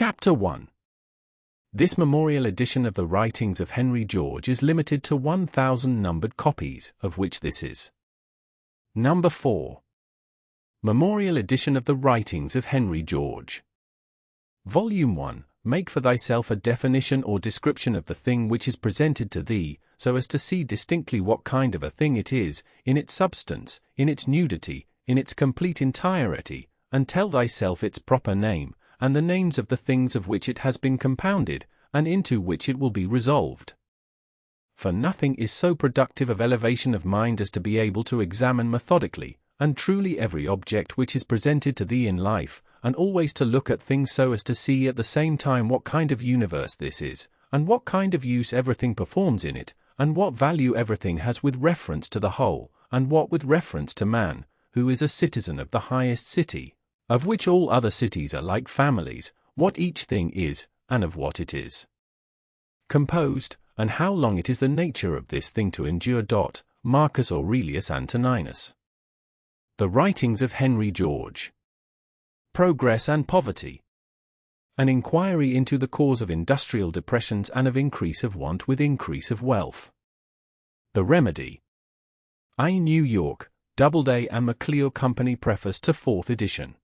Chapter 1. This memorial edition of the writings of Henry George is limited to 1,000 numbered copies, of which this is Number 4. Memorial edition of the writings of Henry George. Volume 1. Make for thyself a definition or description of the thing which is presented to thee, so as to see distinctly what kind of a thing it is, in its substance, in its nudity, in its complete entirety, and tell thyself its proper name, and the names of the things of which it has been compounded, and into which it will be resolved. For nothing is so productive of elevation of mind as to be able to examine methodically, and truly every object which is presented to thee in life, and always to look at things so as to see at the same time what kind of universe this is, and what kind of use everything performs in it, and what value everything has with reference to the whole, and what with reference to man, who is a citizen of the highest city, of which all other cities are like families, what each thing is, and of what it is composed, and how long it is the nature of this thing to endure. Marcus Aurelius Antoninus. The writings of Henry George. Progress and poverty. An inquiry into the cause of industrial depressions and of increase of want with increase of wealth. The remedy. I. New York, Doubleday and MacLeod Company. Preface to 4th edition.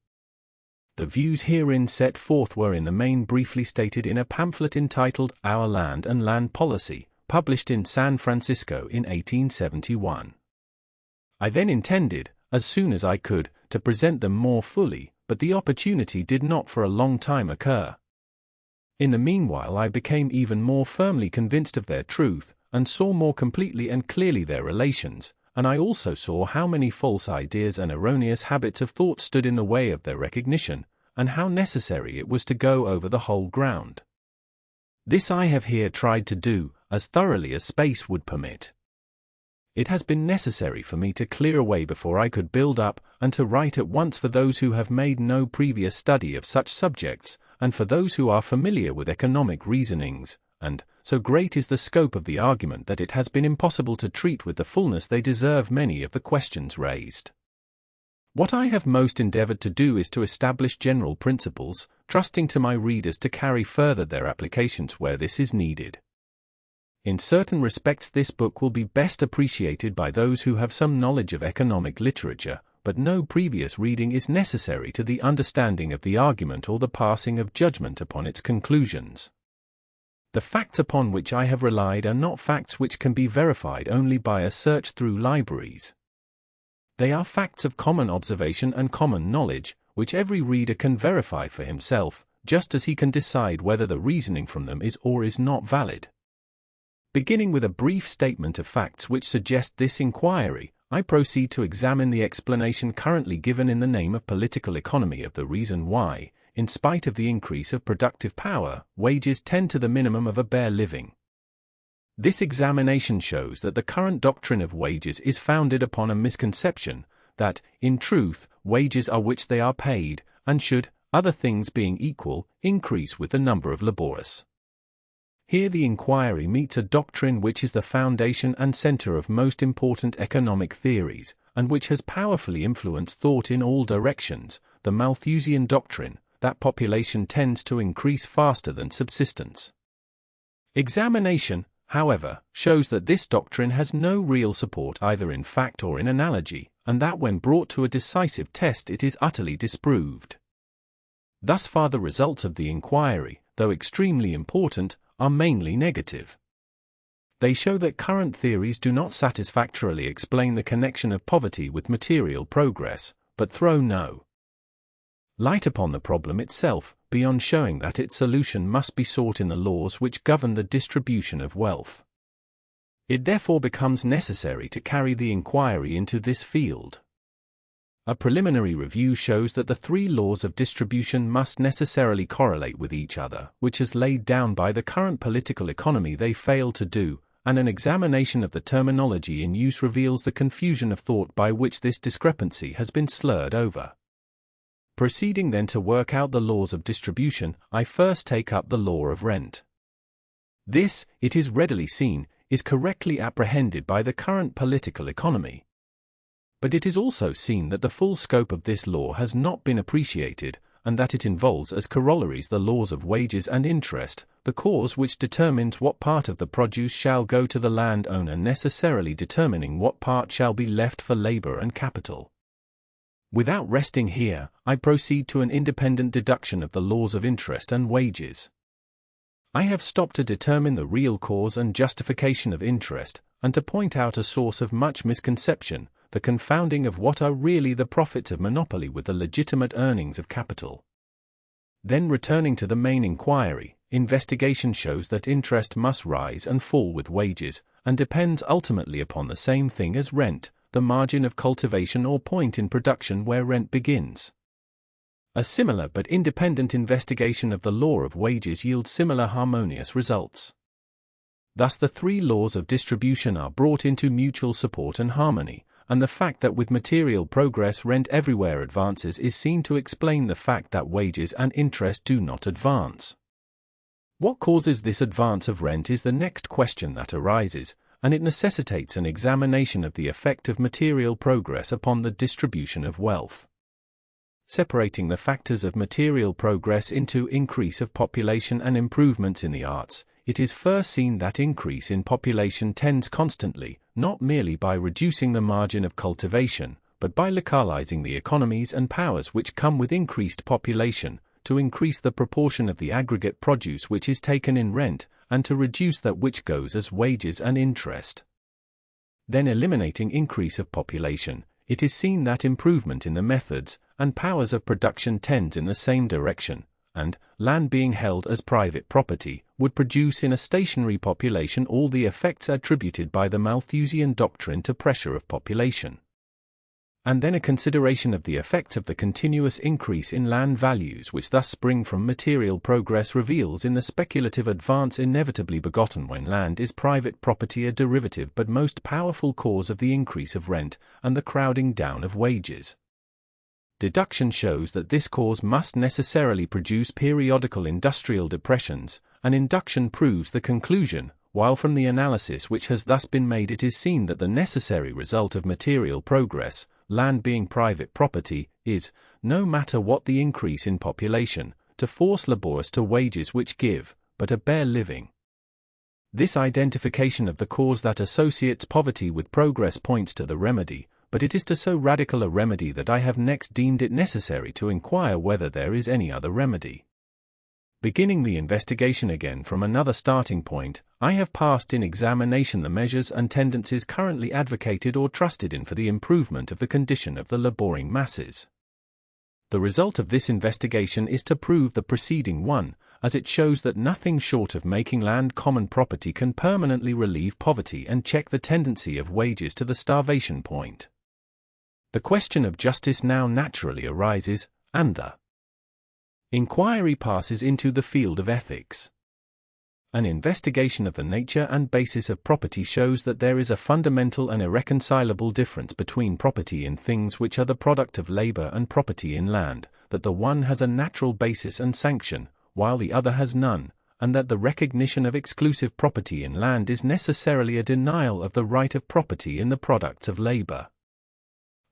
The views herein set forth were in the main briefly stated in a pamphlet entitled Our Land and Land Policy, published in San Francisco in 1871. I then intended, as soon as I could, to present them more fully, but the opportunity did not for a long time occur. In the meanwhile I became even more firmly convinced of their truth, and saw more completely and clearly their relations, and I also saw how many false ideas and erroneous habits of thought stood in the way of their recognition, and how necessary it was to go over the whole ground. This I have here tried to do, as thoroughly as space would permit. It has been necessary for me to clear away before I could build up, and to write at once for those who have made no previous study of such subjects, and for those who are familiar with economic reasonings, and, so great is the scope of the argument that it has been impossible to treat with the fullness they deserve many of the questions raised. What I have most endeavored to do is to establish general principles, trusting to my readers to carry further their applications where this is needed. In certain respects this book will be best appreciated by those who have some knowledge of economic literature, but no previous reading is necessary to the understanding of the argument or the passing of judgment upon its conclusions. The facts upon which I have relied are not facts which can be verified only by a search through libraries. They are facts of common observation and common knowledge, which every reader can verify for himself, just as he can decide whether the reasoning from them is or is not valid. Beginning with a brief statement of facts which suggest this inquiry, I proceed to examine the explanation currently given in the name of political economy of the reason why, in spite of the increase of productive power, wages tend to the minimum of a bare living. This examination shows that the current doctrine of wages is founded upon a misconception, that, in truth, wages are which they are paid, and should, other things being equal, increase with the number of laborers. Here the inquiry meets a doctrine which is the foundation and center of most important economic theories, and which has powerfully influenced thought in all directions, the Malthusian doctrine, that population tends to increase faster than subsistence. Examination, however, shows that this doctrine has no real support either in fact or in analogy, and that when brought to a decisive test it is utterly disproved. Thus far the results of the inquiry, though extremely important, are mainly negative. They show that current theories do not satisfactorily explain the connection of poverty with material progress, but throw no light upon the problem itself, beyond showing that its solution must be sought in the laws which govern the distribution of wealth. It therefore becomes necessary to carry the inquiry into this field. A preliminary review shows that the 3 laws of distribution must necessarily correlate with each other, which as laid down by the current political economy they fail to do, and an examination of the terminology in use reveals the confusion of thought by which this discrepancy has been slurred over. Proceeding then to work out the laws of distribution, I first take up the law of rent. This, it is readily seen, is correctly apprehended by the current political economy. But it is also seen that the full scope of this law has not been appreciated, and that it involves as corollaries the laws of wages and interest, the cause which determines what part of the produce shall go to the landowner necessarily determining what part shall be left for labor and capital. Without resting here, I proceed to an independent deduction of the laws of interest and wages. I have stopped to determine the real cause and justification of interest, and to point out a source of much misconception, the confounding of what are really the profits of monopoly with the legitimate earnings of capital. Then returning to the main inquiry, investigation shows that interest must rise and fall with wages, and depends ultimately upon the same thing as rent, the margin of cultivation or point in production where rent begins. A similar but independent investigation of the law of wages yields similar harmonious results. Thus the three laws of distribution are brought into mutual support and harmony, and the fact that with material progress rent everywhere advances is seen to explain the fact that wages and interest do not advance. What causes this advance of rent is the next question that arises, and it necessitates an examination of the effect of material progress upon the distribution of wealth. Separating the factors of material progress into increase of population and improvements in the arts, it is first seen that increase in population tends constantly, not merely by reducing the margin of cultivation, but by localizing the economies and powers which come with increased population, to increase the proportion of the aggregate produce which is taken in rent, and to reduce that which goes as wages and interest. Then eliminating increase of population, it is seen that improvement in the methods and powers of production tends in the same direction, and, land being held as private property, would produce in a stationary population all the effects attributed by the Malthusian doctrine to pressure of population. And then a consideration of the effects of the continuous increase in land values which thus spring from material progress reveals in the speculative advance inevitably begotten when land is private property a derivative but most powerful cause of the increase of rent and the crowding down of wages. Deduction shows that this cause must necessarily produce periodical industrial depressions, and induction proves the conclusion, while from the analysis which has thus been made it is seen that the necessary result of material progress, land being private property, is, no matter what the increase in population, to force laborers to wages which give but a bare living. This identification of the cause that associates poverty with progress points to the remedy, but it is to so radical a remedy that I have next deemed it necessary to inquire whether there is any other remedy. Beginning the investigation again from another starting point, I have passed in examination the measures and tendencies currently advocated or trusted in for the improvement of the condition of the laboring masses. The result of this investigation is to prove the preceding one, as it shows that nothing short of making land common property can permanently relieve poverty and check the tendency of wages to the starvation point. The question of justice now naturally arises, and the inquiry passes into the field of ethics. An investigation of the nature and basis of property shows that there is a fundamental and irreconcilable difference between property in things which are the product of labor and property in land, that the one has a natural basis and sanction, while the other has none, and that the recognition of exclusive property in land is necessarily a denial of the right of property in the products of labor.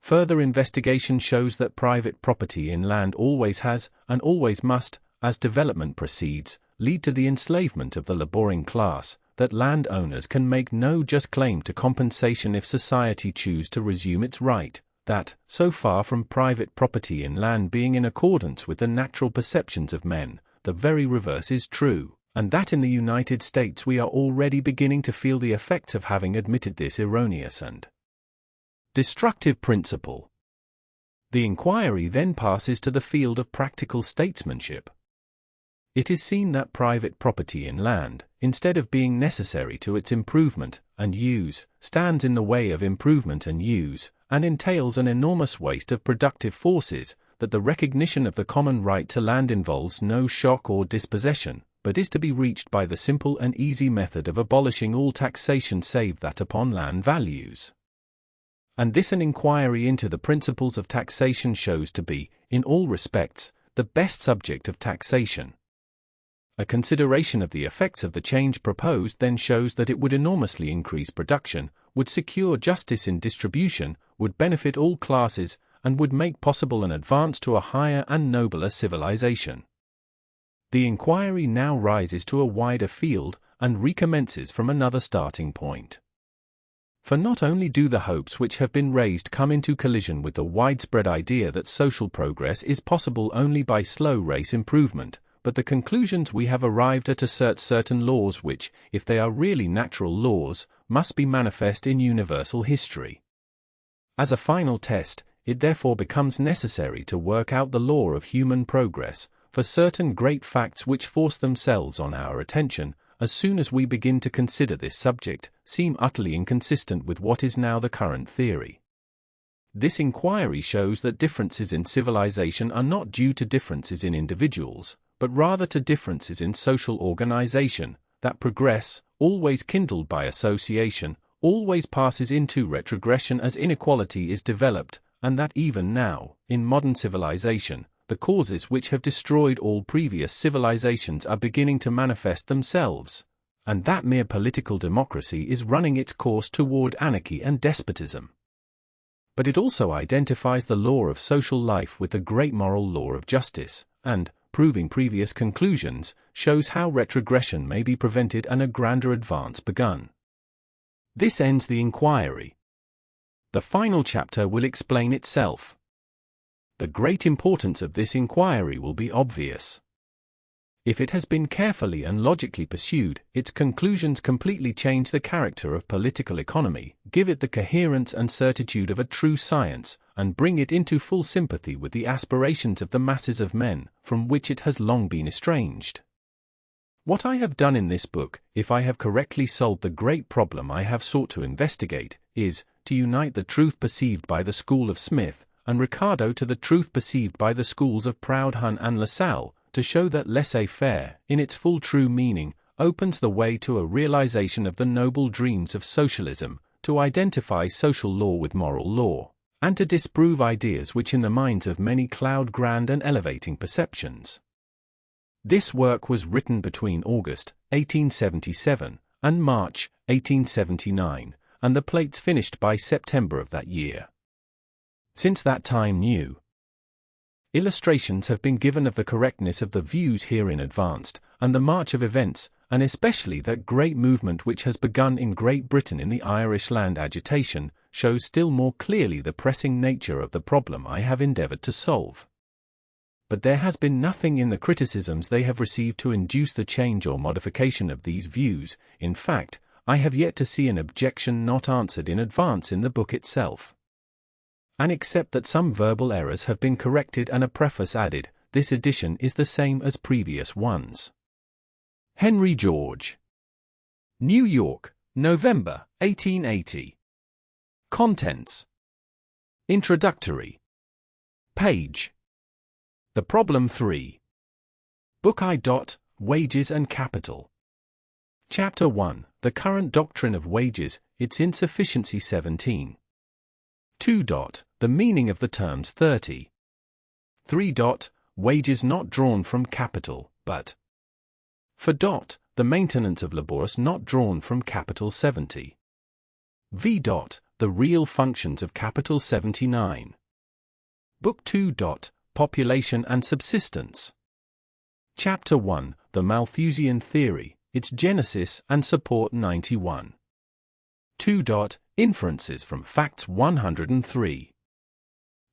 Further investigation shows that private property in land always has, and always must, as development proceeds, lead to the enslavement of the laboring class, that landowners can make no just claim to compensation if society choose to resume its right, that, so far from private property in land being in accordance with the natural perceptions of men, the very reverse is true, and that in the United States we are already beginning to feel the effects of having admitted this erroneous and destructive principle. The inquiry then passes to the field of practical statesmanship. It is seen that private property in land, instead of being necessary to its improvement and use, stands in the way of improvement and use, and entails an enormous waste of productive forces, that the recognition of the common right to land involves no shock or dispossession, but is to be reached by the simple and easy method of abolishing all taxation save that upon land values. And this an inquiry into the principles of taxation shows to be, in all respects, the best subject of taxation. A consideration of the effects of the change proposed then shows that it would enormously increase production, would secure justice in distribution, would benefit all classes, and would make possible an advance to a higher and nobler civilization. The inquiry now rises to a wider field and recommences from another starting point. For not only do the hopes which have been raised come into collision with the widespread idea that social progress is possible only by slow race improvement, but the conclusions we have arrived at assert certain laws which, if they are really natural laws, must be manifest in universal history. As a final test, it therefore becomes necessary to work out the law of human progress, for certain great facts which force themselves on our attention, as soon as we begin to consider this subject, seem utterly inconsistent with what is now the current theory. This inquiry shows that differences in civilization are not due to differences in individuals, but rather to differences in social organization, that progress, always kindled by association, always passes into retrogression as inequality is developed, and that even now, in modern civilization, the causes which have destroyed all previous civilizations are beginning to manifest themselves, and that mere political democracy is running its course toward anarchy and despotism. But it also identifies the law of social life with the great moral law of justice, and, proving previous conclusions, shows how retrogression may be prevented and a grander advance begun. This ends the inquiry. The final chapter will explain itself. The great importance of this inquiry will be obvious. If it has been carefully and logically pursued, its conclusions completely change the character of political economy, give it the coherence and certitude of a true science, and bring it into full sympathy with the aspirations of the masses of men, from which it has long been estranged. What I have done in this book, if I have correctly solved the great problem I have sought to investigate, is to unite the truth perceived by the school of Smith and Ricardo to the truth perceived by the schools of Proudhon and Lassalle, to show that laissez-faire, in its full true meaning, opens the way to a realization of the noble dreams of socialism, to identify social law with moral law, and to disprove ideas which in the minds of many cloud grand and elevating perceptions. This work was written between August 1877 and March 1879, and the plates finished by September of that year. Since that time new illustrations have been given of the correctness of the views herein advanced, and the march of events, and especially that great movement which has begun in Great Britain in the Irish land agitation, shows still more clearly the pressing nature of the problem I have endeavored to solve. But there has been nothing in the criticisms they have received to induce the change or modification of these views. In fact, I have yet to see an objection not answered in advance in the book itself. And except that some verbal errors have been corrected and a preface added, this edition is the same as previous ones. Henry George. New York, November, 1880. Contents. Introductory. Page. The Problem 3. Book I. Wages and Capital. Chapter 1. The Current Doctrine of Wages, Its Insufficiency 17. 2. The meaning of the terms 30. 3. Wages not drawn from capital, but 4. The maintenance of laborers not drawn from capital 70. V. The real functions of capital 79. Book 2. Population and subsistence. Chapter 1. The Malthusian Theory, its genesis and support 91. 2. Inferences from Facts 103.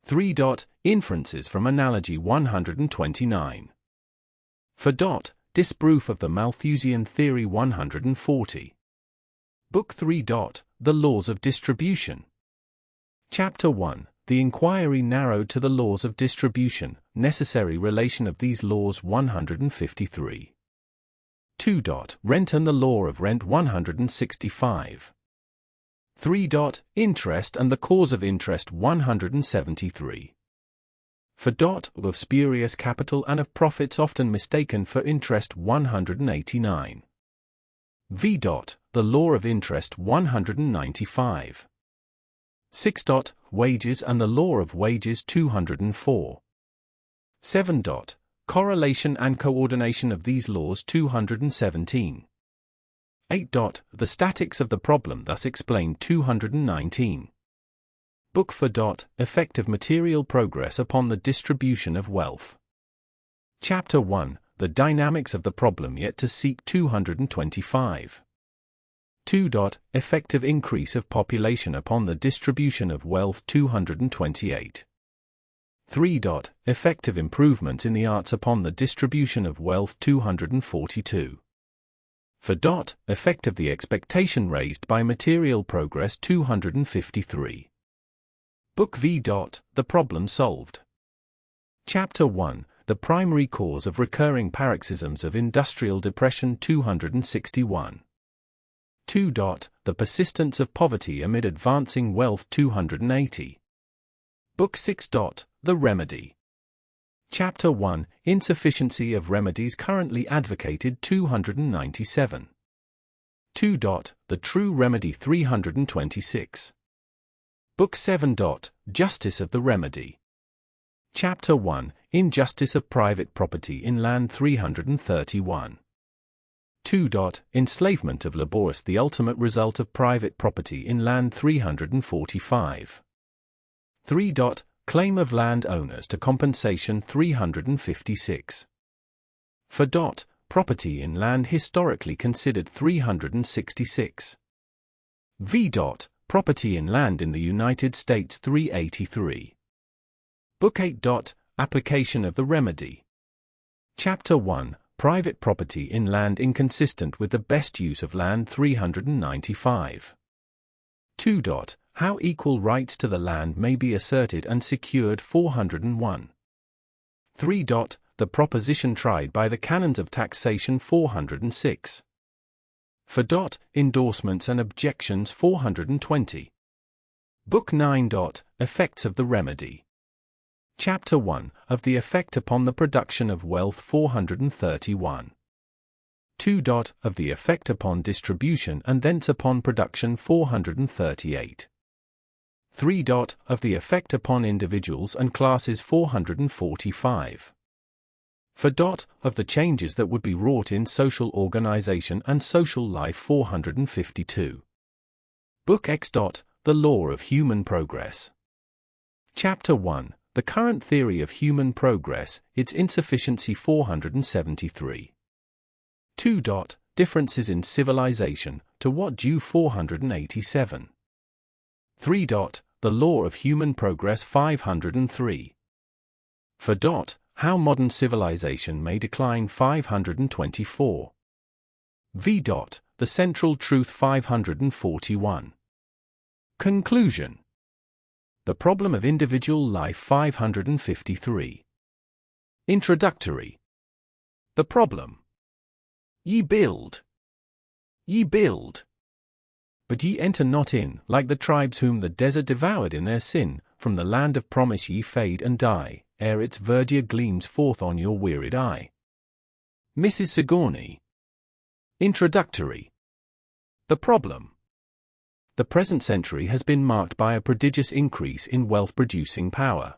3. Inferences from Analogy 129. 4. Disproof of the Malthusian Theory 140. Book 3. The Laws of Distribution. Chapter 1. The inquiry narrowed to the laws of distribution, necessary relation of these laws 153. 2. Rent and the law of rent 165. 3. Interest and the cause of interest 173. 4. Of spurious capital and of profits often mistaken for interest 189. V. The law of interest 195. 6. Wages and the law of wages 204. 7. Correlation and coordination of these laws 217. 8. The statics of the problem thus explained 219. Book 4. Effect of material progress upon the distribution of wealth. Chapter 1. The dynamics of the problem yet to seek 225. 2. Effective increase of population upon the distribution of wealth 228. 3. Effective improvements in the arts upon the distribution of wealth 242. 4. Effect of the expectation raised by material progress 253. Book V. The problem solved. Chapter 1. The primary cause of recurring paroxysms of industrial depression 261. 2. The persistence of poverty amid advancing wealth 280. Book 6. The remedy. Chapter 1. Insufficiency of remedies currently advocated 297. 2. The true remedy 326. Book 7. Justice of the remedy. Chapter 1. Injustice of private property in land 331. 2. Enslavement of laborers, the ultimate result of private property in land 345. 3. Claim of land owners to compensation 356. 4. Property in land historically considered 366. V. Property in land in the United States 383. Book 8. Application of the remedy. Chapter 1. Private property in land inconsistent with the best use of land 395. 2. How equal rights to the land may be asserted and secured 401. 3. The proposition tried by the canons of taxation 406. 4. Endorsements and objections 420. Book 9. Effects of the remedy. Chapter 1. Of the effect upon the production of wealth 431. 2. Of the effect upon distribution and thence upon production 438. 3. Of the effect upon individuals and classes 445. 4. Of the changes that would be wrought in social organization and social life 452. Book X. The law of human progress. Chapter 1. The current theory of human progress, its insufficiency 473. 2. Differences in civilization, to what due 487. 3. The law of human progress 503. 4. How modern civilization may decline 524. V. The central truth 541. Conclusion. The problem of individual life 553. Introductory. The problem. Ye build. Ye build. But ye enter not in, like the tribes whom the desert devoured in their sin, from the land of promise ye fade and die, ere its verdure gleams forth on your wearied eye. Mrs. Sigourney. Introductory. The problem. The present century has been marked by a prodigious increase in wealth-producing power.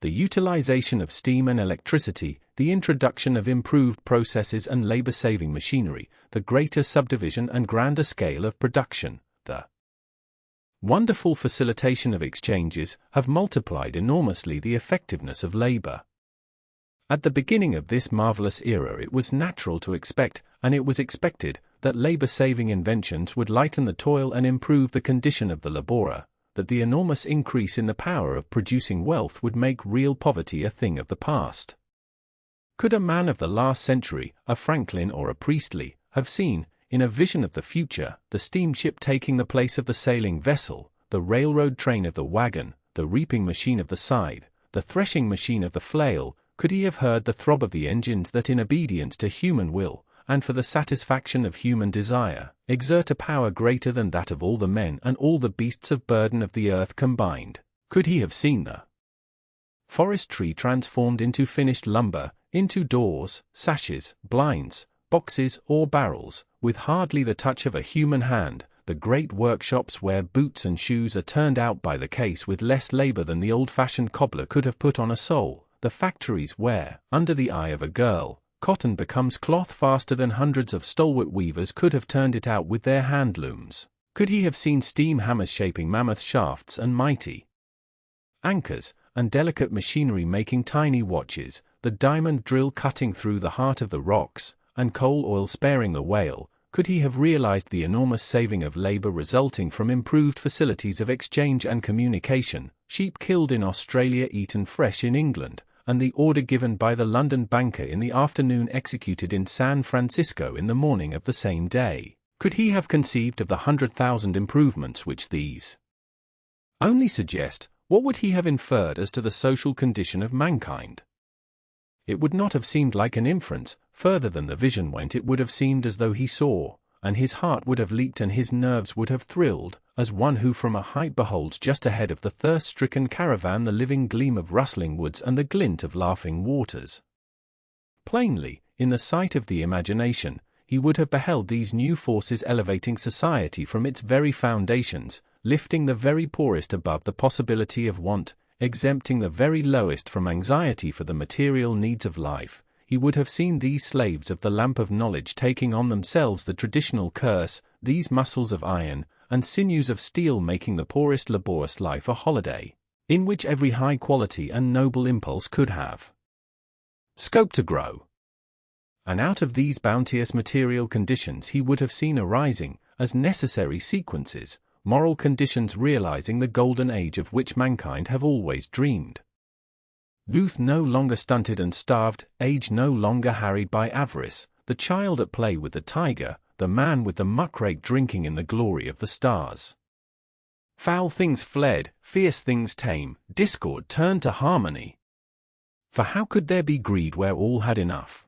The utilization of steam and electricity, the introduction of improved processes and labor-saving machinery, the greater subdivision and grander scale of production, the wonderful facilitation of exchanges, have multiplied enormously the effectiveness of labor. At the beginning of this marvelous era it was natural to expect, and it was expected, that labor-saving inventions would lighten the toil and improve the condition of the laborer, that the enormous increase in the power of producing wealth would make real poverty a thing of the past. Could a man of the last century, a Franklin or a Priestley, have seen, in a vision of the future, the steamship taking the place of the sailing vessel, the railroad train of the wagon, the reaping machine of the scythe, the threshing machine of the flail, could he have heard the throb of the engines that in obedience to human will, and for the satisfaction of human desire, exert a power greater than that of all the men and all the beasts of burden of the earth combined, could he have seen the forest tree transformed into finished lumber, into doors, sashes, blinds, boxes or barrels, with hardly the touch of a human hand, the great workshops where boots and shoes are turned out by the case with less labor than the old-fashioned cobbler could have put on a sole, the factories where, under the eye of a girl, cotton becomes cloth faster than hundreds of stalwart weavers could have turned it out with their hand looms, Could he have seen steam hammers shaping mammoth shafts and mighty anchors, and delicate machinery making tiny watches, the diamond drill cutting through the heart of the rocks, and coal oil sparing the whale? Could he have realized the enormous saving of labor resulting from improved facilities of exchange and communication, sheep killed in Australia eaten fresh in England, and the order given by the London banker in the afternoon executed in San Francisco in the morning of the same day? Could he have conceived of the 100,000 improvements which these only suggest? What would he have inferred as to the social condition of mankind? It would not have seemed like an inference. Further than the vision went, it would have seemed as though he saw, and his heart would have leaped and his nerves would have thrilled, as one who from a height beholds just ahead of the thirst-stricken caravan the living gleam of rustling woods and the glint of laughing waters. Plainly, in the sight of the imagination, he would have beheld these new forces elevating society from its very foundations, lifting the very poorest above the possibility of want, exempting the very lowest from anxiety for the material needs of life. He would have seen these slaves of the lamp of knowledge taking on themselves the traditional curse, these muscles of iron and sinews of steel making the poorest laborious life a holiday, in which every high quality and noble impulse could have scope to grow. And out of these bounteous material conditions he would have seen arising, as necessary sequences, moral conditions realizing the golden age of which mankind have always dreamed. Youth no longer stunted and starved, age no longer harried by avarice, the child at play with the tiger, the man with the muckrake drinking in the glory of the stars. Foul things fled, fierce things tame, discord turned to harmony. For how could there be greed where all had enough?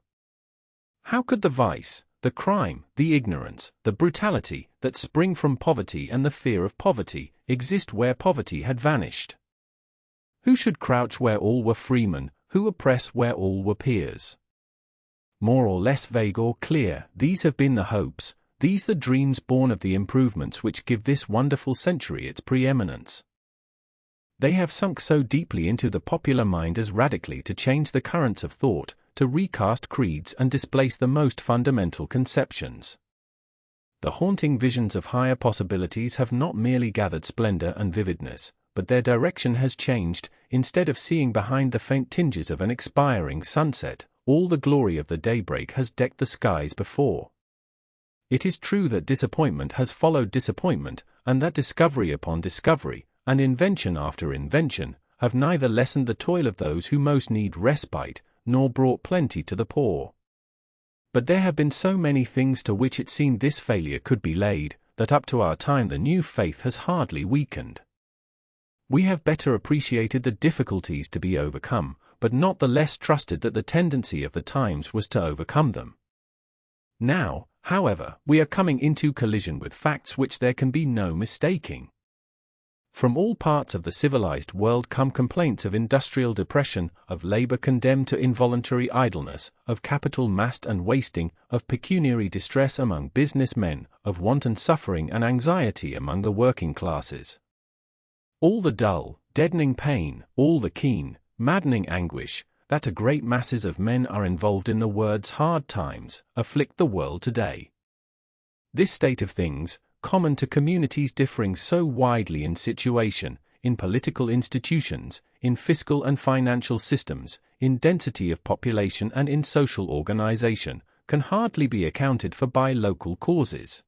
How could the vice, the crime, the ignorance, the brutality, that spring from poverty and the fear of poverty, exist where poverty had vanished? Who should crouch where all were freemen, who oppress where all were peers? More or less vague or clear, these have been the hopes, these the dreams born of the improvements which give this wonderful century its preeminence. They have sunk so deeply into the popular mind as radically to change the currents of thought, to recast creeds and displace the most fundamental conceptions. The haunting visions of higher possibilities have not merely gathered splendor and vividness, but their direction has changed. Instead of seeing behind the faint tinges of an expiring sunset, all the glory of the daybreak has decked the skies before. It is true that disappointment has followed disappointment, and that discovery upon discovery, and invention after invention, have neither lessened the toil of those who most need respite, nor brought plenty to the poor. But there have been so many things to which it seemed this failure could be laid, that up to our time the new faith has hardly weakened. We have better appreciated the difficulties to be overcome, but not the less trusted that the tendency of the times was to overcome them. Now, however, we are coming into collision with facts which there can be no mistaking. From all parts of the civilized world come complaints of industrial depression, of labor condemned to involuntary idleness, of capital massed and wasting, of pecuniary distress among businessmen, of wanton suffering and anxiety among the working classes. All the dull, deadening pain, all the keen, maddening anguish, that a great masses of men are involved in the words hard times, afflict the world today. This state of things, common to communities differing so widely in situation, in political institutions, in fiscal and financial systems, in density of population and in social organization, can hardly be accounted for by local causes.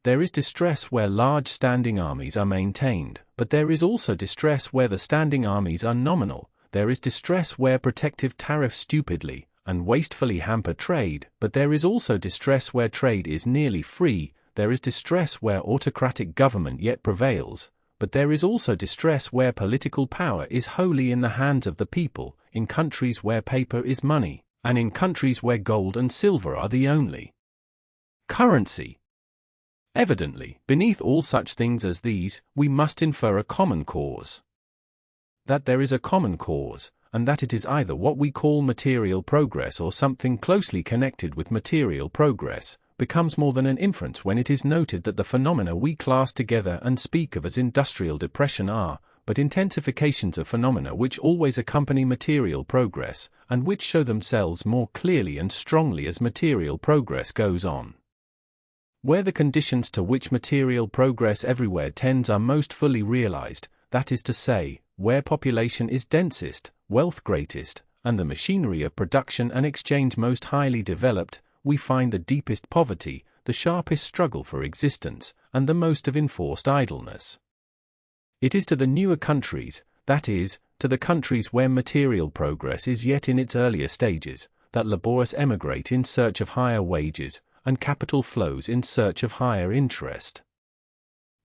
There is distress where large standing armies are maintained, but there is also distress where the standing armies are nominal. There is distress where protective tariffs stupidly and wastefully hamper trade, but there is also distress where trade is nearly free. There is distress where autocratic government yet prevails, but there is also distress where political power is wholly in the hands of the people, in countries where paper is money, and in countries where gold and silver are the only currency. Evidently, beneath all such things as these, we must infer a common cause. That there is a common cause, and that it is either what we call material progress or something closely connected with material progress, becomes more than an inference when it is noted that the phenomena we class together and speak of as industrial depression are but intensifications of phenomena which always accompany material progress, and which show themselves more clearly and strongly as material progress goes on. where the conditions to which material progress everywhere tends are most fully realized, that is to say, where population is densest, wealth greatest, and the machinery of production and exchange most highly developed, we find the deepest poverty, the sharpest struggle for existence, and the most of enforced idleness. It is to the newer countries, that is, to the countries where material progress is yet in its earlier stages, that laborious emigrate in search of higher wages, and capital flows in search of higher interest.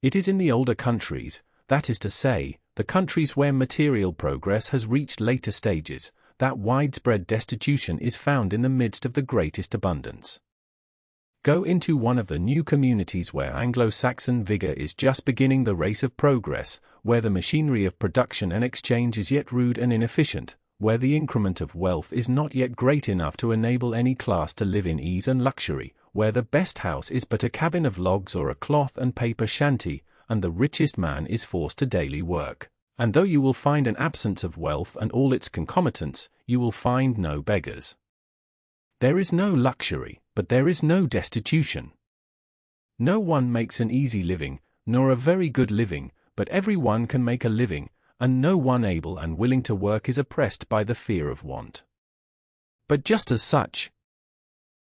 It is in the older countries, that is to say, the countries where material progress has reached later stages, that widespread destitution is found in the midst of the greatest abundance. Go into one of the new communities where Anglo-Saxon vigor is just beginning the race of progress, where the machinery of production and exchange is yet rude and inefficient, where the increment of wealth is not yet great enough to enable any class to live in ease and luxury, where the best house is but a cabin of logs or a cloth and paper shanty, and the richest man is forced to daily work. And though you will find an absence of wealth and all its concomitants, you will find no beggars. There is no luxury, but there is no destitution. No one makes an easy living, nor a very good living, but every one can make a living, and no one able and willing to work is oppressed by the fear of want. But just as such,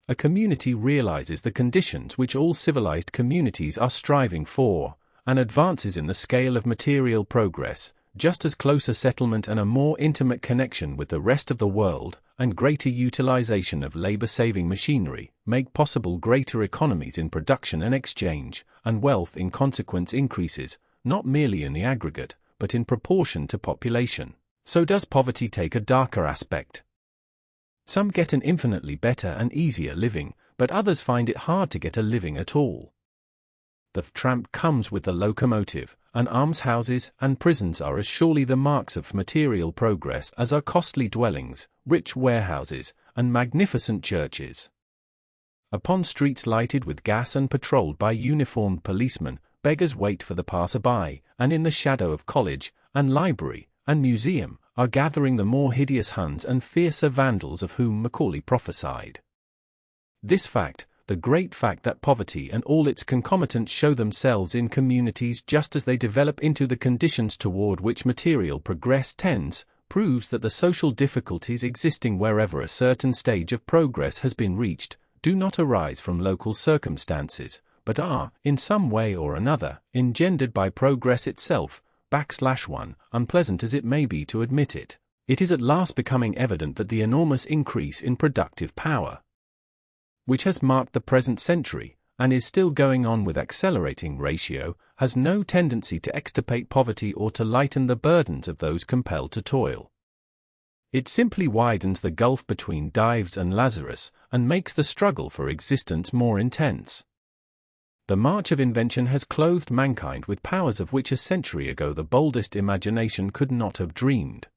a community realizes the conditions which all civilized communities are striving for, and advances in the scale of material progress, just as closer settlement and a more intimate connection with the rest of the world, and greater utilization of labor-saving machinery, make possible greater economies in production and exchange, and wealth in consequence increases, not merely in the aggregate, but in proportion to population. So does poverty take a darker aspect. Some get an infinitely better and easier living, but others find it hard to get a living at all. The tramp comes with the locomotive, and almshouses and prisons are as surely the marks of material progress as are costly dwellings, rich warehouses, and magnificent churches. Upon streets lighted with gas and patrolled by uniformed policemen, beggars wait for the passer-by, and in the shadow of college, and library, and museum, are gathering the more hideous Huns and fiercer Vandals of whom Macaulay prophesied. This fact, the great fact that poverty and all its concomitants show themselves in communities just as they develop into the conditions toward which material progress tends, proves that the social difficulties existing wherever a certain stage of progress has been reached, do not arise from local circumstances, but are, in some way or another, engendered by progress itself, \1, unpleasant as it may be to admit it. It is at last becoming evident that the enormous increase in productive power, which has marked the present century, and is still going on with accelerating ratio, has no tendency to extirpate poverty or to lighten the burdens of those compelled to toil. It simply widens the gulf between Dives and Lazarus, and makes the struggle for existence more intense. The march of invention has clothed mankind with powers of which a century ago the boldest imagination could not have dreamed.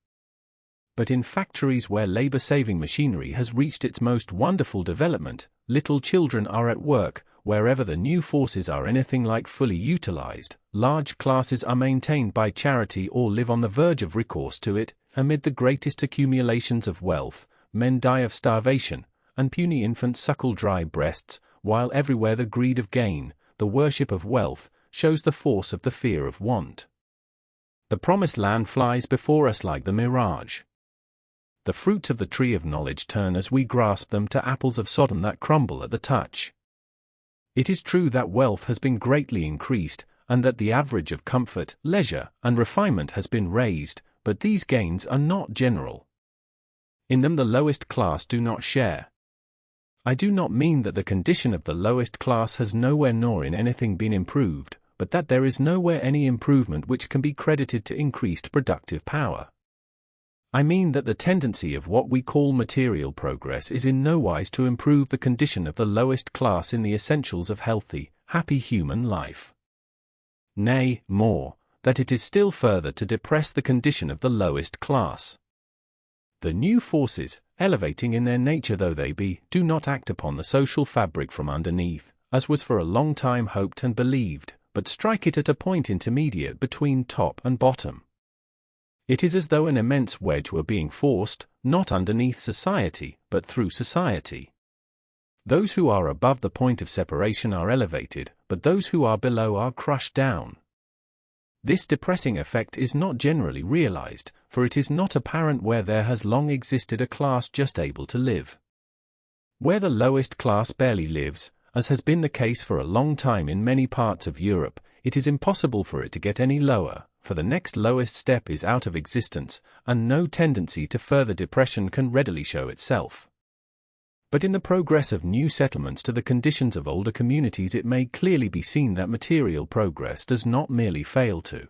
But in factories where labor-saving machinery has reached its most wonderful development, little children are at work. Wherever the new forces are anything like fully utilized, large classes are maintained by charity or live on the verge of recourse to it. Amid the greatest accumulations of wealth, men die of starvation, and puny infants suckle dry breasts, while everywhere the greed of gain, the worship of wealth, shows the force of the fear of want. The promised land flies before us like the mirage. The fruits of the tree of knowledge turn as we grasp them to apples of Sodom that crumble at the touch. It is true that wealth has been greatly increased, and that the average of comfort, leisure, and refinement has been raised, but these gains are not general. In them the lowest class do not share. I do not mean that the condition of the lowest class has nowhere nor in anything been improved, but that there is nowhere any improvement which can be credited to increased productive power. I mean that the tendency of what we call material progress is in no wise to improve the condition of the lowest class in the essentials of healthy, happy human life. Nay, more, that it is still further to depress the condition of the lowest class. The new forces, elevating in their nature though they be, do not act upon the social fabric from underneath, as was for a long time hoped and believed, but strike it at a point intermediate between top and bottom. It is as though an immense wedge were being forced, not underneath society, but through society. Those who are above the point of separation are elevated, but those who are below are crushed down. This depressing effect is not generally realized, for it is not apparent where there has long existed a class just able to live. Where the lowest class barely lives, as has been the case for a long time in many parts of Europe, it is impossible for it to get any lower, for the next lowest step is out of existence, and no tendency to further depression can readily show itself. But in the progress of new settlements to the conditions of older communities, it may clearly be seen that material progress does not merely fail to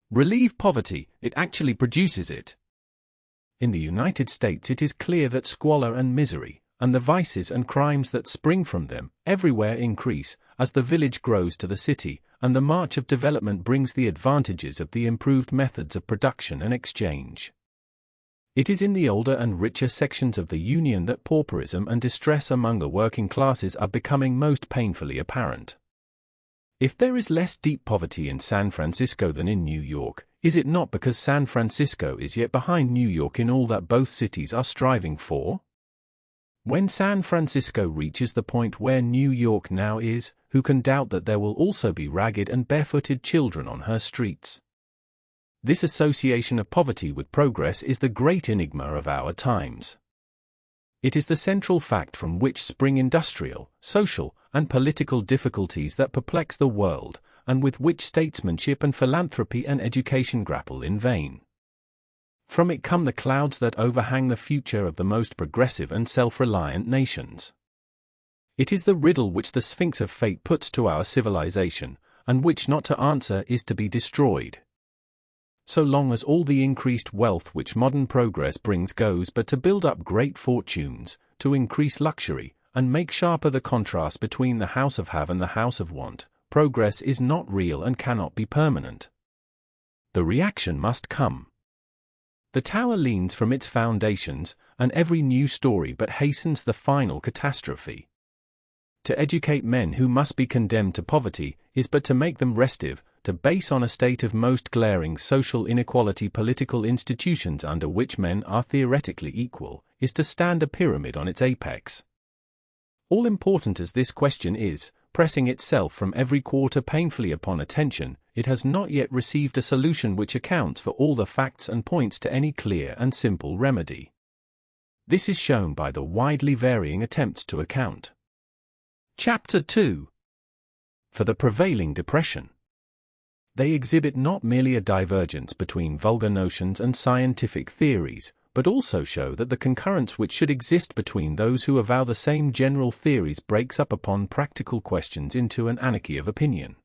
relieve poverty, it actually produces it. In the United States, it is clear that squalor and misery, and the vices and crimes that spring from them, everywhere increase, as the village grows to the city, and the march of development brings the advantages of the improved methods of production and exchange. It is in the older and richer sections of the Union that pauperism and distress among the working classes are becoming most painfully apparent. If there is less deep poverty in San Francisco than in New York, is it not because San Francisco is yet behind New York in all that both cities are striving for? When San Francisco reaches the point where New York now is, who can doubt that there will also be ragged and barefooted children on her streets? This association of poverty with progress is the great enigma of our times. It is the central fact from which spring industrial, social, and political difficulties that perplex the world, and with which statesmanship and philanthropy and education grapple in vain. From it come the clouds that overhang the future of the most progressive and self-reliant nations. It is the riddle which the Sphinx of Fate puts to our civilization, and which not to answer is to be destroyed. So long as all the increased wealth which modern progress brings goes but to build up great fortunes, to increase luxury, and make sharper the contrast between the house of have and the house of want, progress is not real and cannot be permanent. The reaction must come. The tower leans from its foundations, and every new story but hastens the final catastrophe. To educate men who must be condemned to poverty is but to make them restive, to base on a state of most glaring social inequality political institutions under which men are theoretically equal, is to stand a pyramid on its apex. All important as this question is, pressing itself from every quarter painfully upon attention, it has not yet received a solution which accounts for all the facts and points to any clear and simple remedy. This is shown by the widely varying attempts to account. Chapter 2. For the prevailing depression. They exhibit not merely a divergence between vulgar notions and scientific theories, but also show that the concurrence which should exist between those who avow the same general theories breaks up upon practical questions into an anarchy of opinion.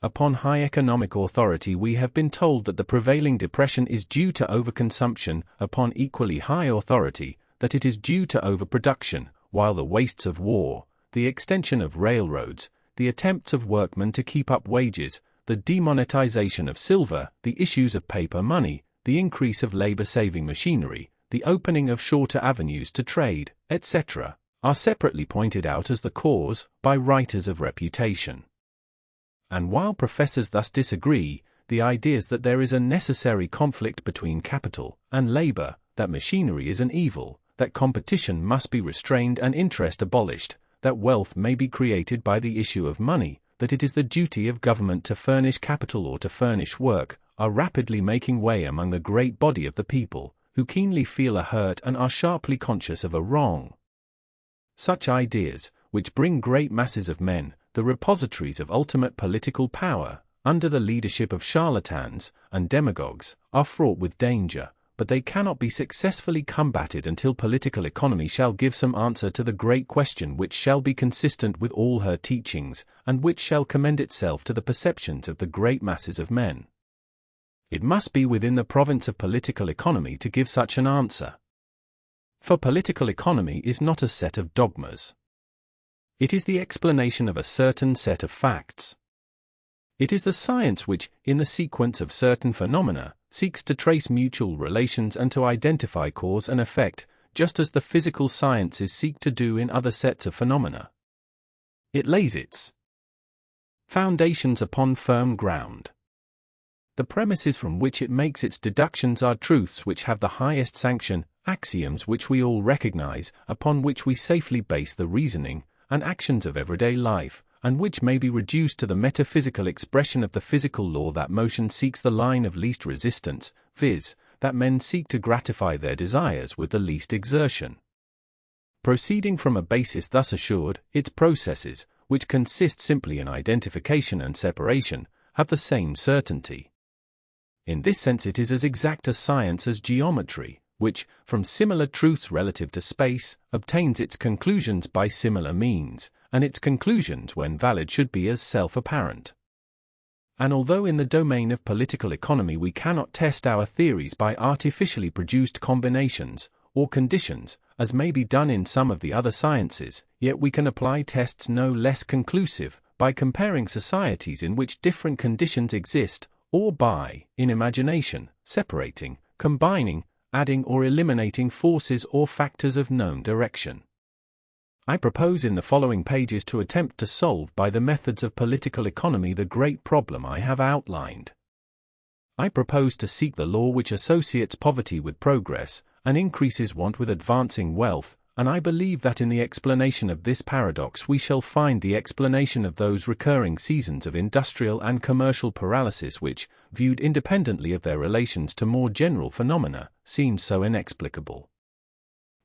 Upon high economic authority we have been told that the prevailing depression is due to overconsumption, upon equally high authority, that it is due to overproduction, while the wastes of war, the extension of railroads, the attempts of workmen to keep up wages, the demonetization of silver, the issues of paper money, the increase of labor-saving machinery, the opening of shorter avenues to trade, etc., are separately pointed out as the cause by writers of reputation. And while professors thus disagree, the ideas that there is a necessary conflict between capital and labor, that machinery is an evil, that competition must be restrained and interest abolished, that wealth may be created by the issue of money, that it is the duty of government to furnish capital or to furnish work, are rapidly making way among the great body of the people, who keenly feel a hurt and are sharply conscious of a wrong. Such ideas, which bring great masses of men, the repositories of ultimate political power, under the leadership of charlatans and demagogues, are fraught with danger, but they cannot be successfully combated until political economy shall give some answer to the great question which shall be consistent with all her teachings, and which shall commend itself to the perceptions of the great masses of men. It must be within the province of political economy to give such an answer. For political economy is not a set of dogmas. It is the explanation of a certain set of facts. It is the science which, in the sequence of certain phenomena, seeks to trace mutual relations and to identify cause and effect, just as the physical sciences seek to do in other sets of phenomena. It lays its foundations upon firm ground. the premises from which it makes its deductions are truths which have the highest sanction, axioms which we all recognize, upon which we safely base the reasoning and actions of everyday life, and which may be reduced to the metaphysical expression of the physical law that motion seeks the line of least resistance, viz., that men seek to gratify their desires with the least exertion. Proceeding from a basis thus assured, its processes, which consist simply in identification and separation, have the same certainty. In this sense it is as exact a science as geometry, which, from similar truths relative to space, obtains its conclusions by similar means, and its conclusions when valid should be as self-apparent. And although in the domain of political economy we cannot test our theories by artificially produced combinations or conditions, as may be done in some of the other sciences, yet we can apply tests no less conclusive by comparing societies in which different conditions exist, or by, in imagination, separating, combining, adding or eliminating forces or factors of known direction. I propose in the following pages to attempt to solve by the methods of political economy the great problem I have outlined. I propose to seek the law which associates poverty with progress, and increases want with advancing wealth, and I believe that in the explanation of this paradox we shall find the explanation of those recurring seasons of industrial and commercial paralysis which, viewed independently of their relations to more general phenomena, seem so inexplicable.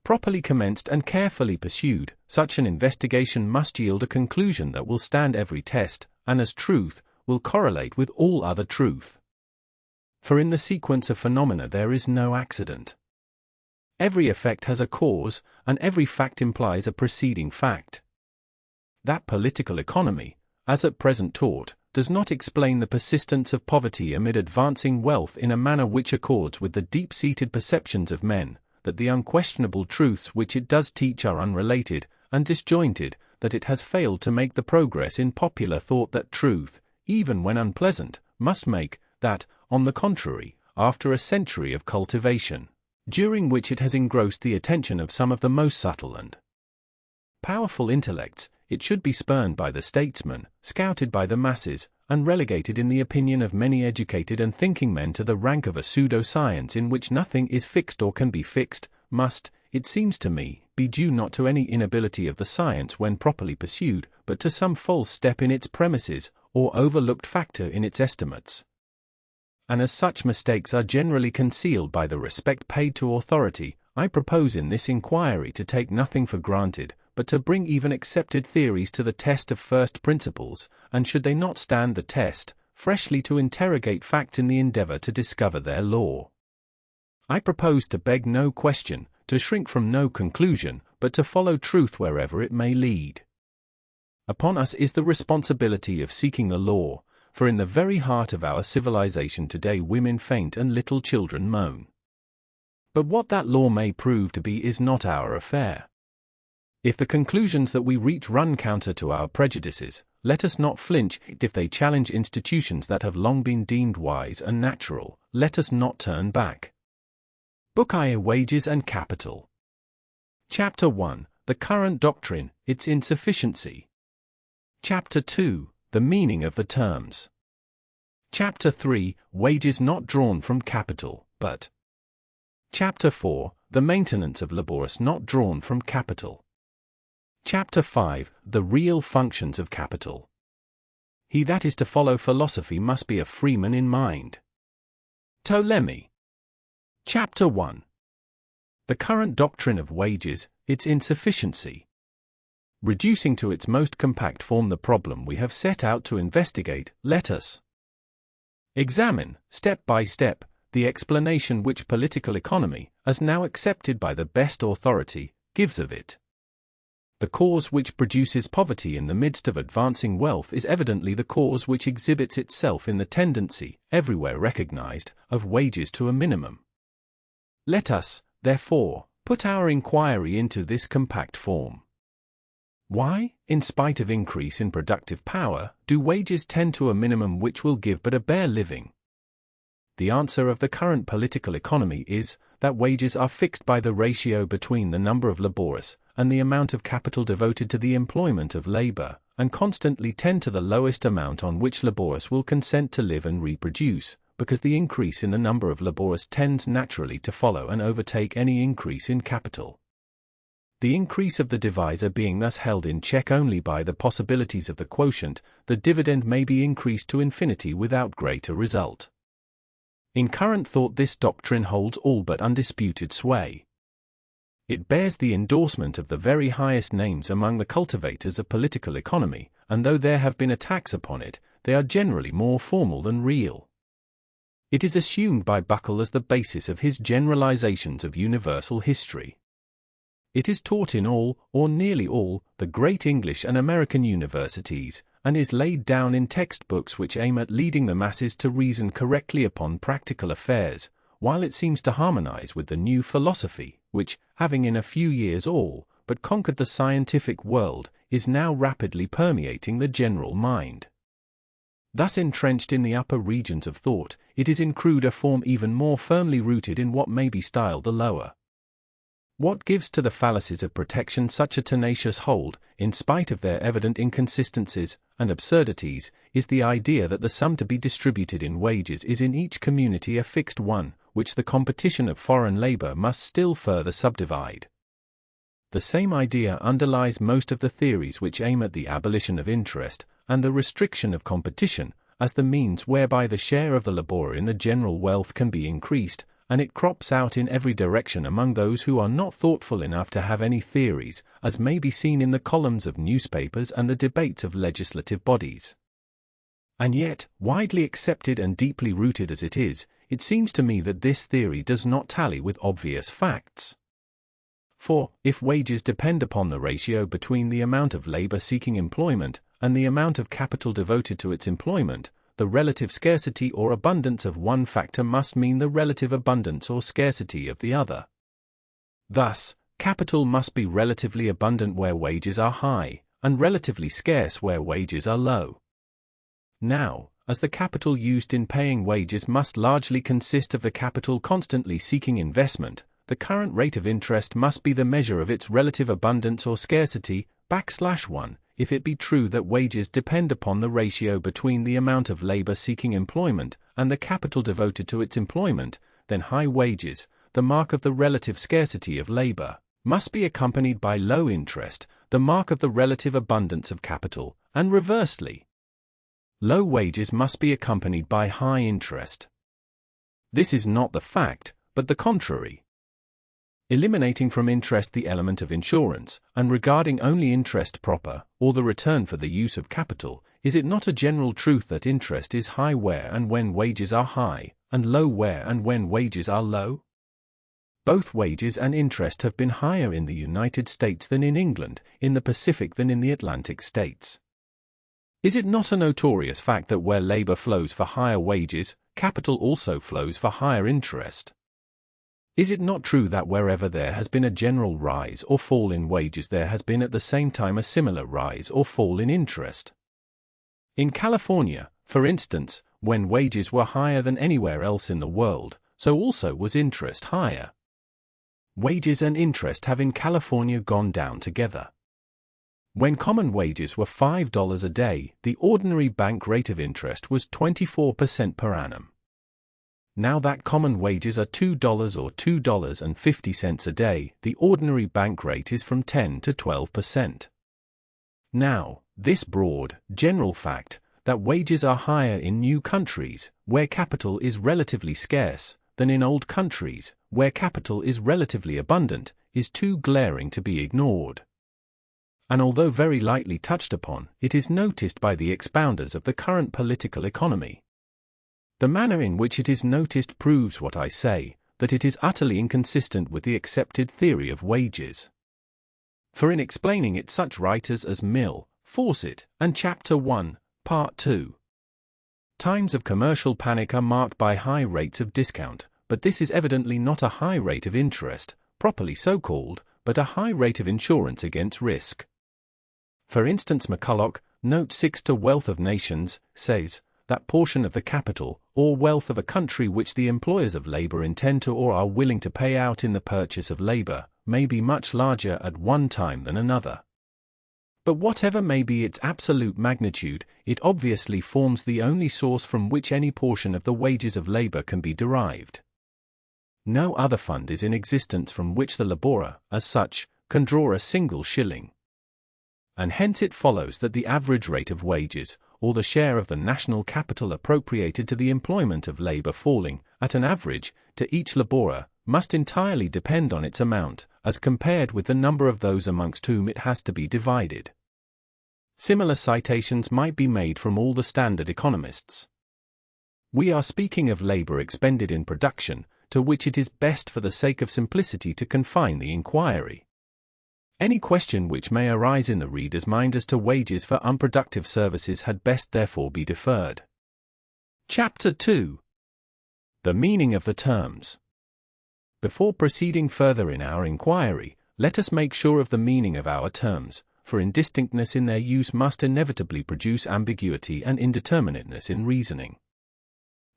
Properly commenced and carefully pursued, such an investigation must yield a conclusion that will stand every test, and as truth, will correlate with all other truth. For in the sequence of phenomena there is no accident. Every effect has a cause, and every fact implies a preceding fact. That political economy, as at present taught, does not explain the persistence of poverty amid advancing wealth in a manner which accords with the deep-seated perceptions of men, that the unquestionable truths which it does teach are unrelated and disjointed, that it has failed to make the progress in popular thought that truth, even when unpleasant, must make, that, on the contrary, after a century of cultivation, during which it has engrossed the attention of some of the most subtle and powerful intellects, it should be spurned by the statesman, scouted by the masses, and relegated in the opinion of many educated and thinking men to the rank of a pseudo-science in which nothing is fixed or can be fixed, must, it seems to me, be due not to any inability of the science when properly pursued, but to some false step in its premises, or overlooked factor in its estimates. And as such mistakes are generally concealed by the respect paid to authority, I propose in this inquiry to take nothing for granted, but to bring even accepted theories to the test of first principles, and should they not stand the test, freshly to interrogate facts in the endeavor to discover their law. I propose to beg no question, to shrink from no conclusion, but to follow truth wherever it may lead. Upon us is the responsibility of seeking the law, for in the very heart of our civilization today women faint and little children moan. But what that law may prove to be is not our affair. If the conclusions that we reach run counter to our prejudices, let us not flinch. If they challenge institutions that have long been deemed wise and natural, let us not turn back. Book I. Wages and Capital. Chapter 1. The Current Doctrine, Its Insufficiency. Chapter 2. The Meaning of the Terms. Chapter 3. Wages not drawn from capital, but. Chapter 4. The Maintenance of labors not drawn from capital. Chapter 5. The Real Functions of Capital. He that is to follow philosophy must be a freeman in mind. Ptolemy. Chapter 1. The Current Doctrine of Wages, Its Insufficiency. Reducing to its most compact form the problem we have set out to investigate, let us examine, step by step, the explanation which political economy, as now accepted by the best authority, gives of it. The cause which produces poverty in the midst of advancing wealth is evidently the cause which exhibits itself in the tendency, everywhere recognized, of wages to a minimum. Let us, therefore, put our inquiry into this compact form. Why, in spite of increase in productive power, do wages tend to a minimum which will give but a bare living? The answer of the current political economy is that wages are fixed by the ratio between the number of laborers and the amount of capital devoted to the employment of labor, and constantly tend to the lowest amount on which laborers will consent to live and reproduce, because the increase in the number of laborers tends naturally to follow and overtake any increase in capital. The increase of the divisor being thus held in check only by the possibilities of the quotient, the dividend may be increased to infinity without greater result. In current thought, this doctrine holds all but undisputed sway. It bears the endorsement of the very highest names among the cultivators of political economy, and though there have been attacks upon it, they are generally more formal than real. It is assumed by Buckle as the basis of his generalizations of universal history. It is taught in all, or nearly all, the great English and American universities, and is laid down in textbooks which aim at leading the masses to reason correctly upon practical affairs, while it seems to harmonize with the new philosophy, which, having in a few years all but conquered the scientific world, is now rapidly permeating the general mind. Thus entrenched in the upper regions of thought, it is in cruder form even more firmly rooted in what may be styled the lower. What gives to the fallacies of protection such a tenacious hold, in spite of their evident inconsistencies and absurdities, is the idea that the sum to be distributed in wages is in each community a fixed one, which the competition of foreign labor must still further subdivide. The same idea underlies most of the theories which aim at the abolition of interest and the restriction of competition as the means whereby the share of the laborer in the general wealth can be increased, and it crops out in every direction among those who are not thoughtful enough to have any theories, as may be seen in the columns of newspapers and the debates of legislative bodies. And yet, widely accepted and deeply rooted as it is, it seems to me that this theory does not tally with obvious facts. For, if wages depend upon the ratio between the amount of labor seeking employment and the amount of capital devoted to its employment, the relative scarcity or abundance of one factor must mean the relative abundance or scarcity of the other. Thus, capital must be relatively abundant where wages are high, and relatively scarce where wages are low. Now, as the capital used in paying wages must largely consist of the capital constantly seeking investment, the current rate of interest must be the measure of its relative abundance or scarcity, \1. If it be true that wages depend upon the ratio between the amount of labor seeking employment and the capital devoted to its employment, then high wages, the mark of the relative scarcity of labor, must be accompanied by low interest, the mark of the relative abundance of capital, and reversely. Low wages must be accompanied by high interest. This is not the fact, but the contrary. Eliminating from interest the element of insurance, and regarding only interest proper, or the return for the use of capital, is it not a general truth that interest is high where and when wages are high, and low where and when wages are low? Both wages and interest have been higher in the United States than in England, in the Pacific than in the Atlantic states. Is it not a notorious fact that where labor flows for higher wages, capital also flows for higher interest? Is it not true that wherever there has been a general rise or fall in wages there has been at the same time a similar rise or fall in interest? In California, for instance, when wages were higher than anywhere else in the world, so also was interest higher. Wages and interest have in California gone down together. When common wages were $5 a day, the ordinary bank rate of interest was 24% per annum. Now that common wages are $2 or $2.50 a day, the ordinary bank rate is from 10 to 12%. Now, this broad, general fact, that wages are higher in new countries, where capital is relatively scarce, than in old countries, where capital is relatively abundant, is too glaring to be ignored. And although very lightly touched upon, it is noticed by the expounders of the current political economy. The manner in which it is noticed proves what I say, that it is utterly inconsistent with the accepted theory of wages. For in explaining it such writers as Mill, Fawcett, and Chapter 1, Part 2. Times of commercial panic are marked by high rates of discount, but this is evidently not a high rate of interest, properly so called, but a high rate of insurance against risk. For instance, McCulloch, Note 6 to Wealth of Nations, says, that portion of the capital, or wealth of a country which the employers of labor intend to or are willing to pay out in the purchase of labor, may be much larger at one time than another. But whatever may be its absolute magnitude, it obviously forms the only source from which any portion of the wages of labor can be derived. No other fund is in existence from which the laborer, as such, can draw a single shilling. And hence it follows that the average rate of wages, or the share of the national capital appropriated to the employment of labor falling, at an average, to each laborer, must entirely depend on its amount, as compared with the number of those amongst whom it has to be divided. Similar citations might be made from all the standard economists. We are speaking of labor expended in production, to which it is best for the sake of simplicity to confine the inquiry. Any question which may arise in the reader's mind as to wages for unproductive services had best therefore be deferred. Chapter 2. The meaning of the terms. Before proceeding further in our inquiry, let us make sure of the meaning of our terms, for indistinctness in their use must inevitably produce ambiguity and indeterminateness in reasoning.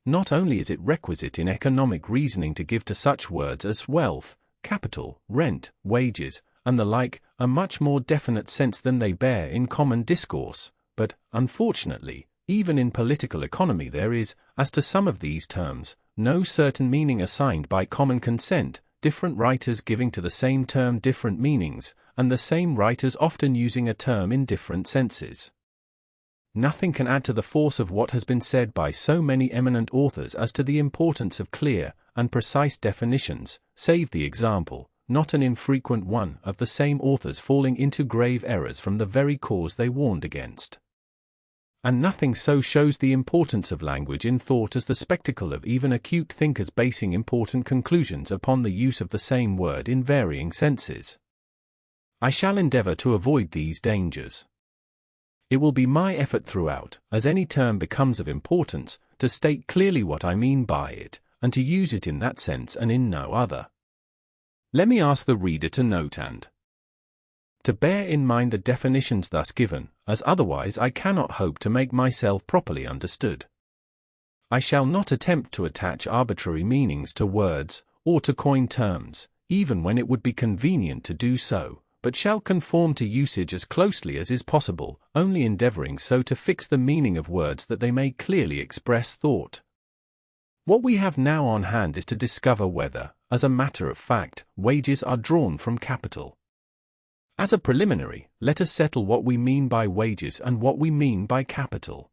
Not only is it requisite in economic reasoning to give to such words as wealth, capital, rent, wages, and the like, a much more definite sense than they bear in common discourse, but, unfortunately, even in political economy there is, as to some of these terms, no certain meaning assigned by common consent, different writers giving to the same term different meanings, and the same writers often using a term in different senses. Nothing can add to the force of what has been said by so many eminent authors as to the importance of clear and precise definitions, save the example, not an infrequent one, of the same authors falling into grave errors from the very cause they warned against. And nothing so shows the importance of language in thought as the spectacle of even acute thinkers basing important conclusions upon the use of the same word in varying senses. I shall endeavor to avoid these dangers. It will be my effort throughout, as any term becomes of importance, to state clearly what I mean by it, and to use it in that sense and in no other. Let me ask the reader to note and to bear in mind the definitions thus given, as otherwise I cannot hope to make myself properly understood. I shall not attempt to attach arbitrary meanings to words, or to coin terms, even when it would be convenient to do so, but shall conform to usage as closely as is possible, only endeavoring so to fix the meaning of words that they may clearly express thought. What we have now on hand is to discover whether, as a matter of fact, wages are drawn from capital. As a preliminary, let us settle what we mean by wages and what we mean by capital.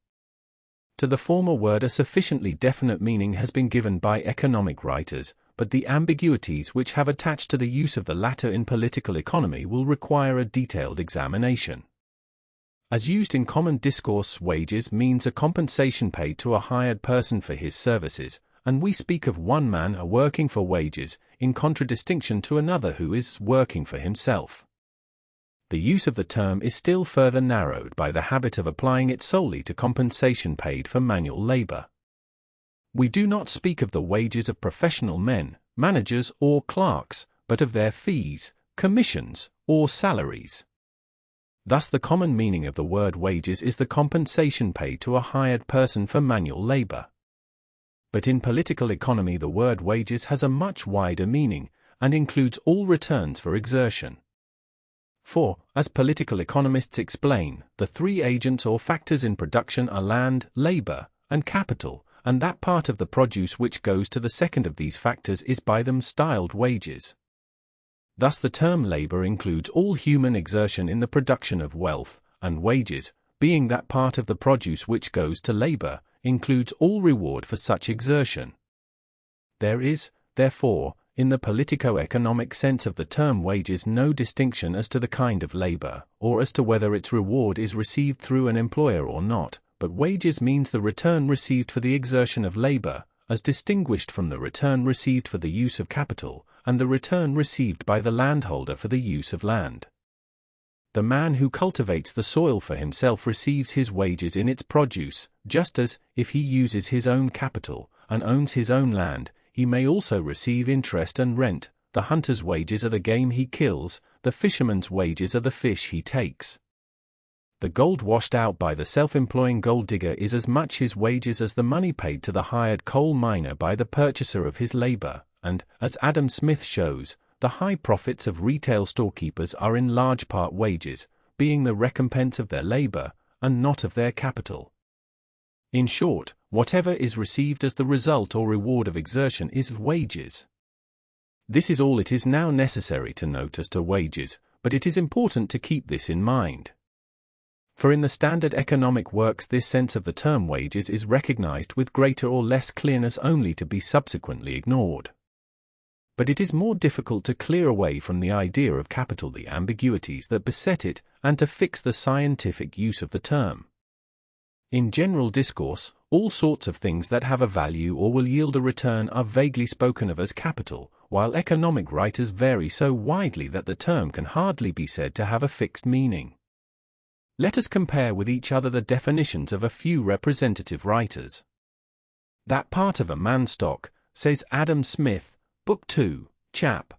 To the former word a sufficiently definite meaning has been given by economic writers, but the ambiguities which have attached to the use of the latter in political economy will require a detailed examination. As used in common discourse, wages means a compensation paid to a hired person for his services, and we speak of one man working for wages, in contradistinction to another who is working for himself. The use of the term is still further narrowed by the habit of applying it solely to compensation paid for manual labor. We do not speak of the wages of professional men, managers or clerks, but of their fees, commissions, or salaries. Thus the common meaning of the word wages is the compensation paid to a hired person for manual labor. But in political economy the word wages has a much wider meaning, and includes all returns for exertion. For, as political economists explain, the three agents or factors in production are land, labor, and capital, and that part of the produce which goes to the second of these factors is by them styled wages. Thus the term labor includes all human exertion in the production of wealth, and wages, being that part of the produce which goes to labor, includes all reward for such exertion. There is, therefore, in the politico-economic sense of the term wages no distinction as to the kind of labor, or as to whether its reward is received through an employer or not, but wages means the return received for the exertion of labor, as distinguished from the return received for the use of capital, and the return received by the landholder for the use of land. The man who cultivates the soil for himself receives his wages in its produce, just as, if he uses his own capital, and owns his own land, he may also receive interest and rent. The hunter's wages are the game he kills, the fisherman's wages are the fish he takes. The gold washed out by the self-employing gold digger is as much his wages as the money paid to the hired coal miner by the purchaser of his labor, and, as Adam Smith shows, the high profits of retail storekeepers are in large part wages, being the recompense of their labor, and not of their capital. In short, whatever is received as the result or reward of exertion is wages. This is all it is now necessary to note as to wages, but it is important to keep this in mind. For in the standard economic works this sense of the term wages is recognized with greater or less clearness only to be subsequently ignored. But it is more difficult to clear away from the idea of capital the ambiguities that beset it, and to fix the scientific use of the term. In general discourse, all sorts of things that have a value or will yield a return are vaguely spoken of as capital, while economic writers vary so widely that the term can hardly be said to have a fixed meaning. Let us compare with each other the definitions of a few representative writers. That part of a man's stock, says Adam Smith, Book 2, Chap.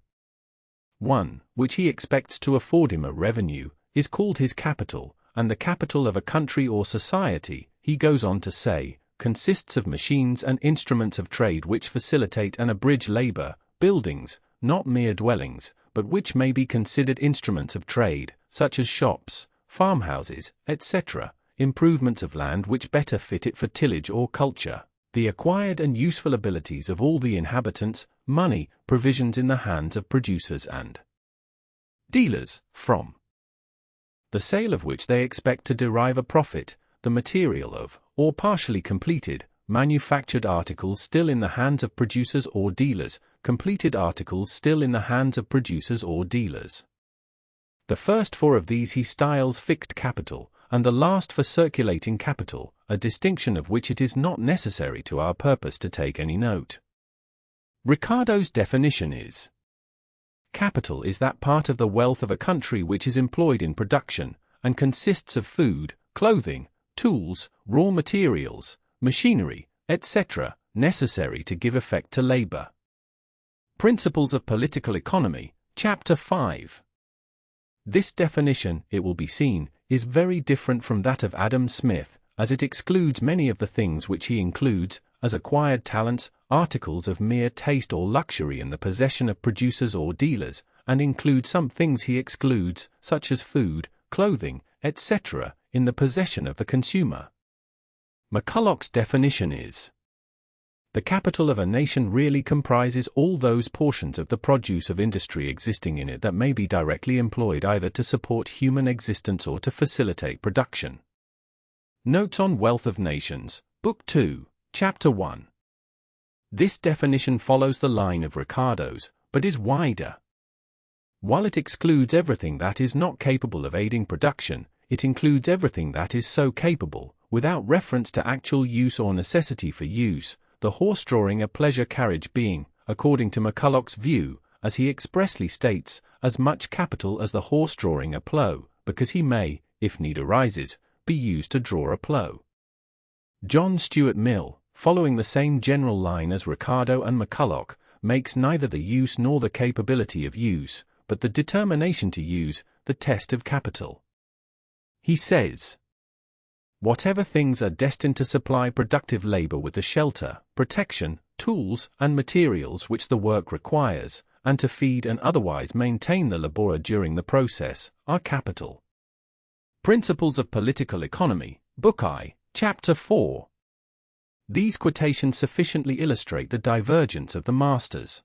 1, which he expects to afford him a revenue, is called his capital, and the capital of a country or society, he goes on to say, consists of machines and instruments of trade which facilitate and abridge labor, buildings, not mere dwellings, but which may be considered instruments of trade, such as shops, farmhouses, etc., improvements of land which better fit it for tillage or culture, the acquired and useful abilities of all the inhabitants, money, provisions in the hands of producers and dealers, from the sale of which they expect to derive a profit, the material of, or partially completed, manufactured articles still in the hands of producers or dealers, completed articles still in the hands of producers or dealers. The first four of these he styles fixed capital, and the last for circulating capital, a distinction of which it is not necessary to our purpose to take any note. Ricardo's definition is: capital is that part of the wealth of a country which is employed in production, and consists of food, clothing, tools, raw materials, machinery, etc., necessary to give effect to labor. Principles of Political Economy, Chapter 5. This definition, it will be seen, is very different from that of Adam Smith, as it excludes many of the things which he includes, as acquired talents, articles of mere taste or luxury in the possession of producers or dealers, and includes some things he excludes, such as food, clothing, etc., in the possession of the consumer. McCulloch's definition is: the capital of a nation really comprises all those portions of the produce of industry existing in it that may be directly employed either to support human existence or to facilitate production. Notes on Wealth of Nations, Book 2, Chapter 1. This definition follows the line of Ricardo's, but is wider. While it excludes everything that is not capable of aiding production, it includes everything that is so capable, without reference to actual use or necessity for use, the horse-drawing a pleasure carriage being, according to McCulloch's view, as he expressly states, as much capital as the horse-drawing a plough, because he may, if need arises, be used to draw a plough. John Stuart Mill, following the same general line as Ricardo and McCulloch, makes neither the use nor the capability of use, but the determination to use, the test of capital. He says, whatever things are destined to supply productive labor with the shelter, protection, tools, and materials which the work requires, and to feed and otherwise maintain the laborer during the process, are capital. Principles of Political Economy, Book I, Chapter 4. These quotations sufficiently illustrate the divergence of the masters.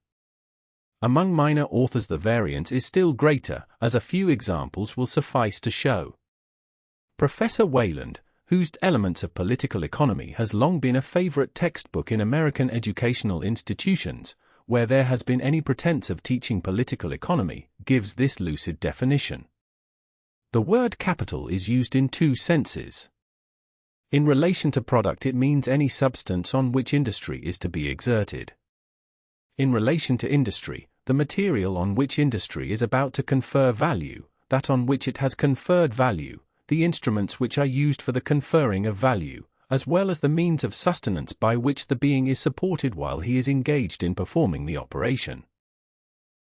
Among minor authors the variance is still greater, as a few examples will suffice to show. Professor Wayland, whose Elements of Political Economy has long been a favorite textbook in American educational institutions, where there has been any pretense of teaching political economy, gives this lucid definition. The word capital is used in two senses. In relation to product it means any substance on which industry is to be exerted. In relation to industry, the material on which industry is about to confer value, that on which it has conferred value, the instruments which are used for the conferring of value, as well as the means of sustenance by which the being is supported while he is engaged in performing the operation.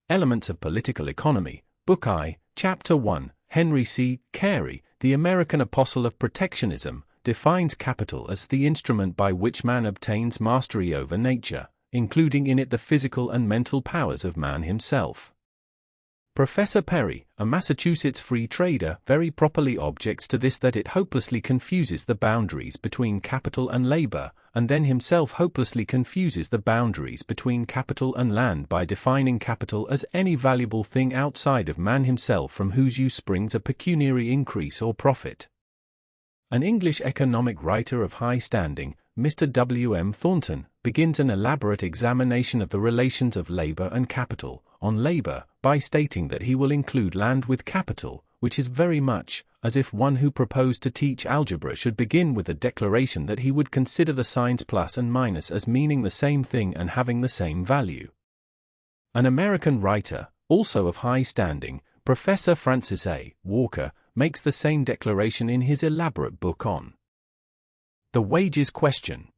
Elements of Political Economy, Book I, Chapter 1. Henry C. Carey, the American apostle of protectionism, defines capital as the instrument by which man obtains mastery over nature, including in it the physical and mental powers of man himself. Professor Perry, a Massachusetts free trader, very properly objects to this, that it hopelessly confuses the boundaries between capital and labor, and then himself hopelessly confuses the boundaries between capital and land by defining capital as any valuable thing outside of man himself from whose use springs a pecuniary increase or profit. An English economic writer of high standing, Mr. W. M. Thornton, begins an elaborate examination of the relations of labor and capital, on labor, by stating that he will include land with capital, which is very much as if one who proposed to teach algebra should begin with a declaration that he would consider the signs plus and minus as meaning the same thing and having the same value. An American writer, also of high standing, Professor Francis A. Walker, makes the same declaration in his elaborate book on the wages question.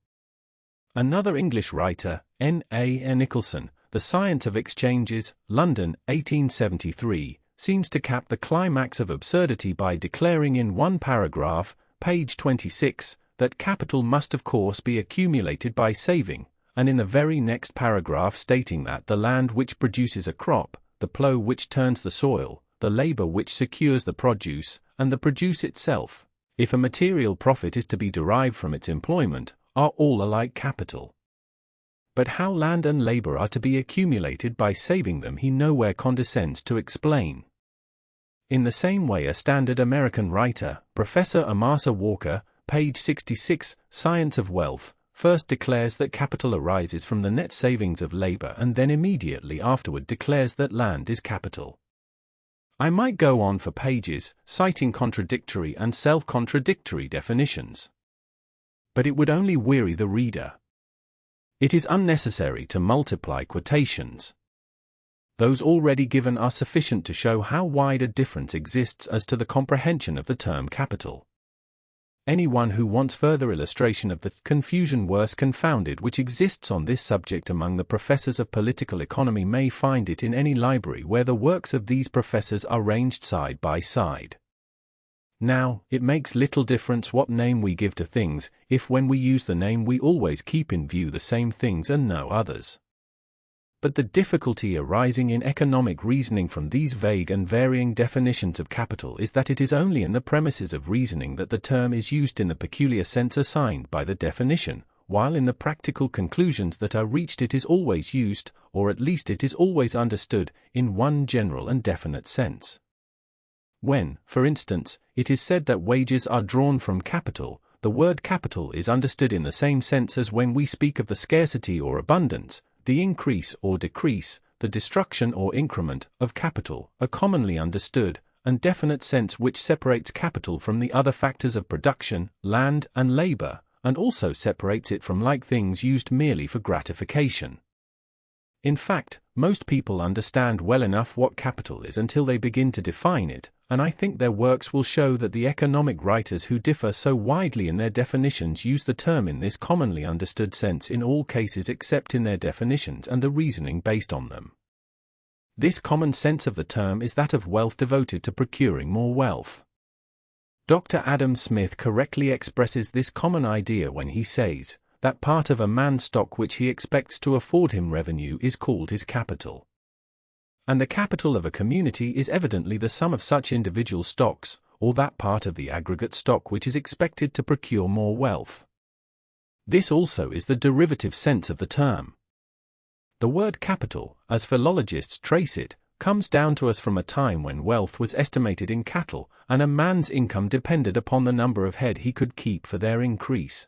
Another English writer, N. A. Nicholson, The Science of Exchanges, London, 1873, seems to cap the climax of absurdity by declaring in one paragraph, page 26, that capital must of course be accumulated by saving, and in the very next paragraph stating that the land which produces a crop, the plough which turns the soil, the labor which secures the produce, and the produce itself, if a material profit is to be derived from its employment, are all alike capital. But how land and labor are to be accumulated by saving them he nowhere condescends to explain. In the same way a standard American writer, Professor Amasa Walker, page 66, Science of Wealth, first declares that capital arises from the net savings of labor and then immediately afterward declares that land is capital. I might go on for pages, citing contradictory and self-contradictory definitions. But it would only weary the reader. It is unnecessary to multiply quotations. Those already given are sufficient to show how wide a difference exists as to the comprehension of the term capital. Anyone who wants further illustration of the confusion worse confounded which exists on this subject among the professors of political economy may find it in any library where the works of these professors are ranged side by side. Now, it makes little difference what name we give to things, if when we use the name we always keep in view the same things and no others. But the difficulty arising in economic reasoning from these vague and varying definitions of capital is that it is only in the premises of reasoning that the term is used in the peculiar sense assigned by the definition, while in the practical conclusions that are reached it is always used, or at least it is always understood, in one general and definite sense. When, for instance, it is said that wages are drawn from capital, the word capital is understood in the same sense as when we speak of the scarcity or abundance, the increase or decrease, the destruction or increment of capital, a commonly understood and definite sense which separates capital from the other factors of production, land and labor, and also separates it from like things used merely for gratification. In fact, most people understand well enough what capital is until they begin to define it, and I think their works will show that the economic writers who differ so widely in their definitions use the term in this commonly understood sense in all cases except in their definitions and the reasoning based on them. This common sense of the term is that of wealth devoted to procuring more wealth. Dr. Adam Smith correctly expresses this common idea when he says that part of a man's stock which he expects to afford him revenue is called his capital. And the capital of a community is evidently the sum of such individual stocks, or that part of the aggregate stock which is expected to procure more wealth. This also is the derivative sense of the term. The word capital, as philologists trace it, comes down to us from a time when wealth was estimated in cattle, and a man's income depended upon the number of head he could keep for their increase.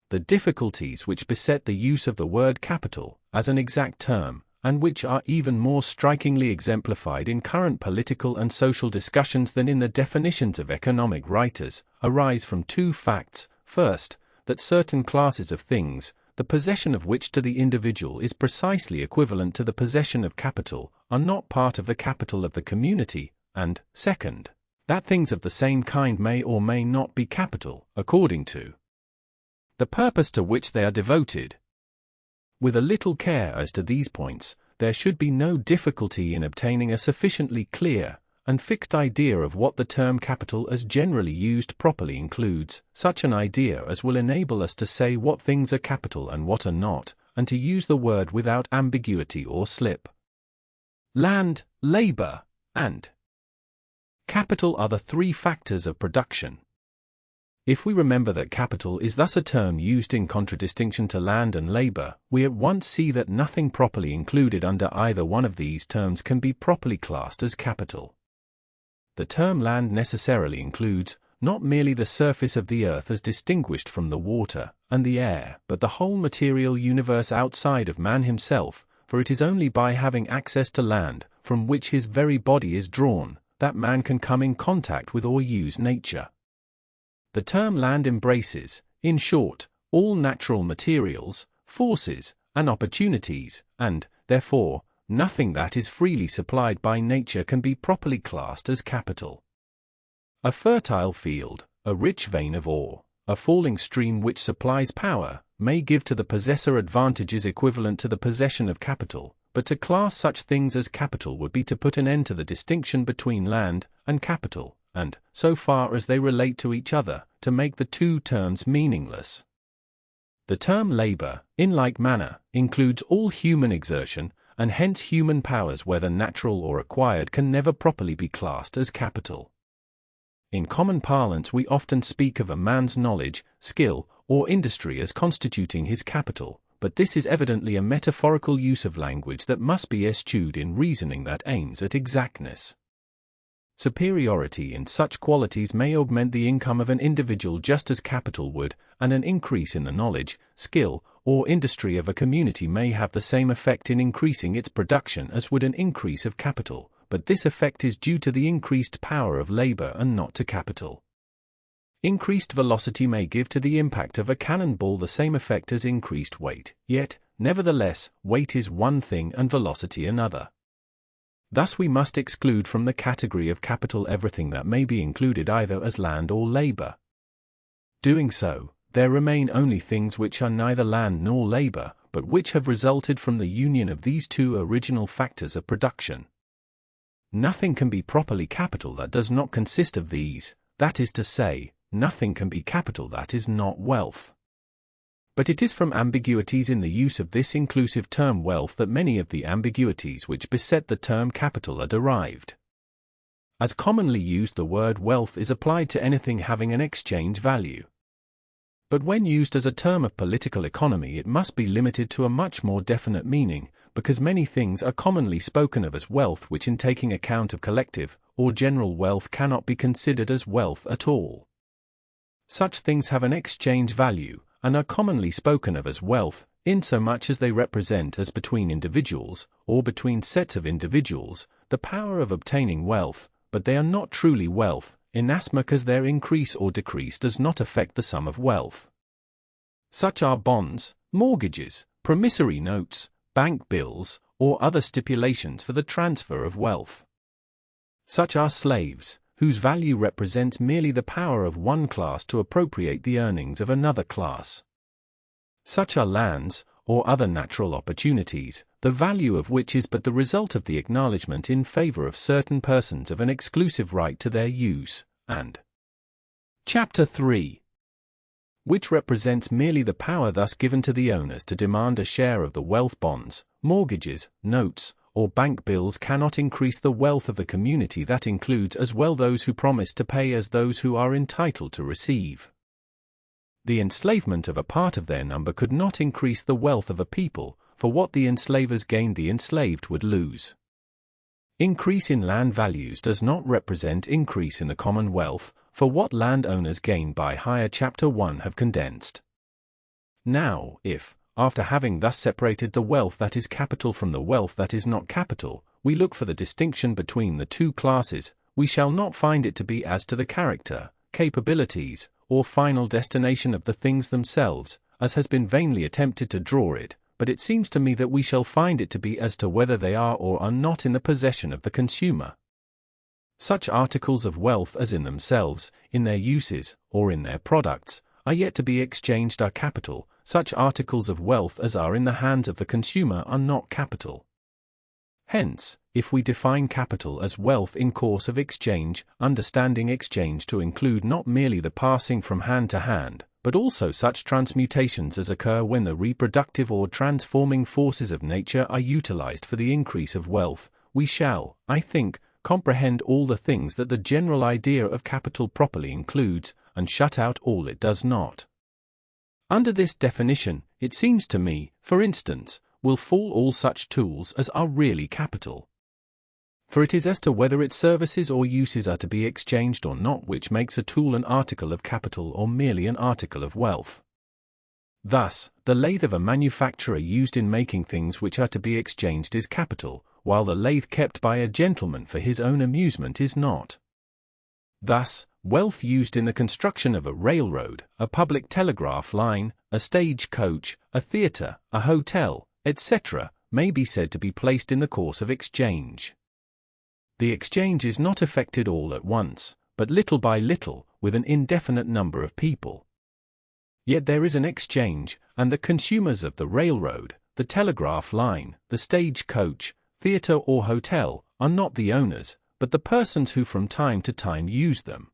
The difficulties which beset the use of the word capital, as an exact term, and which are even more strikingly exemplified in current political and social discussions than in the definitions of economic writers, arise from two facts. First, that certain classes of things, the possession of which to the individual is precisely equivalent to the possession of capital, are not part of the capital of the community, and, second, that things of the same kind may or may not be capital, according to the purpose to which they are devoted. With a little care as to these points, there should be no difficulty in obtaining a sufficiently clear and fixed idea of what the term capital as generally used properly includes, such an idea as will enable us to say what things are capital and what are not, and to use the word without ambiguity or slip. land, labor, and capital are the three factors of production. If we remember that capital is thus a term used in contradistinction to land and labor, we at once see that nothing properly included under either one of these terms can be properly classed as capital. The term land necessarily includes not merely the surface of the earth as distinguished from the water and the air, but the whole material universe outside of man himself, for it is only by having access to land, from which his very body is drawn, that man can come in contact with or use nature. The term land embraces, in short, all natural materials, forces, and opportunities, and, therefore, nothing that is freely supplied by nature can be properly classed as capital. A fertile field, a rich vein of ore, a falling stream which supplies power, may give to the possessor advantages equivalent to the possession of capital, but to class such things as capital would be to put an end to the distinction between land and capital, and, so far as they relate to each other, to make the two terms meaningless. The term labor, in like manner, includes all human exertion, and hence human powers whether natural or acquired can never properly be classed as capital. In common parlance we often speak of a man's knowledge, skill, or industry as constituting his capital, but this is evidently a metaphorical use of language that must be eschewed in reasoning that aims at exactness. Superiority in such qualities may augment the income of an individual just as capital would, and an increase in the knowledge, skill, or industry of a community may have the same effect in increasing its production as would an increase of capital, but this effect is due to the increased power of labor and not to capital. Increased velocity may give to the impact of a cannonball the same effect as increased weight, yet, nevertheless, weight is one thing and velocity another. Thus we must exclude from the category of capital everything that may be included either as land or labor. Doing so, there remain only things which are neither land nor labor, but which have resulted from the union of these two original factors of production. Nothing can be properly capital that does not consist of these, that is to say, nothing can be capital that is not wealth. But it is from ambiguities in the use of this inclusive term wealth that many of the ambiguities which beset the term capital are derived. As commonly used, the word wealth is applied to anything having an exchange value. But when used as a term of political economy, it must be limited to a much more definite meaning, because many things are commonly spoken of as wealth which in taking account of collective or general wealth cannot be considered as wealth at all. Such things have an exchange value, and are commonly spoken of as wealth, insomuch as they represent as between individuals, or between sets of individuals, the power of obtaining wealth, but they are not truly wealth, inasmuch as their increase or decrease does not affect the sum of wealth. Such are bonds, mortgages, promissory notes, bank bills, or other stipulations for the transfer of wealth. Such are slaves, whose value represents merely the power of one class to appropriate the earnings of another class. Such are lands, or other natural opportunities, the value of which is but the result of the acknowledgement in favor of certain persons of an exclusive right to their use, and Chapter 3, which represents merely the power thus given to the owners to demand a share of the wealth. Bonds, mortgages, notes, or bank bills cannot increase the wealth of the community that includes as well those who promise to pay as those who are entitled to receive. The enslavement of a part of their number could not increase the wealth of a people, for what the enslavers gained the enslaved would lose. Increase in land values does not represent increase in the common wealth, for what landowners gain by hire. Chapter 1 have condensed. Now, if, after having thus separated the wealth that is capital from the wealth that is not capital, we look for the distinction between the two classes, we shall not find it to be as to the character, capabilities, or final destination of the things themselves, as has been vainly attempted to draw it, but it seems to me that we shall find it to be as to whether they are or are not in the possession of the consumer. Such articles of wealth as in themselves, in their uses, or in their products, are yet to be exchanged are capital. Such articles of wealth as are in the hands of the consumer are not capital. Hence, if we define capital as wealth in course of exchange, understanding exchange to include not merely the passing from hand to hand, but also such transmutations as occur when the reproductive or transforming forces of nature are utilized for the increase of wealth, we shall, I think, comprehend all the things that the general idea of capital properly includes, and shut out all it does not. Under this definition, it seems to me, for instance, will fall all such tools as are really capital. For it is as to whether its services or uses are to be exchanged or not which makes a tool an article of capital or merely an article of wealth. Thus, the lathe of a manufacturer used in making things which are to be exchanged is capital, while the lathe kept by a gentleman for his own amusement is not. Thus, wealth used in the construction of a railroad, a public telegraph line, a stage coach, a theatre, a hotel, etc., may be said to be placed in the course of exchange. The exchange is not effected all at once, but little by little, with an indefinite number of people. Yet there is an exchange, and the consumers of the railroad, the telegraph line, the stage coach, theatre or hotel, are not the owners, but the persons who from time to time use them.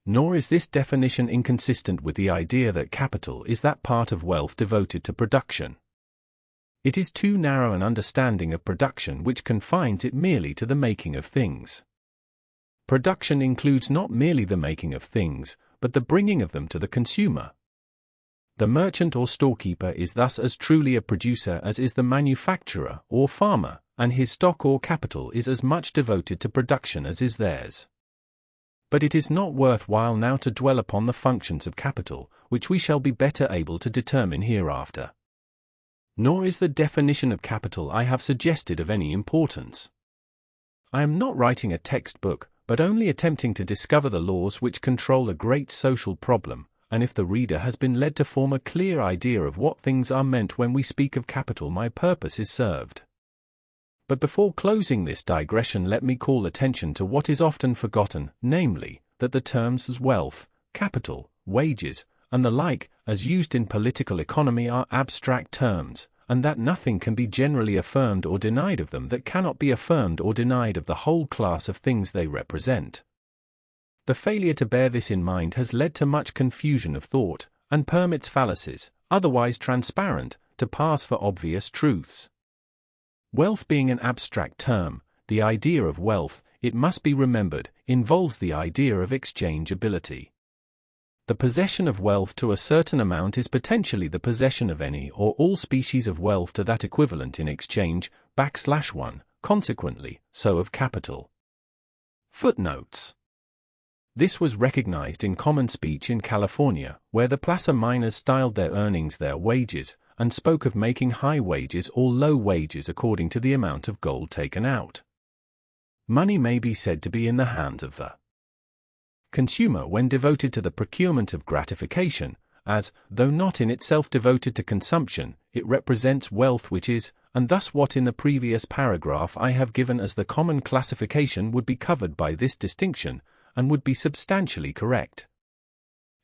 Nor is this definition inconsistent with the idea that capital is that part of wealth devoted to production. It is too narrow an understanding of production which confines it merely to the making of things. Production includes not merely the making of things, but the bringing of them to the consumer. The merchant or storekeeper is thus as truly a producer as is the manufacturer or farmer, and his stock or capital is as much devoted to production as is theirs. But it is not worth while now to dwell upon the functions of capital, which we shall be better able to determine hereafter. Nor is the definition of capital I have suggested of any importance. I am not writing a textbook, but only attempting to discover the laws which control a great social problem, and if the reader has been led to form a clear idea of what things are meant when we speak of capital, my purpose is served. But before closing this digression, let me call attention to what is often forgotten, namely, that the terms as wealth, capital, wages, and the like, as used in political economy, are abstract terms, and that nothing can be generally affirmed or denied of them that cannot be affirmed or denied of the whole class of things they represent. The failure to bear this in mind has led to much confusion of thought, and permits fallacies, otherwise transparent, to pass for obvious truths. Wealth being an abstract term, the idea of wealth, it must be remembered, involves the idea of exchangeability. The possession of wealth to a certain amount is potentially the possession of any or all species of wealth to that equivalent in exchange, \1, consequently, so of capital. Footnotes. This was recognized in common speech in California, where the placer miners styled their earnings their wages, and spoke of making high wages or low wages according to the amount of gold taken out. Money may be said to be in the hands of the consumer when devoted to the procurement of gratification, as, though not in itself devoted to consumption, it represents wealth which is, and thus what in the previous paragraph I have given as the common classification would be covered by this distinction, and would be substantially correct.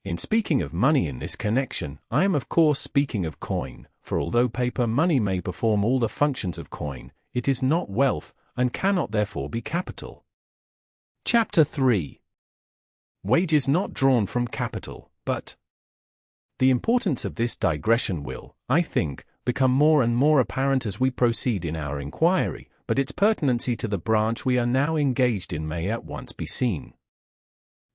In speaking of money in this connection, I am of course speaking of coin, for although paper money may perform all the functions of coin, it is not wealth, and cannot therefore be capital. Chapter 3. Wages not drawn from capital, but. The importance of this digression will, I think, become more and more apparent as we proceed in our inquiry, but its pertinency to the branch we are now engaged in may at once be seen.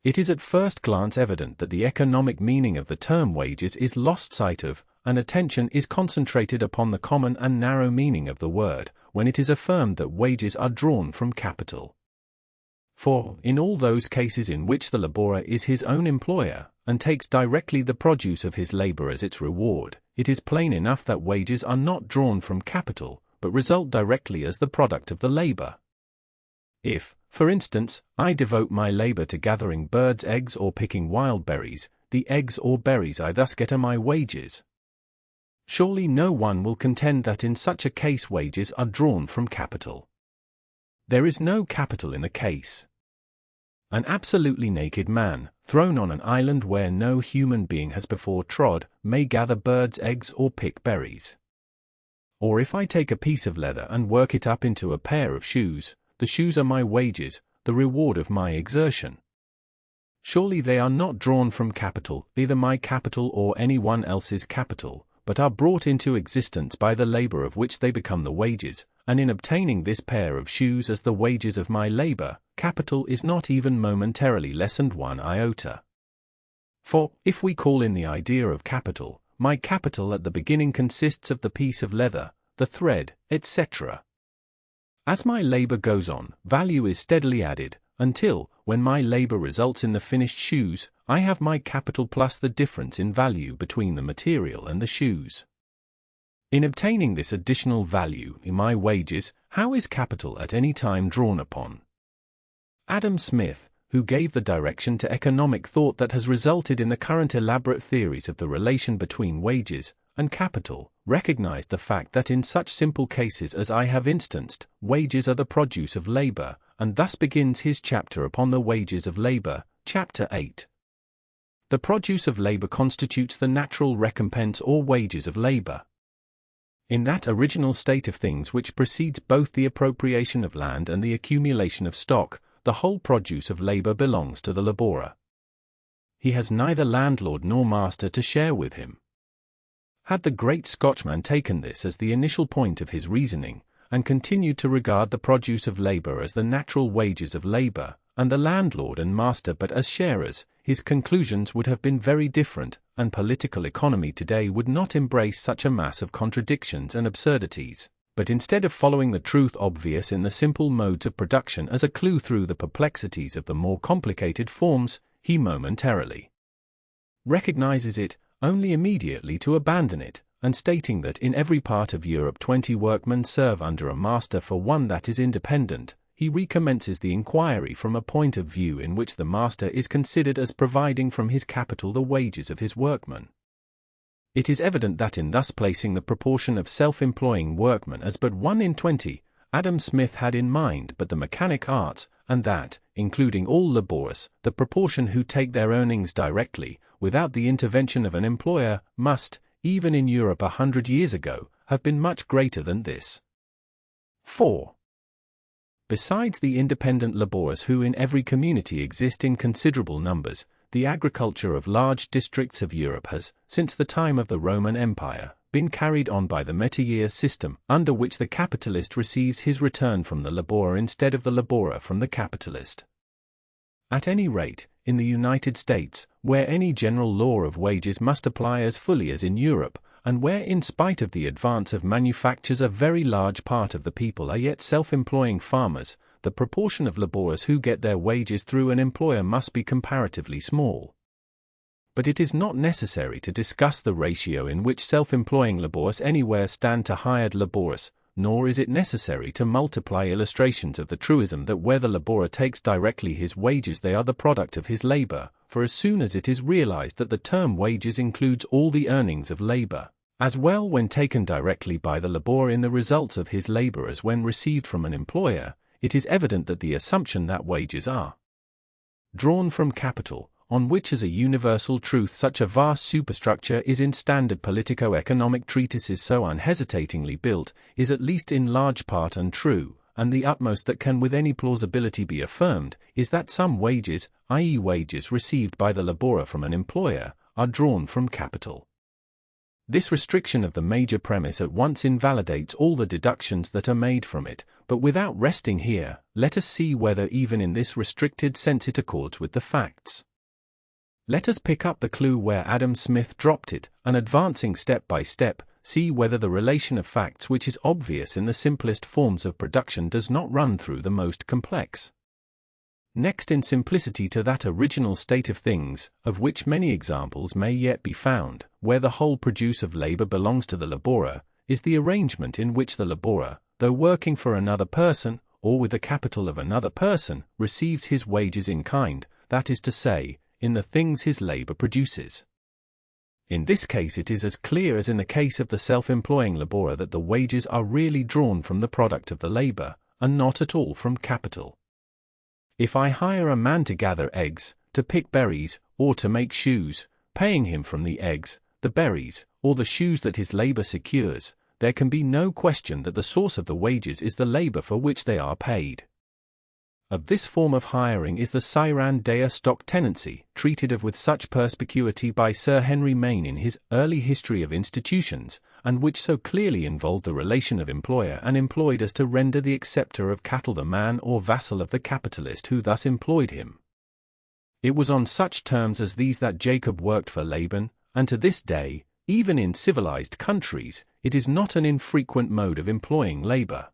It is at first glance evident that the economic meaning of the term wages is lost sight of, and attention is concentrated upon the common and narrow meaning of the word, when it is affirmed that wages are drawn from capital. For, in all those cases in which the laborer is his own employer, and takes directly the produce of his labor as its reward, it is plain enough that wages are not drawn from capital, but result directly as the product of the labor. If, for instance, I devote my labor to gathering birds' eggs or picking wild berries, the eggs or berries I thus get are my wages. Surely no one will contend that in such a case wages are drawn from capital. There is no capital in the case. An absolutely naked man, thrown on an island where no human being has before trod, may gather birds' eggs or pick berries. Or if I take a piece of leather and work it up into a pair of shoes, the shoes are my wages, the reward of my exertion. Surely they are not drawn from capital, either my capital or anyone else's capital, but are brought into existence by the labor of which they become the wages, and in obtaining this pair of shoes as the wages of my labor, capital is not even momentarily lessened one iota. For, if we call in the idea of capital, my capital at the beginning consists of the piece of leather, the thread, etc. As my labor goes on, value is steadily added, until, when my labor results in the finished shoes, I have my capital plus the difference in value between the material and the shoes. In obtaining this additional value in my wages, how is capital at any time drawn upon? Adam Smith, who gave the direction to economic thought that has resulted in the current elaborate theories of the relation between wages and capital, recognized the fact that in such simple cases as I have instanced, wages are the produce of labor, and thus begins his chapter upon the wages of labor, chapter 8. The produce of labor constitutes the natural recompense or wages of labor. In that original state of things which precedes both the appropriation of land and the accumulation of stock, the whole produce of labor belongs to the laborer. He has neither landlord nor master to share with him. Had the great Scotchman taken this as the initial point of his reasoning, and continued to regard the produce of labor as the natural wages of labor, and the landlord and master but as sharers, his conclusions would have been very different, and political economy today would not embrace such a mass of contradictions and absurdities. But instead of following the truth obvious in the simple modes of production as a clue through the perplexities of the more complicated forms, he momentarily recognizes it, only immediately to abandon it, and stating that in every part of Europe 20 workmen serve under a master for one that is independent, he recommences the inquiry from a point of view in which the master is considered as providing from his capital the wages of his workmen. It is evident that in thus placing the proportion of self-employing workmen as but 1 in 20, Adam Smith had in mind but the mechanic arts, and that, including all laborers, the proportion who take their earnings directly, without the intervention of an employer, must, even in Europe 100 years ago, have been much greater than this. 4. Besides the independent laborers who in every community exist in considerable numbers, the agriculture of large districts of Europe has, since the time of the Roman Empire, been carried on by the métayer system, under which the capitalist receives his return from the laborer instead of the laborer from the capitalist. At any rate, in the United States, where any general law of wages must apply as fully as in Europe, and where in spite of the advance of manufactures a very large part of the people are yet self-employing farmers, the proportion of laborers who get their wages through an employer must be comparatively small. But it is not necessary to discuss the ratio in which self-employing laborers anywhere stand to hired laborers, nor is it necessary to multiply illustrations of the truism that where the laborer takes directly his wages they are the product of his labor, for as soon as it is realized that the term wages includes all the earnings of labor, as well when taken directly by the laborer in the results of his labor as when received from an employer, it is evident that the assumption that wages are drawn from capital, on which as a universal truth such a vast superstructure is in standard politico-economic treatises so unhesitatingly built, is at least in large part untrue, and the utmost that can with any plausibility be affirmed, is that some wages, i.e. wages received by the laborer from an employer, are drawn from capital. This restriction of the major premise at once invalidates all the deductions that are made from it, but without resting here, let us see whether even in this restricted sense it accords with the facts. Let us pick up the clue where Adam Smith dropped it, and advancing step by step, see whether the relation of facts which is obvious in the simplest forms of production does not run through the most complex. Next in simplicity to that original state of things, of which many examples may yet be found, where the whole produce of labor belongs to the laborer, is the arrangement in which the laborer, though working for another person, or with the capital of another person, receives his wages in kind, that is to say, in the things his labor produces. In this case it is as clear as in the case of the self-employing laborer that the wages are really drawn from the product of the labor, and not at all from capital. If I hire a man to gather eggs, to pick berries, or to make shoes, paying him from the eggs, the berries, or the shoes that his labor secures, there can be no question that the source of the wages is the labor for which they are paid. of this form of hiring is the Siran Dea stock tenancy, treated of with such perspicuity by Sir Henry Maine in his Early History of Institutions, and which so clearly involved the relation of employer and employed as to render the acceptor of cattle the man or vassal of the capitalist who thus employed him. It was on such terms as these that Jacob worked for Laban, and to this day, even in civilized countries, it is not an infrequent mode of employing labor.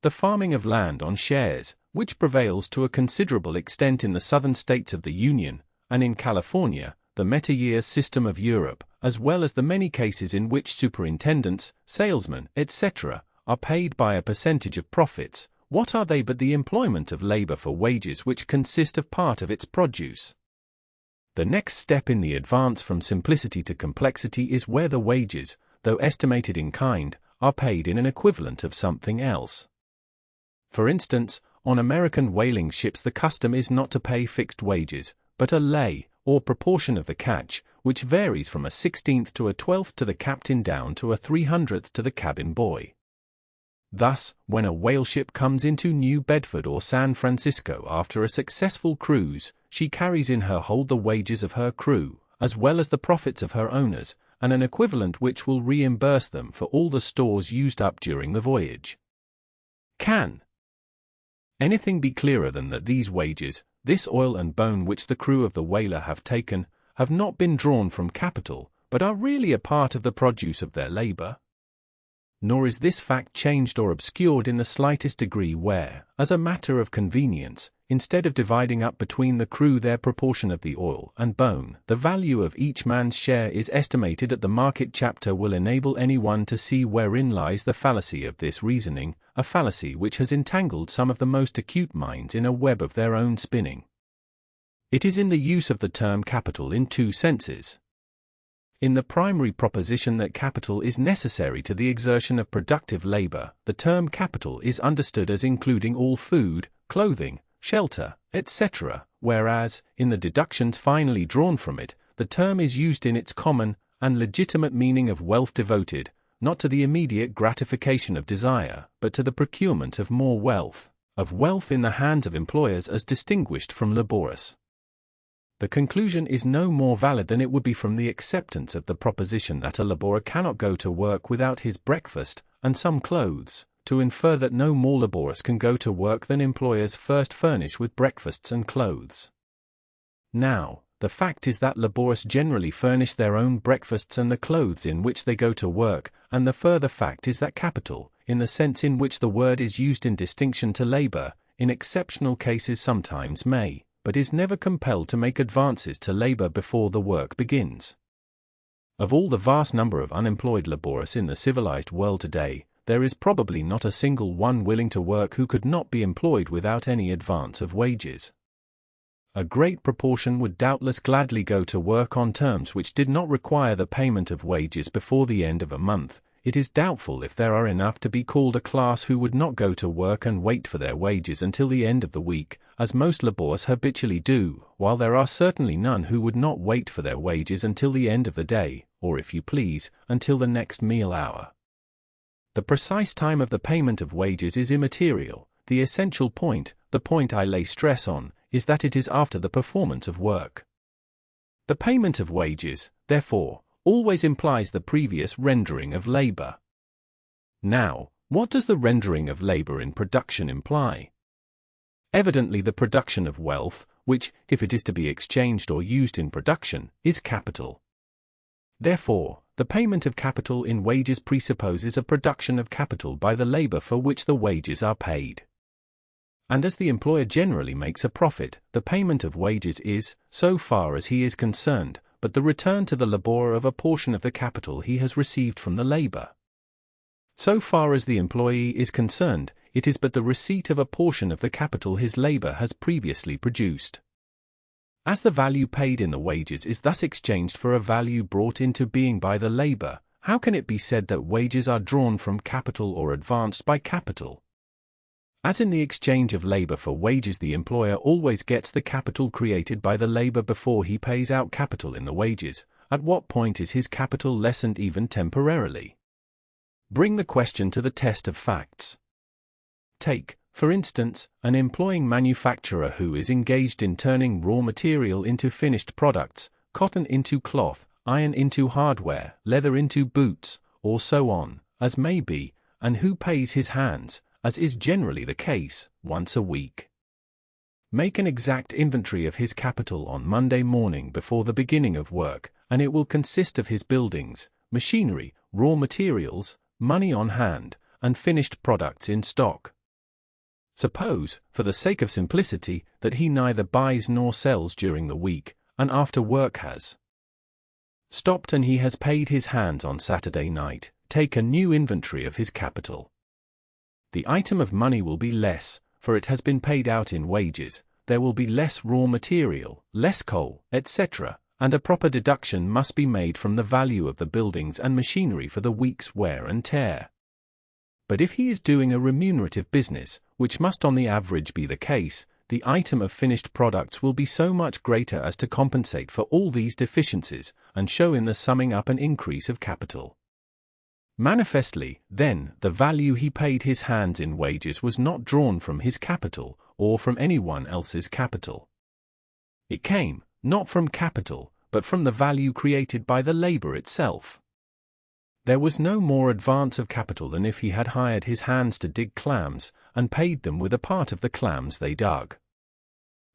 The farming of land on shares, which prevails to a considerable extent in the southern states of the Union, and in California, the meta-year system of Europe, as well as the many cases in which superintendents, salesmen, etc., are paid by a percentage of profits, what are they but the employment of labor for wages which consist of part of its produce? The next step in the advance from simplicity to complexity is where the wages, though estimated in kind, are paid in an equivalent of something else. For instance, on American whaling ships the custom is not to pay fixed wages, but a lay, or proportion of the catch, which varies from a 16th to a 12th to the captain down to a 300th to the cabin boy. Thus, when a whale ship comes into New Bedford or San Francisco after a successful cruise, she carries in her hold the wages of her crew, as well as the profits of her owners, and an equivalent which will reimburse them for all the stores used up during the voyage. Can anything be clearer than that these wages, this oil and bone which the crew of the whaler have taken, have not been drawn from capital, but are really a part of the produce of their labor? Nor is this fact changed or obscured in the slightest degree where, as a matter of convenience, instead of dividing up between the crew their proportion of the oil and bone, the value of each man's share is estimated at the market. Chapter will enable anyone to see wherein lies the fallacy of this reasoning, a fallacy which has entangled some of the most acute minds in a web of their own spinning. It is in the use of the term capital in two senses. In the primary proposition that capital is necessary to the exertion of productive labor, the term capital is understood as including all food, clothing, shelter, etc., whereas, in the deductions finally drawn from it, the term is used in its common and legitimate meaning of wealth devoted, not to the immediate gratification of desire, but to the procurement of more wealth, of wealth in the hands of employers as distinguished from laborious. The conclusion is no more valid than it would be from the acceptance of the proposition that a laborer cannot go to work without his breakfast and some clothes, to infer that no more laborious can go to work than employers first furnish with breakfasts and clothes. Now, the fact is that laborious generally furnish their own breakfasts and the clothes in which they go to work, and the further fact is that capital, in the sense in which the word is used in distinction to labor, in exceptional cases sometimes may, but is never compelled to make advances to labor before the work begins. Of all the vast number of unemployed laborious in the civilized world today, there is probably not a single one willing to work who could not be employed without any advance of wages. A great proportion would doubtless gladly go to work on terms which did not require the payment of wages before the end of a month. It is doubtful if there are enough to be called a class who would not go to work and wait for their wages until the end of the week, as most laborers habitually do, while there are certainly none who would not wait for their wages until the end of the day, or if you please, until the next meal hour. The precise time of the payment of wages is immaterial. The essential point, the point I lay stress on, is that it is after the performance of work. The payment of wages, therefore, always implies the previous rendering of labor. Now, what does the rendering of labor in production imply? Evidently the production of wealth, which, if it is to be exchanged or used in production, is capital. Therefore, the payment of capital in wages presupposes a production of capital by the labor for which the wages are paid. And as the employer generally makes a profit, the payment of wages is, so far as he is concerned, but the return to the laborer of a portion of the capital he has received from the labor. So far as the employee is concerned, it is but the receipt of a portion of the capital his labor has previously produced. As the value paid in the wages is thus exchanged for a value brought into being by the labor, how can it be said that wages are drawn from capital or advanced by capital? As in the exchange of labor for wages, the employer always gets the capital created by the labor before he pays out capital in the wages. At what point is his capital lessened even temporarily? Bring the question to the test of facts. Take, For instance, an employing manufacturer who is engaged in turning raw material into finished products, cotton into cloth, iron into hardware, leather into boots, or so on, as may be, and who pays his hands, as is generally the case, once a week. Make an exact inventory of his capital on Monday morning before the beginning of work, and it will consist of his buildings, machinery, raw materials, money on hand, and finished products in stock. Suppose, for the sake of simplicity, that he neither buys nor sells during the week, and after work has stopped and he has paid his hands on Saturday night. Take a new inventory of his capital. The item of money will be less, for it has been paid out in wages, there will be less raw material, less coal, etc., and a proper deduction must be made from the value of the buildings and machinery for the week's wear and tear. But if he is doing a remunerative business, which must on the average be the case, the item of finished products will be so much greater as to compensate for all these deficiencies, and show in the summing up an increase of capital. Manifestly, then, the value he paid his hands in wages was not drawn from his capital, or from anyone else's capital. It came, not from capital, but from the value created by the labor itself. There was no more advance of capital than if he had hired his hands to dig clams, and paid them with a part of the clams they dug.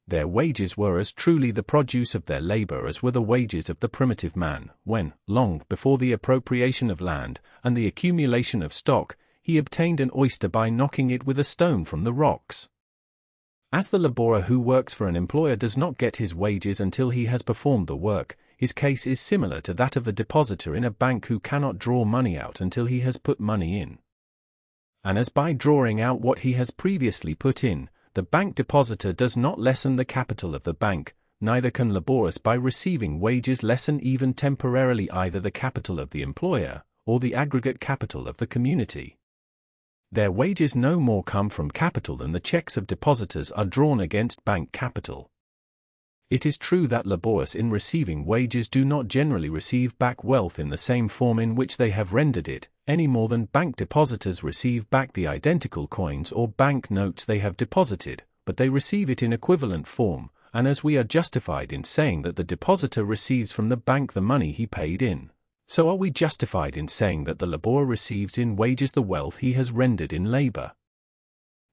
Their wages were as truly the produce of their labor as were the wages of the primitive man, when, long before the appropriation of land, and the accumulation of stock, he obtained an oyster by knocking it with a stone from the rocks. As the laborer who works for an employer does not get his wages until he has performed the work, his case is similar to that of the depositor in a bank who cannot draw money out until he has put money in. And as by drawing out what he has previously put in, the bank depositor does not lessen the capital of the bank, neither can laborers by receiving wages lessen even temporarily either the capital of the employer, or the aggregate capital of the community. Their wages no more come from capital than the checks of depositors are drawn against bank capital. It is true that laborers in receiving wages do not generally receive back wealth in the same form in which they have rendered it, any more than bank depositors receive back the identical coins or bank notes they have deposited, but they receive it in equivalent form, and as we are justified in saying that the depositor receives from the bank the money he paid in, so are we justified in saying that the laborer receives in wages the wealth he has rendered in labor.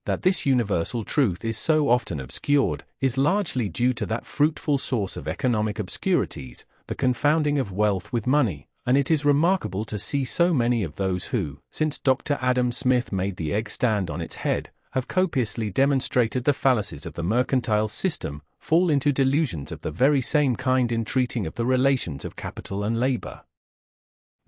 That this universal truth is so often obscured, is largely due to that fruitful source of economic obscurities, the confounding of wealth with money, and it is remarkable to see so many of those who, since Dr. Adam Smith made the egg stand on its head, have copiously demonstrated the fallacies of the mercantile system, fall into delusions of the very same kind in treating of the relations of capital and labor.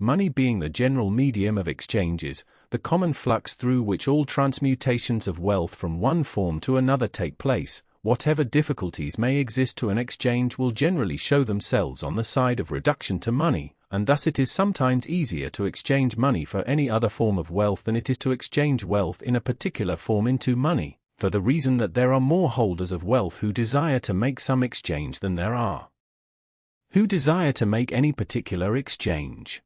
Money being the general medium of exchanges, the common flux through which all transmutations of wealth from one form to another take place, whatever difficulties may exist to an exchange will generally show themselves on the side of reduction to money, and thus it is sometimes easier to exchange money for any other form of wealth than it is to exchange wealth in a particular form into money, for the reason that there are more holders of wealth who desire to make some exchange than there are who desire to make any particular exchange.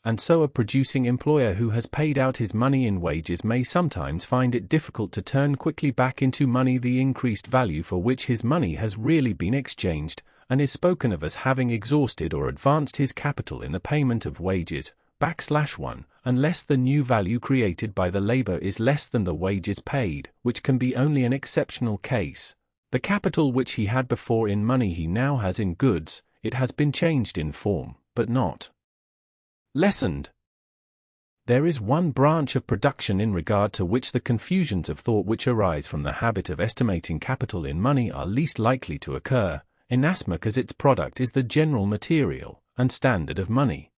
And so a producing employer who has paid out his money in wages may sometimes find it difficult to turn quickly back into money the increased value for which his money has really been exchanged, and is spoken of as having exhausted or advanced his capital in the payment of wages, \1, unless the new value created by the labor is less than the wages paid, which can be only an exceptional case. The capital which he had before in money he now has in goods, it has been changed in form, but not lessened. There is one branch of production in regard to which the confusions of thought which arise from the habit of estimating capital in money are least likely to occur, inasmuch as its product is the general material and standard of money.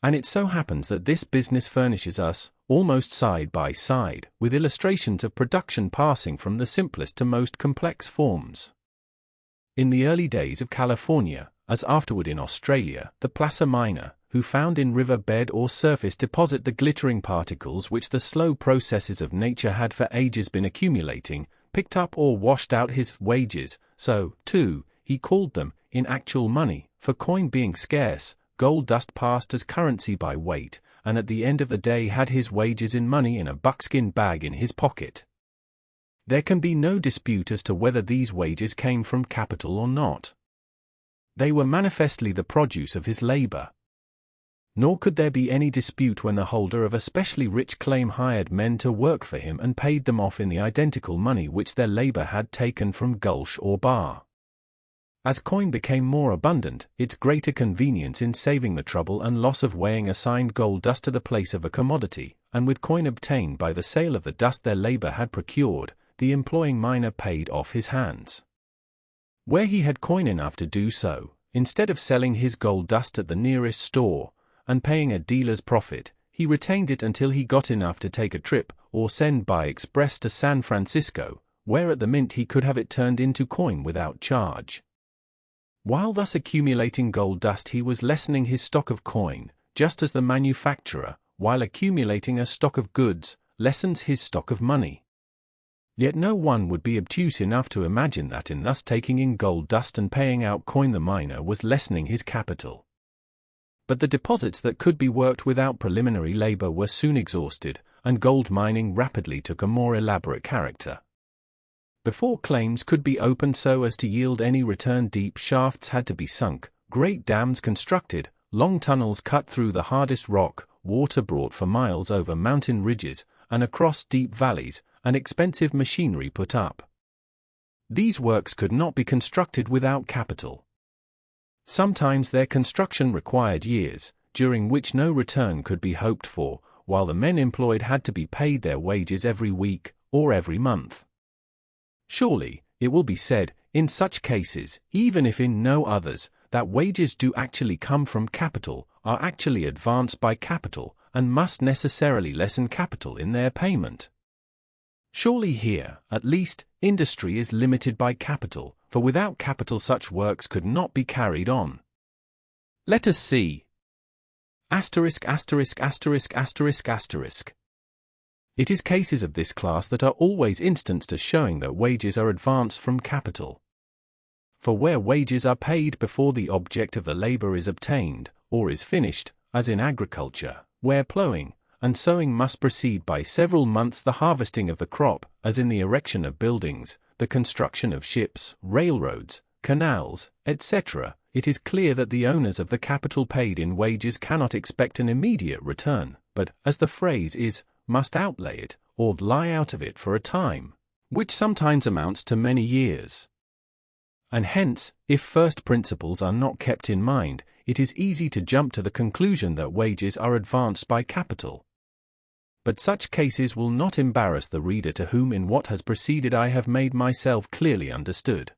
And it so happens that this business furnishes us, almost side by side, with illustrations of production passing from the simplest to most complex forms. In the early days of California, as afterward in Australia, the placer miner, who found in river bed or surface deposit the glittering particles which the slow processes of nature had for ages been accumulating, picked up or washed out his wages, so, too, he called them, in actual money, for coin being scarce, gold dust passed as currency by weight, and at the end of the day had his wages in money in a buckskin bag in his pocket. There can be no dispute as to whether these wages came from capital or not. They were manifestly the produce of his labor. Nor could there be any dispute when the holder of a specially rich claim hired men to work for him and paid them off in the identical money which their labor had taken from gulch or bar. As coin became more abundant, its greater convenience in saving the trouble and loss of weighing assigned gold dust to the place of a commodity, and with coin obtained by the sale of the dust their labor had procured, the employing miner paid off his hands. Where he had coin enough to do so, instead of selling his gold dust at the nearest store, and paying a dealer's profit, he retained it until he got enough to take a trip, or send by express to San Francisco, where at the mint he could have it turned into coin without charge. While thus accumulating gold dust he was lessening his stock of coin, just as the manufacturer, while accumulating a stock of goods, lessens his stock of money. Yet no one would be obtuse enough to imagine that in thus taking in gold dust and paying out coin the miner was lessening his capital. But the deposits that could be worked without preliminary labor were soon exhausted, and gold mining rapidly took a more elaborate character. Before claims could be opened so as to yield any return, deep shafts had to be sunk, great dams constructed, long tunnels cut through the hardest rock, water brought for miles over mountain ridges, and across deep valleys, and expensive machinery put up. These works could not be constructed without capital. Sometimes their construction required years, during which no return could be hoped for, while the men employed had to be paid their wages every week, or every month. Surely, it will be said, in such cases, even if in no others, that wages do actually come from capital, are actually advanced by capital, and must necessarily lessen capital in their payment. Surely here, at least, industry is limited by capital, for without capital such works could not be carried on. Let us see. Asterisk, asterisk, asterisk, asterisk, asterisk. It is cases of this class that are always instanced as showing that wages are advanced from capital. For where wages are paid before the object of the labor is obtained, or is finished, as in agriculture, where plowing and sowing must precede by several months the harvesting of the crop, as in the erection of buildings, the construction of ships, railroads, canals, etc., it is clear that the owners of the capital paid in wages cannot expect an immediate return, but, as the phrase is, must outlay it, or lie out of it for a time, which sometimes amounts to many years. And hence, if first principles are not kept in mind, it is easy to jump to the conclusion that wages are advanced by capital. But such cases will not embarrass the reader to whom in what has preceded I have made myself clearly understood.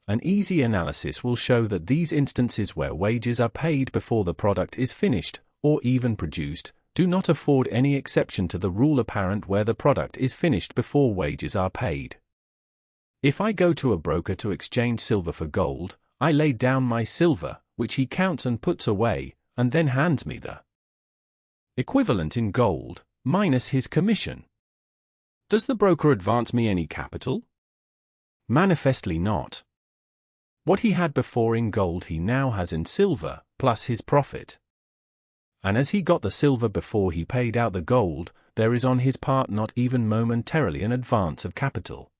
An easy analysis will show that these instances where wages are paid before the product is finished, or even produced, do not afford any exception to the rule apparent where the product is finished before wages are paid. If I go to a broker to exchange silver for gold, I lay down my silver, which he counts and puts away, and then hands me the equivalent in gold, minus his commission. Does the broker advance me any capital? Manifestly not. What he had before in gold he now has in silver, plus his profit. And as he got the silver before he paid out the gold, there is on his part not even momentarily an advance of capital.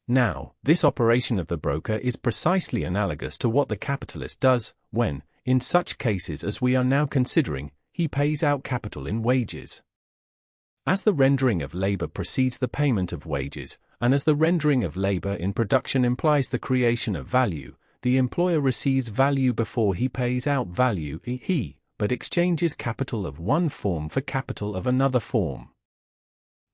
Now, this operation of the broker is precisely analogous to what the capitalist does, when, in such cases as we are now considering, he pays out capital in wages. As the rendering of labor precedes the payment of wages, and as the rendering of labor in production implies the creation of value, the employer receives value before he pays out value, but exchanges capital of one form for capital of another form.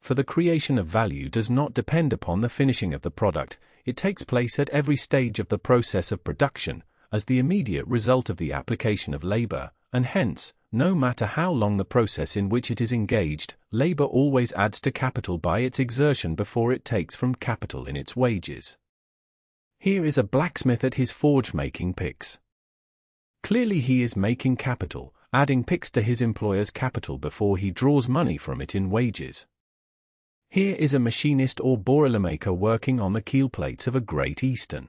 For the creation of value does not depend upon the finishing of the product, it takes place at every stage of the process of production, as the immediate result of the application of labor, and hence, no matter how long the process in which it is engaged, labor always adds to capital by its exertion before it takes from capital in its wages. Here is a blacksmith at his forge making picks. Clearly he is making capital, adding picks to his employer's capital before he draws money from it in wages. Here is a machinist or boilermaker working on the keel plates of a Great Eastern.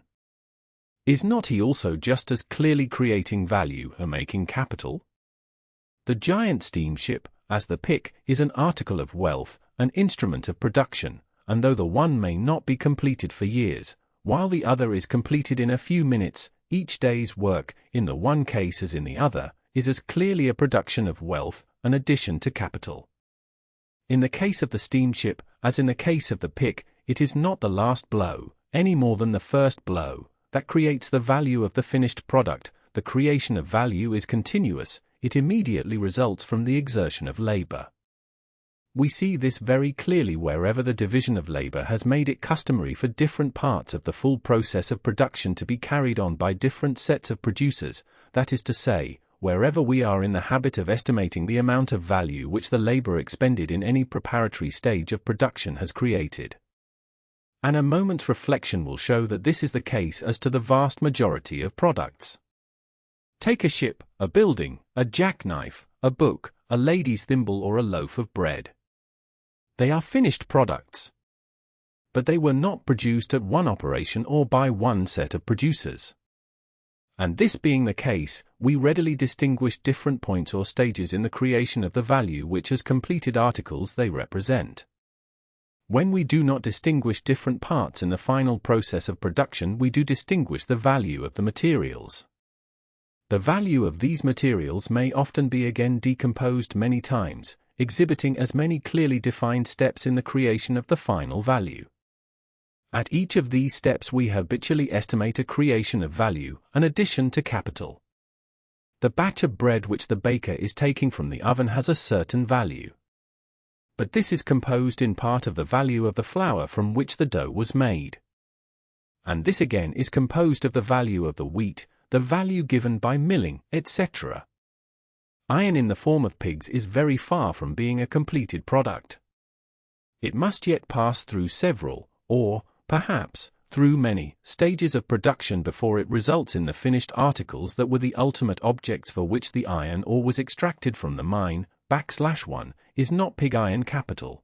Is not he also just as clearly creating value and making capital? The giant steamship, as the pick, is an article of wealth, an instrument of production, and though the one may not be completed for years, while the other is completed in a few minutes, each day's work, in the one case as in the other, is as clearly a production of wealth, an addition to capital. In the case of the steamship, as in the case of the pick, it is not the last blow, any more than the first blow, that creates the value of the finished product. The creation of value is continuous, it immediately results from the exertion of labor. We see this very clearly wherever the division of labor has made it customary for different parts of the full process of production to be carried on by different sets of producers, that is to say, wherever we are in the habit of estimating the amount of value which the labor expended in any preparatory stage of production has created. And a moment's reflection will show that this is the case as to the vast majority of products. Take a ship, a building, a jackknife, a book, a lady's thimble, or a loaf of bread. They are finished products. But they were not produced at one operation or by one set of producers. And this being the case, we readily distinguish different points or stages in the creation of the value which as completed articles they represent. When we do not distinguish different parts in the final process of production, we do distinguish the value of the materials. The value of these materials may often be again decomposed many times, exhibiting as many clearly defined steps in the creation of the final value. At each of these steps we habitually estimate a creation of value, an addition to capital. The batch of bread which the baker is taking from the oven has a certain value. But this is composed in part of the value of the flour from which the dough was made. And this again is composed of the value of the wheat, the value given by milling, etc. Iron in the form of pigs is very far from being a completed product. It must yet pass through several, or, perhaps, through many, stages of production before it results in the finished articles that were the ultimate objects for which the iron ore was extracted from the mine. \1 is not pig iron capital.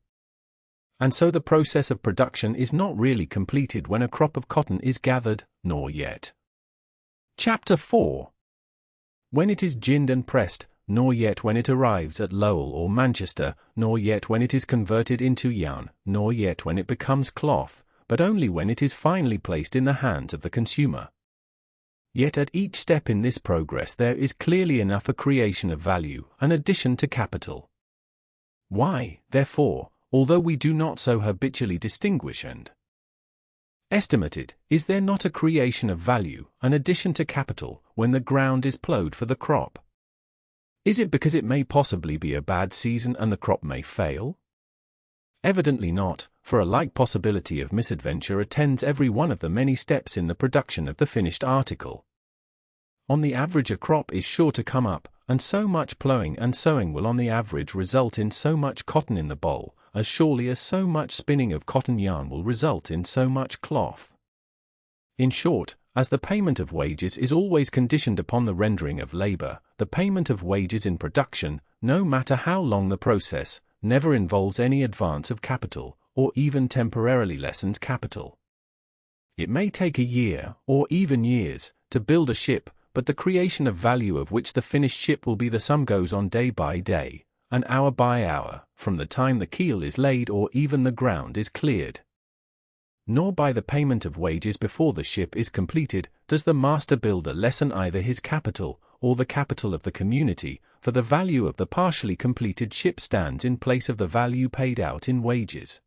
And so the process of production is not really completed when a crop of cotton is gathered, nor yet. Chapter 4. When it is ginned and pressed, nor yet when it arrives at Lowell or Manchester, nor yet when it is converted into yarn, nor yet when it becomes cloth, but only when it is finally placed in the hands of the consumer. Yet at each step in this progress there is clearly enough a creation of value, an addition to capital. Why, therefore, although we do not so habitually distinguish and estimate it, is there not a creation of value, an addition to capital, when the ground is ploughed for the crop? Is it because it may possibly be a bad season and the crop may fail? Evidently not, for a like possibility of misadventure attends every one of the many steps in the production of the finished article. On the average a crop is sure to come up, and so much ploughing and sowing will on the average result in so much cotton in the boll, as surely as so much spinning of cotton yarn will result in so much cloth. In short, as the payment of wages is always conditioned upon the rendering of labor, the payment of wages in production, no matter how long the process, never involves any advance of capital, or even temporarily lessens capital. It may take a year, or even years, to build a ship, but the creation of value of which the finished ship will be the sum goes on day by day, and hour by hour, from the time the keel is laid or even the ground is cleared. Nor by the payment of wages before the ship is completed, does the master builder lessen either his capital, or the capital of the community, for the value of the partially completed ship stands in place of the value paid out in wages.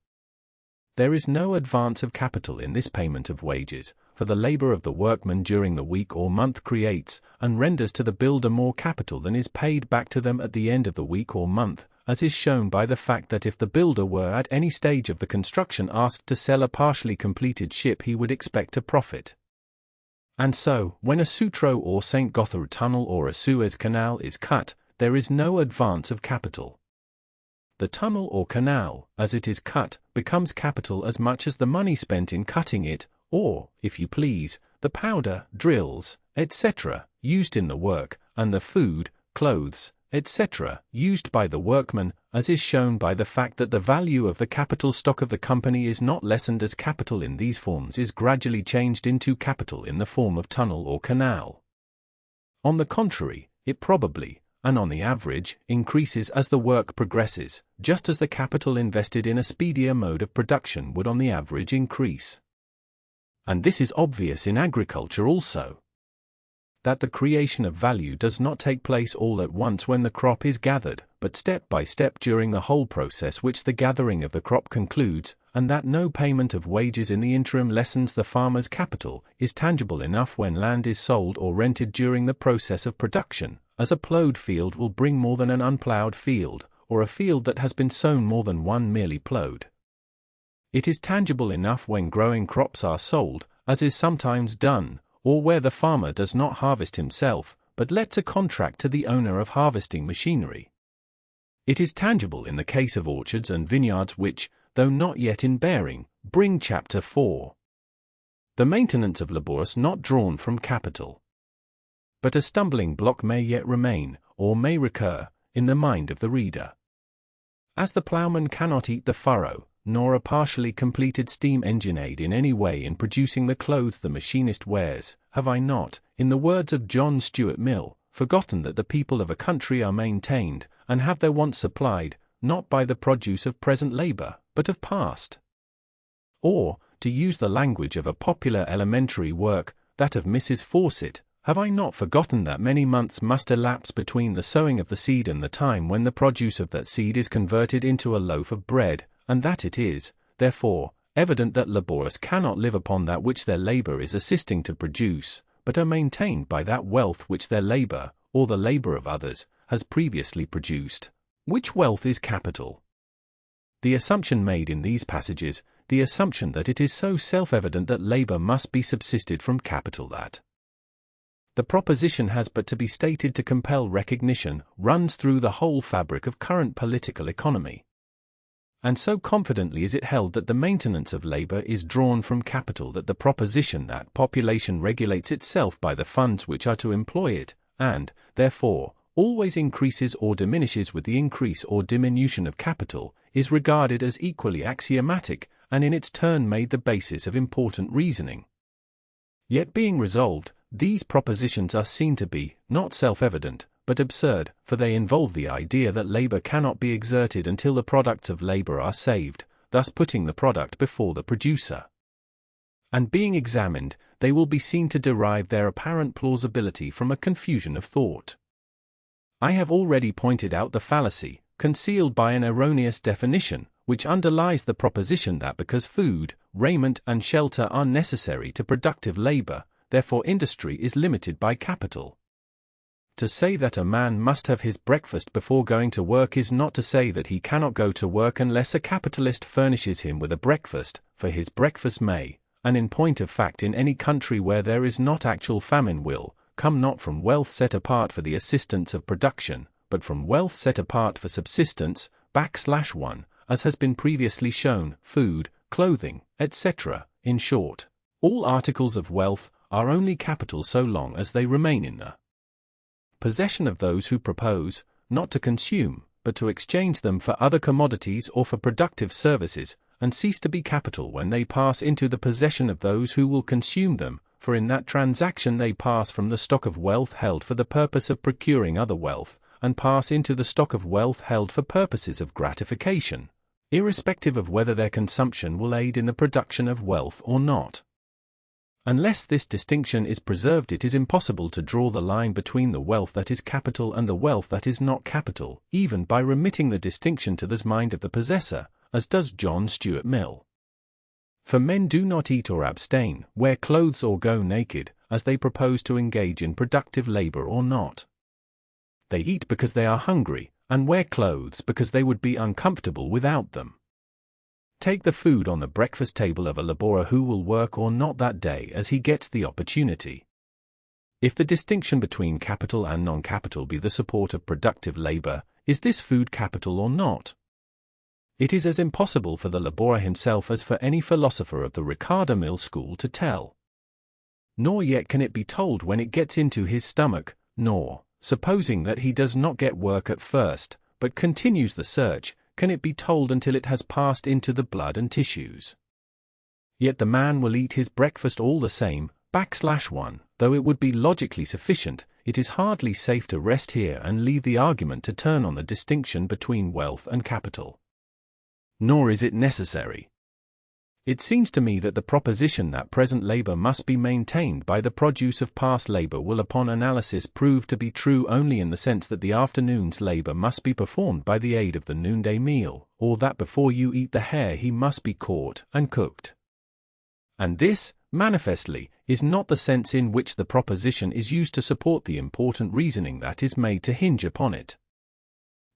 There is no advance of capital in this payment of wages, for the labor of the workman during the week or month creates, and renders to the builder more capital than is paid back to them at the end of the week or month, as is shown by the fact that if the builder were at any stage of the construction asked to sell a partially completed ship he would expect a profit. And so, when a Sutro or St. Gothard tunnel or a Suez Canal is cut, there is no advance of capital. The tunnel or canal, as it is cut, becomes capital as much as the money spent in cutting it, or, if you please, the powder, drills, etc., used in the work, and the food, clothes, etc., used by the workman, as is shown by the fact that the value of the capital stock of the company is not lessened as capital in these forms is gradually changed into capital in the form of tunnel or canal. On the contrary, it probably, and on the average, increases as the work progresses, just as the capital invested in a speedier mode of production would on the average increase. And this is obvious in agriculture also. That the creation of value does not take place all at once when the crop is gathered, but step by step during the whole process which the gathering of the crop concludes, and that no payment of wages in the interim lessens the farmer's capital, is tangible enough when land is sold or rented during the process of production, as a plowed field will bring more than an unplowed field, or a field that has been sown more than one merely plowed. It is tangible enough when growing crops are sold, as is sometimes done, or where the farmer does not harvest himself, but lets a contract to the owner of harvesting machinery. It is tangible in the case of orchards and vineyards which, though not yet in bearing, bring Chapter 4. The maintenance of labourers not drawn from capital. But a stumbling block may yet remain, or may recur, in the mind of the reader. As the ploughman cannot eat the furrow, nor a partially completed steam engine aid in any way in producing the clothes the machinist wears, have I not, in the words of John Stuart Mill, forgotten that the people of a country are maintained, and have their wants supplied, not by the produce of present labour, but of past. Or, to use the language of a popular elementary work, that of Mrs. Fawcett, have I not forgotten that many months must elapse between the sowing of the seed and the time when the produce of that seed is converted into a loaf of bread, and that it is, therefore, evident that labourers cannot live upon that which their labour is assisting to produce, but are maintained by that wealth which their labour, or the labour of others, has previously produced, which wealth is capital. The assumption made in these passages, the assumption that it is so self-evident that labour must be subsisted from capital that the proposition has but to be stated to compel recognition, runs through the whole fabric of current political economy. And so confidently is it held that the maintenance of labour is drawn from capital that the proposition that population regulates itself by the funds which are to employ it, and, therefore, always increases or diminishes with the increase or diminution of capital, is regarded as equally axiomatic, and in its turn made the basis of important reasoning. Yet being resolved, these propositions are seen to be, not self-evident, but absurd, for they involve the idea that labour cannot be exerted until the products of labour are saved, thus putting the product before the producer. And being examined, they will be seen to derive their apparent plausibility from a confusion of thought. I have already pointed out the fallacy, concealed by an erroneous definition, which underlies the proposition that because food, raiment and shelter are necessary to productive labour, therefore industry is limited by capital. To say that a man must have his breakfast before going to work is not to say that he cannot go to work unless a capitalist furnishes him with a breakfast, for his breakfast may, and in point of fact in any country where there is not actual famine will, come not from wealth set apart for the assistance of production, but from wealth set apart for subsistence, /1, as has been previously shown, food, clothing, etc., in short, all articles of wealth, are only capital so long as they remain in the possession of those who propose, not to consume, but to exchange them for other commodities or for productive services, and cease to be capital when they pass into the possession of those who will consume them, for in that transaction they pass from the stock of wealth held for the purpose of procuring other wealth, and pass into the stock of wealth held for purposes of gratification, irrespective of whether their consumption will aid in the production of wealth or not. Unless this distinction is preserved, it is impossible to draw the line between the wealth that is capital and the wealth that is not capital, even by remitting the distinction to the mind of the possessor, as does John Stuart Mill. For men do not eat or abstain, wear clothes or go naked, as they propose to engage in productive labour or not. They eat because they are hungry, and wear clothes because they would be uncomfortable without them. Take the food on the breakfast table of a labourer who will work or not that day as he gets the opportunity. If the distinction between capital and non-capital be the support of productive labour, is this food capital or not? It is as impossible for the labourer himself as for any philosopher of the Ricardo Mill school to tell. Nor yet can it be told when it gets into his stomach, nor, supposing that he does not get work at first, but continues the search, can it be told until it has passed into the blood and tissues. Yet the man will eat his breakfast all the same, /1, though it would be logically sufficient, it is hardly safe to rest here and leave the argument to turn on the distinction between wealth and capital. Nor is it necessary. It seems to me that the proposition that present labor must be maintained by the produce of past labor will upon analysis prove to be true only in the sense that the afternoon's labor must be performed by the aid of the noonday meal, or that before you eat the hare he must be caught and cooked. And this, manifestly, is not the sense in which the proposition is used to support the important reasoning that is made to hinge upon it.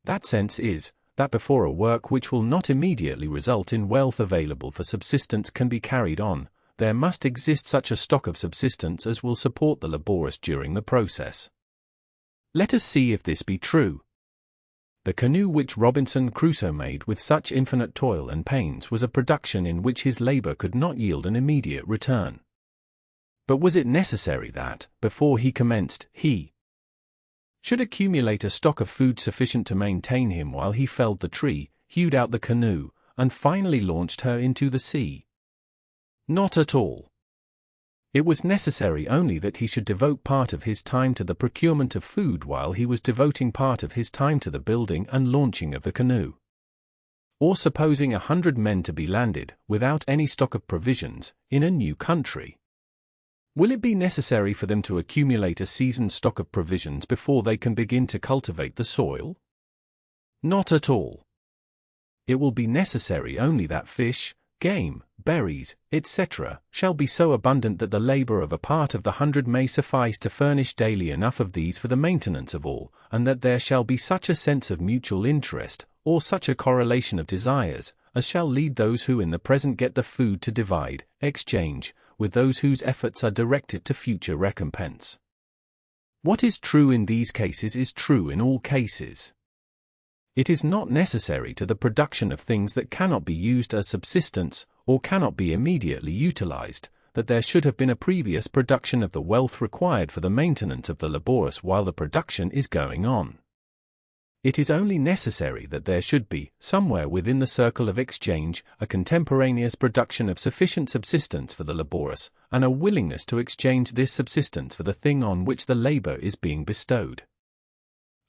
That sense is, that before a work which will not immediately result in wealth available for subsistence can be carried on, there must exist such a stock of subsistence as will support the laborers during the process. Let us see if this be true. The canoe which Robinson Crusoe made with such infinite toil and pains was a production in which his labor could not yield an immediate return. But was it necessary that, before he commenced, he should accumulate a stock of food sufficient to maintain him while he felled the tree, hewed out the canoe, and finally launched her into the sea? Not at all. It was necessary only that he should devote part of his time to the procurement of food while he was devoting part of his time to the building and launching of the canoe. Or supposing 100 men to be landed, without any stock of provisions, in a new country. Will it be necessary for them to accumulate a seasoned stock of provisions before they can begin to cultivate the soil? Not at all. It will be necessary only that fish, game, berries, etc., shall be so abundant that the labor of a part of the 100 may suffice to furnish daily enough of these for the maintenance of all, and that there shall be such a sense of mutual interest, or such a correlation of desires, as shall lead those who in the present get the food to divide, exchange, with those whose efforts are directed to future recompense. What is true in these cases is true in all cases. It is not necessary to the production of things that cannot be used as subsistence, or cannot be immediately utilized, that there should have been a previous production of the wealth required for the maintenance of the laborers while the production is going on. It is only necessary that there should be, somewhere within the circle of exchange, a contemporaneous production of sufficient subsistence for the laborers, and a willingness to exchange this subsistence for the thing on which the labor is being bestowed.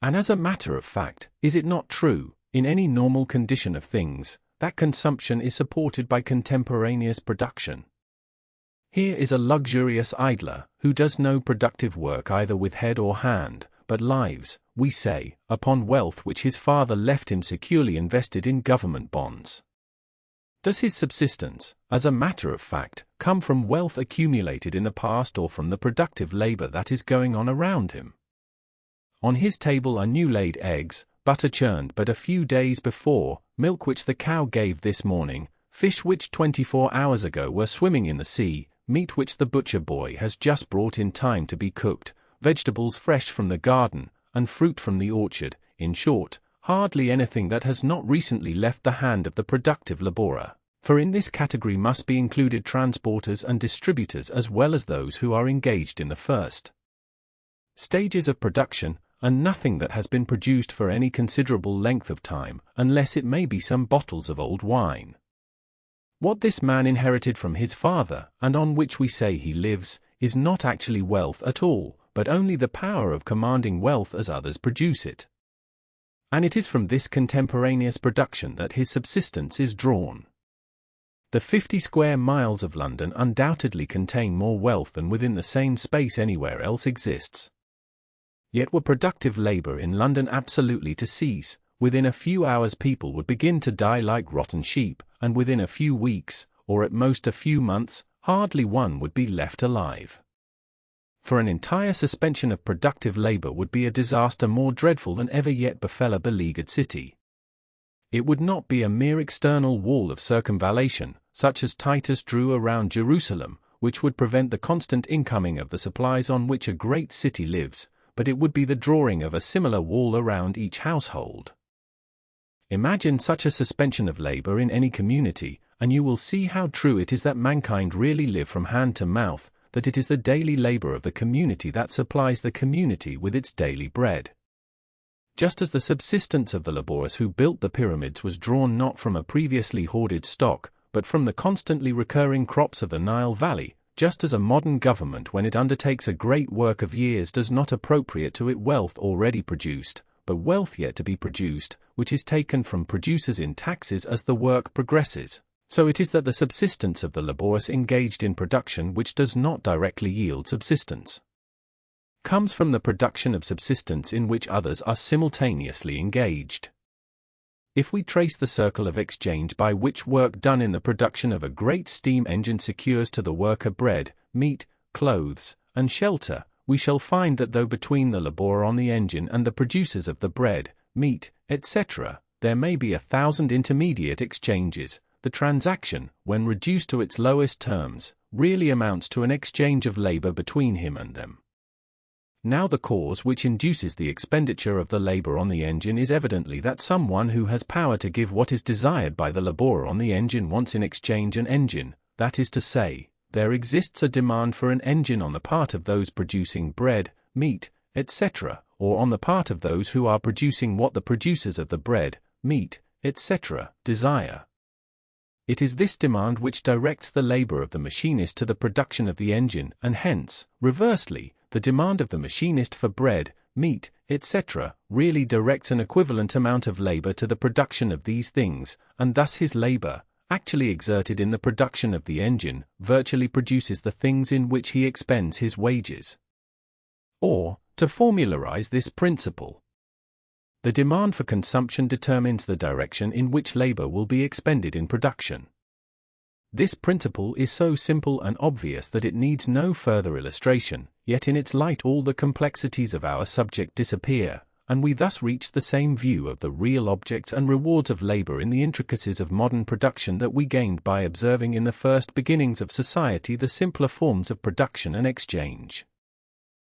And as a matter of fact, is it not true, in any normal condition of things, that consumption is supported by contemporaneous production? Here is a luxurious idler, who does no productive work either with head or hand, but lives, we say, upon wealth which his father left him securely invested in government bonds. Does his subsistence, as a matter of fact, come from wealth accumulated in the past or from the productive labor that is going on around him? On his table are new-laid eggs, butter churned but a few days before, milk which the cow gave this morning, fish which 24 hours ago were swimming in the sea, meat which the butcher boy has just brought in time to be cooked, vegetables fresh from the garden, and fruit from the orchard, in short, hardly anything that has not recently left the hand of the productive laborer, for in this category must be included transporters and distributors as well as those who are engaged in the first stages of production, and nothing that has been produced for any considerable length of time, unless it may be some bottles of old wine. What this man inherited from his father, and on which we say he lives, is not actually wealth at all, but only the power of commanding wealth as others produce it. And it is from this contemporaneous production that his subsistence is drawn. The 50 square miles of London undoubtedly contain more wealth than within the same space anywhere else exists. Yet were productive labor in London absolutely to cease, within a few hours people would begin to die like rotten sheep, and within a few weeks, or at most a few months, hardly one would be left alive. For an entire suspension of productive labor would be a disaster more dreadful than ever yet befell a beleaguered city. It would not be a mere external wall of circumvallation, such as Titus drew around Jerusalem, which would prevent the constant incoming of the supplies on which a great city lives, but it would be the drawing of a similar wall around each household. Imagine such a suspension of labor in any community, and you will see how true it is that mankind really live from hand to mouth, that it is the daily labor of the community that supplies the community with its daily bread. Just as the subsistence of the laborers who built the pyramids was drawn not from a previously hoarded stock, but from the constantly recurring crops of the Nile Valley, just as a modern government when it undertakes a great work of years does not appropriate to it wealth already produced, but wealth yet to be produced, which is taken from producers in taxes as the work progresses, so it is that the subsistence of the laborers engaged in production which does not directly yield subsistence, comes from the production of subsistence in which others are simultaneously engaged. If we trace the circle of exchange by which work done in the production of a great steam engine secures to the worker bread, meat, clothes, and shelter, we shall find that though between the laborer on the engine and the producers of the bread, meat, etc., there may be 1,000 intermediate exchanges, the transaction, when reduced to its lowest terms, really amounts to an exchange of labor between him and them. Now the cause which induces the expenditure of the labor on the engine is evidently that someone who has power to give what is desired by the laborer on the engine wants in exchange an engine, that is to say, there exists a demand for an engine on the part of those producing bread, meat, etc., or on the part of those who are producing what the producers of the bread, meat, etc., desire. It is this demand which directs the labor of the machinist to the production of the engine, and hence, reversely, the demand of the machinist for bread, meat, etc., really directs an equivalent amount of labor to the production of these things, and thus his labor, actually exerted in the production of the engine, virtually produces the things in which he expends his wages. Or, to formularize this principle, the demand for consumption determines the direction in which labor will be expended in production. This principle is so simple and obvious that it needs no further illustration, yet in its light all the complexities of our subject disappear, and we thus reach the same view of the real objects and rewards of labor in the intricacies of modern production that we gained by observing in the first beginnings of society the simpler forms of production and exchange.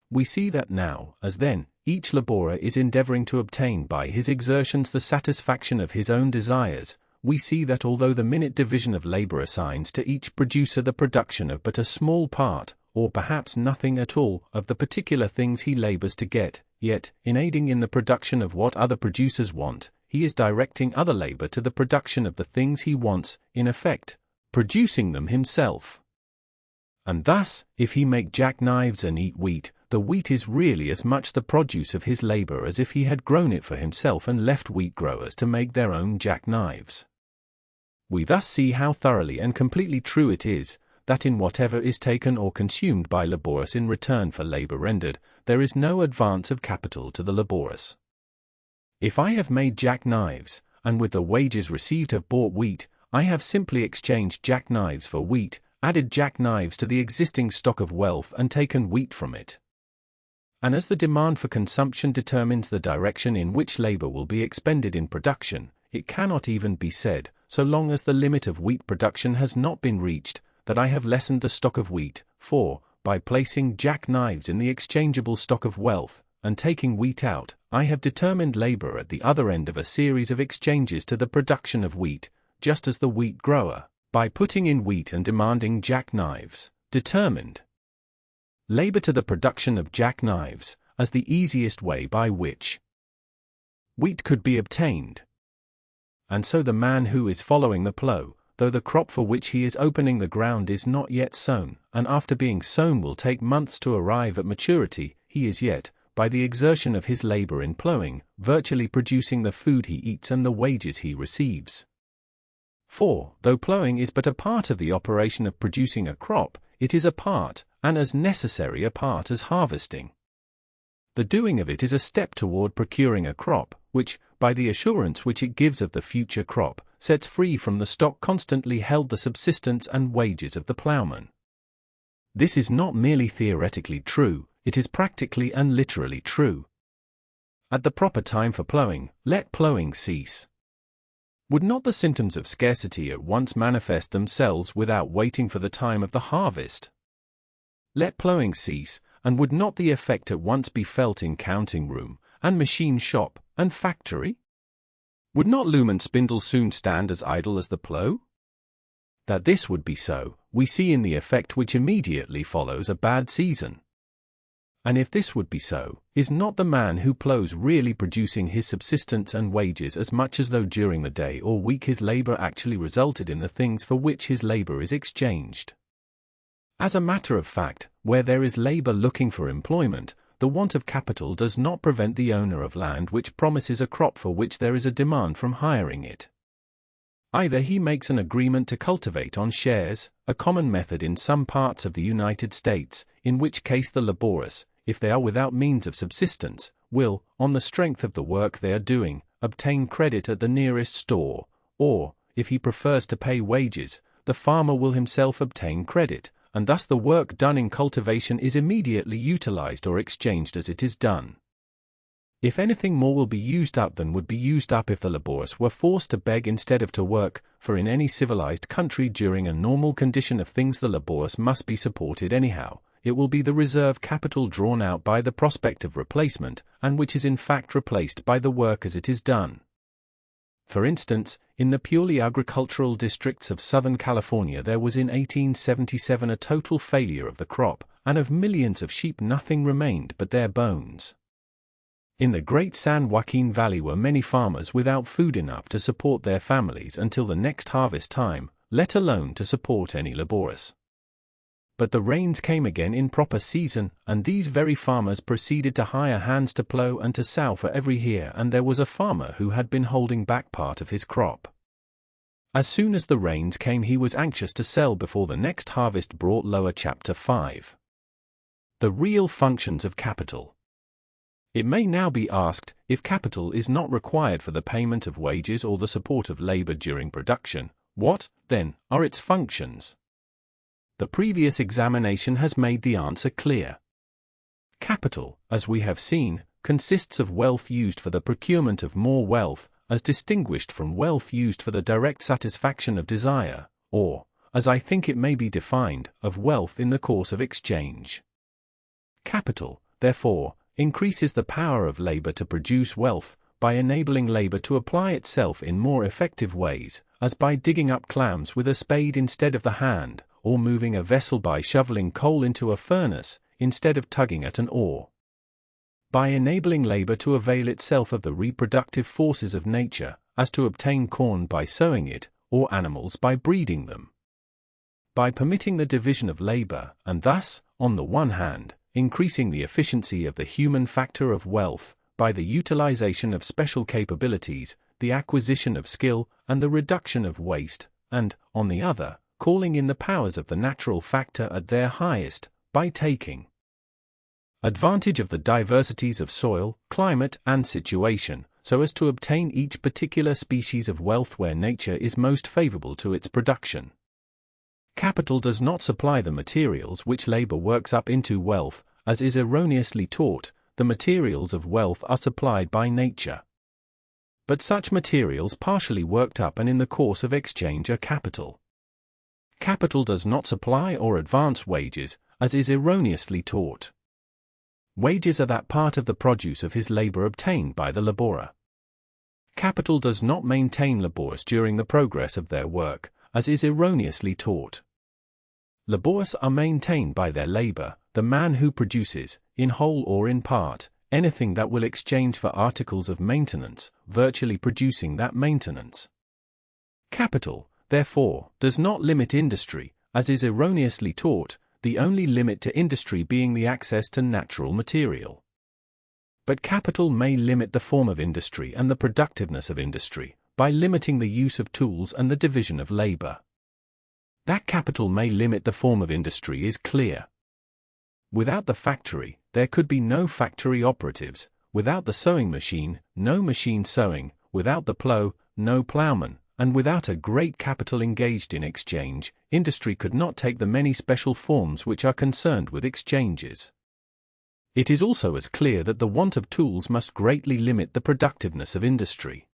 We see that now, as then, each laborer is endeavoring to obtain by his exertions the satisfaction of his own desires. We see that although the minute division of labor assigns to each producer the production of but a small part, or perhaps nothing at all, of the particular things he labors to get, yet, in aiding in the production of what other producers want, he is directing other labor to the production of the things he wants, in effect, producing them himself. And thus, if he make jackknives and eat wheat, the wheat is really as much the produce of his labor as if he had grown it for himself and left wheat growers to make their own jackknives. We thus see how thoroughly and completely true it is, that in whatever is taken or consumed by laborers in return for labor rendered, there is no advance of capital to the laborers. If I have made jackknives, and with the wages received have bought wheat, I have simply exchanged jackknives for wheat, added jackknives to the existing stock of wealth and taken wheat from it. And as the demand for consumption determines the direction in which labor will be expended in production, it cannot even be said, so long as the limit of wheat production has not been reached, that I have lessened the stock of wheat, for, by placing jackknives in the exchangeable stock of wealth, and taking wheat out, I have determined labor at the other end of a series of exchanges to the production of wheat, just as the wheat grower, by putting in wheat and demanding jackknives, determined labor to the production of jackknives, as the easiest way by which wheat could be obtained. And so the man who is following the plough, though the crop for which he is opening the ground is not yet sown, and after being sown will take months to arrive at maturity, he is yet, by the exertion of his labor in ploughing, virtually producing the food he eats and the wages he receives. For, though ploughing is but a part of the operation of producing a crop, it is a part, and as necessary a part as harvesting. The doing of it is a step toward procuring a crop, which, by the assurance which it gives of the future crop, sets free from the stock constantly held the subsistence and wages of the ploughman. This is not merely theoretically true, it is practically and literally true. At the proper time for ploughing, let ploughing cease. Would not the symptoms of scarcity at once manifest themselves without waiting for the time of the harvest? Let ploughing cease, and would not the effect at once be felt in counting room, and machine shop, and factory? Would not loom and spindle soon stand as idle as the plough? That this would be so, we see in the effect which immediately follows a bad season. And if this would be so, is not the man who ploughs really producing his subsistence and wages as much as though during the day or week his labor actually resulted in the things for which his labor is exchanged? As a matter of fact, where there is labor looking for employment, the want of capital does not prevent the owner of land which promises a crop for which there is a demand from hiring it. Either he makes an agreement to cultivate on shares, a common method in some parts of the United States, in which case the laborers, if they are without means of subsistence, will, on the strength of the work they are doing, obtain credit at the nearest store, or, if he prefers to pay wages, the farmer will himself obtain credit, and thus the work done in cultivation is immediately utilized or exchanged as it is done. If anything more will be used up than would be used up if the laborers were forced to beg instead of to work, for in any civilized country during a normal condition of things the laborers must be supported anyhow, it will be the reserve capital drawn out by the prospect of replacement, and which is in fact replaced by the work as it is done. For instance, in the purely agricultural districts of Southern California there was in 1877 a total failure of the crop, and of millions of sheep nothing remained but their bones. In the great San Joaquin Valley were many farmers without food enough to support their families until the next harvest time, let alone to support any laborers. But the rains came again in proper season, and these very farmers proceeded to hire hands to plow and to sow for every year, and there was a farmer who had been holding back part of his crop. As soon as the rains came he was anxious to sell before the next harvest brought lower Chapter 5. The real functions of capital. It may now be asked, if capital is not required for the payment of wages or the support of labor during production, what, then, are its functions? The previous examination has made the answer clear. Capital, as we have seen, consists of wealth used for the procurement of more wealth, as distinguished from wealth used for the direct satisfaction of desire, or, as I think it may be defined, of wealth in the course of exchange. Capital, therefore, increases the power of labor to produce wealth, by enabling labor to apply itself in more effective ways, as by digging up clams with a spade instead of the hand, or moving a vessel by shoveling coal into a furnace, instead of tugging at an oar. By enabling labor to avail itself of the reproductive forces of nature, as to obtain corn by sowing it, or animals by breeding them. By permitting the division of labor, and thus, on the one hand, increasing the efficiency of the human factor of wealth, by the utilization of special capabilities, the acquisition of skill, and the reduction of waste, and, on the other, calling in the powers of the natural factor at their highest, by taking advantage of the diversities of soil, climate, and situation, so as to obtain each particular species of wealth where nature is most favorable to its production. Capital does not supply the materials which labor works up into wealth, as is erroneously taught. The materials of wealth are supplied by nature. But such materials partially worked up and in the course of exchange are capital. Capital does not supply or advance wages, as is erroneously taught. Wages are that part of the produce of his labor obtained by the laborer. Capital does not maintain laborers during the progress of their work, as is erroneously taught. Laborers are maintained by their labor, the man who produces, in whole or in part, anything that will exchange for articles of maintenance, virtually producing that maintenance. Capital, therefore, does not limit industry, as is erroneously taught, the only limit to industry being the access to natural material. But capital may limit the form of industry and the productiveness of industry, by limiting the use of tools and the division of labor. That capital may limit the form of industry is clear. Without the factory, there could be no factory operatives, without the sewing machine, no machine sewing, without the plow, no plowman, and without a great capital engaged in exchange, industry could not take the many special forms which are concerned with exchanges. It is also as clear that the want of tools must greatly limit the productiveness of industry.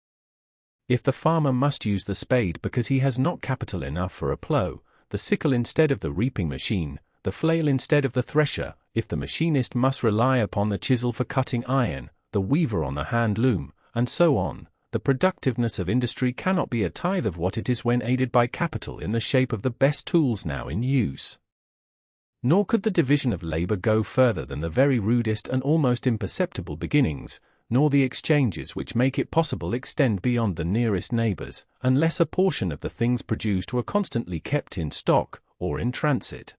If the farmer must use the spade because he has not capital enough for a plow, the sickle instead of the reaping machine, the flail instead of the thresher, if the machinist must rely upon the chisel for cutting iron, the weaver on the hand loom, and so on, the productiveness of industry cannot be a tithe of what it is when aided by capital in the shape of the best tools now in use. Nor could the division of labor go further than the very rudest and almost imperceptible beginnings, nor the exchanges which make it possible extend beyond the nearest neighbors, unless a portion of the things produced were constantly kept in stock, or in transit.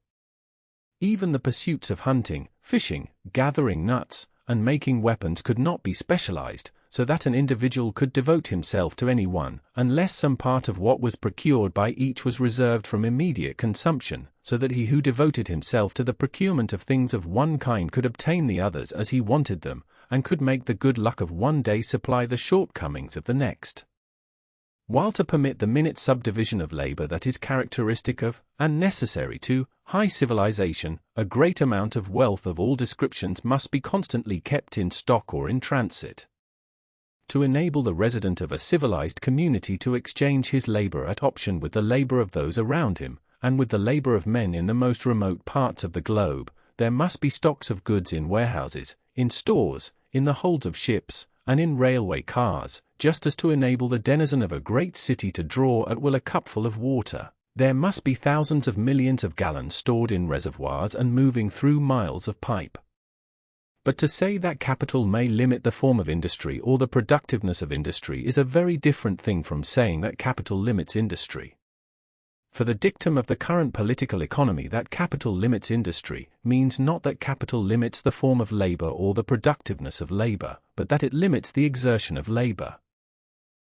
Even the pursuits of hunting, fishing, gathering nuts, and making weapons could not be specialized, so that an individual could devote himself to any one, unless some part of what was procured by each was reserved from immediate consumption, so that he who devoted himself to the procurement of things of one kind could obtain the others as he wanted them, and could make the good luck of one day supply the shortcomings of the next. While to permit the minute subdivision of labor that is characteristic of, and necessary to, high civilization, a great amount of wealth of all descriptions must be constantly kept in stock or in transit. To enable the resident of a civilized community to exchange his labor at option with the labor of those around him, and with the labor of men in the most remote parts of the globe, there must be stocks of goods in warehouses, in stores, in the holds of ships, and in railway cars, just as to enable the denizen of a great city to draw at will a cupful of water. There must be thousands of millions of gallons stored in reservoirs and moving through miles of pipe. But to say that capital may limit the form of industry or the productiveness of industry is a very different thing from saying that capital limits industry. For the dictum of the current political economy that capital limits industry means not that capital limits the form of labor or the productiveness of labor, but that it limits the exertion of labor.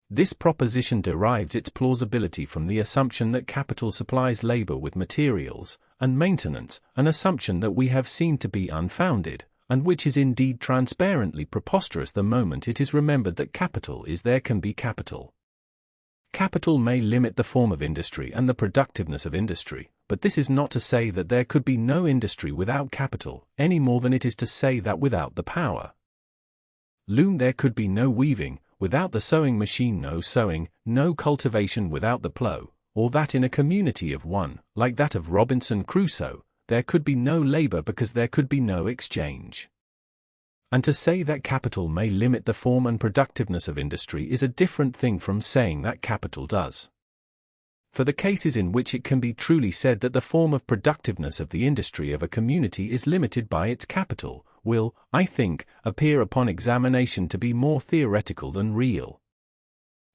This proposition derives its plausibility from the assumption that capital supplies labor with materials and maintenance, an assumption that we have seen to be unfounded, and which is indeed transparently preposterous the moment it is remembered that capital is there can be capital. Capital may limit the form of industry and the productiveness of industry, but this is not to say that there could be no industry without capital, any more than it is to say that without the power loom there could be no weaving, without the sewing machine no sewing, no cultivation without the plough, or that in a community of one, like that of Robinson Crusoe, there could be no labor because there could be no exchange. And to say that capital may limit the form and productiveness of industry is a different thing from saying that capital does. For the cases in which it can be truly said that the form of productiveness of the industry of a community is limited by its capital, will, I think, appear upon examination to be more theoretical than real.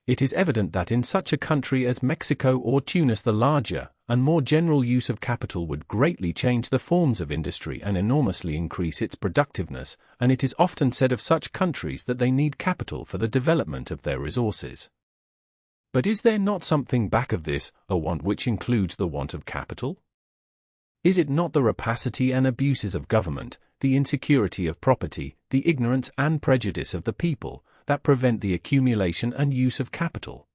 It is evident that in such a country as Mexico or Tunis the larger and more general use of capital would greatly change the forms of industry and enormously increase its productiveness, and it is often said of such countries that they need capital for the development of their resources. But is there not something back of this, a want which includes the want of capital? Is it not the rapacity and abuses of government, the insecurity of property, the ignorance and prejudice of the people, that prevent the accumulation and use of capital?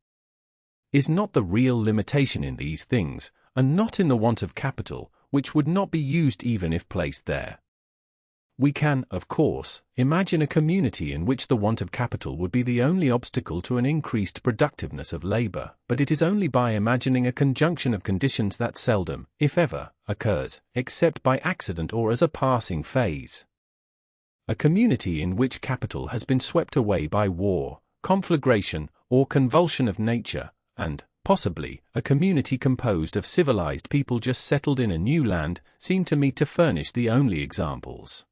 Is not the real limitation in these things, and not in the want of capital, which would not be used even if placed there? We can, of course, imagine a community in which the want of capital would be the only obstacle to an increased productiveness of labor, but it is only by imagining a conjunction of conditions that seldom, if ever, occurs, except by accident or as a passing phase. A community in which capital has been swept away by war, conflagration, or convulsion of nature, and, possibly, a community composed of civilized people just settled in a new land, seem to me to furnish the only examples.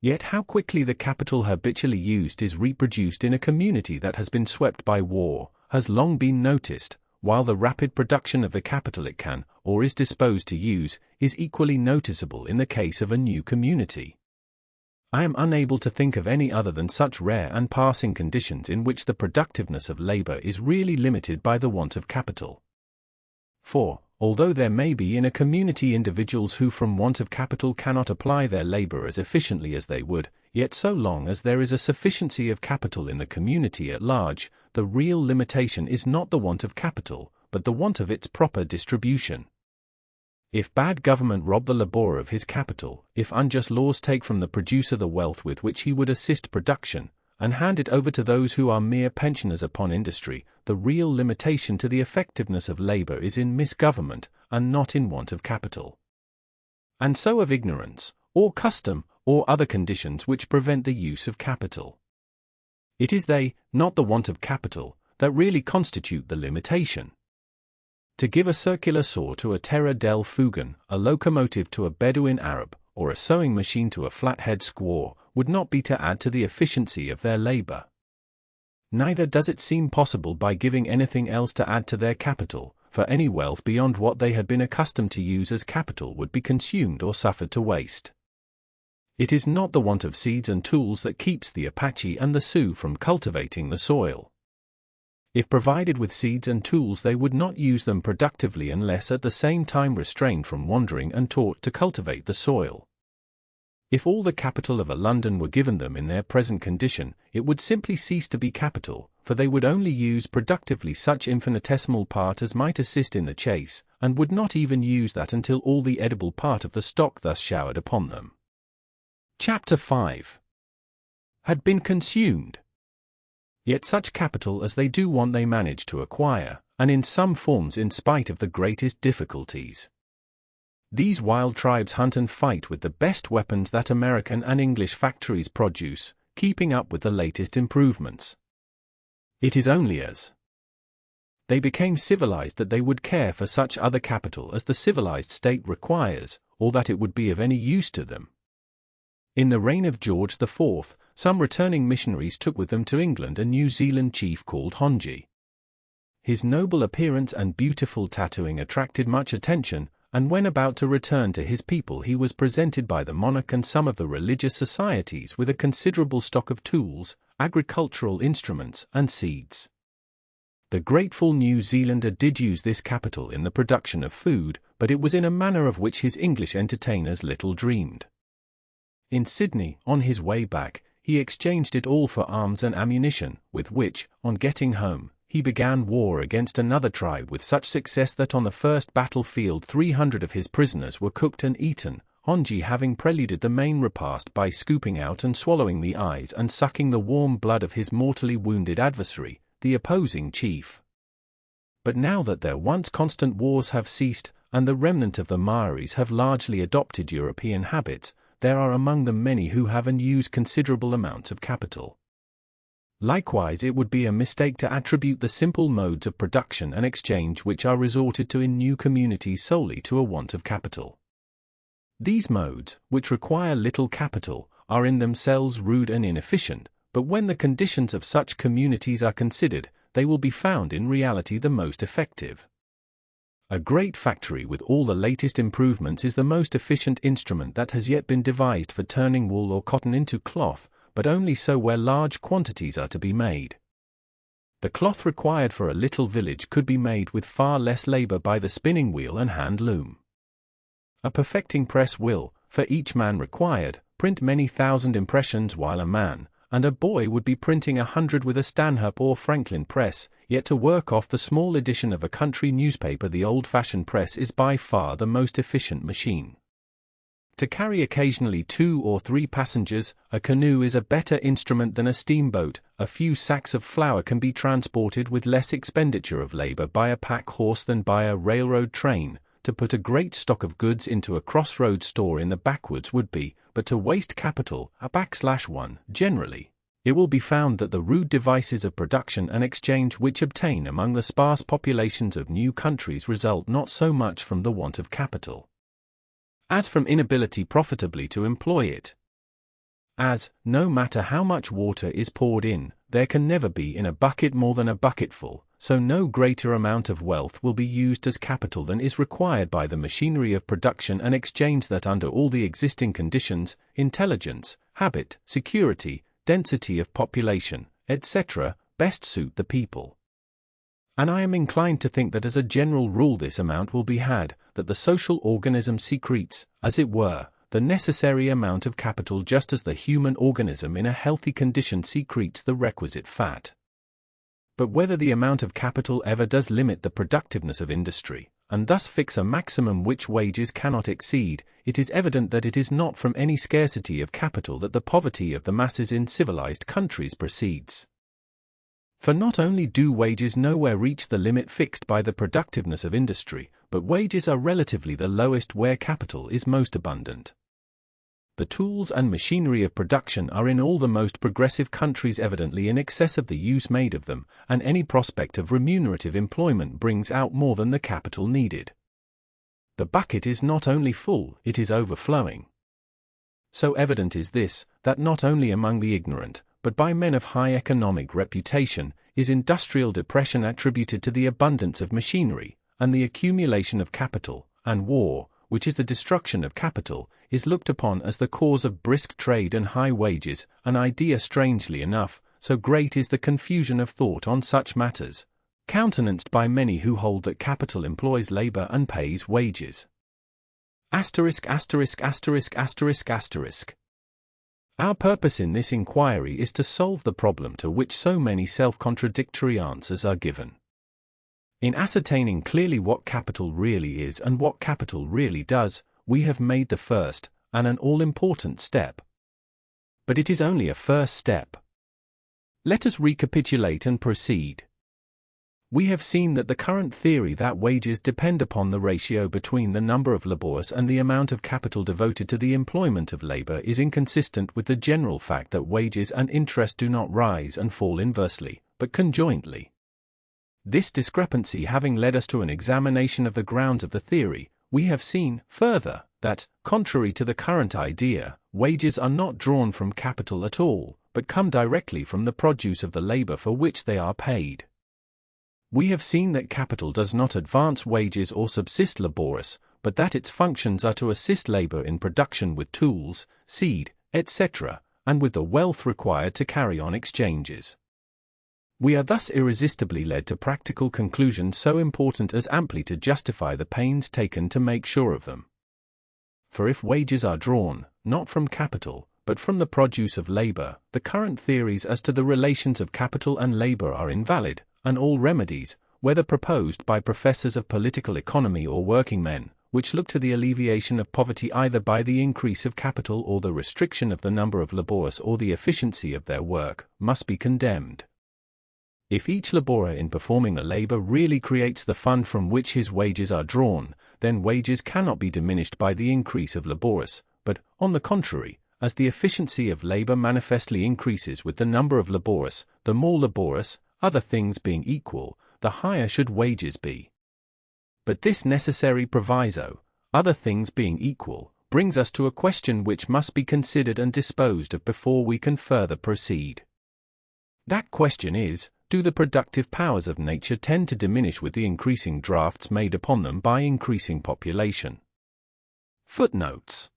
Yet how quickly the capital habitually used is reproduced in a community that has been swept by war, has long been noticed, while the rapid production of the capital it can, or is disposed to use, is equally noticeable in the case of a new community. I am unable to think of any other than such rare and passing conditions in which the productiveness of labor is really limited by the want of capital. For, although there may be in a community individuals who from want of capital cannot apply their labor as efficiently as they would, yet so long as there is a sufficiency of capital in the community at large, the real limitation is not the want of capital, but the want of its proper distribution. If bad government rob the laborer of his capital, if unjust laws take from the producer the wealth with which he would assist production, and hand it over to those who are mere pensioners upon industry, the real limitation to the effectiveness of labor is in misgovernment, and not in want of capital. And so of ignorance, or custom, or other conditions which prevent the use of capital. It is they, not the want of capital, that really constitute the limitation. To give a circular saw to a Terra del Fugan, a locomotive to a Bedouin Arab, or a sewing machine to a flathead squaw, would not be to add to the efficiency of their labor. Neither does it seem possible by giving anything else to add to their capital, for any wealth beyond what they had been accustomed to use as capital would be consumed or suffered to waste. It is not the want of seeds and tools that keeps the Apache and the Sioux from cultivating the soil. If provided with seeds and tools, they would not use them productively unless at the same time restrained from wandering and taught to cultivate the soil. If all the capital of a London were given them in their present condition, it would simply cease to be capital, for they would only use productively such infinitesimal part as might assist in the chase, and would not even use that until all the edible part of the stock thus showered upon them. Chapter 5 had been consumed. Yet such capital as they do want they manage to acquire, and in some forms in spite of the greatest difficulties. These wild tribes hunt and fight with the best weapons that American and English factories produce, keeping up with the latest improvements. It is only as they became civilized that they would care for such other capital as the civilized state requires, or that it would be of any use to them. In the reign of George IV, some returning missionaries took with them to England a New Zealand chief called Honji. His noble appearance and beautiful tattooing attracted much attention, and when about to return to his people he was presented by the monarch and some of the religious societies with a considerable stock of tools, agricultural instruments, and seeds. The grateful New Zealander did use this capital in the production of food, but it was in a manner of which his English entertainers little dreamed. In Sydney, on his way back, he exchanged it all for arms and ammunition, with which, on getting home, he began war against another tribe with such success that on the first battlefield 300 of his prisoners were cooked and eaten, Honji having preluded the main repast by scooping out and swallowing the eyes and sucking the warm blood of his mortally wounded adversary, the opposing chief. But now that their once constant wars have ceased, and the remnant of the Maoris have largely adopted European habits, there are among them many who have and use considerable amounts of capital. Likewise, it would be a mistake to attribute the simple modes of production and exchange which are resorted to in new communities solely to a want of capital. These modes, which require little capital, are in themselves rude and inefficient, but when the conditions of such communities are considered, they will be found in reality the most effective. A great factory with all the latest improvements is the most efficient instrument that has yet been devised for turning wool or cotton into cloth, but only so where large quantities are to be made. The cloth required for a little village could be made with far less labor by the spinning wheel and hand loom. A perfecting press will, for each man required, print many thousand impressions while a man and a boy would be printing 100 with a Stanhope or Franklin press, yet to work off the small edition of a country newspaper the old-fashioned press is by far the most efficient machine. To carry occasionally 2 or 3 passengers, a canoe is a better instrument than a steamboat. A few sacks of flour can be transported with less expenditure of labor by a pack horse than by a railroad train. To put a great stock of goods into a crossroad store in the backwoods would be, but to waste capital, /1, generally. It will be found that the rude devices of production and exchange which obtain among the sparse populations of new countries result not so much from the want of capital as from inability profitably to employ it. As, no matter how much water is poured in, there can never be in a bucket more than a bucketful, so no greater amount of wealth will be used as capital than is required by the machinery of production and exchange that under all the existing conditions, intelligence, habit, security, density of population, etc., best suit the people. And I am inclined to think that as a general rule this amount will be had, that the social organism secretes, as it were, the necessary amount of capital just as the human organism in a healthy condition secretes the requisite fat. But whether the amount of capital ever does limit the productiveness of industry, and thus fix a maximum which wages cannot exceed, it is evident that it is not from any scarcity of capital that the poverty of the masses in civilized countries proceeds. For not only do wages nowhere reach the limit fixed by the productiveness of industry, but wages are relatively the lowest where capital is most abundant. The tools and machinery of production are in all the most progressive countries evidently in excess of the use made of them, and any prospect of remunerative employment brings out more than the capital needed. The bucket is not only full, it is overflowing. So evident is this, that not only among the ignorant, but by men of high economic reputation, is industrial depression attributed to the abundance of machinery, and the accumulation of capital, and war, which is the destruction of capital, is looked upon as the cause of brisk trade and high wages, an idea strangely enough, so great is the confusion of thought on such matters, countenanced by many who hold that capital employs labor and pays wages. Asterisk, asterisk, asterisk, asterisk, asterisk. Our purpose in this inquiry is to solve the problem to which so many self-contradictory answers are given. In ascertaining clearly what capital really is and what capital really does, we have made the first, and an all-important step. But it is only a first step. Let us recapitulate and proceed. We have seen that the current theory that wages depend upon the ratio between the number of laborers and the amount of capital devoted to the employment of labor is inconsistent with the general fact that wages and interest do not rise and fall inversely, but conjointly. This discrepancy having led us to an examination of the grounds of the theory, we have seen, further, that, contrary to the current idea, wages are not drawn from capital at all, but come directly from the produce of the labor for which they are paid. We have seen that capital does not advance wages or subsist laborers, but that its functions are to assist labor in production with tools, seed, etc., and with the wealth required to carry on exchanges. We are thus irresistibly led to practical conclusions so important as amply to justify the pains taken to make sure of them. For if wages are drawn, not from capital, but from the produce of labor, the current theories as to the relations of capital and labor are invalid, and all remedies, whether proposed by professors of political economy or working men, which look to the alleviation of poverty either by the increase of capital or the restriction of the number of laborers or the efficiency of their work, must be condemned. If each laborer in performing a labor really creates the fund from which his wages are drawn, then wages cannot be diminished by the increase of laborers, but, on the contrary, as the efficiency of labor manifestly increases with the number of laborers, the more laborers, other things being equal, the higher should wages be. But this necessary proviso, other things being equal, brings us to a question which must be considered and disposed of before we can further proceed. That question is, do the productive powers of nature tend to diminish with the increasing drafts made upon them by increasing population? Footnotes.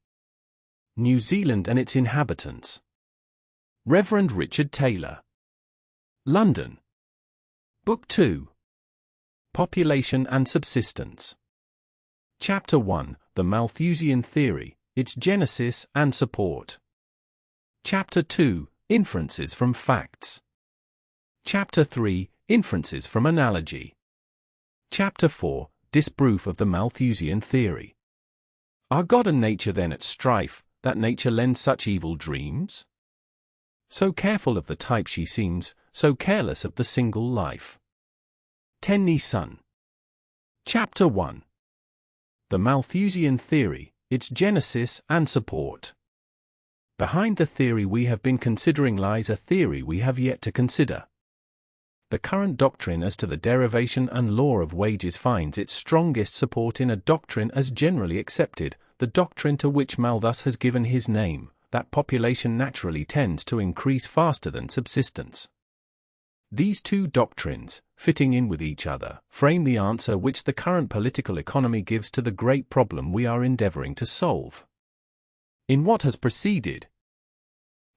New Zealand and its inhabitants. Reverend Richard Taylor. London. Book 2. Population and Subsistence. Chapter 1, The Malthusian Theory, Its Genesis and Support. Chapter 2, Inferences from Facts. Chapter 3, Inferences from Analogy. Chapter 4, Disproof of the Malthusian Theory. Are God and nature then at strife, that nature lends such evil dreams? So careful of the type she seems, so careless of the single life. Tennyson. Chapter 1. The Malthusian Theory, Its Genesis and Support. Behind the theory we have been considering lies a theory we have yet to consider. The current doctrine as to the derivation and law of wages finds its strongest support in a doctrine as generally accepted, the doctrine to which Malthus has given his name, that population naturally tends to increase faster than subsistence. These two doctrines, fitting in with each other, frame the answer which the current political economy gives to the great problem we are endeavoring to solve. In what has preceded,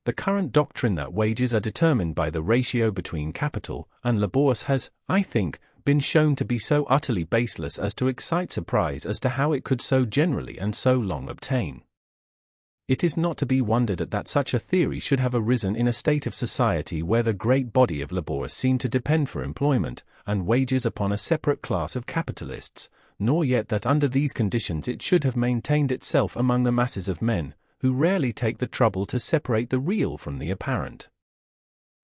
the current doctrine that wages are determined by the ratio between capital and laborers has, I think, been shown to be so utterly baseless as to excite surprise as to how it could so generally and so long obtain. It is not to be wondered at that such a theory should have arisen in a state of society where the great body of laborers seem to depend for employment and wages upon a separate class of capitalists, nor yet that under these conditions it should have maintained itself among the masses of men, who rarely take the trouble to separate the real from the apparent.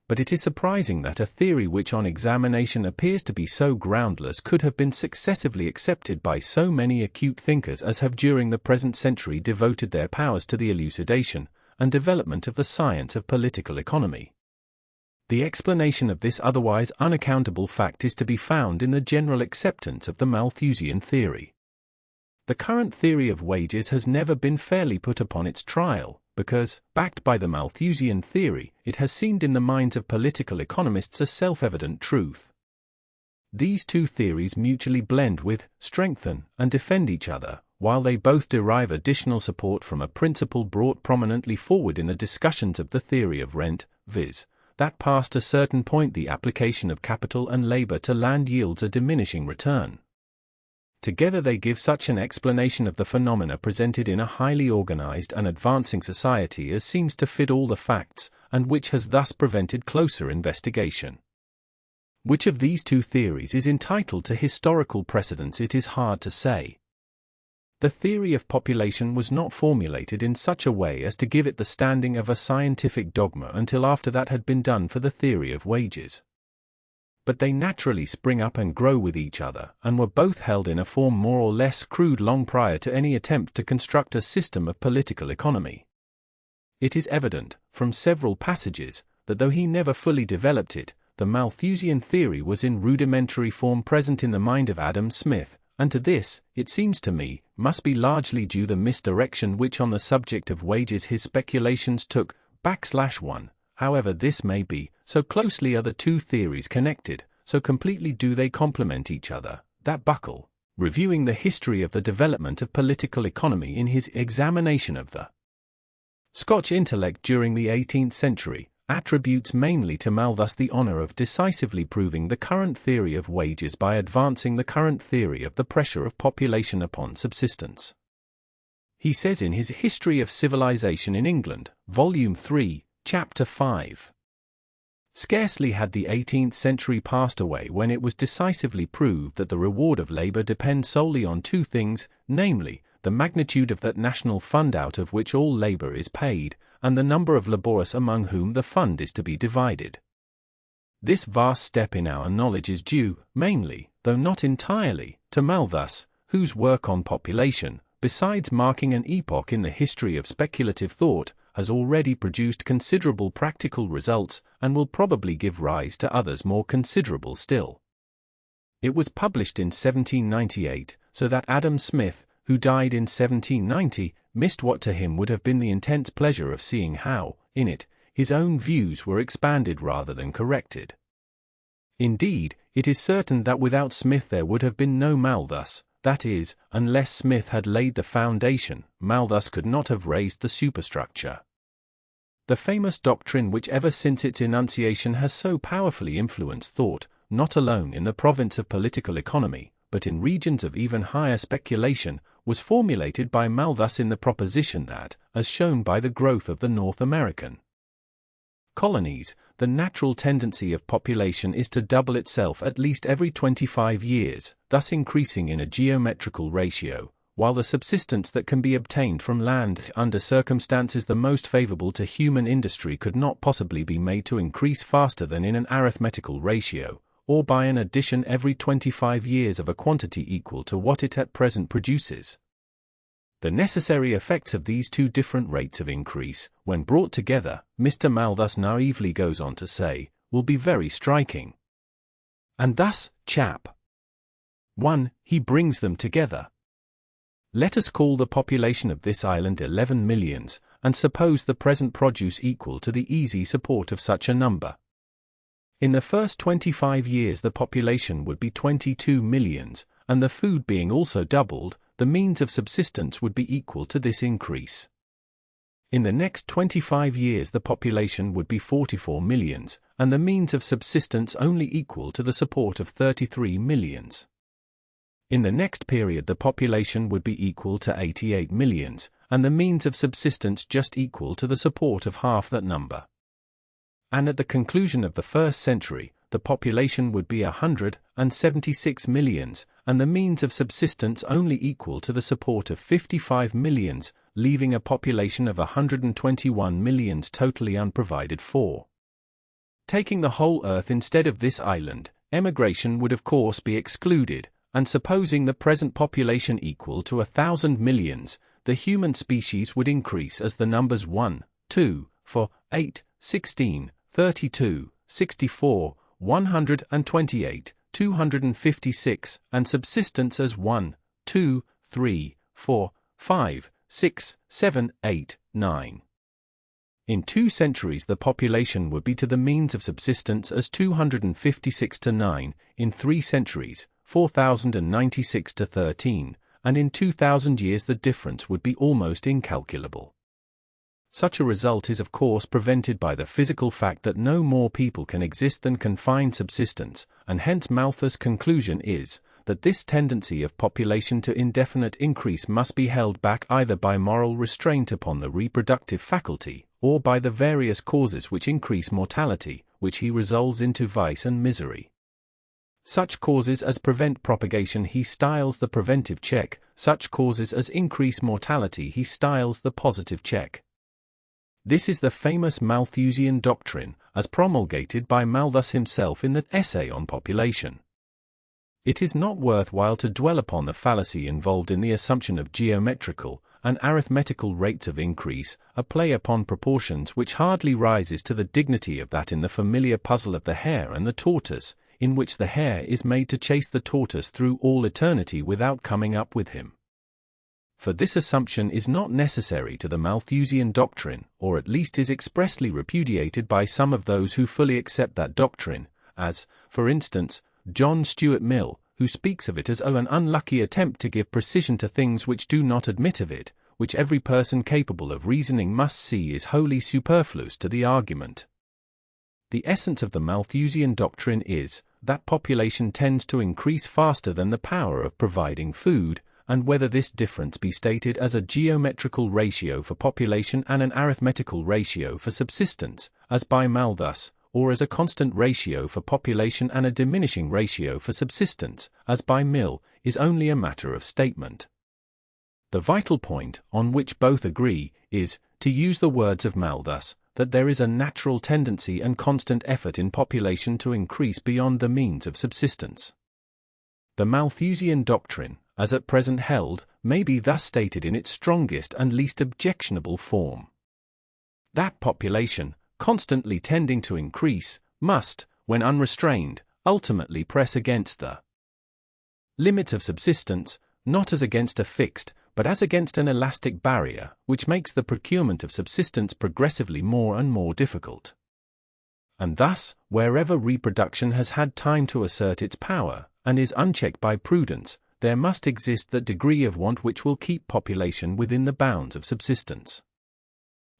But it is surprising that a theory which on examination appears to be so groundless could have been successively accepted by so many acute thinkers as have during the present century devoted their powers to the elucidation and development of the science of political economy. The explanation of this otherwise unaccountable fact is to be found in the general acceptance of the Malthusian theory. The current theory of wages has never been fairly put upon its trial, because, backed by the Malthusian theory, it has seemed in the minds of political economists a self-evident truth. these two theories mutually blend with, strengthen, and defend each other, while they both derive additional support from a principle brought prominently forward in the discussions of the theory of rent, viz., that past a certain point the application of capital and labor to land yields a diminishing return. Together they give such an explanation of the phenomena presented in a highly organized and advancing society as seems to fit all the facts, and which has thus prevented closer investigation. Which of these two theories is entitled to historical precedence it is hard to say. The theory of population was not formulated in such a way as to give it the standing of a scientific dogma until after that had been done for the theory of wages. But they naturally spring up and grow with each other, and were both held in a form more or less crude long prior to any attempt to construct a system of political economy. It is evident, from several passages, that though he never fully developed it, the Malthusian theory was in rudimentary form present in the mind of Adam Smith, and to this, it seems to me, must be largely due the misdirection which on the subject of wages his speculations took, /1. However this may be, so closely are the two theories connected, so completely do they complement each other, that Buckle, reviewing the history of the development of political economy in his examination of the Scotch intellect during the 18th century, attributes mainly to Malthus the honor of decisively proving the current theory of wages by advancing the current theory of the pressure of population upon subsistence. He says in his History of Civilization in England, Volume 3, Chapter 5. Scarcely had the 18th century passed away when it was decisively proved that the reward of labor depends solely on two things, namely, the magnitude of that national fund out of which all labor is paid, and the number of laborious among whom the fund is to be divided. This vast step in our knowledge is due, mainly, though not entirely, to Malthus, whose work on population, besides marking an epoch in the history of speculative thought, has already produced considerable practical results, and will probably give rise to others more considerable still. It was published in 1798, so that Adam Smith, who died in 1790, missed what to him would have been the intense pleasure of seeing how, in it, his own views were expanded rather than corrected. Indeed, it is certain that without Smith there would have been no Malthus, that is, unless Smith had laid the foundation, Malthus could not have raised the superstructure. The famous doctrine which ever since its enunciation has so powerfully influenced thought, not alone in the province of political economy, but in regions of even higher speculation, was formulated by Malthus in the proposition that, as shown by the growth of the North American colonies, the natural tendency of population is to double itself at least every 25 years, thus increasing in a geometrical ratio, while the subsistence that can be obtained from land under circumstances the most favorable to human industry could not possibly be made to increase faster than in an arithmetical ratio, or by an addition every 25 years of a quantity equal to what it at present produces. The necessary effects of these two different rates of increase, when brought together, Mr. Malthus naively goes on to say, will be very striking. And thus, chap. 1. He brings them together. Let us call the population of this island 11 millions, and suppose the present produce equal to the easy support of such a number. In the first 25 years the population would be 22 millions, and the food being also doubled, the means of subsistence would be equal to this increase. In the next 25 years the population would be 44 millions, and the means of subsistence only equal to the support of 33 millions. In the next period the population would be equal to 88 millions, and the means of subsistence just equal to the support of half that number. And at the conclusion of the first century, the population would be 176 millions, and the means of subsistence only equal to the support of 55 millions, leaving a population of 121 millions totally unprovided for. Taking the whole earth instead of this island, emigration would of course be excluded, and supposing the present population equal to 1,000 millions, the human species would increase as the numbers 1, 2, 4, 8, 16, 32, 64, 128, 256, and subsistence as 1, 2, 3, 4, 5, 6, 7, 8, 9. In 2 centuries the population would be to the means of subsistence as 256 to 9, in 3 centuries, 4096 to 13, and in 2000 years the difference would be almost incalculable. Such a result is of course prevented by the physical fact that no more people can exist than can find subsistence, and hence Malthus' conclusion is that this tendency of population to indefinite increase must be held back either by moral restraint upon the reproductive faculty, or by the various causes which increase mortality, which he resolves into vice and misery. Such causes as prevent propagation he styles the preventive check, such causes as increase mortality he styles the positive check. This is the famous Malthusian doctrine, as promulgated by Malthus himself in the Essay on Population. It is not worthwhile to dwell upon the fallacy involved in the assumption of geometrical and arithmetical rates of increase, a play upon proportions which hardly rises to the dignity of that in the familiar puzzle of the hare and the tortoise, in which the hare is made to chase the tortoise through all eternity without coming up with him. For this assumption is not necessary to the Malthusian doctrine, or at least is expressly repudiated by some of those who fully accept that doctrine, as, for instance, John Stuart Mill, who speaks of it as an unlucky attempt to give precision to things which do not admit of it, which every person capable of reasoning must see is wholly superfluous to the argument. The essence of the Malthusian doctrine is that population tends to increase faster than the power of providing food, and whether this difference be stated as a geometrical ratio for population and an arithmetical ratio for subsistence, as by Malthus, or as a constant ratio for population and a diminishing ratio for subsistence, as by Mill, is only a matter of statement. The vital point, on which both agree, is, to use the words of Malthus, that there is a natural tendency and constant effort in population to increase beyond the means of subsistence. The Malthusian doctrine, as at present held, may be thus stated in its strongest and least objectionable form. That population, constantly tending to increase, must, when unrestrained, ultimately press against the limits of subsistence, not as against a fixed, but as against an elastic barrier, which makes the procurement of subsistence progressively more and more difficult. And thus, wherever reproduction has had time to assert its power, and is unchecked by prudence, there must exist that degree of want which will keep population within the bounds of subsistence.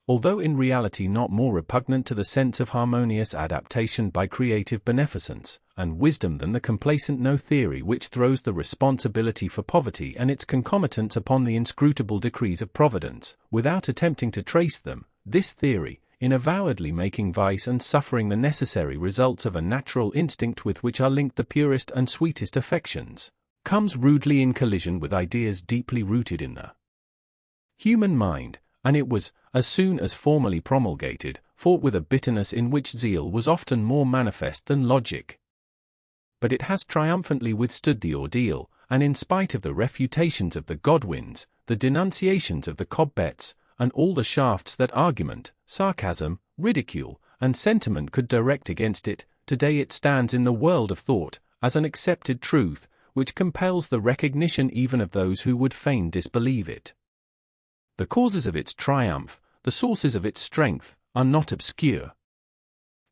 Although in reality not more repugnant to the sense of harmonious adaptation by creative beneficence and wisdom than the complacent no theory which throws the responsibility for poverty and its concomitants upon the inscrutable decrees of Providence, without attempting to trace them, this theory, in avowedly making vice and suffering the necessary results of a natural instinct with which are linked the purest and sweetest affections, comes rudely in collision with ideas deeply rooted in the human mind, and it was, as soon as formally promulgated, fought with a bitterness in which zeal was often more manifest than logic. But it has triumphantly withstood the ordeal, and in spite of the refutations of the Godwins, the denunciations of the Cobbetts, and all the shafts that argument, sarcasm, ridicule, and sentiment could direct against it, today it stands in the world of thought, as an accepted truth, which compels the recognition even of those who would fain disbelieve it. The causes of its triumph, the sources of its strength, are not obscure.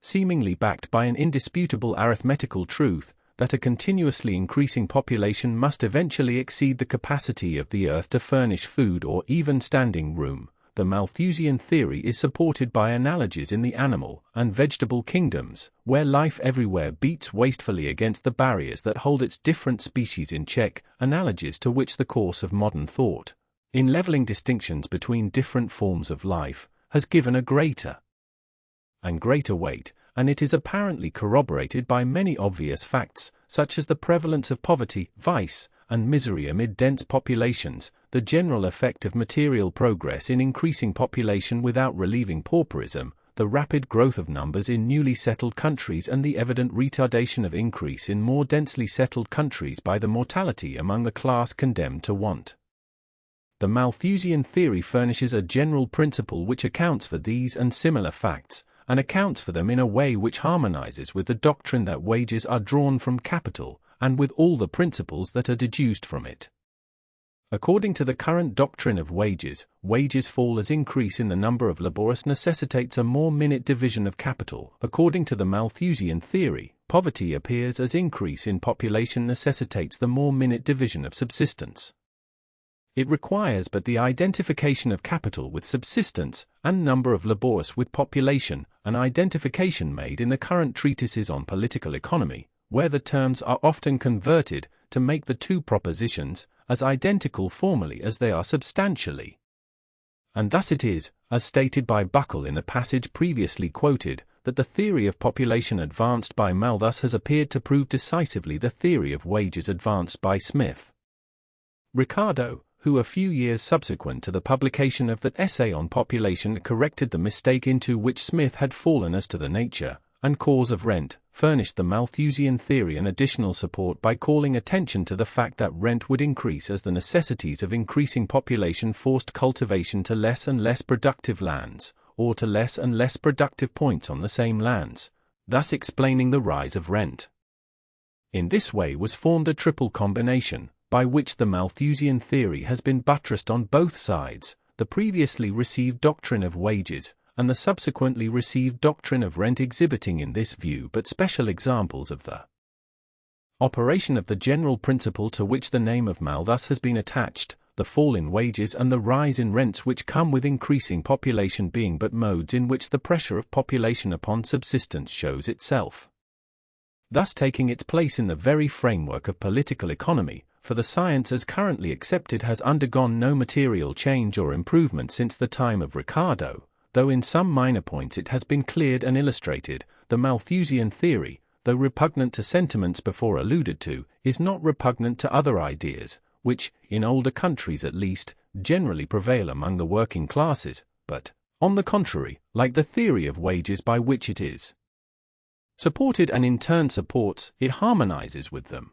Seemingly backed by an indisputable arithmetical truth, that a continuously increasing population must eventually exceed the capacity of the earth to furnish food or even standing room, the Malthusian theory is supported by analogies in the animal and vegetable kingdoms, where life everywhere beats wastefully against the barriers that hold its different species in check, analogies to which the course of modern thought, in leveling distinctions between different forms of life, has given a greater and greater weight, and it is apparently corroborated by many obvious facts, such as the prevalence of poverty, vice, and misery amid dense populations, the general effect of material progress in increasing population without relieving pauperism, the rapid growth of numbers in newly settled countries and the evident retardation of increase in more densely settled countries by the mortality among the class condemned to want. The Malthusian theory furnishes a general principle which accounts for these and similar facts, and accounts for them in a way which harmonizes with the doctrine that wages are drawn from capital, and with all the principles that are deduced from it. According to the current doctrine of wages, wages fall as increase in the number of laborers necessitates a more minute division of capital. According to the Malthusian theory, poverty appears as increase in population necessitates the more minute division of subsistence. It requires but the identification of capital with subsistence, and number of laborers with population, an identification made in the current treatises on political economy, where the terms are often converted to make the two propositions as identical formally as they are substantially. And thus it is, as stated by Buckle in the passage previously quoted, that the theory of population advanced by Malthus has appeared to prove decisively the theory of wages advanced by Smith. Ricardo, who a few years subsequent to the publication of that essay on population corrected the mistake into which Smith had fallen as to the nature and cause of rent, furnished the Malthusian theory an additional support by calling attention to the fact that rent would increase as the necessities of increasing population forced cultivation to less and less productive lands, or to less and less productive points on the same lands, thus explaining the rise of rent. In this way was formed a triple combination, by which the Malthusian theory has been buttressed on both sides, the previously received doctrine of wages, and the subsequently received doctrine of rent, exhibiting in this view but special examples of the operation of the general principle to which the name of Malthus has been attached, the fall in wages and the rise in rents which come with increasing population being but modes in which the pressure of population upon subsistence shows itself. Thus taking its place in the very framework of political economy, for the science as currently accepted has undergone no material change or improvement since the time of Ricardo, though in some minor points it has been cleared and illustrated. The Malthusian theory, though repugnant to sentiments before alluded to, is not repugnant to other ideas, which, in older countries at least, generally prevail among the working classes, but, on the contrary, like the theory of wages by which it is supported and in turn supports, it harmonizes with them.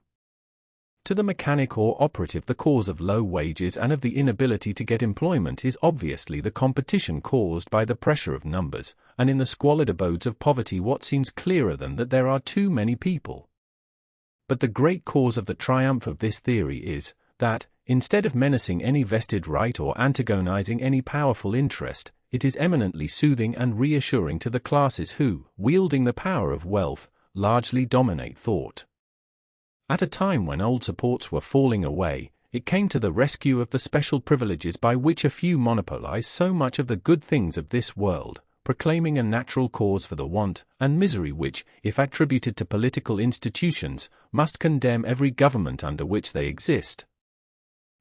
To the mechanic or operative, the cause of low wages and of the inability to get employment is obviously the competition caused by the pressure of numbers, and in the squalid abodes of poverty what seems clearer than that there are too many people. But the great cause of the triumph of this theory is, that, instead of menacing any vested right or antagonizing any powerful interest, it is eminently soothing and reassuring to the classes who, wielding the power of wealth, largely dominate thought. At a time when old supports were falling away, it came to the rescue of the special privileges by which a few monopolize so much of the good things of this world, proclaiming a natural cause for the want and misery which, if attributed to political institutions, must condemn every government under which they exist.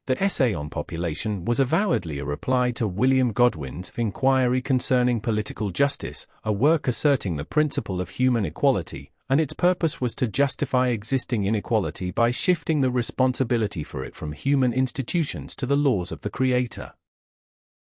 The essay on population was avowedly a reply to William Godwin's Inquiry Concerning Political Justice, a work asserting the principle of human equality, and its purpose was to justify existing inequality by shifting the responsibility for it from human institutions to the laws of the Creator.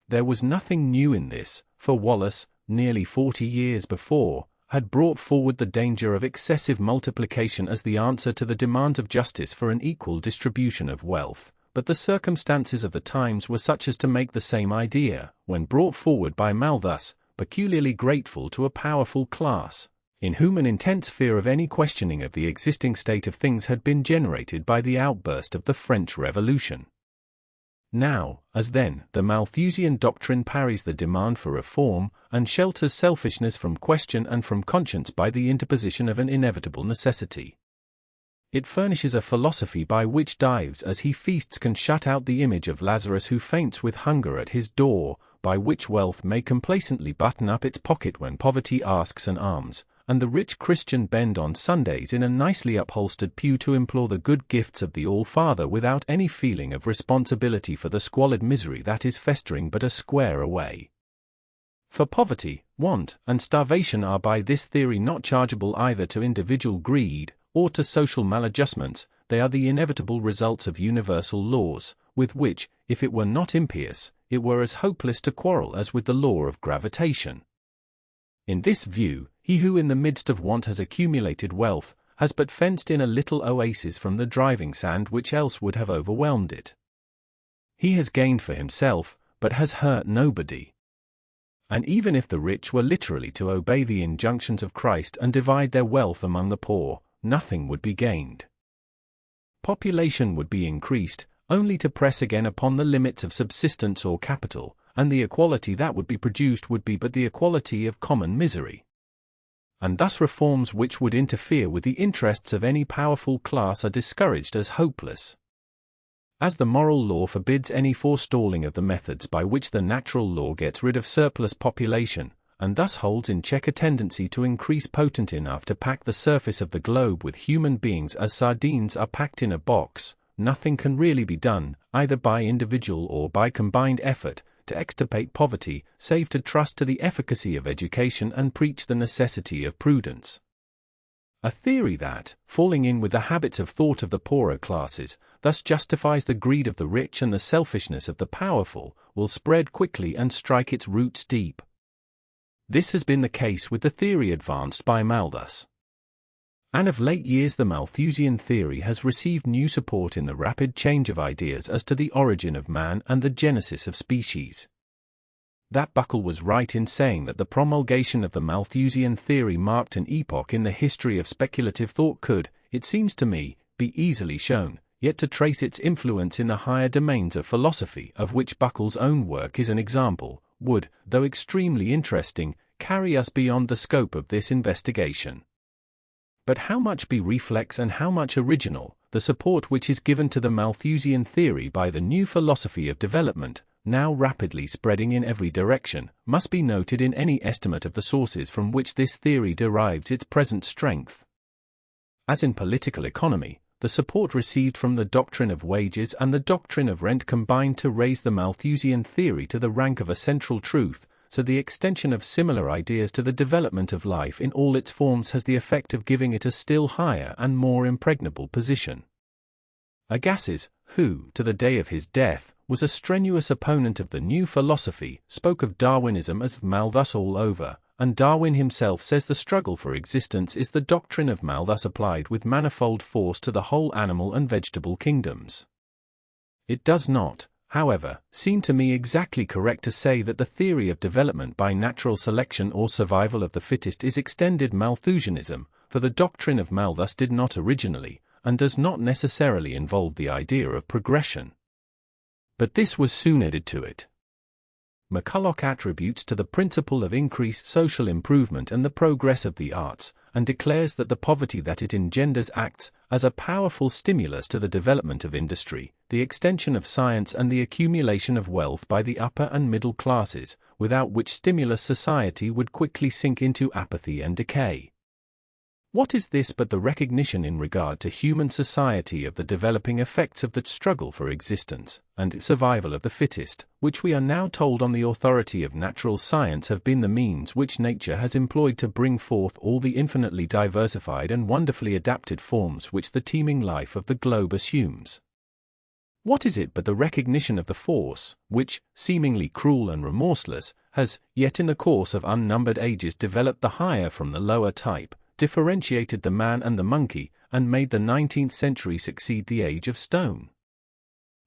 There was nothing new in this, for Wallace, nearly 40 years before, had brought forward the danger of excessive multiplication as the answer to the demand of justice for an equal distribution of wealth, but the circumstances of the times were such as to make the same idea, when brought forward by Malthus, peculiarly grateful to a powerful class, in whom an intense fear of any questioning of the existing state of things had been generated by the outburst of the French Revolution. Now, as then, the Malthusian doctrine parries the demand for reform, and shelters selfishness from question and from conscience by the interposition of an inevitable necessity. It furnishes a philosophy by which Dives as he feasts can shut out the image of Lazarus who faints with hunger at his door, by which wealth may complacently button up its pocket when poverty asks an alms, and the rich Christian bend on Sundays in a nicely upholstered pew to implore the good gifts of the All-Father without any feeling of responsibility for the squalid misery that is festering but a square away. For poverty, want, and starvation are by this theory not chargeable either to individual greed or to social maladjustments. They are the inevitable results of universal laws, with which, if it were not impious, it were as hopeless to quarrel as with the law of gravitation. In this view, he who in the midst of want has accumulated wealth, has but fenced in a little oasis from the driving sand which else would have overwhelmed it. He has gained for himself, but has hurt nobody. And even if the rich were literally to obey the injunctions of Christ and divide their wealth among the poor, nothing would be gained. Population would be increased, only to press again upon the limits of subsistence or capital, and the equality that would be produced would be but the equality of common misery. And thus reforms which would interfere with the interests of any powerful class are discouraged as hopeless. As the moral law forbids any forestalling of the methods by which the natural law gets rid of surplus population, and thus holds in check a tendency to increase potent enough to pack the surface of the globe with human beings as sardines are packed in a box, nothing can really be done, either by individual or by combined effort, to extirpate poverty, save to trust to the efficacy of education and preach the necessity of prudence. A theory that, falling in with the habits of thought of the poorer classes, thus justifies the greed of the rich and the selfishness of the powerful, will spread quickly and strike its roots deep. This has been the case with the theory advanced by Malthus. And of late years the Malthusian theory has received new support in the rapid change of ideas as to the origin of man and the genesis of species. That Buckle was right in saying that the promulgation of the Malthusian theory marked an epoch in the history of speculative thought could, it seems to me, be easily shown, yet to trace its influence in the higher domains of philosophy, of which Buckle's own work is an example, would, though extremely interesting, carry us beyond the scope of this investigation. But how much be reflex and how much original, the support which is given to the Malthusian theory by the new philosophy of development, now rapidly spreading in every direction, must be noted in any estimate of the sources from which this theory derives its present strength. As in political economy, the support received from the doctrine of wages and the doctrine of rent combined to raise the Malthusian theory to the rank of a central truth, so the extension of similar ideas to the development of life in all its forms has the effect of giving it a still higher and more impregnable position. Agassiz, who, to the day of his death, was a strenuous opponent of the new philosophy, spoke of Darwinism as Malthus all over, and Darwin himself says the struggle for existence is the doctrine of Malthus applied with manifold force to the whole animal and vegetable kingdoms. It does not, however, seem to me exactly correct to say that the theory of development by natural selection or survival of the fittest is extended Malthusianism, for the doctrine of Malthus did not originally, and does not necessarily involve the idea of progression. But this was soon added to it. McCulloch attributes to the principle of increased social improvement and the progress of the arts, and declares that the poverty that it engenders acts as a powerful stimulus to the development of industry, the extension of science and the accumulation of wealth by the upper and middle classes, without which stimulus society would quickly sink into apathy and decay. What is this but the recognition in regard to human society of the developing effects of the struggle for existence, and survival of the fittest, which we are now told on the authority of natural science have been the means which nature has employed to bring forth all the infinitely diversified and wonderfully adapted forms which the teeming life of the globe assumes? What is it but the recognition of the force, which, seemingly cruel and remorseless, has, yet in the course of unnumbered ages developed the higher from the lower type, differentiated the man and the monkey, and made the 19th century succeed the age of stone?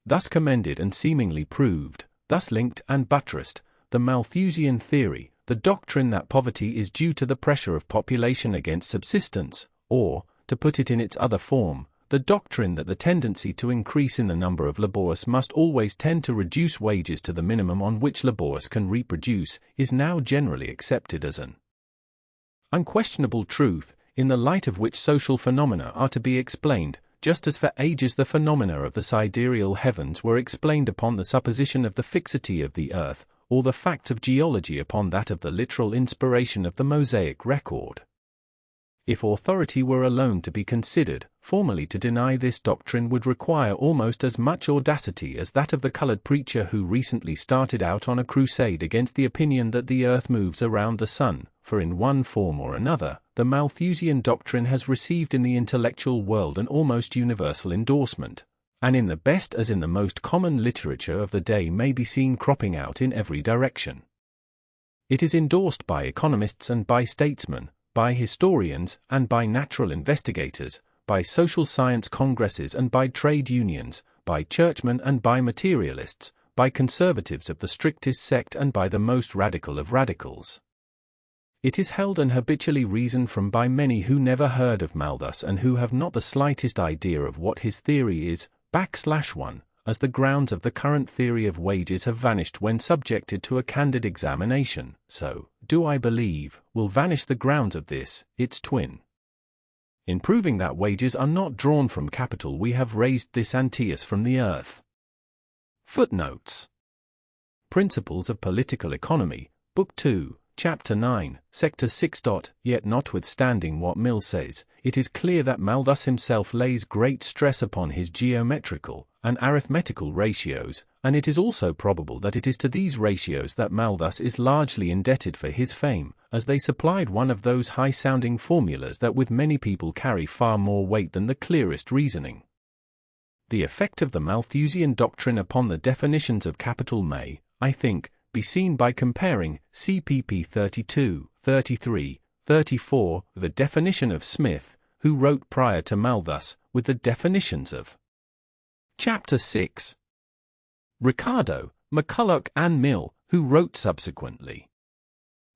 Thus commended and seemingly proved, thus linked and buttressed, the Malthusian theory, the doctrine that poverty is due to the pressure of population against subsistence, or, to put it in its other form, the doctrine that the tendency to increase in the number of labourers must always tend to reduce wages to the minimum on which labourers can reproduce, is now generally accepted as an unquestionable truth, in the light of which social phenomena are to be explained, just as for ages the phenomena of the sidereal heavens were explained upon the supposition of the fixity of the earth, or the facts of geology upon that of the literal inspiration of the Mosaic record. If authority were alone to be considered, formally to deny this doctrine would require almost as much audacity as that of the colored preacher who recently started out on a crusade against the opinion that the earth moves around the sun, for in one form or another, the Malthusian doctrine has received in the intellectual world an almost universal endorsement, and in the best as in the most common literature of the day may be seen cropping out in every direction. It is endorsed by economists and by statesmen, by historians and by natural investigators, by social science congresses and by trade unions, by churchmen and by materialists, by conservatives of the strictest sect and by the most radical of radicals. It is held and habitually reasoned from by many who never heard of Malthus and who have not the slightest idea of what his theory is, /1, as the grounds of the current theory of wages have vanished when subjected to a candid examination, so, do I believe, will vanish the grounds of this, its twin. In proving that wages are not drawn from capital, we have raised this Antaeus from the earth. Footnotes. Principles of Political Economy, Book 2, Chapter 9, Sector 6. Yet notwithstanding what Mill says, it is clear that Malthus himself lays great stress upon his geometrical and arithmetical ratios, and it is also probable that it is to these ratios that Malthus is largely indebted for his fame, as they supplied one of those high-sounding formulas that with many people carry far more weight than the clearest reasoning. The effect of the Malthusian doctrine upon the definitions of capital may, I think, be seen by comparing CPP 32, 33, 34, the definition of Smith, who wrote prior to Malthus, with the definitions of Chapter 6. Ricardo, McCulloch and Mill, who wrote subsequently.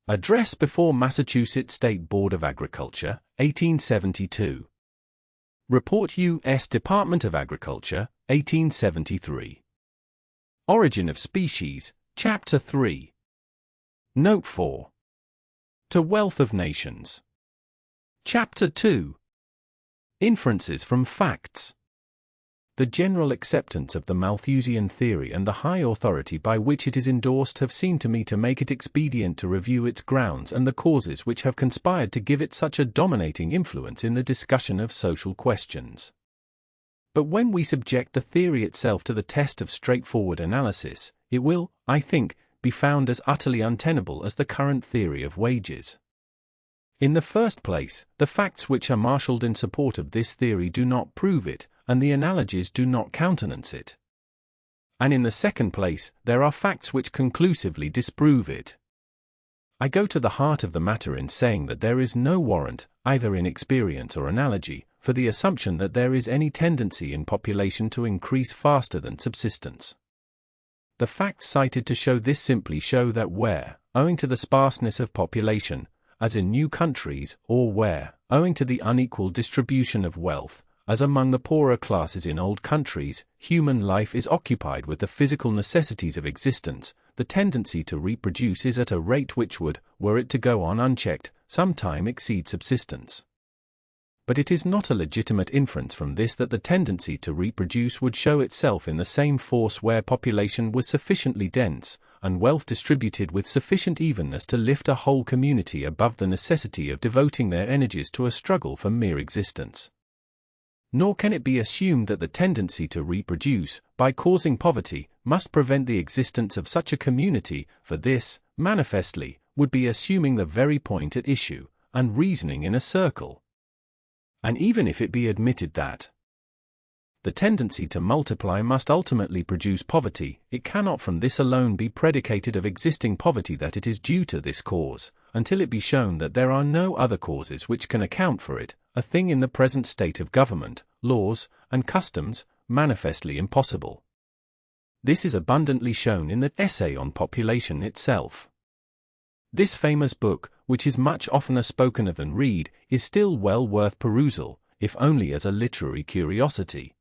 Address before Massachusetts State Board of Agriculture, 1872. Report U.S. Department of Agriculture, 1873. Origin of Species, Chapter 3. Note 4. To Wealth of Nations. Chapter 2. Inferences from Facts. The general acceptance of the Malthusian theory and the high authority by which it is endorsed have seemed to me to make it expedient to review its grounds and the causes which have conspired to give it such a dominating influence in the discussion of social questions. But when we subject the theory itself to the test of straightforward analysis, it will, I think, be found as utterly untenable as the current theory of wages. In the first place, the facts which are marshalled in support of this theory do not prove it, and the analogies do not countenance it. And in the second place, there are facts which conclusively disprove it. I go to the heart of the matter in saying that there is no warrant, either in experience or analogy, for the assumption that there is any tendency in population to increase faster than subsistence. The facts cited to show this simply show that where, owing to the sparseness of population, as in new countries, or where, owing to the unequal distribution of wealth, as among the poorer classes in old countries, human life is occupied with the physical necessities of existence, the tendency to reproduce is at a rate which would, were it to go on unchecked, sometime exceed subsistence. But it is not a legitimate inference from this that the tendency to reproduce would show itself in the same force where population was sufficiently dense, and wealth distributed with sufficient evenness to lift a whole community above the necessity of devoting their energies to a struggle for mere existence. Nor can it be assumed that the tendency to reproduce, by causing poverty, must prevent the existence of such a community, for this, manifestly, would be assuming the very point at issue, and reasoning in a circle. And even if it be admitted that the tendency to multiply must ultimately produce poverty, it cannot from this alone be predicated of existing poverty that it is due to this cause, until it be shown that there are no other causes which can account for it, a thing in the present state of government, laws, and customs, manifestly impossible. This is abundantly shown in the Essay on Population itself. This famous book, which is much oftener spoken of than read, is still well worth perusal, if only as a literary curiosity.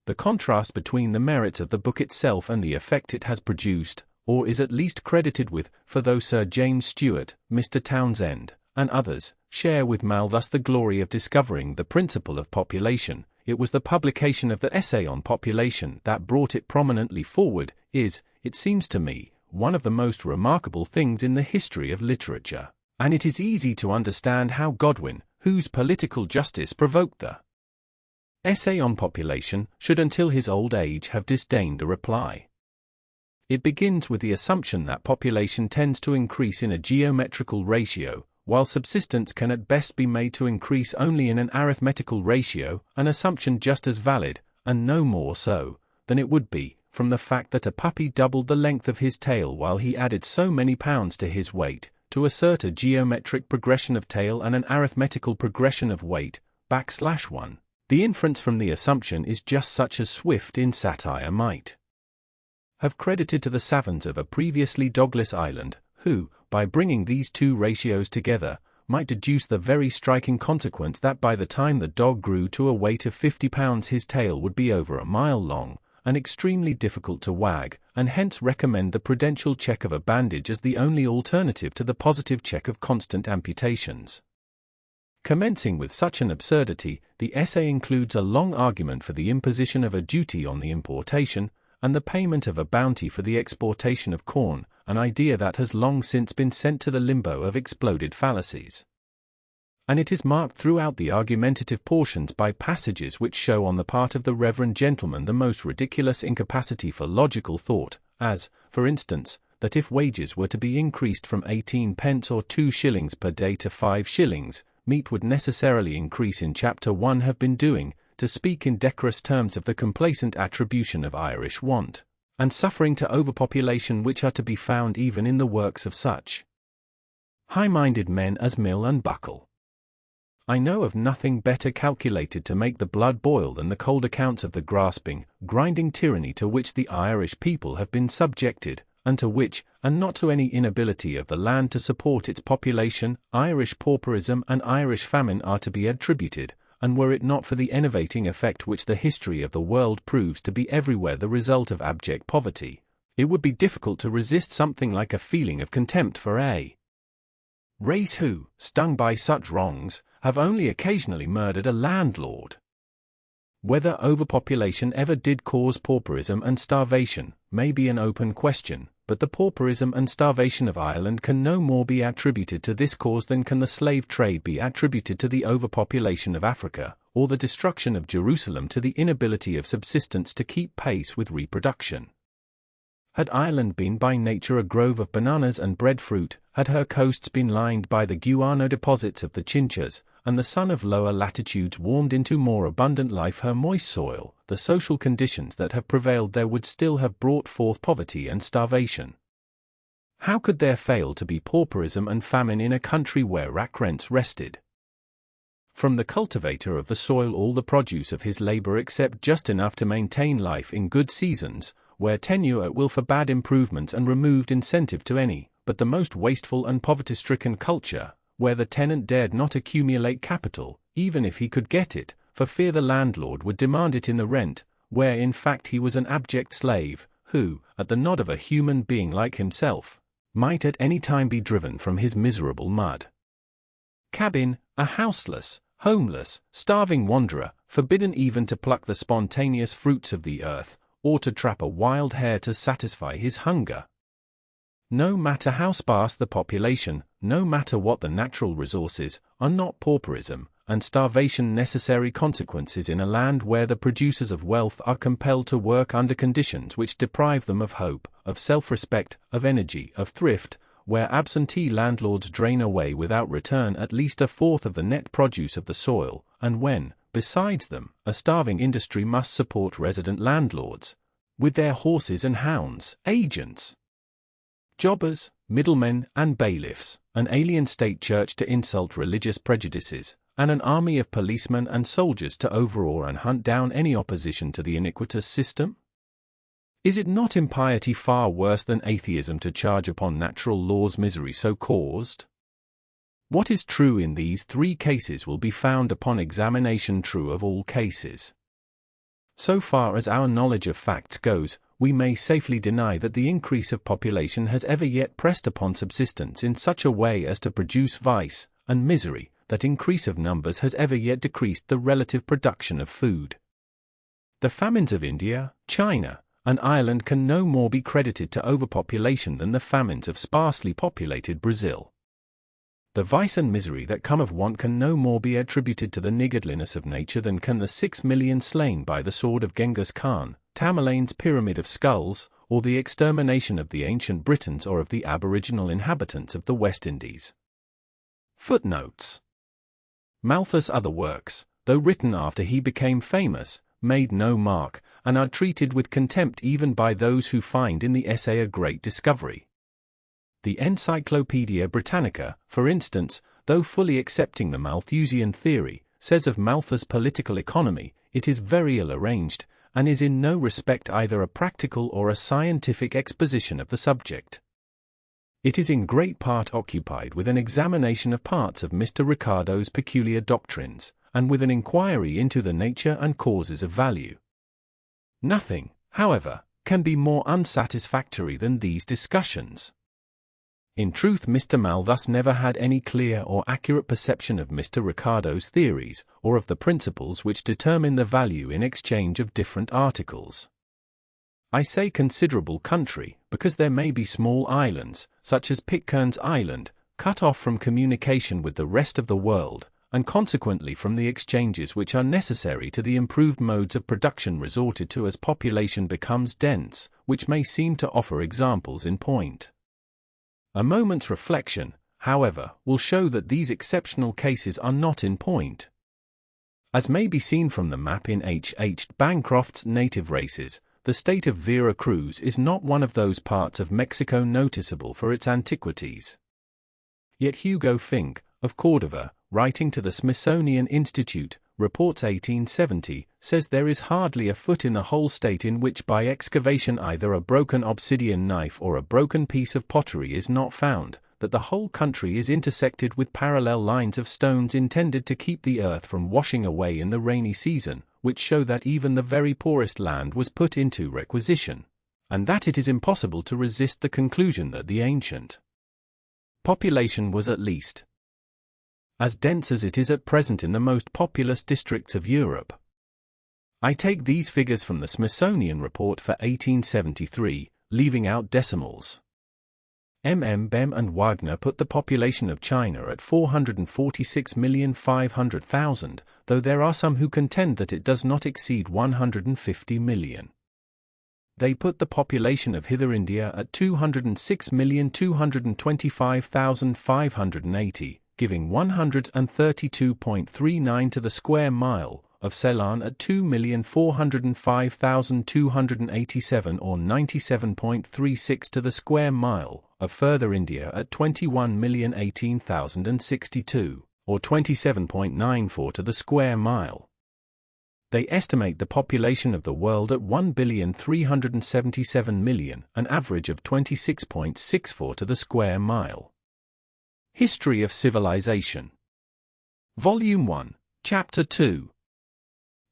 The contrast between the merits of the book itself and the effect it has produced, or is at least credited with, for though Sir James Stewart, Mr. Townsend, and others, share with Malthus the glory of discovering the principle of population, it was the publication of the Essay on Population that brought it prominently forward, is, it seems to me, one of the most remarkable things in the history of literature, and it is easy to understand how Godwin, whose political justice provoked the Essay on Population, should until his old age have disdained a reply. It begins with the assumption that population tends to increase in a geometrical ratio, while subsistence can at best be made to increase only in an arithmetical ratio, an assumption just as valid, and no more so, than it would be, from the fact that a puppy doubled the length of his tail while he added so many pounds to his weight, to assert a geometric progression of tail and an arithmetical progression of weight, \1. The inference from the assumption is just such as Swift in satire might have credited to the savants of a previously dogless island, who, by bringing these two ratios together, might deduce the very striking consequence that by the time the dog grew to a weight of 50 pounds his tail would be over a mile long, and extremely difficult to wag, and hence recommend the prudential check of a bandage as the only alternative to the positive check of constant amputations. Commencing with such an absurdity, the essay includes a long argument for the imposition of a duty on the importation, and the payment of a bounty for the exportation of corn, an idea that has long since been sent to the limbo of exploded fallacies. And it is marked throughout the argumentative portions by passages which show on the part of the reverend gentleman the most ridiculous incapacity for logical thought, as, for instance, that if wages were to be increased from 18 pence or 2 shillings per day to 5 shillings, meat would necessarily increase in Chapter 1 have been doing, to speak in decorous terms of the complacent attribution of Irish want and suffering to overpopulation which are to be found even in the works of such high-minded men as Mill and Buckle. I know of nothing better calculated to make the blood boil than the cold accounts of the grasping, grinding tyranny to which the Irish people have been subjected, and to which, and not to any inability of the land to support its population, Irish pauperism and Irish famine are to be attributed, and were it not for the enervating effect which the history of the world proves to be everywhere the result of abject poverty, it would be difficult to resist something like a feeling of contempt for a race who, stung by such wrongs, have only occasionally murdered a landlord. Whether overpopulation ever did cause pauperism and starvation may be an open question, but the pauperism and starvation of Ireland can no more be attributed to this cause than can the slave trade be attributed to the overpopulation of Africa, or the destruction of Jerusalem to the inability of subsistence to keep pace with reproduction. Had Ireland been by nature a grove of bananas and breadfruit, had her coasts been lined by the guano deposits of the chinchas, and the sun of lower latitudes warmed into more abundant life her moist soil, the social conditions that have prevailed there would still have brought forth poverty and starvation. How could there fail to be pauperism and famine in a country where rack rents rested from the cultivator of the soil all the produce of his labor except just enough to maintain life in good seasons, where tenure at will forbade improvements and removed incentive to any, but the most wasteful and poverty-stricken culture, where the tenant dared not accumulate capital, even if he could get it, for fear the landlord would demand it in the rent, where in fact he was an abject slave, who, at the nod of a human being like himself, might at any time be driven from his miserable mud cabin, a houseless, homeless, starving wanderer, forbidden even to pluck the spontaneous fruits of the earth, or to trap a wild hare to satisfy his hunger. No matter how sparse the population, no matter what the natural resources, are not pauperism and starvation necessary consequences in a land where the producers of wealth are compelled to work under conditions which deprive them of hope, of self-respect, of energy, of thrift, where absentee landlords drain away without return at least a fourth of the net produce of the soil, and when, besides them, a starving industry must support resident landlords, with their horses and hounds, agents, jobbers, middlemen, and bailiffs, an alien state church to insult religious prejudices, and an army of policemen and soldiers to overawe and hunt down any opposition to the iniquitous system? Is it not impiety far worse than atheism to charge upon natural laws misery so caused? What is true in these three cases will be found upon examination true of all cases. So far as our knowledge of facts goes, we may safely deny that the increase of population has ever yet pressed upon subsistence in such a way as to produce vice and misery, that increase of numbers has ever yet decreased the relative production of food. The famines of India, China, and Ireland can no more be credited to overpopulation than the famines of sparsely populated Brazil. The vice and misery that come of want can no more be attributed to the niggardliness of nature than can the 6 million slain by the sword of Genghis Khan, Tamerlane's pyramid of skulls, or the extermination of the ancient Britons or of the aboriginal inhabitants of the West Indies. Footnotes. Malthus' other works, though written after he became famous, made no mark, and are treated with contempt even by those who find in the essay a great discovery. The Encyclopaedia Britannica, for instance, though fully accepting the Malthusian theory, says of Malthus' political economy, it is very ill arranged, and is in no respect either a practical or a scientific exposition of the subject. It is in great part occupied with an examination of parts of Mr. Ricardo's peculiar doctrines, and with an inquiry into the nature and causes of value. Nothing, however, can be more unsatisfactory than these discussions. In truth, Mr. Mal thus never had any clear or accurate perception of Mr. Ricardo's theories, or of the principles which determine the value in exchange of different articles. I say considerable country, because there may be small islands, such as Pitcairn's Island, cut off from communication with the rest of the world, and consequently from the exchanges which are necessary to the improved modes of production resorted to as population becomes dense, which may seem to offer examples in point. A moment's reflection, however, will show that these exceptional cases are not in point. As may be seen from the map in H. Bancroft's Native Races, the state of Vera Cruz is not one of those parts of Mexico noticeable for its antiquities. Yet Hugo Fink, of Cordova, writing to the Smithsonian Institute, reports 1870, says there is hardly a foot in the whole state in which by excavation either a broken obsidian knife or a broken piece of pottery is not found, that the whole country is intersected with parallel lines of stones intended to keep the earth from washing away in the rainy season, which show that even the very poorest land was put into requisition, and that it is impossible to resist the conclusion that the ancient population was at least as dense as it is at present in the most populous districts of Europe. I take these figures from the Smithsonian report for 1873, leaving out decimals. M. Bem and Wagner put the population of China at 446,500,000, though there are some who contend that it does not exceed 150 million. They put the population of Hither India at 206,225,580, giving 132.39 to the square mile, of Ceylon at 2,405,287 or 97.36 to the square mile, of Further India at 21,018,062, or 27.94 to the square mile. They estimate the population of the world at 1,377,000,000, an average of 26.64 to the square mile. History of Civilization. Volume 1, Chapter 2.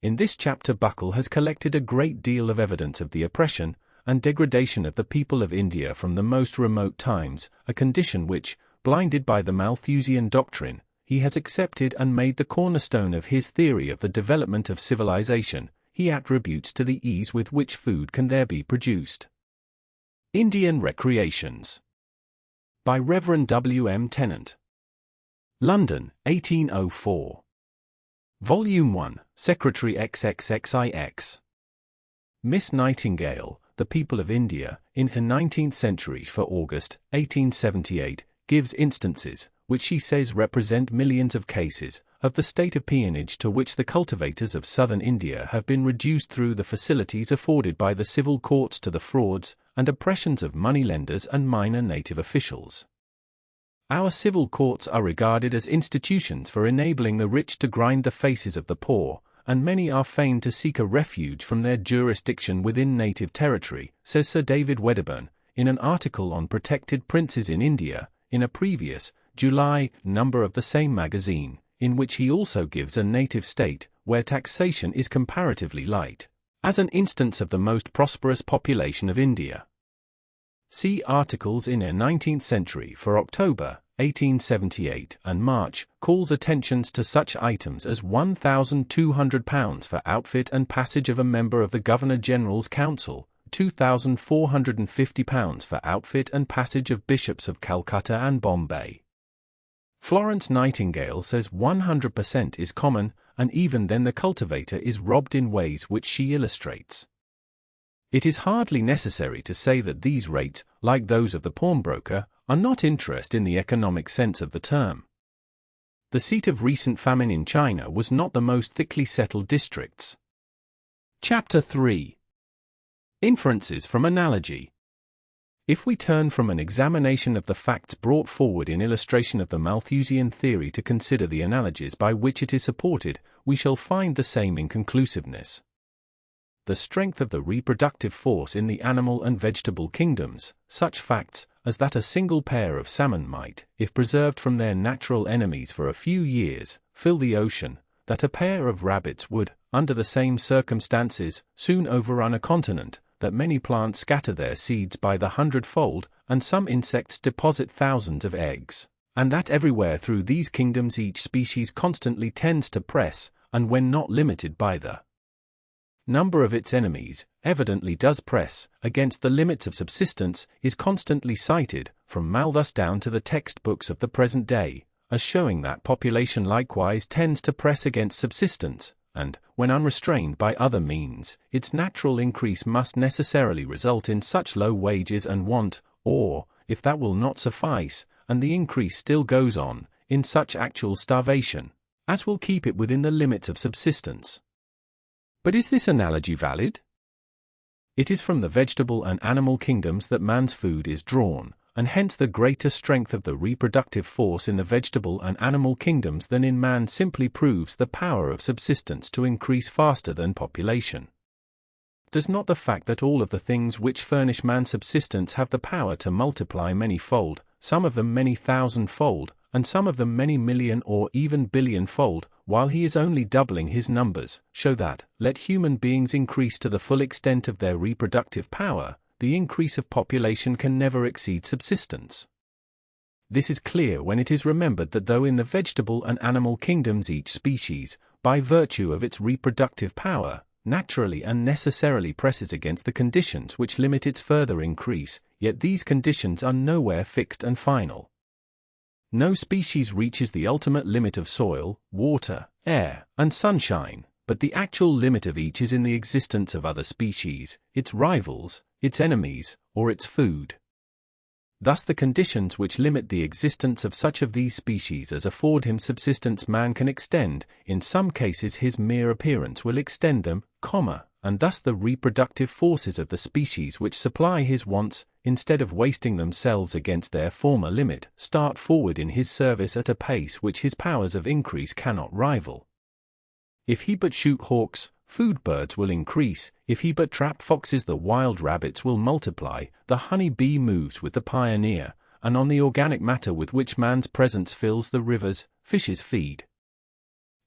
In this chapter Buckle has collected a great deal of evidence of the oppression and degradation of the people of India from the most remote times, a condition which, blinded by the Malthusian doctrine, he has accepted and made the cornerstone of his theory of the development of civilization. He attributes to the ease with which food can there be produced. Indian Recreations. By Rev. W. M. Tennant. London, 1804. Volume 1, Secretary XXXIX. Miss Nightingale, The People of India, in her 19th Century for August, 1878, gives instances, which she says represent millions of cases, of the state of peonage to which the cultivators of southern India have been reduced through the facilities afforded by the civil courts to the frauds and oppressions of moneylenders and minor native officials. Our civil courts are regarded as institutions for enabling the rich to grind the faces of the poor, and many are fain to seek a refuge from their jurisdiction within native territory, says Sir David Wedderburn, in an article on protected princes in India, in a previous, July, number of the same magazine, in which he also gives a native state, where taxation is comparatively light, as an instance of the most prosperous population of India. See articles in a 19th Century for October, 1878 and March, calls attentions to such items as £1,200 for outfit and passage of a member of the Governor-General's Council, £2,450 for outfit and passage of bishops of Calcutta and Bombay. Florence Nightingale says 100% is common, and even then the cultivator is robbed in ways which she illustrates. It is hardly necessary to say that these rates, like those of the pawnbroker, are not interest in the economic sense of the term. The seat of recent famine in China was not the most thickly settled districts. Chapter 3. Inferences from Analogy. If we turn from an examination of the facts brought forward in illustration of the Malthusian theory to consider the analogies by which it is supported, we shall find the same inconclusiveness. The strength of the reproductive force in the animal and vegetable kingdoms, such facts as that a single pair of salmon might, if preserved from their natural enemies for a few years, fill the ocean, that a pair of rabbits would, under the same circumstances, soon overrun a continent, that many plants scatter their seeds by the hundredfold, and some insects deposit thousands of eggs, and that everywhere through these kingdoms each species constantly tends to press, and when not limited by the number of its enemies, evidently does press, against the limits of subsistence, is constantly cited, from Malthus down to the textbooks of the present day, as showing that population likewise tends to press against subsistence, and, when unrestrained by other means, its natural increase must necessarily result in such low wages and want, or, if that will not suffice, and the increase still goes on, in such actual starvation, as will keep it within the limits of subsistence. But is this analogy valid? It is from the vegetable and animal kingdoms that man's food is drawn, and hence the greater strength of the reproductive force in the vegetable and animal kingdoms than in man simply proves the power of subsistence to increase faster than population. Does not the fact that all of the things which furnish man subsistence have the power to multiply many-fold, some of them many thousand-fold, and some of them many million or even billion-fold, while he is only doubling his numbers, show that, let human beings increase to the full extent of their reproductive power, the increase of population can never exceed subsistence. This is clear when it is remembered that though in the vegetable and animal kingdoms each species, by virtue of its reproductive power, naturally and necessarily presses against the conditions which limit its further increase, yet these conditions are nowhere fixed and final. No species reaches the ultimate limit of soil, water, air, and sunshine, but the actual limit of each is in the existence of other species, its rivals, its enemies, or its food. Thus the conditions which limit the existence of such of these species as afford him subsistence man can extend, in some cases his mere appearance will extend them, and thus the reproductive forces of the species which supply his wants, instead of wasting themselves against their former limit, start forward in his service at a pace which his powers of increase cannot rival. If he but shoot hawks, food birds will increase, if he but trap foxes the wild rabbits will multiply, the honey bee moves with the pioneer, and on the organic matter with which man's presence fills the rivers, fishes feed.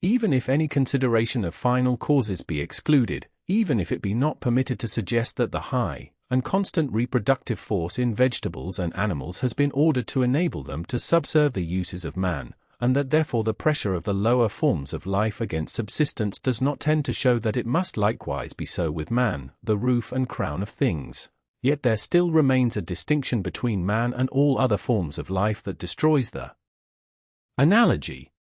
Even if any consideration of final causes be excluded, even if it be not permitted to suggest that the high and constant reproductive force in vegetables and animals has been ordered to enable them to subserve the uses of man, and that therefore the pressure of the lower forms of life against subsistence does not tend to show that it must likewise be so with man, the roof and crown of things, yet there still remains a distinction between man and all other forms of life that destroys the analogy.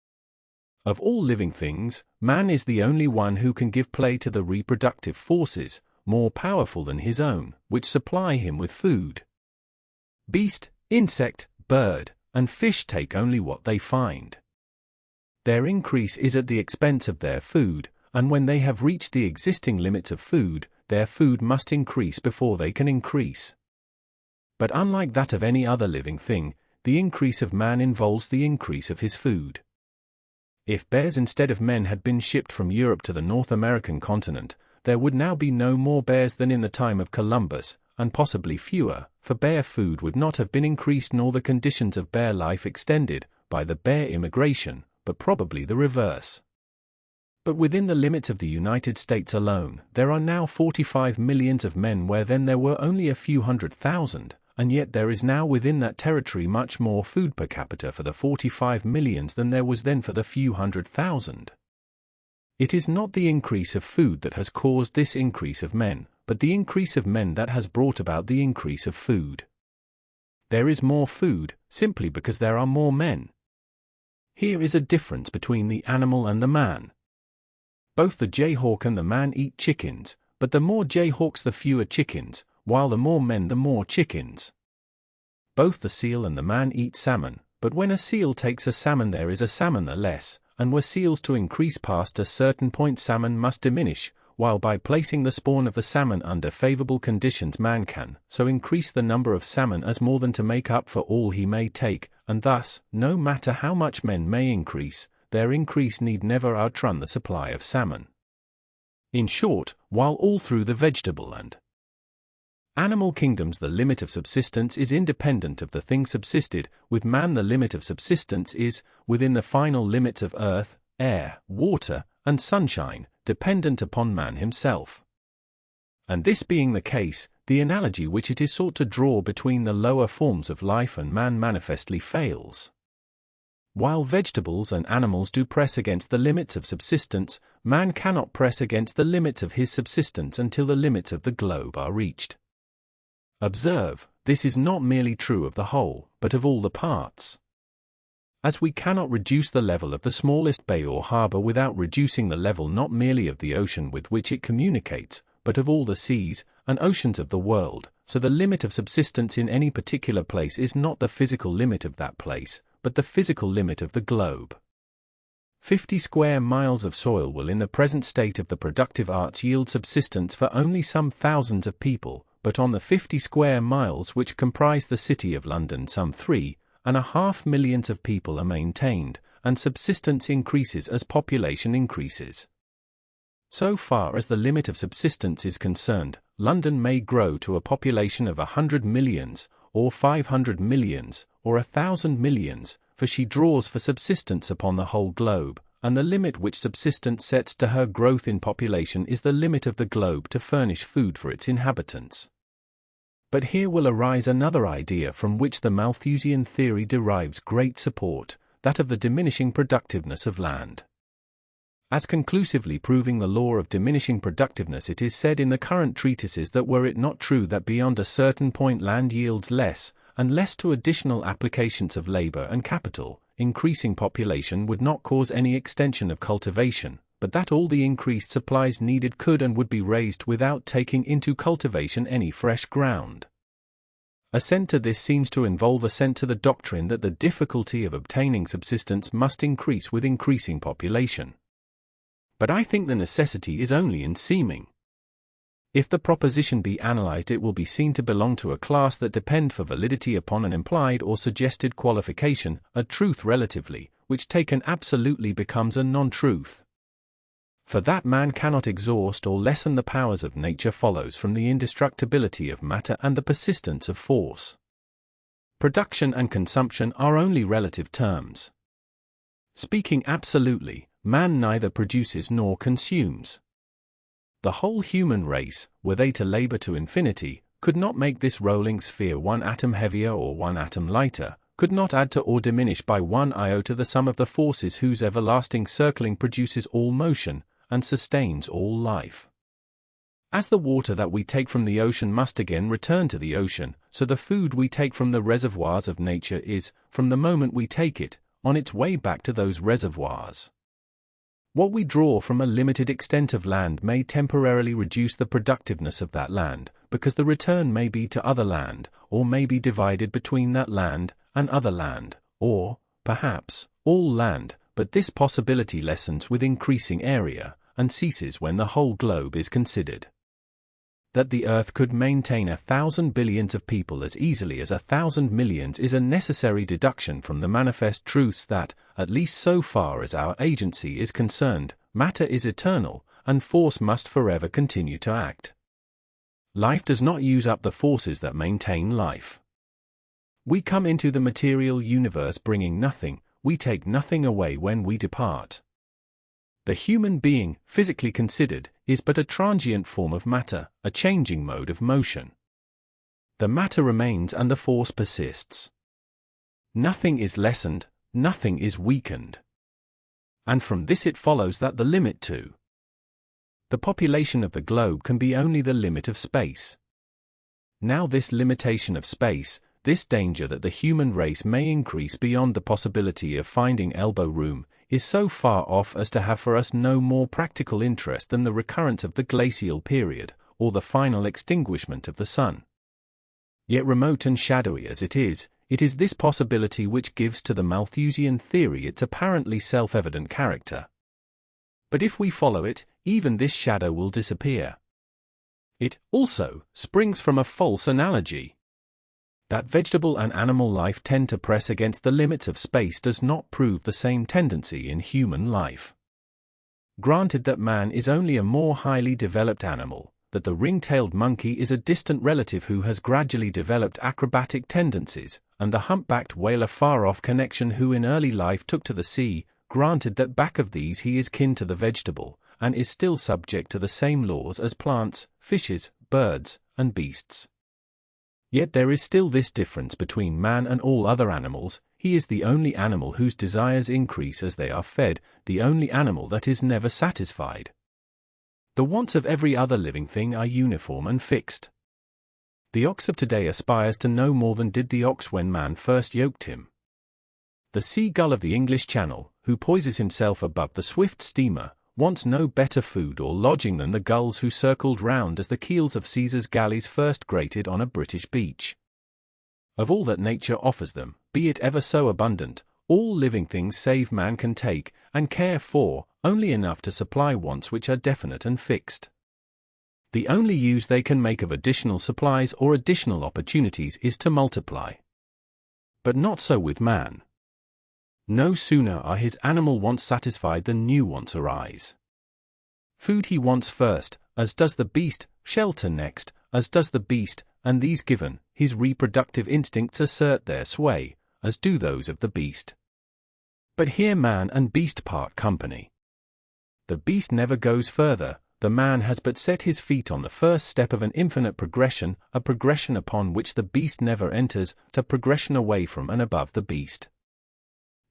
Of all living things, man is the only one who can give play to the reproductive forces, more powerful than his own, which supply him with food. Beast, insect, bird, and fish take only what they find. Their increase is at the expense of their food, and when they have reached the existing limits of food, their food must increase before they can increase. But unlike that of any other living thing, the increase of man involves the increase of his food. If bears instead of men had been shipped from Europe to the North American continent, there would now be no more bears than in the time of Columbus, and possibly fewer, for bear food would not have been increased nor the conditions of bear life extended, by the bear immigration, but probably the reverse. But within the limits of the United States alone, there are now 45 millions of men where then there were only a few 100,000, and yet there is now within that territory much more food per capita for the 45 millions than there was then for the few 100,000. It is not the increase of food that has caused this increase of men, but the increase of men that has brought about the increase of food. There is more food, simply because there are more men. Here is a difference between the animal and the man. Both the jayhawk and the man eat chickens, but the more jayhawks the fewer chickens, while the more men the more chickens. Both the seal and the man eat salmon, but when a seal takes a salmon there is a salmon the less, and were seals to increase past a certain point salmon must diminish, while by placing the spawn of the salmon under favorable conditions man can so increase the number of salmon as more than to make up for all he may take, and thus, no matter how much men may increase, their increase need never outrun the supply of salmon. In short, while all through the vegetable and animal kingdoms the limit of subsistence is independent of the thing subsisted, with man the limit of subsistence is, within the final limits of earth, air, water, and sunshine, dependent upon man himself. And this being the case, the analogy which it is sought to draw between the lower forms of life and man manifestly fails. While vegetables and animals do press against the limits of subsistence, man cannot press against the limits of his subsistence until the limits of the globe are reached. Observe, this is not merely true of the whole, but of all the parts. As we cannot reduce the level of the smallest bay or harbor without reducing the level not merely of the ocean with which it communicates, but of all the seas and oceans of the world, so the limit of subsistence in any particular place is not the physical limit of that place, but the physical limit of the globe. 50 square miles of soil will in the present state of the productive arts yield subsistence for only some thousands of people, but on the 50 square miles which comprise the city of London some 3.5 millions of people are maintained, and subsistence increases as population increases. So far as the limit of subsistence is concerned, London may grow to a population of 100 millions, or 500 millions, or 1,000 millions, for she draws for subsistence upon the whole globe, and the limit which subsistence sets to her growth in population is the limit of the globe to furnish food for its inhabitants. But here will arise another idea from which the Malthusian theory derives great support, that of the diminishing productiveness of land. As conclusively proving the law of diminishing productiveness, it is said in the current treatises that were it not true that beyond a certain point land yields less, and less to additional applications of labor and capital, increasing population would not cause any extension of cultivation, but that all the increased supplies needed could and would be raised without taking into cultivation any fresh ground. Assent to this seems to involve assent to the doctrine that the difficulty of obtaining subsistence must increase with increasing population. But I think the necessity is only in seeming. If the proposition be analyzed, it will be seen to belong to a class that depend for validity upon an implied or suggested qualification, a truth relatively, which taken absolutely becomes a non-truth. For that man cannot exhaust or lessen the powers of nature follows from the indestructibility of matter and the persistence of force. Production and consumption are only relative terms. Speaking absolutely, man neither produces nor consumes. The whole human race, were they to labor to infinity, could not make this rolling sphere one atom heavier or one atom lighter, could not add to or diminish by one iota the sum of the forces whose everlasting circling produces all motion, and sustains all life. As the water that we take from the ocean must again return to the ocean, so the food we take from the reservoirs of nature is, from the moment we take it, on its way back to those reservoirs. What we draw from a limited extent of land may temporarily reduce the productiveness of that land, because the return may be to other land, or may be divided between that land and other land, or, perhaps, all land, but this possibility lessens with increasing area, and ceases when the whole globe is considered. That the earth could maintain 1,000 billions of people as easily as 1,000 millions is a necessary deduction from the manifest truths that, at least so far as our agency is concerned, matter is eternal, and force must forever continue to act. Life does not use up the forces that maintain life. We come into the material universe bringing nothing, we take nothing away when we depart. The human being, physically considered, is but a transient form of matter, a changing mode of motion. The matter remains and the force persists. Nothing is lessened, nothing is weakened. And from this it follows that the limit to the population of the globe can be only the limit of space. Now this limitation of space, this danger that the human race may increase beyond the possibility of finding elbow room, is so far off as to have for us no more practical interest than the recurrence of the glacial period, or the final extinguishment of the sun. Yet remote and shadowy as it is this possibility which gives to the Malthusian theory its apparently self-evident character. But if we follow it, even this shadow will disappear. It, also, springs from a false analogy. That vegetable and animal life tend to press against the limits of space does not prove the same tendency in human life. Granted that man is only a more highly developed animal, that the ring-tailed monkey is a distant relative who has gradually developed acrobatic tendencies, and the humpbacked whale a far-off connection who in early life took to the sea, granted that back of these he is kin to the vegetable, and is still subject to the same laws as plants, fishes, birds, and beasts. Yet there is still this difference between man and all other animals: he is the only animal whose desires increase as they are fed, the only animal that is never satisfied. The wants of every other living thing are uniform and fixed. The ox of today aspires to no more than did the ox when man first yoked him. The seagull of the English Channel, who poises himself above the swift steamer, wants no better food or lodging than the gulls who circled round as the keels of Caesar's galleys first grated on a British beach. Of all that nature offers them, be it ever so abundant, all living things save man can take, and care for, only enough to supply wants which are definite and fixed. The only use they can make of additional supplies or additional opportunities is to multiply. But not so with man. No sooner are his animal wants satisfied than new wants arise. Food he wants first, as does the beast, shelter next, as does the beast, and these given, his reproductive instincts assert their sway, as do those of the beast. But here man and beast part company. The beast never goes further, the man has but set his feet on the first step of an infinite progression, a progression upon which the beast never enters, to progression away from and above the beast.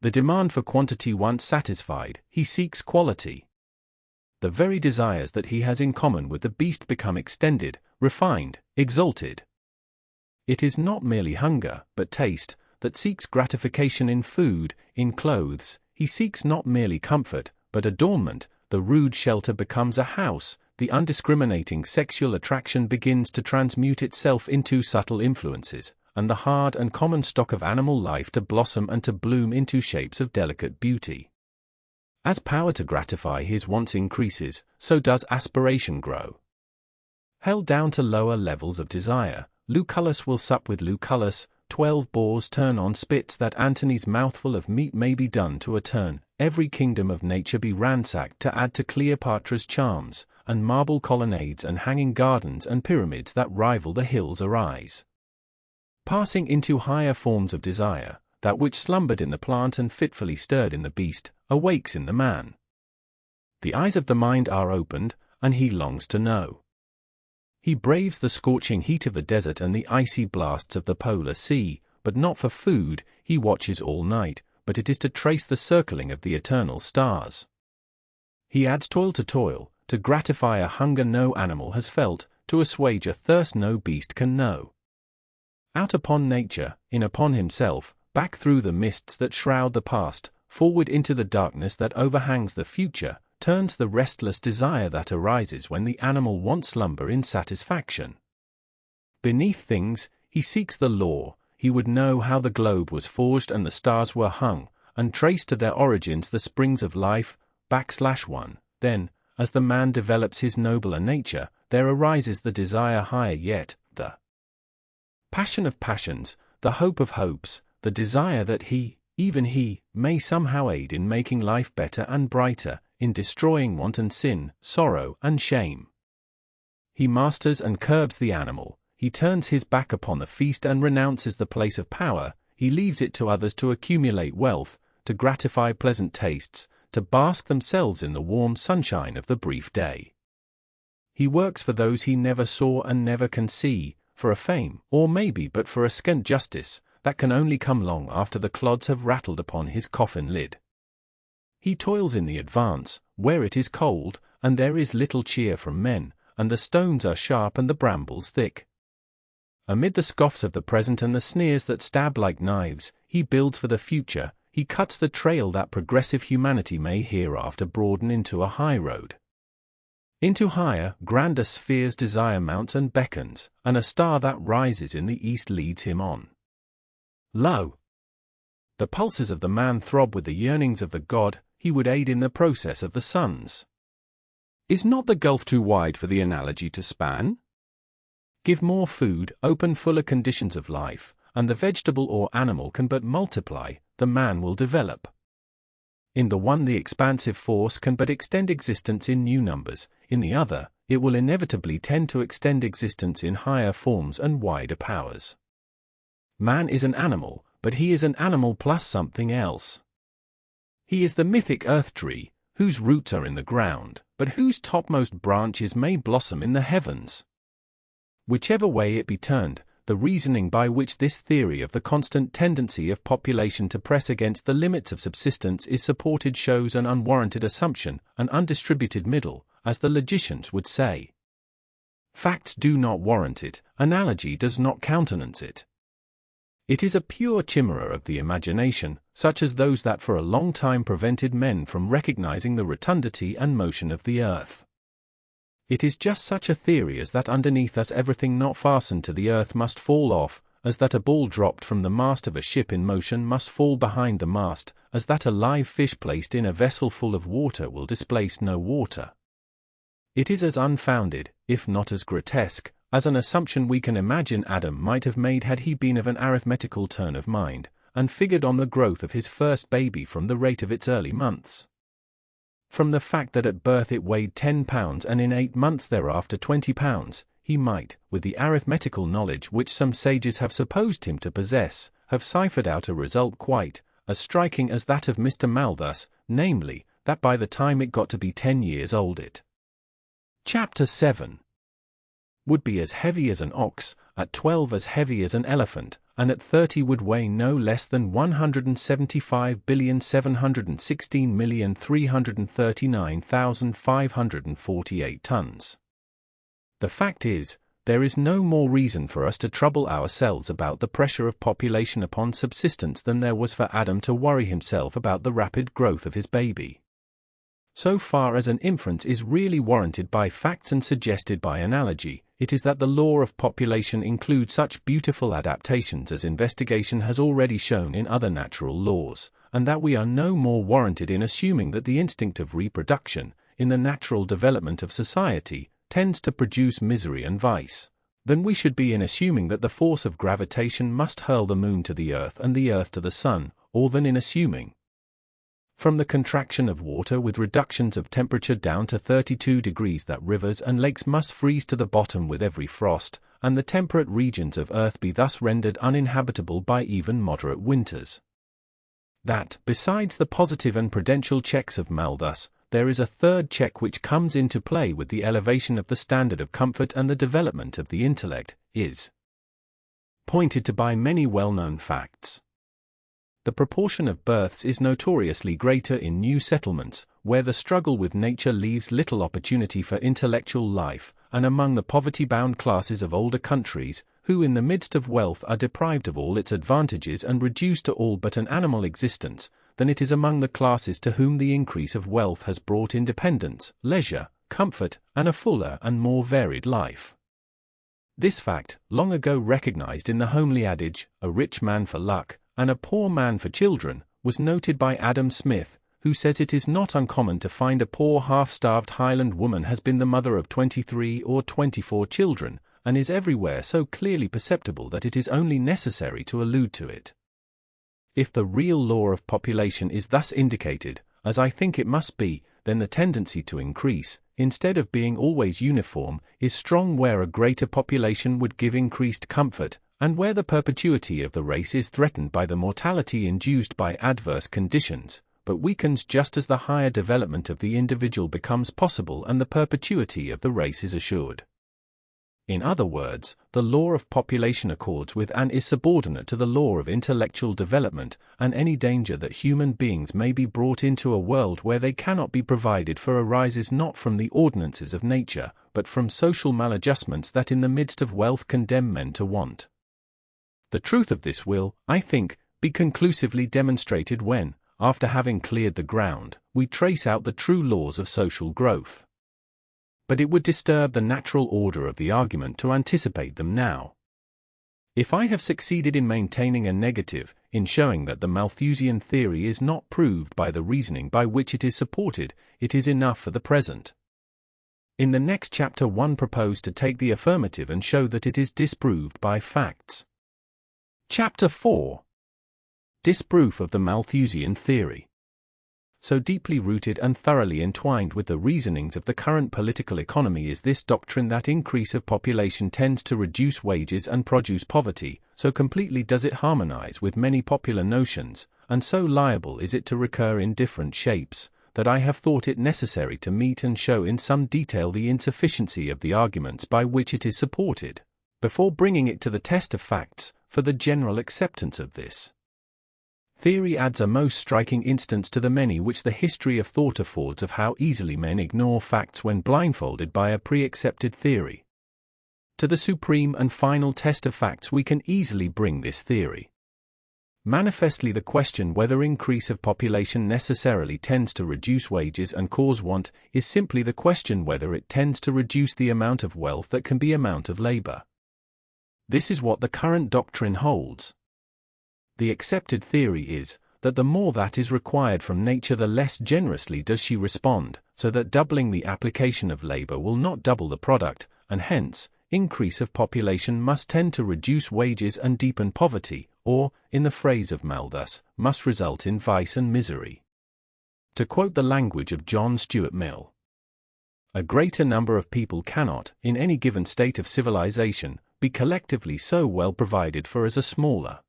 The demand for quantity once satisfied, he seeks quality. The very desires that he has in common with the beast become extended, refined, exalted. It is not merely hunger, but taste, that seeks gratification in food, in clothes. He seeks not merely comfort, but adornment. The rude shelter becomes a house, the undiscriminating sexual attraction begins to transmute itself into subtle influences, and the hard and common stock of animal life to blossom and to bloom into shapes of delicate beauty. As power to gratify his wants increases, so does aspiration grow. Held down to lower levels of desire, Lucullus will sup with Lucullus, 12 boars turn on spits that Antony's mouthful of meat may be done to a turn, every kingdom of nature be ransacked to add to Cleopatra's charms, and marble colonnades and hanging gardens and pyramids that rival the hills arise. Passing into higher forms of desire, that which slumbered in the plant and fitfully stirred in the beast, awakes in the man. The eyes of the mind are opened, and he longs to know. He braves the scorching heat of the desert and the icy blasts of the polar sea, but not for food. He watches all night, but it is to trace the circling of the eternal stars. He adds toil, to gratify a hunger no animal has felt, to assuage a thirst no beast can know. Out upon nature, in upon himself, back through the mists that shroud the past, forward into the darkness that overhangs the future, turns the restless desire that arises when the animal wants slumber in satisfaction. Beneath things, he seeks the law. He would know how the globe was forged and the stars were hung, and trace to their origins the springs of life, \1. Then, as the man develops his nobler nature, there arises the desire higher yet, the passion of passions, the hope of hopes, the desire that he, even he, may somehow aid in making life better and brighter, in destroying want and sin, sorrow and shame. He masters and curbs the animal. He turns his back upon the feast and renounces the place of power. He leaves it to others to accumulate wealth, to gratify pleasant tastes, to bask themselves in the warm sunshine of the brief day. He works for those he never saw and never can see, for a fame, or maybe but for a scant justice, that can only come long after the clods have rattled upon his coffin lid. He toils in the advance, where it is cold, and there is little cheer from men, and the stones are sharp and the brambles thick. Amid the scoffs of the present and the sneers that stab like knives, he builds for the future. He cuts the trail that progressive humanity may hereafter broaden into a high road. Into higher, grander spheres desire mounts and beckons, and a star that rises in the east leads him on. Lo! The pulses of the man throb with the yearnings of the god. He would aid in the process of the suns. Is not the gulf too wide for the analogy to span? Give more food, open fuller conditions of life, and the vegetable or animal can but multiply, the man will develop. In the one the expansive force can but extend existence in new numbers, in the other, it will inevitably tend to extend existence in higher forms and wider powers. Man is an animal, but he is an animal plus something else. He is the mythic earth tree, whose roots are in the ground, but whose topmost branches may blossom in the heavens. Whichever way it be turned, the reasoning by which this theory of the constant tendency of population to press against the limits of subsistence is supported shows an unwarranted assumption, an undistributed middle, as the logicians would say. Facts do not warrant it, analogy does not countenance it. It is a pure chimera of the imagination, such as those that for a long time prevented men from recognizing the rotundity and motion of the earth. It is just such a theory as that underneath us everything not fastened to the earth must fall off, as that a ball dropped from the mast of a ship in motion must fall behind the mast, as that a live fish placed in a vessel full of water will displace no water. It is as unfounded, if not as grotesque, as an assumption we can imagine Adam might have made had he been of an arithmetical turn of mind, and figured on the growth of his first baby from the rate of its early months. From the fact that at birth it weighed 10 pounds and in 8 months thereafter 20 pounds, he might, with the arithmetical knowledge which some sages have supposed him to possess, have ciphered out a result quite as striking as that of Mr. Malthus, namely, that by the time it got to be 10 years old it Chapter 7 would be as heavy as an ox, at 12 as heavy as an elephant, and at 30 would weigh no less than 175,716,339,548 tons. The fact is, there is no more reason for us to trouble ourselves about the pressure of population upon subsistence than there was for Adam to worry himself about the rapid growth of his baby. So far as an inference is really warranted by facts and suggested by analogy, it is that the law of population includes such beautiful adaptations as investigation has already shown in other natural laws, and that we are no more warranted in assuming that the instinct of reproduction, in the natural development of society, tends to produce misery and vice, than we should be in assuming that the force of gravitation must hurl the moon to the earth and the earth to the sun, or than in assuming, from the contraction of water with reductions of temperature down to 32 degrees that rivers and lakes must freeze to the bottom with every frost, and the temperate regions of earth be thus rendered uninhabitable by even moderate winters. That, besides the positive and prudential checks of Malthus, there is a third check which comes into play with the elevation of the standard of comfort and the development of the intellect, is pointed to by many well-known facts. The proportion of births is notoriously greater in new settlements, where the struggle with nature leaves little opportunity for intellectual life, and among the poverty-bound classes of older countries, who in the midst of wealth are deprived of all its advantages and reduced to all but an animal existence, than it is among the classes to whom the increase of wealth has brought independence, leisure, comfort, and a fuller and more varied life. This fact, long ago recognized in the homely adage, "A rich man for luck, and a poor man for children," was noted by Adam Smith, who says it is not uncommon to find a poor half-starved Highland woman has been the mother of 23 or 24 children, and is everywhere so clearly perceptible that it is only necessary to allude to it. If the real law of population is thus indicated, as I think it must be, then the tendency to increase, instead of being always uniform, is strong where a greater population would give increased comfort, and where the perpetuity of the race is threatened by the mortality induced by adverse conditions, but weakens just as the higher development of the individual becomes possible and the perpetuity of the race is assured. In other words, the law of population accords with and is subordinate to the law of intellectual development, and any danger that human beings may be brought into a world where they cannot be provided for arises not from the ordinances of nature, but from social maladjustments that in the midst of wealth condemn men to want. The truth of this will, I think, be conclusively demonstrated when, after having cleared the ground, we trace out the true laws of social growth. But it would disturb the natural order of the argument to anticipate them now. If I have succeeded in maintaining a negative, in showing that the Malthusian theory is not proved by the reasoning by which it is supported, it is enough for the present. In the next chapter I propose to take the affirmative and show that it is disproved by facts. Chapter 4. Disproof of the Malthusian theory. So deeply rooted and thoroughly entwined with the reasonings of the current political economy is this doctrine that increase of population tends to reduce wages and produce poverty, so completely does it harmonize with many popular notions, and so liable is it to recur in different shapes, that I have thought it necessary to meet and show in some detail the insufficiency of the arguments by which it is supported, before bringing it to the test of facts, for the general acceptance of this theory adds a most striking instance to the many which the history of thought affords of how easily men ignore facts when blindfolded by a pre-accepted theory. To the supreme and final test of facts we can easily bring this theory. Manifestly the question whether increase of population necessarily tends to reduce wages and cause want is simply the question whether it tends to reduce the amount of wealth that can be amount of labor. This is what the current doctrine holds. The accepted theory is that the more that is required from nature the less generously does she respond, so that doubling the application of labor will not double the product, and hence, increase of population must tend to reduce wages and deepen poverty, or, in the phrase of Malthus, must result in vice and misery. To quote the language of John Stuart Mill, a greater number of people cannot, in any given state of civilization, be collectively so well provided for as a smaller.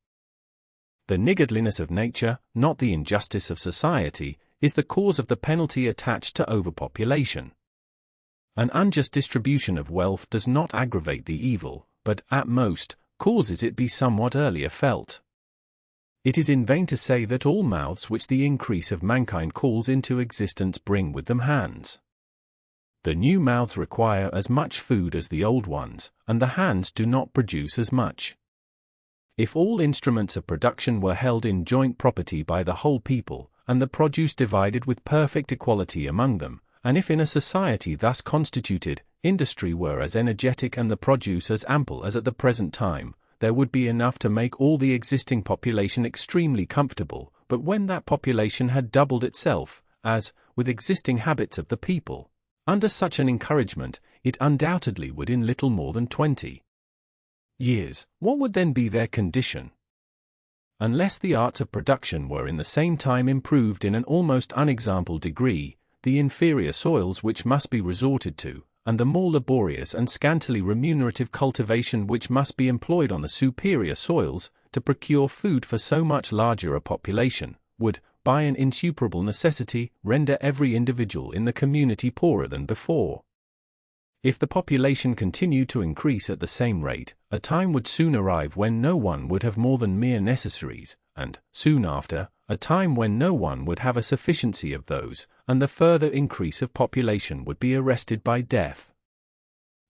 The niggardliness of nature, not the injustice of society, is the cause of the penalty attached to overpopulation. An unjust distribution of wealth does not aggravate the evil, but, at most, causes it be somewhat earlier felt. It is in vain to say that all mouths which the increase of mankind calls into existence bring with them hands. The new mouths require as much food as the old ones, and the hands do not produce as much. If all instruments of production were held in joint property by the whole people, and the produce divided with perfect equality among them, and if in a society thus constituted, industry were as energetic and the produce as ample as at the present time, there would be enough to make all the existing population extremely comfortable, but when that population had doubled itself, as, with existing habits of the people, under such an encouragement, it undoubtedly would in little more than 20 years, what would then be their condition? Unless the arts of production were in the same time improved in an almost unexampled degree, the inferior soils which must be resorted to, and the more laborious and scantily remunerative cultivation which must be employed on the superior soils, to procure food for so much larger a population, would, by an insuperable necessity, render every individual in the community poorer than before. If the population continued to increase at the same rate, a time would soon arrive when no one would have more than mere necessaries, and, soon after, a time when no one would have a sufficiency of those, and the further increase of population would be arrested by death.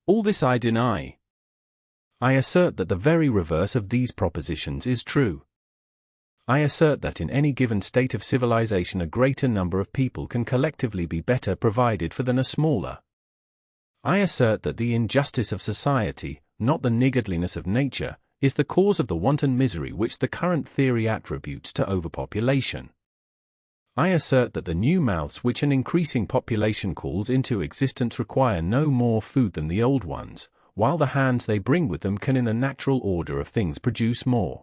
All this I deny. I assert that the very reverse of these propositions is true. I assert that in any given state of civilization a greater number of people can collectively be better provided for than a smaller. I assert that the injustice of society, not the niggardliness of nature, is the cause of the wanton misery which the current theory attributes to overpopulation. I assert that the new mouths which an increasing population calls into existence require no more food than the old ones, while the hands they bring with them can in the natural order of things produce more.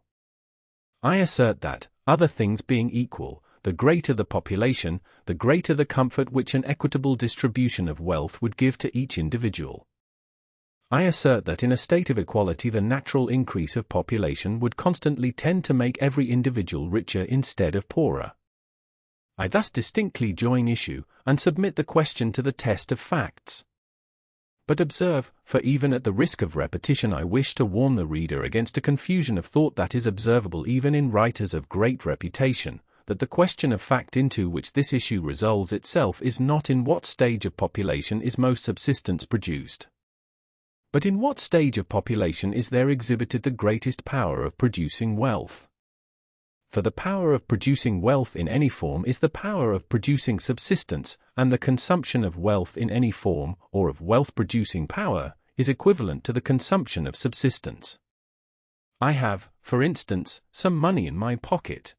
I assert that, other things being equal, the greater the population, the greater the comfort which an equitable distribution of wealth would give to each individual. I assert that in a state of equality the natural increase of population would constantly tend to make every individual richer instead of poorer. I thus distinctly join issue, and submit the question to the test of facts. But observe, for even at the risk of repetition I wish to warn the reader against a confusion of thought that is observable even in writers of great reputation, that the question of fact into which this issue resolves itself is not in what stage of population is most subsistence produced, but in what stage of population is there exhibited the greatest power of producing wealth. For the power of producing wealth in any form is the power of producing subsistence, and the consumption of wealth in any form, or of wealth-producing power, is equivalent to the consumption of subsistence. I have, for instance, some money in my pocket.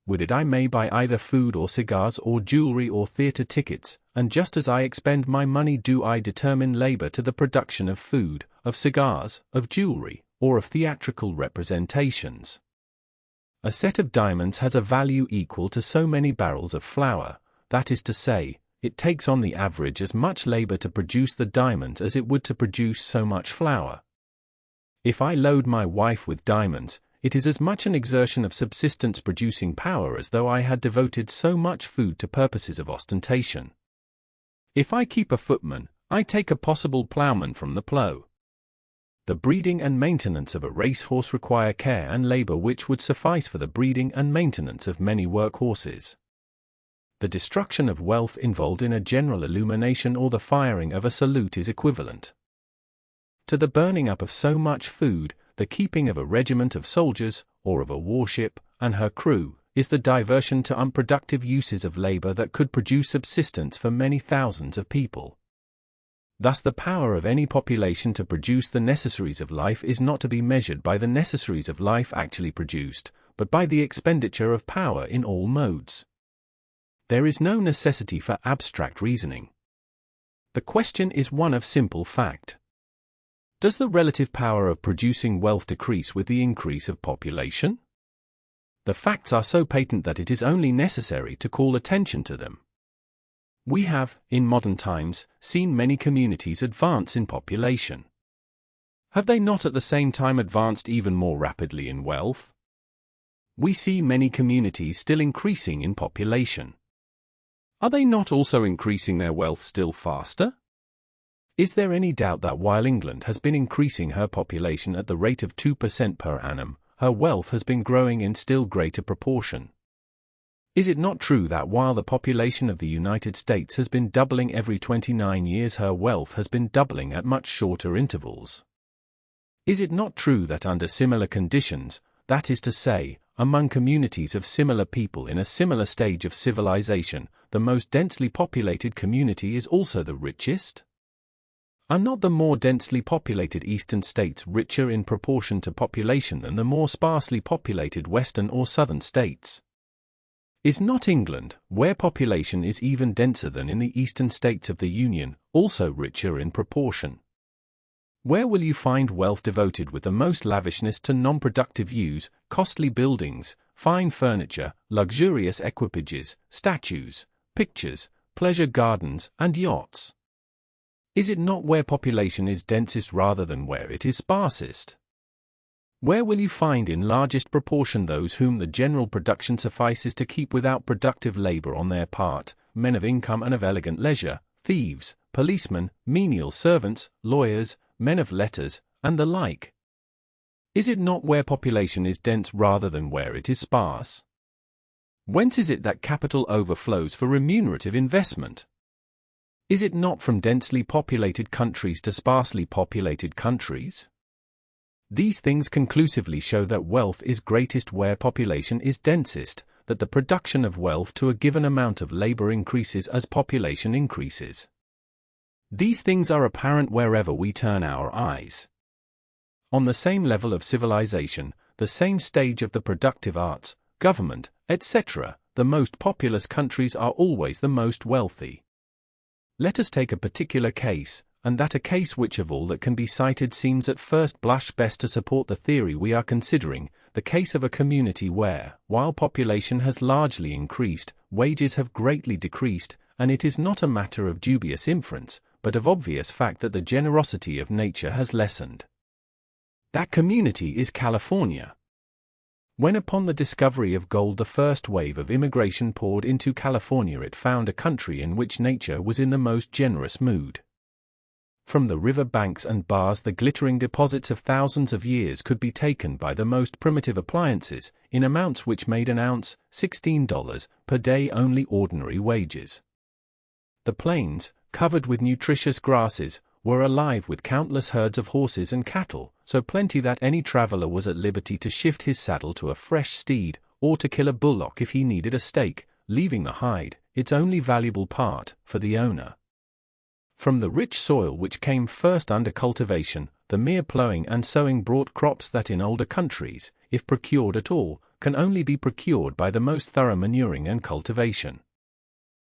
With it I may buy either food or cigars or jewelry or theatre tickets, and just as I expend my money do I determine labor to the production of food, of cigars, of jewelry, or of theatrical representations. A set of diamonds has a value equal to so many barrels of flour, that is to say, it takes on the average as much labor to produce the diamonds as it would to produce so much flour. If I load my wife with diamonds, it is as much an exertion of subsistence-producing power as though I had devoted so much food to purposes of ostentation. If I keep a footman, I take a possible ploughman from the plough. The breeding and maintenance of a racehorse require care and labor which would suffice for the breeding and maintenance of many workhorses. The destruction of wealth involved in a general illumination or the firing of a salute is equivalent to the burning up of so much food. The keeping of a regiment of soldiers, or of a warship, and her crew, is the diversion to unproductive uses of labor that could produce subsistence for many thousands of people. Thus the power of any population to produce the necessaries of life is not to be measured by the necessaries of life actually produced, but by the expenditure of power in all modes. There is no necessity for abstract reasoning. The question is one of simple fact. Does the relative power of producing wealth decrease with the increase of population? The facts are so patent that it is only necessary to call attention to them. We have, in modern times, seen many communities advance in population. Have they not at the same time advanced even more rapidly in wealth? We see many communities still increasing in population. Are they not also increasing their wealth still faster? Is there any doubt that while England has been increasing her population at the rate of 2% per annum, her wealth has been growing in still greater proportion? Is it not true that while the population of the United States has been doubling every 29 years, her wealth has been doubling at much shorter intervals? Is it not true that under similar conditions, that is to say, among communities of similar people in a similar stage of civilization, the most densely populated community is also the richest? Are not the more densely populated eastern states richer in proportion to population than the more sparsely populated western or southern states? Is not England, where population is even denser than in the eastern states of the Union, also richer in proportion? Where will you find wealth devoted with the most lavishness to non-productive use, costly buildings, fine furniture, luxurious equipages, statues, pictures, pleasure gardens, and yachts? Is it not where population is densest rather than where it is sparsest? Where will you find in largest proportion those whom the general production suffices to keep without productive labor on their part, men of income and of elegant leisure, thieves, policemen, menial servants, lawyers, men of letters, and the like? Is it not where population is dense rather than where it is sparse? Whence is it that capital overflows for remunerative investment? Is it not from densely populated countries to sparsely populated countries? These things conclusively show that wealth is greatest where population is densest, that the production of wealth to a given amount of labor increases as population increases. These things are apparent wherever we turn our eyes. On the same level of civilization, the same stage of the productive arts, government, etc., the most populous countries are always the most wealthy. Let us take a particular case, and that a case which of all that can be cited seems at first blush best to support the theory we are considering, the case of a community where, while population has largely increased, wages have greatly decreased, and it is not a matter of dubious inference, but of obvious fact that the generosity of nature has lessened. That community is California. When upon the discovery of gold the first wave of immigration poured into California, it found a country in which nature was in the most generous mood. From the river banks and bars the glittering deposits of thousands of years could be taken by the most primitive appliances, in amounts which made an ounce, $16 per day, only ordinary wages. The plains, covered with nutritious grasses, were alive with countless herds of horses and cattle, so plenty that any traveler was at liberty to shift his saddle to a fresh steed, or to kill a bullock if he needed a steak, leaving the hide, its only valuable part, for the owner. From the rich soil which came first under cultivation, the mere plowing and sowing brought crops that in older countries, if procured at all, can only be procured by the most thorough manuring and cultivation.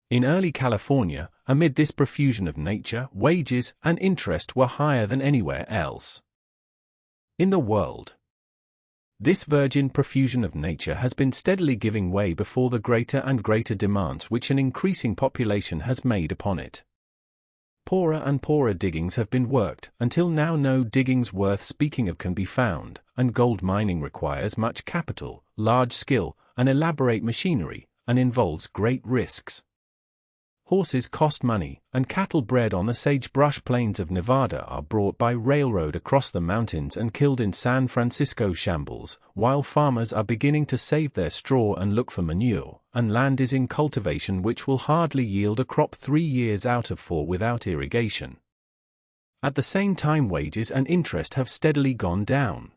In early California, amid this profusion of nature, wages and interest were higher than anywhere else in the world. This virgin profusion of nature has been steadily giving way before the greater and greater demands which an increasing population has made upon it. poorer and poorer diggings have been worked, until now no diggings worth speaking of can be found, and gold mining requires much capital, large skill, and elaborate machinery, and involves great risks. Horses cost money, and cattle bred on the sagebrush plains of Nevada are brought by railroad across the mountains and killed in San Francisco shambles, while farmers are beginning to save their straw and look for manure, and land is in cultivation which will hardly yield a crop 3 years out of 4 without irrigation. At the same time, wages and interest have steadily gone down.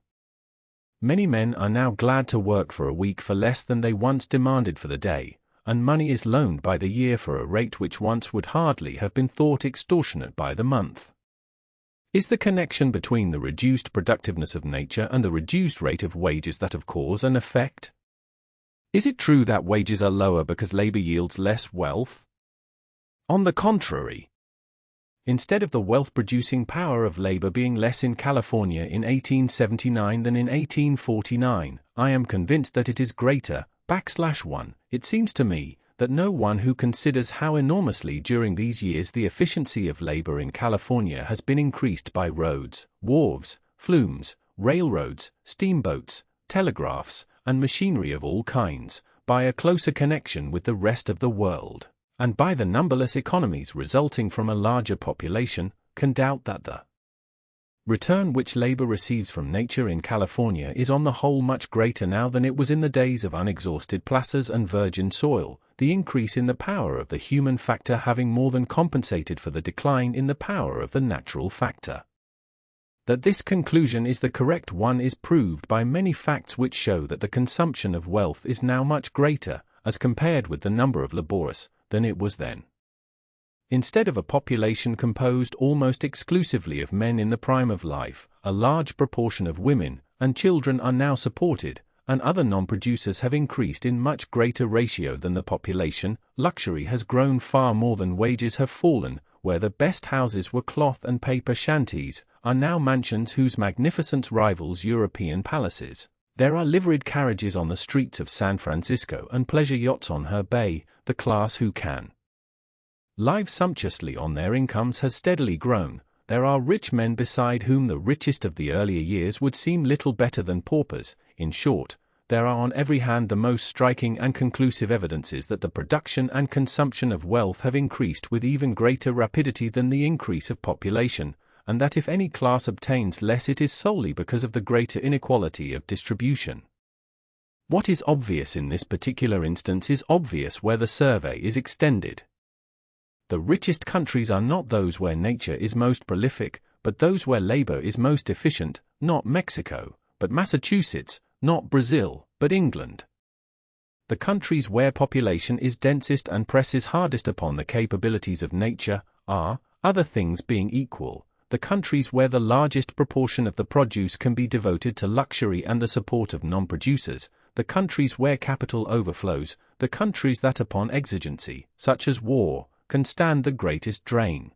Many men are now glad to work for a week for less than they once demanded for the day, and money is loaned by the year for a rate which once would hardly have been thought extortionate by the month. Is the connection between the reduced productiveness of nature and the reduced rate of wages that of cause and effect? Is it true that wages are lower because labor yields less wealth? On the contrary. Instead of the wealth-producing power of labor being less in California in 1879 than in 1849, I am convinced that it is greater. /1. It seems to me that no one who considers how enormously during these years the efficiency of labor in California has been increased by roads, wharves, flumes, railroads, steamboats, telegraphs, and machinery of all kinds, by a closer connection with the rest of the world, and by the numberless economies resulting from a larger population, can doubt that the return which labor receives from nature in California is on the whole much greater now than it was in the days of unexhausted plazas and virgin soil, the increase in the power of the human factor having more than compensated for the decline in the power of the natural factor. That this conclusion is the correct one is proved by many facts which show that the consumption of wealth is now much greater, as compared with the number of laborers, than it was then. Instead of a population composed almost exclusively of men in the prime of life, a large proportion of women and children are now supported, and other non-producers have increased in much greater ratio than the population. Luxury has grown far more than wages have fallen. Where the best houses were cloth and paper shanties, are now mansions whose magnificence rivals European palaces. There are liveried carriages on the streets of San Francisco and pleasure yachts on her bay. The class who can live sumptuously on their incomes has steadily grown. There are rich men beside whom the richest of the earlier years would seem little better than paupers. In short, there are on every hand the most striking and conclusive evidences that the production and consumption of wealth have increased with even greater rapidity than the increase of population, and that if any class obtains less it is solely because of the greater inequality of distribution. What is obvious in this particular instance is obvious where the survey is extended. The richest countries are not those where nature is most prolific, but those where labor is most efficient, not Mexico, but Massachusetts, not Brazil, but England. The countries where population is densest and presses hardest upon the capabilities of nature are, other things being equal, the countries where the largest proportion of the produce can be devoted to luxury and the support of non-producers, the countries where capital overflows, the countries that upon exigency, such as war, can stand the greatest drain.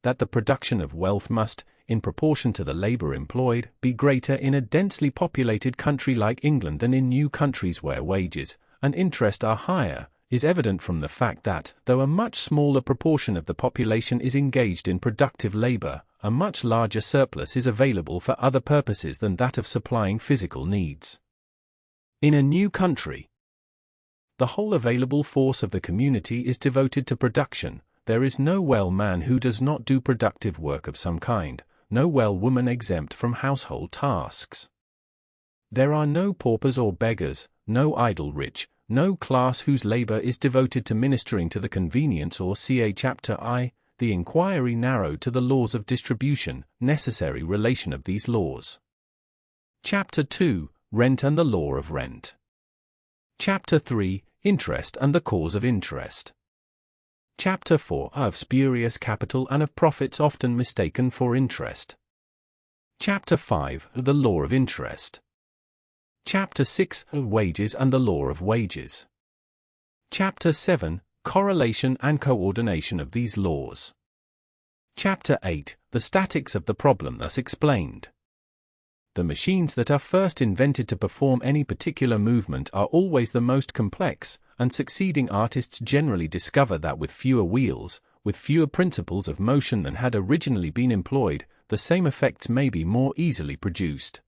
That the production of wealth must, in proportion to the labor employed, be greater in a densely populated country like England than in new countries where wages and interest are higher, is evident from the fact that, though a much smaller proportion of the population is engaged in productive labor, a much larger surplus is available for other purposes than that of supplying physical needs. In a new country, the whole available force of the community is devoted to production. There is no well man who does not do productive work of some kind, no well woman exempt from household tasks. There are no paupers or beggars, no idle rich, no class whose labor is devoted to ministering to the convenience or ca. Chapter I, the inquiry narrowed to the laws of distribution, necessary relation of these laws. Chapter 2, Rent and the law of rent. Chapter 3, Interest and the cause of interest. Chapter 4, of spurious capital and of profits often mistaken for interest. Chapter 5, the law of interest. Chapter 6, wages and the law of wages. Chapter 7, correlation and coordination of these laws. Chapter 8, the statics of the problem thus explained. The machines that are first invented to perform any particular movement are always the most complex, and succeeding artists generally discover that with fewer wheels, with fewer principles of motion than had originally been employed, the same effects may be more easily produced.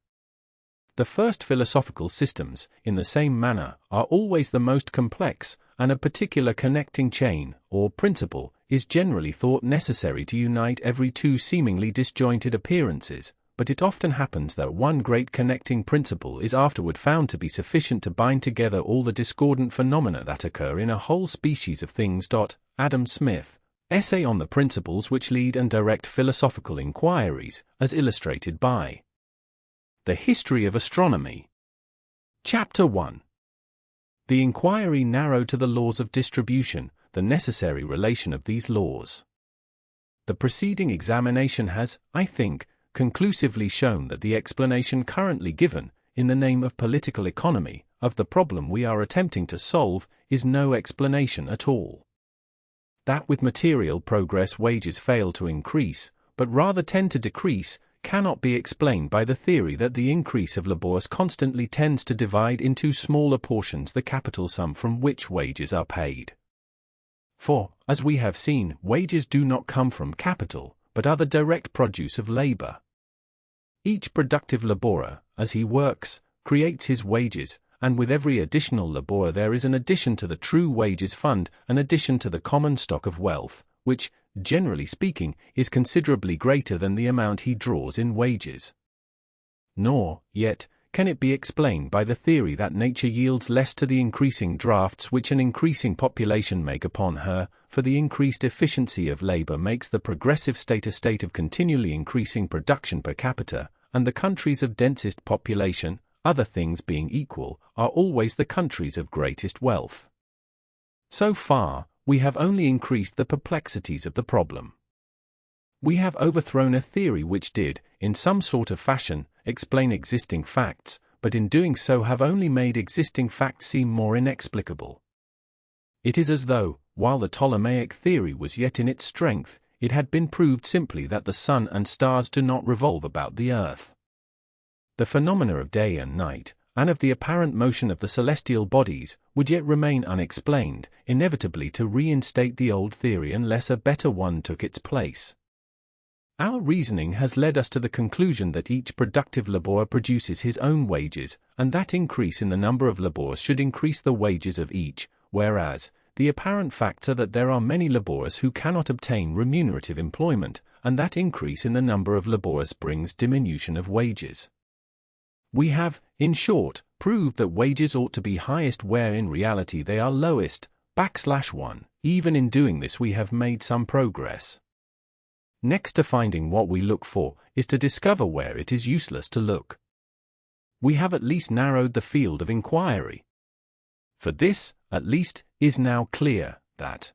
The first philosophical systems, in the same manner, are always the most complex, and a particular connecting chain, or principle, is generally thought necessary to unite every two seemingly disjointed appearances, but it often happens that one great connecting principle is afterward found to be sufficient to bind together all the discordant phenomena that occur in a whole species of things. Adam Smith, Essay on the Principles which Lead and Direct Philosophical Inquiries, as illustrated by The History of Astronomy. Chapter 1. The inquiry narrowed to the laws of distribution, the necessary relation of these laws. The preceding examination has, I think, conclusively shown that the explanation currently given, in the name of political economy, of the problem we are attempting to solve, is no explanation at all. That with material progress wages fail to increase, but rather tend to decrease, cannot be explained by the theory that the increase of labours constantly tends to divide into smaller portions the capital sum from which wages are paid. For, as we have seen, wages do not come from capital, but are the direct produce of labour. Each productive labourer, as he works, creates his wages, and with every additional labour there is an addition to the true wages fund, an addition to the common stock of wealth, which, generally speaking, is considerably greater than the amount he draws in wages. Nor, yet, can it be explained by the theory that nature yields less to the increasing drafts which an increasing population make upon her, for the increased efficiency of labor makes the progressive state a state of continually increasing production per capita, and the countries of densest population, other things being equal, are always the countries of greatest wealth. So far, we have only increased the perplexities of the problem. We have overthrown a theory which did, in some sort of fashion, explain existing facts, but in doing so have only made existing facts seem more inexplicable. It is as though, while the Ptolemaic theory was yet in its strength, it had been proved simply that the sun and stars do not revolve about the earth. The phenomena of day and night, and of the apparent motion of the celestial bodies, would yet remain unexplained, inevitably to reinstate the old theory unless a better one took its place. Our reasoning has led us to the conclusion that each productive labourer produces his own wages, and that increase in the number of labourers should increase the wages of each, whereas, the apparent facts are that there are many labourers who cannot obtain remunerative employment, and that increase in the number of labourers brings diminution of wages. We have, in short, proved that wages ought to be highest where in reality they are lowest, \1. Even in doing this we have made some progress. Next to finding what we look for, is to discover where it is useless to look. We have at least narrowed the field of inquiry. For this, at least, is now clear, that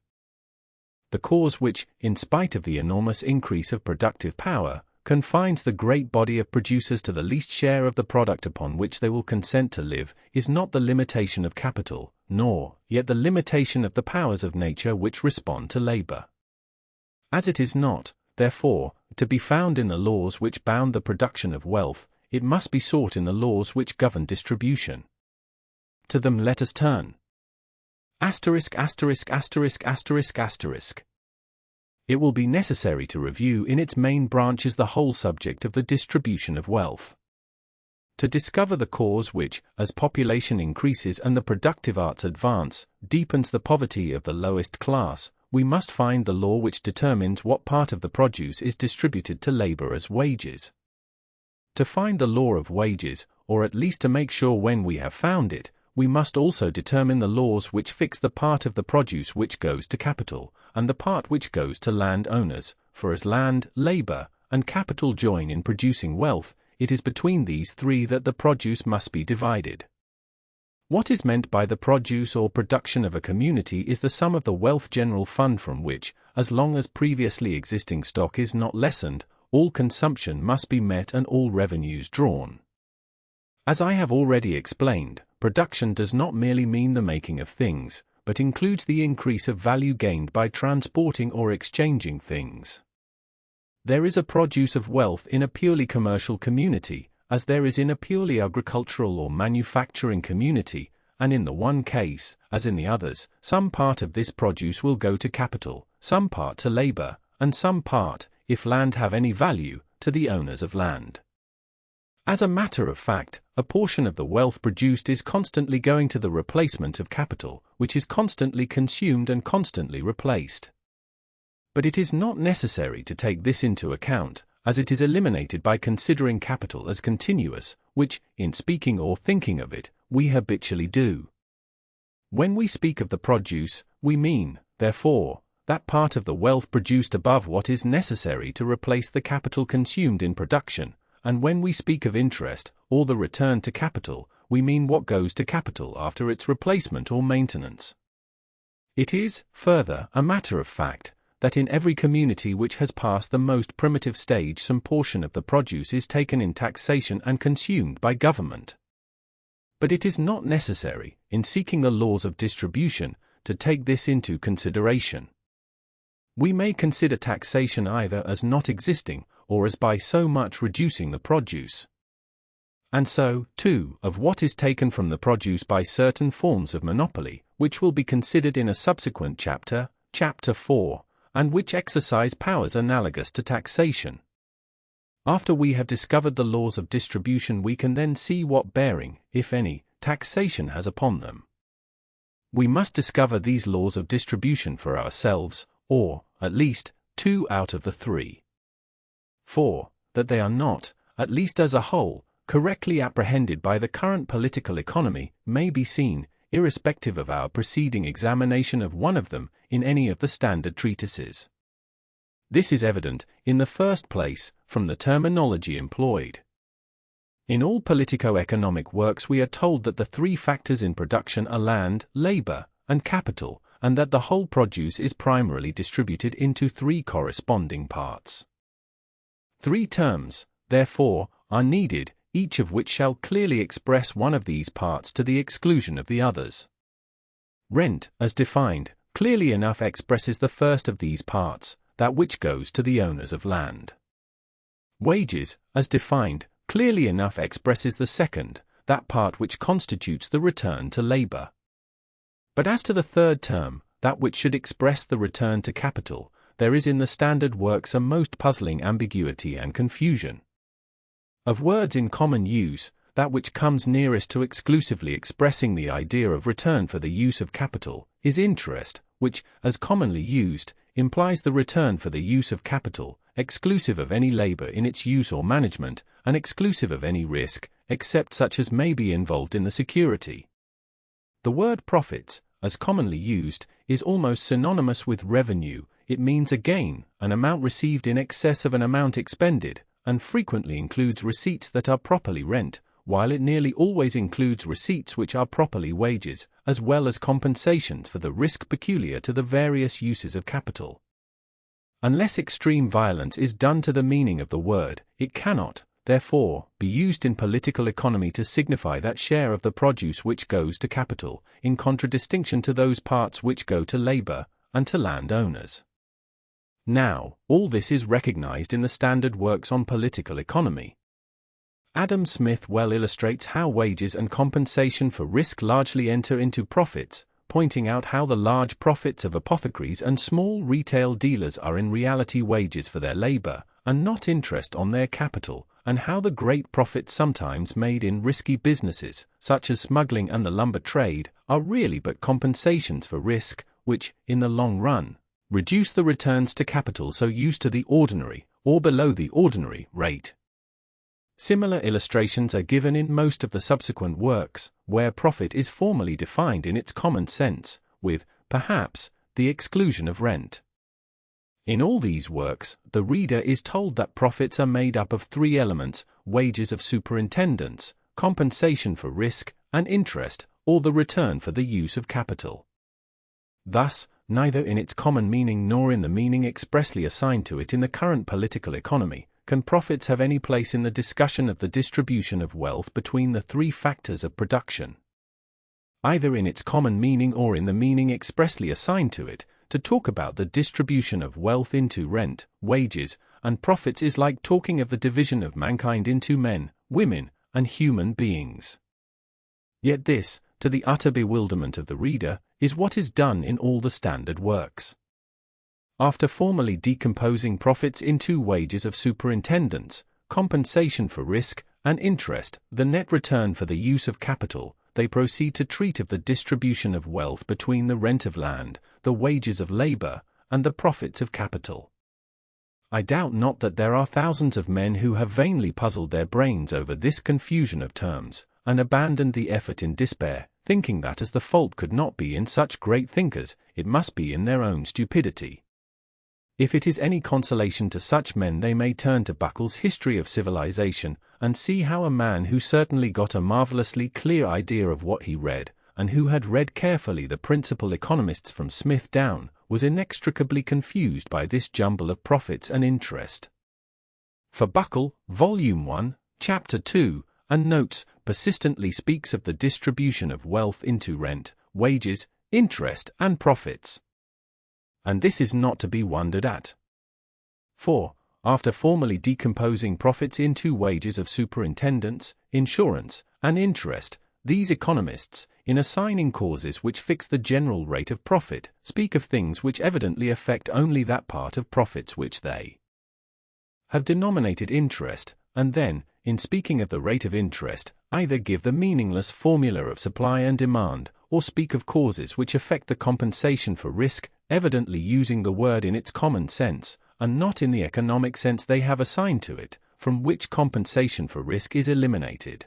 the cause which, in spite of the enormous increase of productive power, confines the great body of producers to the least share of the product upon which they will consent to live, is not the limitation of capital, nor, yet the limitation of the powers of nature which respond to labor. As it is not, therefore, to be found in the laws which bound the production of wealth, it must be sought in the laws which govern distribution. To them let us turn. It will be necessary to review in its main branches the whole subject of the distribution of wealth. To discover the cause which, as population increases and the productive arts advance, deepens the poverty of the lowest class, we must find the law which determines what part of the produce is distributed to labor as wages. To find the law of wages, or at least to make sure when we have found it, we must also determine the laws which fix the part of the produce which goes to capital, and the part which goes to land owners, for as land, labor, and capital join in producing wealth, it is between these three that the produce must be divided. What is meant by the produce or production of a community is the sum of the wealth general fund from which, as long as previously existing stock is not lessened, all consumption must be met and all revenues drawn. As I have already explained, production does not merely mean the making of things, but includes the increase of value gained by transporting or exchanging things. There is a produce of wealth in a purely commercial community, as there is in a purely agricultural or manufacturing community, and in the one case, as in the others, some part of this produce will go to capital, some part to labor, and some part, if land have any value, to the owners of land. As a matter of fact, a portion of the wealth produced is constantly going to the replacement of capital, which is constantly consumed and constantly replaced. But it is not necessary to take this into account, as it is eliminated by considering capital as continuous, which, in speaking or thinking of it, we habitually do. When we speak of the produce, we mean, therefore, that part of the wealth produced above what is necessary to replace the capital consumed in production, and when we speak of interest, or the return to capital, we mean what goes to capital after its replacement or maintenance. It is, further, a matter of fact, that in every community which has passed the most primitive stage some portion of the produce is taken in taxation and consumed by government. But it is not necessary, in seeking the laws of distribution, to take this into consideration. We may consider taxation either as not existing, or as by so much reducing the produce. And so, too, of what is taken from the produce by certain forms of monopoly, which will be considered in a subsequent chapter, Chapter 4, and which exercise powers analogous to taxation. After we have discovered the laws of distribution, we can then see what bearing, if any, taxation has upon them. We must discover these laws of distribution for ourselves, or, at least, 2 out of the 3. For, that they are not, at least as a whole, correctly apprehended by the current political economy, may be seen, irrespective of our preceding examination of one of them, in any of the standard treatises. This is evident, in the first place, from the terminology employed. In all politico-economic works we are told that the 3 factors in production are land, labor, and capital, and that the whole produce is primarily distributed into 3 corresponding parts. 3 terms, therefore, are needed, each of which shall clearly express one of these parts to the exclusion of the others. Rent, as defined, clearly enough expresses the first of these parts, that which goes to the owners of land. Wages, as defined, clearly enough expresses the second, that part which constitutes the return to labor. But as to the third term, that which should express the return to capital, there is in the standard works a most puzzling ambiguity and confusion. Of words in common use, that which comes nearest to exclusively expressing the idea of return for the use of capital, is interest, which, as commonly used, implies the return for the use of capital, exclusive of any labor in its use or management, and exclusive of any risk, except such as may be involved in the security. The word profits, as commonly used, is almost synonymous with revenue. It means a gain, an amount received in excess of an amount expended, and frequently includes receipts that are properly rent, while it nearly always includes receipts which are properly wages, as well as compensations for the risk peculiar to the various uses of capital. Unless extreme violence is done to the meaning of the word, it cannot, therefore, be used in political economy to signify that share of the produce which goes to capital, in contradistinction to those parts which go to labor, and to landowners. Now, all this is recognized in the standard works on political economy. Adam Smith well illustrates how wages and compensation for risk largely enter into profits, pointing out how the large profits of apothecaries and small retail dealers are in reality wages for their labor, and not interest on their capital, and how the great profits sometimes made in risky businesses, such as smuggling and the lumber trade, are really but compensations for risk, which, in the long run, reduce the returns to capital so used to the ordinary, or below the ordinary, rate. Similar illustrations are given in most of the subsequent works, where profit is formally defined in its common sense, with, perhaps, the exclusion of rent. In all these works, the reader is told that profits are made up of 3 elements: wages of superintendence, compensation for risk, and interest, or the return for the use of capital. Thus, neither in its common meaning nor in the meaning expressly assigned to it in the current political economy, can profits have any place in the discussion of the distribution of wealth between the 3 factors of production. Either in its common meaning or in the meaning expressly assigned to it, to talk about the distribution of wealth into rent, wages, and profits is like talking of the division of mankind into men, women, and human beings. Yet this, to the utter bewilderment of the reader, is what is done in all the standard works. after formally decomposing profits into wages of superintendents, compensation for risk, and interest, the net return for the use of capital, they proceed to treat of the distribution of wealth between the rent of land, the wages of labor, and the profits of capital. I doubt not that there are thousands of men who have vainly puzzled their brains over this confusion of terms, and abandoned the effort in despair, thinking that as the fault could not be in such great thinkers, it must be in their own stupidity. If it is any consolation to such men, they may turn to Buckle's History of Civilization, and see how a man who certainly got a marvelously clear idea of what he read, and who had read carefully the principal economists from Smith down, was inextricably confused by this jumble of profits and interest. For Buckle, Volume 1, Chapter 2, and Notes, persistently speaks of the distribution of wealth into rent, wages, interest, and profits. And this is not to be wondered at. For, after formally decomposing profits into wages of superintendents, insurance, and interest, these economists, in assigning causes which fix the general rate of profit, speak of things which evidently affect only that part of profits which they have denominated interest, and then, in speaking of the rate of interest, either give the meaningless formula of supply and demand, or speak of causes which affect the compensation for risk, evidently using the word in its common sense, and not in the economic sense they have assigned to it, from which compensation for risk is eliminated.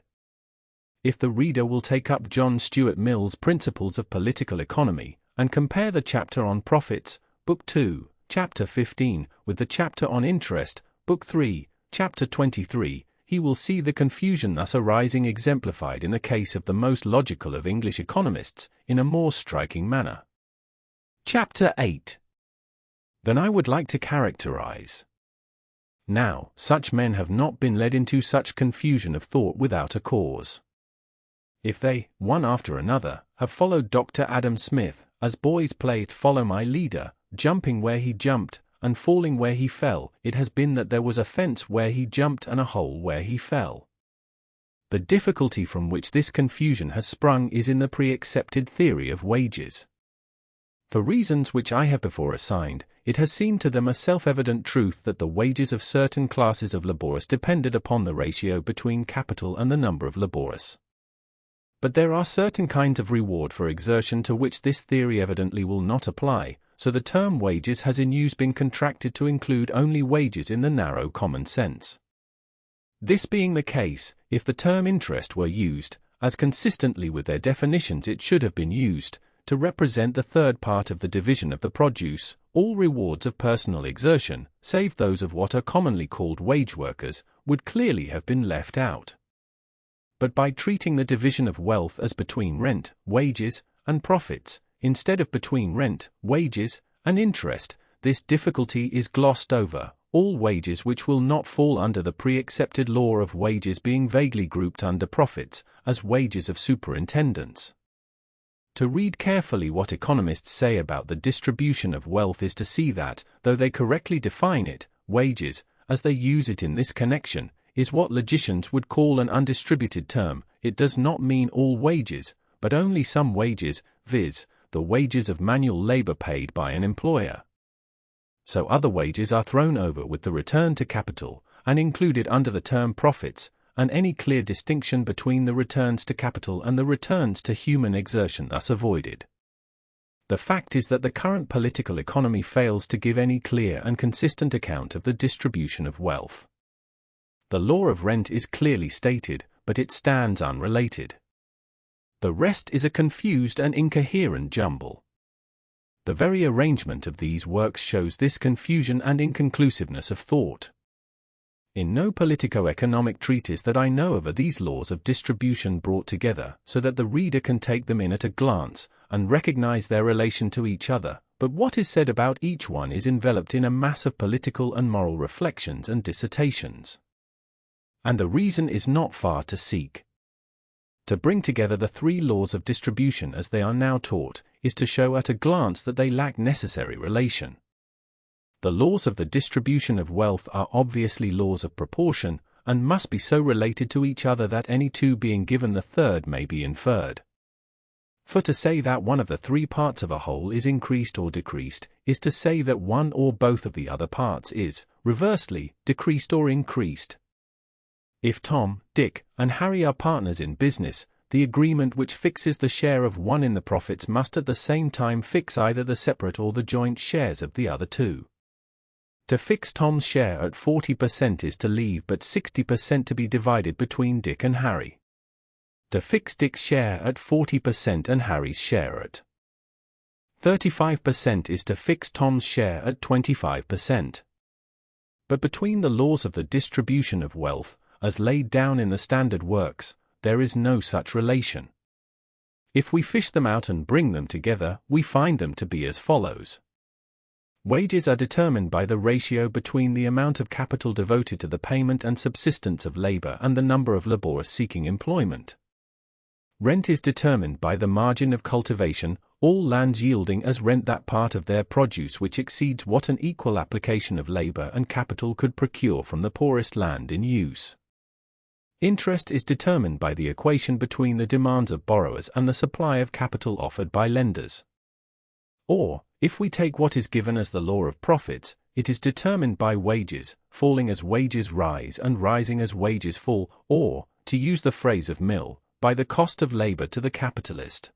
If the reader will take up John Stuart Mill's Principles of Political Economy, and compare the chapter on Profits, Book 2, Chapter 15, with the chapter on Interest, Book 3, Chapter 23, he will see the confusion thus arising exemplified in the case of the most logical of English economists, in a more striking manner. Chapter 8. Then I would like to characterize. Now, such men have not been led into such confusion of thought without a cause. If they, one after another, have followed Dr. Adam Smith, as boys play at Follow My Leader, jumping where he jumped, and falling where he fell, it has been that there was a fence where he jumped and a hole where he fell. The difficulty from which this confusion has sprung is in the pre-accepted theory of wages. For reasons which I have before assigned, it has seemed to them a self-evident truth that the wages of certain classes of laborious depended upon the ratio between capital and the number of laborious. But there are certain kinds of reward for exertion to which this theory evidently will not apply, so the term wages has in use been contracted to include only wages in the narrow common sense. This being the case, if the term interest were used, as consistently with their definitions it should have been used, to represent the third part of the division of the produce, all rewards of personal exertion, save those of what are commonly called wage workers, would clearly have been left out. But by treating the division of wealth as between rent, wages, and profits, instead of between rent, wages, and interest, this difficulty is glossed over, all wages which will not fall under the pre-accepted law of wages being vaguely grouped under profits, as wages of superintendents. To read carefully what economists say about the distribution of wealth is to see that, though they correctly define it, wages, as they use it in this connection, is what logicians would call an undistributed term. It does not mean all wages, but only some wages, viz., the wages of manual labor paid by an employer. So other wages are thrown over with the return to capital, and included under the term profits, and any clear distinction between the returns to capital and the returns to human exertion thus avoided. The fact is that the current political economy fails to give any clear and consistent account of the distribution of wealth. The law of rent is clearly stated, but it stands unrelated. The rest is a confused and incoherent jumble. The very arrangement of these works shows this confusion and inconclusiveness of thought. In no politico-economic treatise that I know of are these laws of distribution brought together so that the reader can take them in at a glance, and recognize their relation to each other, but what is said about each one is enveloped in a mass of political and moral reflections and dissertations. And the reason is not far to seek. To bring together the three laws of distribution as they are now taught, is to show at a glance that they lack necessary relation. The laws of the distribution of wealth are obviously laws of proportion, and must be so related to each other that any two being given the third may be inferred. For to say that one of the three parts of a whole is increased or decreased, is to say that one or both of the other parts is, reversely, decreased or increased. If Tom, Dick, and Harry are partners in business, the agreement which fixes the share of one in the profits must at the same time fix either the separate or the joint shares of the other two. To fix Tom's share at 40% is to leave but 60% to be divided between Dick and Harry. To fix Dick's share at 40% and Harry's share at 35% is to fix Tom's share at 25%. But between the laws of the distribution of wealth, as laid down in the standard works, there is no such relation. If we fish them out and bring them together, we find them to be as follows. Wages are determined by the ratio between the amount of capital devoted to the payment and subsistence of labor and the number of laborers seeking employment. Rent is determined by the margin of cultivation, all lands yielding as rent that part of their produce which exceeds what an equal application of labor and capital could procure from the poorest land in use. Interest is determined by the equation between the demands of borrowers and the supply of capital offered by lenders. Or, if we take what is given as the law of profits, it is determined by wages, falling as wages rise and rising as wages fall, or, to use the phrase of Mill, by the cost of labor to the capitalist.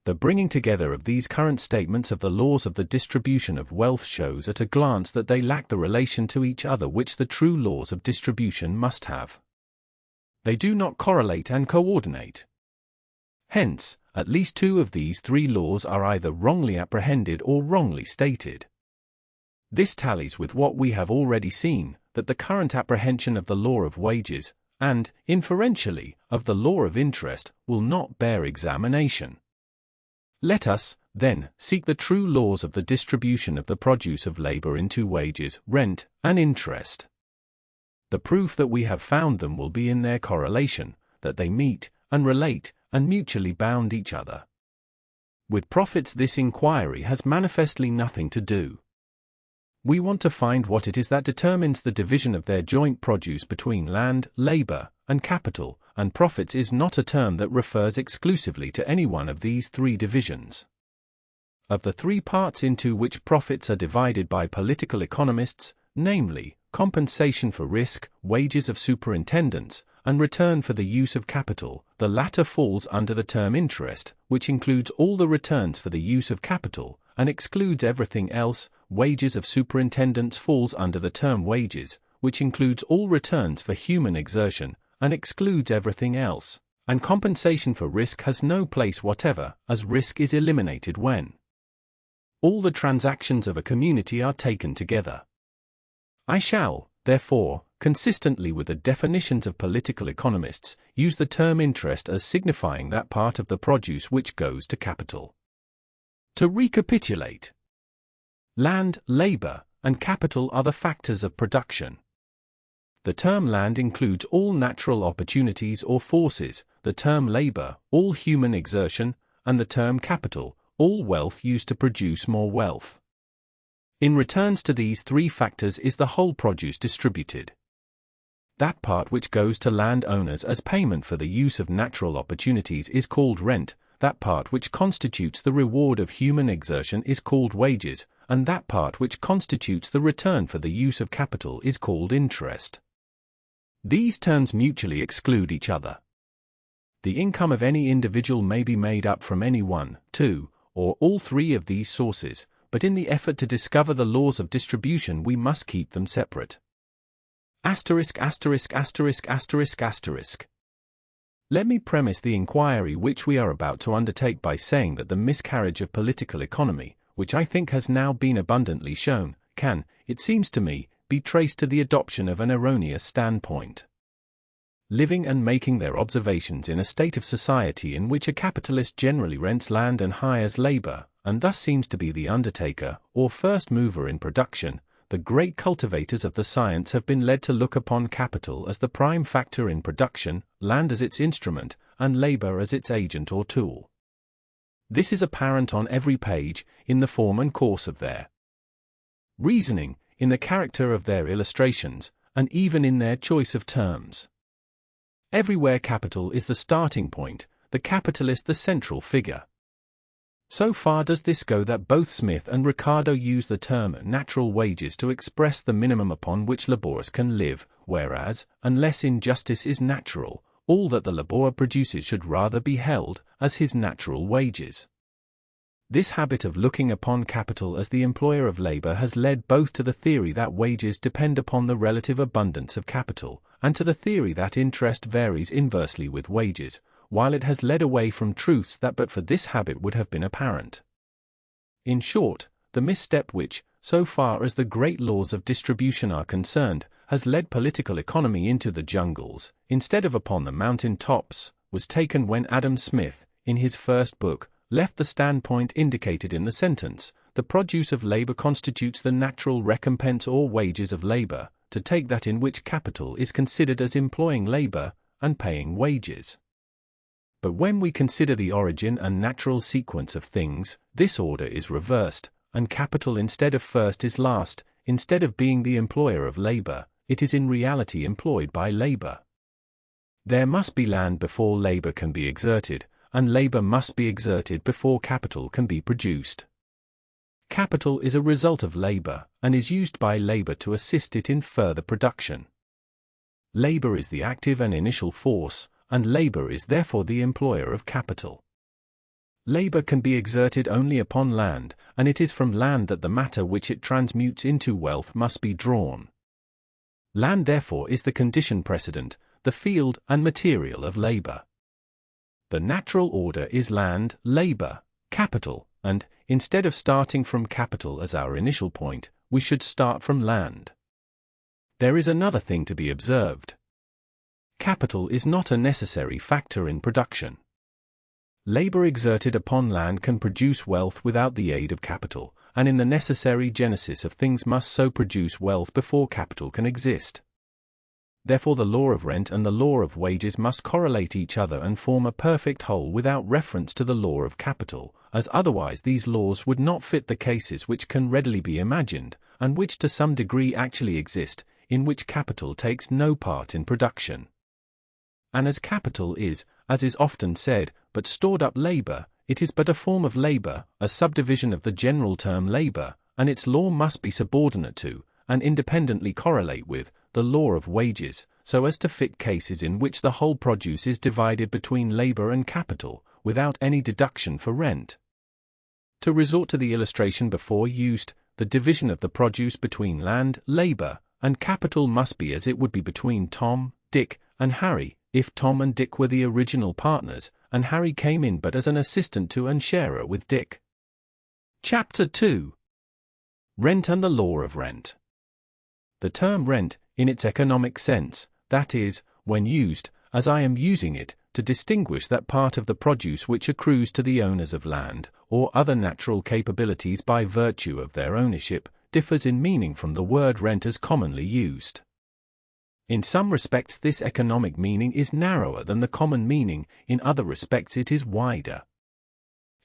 The bringing together of these current statements of the laws of the distribution of wealth shows at a glance that they lack the relation to each other which the true laws of distribution must have. They do not correlate and coordinate. Hence, at least two of these three laws are either wrongly apprehended or wrongly stated. This tallies with what we have already seen, that the current apprehension of the law of wages, and, inferentially, of the law of interest, will not bear examination. Let us, then, seek the true laws of the distribution of the produce of labor into wages, rent, and interest. The proof that we have found them will be in their correlation, that they meet, and relate, and mutually bound each other. With profits this inquiry has manifestly nothing to do. We want to find what it is that determines the division of their joint produce between land, labor, and capital, and profits is not a term that refers exclusively to any one of these three divisions. Of the three parts into which profits are divided by political economists, namely, compensation for risk, wages of superintendence, and return for the use of capital, the latter falls under the term interest, which includes all the returns for the use of capital, and excludes everything else. Wages of superintendence falls under the term wages, which includes all returns for human exertion, and excludes everything else, and compensation for risk has no place whatever, as risk is eliminated when all the transactions of a community are taken together. I shall, therefore, consistently with the definitions of political economists, use the term interest as signifying that part of the produce which goes to capital. To recapitulate, land, labor, and capital are the factors of production. The term land includes all natural opportunities or forces, the term labor, all human exertion, and the term capital, all wealth used to produce more wealth. In returns to these three factors is the whole produce distributed. That part which goes to landowners as payment for the use of natural opportunities is called rent, that part which constitutes the reward of human exertion is called wages, and that part which constitutes the return for the use of capital is called interest. These terms mutually exclude each other. The income of any individual may be made up from any one, two, or all three of these sources, but in the effort to discover the laws of distribution we must keep them separate. Asterisk, asterisk, asterisk, asterisk, asterisk. Let me premise the inquiry which we are about to undertake by saying that the miscarriage of political economy, which I think has now been abundantly shown, can, it seems to me, be traced to the adoption of an erroneous standpoint. Living and making their observations in a state of society in which a capitalist generally rents land and hires labor, and thus seems to be the undertaker, or first mover in production, the great cultivators of the science have been led to look upon capital as the prime factor in production, land as its instrument, and labor as its agent or tool. This is apparent on every page, in the form and course of their reasoning, in the character of their illustrations, and even in their choice of terms. Everywhere capital is the starting point, the capitalist the central figure. So far does this go that both Smith and Ricardo use the term natural wages to express the minimum upon which laborers can live, whereas, unless injustice is natural, all that the laborer produces should rather be held as his natural wages. This habit of looking upon capital as the employer of labor has led both to the theory that wages depend upon the relative abundance of capital, and to the theory that interest varies inversely with wages, while it has led away from truths that but for this habit would have been apparent. In short, the misstep which, so far as the great laws of distribution are concerned, has led political economy into the jungles, instead of upon the mountain tops, was taken when Adam Smith, in his first book, left the standpoint indicated in the sentence, "The produce of labor constitutes the natural recompense or wages of labor," to take that in which capital is considered as employing labor and paying wages. But when we consider the origin and natural sequence of things, this order is reversed, and capital instead of first is last. Instead of being the employer of labor, it is in reality employed by labor. There must be land before labor can be exerted, and labor must be exerted before capital can be produced. Capital is a result of labor, and is used by labor to assist it in further production. Labor is the active and initial force, and labor is therefore the employer of capital. Labor can be exerted only upon land, and it is from land that the matter which it transmutes into wealth must be drawn. Land therefore is the condition precedent, the field and material of labor. The natural order is land, labor, capital, and, instead of starting from capital as our initial point, we should start from land. There is another thing to be observed. Capital is not a necessary factor in production. Labor exerted upon land can produce wealth without the aid of capital, and in the necessary genesis of things must so produce wealth before capital can exist. Therefore the law of rent and the law of wages must correlate each other and form a perfect whole without reference to the law of capital, as otherwise these laws would not fit the cases which can readily be imagined, and which to some degree actually exist, in which capital takes no part in production. And as capital is, as is often said, but stored up labor, it is but a form of labor, a subdivision of the general term labor, and its law must be subordinate to, and independently correlate with, the law of wages, so as to fit cases in which the whole produce is divided between labor and capital, without any deduction for rent. To resort to the illustration before used, the division of the produce between land, labor, and capital must be as it would be between Tom, Dick, and Harry, if Tom and Dick were the original partners, and Harry came in but as an assistant to and sharer with Dick. Chapter 2. Rent and the Law of Rent. The term rent, in its economic sense, that is, when used, as I am using it, to distinguish that part of the produce which accrues to the owners of land, or other natural capabilities by virtue of their ownership, differs in meaning from the word rent as commonly used. In some respects this economic meaning is narrower than the common meaning, in other respects it is wider.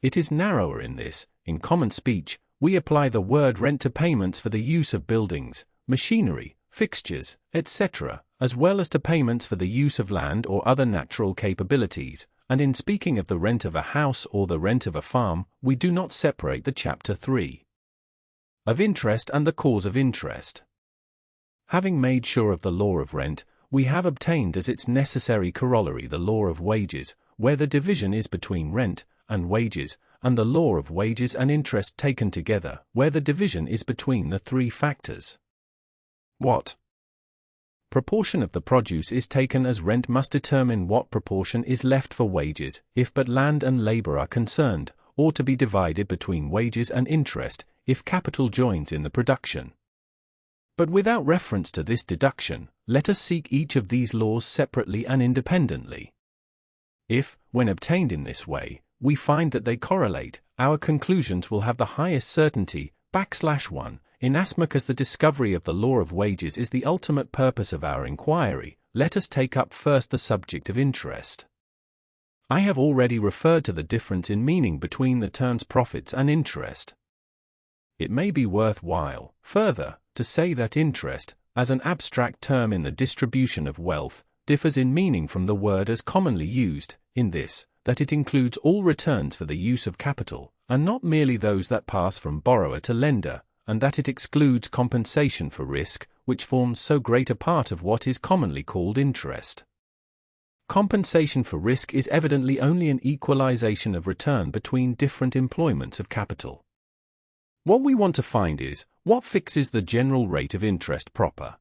It is narrower in this, in common speech, we apply the word rent to payments for the use of buildings, machinery, fixtures, etc., as well as to payments for the use of land or other natural capabilities, and in speaking of the rent of a house or the rent of a farm, we do not separate the chapter 3. Of interest and the cause of interest. Having made sure of the law of rent, we have obtained as its necessary corollary the law of wages, where the division is between rent and wages, and the law of wages and interest taken together, where the division is between the three factors. What proportion of the produce is taken as rent must determine what proportion is left for wages, if but land and labor are concerned, or to be divided between wages and interest, if capital joins in the production. But without reference to this deduction, let us seek each of these laws separately and independently. If, when obtained in this way, we find that they correlate, our conclusions will have the highest certainty, \1, inasmuch as the discovery of the law of wages is the ultimate purpose of our inquiry. Let us take up first the subject of interest. I have already referred to the difference in meaning between the terms profits and interest. It may be worthwhile, further, to say that interest, as an abstract term in the distribution of wealth, differs in meaning from the word as commonly used, in this, that it includes all returns for the use of capital, and not merely those that pass from borrower to lender, and that it excludes compensation for risk, which forms so great a part of what is commonly called interest. Compensation for risk is evidently only an equalization of return between different employments of capital. What we want to find is, what fixes the general rate of interest proper?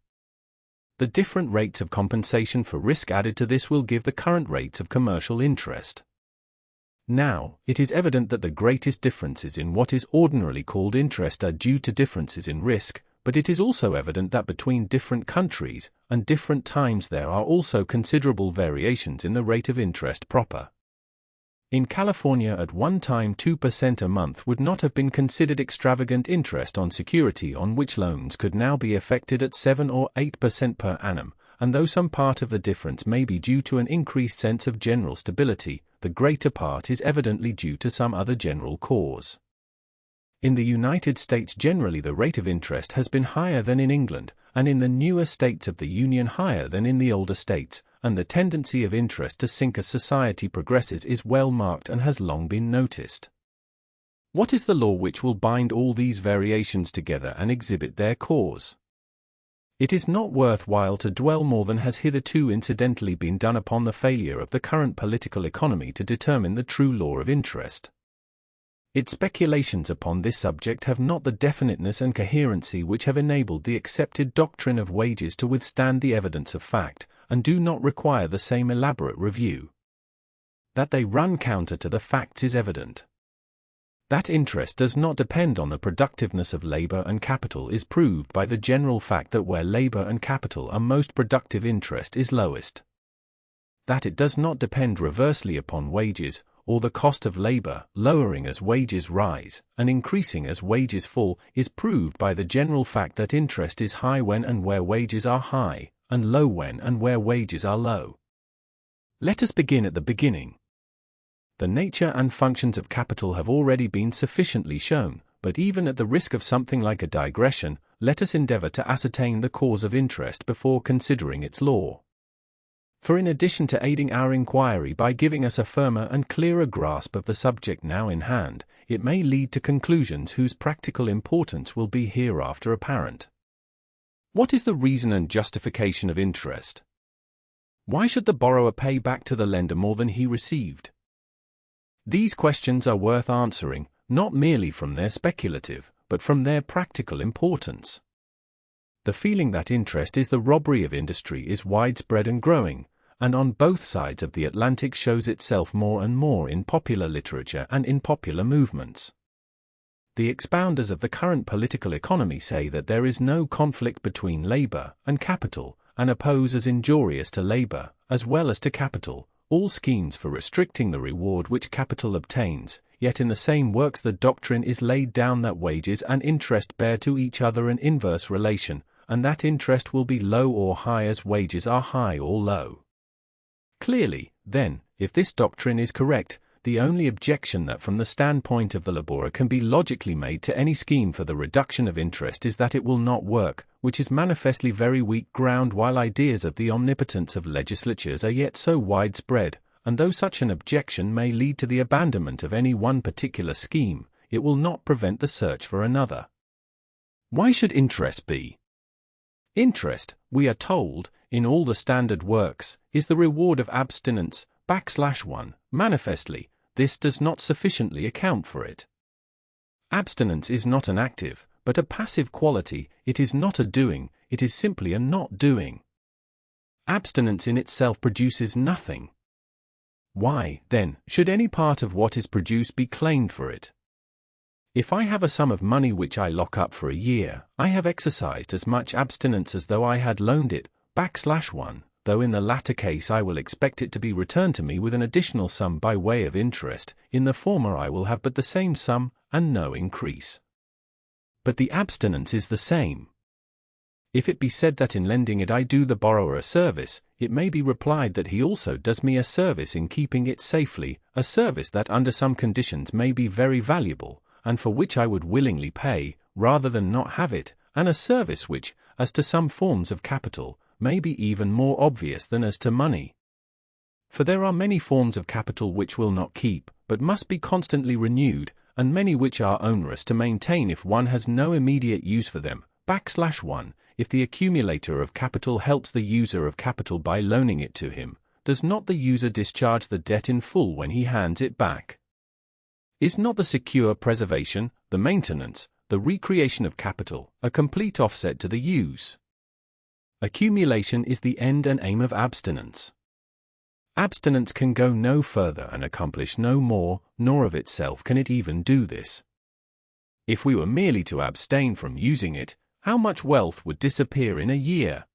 The different rates of compensation for risk added to this will give the current rates of commercial interest. Now, it is evident that the greatest differences in what is ordinarily called interest are due to differences in risk, but it is also evident that between different countries and different times there are also considerable variations in the rate of interest proper. In California at one time 2% a month would not have been considered extravagant interest on security on which loans could now be effected at 7 or 8% per annum, and though some part of the difference may be due to an increased sense of general stability, the greater part is evidently due to some other general cause. In the United States generally the rate of interest has been higher than in England, and in the newer states of the Union higher than in the older states, and the tendency of interest to sink as society progresses is well marked and has long been noticed. What is the law which will bind all these variations together and exhibit their cause? It is not worthwhile to dwell more than has hitherto incidentally been done upon the failure of the current political economy to determine the true law of interest. Its speculations upon this subject have not the definiteness and coherency which have enabled the accepted doctrine of wages to withstand the evidence of fact, and do not require the same elaborate review. That they run counter to the facts is evident. That interest does not depend on the productiveness of labor and capital is proved by the general fact that where labor and capital are most productive interest is lowest. That it does not depend reversely upon wages, or the cost of labor, lowering as wages rise, and increasing as wages fall, is proved by the general fact that interest is high when and where wages are high, and low when and where wages are low. Let us begin at the beginning. The nature and functions of capital have already been sufficiently shown, but even at the risk of something like a digression, let us endeavor to ascertain the cause of interest before considering its law. For in addition to aiding our inquiry by giving us a firmer and clearer grasp of the subject now in hand, it may lead to conclusions whose practical importance will be hereafter apparent. What is the reason and justification of interest? Why should the borrower pay back to the lender more than he received? These questions are worth answering, not merely from their speculative, but from their practical importance. The feeling that interest is the robbery of industry is widespread and growing, and on both sides of the Atlantic shows itself more and more in popular literature and in popular movements. The expounders of the current political economy say that there is no conflict between labor and capital, and oppose as injurious to labor, as well as to capital, all schemes for restricting the reward which capital obtains, yet in the same works the doctrine is laid down that wages and interest bear to each other an inverse relation, and that interest will be low or high as wages are high or low. Clearly, then, if this doctrine is correct, the only objection that from the standpoint of the laborer can be logically made to any scheme for the reduction of interest is that it will not work, which is manifestly very weak ground while ideas of the omnipotence of legislatures are yet so widespread, and though such an objection may lead to the abandonment of any one particular scheme, it will not prevent the search for another. Why should interest be? Interest, we are told, in all the standard works, is the reward of abstinence, /1, manifestly, this does not sufficiently account for it. Abstinence is not an active, but a passive quality, it is not a doing, it is simply a not doing. Abstinence in itself produces nothing. Why, then, should any part of what is produced be claimed for it? If I have a sum of money which I lock up for a year, I have exercised as much abstinence as though I had loaned it, /1, though in the latter case I will expect it to be returned to me with an additional sum by way of interest, in the former I will have but the same sum, and no increase. But the abstinence is the same. If it be said that in lending it I do the borrower a service, it may be replied that he also does me a service in keeping it safely, a service that under some conditions may be very valuable, and for which I would willingly pay, rather than not have it, and a service which, as to some forms of capital, may be even more obvious than as to money. For there are many forms of capital which will not keep, but must be constantly renewed, and many which are onerous to maintain if one has no immediate use for them. \1 If the accumulator of capital helps the user of capital by loaning it to him, does not the user discharge the debt in full when he hands it back? Is not the secure preservation, the maintenance, the recreation of capital, a complete offset to the use? Accumulation is the end and aim of abstinence. Abstinence can go no further and accomplish no more, nor of itself can it even do this. If we were merely to abstain from using it, how much wealth would disappear in a year?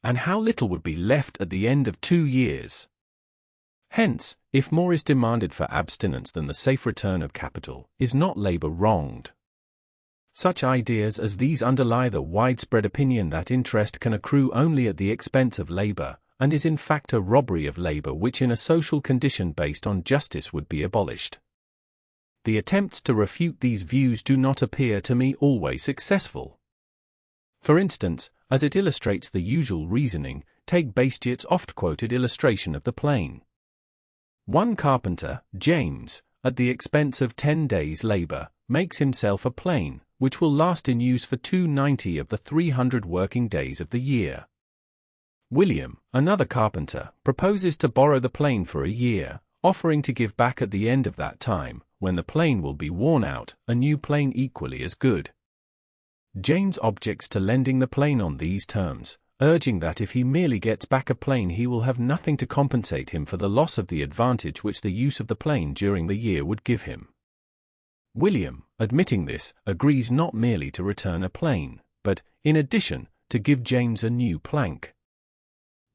And how little would be left at the end of 2 years? Hence, if more is demanded for abstinence than the safe return of capital, is not labor wronged? Such ideas as these underlie the widespread opinion that interest can accrue only at the expense of labor, and is in fact a robbery of labor which in a social condition based on justice would be abolished. The attempts to refute these views do not appear to me always successful. For instance, as it illustrates the usual reasoning, take Bastiat's oft-quoted illustration of the plane. One carpenter, James, at the expense of 10 days' labor, makes himself a plane, which will last in use for 290 of the 300 working days of the year. William, another carpenter, proposes to borrow the plane for a year, offering to give back at the end of that time, when the plane will be worn out, a new plane equally as good. James objects to lending the plane on these terms, urging that if he merely gets back a plane he will have nothing to compensate him for the loss of the advantage which the use of the plane during the year would give him. William, admitting this, agrees not merely to return a plane, but, in addition, to give James a new plank.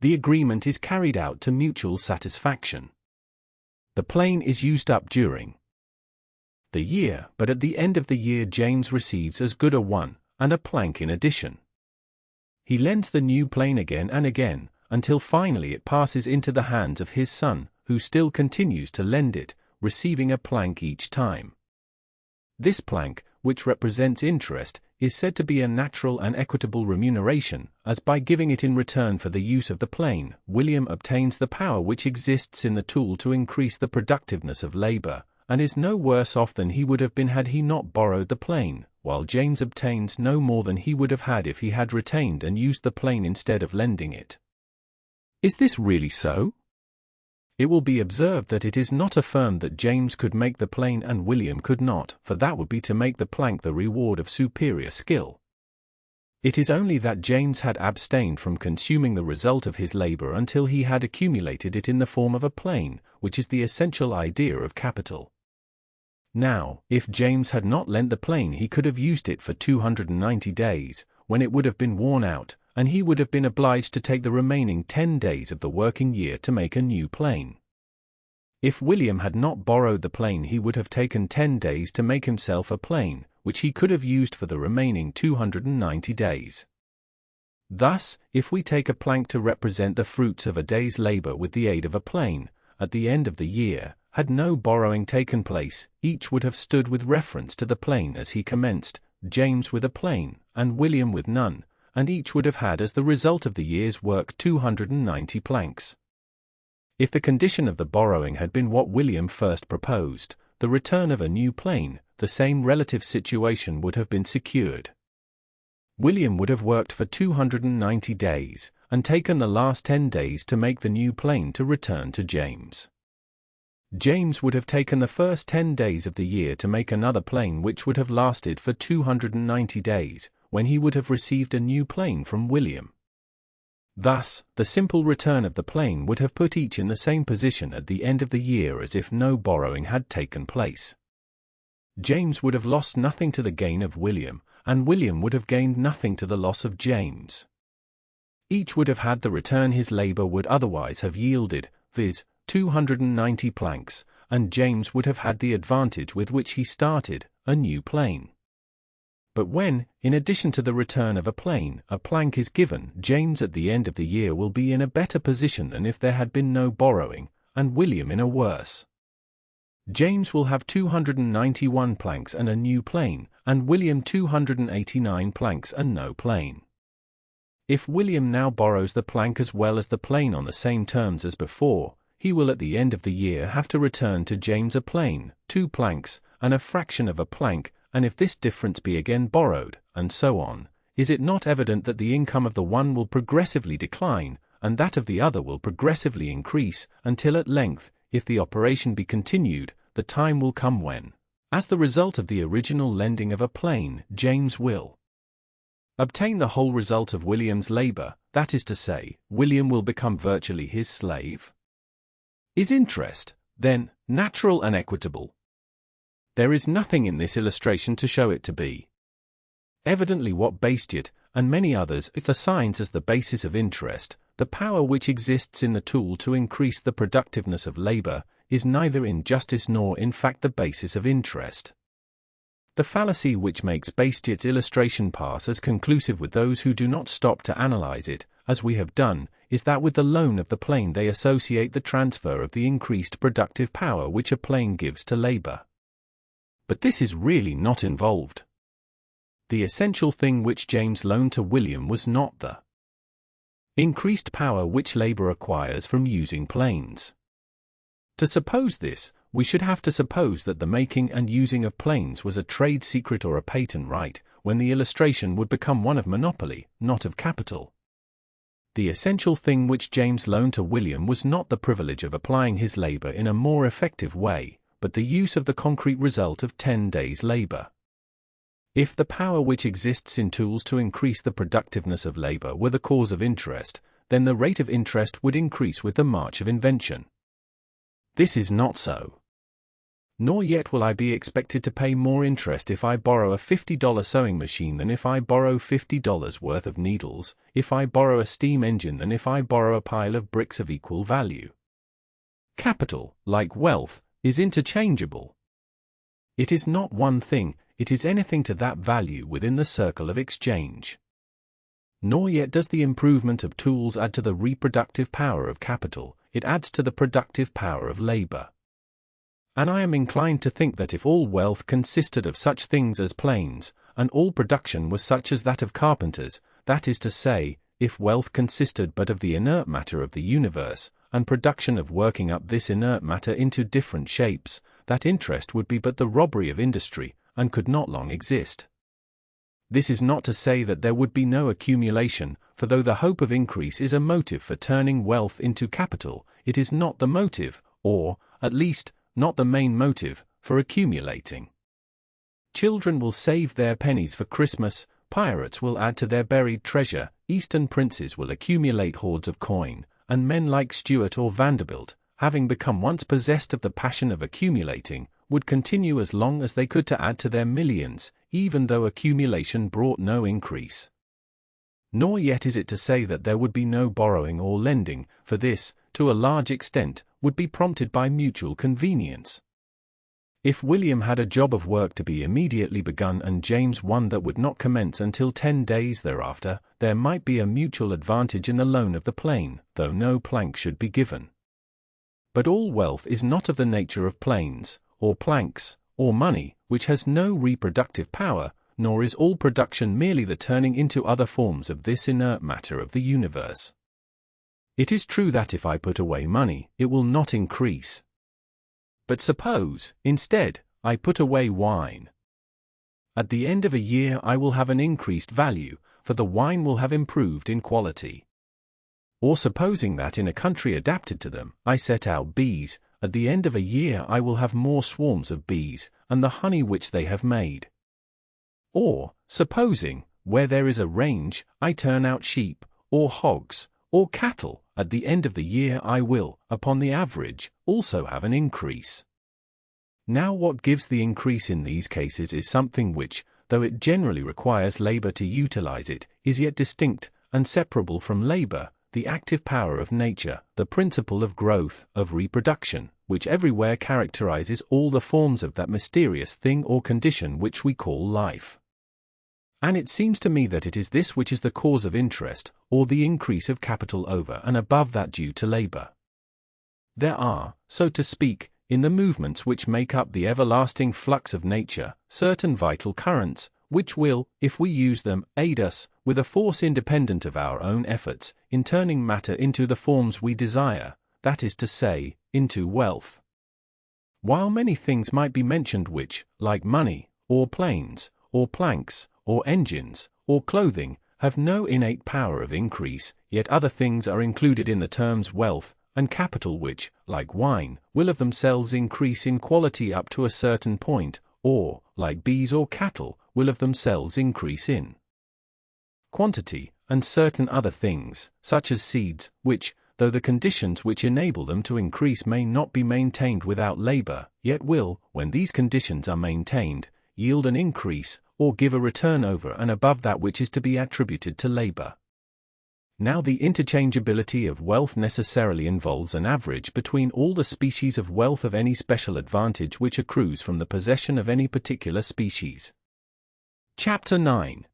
The agreement is carried out to mutual satisfaction. The plane is used up during the year, but at the end of the year James receives as good a one, and a plank in addition. He lends the new plane again and again, until finally it passes into the hands of his son, who still continues to lend it, receiving a plank each time. This plank, which represents interest, is said to be a natural and equitable remuneration, as by giving it in return for the use of the plane, William obtains the power which exists in the tool to increase the productiveness of labor, and is no worse off than he would have been had he not borrowed the plane, while James obtains no more than he would have had if he had retained and used the plane instead of lending it. Is this really so? It will be observed that it is not affirmed that James could make the plane and William could not, for that would be to make the plank the reward of superior skill. It is only that James had abstained from consuming the result of his labor until he had accumulated it in the form of a plane, which is the essential idea of capital. Now, if James had not lent the plane he could have used it for 290 days, when it would have been worn out, and he would have been obliged to take the remaining 10 days of the working year to make a new plane. If William had not borrowed the plane he would have taken 10 days to make himself a plane, which he could have used for the remaining 290 days. Thus, if we take a plank to represent the fruits of a day's labor with the aid of a plane, at the end of the year, had no borrowing taken place, each would have stood with reference to the plane as he commenced, James with a plane, and William with none, and each would have had as the result of the year's work 290 planks. If the condition of the borrowing had been what William first proposed, the return of a new plane, the same relative situation would have been secured. William would have worked for 290 days, and taken the last 10 days to make the new plane to return to James. James would have taken the first 10 days of the year to make another plane which would have lasted for 290 days, when he would have received a new plane from William. Thus, the simple return of the plane would have put each in the same position at the end of the year as if no borrowing had taken place. James would have lost nothing to the gain of William, and William would have gained nothing to the loss of James. Each would have had the return his labor would otherwise have yielded, viz., 290 planks, and James would have had the advantage with which he started, a new plane. But when, in addition to the return of a plane, a plank is given, James at the end of the year will be in a better position than if there had been no borrowing, and William in a worse. James will have 291 planks and a new plane, and William 289 planks and no plane. If William now borrows the plank as well as the plane on the same terms as before, he will at the end of the year have to return to James a plane, 2 planks, and a fraction of a plank, and if this difference be again borrowed, and so on, is it not evident that the income of the one will progressively decline, and that of the other will progressively increase, until at length, if the operation be continued, the time will come when, as the result of the original lending of a plane, James will obtain the whole result of William's labor, that is to say, William will become virtually his slave? Is interest, then, natural and equitable? There is nothing in this illustration to show it to be. Evidently what Bastiat, and many others, assigns as the basis of interest, the power which exists in the tool to increase the productiveness of labor, is neither in justice nor in fact the basis of interest. The fallacy which makes Bastiat's illustration pass as conclusive with those who do not stop to analyze it, as we have done, is that with the loan of the plane they associate the transfer of the increased productive power which a plane gives to labor. But this is really not involved. The essential thing which James loaned to William was not the increased power which labor acquires from using planes. To suppose this, we should have to suppose that the making and using of planes was a trade secret or a patent right, when the illustration would become one of monopoly, not of capital. The essential thing which James loaned to William was not the privilege of applying his labor in a more effective way, but the use of the concrete result of 10 days' labor. If the power which exists in tools to increase the productiveness of labor were the cause of interest, then the rate of interest would increase with the march of invention. This is not so. Nor yet will I be expected to pay more interest if I borrow a $50 sewing machine than if I borrow $50 worth of needles, if I borrow a steam engine than if I borrow a pile of bricks of equal value. Capital, like wealth, is interchangeable. It is not one thing, it is anything to that value within the circle of exchange. Nor yet does the improvement of tools add to the reproductive power of capital, it adds to the productive power of labor. And I am inclined to think that if all wealth consisted of such things as planes, and all production was such as that of carpenters, that is to say, if wealth consisted but of the inert matter of the universe, and production of working up this inert matter into different shapes, that interest would be but the robbery of industry, and could not long exist. This is not to say that there would be no accumulation, for though the hope of increase is a motive for turning wealth into capital, it is not the motive, or, at least, not the main motive, for accumulating. Children will save their pennies for Christmas, pirates will add to their buried treasure, Eastern princes will accumulate hoards of coin, and men like Stuart or Vanderbilt, having become once possessed of the passion of accumulating, would continue as long as they could to add to their millions, even though accumulation brought no increase. Nor yet is it to say that there would be no borrowing or lending, for this, to a large extent, would be prompted by mutual convenience. If William had a job of work to be immediately begun and James one that would not commence until 10 days thereafter, there might be a mutual advantage in the loan of the plane, though no plank should be given. But all wealth is not of the nature of planes, or planks, or money, which has no reproductive power, nor is all production merely the turning into other forms of this inert matter of the universe. It is true that if I put away money, it will not increase. But suppose, instead, I put away wine. At the end of a year I will have an increased value, for the wine will have improved in quality. Or supposing that in a country adapted to them, I set out bees, at the end of a year I will have more swarms of bees, and the honey which they have made. Or, supposing, where there is a range, I turn out sheep, or hogs, or cattle, at the end of the year I will, upon the average, also have an increase. Now what gives the increase in these cases is something which, though it generally requires labor to utilize it, is yet distinct, and separable from labor, the active power of nature, the principle of growth, of reproduction, which everywhere characterizes all the forms of that mysterious thing or condition which we call life. And it seems to me that it is this which is the cause of interest, or the increase of capital over and above that due to labor. There are, so to speak, in the movements which make up the everlasting flux of nature, certain vital currents, which will, if we use them, aid us, with a force independent of our own efforts, in turning matter into the forms we desire, that is to say, into wealth. While many things might be mentioned which, like money, or planes, or planks, or engines, or clothing, have no innate power of increase, yet other things are included in the terms wealth and capital which, like wine, will of themselves increase in quality up to a certain point, or, like bees or cattle, will of themselves increase in quantity, and certain other things, such as seeds, which, though the conditions which enable them to increase may not be maintained without labor, yet will, when these conditions are maintained, yield an increase, or give a return over and above that which is to be attributed to labor. Now the interchangeability of wealth necessarily involves an average between all the species of wealth of any special advantage which accrues from the possession of any particular species. Chapter 9.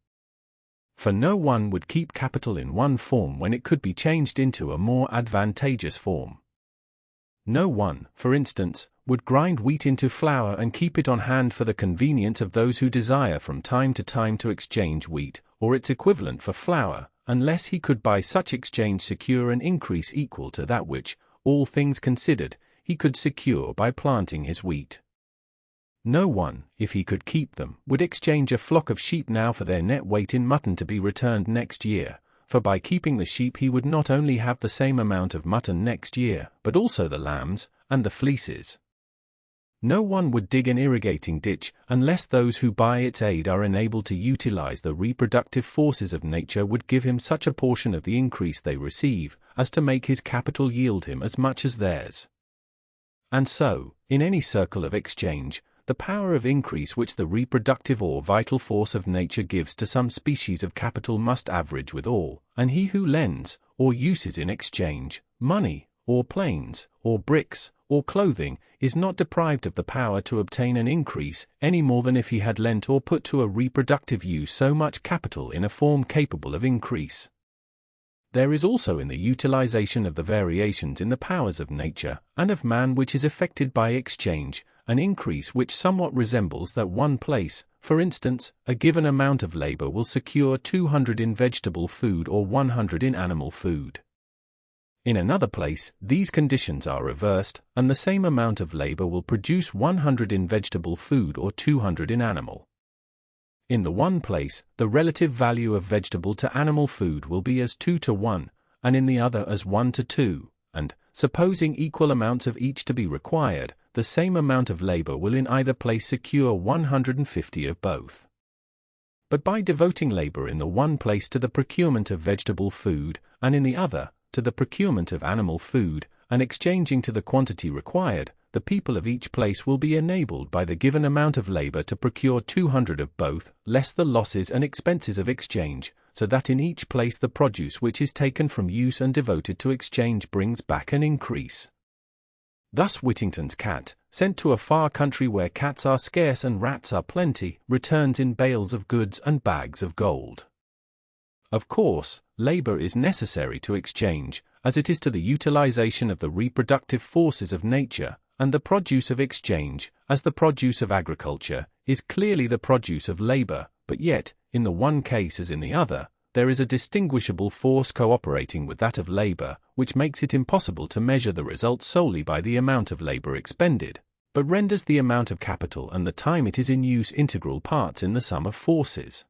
For no one would keep capital in one form when it could be changed into a more advantageous form. No one, for instance, would grind wheat into flour and keep it on hand for the convenience of those who desire from time to time to exchange wheat, or its equivalent for flour, unless he could by such exchange secure an increase equal to that which, all things considered, he could secure by planting his wheat. No one, if he could keep them, would exchange a flock of sheep now for their net weight in mutton to be returned next year, for by keeping the sheep he would not only have the same amount of mutton next year, but also the lambs, and the fleeces. No one would dig an irrigating ditch, unless those who by its aid are enabled to utilize the reproductive forces of nature would give him such a portion of the increase they receive, as to make his capital yield him as much as theirs. And so, in any circle of exchange, the power of increase which the reproductive or vital force of nature gives to some species of capital must average with all, and he who lends, or uses in exchange, money, or planes, or bricks, or clothing, is not deprived of the power to obtain an increase, any more than if he had lent or put to a reproductive use so much capital in a form capable of increase. There is also in the utilization of the variations in the powers of nature, and of man which is effected by exchange, an increase which somewhat resembles that one place, for instance, a given amount of labor will secure 200 in vegetable food or 100 in animal food. In another place, these conditions are reversed, and the same amount of labor will produce 100 in vegetable food or 200 in animal. In the one place, the relative value of vegetable to animal food will be as 2 to 1, and in the other as 1 to 2, and, supposing equal amounts of each to be required, the same amount of labor will in either place secure 150 of both. But by devoting labor in the one place to the procurement of vegetable food, and in the other, to the procurement of animal food, and exchanging to the quantity required, the people of each place will be enabled by the given amount of labor to procure 200 of both, less the losses and expenses of exchange, so that in each place the produce which is taken from use and devoted to exchange brings back an increase. Thus Whittington's cat, sent to a far country where cats are scarce and rats are plenty, returns in bales of goods and bags of gold. Of course, labor is necessary to exchange, as it is to the utilization of the reproductive forces of nature, and the produce of exchange, as the produce of agriculture, is clearly the produce of labor, but yet, in the one case as in the other, there is a distinguishable force cooperating with that of labor, which makes it impossible to measure the result solely by the amount of labor expended, but renders the amount of capital and the time it is in use integral parts in the sum of forces.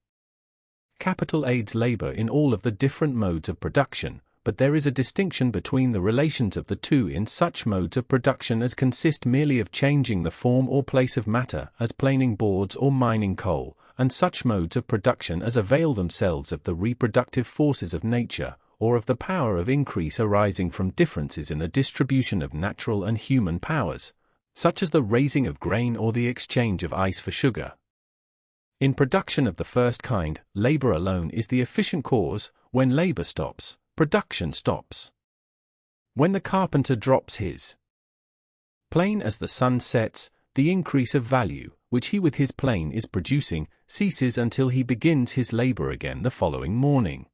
Capital aids labor in all of the different modes of production, but there is a distinction between the relations of the two in such modes of production as consist merely of changing the form or place of matter, as planing boards or mining coal, and such modes of production as avail themselves of the reproductive forces of nature, or of the power of increase arising from differences in the distribution of natural and human powers, such as the raising of grain or the exchange of ice for sugar. In production of the first kind, labor alone is the efficient cause. When labor stops, production stops. When the carpenter drops his plane as the sun sets, the increase of value, which he with his plane is producing, ceases until he begins his labor again the following morning.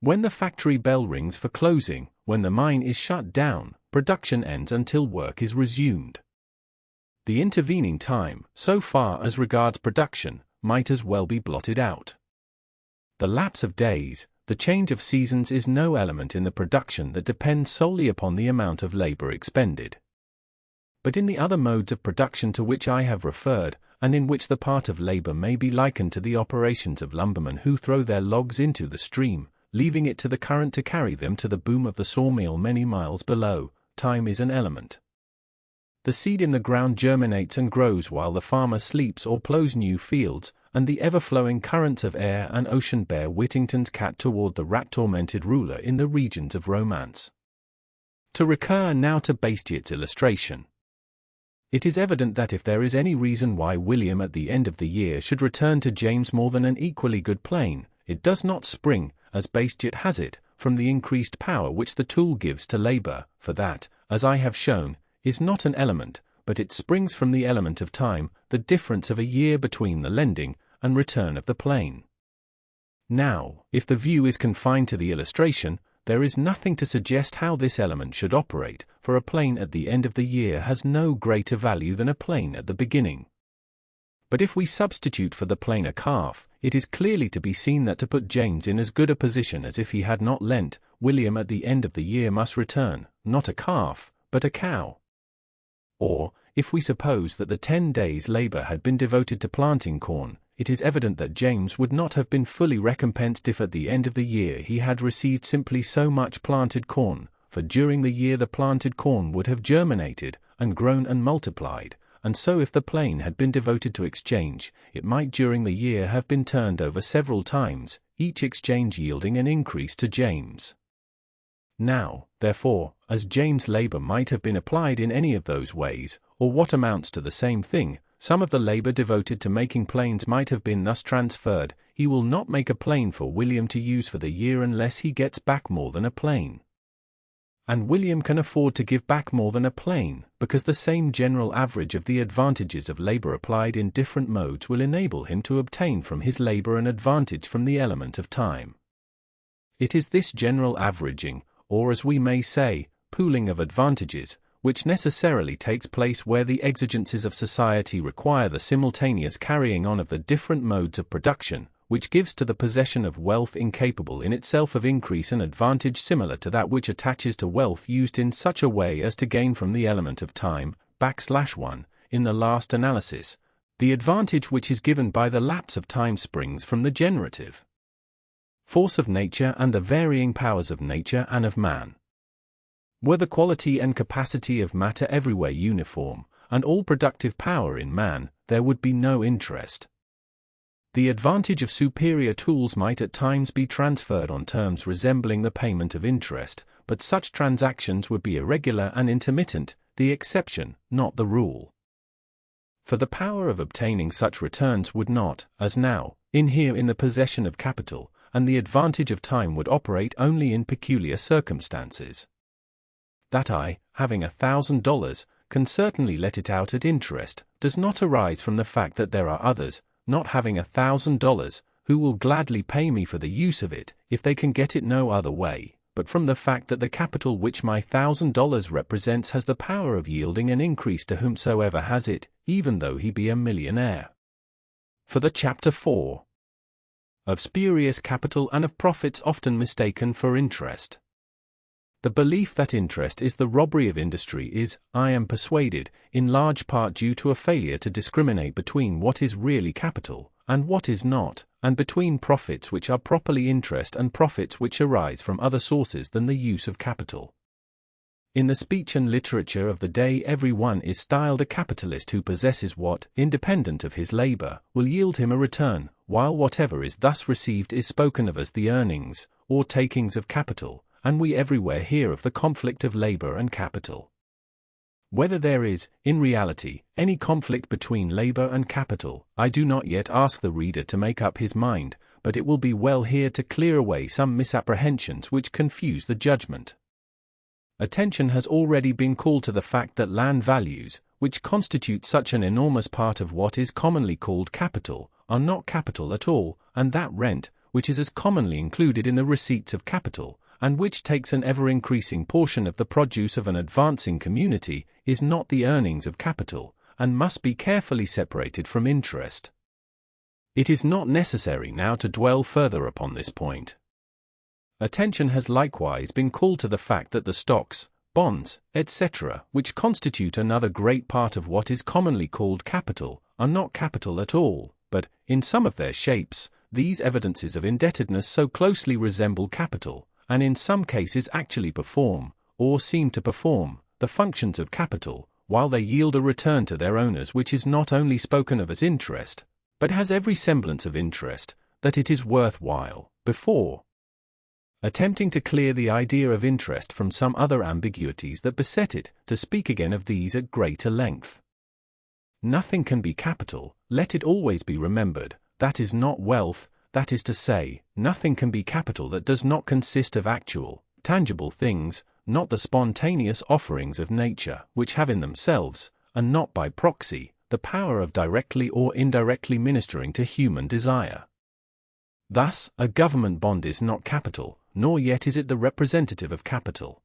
When the factory bell rings for closing, when the mine is shut down, production ends until work is resumed. The intervening time, so far as regards production, might as well be blotted out. The lapse of days, the change of seasons is no element in the production that depends solely upon the amount of labor expended. But in the other modes of production to which I have referred, and in which the part of labor may be likened to the operations of lumbermen who throw their logs into the stream, leaving it to the current to carry them to the boom of the sawmill many miles below, time is an element. The seed in the ground germinates and grows while the farmer sleeps or plows new fields, and the ever-flowing currents of air and ocean bear Whittington's cat toward the rat-tormented ruler in the regions of romance. To recur now to Bastiat's illustration. It is evident that if there is any reason why William at the end of the year should return to James more than an equally good plane, it does not spring, as Bastiat has it, from the increased power which the tool gives to labor, for that, as I have shown, is not an element, but it springs from the element of time, the difference of a year between the lending and return of the plane. Now, if the view is confined to the illustration, there is nothing to suggest how this element should operate, for a plane at the end of the year has no greater value than a plane at the beginning. But if we substitute for the plane a calf, it is clearly to be seen that to put James in as good a position as if he had not lent, William at the end of the year must return, not a calf, but a cow. Or, if we suppose that the 10 days' labor had been devoted to planting corn, it is evident that James would not have been fully recompensed if at the end of the year he had received simply so much planted corn, for during the year the planted corn would have germinated, and grown and multiplied, and so if the plane had been devoted to exchange, it might during the year have been turned over several times, each exchange yielding an increase to James. Now, therefore, as James' labor might have been applied in any of those ways, or what amounts to the same thing, some of the labor devoted to making planes might have been thus transferred. He will not make a plane for William to use for the year unless he gets back more than a plane. And William can afford to give back more than a plane, because the same general average of the advantages of labor applied in different modes will enable him to obtain from his labor an advantage from the element of time. It is this general averaging, or as we may say, pooling of advantages, which necessarily takes place where the exigencies of society require the simultaneous carrying on of the different modes of production, which gives to the possession of wealth incapable in itself of increase an advantage similar to that which attaches to wealth used in such a way as to gain from the element of time, \1, in the last analysis. The advantage which is given by the lapse of time springs from the generative force of nature and the varying powers of nature and of man. Were the quality and capacity of matter everywhere uniform, and all productive power in man, there would be no interest. The advantage of superior tools might at times be transferred on terms resembling the payment of interest, but such transactions would be irregular and intermittent, the exception, not the rule. For the power of obtaining such returns would not, as now, inhere in the possession of capital, and the advantage of time would operate only in peculiar circumstances. That I, having $1,000, can certainly let it out at interest, does not arise from the fact that there are others, not having $1,000, who will gladly pay me for the use of it, if they can get it no other way, but from the fact that the capital which my $1,000 represents has the power of yielding an increase to whomsoever has it, even though he be a millionaire. For the Chapter 4. Of spurious capital and of profits often mistaken for interest. The belief that interest is the robbery of industry is, I am persuaded, in large part due to a failure to discriminate between what is really capital, and what is not, and between profits which are properly interest and profits which arise from other sources than the use of capital. In the speech and literature of the day every one is styled a capitalist who possesses what, independent of his labor, will yield him a return, while whatever is thus received is spoken of as the earnings, or takings of capital, and we everywhere hear of the conflict of labor and capital. Whether there is, in reality, any conflict between labor and capital, I do not yet ask the reader to make up his mind, but it will be well here to clear away some misapprehensions which confuse the judgment. Attention has already been called to the fact that land values, which constitute such an enormous part of what is commonly called capital, are not capital at all, and that rent, which is as commonly included in the receipts of capital, and which takes an ever-increasing portion of the produce of an advancing community, is not the earnings of capital, and must be carefully separated from interest. It is not necessary now to dwell further upon this point. Attention has likewise been called to the fact that the stocks, bonds, etc., which constitute another great part of what is commonly called capital, are not capital at all, but, in some of their shapes, these evidences of indebtedness so closely resemble capital, and in some cases actually perform, or seem to perform, the functions of capital, while they yield a return to their owners which is not only spoken of as interest, but has every semblance of interest, that it is worth while, before attempting to clear the idea of interest from some other ambiguities that beset it, to speak again of these at greater length. Nothing can be capital, let it always be remembered, that is not wealth, that is to say, nothing can be capital that does not consist of actual, tangible things, not the spontaneous offerings of nature, which have in themselves, and not by proxy, the power of directly or indirectly ministering to human desire. Thus, a government bond is not capital, nor yet is it the representative of capital.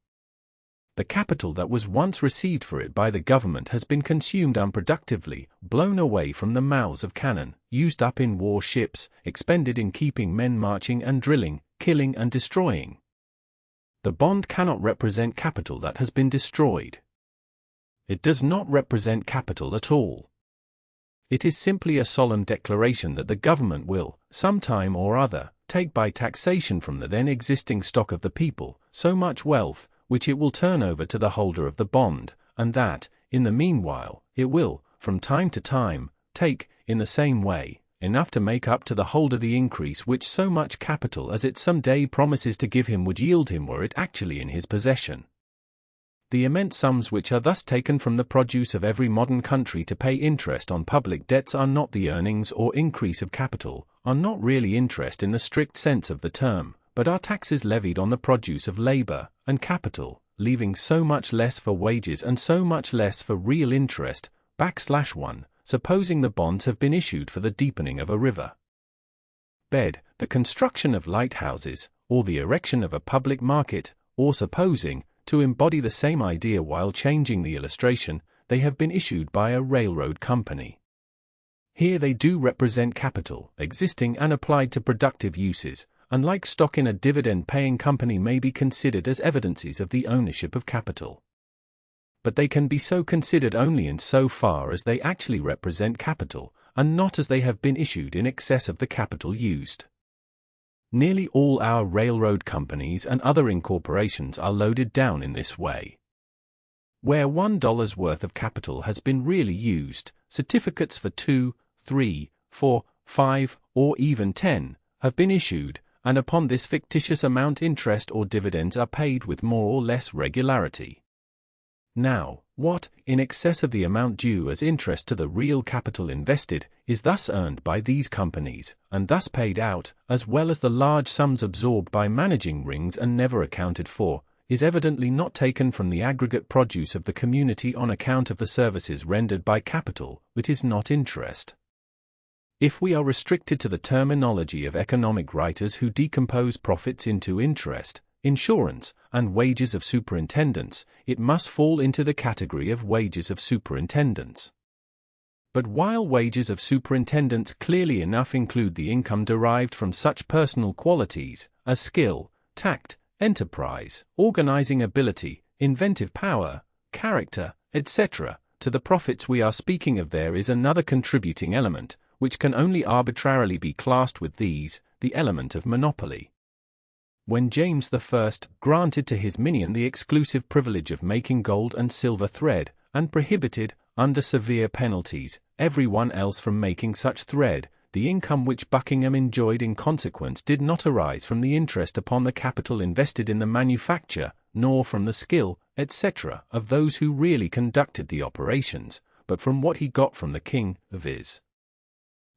The capital that was once received for it by the government has been consumed unproductively, blown away from the mouths of cannon, used up in war ships, expended in keeping men marching and drilling, killing and destroying. The bond cannot represent capital that has been destroyed. It does not represent capital at all. It is simply a solemn declaration that the government will, some time or other, take by taxation from the then existing stock of the people, so much wealth, which it will turn over to the holder of the bond, and that, in the meanwhile, it will, from time to time, take, in the same way, enough to make up to the holder the increase which so much capital as it some day promises to give him would yield him were it actually in his possession. The immense sums which are thus taken from the produce of every modern country to pay interest on public debts are not the earnings or increase of capital, are not really interest in the strict sense of the term, but are taxes levied on the produce of labor and capital, leaving so much less for wages and so much less for real interest, /1, supposing the bonds have been issued for the deepening of a river bed, the construction of lighthouses, or the erection of a public market, or supposing, to embody the same idea while changing the illustration, they have been issued by a railroad company. Here they do represent capital, existing and applied to productive uses, and like stock in a dividend-paying company may be considered as evidences of the ownership of capital. But they can be so considered only in so far as they actually represent capital, and not as they have been issued in excess of the capital used. Nearly all our railroad companies and other incorporations are loaded down in this way. Where $1 worth of capital has been really used, certificates for 2, 3, 4, 5, or even 10 have been issued, and upon this fictitious amount interest or dividends are paid with more or less regularity. Now, what, in excess of the amount due as interest to the real capital invested, is thus earned by these companies, and thus paid out, as well as the large sums absorbed by managing rings and never accounted for, is evidently not taken from the aggregate produce of the community on account of the services rendered by capital, it is not interest. If we are restricted to the terminology of economic writers who decompose profits into interest, insurance, and wages of superintendence, it must fall into the category of wages of superintendence. But while wages of superintendence clearly enough include the income derived from such personal qualities as skill, tact, enterprise, organizing ability, inventive power, character, etc., to the profits we are speaking of there is another contributing element, which can only arbitrarily be classed with these, the element of monopoly. When James I granted to his minion the exclusive privilege of making gold and silver thread, and prohibited, under severe penalties, everyone else from making such thread, the income which Buckingham enjoyed in consequence did not arise from the interest upon the capital invested in the manufacture, nor from the skill, etc., of those who really conducted the operations, but from what he got from the king, viz.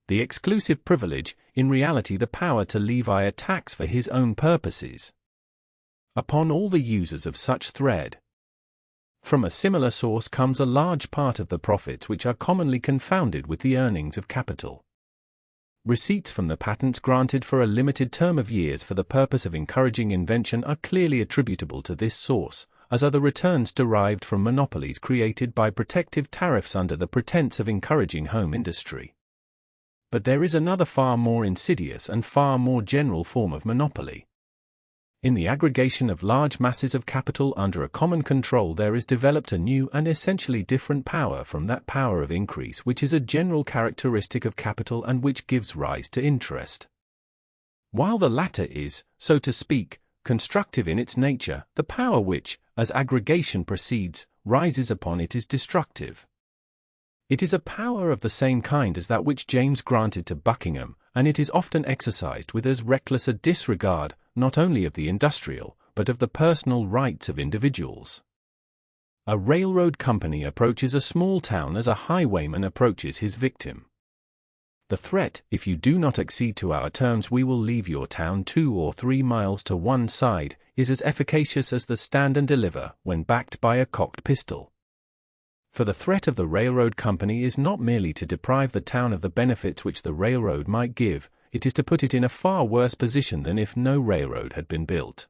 The exclusive privilege, in reality the power to levy a tax for his own purposes upon all the users of such thread. From a similar source comes a large part of the profits which are commonly confounded with the earnings of capital. Receipts from the patents granted for a limited term of years for the purpose of encouraging invention are clearly attributable to this source, as are the returns derived from monopolies created by protective tariffs under the pretense of encouraging home industry. But there is another far more insidious and far more general form of monopoly. In the aggregation of large masses of capital under a common control, there is developed a new and essentially different power from that power of increase which is a general characteristic of capital and which gives rise to interest. While the latter is, so to speak, constructive in its nature, the power which, as aggregation proceeds, rises upon it is destructive. It is a power of the same kind as that which James granted to Buckingham, and it is often exercised with as reckless a disregard, not only of the industrial, but of the personal rights of individuals. A railroad company approaches a small town as a highwayman approaches his victim. The threat, if you do not accede to our terms we will leave your town 2 or 3 miles to one side, is as efficacious as the stand and deliver when backed by a cocked pistol. For the threat of the railroad company is not merely to deprive the town of the benefits which the railroad might give, it is to put it in a far worse position than if no railroad had been built.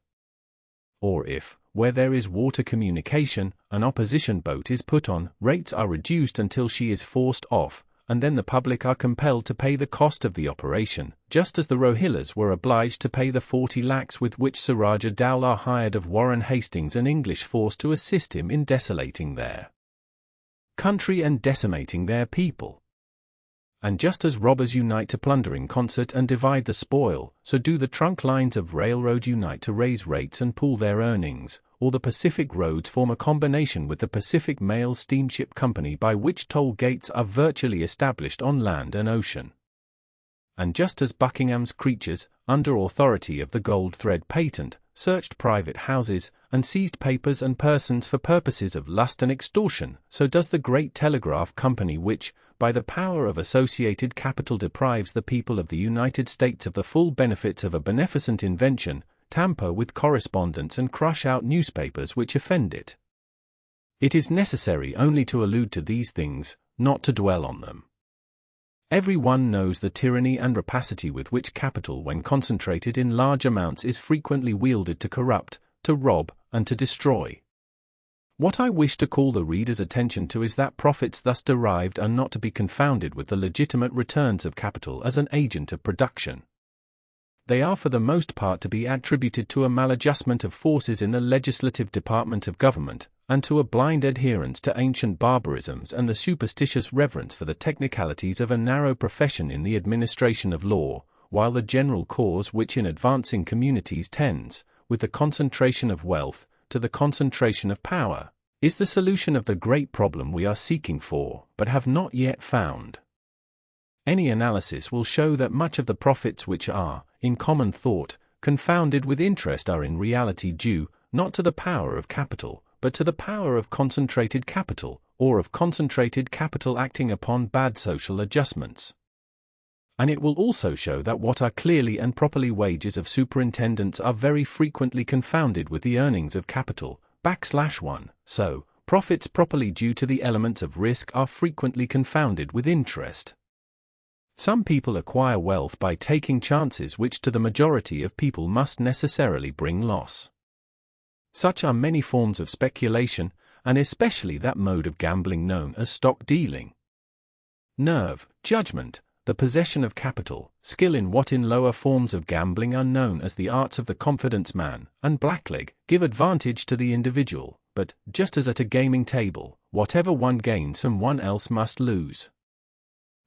Or if, where there is water communication, an opposition boat is put on, rates are reduced until she is forced off, and then the public are compelled to pay the cost of the operation, just as the Rohillas were obliged to pay the 40 lakhs with which Suraja Dowlah hired of Warren Hastings an English force to assist him in desolating their country and decimating their people. And just as robbers unite to plunder in concert and divide the spoil, so do the trunk lines of railroad unite to raise rates and pool their earnings, or the Pacific roads form a combination with the Pacific Mail Steamship Company by which toll gates are virtually established on land and ocean. And just as Buckingham's creatures, under authority of the gold thread patent, searched private houses, and seized papers and persons for purposes of lust and extortion, so does the great telegraph company which, by the power of associated capital deprives the people of the United States of the full benefits of a beneficent invention, tamper with correspondence and crush out newspapers which offend it. It is necessary only to allude to these things, not to dwell on them. Every one knows the tyranny and rapacity with which capital when concentrated in large amounts is frequently wielded to corrupt, to rob, and to destroy. What I wish to call the reader's attention to is that profits thus derived are not to be confounded with the legitimate returns of capital as an agent of production. They are for the most part to be attributed to a maladjustment of forces in the legislative department of government, and to a blind adherence to ancient barbarisms and the superstitious reverence for the technicalities of a narrow profession in the administration of law, while the general cause which in advancing communities tends, with the concentration of wealth, to the concentration of power, is the solution of the great problem we are seeking for, but have not yet found. Any analysis will show that much of the profits which are, in common thought, confounded with interest are in reality due, not to the power of capital, but to the power of concentrated capital, or of concentrated capital acting upon bad social adjustments. And it will also show that what are clearly and properly wages of superintendents are very frequently confounded with the earnings of capital, /1, so, profits properly due to the elements of risk are frequently confounded with interest. Some people acquire wealth by taking chances which to the majority of people must necessarily bring loss. Such are many forms of speculation, and especially that mode of gambling known as stock dealing. Nerve, judgment, the possession of capital, skill in what in lower forms of gambling are known as the arts of the confidence man, and blackleg, give advantage to the individual, but, just as at a gaming table, whatever one gains someone else must lose.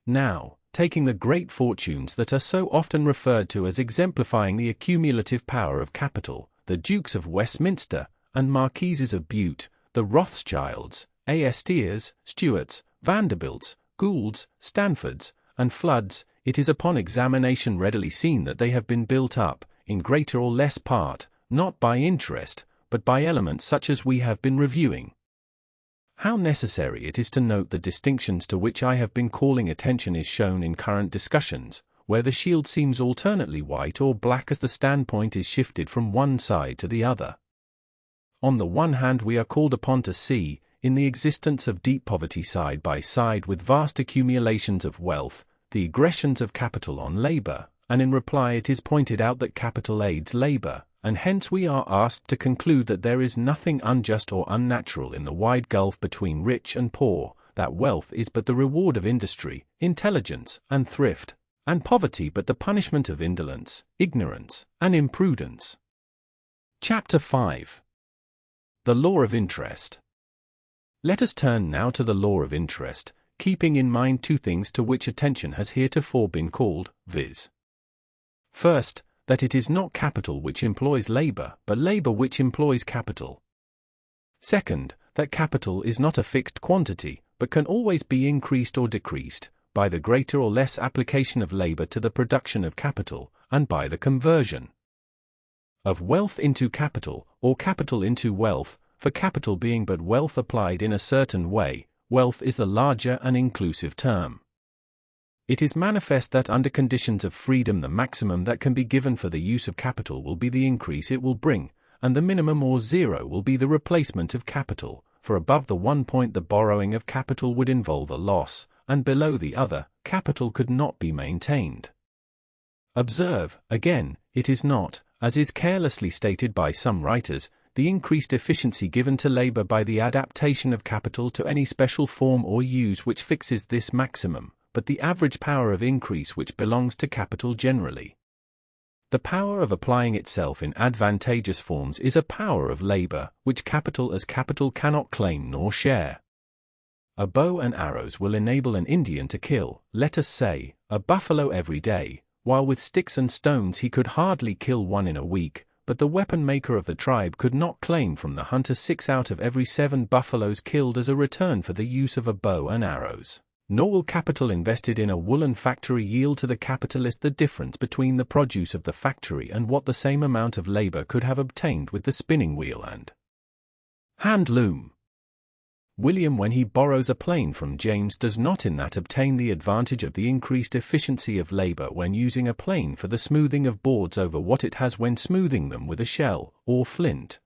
Now, taking the great fortunes that are so often referred to as exemplifying the accumulative power of capital, the Dukes of Westminster, and Marquises of Bute, the Rothschilds, Astiers, Stuarts, Vanderbilts, Goulds, Stanfords, and Floods, it is upon examination readily seen that they have been built up, in greater or less part, not by interest, but by elements such as we have been reviewing. How necessary it is to note the distinctions to which I have been calling attention is shown in current discussions, where the shield seems alternately white or black as the standpoint is shifted from one side to the other. On the one hand we are called upon to see, in the existence of deep poverty side by side with vast accumulations of wealth, the aggressions of capital on labor, and in reply it is pointed out that capital aids labor, and hence we are asked to conclude that there is nothing unjust or unnatural in the wide gulf between rich and poor, that wealth is but the reward of industry, intelligence, and thrift, and poverty but the punishment of indolence, ignorance, and imprudence. Chapter 5. The Law of Interest. Let us turn now to the law of interest, keeping in mind two things to which attention has heretofore been called, viz. First, that it is not capital which employs labor, but labor which employs capital. Second, that capital is not a fixed quantity, but can always be increased or decreased, by the greater or less application of labor to the production of capital, and by the conversion of wealth into capital, or capital into wealth, for capital being but wealth applied in a certain way, wealth is the larger and inclusive term. It is manifest that under conditions of freedom the maximum that can be given for the use of capital will be the increase it will bring, and the minimum or zero will be the replacement of capital, for above the one point the borrowing of capital would involve a loss, and below the other, capital could not be maintained. Observe, again, it is not, as is carelessly stated by some writers, the increased efficiency given to labor by the adaptation of capital to any special form or use which fixes this maximum, but the average power of increase which belongs to capital generally. The power of applying itself in advantageous forms is a power of labor, which capital as capital cannot claim nor share. A bow and arrows will enable an Indian to kill, let us say, a buffalo every day, while with sticks and stones he could hardly kill one in a week, but the weapon maker of the tribe could not claim from the hunter 6 out of every 7 buffaloes killed as a return for the use of a bow and arrows. Nor will capital invested in a woolen factory yield to the capitalist the difference between the produce of the factory and what the same amount of labor could have obtained with the spinning wheel and hand loom. William, when he borrows a plane from James, does not in that obtain the advantage of the increased efficiency of labor when using a plane for the smoothing of boards over what it has when smoothing them with a shell or flint.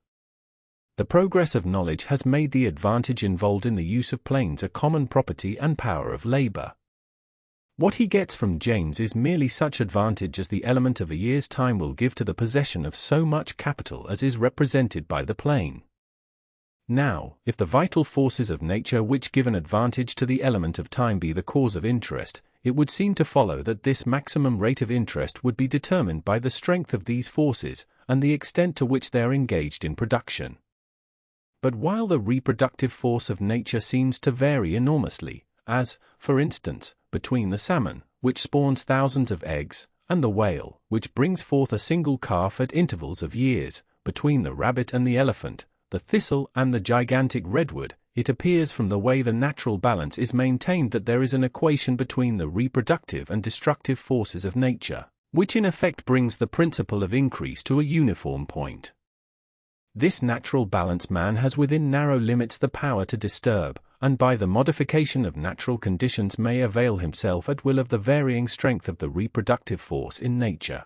The progress of knowledge has made the advantage involved in the use of planes a common property and power of labor. What he gets from James is merely such advantage as the element of a year's time will give to the possession of so much capital as is represented by the plane. Now, if the vital forces of nature which give an advantage to the element of time be the cause of interest, it would seem to follow that this maximum rate of interest would be determined by the strength of these forces, and the extent to which they are engaged in production. But while the reproductive force of nature seems to vary enormously, as, for instance, between the salmon, which spawns thousands of eggs, and the whale, which brings forth a single calf at intervals of years, between the rabbit and the elephant, the thistle and the gigantic redwood, it appears from the way the natural balance is maintained that there is an equation between the reproductive and destructive forces of nature, which in effect brings the principle of increase to a uniform point. This natural balance man has within narrow limits the power to disturb, and by the modification of natural conditions may avail himself at will of the varying strength of the reproductive force in nature.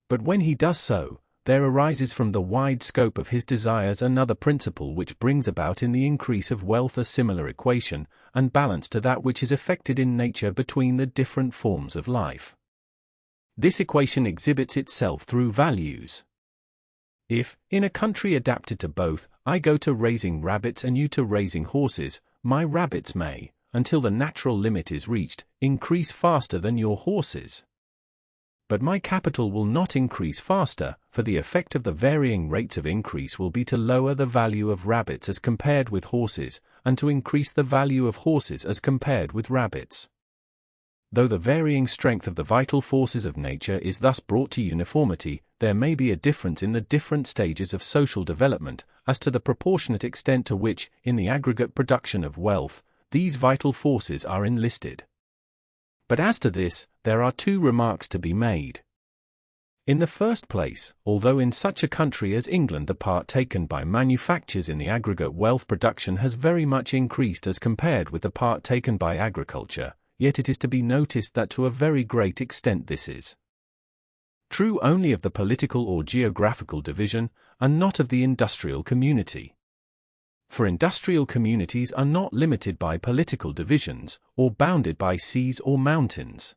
But when he does so, there arises from the wide scope of his desires another principle which brings about in the increase of wealth a similar equation and balance to that which is effected in nature between the different forms of life. This equation exhibits itself through values. If, in a country adapted to both, I go to raising rabbits and you to raising horses, my rabbits may, until the natural limit is reached, increase faster than your horses. But my capital will not increase faster, for the effect of the varying rates of increase will be to lower the value of rabbits as compared with horses, and to increase the value of horses as compared with rabbits. Though the varying strength of the vital forces of nature is thus brought to uniformity, there may be a difference in the different stages of social development, as to the proportionate extent to which, in the aggregate production of wealth, these vital forces are enlisted. But as to this, there are 2 remarks to be made. In the first place, although in such a country as England the part taken by manufactures in the aggregate wealth production has very much increased as compared with the part taken by agriculture, yet it is to be noticed that to a very great extent this is true only of the political or geographical division, and not of the industrial community. For industrial communities are not limited by political divisions, or bounded by seas or mountains.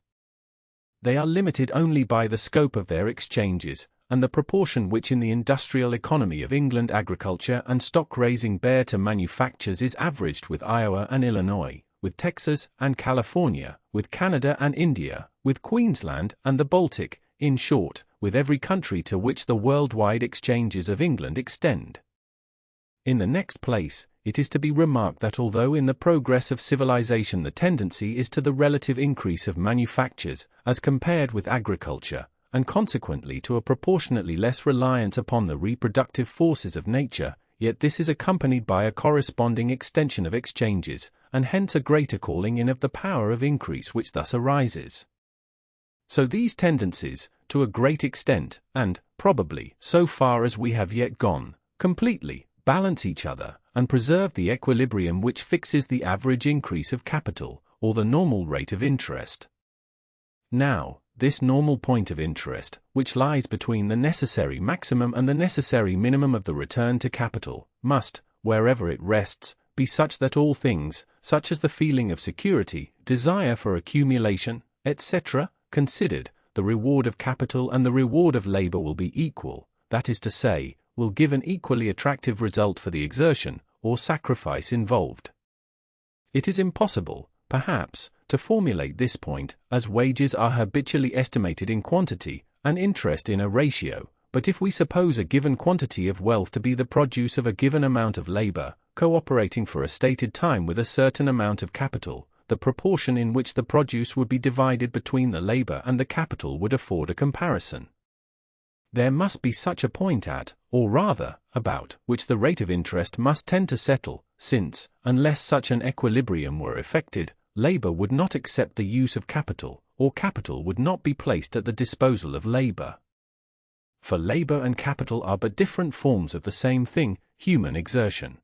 They are limited only by the scope of their exchanges, and the proportion which in the industrial economy of England agriculture and stock raising bear to manufactures is averaged with Iowa and Illinois, with Texas and California, with Canada and India, with Queensland and the Baltic, in short, with every country to which the worldwide exchanges of England extend. In the next place, it is to be remarked that although in the progress of civilization the tendency is to the relative increase of manufactures, as compared with agriculture, and consequently to a proportionately less reliance upon the reproductive forces of nature, yet this is accompanied by a corresponding extension of exchanges, and hence a greater calling in of the power of increase which thus arises. So these tendencies, to a great extent, and, probably, so far as we have yet gone, completely balance each other, and preserve the equilibrium which fixes the average increase of capital, or the normal rate of interest. Now, this normal point of interest, which lies between the necessary maximum and the necessary minimum of the return to capital, must, wherever it rests, be such that all things, such as the feeling of security, desire for accumulation, etc., considered, the reward of capital and the reward of labor will be equal, that is to say, will give an equally attractive result for the exertion, or sacrifice involved. It is impossible, perhaps, to formulate this point, as wages are habitually estimated in quantity, and interest in a ratio, but if we suppose a given quantity of wealth to be the produce of a given amount of labor, cooperating for a stated time with a certain amount of capital, the proportion in which the produce would be divided between the labor and the capital would afford a comparison. There must be such a point at, or rather, about, which the rate of interest must tend to settle, since, unless such an equilibrium were effected, labor would not accept the use of capital, or capital would not be placed at the disposal of labor. For labor and capital are but different forms of the same thing, human exertion.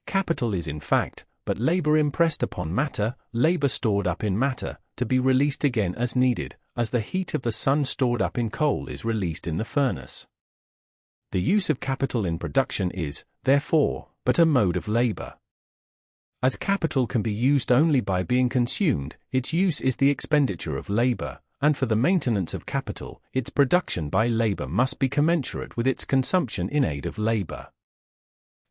Capital is in fact, but labor impressed upon matter, labor stored up in matter, to be released again as needed, as the heat of the sun stored up in coal is released in the furnace. The use of capital in production is, therefore, but a mode of labor. As capital can be used only by being consumed, its use is the expenditure of labor, and for the maintenance of capital, its production by labor must be commensurate with its consumption in aid of labor.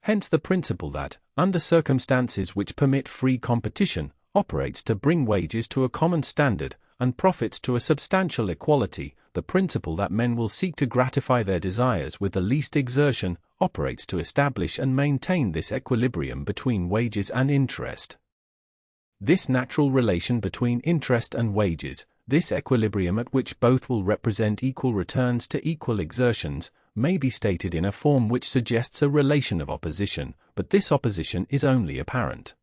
Hence the principle that, under circumstances which permit free competition, operates to bring wages to a common standard, and profits to a substantial equality, the principle that men will seek to gratify their desires with the least exertion, operates to establish and maintain this equilibrium between wages and interest. This natural relation between interest and wages, this equilibrium at which both will represent equal returns to equal exertions, may be stated in a form which suggests a relation of opposition, but this opposition is only apparent.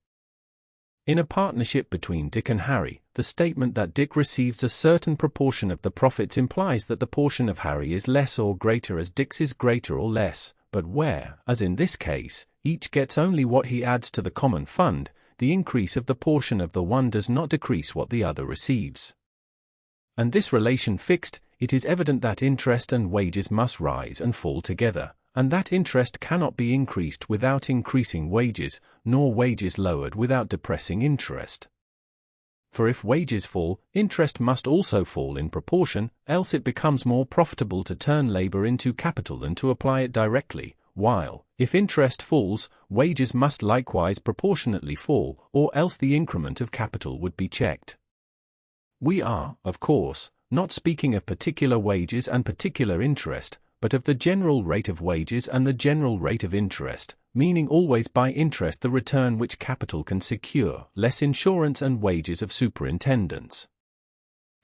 In a partnership between Dick and Harry, the statement that Dick receives a certain proportion of the profits implies that the portion of Harry is less or greater as Dick's is greater or less, but where, as in this case, each gets only what he adds to the common fund, the increase of the portion of the one does not decrease what the other receives. And this relation fixed, it is evident that interest and wages must rise and fall together, and that interest cannot be increased without increasing wages, nor wages lowered without depressing interest. For if wages fall, interest must also fall in proportion, else it becomes more profitable to turn labor into capital than to apply it directly, while, if interest falls, wages must likewise proportionately fall, or else the increment of capital would be checked. We are, of course, not speaking of particular wages and particular interest, but of the general rate of wages and the general rate of interest, meaning always by interest the return which capital can secure, less insurance and wages of superintendence.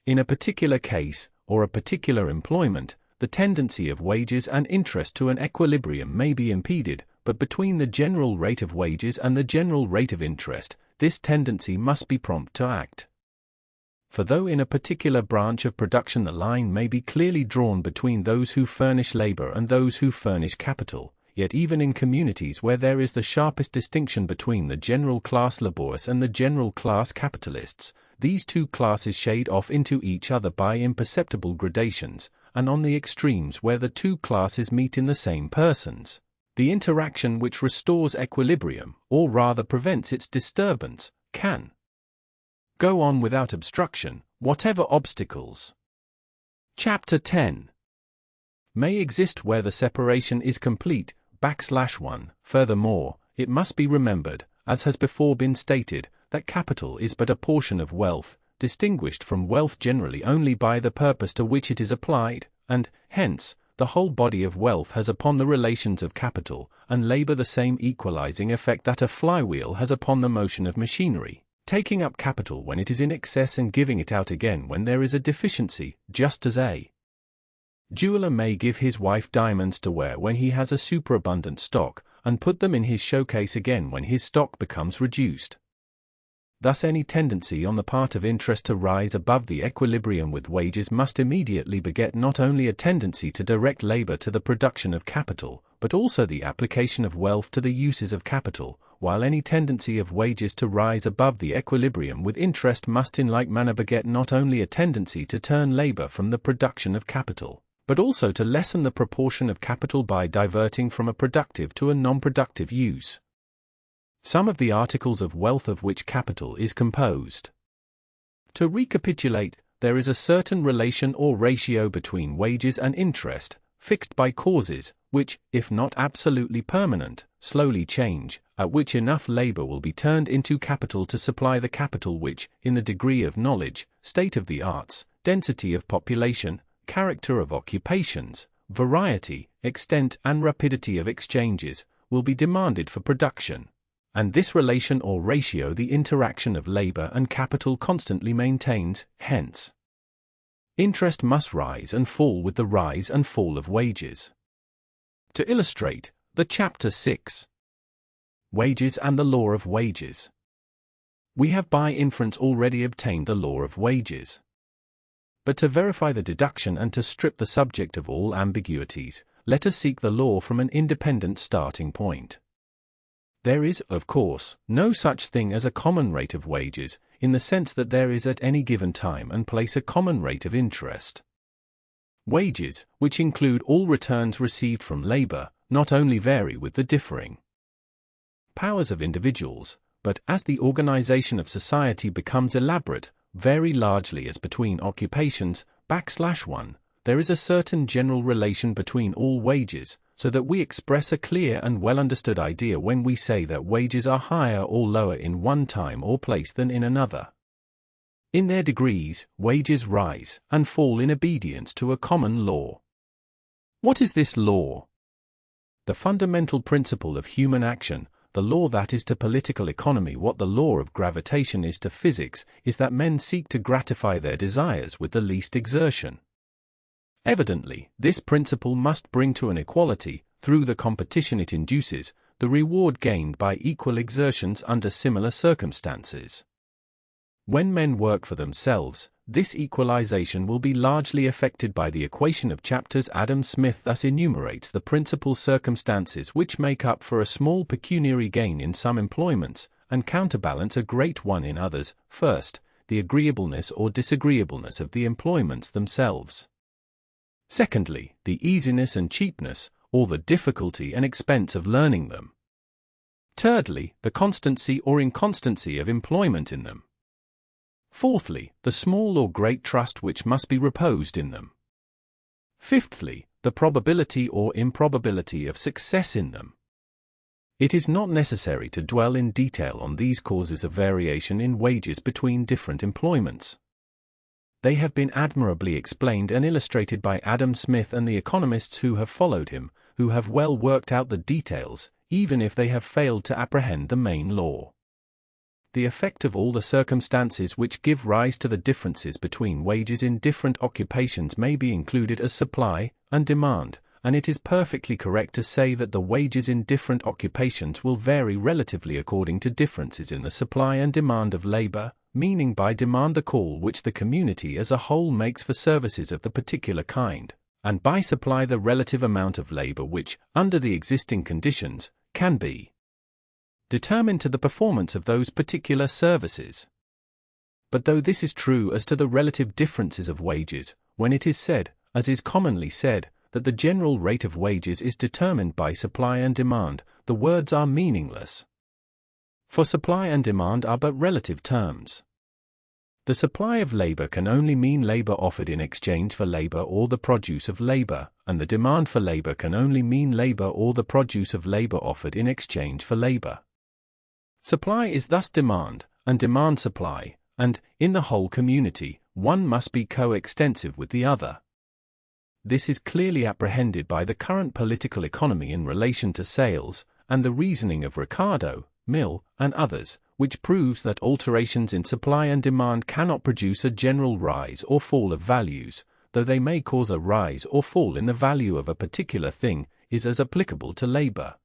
In a particular case, or a particular employment, the tendency of wages and interest to an equilibrium may be impeded, but between the general rate of wages and the general rate of interest, this tendency must be prompt to act. For though in a particular branch of production the line may be clearly drawn between those who furnish labor and those who furnish capital, yet even in communities where there is the sharpest distinction between the general class laborious and the general class capitalists, these two classes shade off into each other by imperceptible gradations, and on the extremes where the two classes meet in the same persons, the interaction which restores equilibrium, or rather prevents its disturbance, can go on without obstruction, whatever obstacles. Chapter 10 may exist where the separation is complete, /1. Furthermore, it must be remembered, as has before been stated, that capital is but a portion of wealth, distinguished from wealth generally only by the purpose to which it is applied, and, hence, the whole body of wealth has upon the relations of capital and labor the same equalizing effect that a flywheel has upon the motion of machinery, taking up capital when it is in excess and giving it out again when there is a deficiency, just as a jeweler may give his wife diamonds to wear when he has a superabundant stock, and put them in his showcase again when his stock becomes reduced. Thus any tendency on the part of interest to rise above the equilibrium with wages must immediately beget not only a tendency to direct labor to the production of capital, but also the application of wealth to the uses of capital, while any tendency of wages to rise above the equilibrium with interest must in like manner beget not only a tendency to turn labor from the production of capital, but also to lessen the proportion of capital by diverting from a productive to a non-productive use. Some of the articles of wealth of which capital is composed. To recapitulate, there is a certain relation or ratio between wages and interest, fixed by causes, which, if not absolutely permanent, slowly change, at which enough labor will be turned into capital to supply the capital which, in the degree of knowledge, state of the arts, density of population, character of occupations, variety, extent and rapidity of exchanges, will be demanded for production. And this relation or ratio the interaction of labor and capital constantly maintains, hence, interest must rise and fall with the rise and fall of wages. To illustrate, the Chapter 6. Wages and the Law of Wages. We have by inference already obtained the law of wages. But to verify the deduction and to strip the subject of all ambiguities, let us seek the law from an independent starting point. There is, of course, no such thing as a common rate of wages, in the sense that there is at any given time and place a common rate of interest. Wages, which include all returns received from labor, not only vary with the differing powers of individuals, but, as the organization of society becomes elaborate, vary largely as between occupations, /1, there is a certain general relation between all wages, so that we express a clear and well-understood idea when we say that wages are higher or lower in one time or place than in another. In their degrees, wages rise and fall in obedience to a common law. What is this law? The fundamental principle of human action, the law that is to political economy what the law of gravitation is to physics, is that men seek to gratify their desires with the least exertion. Evidently, this principle must bring to an equality, through the competition it induces, the reward gained by equal exertions under similar circumstances. When men work for themselves, this equalization will be largely affected by the equation of chapters. Adam Smith thus enumerates the principal circumstances which make up for a small pecuniary gain in some employments, and counterbalance a great one in others. First, the agreeableness or disagreeableness of the employments themselves. Secondly, the easiness and cheapness, or the difficulty and expense of learning them. Thirdly, the constancy or inconstancy of employment in them. Fourthly, the small or great trust which must be reposed in them. Fifthly, the probability or improbability of success in them. It is not necessary to dwell in detail on these causes of variation in wages between different employments. They have been admirably explained and illustrated by Adam Smith and the economists who have followed him, who have well worked out the details, even if they have failed to apprehend the main law. The effect of all the circumstances which give rise to the differences between wages in different occupations may be included as supply and demand, and it is perfectly correct to say that the wages in different occupations will vary relatively according to differences in the supply and demand of labor, meaning by demand the call which the community as a whole makes for services of the particular kind, and by supply the relative amount of labor which, under the existing conditions, can be determined to the performance of those particular services. But though this is true as to the relative differences of wages, when it is said, as is commonly said, that the general rate of wages is determined by supply and demand, the words are meaningless. For supply and demand are but relative terms. The supply of labor can only mean labor offered in exchange for labor or the produce of labor, and the demand for labor can only mean labor or the produce of labor offered in exchange for labor. Supply is thus demand, and demand supply, and, in the whole community, one must be coextensive with the other. This is clearly apprehended by the current political economy in relation to sales, and the reasoning of Ricardo, Mill, and others, which proves that alterations in supply and demand cannot produce a general rise or fall of values, though they may cause a rise or fall in the value of a particular thing, is as applicable to labor.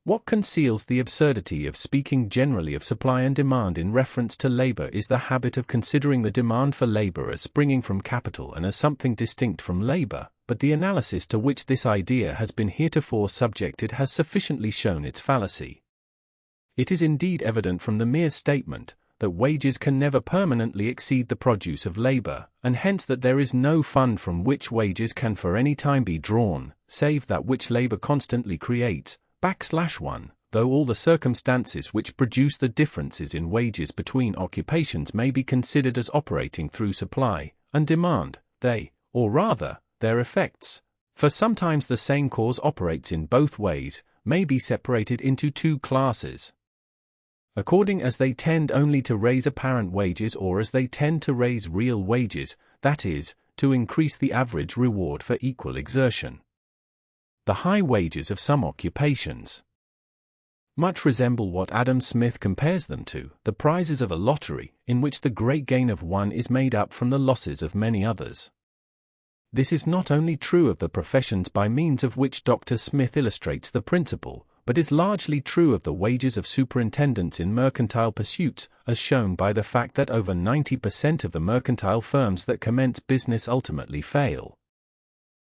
What conceals the absurdity of speaking generally of supply and demand in reference to labor is the habit of considering the demand for labor as springing from capital and as something distinct from labor, but the analysis to which this idea has been heretofore subjected has sufficiently shown its fallacy. It is indeed evident from the mere statement that wages can never permanently exceed the produce of labor, and hence that there is no fund from which wages can for any time be drawn, save that which labor constantly creates, \1, though all the circumstances which produce the differences in wages between occupations may be considered as operating through supply and demand, they, or rather, their effects, for sometimes the same cause operates in both ways, may be separated into two classes. According as they tend only to raise apparent wages or as they tend to raise real wages, that is, to increase the average reward for equal exertion. The high wages of some occupations much resemble what Adam Smith compares them to, the prizes of a lottery, in which the great gain of one is made up from the losses of many others. This is not only true of the professions by means of which Dr. Smith illustrates the principle, but is largely true of the wages of superintendents in mercantile pursuits, as shown by the fact that over 90% of the mercantile firms that commence business ultimately fail.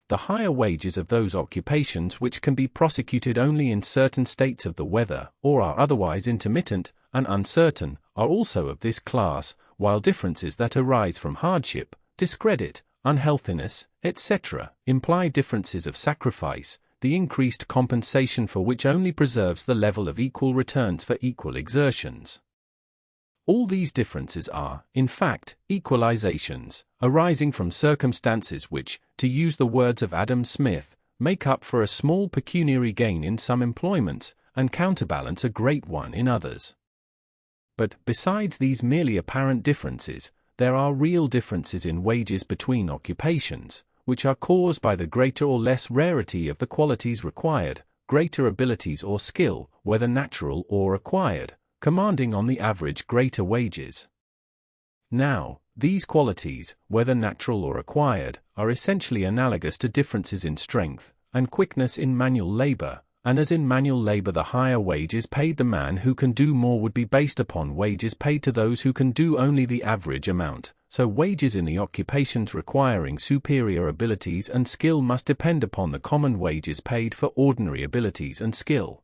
The higher wages of those occupations which can be prosecuted only in certain states of the weather, or are otherwise intermittent and uncertain, are also of this class, while differences that arise from hardship, discredit, unhealthiness, etc., imply differences of sacrifice, the increased compensation for which only preserves the level of equal returns for equal exertions. All these differences are, in fact, equalizations, arising from circumstances which, to use the words of Adam Smith, make up for a small pecuniary gain in some employments, and counterbalance a great one in others. But, besides these merely apparent differences, there are real differences in wages between occupations, which are caused by the greater or less rarity of the qualities required, greater abilities or skill, whether natural or acquired, commanding on the average greater wages. Now, these qualities, whether natural or acquired, are essentially analogous to differences in strength and quickness in manual labor, and as in manual labor the higher wages paid the man who can do more would be based upon wages paid to those who can do only the average amount, so wages in the occupations requiring superior abilities and skill must depend upon the common wages paid for ordinary abilities and skill.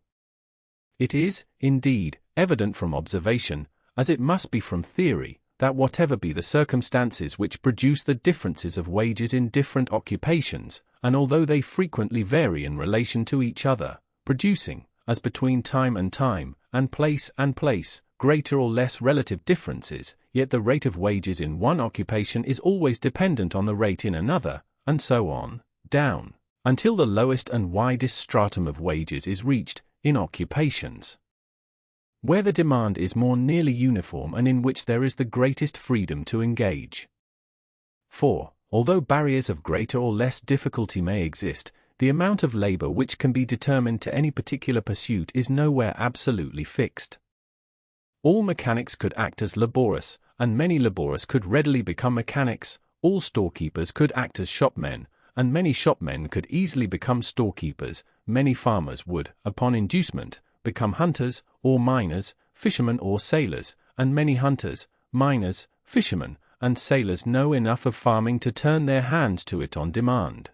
It is, indeed, evident from observation, as it must be from theory, that whatever be the circumstances which produce the differences of wages in different occupations, and although they frequently vary in relation to each other, producing, as between time, and place, greater or less relative differences, yet the rate of wages in one occupation is always dependent on the rate in another, and so on, down, until the lowest and widest stratum of wages is reached, in occupations where the demand is more nearly uniform and in which there is the greatest freedom to engage. For, although barriers of greater or less difficulty may exist, the amount of labor which can be determined to any particular pursuit is nowhere absolutely fixed. All mechanics could act as laborious, and many laborious could readily become mechanics, all storekeepers could act as shopmen, and many shopmen could easily become storekeepers, many farmers would, upon inducement, become hunters, or miners, fishermen or sailors, and many hunters, miners, fishermen, and sailors know enough of farming to turn their hands to it on demand.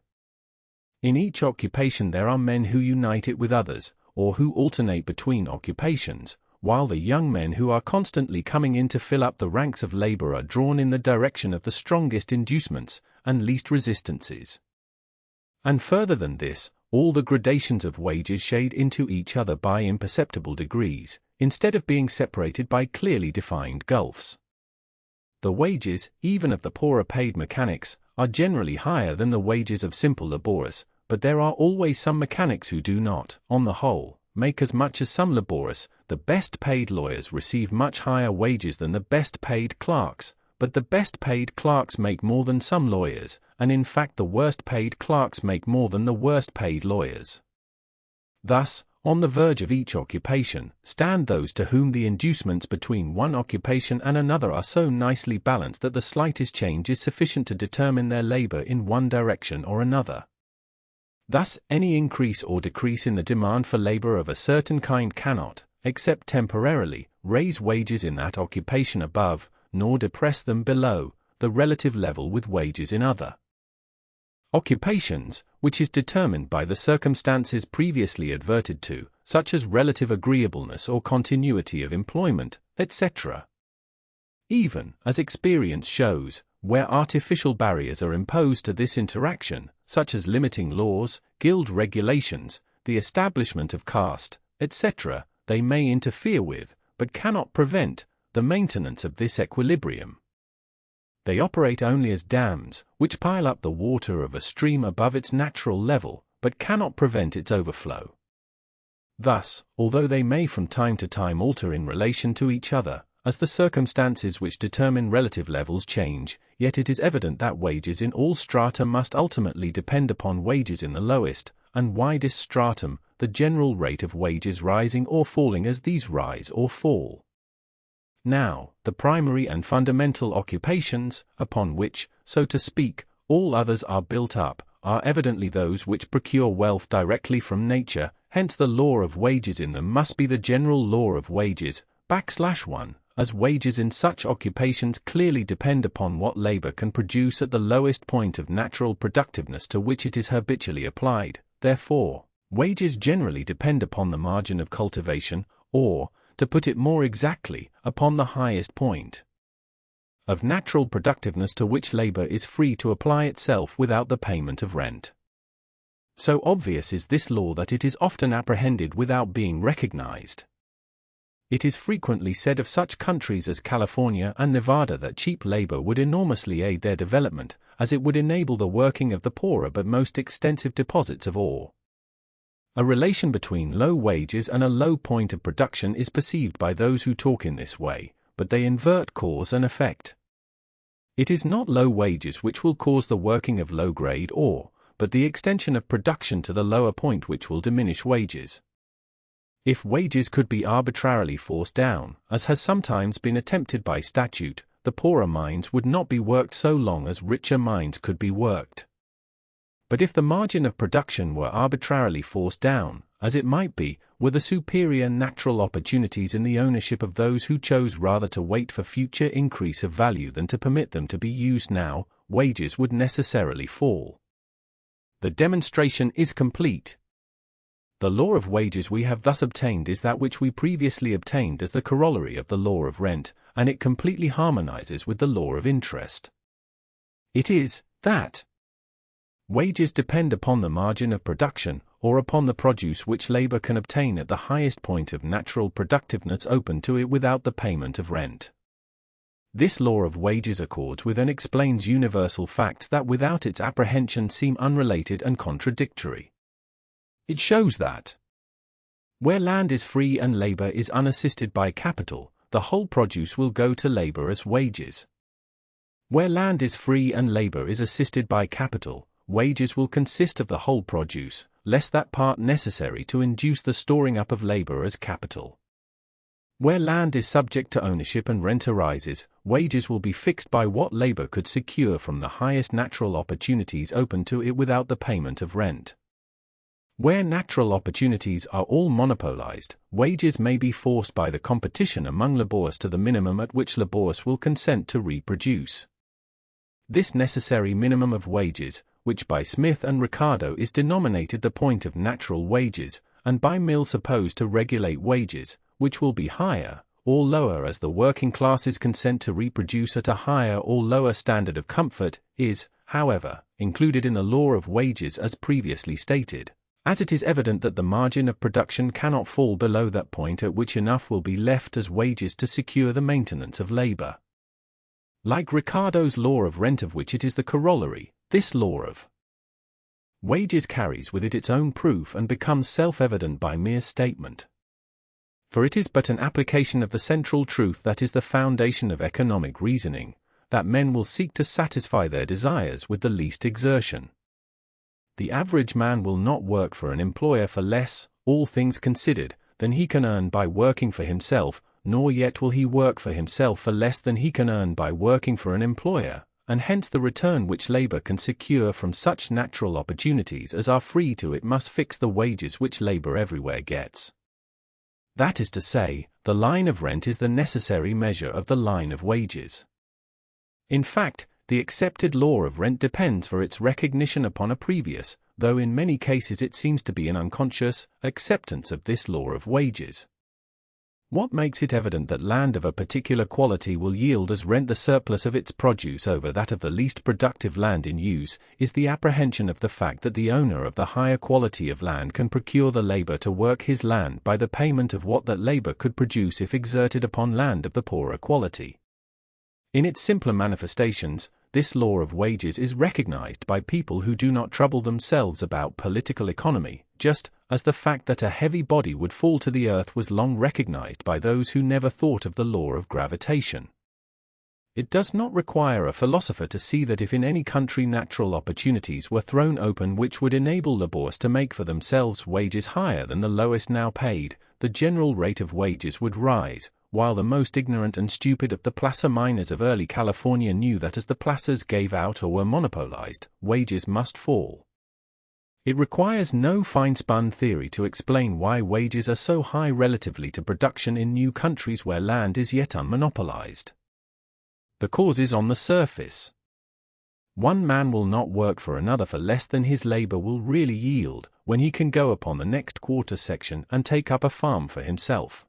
In each occupation there are men who unite it with others, or who alternate between occupations, while the young men who are constantly coming in to fill up the ranks of labor are drawn in the direction of the strongest inducements and least resistances. And further than this, all the gradations of wages shade into each other by imperceptible degrees, instead of being separated by clearly defined gulfs. The wages, even of the poorer paid mechanics, are generally higher than the wages of simple laborers, but there are always some mechanics who do not, on the whole, make as much as some laborious. The best paid lawyers receive much higher wages than the best paid clerks, but the best paid clerks make more than some lawyers, and in fact the worst paid clerks make more than the worst paid lawyers. Thus, on the verge of each occupation, stand those to whom the inducements between one occupation and another are so nicely balanced that the slightest change is sufficient to determine their labor in one direction or another. Thus, any increase or decrease in the demand for labor of a certain kind cannot, except temporarily, raise wages in that occupation above, nor depress them below, the relative level with wages in other occupations, which is determined by the circumstances previously adverted to, such as relative agreeableness or continuity of employment, etc. Even, as experience shows, where artificial barriers are imposed to this interaction, such as limiting laws, guild regulations, the establishment of caste, etc., they may interfere with, but cannot prevent, the maintenance of this equilibrium. They operate only as dams, which pile up the water of a stream above its natural level, but cannot prevent its overflow. Thus, although they may from time to time alter in relation to each other, as the circumstances which determine relative levels change, yet it is evident that wages in all strata must ultimately depend upon wages in the lowest and widest stratum, the general rate of wages rising or falling as these rise or fall. Now, the primary and fundamental occupations, upon which, so to speak, all others are built up, are evidently those which procure wealth directly from nature, hence the law of wages in them must be the general law of wages, \1, as wages in such occupations clearly depend upon what labor can produce at the lowest point of natural productiveness to which it is habitually applied. Therefore, wages generally depend upon the margin of cultivation, or, to put it more exactly, upon the highest point of natural productiveness to which labor is free to apply itself without the payment of rent. So obvious is this law that it is often apprehended without being recognized. It is frequently said of such countries as California and Nevada that cheap labor would enormously aid their development, as it would enable the working of the poorer but most extensive deposits of ore. A relation between low wages and a low point of production is perceived by those who talk in this way, but they invert cause and effect. It is not low wages which will cause the working of low-grade ore, but the extension of production to the lower point which will diminish wages. If wages could be arbitrarily forced down, as has sometimes been attempted by statute, the poorer mines would not be worked so long as richer mines could be worked. But if the margin of production were arbitrarily forced down, as it might be, were the superior natural opportunities in the ownership of those who chose rather to wait for future increase of value than to permit them to be used now, wages would necessarily fall. The demonstration is complete. The law of wages we have thus obtained is that which we previously obtained as the corollary of the law of rent, and it completely harmonizes with the law of interest. It is that wages depend upon the margin of production, or upon the produce which labor can obtain at the highest point of natural productiveness open to it without the payment of rent. This law of wages accords with and explains universal facts that without its apprehension seem unrelated and contradictory. It shows that where land is free and labor is unassisted by capital, the whole produce will go to labor as wages. Where land is free and labor is assisted by capital, wages will consist of the whole produce, less that part necessary to induce the storing up of labor as capital. Where land is subject to ownership and rent arises, wages will be fixed by what labor could secure from the highest natural opportunities open to it without the payment of rent. Where natural opportunities are all monopolized, wages may be forced by the competition among laborious to the minimum at which laborious will consent to reproduce. This necessary minimum of wages, which by Smith and Ricardo is denominated the point of natural wages, and by Mill supposed to regulate wages, which will be higher or lower as the working classes consent to reproduce at a higher or lower standard of comfort, is, however, included in the law of wages as previously stated, as it is evident that the margin of production cannot fall below that point at which enough will be left as wages to secure the maintenance of labor. Like Ricardo's law of rent of which it is the corollary, this law of Wages carries with it its own proof and becomes self-evident by mere statement. For it is but an application of the central truth that is the foundation of economic reasoning, that men will seek to satisfy their desires with the least exertion. The average man will not work for an employer for less, all things considered, than he can earn by working for himself, nor yet will he work for himself for less than he can earn by working for an employer, and hence the return which labor can secure from such natural opportunities as are free to it must fix the wages which labor everywhere gets. That is to say, the line of rent is the necessary measure of the line of wages. In fact, the accepted law of rent depends for its recognition upon a previous, though in many cases it seems to be an unconscious, acceptance of this law of wages. What makes it evident that land of a particular quality will yield as rent the surplus of its produce over that of the least productive land in use, is the apprehension of the fact that the owner of the higher quality of land can procure the labor to work his land by the payment of what that labor could produce if exerted upon land of the poorer quality. In its simpler manifestations, this law of wages is recognized by people who do not trouble themselves about political economy, just as the fact that a heavy body would fall to the earth was long recognized by those who never thought of the law of gravitation. It does not require a philosopher to see that if in any country natural opportunities were thrown open which would enable laborers to make for themselves wages higher than the lowest now paid, the general rate of wages would rise, while the most ignorant and stupid of the placer miners of early California knew that as the placers gave out or were monopolized, wages must fall. It requires no fine-spun theory to explain why wages are so high relatively to production in new countries where land is yet unmonopolized. The cause is on the surface. One man will not work for another for less than his labor will really yield, when he can go upon the next quarter section and take up a farm for himself.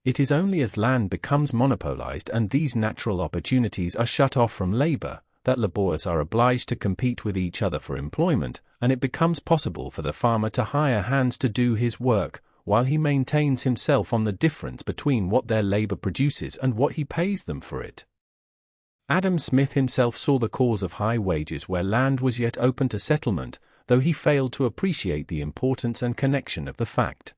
It is only as land becomes monopolized and these natural opportunities are shut off from labor, that laborers are obliged to compete with each other for employment, and it becomes possible for the farmer to hire hands to do his work, while he maintains himself on the difference between what their labor produces and what he pays them for it. Adam Smith himself saw the cause of high wages where land was yet open to settlement, though he failed to appreciate the importance and connection of the fact.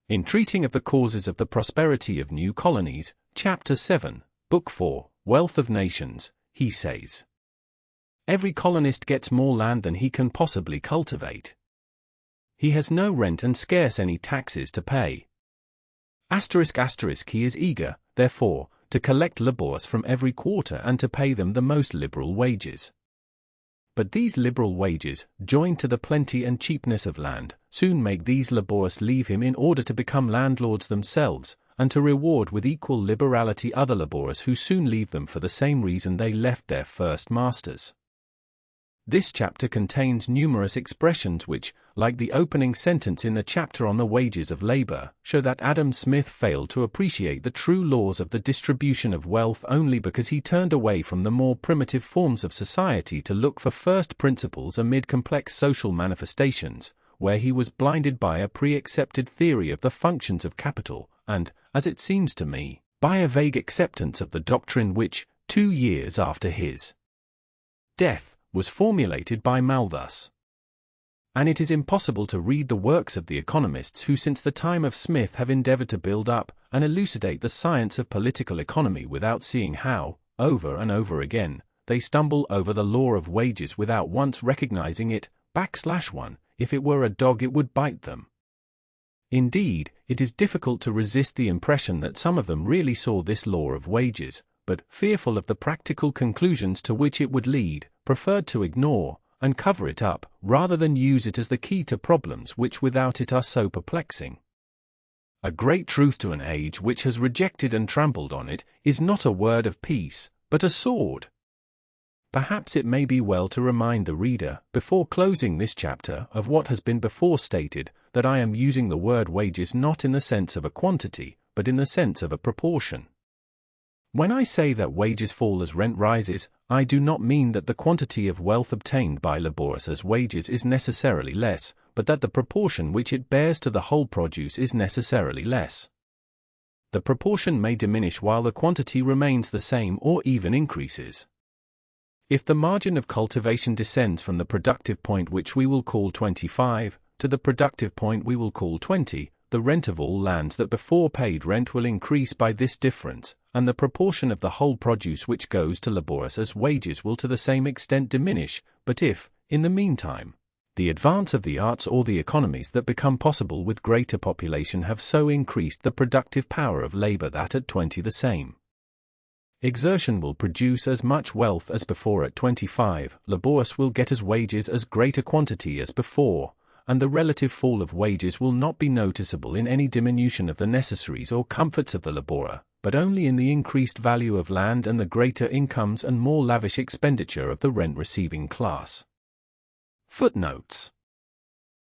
In treating of the causes of the prosperity of new colonies, Chapter 7, Book 4, Wealth of Nations, he says, "Every colonist gets more land than he can possibly cultivate. He has no rent and scarce any taxes to pay. He is eager, therefore, to collect laborers from every quarter and to pay them the most liberal wages. But these liberal wages, joined to the plenty and cheapness of land, soon make these laborers leave him in order to become landlords themselves, and to reward with equal liberality other laborers who soon leave them for the same reason they left their first masters." This chapter contains numerous expressions which, like the opening sentence in the chapter on the wages of labor, show that Adam Smith failed to appreciate the true laws of the distribution of wealth only because he turned away from the more primitive forms of society to look for first principles amid complex social manifestations, where he was blinded by a pre-accepted theory of the functions of capital, and, as it seems to me, by a vague acceptance of the doctrine which, 2 years after his death, was formulated by Malthus. And it is impossible to read the works of the economists who since the time of Smith have endeavored to build up and elucidate the science of political economy without seeing how, over and over again, they stumble over the law of wages without once recognizing it, /1, if it were a dog it would bite them. Indeed, it is difficult to resist the impression that some of them really saw this law of wages, but, fearful of the practical conclusions to which it would lead, preferred to ignore and cover it up, rather than use it as the key to problems which without it are so perplexing. A great truth to an age which has rejected and trampled on it is not a word of peace, but a sword. Perhaps it may be well to remind the reader, before closing this chapter, of what has been before stated, that I am using the word wages not in the sense of a quantity, but in the sense of a proportion. When I say that wages fall as rent rises, I do not mean that the quantity of wealth obtained by laborers as wages is necessarily less, but that the proportion which it bears to the whole produce is necessarily less. The proportion may diminish while the quantity remains the same or even increases. If the margin of cultivation descends from the productive point which we will call 25, to the productive point we will call 20, the rent of all lands that before paid rent will increase by this difference, and the proportion of the whole produce which goes to laborers as wages will to the same extent diminish. But if, in the meantime, the advance of the arts or the economies that become possible with greater population have so increased the productive power of labor that at 20 the same exertion will produce as much wealth as before at 25, laborers will get as wages as great a quantity as before, and the relative fall of wages will not be noticeable in any diminution of the necessaries or comforts of the laborer, but only in the increased value of land and the greater incomes and more lavish expenditure of the rent-receiving class. Footnotes.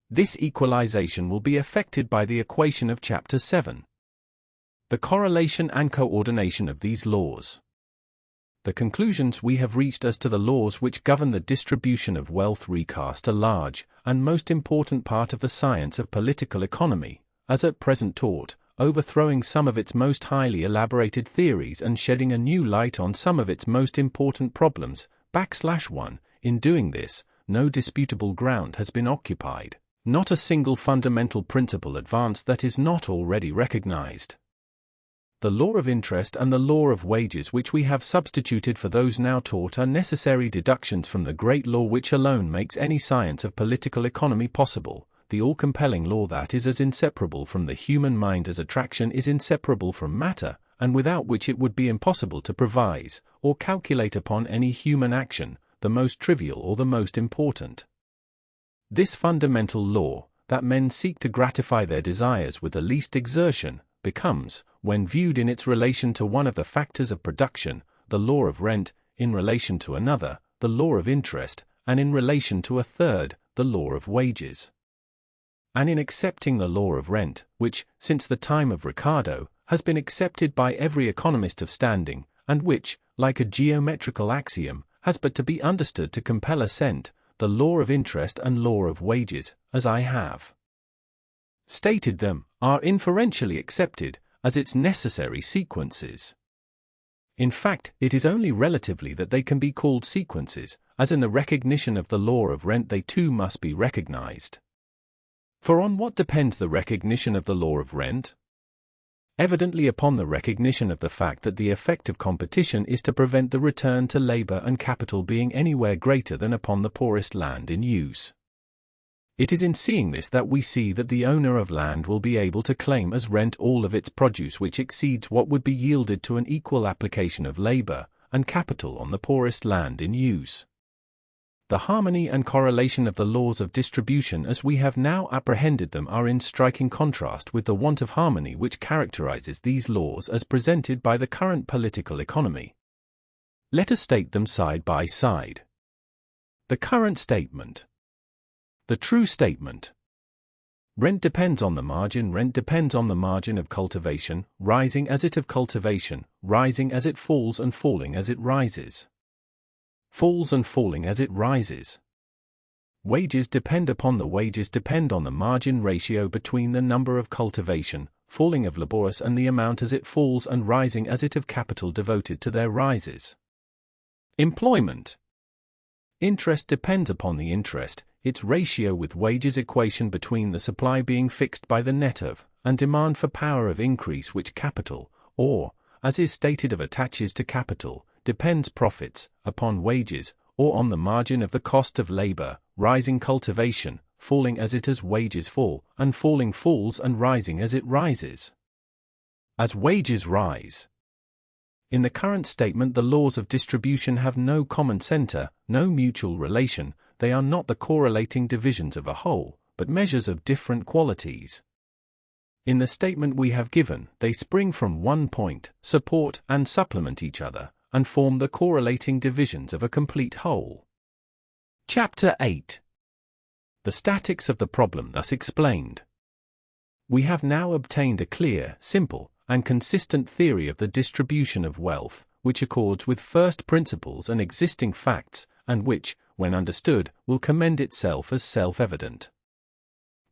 This equalization will be affected by the equation of Chapter 7. The correlation and coordination of these laws. The conclusions we have reached as to the laws which govern the distribution of wealth recast a large and most important part of the science of political economy, as at present taught, overthrowing some of its most highly elaborated theories and shedding a new light on some of its most important problems. \1 In doing this, no disputable ground has been occupied, not a single fundamental principle advanced that is not already recognized. The law of interest and the law of wages which we have substituted for those now taught are necessary deductions from the great law which alone makes any science of political economy possible, the all-compelling law that is as inseparable from the human mind as attraction is inseparable from matter, and without which it would be impossible to provise or calculate upon any human action, the most trivial or the most important. This fundamental law, that men seek to gratify their desires with the least exertion, becomes, when viewed in its relation to one of the factors of production, the law of rent, in relation to another, the law of interest, and in relation to a third, the law of wages. And in accepting the law of rent, which, since the time of Ricardo, has been accepted by every economist of standing, and which, like a geometrical axiom, has but to be understood to compel assent, the law of interest and law of wages, as I have stated them, are inferentially accepted as its necessary sequences. In fact, it is only relatively that they can be called sequences, as in the recognition of the law of rent they too must be recognized. For on what depends the recognition of the law of rent? Evidently upon the recognition of the fact that the effect of competition is to prevent the return to labor and capital being anywhere greater than upon the poorest land in use. It is in seeing this that we see that the owner of land will be able to claim as rent all of its produce which exceeds what would be yielded to an equal application of labor and capital on the poorest land in use. The harmony and correlation of the laws of distribution as we have now apprehended them are in striking contrast with the want of harmony which characterizes these laws as presented by the current political economy. Let us state them side by side. The current statement. The true statement. Rent depends on the margin. Rent depends on the margin of cultivation, rising as it of cultivation, rising as it falls and falling as it rises. Falls and falling as it rises. Wages depend upon the wages depend on the margin ratio between the number of cultivation, falling of laborers and the amount as it falls and rising as it of capital devoted to their rises. Employment. Interest depends upon the interest, its ratio with wages equation between the supply being fixed by the net of, and demand for power of increase which capital, or, as is stated of attaches to capital, depends profits, upon wages, or on the margin of the cost of labor, rising cultivation, falling as it as wages fall, and falling falls and rising as it rises. As wages rise. In the current statement the laws of distribution have no common center, no mutual relation, they are not the correlating divisions of a whole, but measures of different qualities. In the statement we have given, they spring from one point, support and supplement each other, and form the correlating divisions of a complete whole. Chapter 8. The statics of the problem thus explained. We have now obtained a clear, simple, and consistent theory of the distribution of wealth, which accords with first principles and existing facts, and which, when understood, will commend itself as self-evident.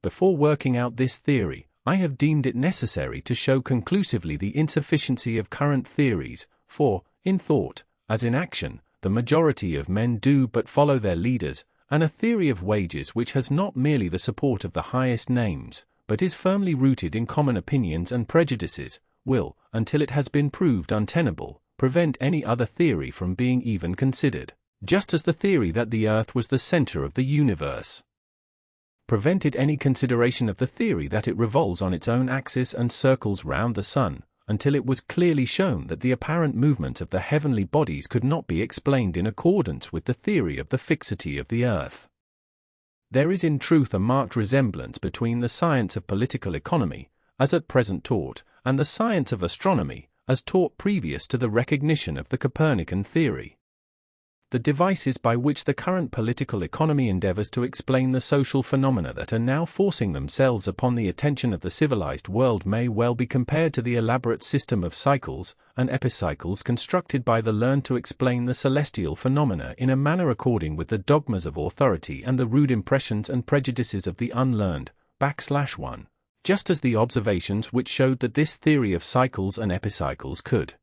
Before working out this theory, I have deemed it necessary to show conclusively the insufficiency of current theories, for, in thought, as in action, the majority of men do but follow their leaders, and a theory of wages which has not merely the support of the highest names, but is firmly rooted in common opinions and prejudices, will, until it has been proved untenable, prevent any other theory from being even considered, just as the theory that the earth was the center of the universe prevented any consideration of the theory that it revolves on its own axis and circles round the sun, until it was clearly shown that the apparent movement of the heavenly bodies could not be explained in accordance with the theory of the fixity of the earth. There is in truth a marked resemblance between the science of political economy, as at present taught, and the science of astronomy, as taught previous to the recognition of the Copernican theory. The devices by which the current political economy endeavors to explain the social phenomena that are now forcing themselves upon the attention of the civilized world may well be compared to the elaborate system of cycles and epicycles constructed by the learned to explain the celestial phenomena in a manner according with the dogmas of authority and the rude impressions and prejudices of the unlearned. /1. Just as the observations which showed that this theory of cycles and epicycles could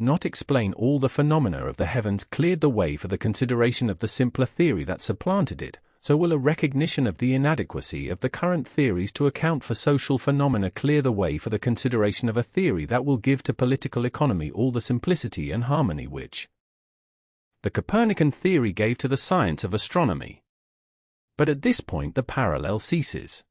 not explain all the phenomena of the heavens cleared the way for the consideration of the simpler theory that supplanted it, so will a recognition of the inadequacy of the current theories to account for social phenomena clear the way for the consideration of a theory that will give to political economy all the simplicity and harmony which the Copernican theory gave to the science of astronomy. But at this point the parallel ceases.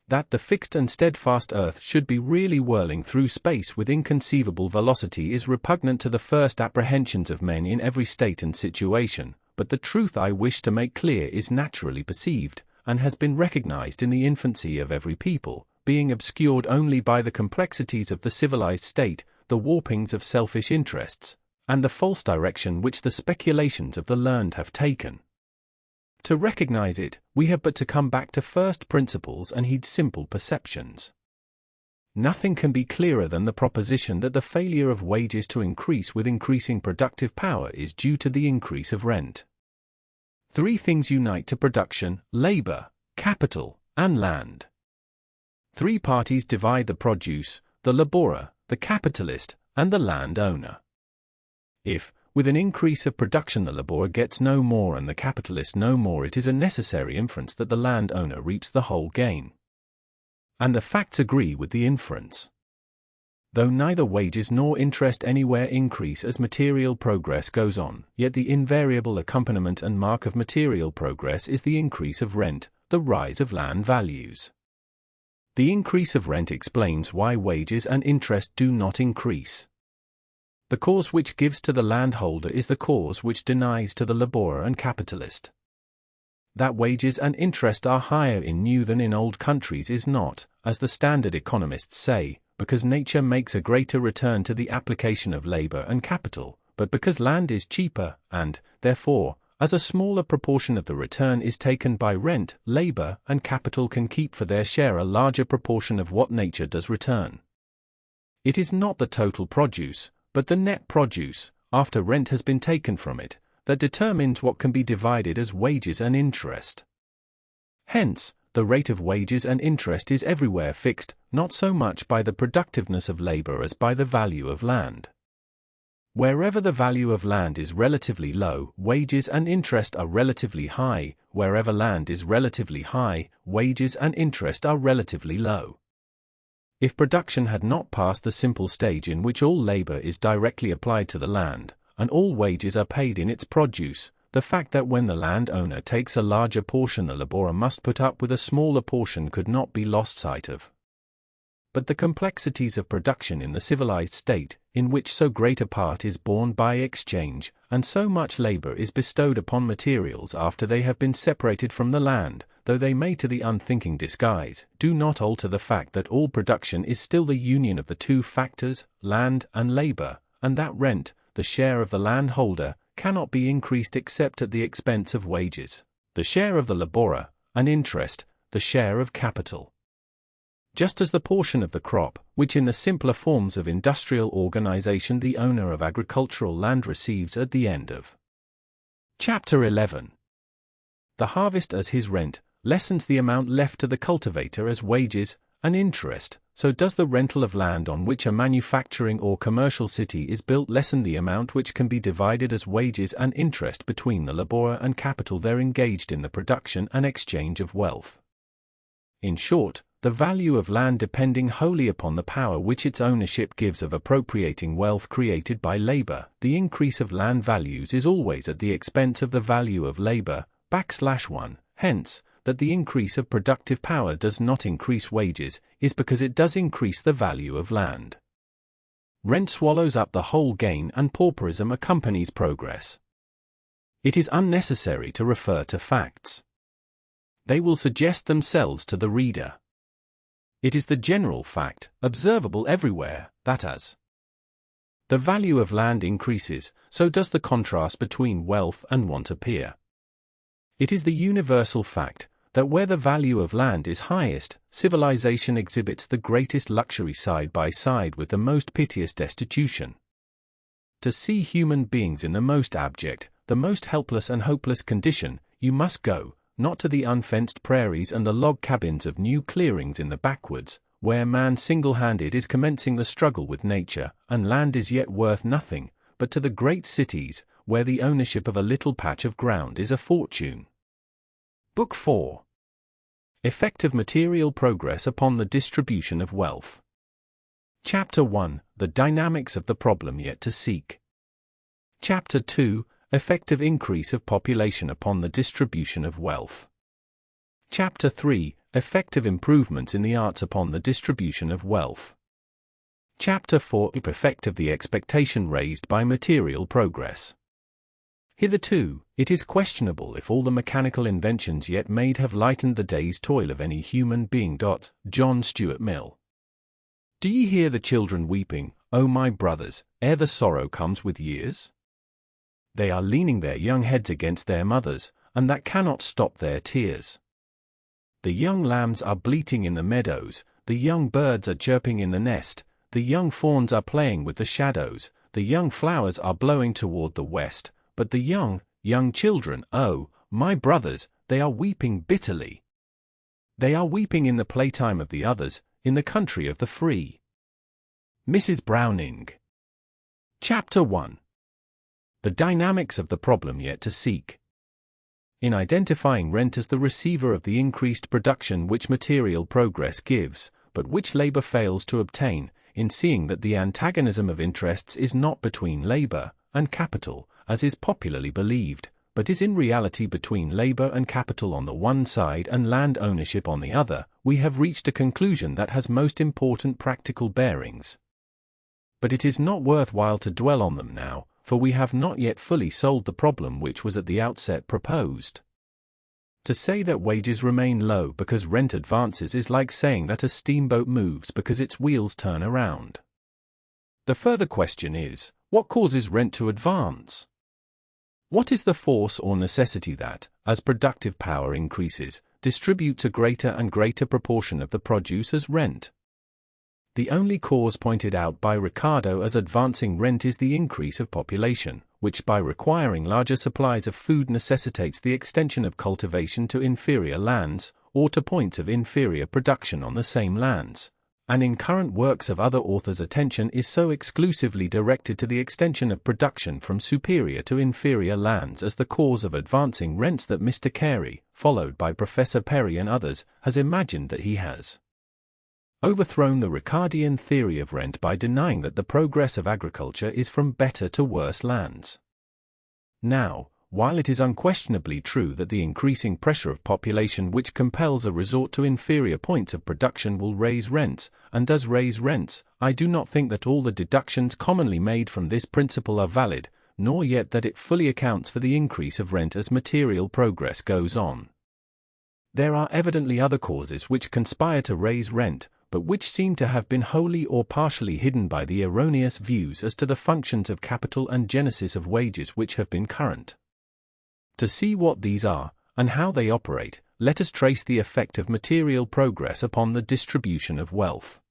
That the fixed and steadfast earth should be really whirling through space with inconceivable velocity is repugnant to the first apprehensions of men in every state and situation, but the truth I wish to make clear is naturally perceived, and has been recognized in the infancy of every people, being obscured only by the complexities of the civilized state, the warpings of selfish interests, and the false direction which the speculations of the learned have taken. To recognize it, we have but to come back to first principles and heed simple perceptions. Nothing can be clearer than the proposition that the failure of wages to increase with increasing productive power is due to the increase of rent. Three things unite to production: labor, capital, and land. Three parties divide the produce: the laborer, the capitalist, and the landowner. If, with an increase of production, the laborer gets no more and the capitalist no more, it is a necessary inference that the landowner reaps the whole gain. And the facts agree with the inference. Though neither wages nor interest anywhere increase as material progress goes on, yet the invariable accompaniment and mark of material progress is the increase of rent, the rise of land values. The increase of rent explains why wages and interest do not increase. The cause which gives to the landholder is the cause which denies to the laborer and capitalist. That wages and interest are higher in new than in old countries is not, as the standard economists say, because nature makes a greater return to the application of labor and capital, but because land is cheaper and, therefore, as a smaller proportion of the return is taken by rent, labor and capital can keep for their share a larger proportion of what nature does return. It is not the total produce, but the net produce, after rent has been taken from it, that determines what can be divided as wages and interest. Hence, the rate of wages and interest is everywhere fixed, not so much by the productiveness of labor as by the value of land. Wherever the value of land is relatively low, wages and interest are relatively high; wherever land is relatively high, wages and interest are relatively low. If production had not passed the simple stage in which all labor is directly applied to the land, and all wages are paid in its produce, the fact that when the landowner takes a larger portion the laborer must put up with a smaller portion could not be lost sight of. But the complexities of production in the civilized state, in which so great a part is borne by exchange, and so much labor is bestowed upon materials after they have been separated from the land, though they may to the unthinking disguise, do not alter the fact that all production is still the union of the two factors, land and labor, and that rent, the share of the landholder, cannot be increased except at the expense of wages, the share of the laborer, and interest, the share of capital. Just as the portion of the crop, which in the simpler forms of industrial organization the owner of agricultural land receives at the end of Chapter 11. The harvest as his rent, lessens the amount left to the cultivator as wages, and interest, so does the rental of land on which a manufacturing or commercial city is built lessen the amount which can be divided as wages and interest between the laborer and capital there engaged in the production and exchange of wealth. In short, the value of land depending wholly upon the power which its ownership gives of appropriating wealth created by labor, the increase of land values is always at the expense of the value of labor, \1, hence, that the increase of productive power does not increase wages, is because it does increase the value of land. Rent swallows up the whole gain and pauperism accompanies progress. It is unnecessary to refer to facts. They will suggest themselves to the reader. It is the general fact, observable everywhere, that as the value of land increases, so does the contrast between wealth and want appear. It is the universal fact that where the value of land is highest, civilization exhibits the greatest luxury side by side with the most piteous destitution. To see human beings in the most abject, the most helpless and hopeless condition, you must go, not to the unfenced prairies and the log cabins of new clearings in the backwoods, where man single-handed is commencing the struggle with nature, and land is yet worth nothing, but to the great cities, where the ownership of a little patch of ground is a fortune. Book 4. Effect of Material Progress upon the Distribution of Wealth. Chapter 1. The Dynamics of the Problem Yet to Seek. Chapter 2. Effective increase of population upon the distribution of wealth. Chapter 3. Effective improvements in the arts upon the distribution of wealth. Chapter 4. Effect of the expectation raised by material progress. Hitherto, it is questionable if all the mechanical inventions yet made have lightened the day's toil of any human being. John Stuart Mill. Do ye hear the children weeping, O my brothers, ere the sorrow comes with years? They are leaning their young heads against their mothers, and that cannot stop their tears. The young lambs are bleating in the meadows, the young birds are chirping in the nest, the young fawns are playing with the shadows, the young flowers are blowing toward the west, but the young children, oh, my brothers, they are weeping bitterly. They are weeping in the playtime of the others, in the country of the free. Mrs. Browning. Chapter 1. The Dynamics of the Problem Yet to Seek. In identifying rent as the receiver of the increased production which material progress gives, but which labor fails to obtain, in seeing that the antagonism of interests is not between labor and capital, as is popularly believed, but is in reality between labor and capital on the one side and land ownership on the other, we have reached a conclusion that has most important practical bearings. But it is not worthwhile to dwell on them now, for we have not yet fully solved the problem which was at the outset proposed. To say that wages remain low because rent advances is like saying that a steamboat moves because its wheels turn around. The further question is, what causes rent to advance? What is the force or necessity that, as productive power increases, distributes a greater and greater proportion of the produce as rent? The only cause pointed out by Ricardo as advancing rent is the increase of population, which by requiring larger supplies of food necessitates the extension of cultivation to inferior lands, or to points of inferior production on the same lands. And in current works of other authors' attention is so exclusively directed to the extension of production from superior to inferior lands as the cause of advancing rents that Mr. Carey, followed by Professor Perry and others, has imagined that he has overthrown the Ricardian theory of rent by denying that the progress of agriculture is from better to worse lands. Now, while it is unquestionably true that the increasing pressure of population which compels a resort to inferior points of production will raise rents, and does raise rents, I do not think that all the deductions commonly made from this principle are valid, nor yet that it fully accounts for the increase of rent as material progress goes on. There are evidently other causes which conspire to raise rent, but which seem to have been wholly or partially hidden by the erroneous views as to the functions of capital and genesis of wages which have been current. To see what these are, and how they operate, let us trace the effect of material progress upon the distribution of wealth.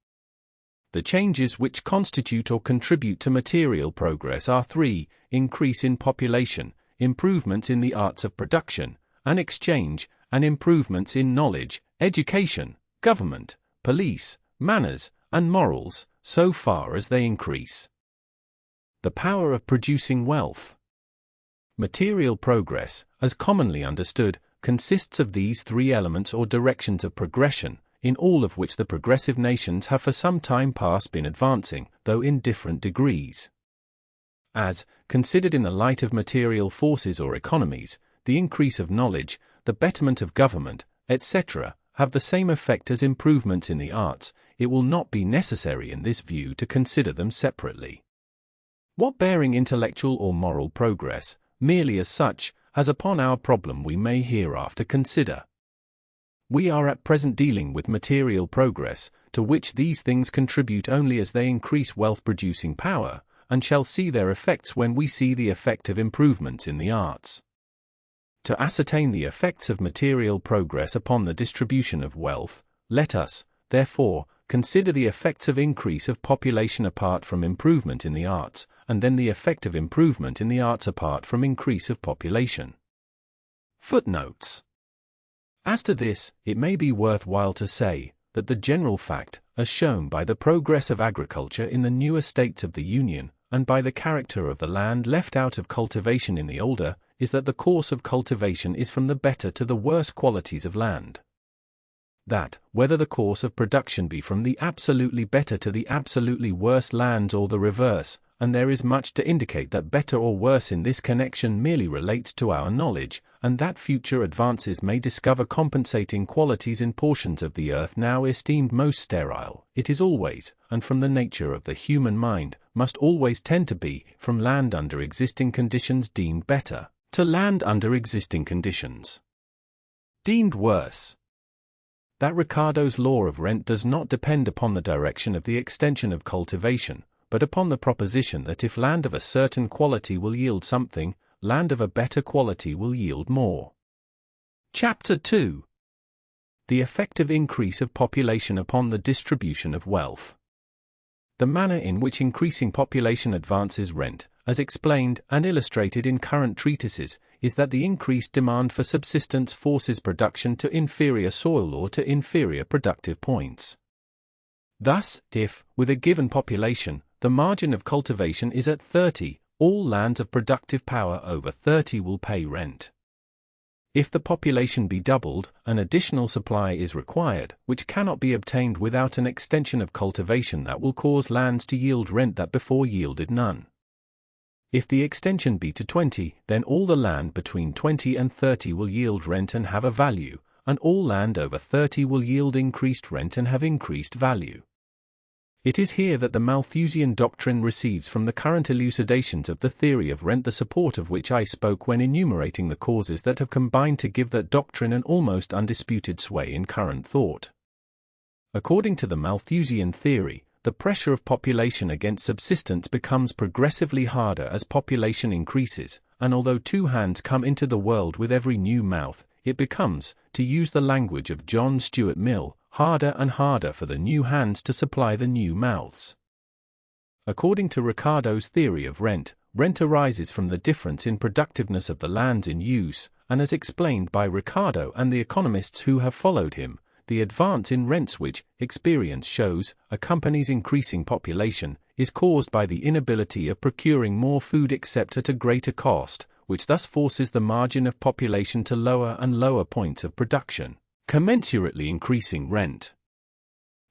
The changes which constitute or contribute to material progress are three: increase in population, improvements in the arts of production and exchange, and improvements in knowledge, education, government, police, manners, and morals, so far as they increase. The power of producing wealth. Material progress, as commonly understood, consists of these three elements or directions of progression, in all of which the progressive nations have for some time past been advancing, though in different degrees. As, considered in the light of material forces or economies, the increase of knowledge, the betterment of government, etc., have the same effect as improvements in the arts, it will not be necessary in this view to consider them separately. What bearing intellectual or moral progress, merely as such, has upon our problem we may hereafter consider. We are at present dealing with material progress, to which these things contribute only as they increase wealth-producing power, and shall see their effects when we see the effect of improvements in the arts. To ascertain the effects of material progress upon the distribution of wealth, let us, therefore, consider the effects of increase of population apart from improvement in the arts, and then the effect of improvement in the arts apart from increase of population. Footnotes. As to this, it may be worthwhile to say that the general fact, as shown by the progress of agriculture in the newer states of the Union, and by the character of the land left out of cultivation in the older, is that the course of cultivation is from the better to the worse qualities of land. That, whether the course of production be from the absolutely better to the absolutely worse lands or the reverse, and there is much to indicate that better or worse in this connection merely relates to our knowledge, and that future advances may discover compensating qualities in portions of the earth now esteemed most sterile, it is always, and from the nature of the human mind, must always tend to be, from land under existing conditions deemed better, to land under existing conditions deemed worse. That Ricardo's law of rent does not depend upon the direction of the extension of cultivation, but upon the proposition that if land of a certain quality will yield something, land of a better quality will yield more. Chapter 2. The effective increase of population upon the distribution of wealth. The manner in which increasing population advances rent, as explained and illustrated in current treatises, is that the increased demand for subsistence forces production to inferior soil or to inferior productive points. Thus, if, with a given population, the margin of cultivation is at 30, all lands of productive power over 30 will pay rent. If the population be doubled, an additional supply is required, which cannot be obtained without an extension of cultivation that will cause lands to yield rent that before yielded none. If the extension be to 20, then all the land between 20 and 30 will yield rent and have a value, and all land over 30 will yield increased rent and have increased value. It is here that the Malthusian doctrine receives from the current elucidations of the theory of rent the support of which I spoke when enumerating the causes that have combined to give that doctrine an almost undisputed sway in current thought. According to the Malthusian theory, the pressure of population against subsistence becomes progressively harder as population increases, and although two hands come into the world with every new mouth, it becomes, to use the language of John Stuart Mill, harder and harder for the new hands to supply the new mouths. According to Ricardo's theory of rent, rent arises from the difference in productiveness of the lands in use, and as explained by Ricardo and the economists who have followed him, the advance in rents which, experience shows, accompanies increasing population, is caused by the inability of procuring more food except at a greater cost, which thus forces the margin of population to lower and lower points of production, commensurately increasing rent.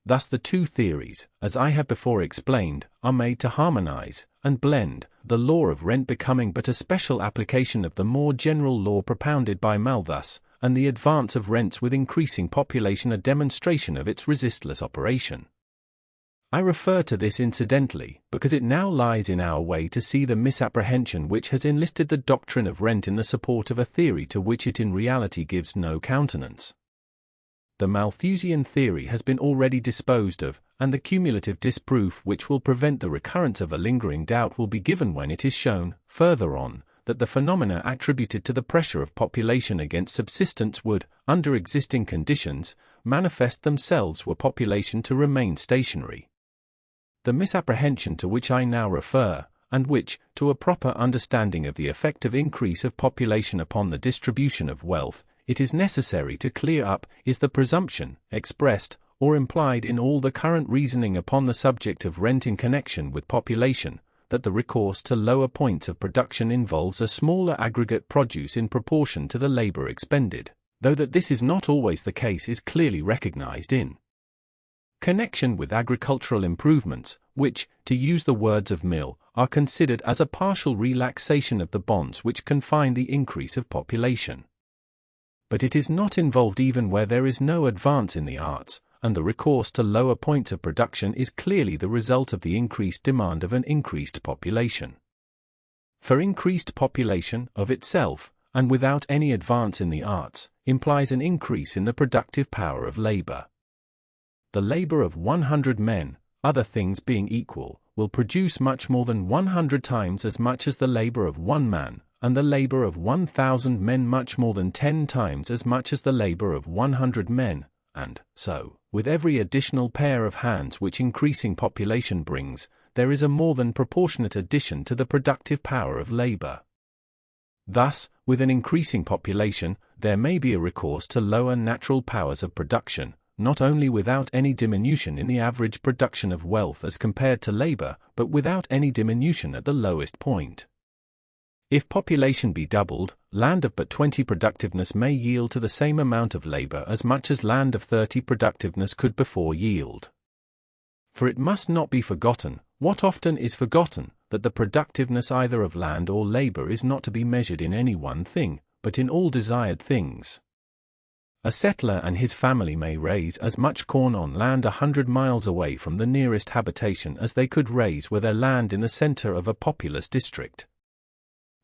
Thus the two theories, as I have before explained, are made to harmonize and blend, the law of rent becoming but a special application of the more general law propounded by Malthus, and the advance of rents with increasing population a demonstration of its resistless operation. I refer to this incidentally, because it now lies in our way to see the misapprehension which has enlisted the doctrine of rent in the support of a theory to which it in reality gives no countenance. The Malthusian theory has been already disposed of, and the cumulative disproof which will prevent the recurrence of a lingering doubt will be given when it is shown, further on, that the phenomena attributed to the pressure of population against subsistence would, under existing conditions, manifest themselves were population to remain stationary. The misapprehension to which I now refer, and which, to a proper understanding of the effect of increase of population upon the distribution of wealth, it is necessary to clear up, is the presumption, expressed, or implied in all the current reasoning upon the subject of rent in connection with population, that the recourse to lower points of production involves a smaller aggregate produce in proportion to the labor expended, though that this is not always the case is clearly recognized in connection with agricultural improvements, which, to use the words of Mill, are considered as a partial relaxation of the bonds which confine the increase of population. But it is not involved even where there is no advance in the arts, and the recourse to lower points of production is clearly the result of the increased demand of an increased population. For increased population, of itself, and without any advance in the arts, implies an increase in the productive power of labor. The labor of 100 men, other things being equal, will produce much more than 100 times as much as the labor of one man, and the labor of 1,000 men much more than 10 times as much as the labor of 100 men, and so, with every additional pair of hands which increasing population brings, there is a more than proportionate addition to the productive power of labor. Thus, with an increasing population, there may be a recourse to lower natural powers of production, not only without any diminution in the average production of wealth as compared to labor, but without any diminution at the lowest point. If population be doubled, land of but 20 productiveness may yield to the same amount of labor as much as land of 30 productiveness could before yield. For it must not be forgotten, what often is forgotten, that the productiveness either of land or labor is not to be measured in any one thing, but in all desired things. A settler and his family may raise as much corn on land 100 miles away from the nearest habitation as they could raise were their land in the center of a populous district.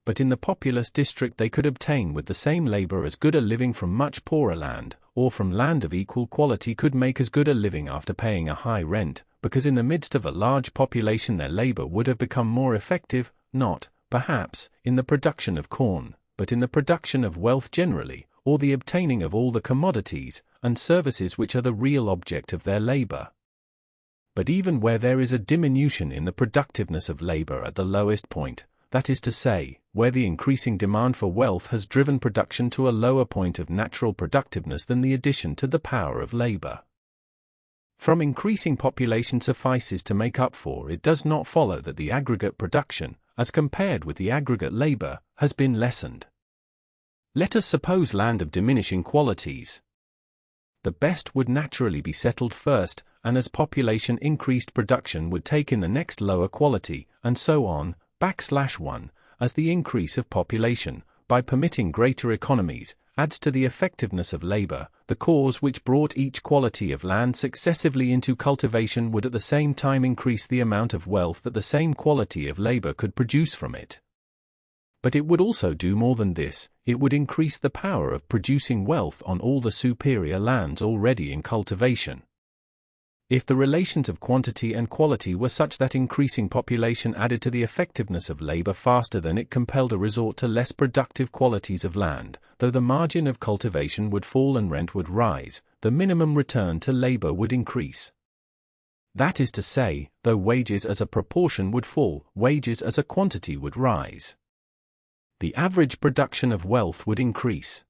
But in the populous district they could obtain with the same labor as good a living from much poorer land, or from land of equal quality could make as good a living after paying a high rent, because in the midst of a large population their labor would have become more effective, not, perhaps, in the production of corn, but in the production of wealth generally, or the obtaining of all the commodities and services which are the real object of their labor. But even where there is a diminution in the productiveness of labor at the lowest point, that is to say, where the increasing demand for wealth has driven production to a lower point of natural productiveness than the addition to the power of labor, from increasing population suffices to make up for it does not follow that the aggregate production, as compared with the aggregate labor, has been lessened. Let us suppose land of diminishing qualities. The best would naturally be settled first, and as population increased production would take in the next lower quality, and so on, /1, as the increase of population, by permitting greater economies, adds to the effectiveness of labor. The cause which brought each quality of land successively into cultivation would at the same time increase the amount of wealth that the same quality of labor could produce from it. But it would also do more than this, it would increase the power of producing wealth on all the superior lands already in cultivation. If the relations of quantity and quality were such that increasing population added to the effectiveness of labor faster than it compelled a resort to less productive qualities of land, though the margin of cultivation would fall and rent would rise, the minimum return to labor would increase. That is to say, though wages as a proportion would fall, wages as a quantity would rise. The average production of wealth would increase.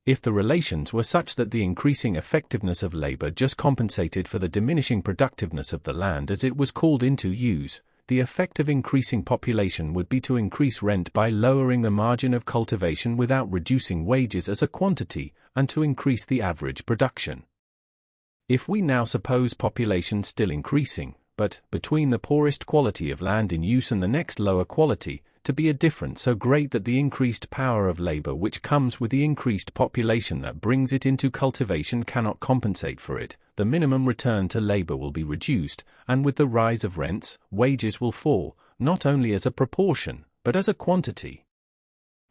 If the relations were such that the increasing effectiveness of labor just compensated for the diminishing productiveness of the land as it was called into use, the effect of increasing population would be to increase rent by lowering the margin of cultivation without reducing wages as a quantity, and to increase the average production. If we now suppose population still increasing, but, between the poorest quality of land in use and the next lower quality, to be a difference so great that the increased power of labor which comes with the increased population that brings it into cultivation cannot compensate for it, the minimum return to labor will be reduced, and with the rise of rents, wages will fall, not only as a proportion, but as a quantity.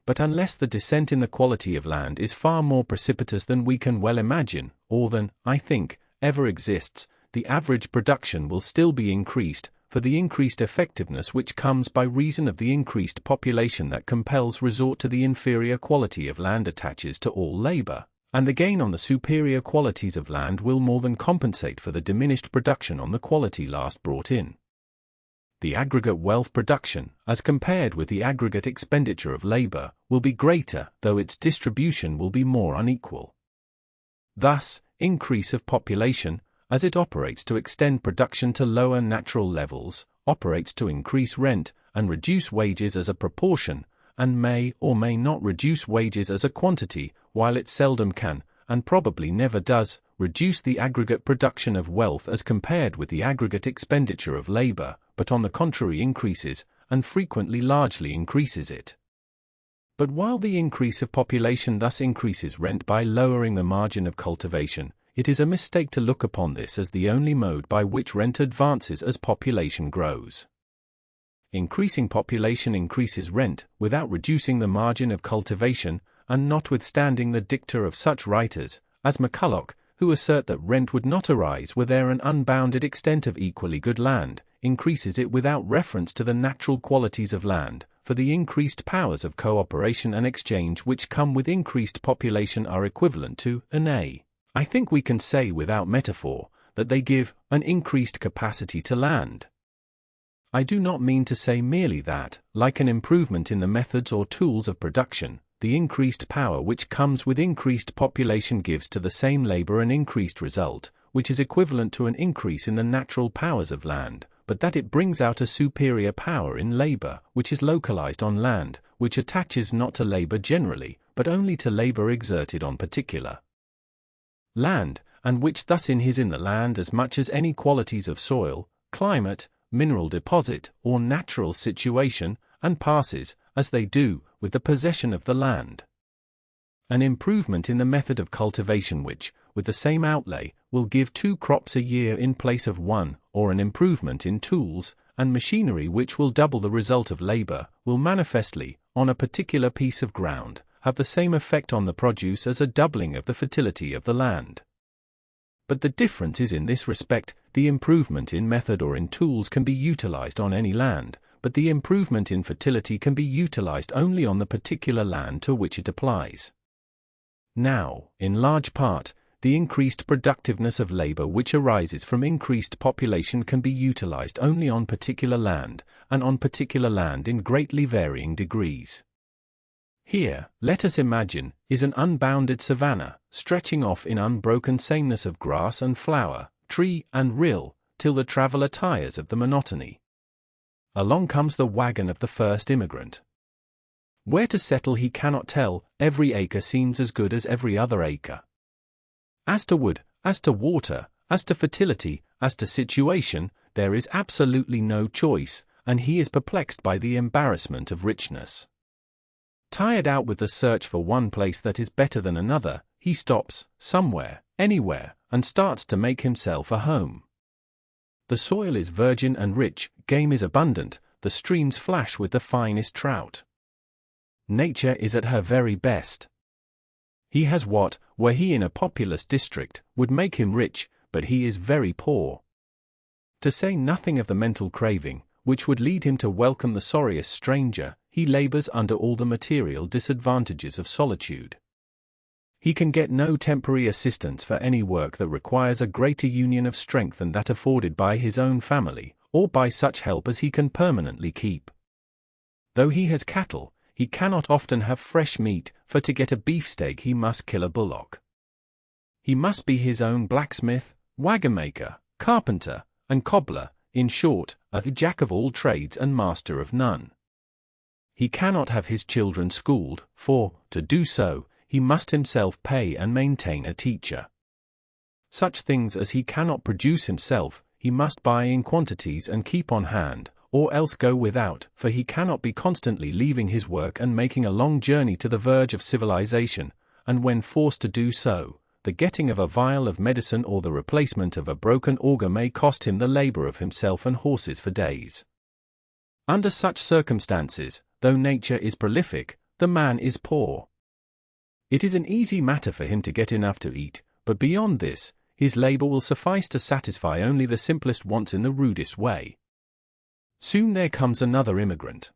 But unless the descent in the quality of land is far more precipitous than we can well imagine, or than, I think, ever exists, the average production will still be increased, for the increased effectiveness which comes by reason of the increased population that compels resort to the inferior quality of land attaches to all labor, and the gain on the superior qualities of land will more than compensate for the diminished production on the quality last brought in. The aggregate wealth production, as compared with the aggregate expenditure of labor, will be greater, though its distribution will be more unequal. Thus, increase of population, as it operates to extend production to lower natural levels, operates to increase rent and reduce wages as a proportion, and may or may not reduce wages as a quantity, while it seldom can, and probably never does, reduce the aggregate production of wealth as compared with the aggregate expenditure of labor, but on the contrary increases, and frequently largely increases it. But while the increase of population thus increases rent by lowering the margin of cultivation, it is a mistake to look upon this as the only mode by which rent advances as population grows. Increasing population increases rent without reducing the margin of cultivation, and notwithstanding the dicta of such writers as McCulloch, who assert that rent would not arise were there an unbounded extent of equally good land, increases it without reference to the natural qualities of land, for the increased powers of cooperation and exchange which come with increased population are equivalent to I think we can say without metaphor, that they give an increased capacity to land. I do not mean to say merely that, like an improvement in the methods or tools of production, the increased power which comes with increased population gives to the same labor an increased result, which is equivalent to an increase in the natural powers of land, but that it brings out a superior power in labor, which is localized on land, which attaches not to labor generally, but only to labor exerted on particular land, and which thus in the land as much as any qualities of soil, climate, mineral deposit, or natural situation, and passes, as they do, with the possession of the land. An improvement in the method of cultivation which, with the same outlay, will give 2 crops a year in place of 1, or an improvement in tools and machinery which will double the result of labor, will manifestly, on a particular piece of ground, have the same effect on the produce as a doubling of the fertility of the land. But the difference is in this respect: the improvement in method or in tools can be utilized on any land, but the improvement in fertility can be utilized only on the particular land to which it applies. Now, in large part, the increased productiveness of labor which arises from increased population can be utilized only on particular land, and on particular land in greatly varying degrees. Here, let us imagine, is an unbounded savanna, stretching off in unbroken sameness of grass and flower, tree and rill, till the traveler tires of the monotony. Along comes the wagon of the first immigrant. Where to settle he cannot tell, every acre seems as good as every other acre. As to wood, as to water, as to fertility, as to situation, there is absolutely no choice, and he is perplexed by the embarrassment of richness. Tired out with the search for one place that is better than another, he stops, somewhere, anywhere, and starts to make himself a home. The soil is virgin and rich, game is abundant, the streams flash with the finest trout. Nature is at her very best. He has what, were he in a populous district, would make him rich, but he is very poor. To say nothing of the mental craving, which would lead him to welcome the sorriest stranger, he labors under all the material disadvantages of solitude. He can get no temporary assistance for any work that requires a greater union of strength than that afforded by his own family, or by such help as he can permanently keep. Though he has cattle, he cannot often have fresh meat, for to get a beefsteak he must kill a bullock. He must be his own blacksmith, wagon-maker, carpenter, and cobbler, in short, a jack of all trades and master of none. He cannot have his children schooled, for, to do so, he must himself pay and maintain a teacher. Such things as he cannot produce himself, he must buy in quantities and keep on hand, or else go without, for he cannot be constantly leaving his work and making a long journey to the verge of civilization, and when forced to do so, the getting of a vial of medicine or the replacement of a broken auger may cost him the labor of himself and horses for days. Under such circumstances, though nature is prolific, the man is poor. It is an easy matter for him to get enough to eat, but beyond this, his labor will suffice to satisfy only the simplest wants in the rudest way. Soon there comes another immigrant.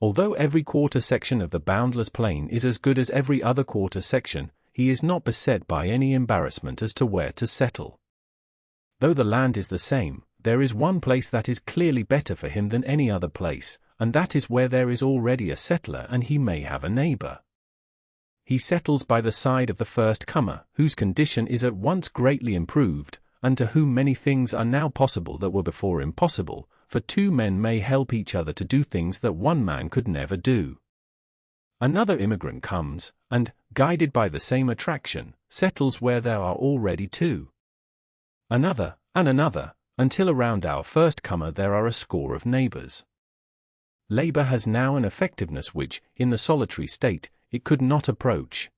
Although every quarter section of the boundless plain is as good as every other quarter section, he is not beset by any embarrassment as to where to settle. Though the land is the same, there is one place that is clearly better for him than any other place, and that is where there is already a settler and he may have a neighbor. he settles by the side of the first comer, whose condition is at once greatly improved, and to whom many things are now possible that were before impossible, for two men may help each other to do things that one man could never do. Another immigrant comes, and, guided by the same attraction, settles where there are already two. Another, and another, until around our first comer there are a score of neighbors. Labor has now an effectiveness which, in the solitary state, it could not approach.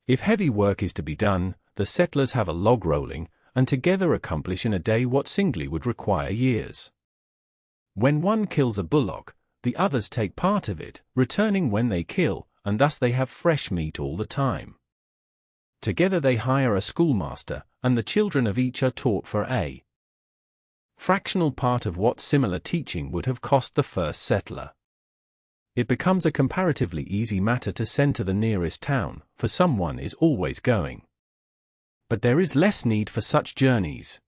If heavy work is to be done, the settlers have a log rolling, and together accomplish in a day what singly would require years. When one kills a bullock, the others take part of it, returning when they kill, and thus they have fresh meat all the time. Together they hire a schoolmaster, and the children of each are taught for a fractional part of what similar teaching would have cost the first settler. It becomes a comparatively easy matter to send to the nearest town, for someone is always going. But there is less need for such journeys.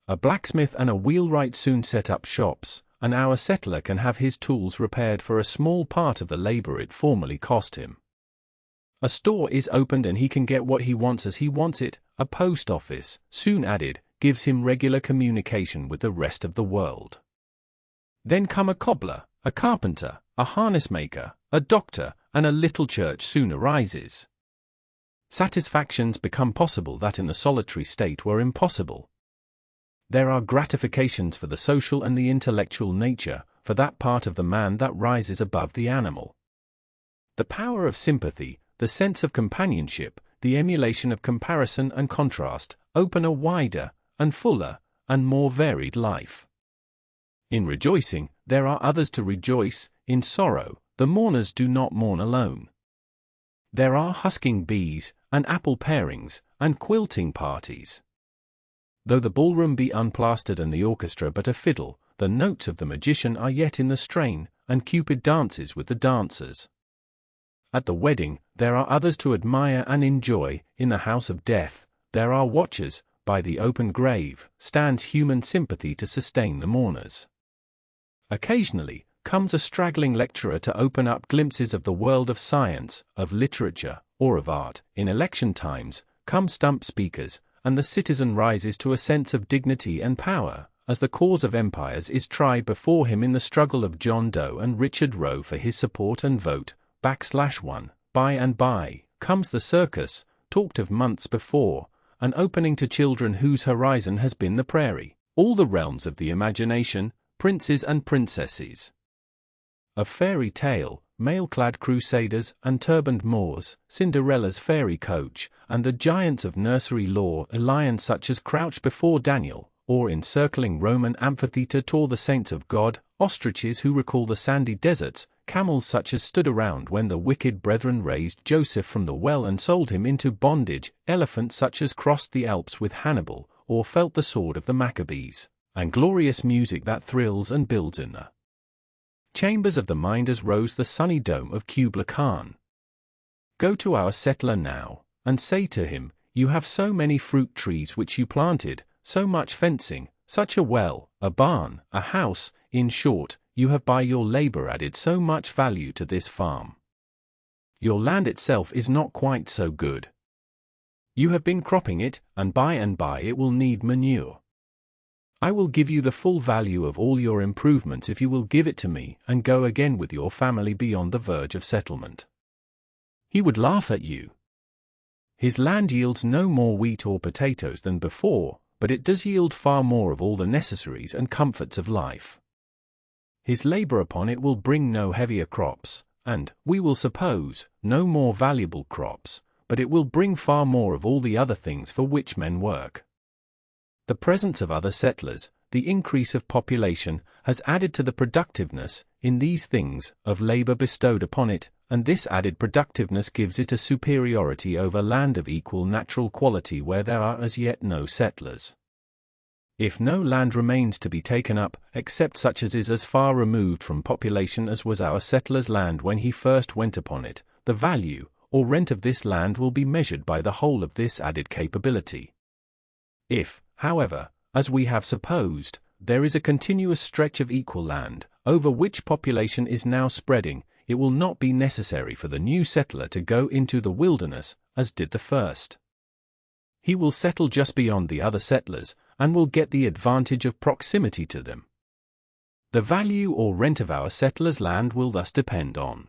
A blacksmith and a wheelwright soon set up shops, and our settler can have his tools repaired for a small part of the labor it formerly cost him. A store is opened and he can get what he wants as he wants it. A post office, soon added, gives him regular communication with the rest of the world. Then come a cobbler, a carpenter, a harness maker, a doctor, and a little church soon arises. Satisfactions become possible that in the solitary state were impossible. There are gratifications for the social and the intellectual nature, for that part of the man that rises above the animal. The power of sympathy, the sense of companionship, the emulation of comparison and contrast, open a wider, and fuller, and more varied life. In rejoicing, there are others to rejoice. In sorrow, the mourners do not mourn alone. There are husking bees, and apple parings, and quilting parties. Though the ballroom be unplastered and the orchestra but a fiddle, the notes of the magician are yet in the strain, and Cupid dances with the dancers. At the wedding, there are others to admire and enjoy. In the house of death, there are watchers. By the open grave, stands human sympathy to sustain the mourners. Occasionally, comes a straggling lecturer to open up glimpses of the world of science, of literature, or of art. In election times, come stump speakers, and the citizen rises to a sense of dignity and power, as the cause of empires is tried before him in the struggle of John Doe and Richard Roe for his support and vote. /1. By and by, comes the circus, talked of months before, an opening to children whose horizon has been the prairie, all the realms of the imagination, princes and princesses. A fairy tale, mail-clad crusaders and turbaned Moors, Cinderella's fairy coach, and the giants of nursery lore, a lion such as crouched before Daniel, or in circling Roman amphitheatre tore the saints of God, ostriches who recall the sandy deserts, camels such as stood around when the wicked brethren raised Joseph from the well and sold him into bondage, elephants such as crossed the Alps with Hannibal, or felt the sword of the Maccabees, and glorious music that thrills and builds in the chambers of the mind as rose the sunny dome of Kubla Khan. Go to our settler now, and say to him, you have so many fruit trees which you planted, so much fencing, such a well, a barn, a house, in short, you have by your labor added so much value to this farm. Your land itself is not quite so good. You have been cropping it, and by it will need manure. I will give you the full value of all your improvements if you will give it to me and go again with your family beyond the verge of settlement. He would laugh at you. His land yields no more wheat or potatoes than before, but it does yield far more of all the necessaries and comforts of life. His labor upon it will bring no heavier crops, and, we will suppose, no more valuable crops, but it will bring far more of all the other things for which men work. The presence of other settlers, the increase of population, has added to the productiveness, in these things, of labor bestowed upon it, and this added productiveness gives it a superiority over land of equal natural quality where there are as yet no settlers. If no land remains to be taken up, except such as is as far removed from population as was our settler's land when he first went upon it, the value, or rent of this land will be measured by the whole of this added capability. If, however, as we have supposed, there is a continuous stretch of equal land, over which population is now spreading, it will not be necessary for the new settler to go into the wilderness, as did the first. He will settle just beyond the other settlers, and will get the advantage of proximity to them. The value or rent of our settler's land will thus depend on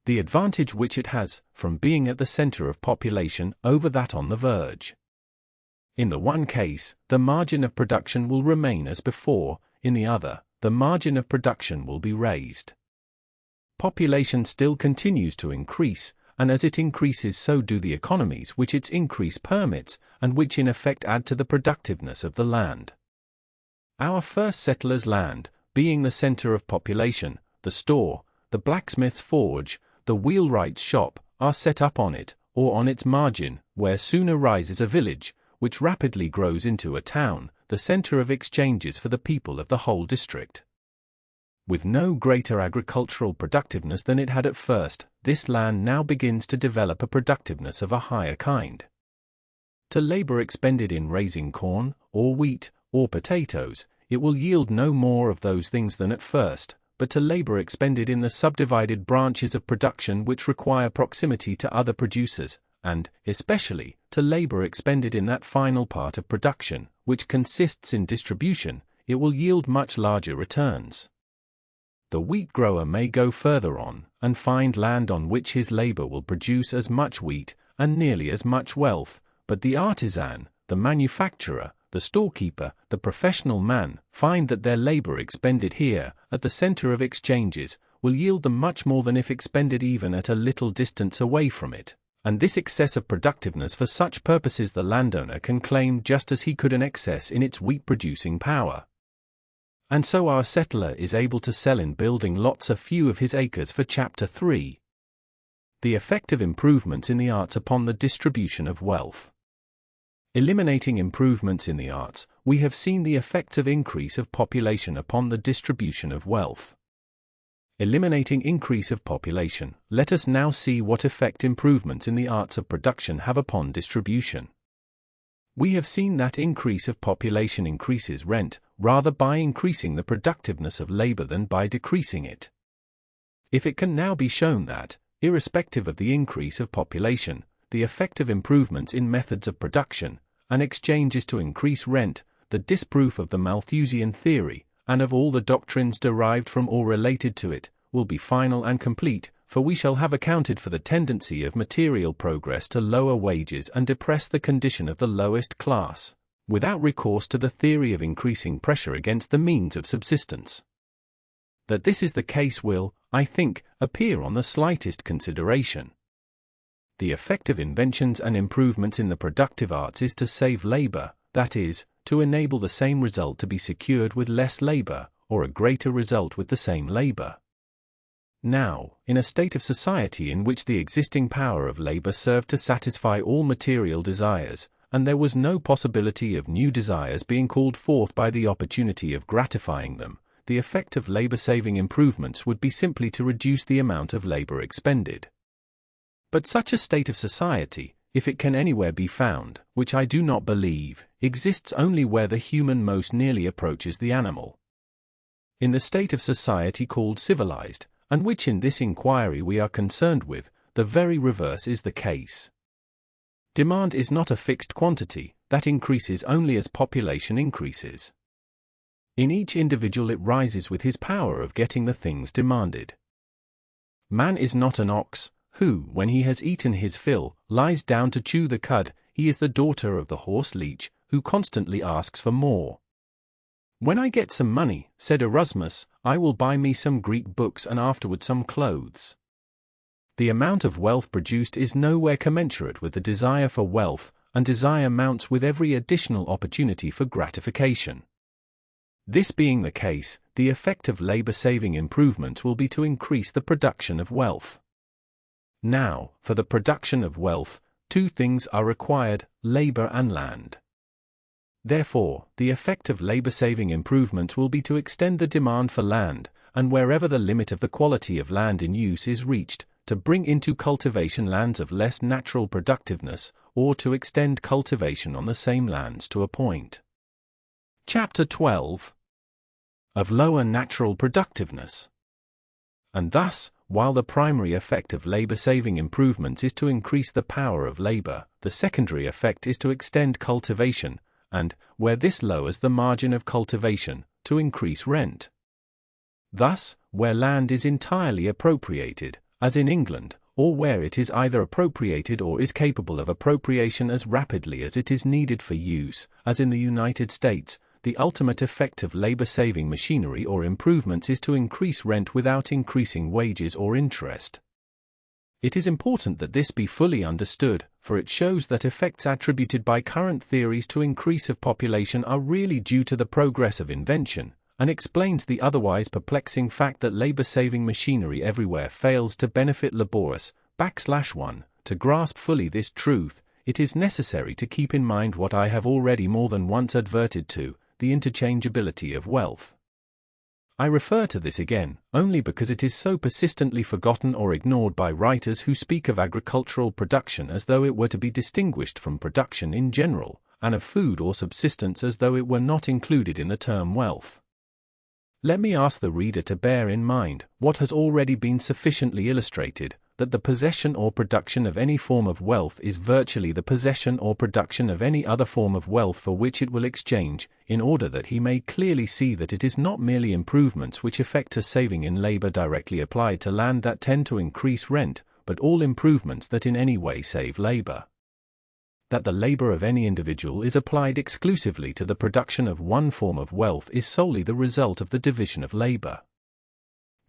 the advantage which it has from being at the center of population over that on the verge. In the one case, the margin of production will remain as before, in the other, the margin of production will be raised. Population still continues to increase, and as it increases so do the economies which its increase permits, and which in effect add to the productiveness of the land. Our first settler's land, being the center of population, the store, the blacksmith's forge, the wheelwright's shop, are set up on it, or on its margin, where soon arises a village, which rapidly grows into a town, the center of exchanges for the people of the whole district. With no greater agricultural productiveness than it had at first, this land now begins to develop a productiveness of a higher kind. To labor expended in raising corn, or wheat, or potatoes, it will yield no more of those things than at first, but to labor expended in the subdivided branches of production which require proximity to other producers, and, especially, to labor expended in that final part of production, which consists in distribution, it will yield much larger returns. The wheat grower may go further on, and find land on which his labor will produce as much wheat, and nearly as much wealth, but the artisan, the manufacturer, the storekeeper, the professional man, find that their labor expended here, at the center of exchanges, will yield them much more than if expended even at a little distance away from it, and this excess of productiveness for such purposes the landowner can claim just as he could an excess in its wheat-producing power. And so our settler is able to sell in building lots a few of his acres for Chapter 3. The effect of improvements in the arts upon the distribution of wealth. Eliminating improvements in the arts, we have seen the effects of increase of population upon the distribution of wealth. Eliminating increase of population, let us now see what effect improvements in the arts of production have upon distribution. We have seen that increase of population increases rent, rather by increasing the productiveness of labor than by decreasing it. If it can now be shown that, irrespective of the increase of population, the effect of improvements in methods of production, and exchange is to increase rent, the disproof of the Malthusian theory, and of all the doctrines derived from or related to it, will be final and complete, for we shall have accounted for the tendency of material progress to lower wages and depress the condition of the lowest class, without recourse to the theory of increasing pressure against the means of subsistence. That this is the case will, I think, appear on the slightest consideration. The effect of inventions and improvements in the productive arts is to save labor, that is, to enable the same result to be secured with less labor, or a greater result with the same labor. Now, in a state of society in which the existing power of labor served to satisfy all material desires, and there was no possibility of new desires being called forth by the opportunity of gratifying them, the effect of labor-saving improvements would be simply to reduce the amount of labor expended. But such a state of society, if it can anywhere be found, which I do not believe, exists only where the human most nearly approaches the animal. In the state of society called civilized, and which in this inquiry we are concerned with, the very reverse is the case. Demand is not a fixed quantity, that increases only as population increases. In each individual it rises with his power of getting the things demanded. Man is not an ox, who, when he has eaten his fill, lies down to chew the cud. He is the daughter of the horse leech, who constantly asks for more. When I get some money, said Erasmus, I will buy me some Greek books and afterward some clothes. The amount of wealth produced is nowhere commensurate with the desire for wealth, and desire mounts with every additional opportunity for gratification. This being the case, the effect of labor-saving improvements will be to increase the production of wealth. Now, for the production of wealth, two things are required, labor and land. Therefore, the effect of labor-saving improvements will be to extend the demand for land, and wherever the limit of the quality of land in use is reached, to bring into cultivation lands of less natural productiveness, or to extend cultivation on the same lands to a point. Chapter 12. Of lower natural productiveness. And thus, while the primary effect of labor-saving improvements is to increase the power of labor, the secondary effect is to extend cultivation, and, where this lowers the margin of cultivation, to increase rent. Thus, where land is entirely appropriated, as in England, or where it is either appropriated or is capable of appropriation as rapidly as it is needed for use, as in the United States, the ultimate effect of labor-saving machinery or improvements is to increase rent without increasing wages or interest. It is important that this be fully understood, for it shows that effects attributed by current theories to increase of population are really due to the progress of invention, and explains the otherwise perplexing fact that labor-saving machinery everywhere fails to benefit laborious /1. To grasp fully this truth, it is necessary to keep in mind what I have already more than once adverted to, the interchangeability of wealth. I refer to this again, only because it is so persistently forgotten or ignored by writers who speak of agricultural production as though it were to be distinguished from production in general, and of food or subsistence as though it were not included in the term wealth. Let me ask the reader to bear in mind what has already been sufficiently illustrated, that the possession or production of any form of wealth is virtually the possession or production of any other form of wealth for which it will exchange, in order that he may clearly see that it is not merely improvements which effect a saving in labor directly applied to land that tend to increase rent, but all improvements that in any way save labor. That the labor of any individual is applied exclusively to the production of one form of wealth is solely the result of the division of labor.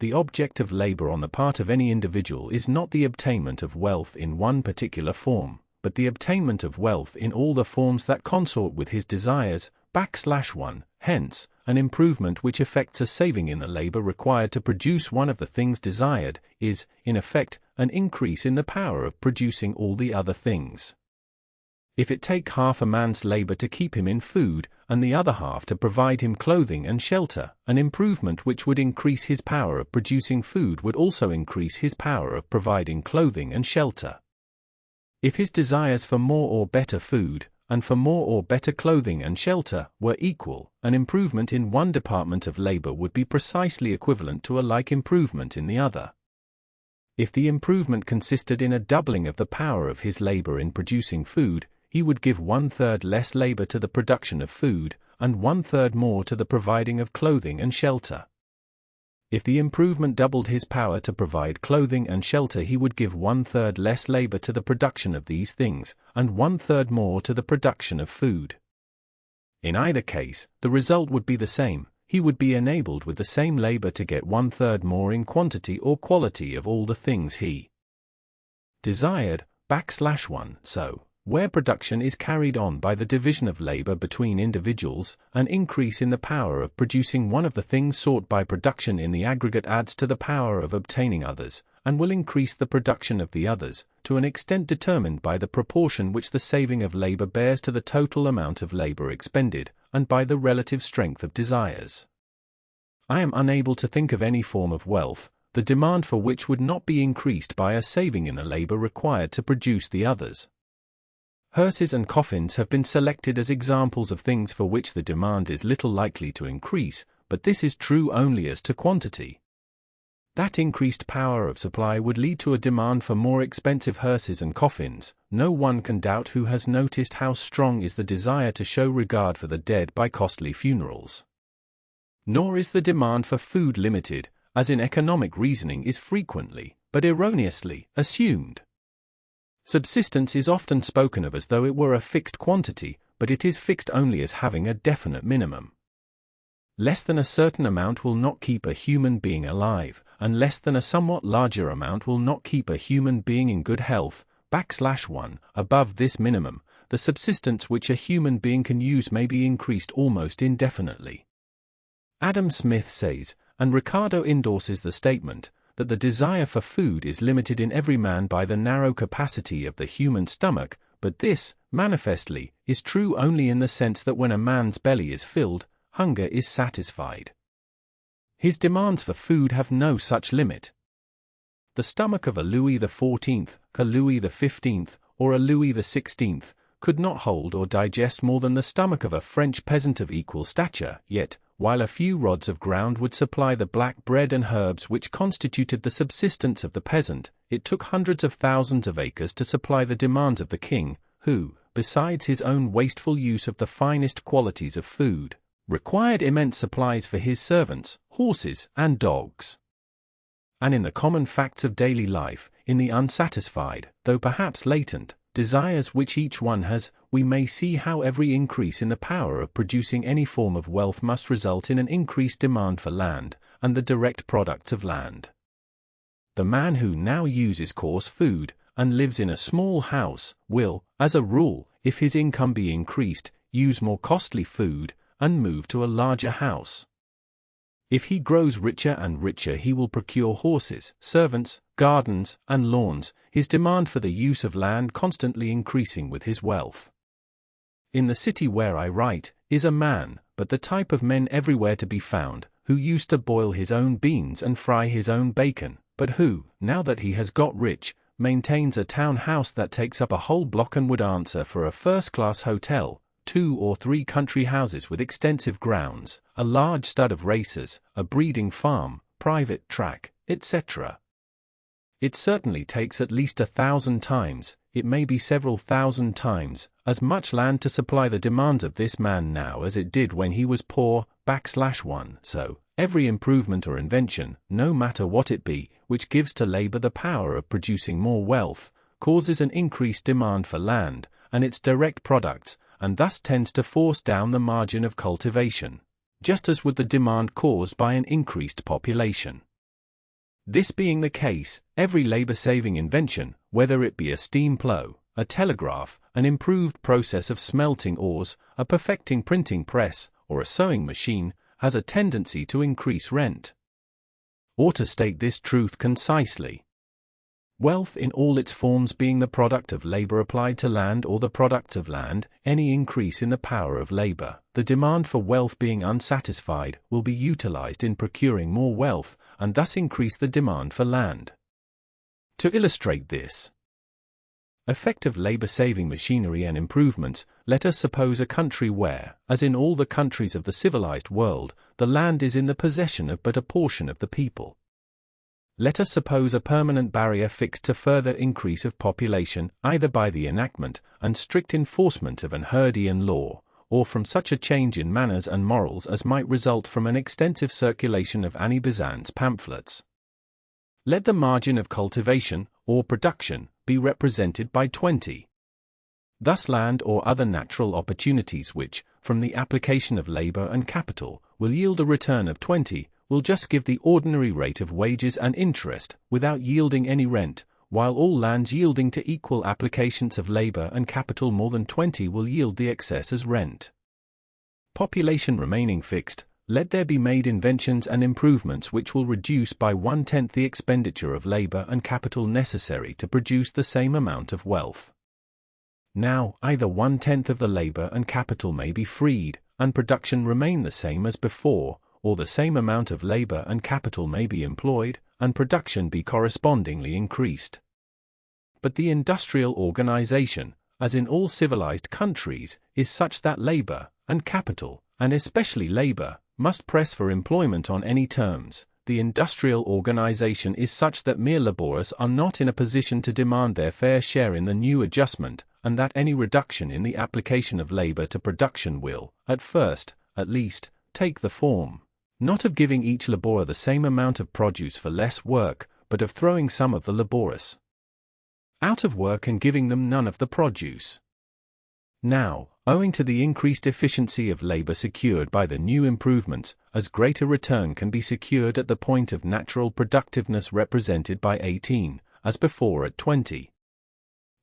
The object of labor on the part of any individual is not the obtainment of wealth in one particular form, but the obtainment of wealth in all the forms that consort with his desires, /1. Hence, an improvement which effects a saving in the labor required to produce one of the things desired, is, in effect, an increase in the power of producing all the other things. If it take half a man's labor to keep him in food, and the other half to provide him clothing and shelter, an improvement which would increase his power of producing food would also increase his power of providing clothing and shelter. If his desires for more or better food, and for more or better clothing and shelter, were equal, an improvement in one department of labor would be precisely equivalent to a like improvement in the other. If the improvement consisted in a doubling of the power of his labor in producing food, he would give 1/3 less labor to the production of food, and 1/3 more to the providing of clothing and shelter. If the improvement doubled his power to provide clothing and shelter, he would give 1/3 less labor to the production of these things, and 1/3 more to the production of food. In either case, the result would be the same. He would be enabled with the same labor to get 1/3 more in quantity or quality of all the things he desired, /1. So, where production is carried on by the division of labor between individuals, an increase in the power of producing one of the things sought by production in the aggregate adds to the power of obtaining others, and will increase the production of the others, to an extent determined by the proportion which the saving of labor bears to the total amount of labor expended, and by the relative strength of desires. I am unable to think of any form of wealth, the demand for which would not be increased by a saving in the labor required to produce the others. Hearses and coffins have been selected as examples of things for which the demand is little likely to increase, but this is true only as to quantity. That increased power of supply would lead to a demand for more expensive hearses and coffins. No one can doubt who has noticed how strong is the desire to show regard for the dead by costly funerals. Nor is the demand for food limited, as in economic reasoning is frequently, but erroneously, assumed. Subsistence is often spoken of as though it were a fixed quantity, but it is fixed only as having a definite minimum. Less than a certain amount will not keep a human being alive, and less than a somewhat larger amount will not keep a human being in good health, /1. Above this minimum, the subsistence which a human being can use may be increased almost indefinitely. Adam Smith says, and Ricardo endorses the statement, that the desire for food is limited in every man by the narrow capacity of the human stomach, but this, manifestly, is true only in the sense that when a man's belly is filled, hunger is satisfied. His demands for food have no such limit. The stomach of a Louis XIV, a Louis XV, or a Louis XVI could not hold or digest more than the stomach of a French peasant of equal stature, yet, while a few rods of ground would supply the black bread and herbs which constituted the subsistence of the peasant, it took hundreds of thousands of acres to supply the demands of the king, who, besides his own wasteful use of the finest qualities of food, required immense supplies for his servants, horses, and dogs. And in the common facts of daily life, in the unsatisfied, though perhaps latent, desires which each one has, we may see how every increase in the power of producing any form of wealth must result in an increased demand for land, and the direct products of land. The man who now uses coarse food, and lives in a small house, will, as a rule, if his income be increased, use more costly food, and move to a larger house. If he grows richer and richer, he will procure horses, servants, gardens, and lawns, his demand for the use of land constantly increasing with his wealth. In the city where I write, is a man, but the type of men everywhere to be found, who used to boil his own beans and fry his own bacon, but who, now that he has got rich, maintains a town house that takes up a whole block and would answer for a first-class hotel, 2 or 3 country houses with extensive grounds, a large stud of racers, a breeding farm, private track, etc. It certainly takes at least 1,000 times, it may be several thousand times, as much land to supply the demands of this man now as it did when he was poor, /1. So, every improvement or invention, no matter what it be, which gives to labor the power of producing more wealth, causes an increased demand for land, and its direct products, and thus tends to force down the margin of cultivation, just as would the demand caused by an increased population. This being the case, every labor-saving invention, whether it be a steam plow, a telegraph, an improved process of smelting ores, a perfecting printing press, or a sewing machine, has a tendency to increase rent. Or to state this truth concisely, wealth in all its forms being the product of labor applied to land or the products of land, any increase in the power of labor, the demand for wealth being unsatisfied, will be utilized in procuring more wealth, and thus increase the demand for land. To illustrate this effect of labor-saving machinery and improvements, let us suppose a country where, as in all the countries of the civilized world, the land is in the possession of but a portion of the people. Let us suppose a permanent barrier fixed to further increase of population, either by the enactment and strict enforcement of an Herdian law, or from such a change in manners and morals as might result from an extensive circulation of Annie Besant's pamphlets. Let the margin of cultivation, or production, be represented by 20. Thus land or other natural opportunities which, from the application of labor and capital, will yield a return of 20, will just give the ordinary rate of wages and interest, without yielding any rent, while all lands yielding to equal applications of labor and capital more than 20 will yield the excess as rent. Population remaining fixed, let there be made inventions and improvements which will reduce by 1/10 the expenditure of labor and capital necessary to produce the same amount of wealth. Now, either 1/10 of the labor and capital may be freed, and production remain the same as before, or the same amount of labor and capital may be employed, and production be correspondingly increased. But the industrial organization, as in all civilized countries, is such that labor and capital, and especially labor, must press for employment on any terms. The industrial organization is such that mere laborers are not in a position to demand their fair share in the new adjustment, and that any reduction in the application of labor to production will, at first, at least, take the form, not of giving each laborer the same amount of produce for less work, but of throwing some of the laborers out of work and giving them none of the produce. Now, owing to the increased efficiency of labor secured by the new improvements, as great a return can be secured at the point of natural productiveness represented by 18, as before at 20.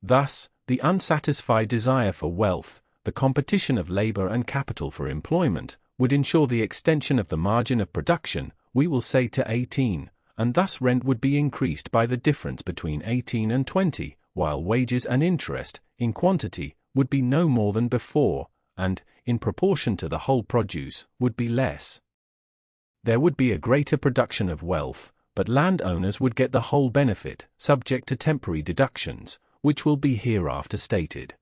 Thus, the unsatisfied desire for wealth, the competition of labor and capital for employment, would ensure the extension of the margin of production, we will say to 18, and thus rent would be increased by the difference between 18 and 20, while wages and interest, in quantity, would be no more than before, and, in proportion to the whole produce, would be less. There would be a greater production of wealth, but landowners would get the whole benefit, subject to temporary deductions, which will be hereafter stated.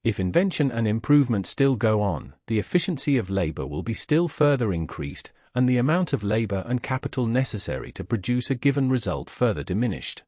If invention and improvement still go on, the efficiency of labor will be still further increased, and the amount of labor and capital necessary to produce a given result further diminished.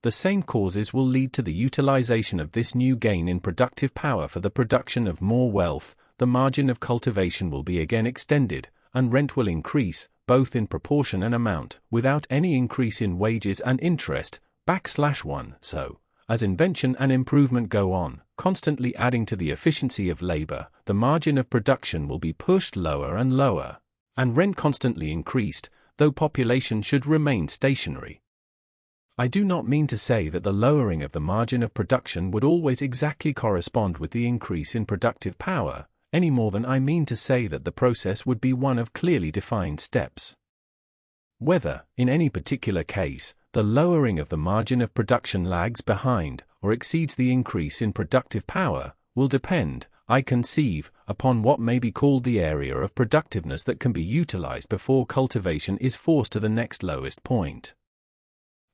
The same causes will lead to the utilization of this new gain in productive power for the production of more wealth. The margin of cultivation will be again extended, and rent will increase, both in proportion and amount, without any increase in wages and interest, \1. So, as invention and improvement go on, constantly adding to the efficiency of labor, the margin of production will be pushed lower and lower, and rent constantly increased, though population should remain stationary. I do not mean to say that the lowering of the margin of production would always exactly correspond with the increase in productive power, any more than I mean to say that the process would be one of clearly defined steps. Whether, in any particular case, the lowering of the margin of production lags behind or exceeds the increase in productive power, will depend, I conceive, upon what may be called the area of productiveness that can be utilized before cultivation is forced to the next lowest point.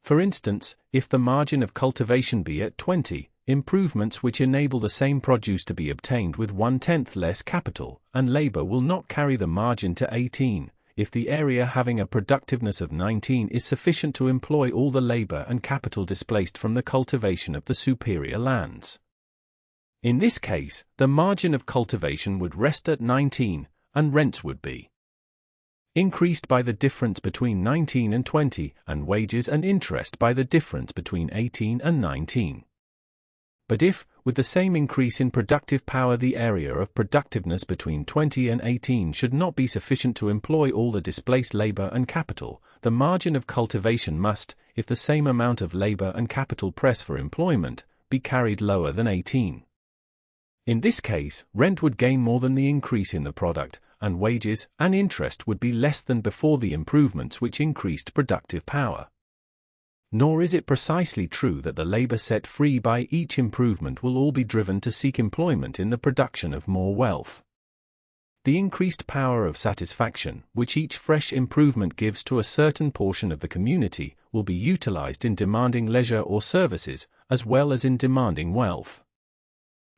For instance, if the margin of cultivation be at 20, improvements which enable the same produce to be obtained with 1/10 less capital and labor will not carry the margin to 18, if the area having a productiveness of 19 is sufficient to employ all the labor and capital displaced from the cultivation of the superior lands. In this case, the margin of cultivation would rest at 19, and rents would be increased by the difference between 19 and 20, and wages and interest by the difference between 18 and 19. But if, with the same increase in productive power, the area of productiveness between 20 and 18 should not be sufficient to employ all the displaced labor and capital, the margin of cultivation must, if the same amount of labor and capital press for employment, be carried lower than 18. In this case, rent would gain more than the increase in the product, and wages and interest would be less than before the improvements which increased productive power. Nor is it precisely true that the labor set free by each improvement will all be driven to seek employment in the production of more wealth. The increased power of satisfaction, which each fresh improvement gives to a certain portion of the community, will be utilized in demanding leisure or services, as well as in demanding wealth.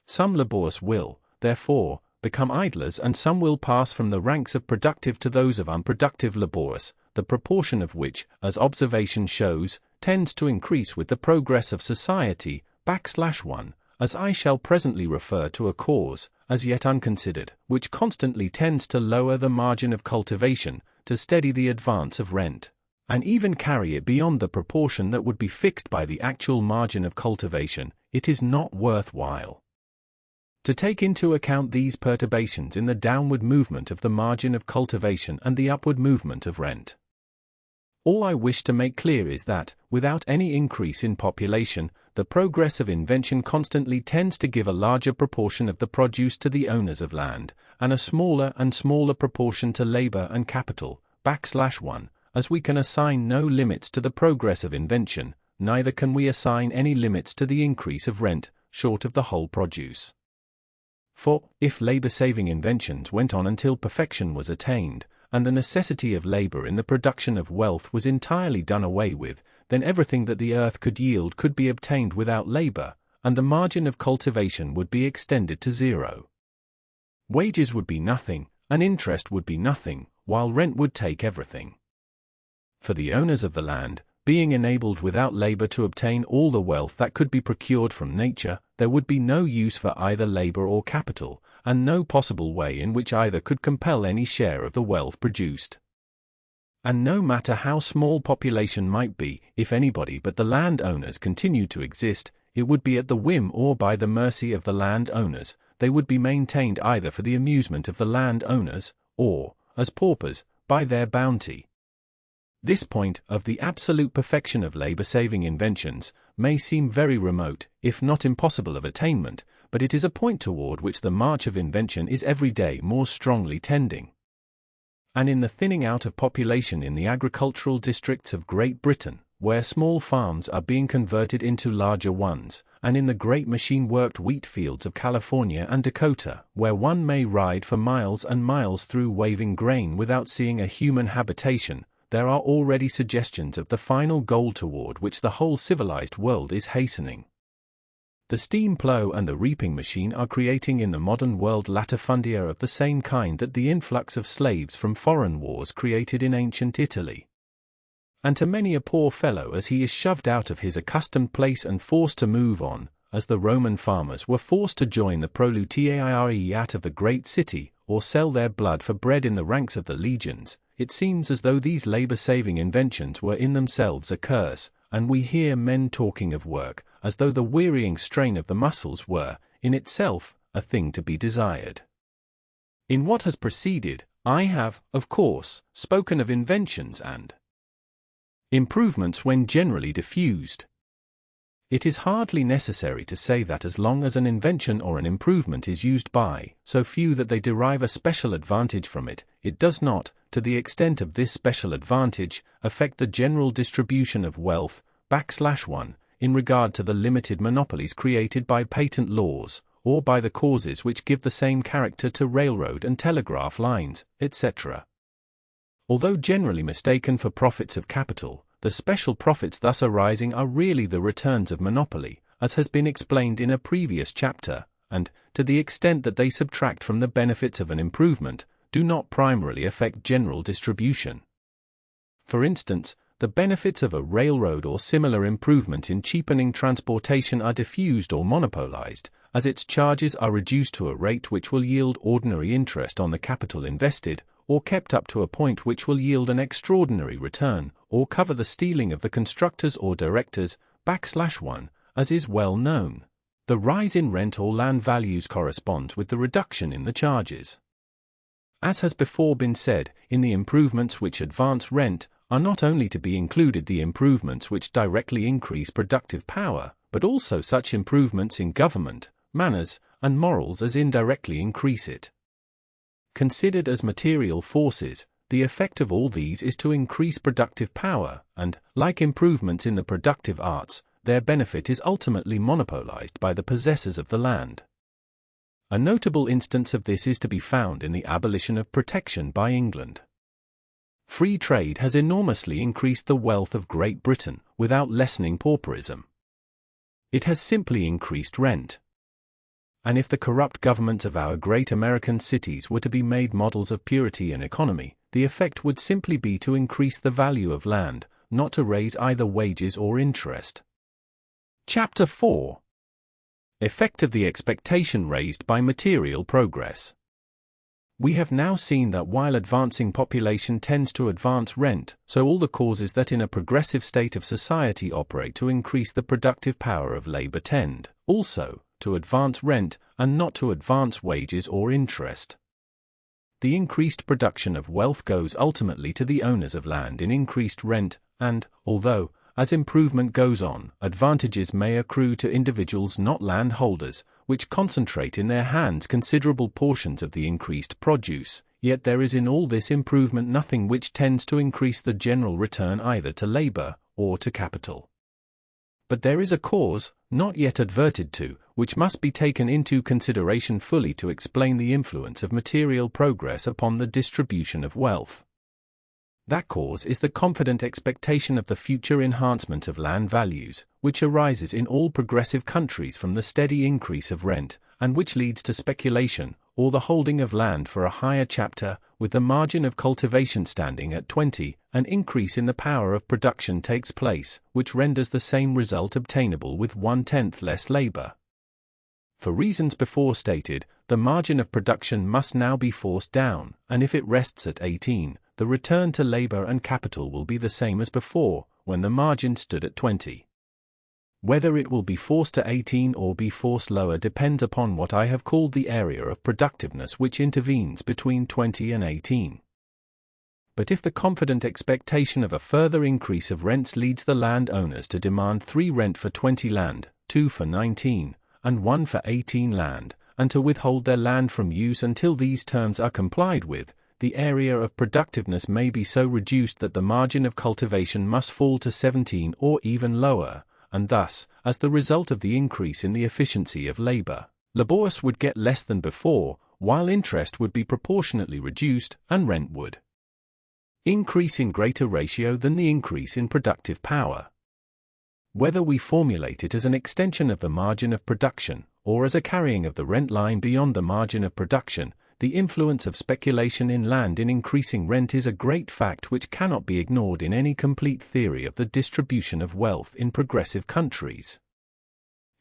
Some laborious will, therefore, become idlers, and some will pass from the ranks of productive to those of unproductive laborious, the proportion of which, as observation shows, tends to increase with the progress of society, \1, as I shall presently refer to a cause, as yet unconsidered, which constantly tends to lower the margin of cultivation, to steady the advance of rent, and even carry it beyond the proportion that would be fixed by the actual margin of cultivation. It is not worth while to take into account these perturbations in the downward movement of the margin of cultivation and the upward movement of rent. All I wish to make clear is that, without any increase in population, the progress of invention constantly tends to give a larger proportion of the produce to the owners of land, and a smaller and smaller proportion to labor and capital, \1, as we can assign no limits to the progress of invention, neither can we assign any limits to the increase of rent, short of the whole produce. For, if labor-saving inventions went on until perfection was attained, and the necessity of labor in the production of wealth was entirely done away with, then everything that the earth could yield could be obtained without labor, and the margin of cultivation would be extended to 0. Wages would be nothing, and interest would be nothing, while rent would take everything. For the owners of the land, being enabled without labor to obtain all the wealth that could be procured from nature, there would be no use for either labor or capital, and no possible way in which either could compel any share of the wealth produced. And no matter how small population might be, if anybody but the land owners continued to exist, it would be at the whim or by the mercy of the land owners. They would be maintained either for the amusement of the land owners, or, as paupers, by their bounty. This point, of the absolute perfection of labor-saving inventions, may seem very remote, if not impossible of attainment, but it is a point toward which the march of invention is every day more strongly tending. And in the thinning out of population in the agricultural districts of Great Britain, where small farms are being converted into larger ones, and in the great machine-worked wheat fields of California and Dakota, where one may ride for miles and miles through waving grain without seeing a human habitation, there are already suggestions of the final goal toward which the whole civilized world is hastening. The steam plough and the reaping machine are creating in the modern world latifundia of the same kind that the influx of slaves from foreign wars created in ancient Italy. And to many a poor fellow as he is shoved out of his accustomed place and forced to move on, as the Roman farmers were forced to join the proletariat of the great city, or sell their blood for bread in the ranks of the legions, it seems as though these labor-saving inventions were in themselves a curse, and we hear men talking of work, as though the wearying strain of the muscles were, in itself, a thing to be desired. In what has preceded, I have, of course, spoken of inventions and improvements when generally diffused. It is hardly necessary to say that as long as an invention or an improvement is used by so few that they derive a special advantage from it, it does not, to the extent of this special advantage, affect the general distribution of wealth, /1, in regard to the limited monopolies created by patent laws, or by the causes which give the same character to railroad and telegraph lines, etc. Although generally mistaken for profits of capital, the special profits thus arising are really the returns of monopoly, as has been explained in a previous chapter, and, to the extent that they subtract from the benefits of an improvement, do not primarily affect general distribution. For instance, the benefits of a railroad or similar improvement in cheapening transportation are diffused or monopolized, as its charges are reduced to a rate which will yield ordinary interest on the capital invested, or kept up to a point which will yield an extraordinary return, or cover the stealing of the constructors or directors, /1, as is well known. The rise in rent or land values corresponds with the reduction in the charges. As has before been said, in the improvements which advance rent, are not only to be included the improvements which directly increase productive power, but also such improvements in government, manners, and morals as indirectly increase it. Considered as material forces, the effect of all these is to increase productive power, and, like improvements in the productive arts, their benefit is ultimately monopolized by the possessors of the land. A notable instance of this is to be found in the abolition of protection by England. Free trade has enormously increased the wealth of Great Britain, without lessening pauperism. It has simply increased rent. And if the corrupt governments of our great American cities were to be made models of purity and economy, the effect would simply be to increase the value of land, not to raise either wages or interest. Chapter 4. Effect of the expectation raised by material progress. We have now seen that while advancing population tends to advance rent, so all the causes that in a progressive state of society operate to increase the productive power of labor tend, also, to advance rent, and not to advance wages or interest. The increased production of wealth goes ultimately to the owners of land in increased rent, and, although, as improvement goes on, advantages may accrue to individuals not landholders, which concentrate in their hands considerable portions of the increased produce, yet there is in all this improvement nothing which tends to increase the general return either to labor or to capital. But there is a cause, not yet adverted to, which must be taken into consideration fully to explain the influence of material progress upon the distribution of wealth. That cause is the confident expectation of the future enhancement of land values, which arises in all progressive countries from the steady increase of rent, and which leads to speculation, or the holding of land for a higher chapter, with the margin of cultivation standing at 20, an increase in the power of production takes place, which renders the same result obtainable with 1/10 less labor. For reasons before stated, the margin of production must now be forced down, and if it rests at 18, the return to labor and capital will be the same as before, when the margin stood at 20. Whether it will be forced to 18 or be forced lower depends upon what I have called the area of productiveness which intervenes between 20 and 18. But if the confident expectation of a further increase of rents leads the land owners to demand 3 rent for 20 land, 2 for 19, and 1 for 18 land, and to withhold their land from use until these terms are complied with, the area of productiveness may be so reduced that the margin of cultivation must fall to 17 or even lower, and thus, as the result of the increase in the efficiency of labor, laborers would get less than before, while interest would be proportionately reduced, and rent would increase in greater ratio than the increase in productive power. Whether we formulate it as an extension of the margin of production, or as a carrying of the rent line beyond the margin of production, the influence of speculation in land in increasing rent is a great fact which cannot be ignored in any complete theory of the distribution of wealth in progressive countries.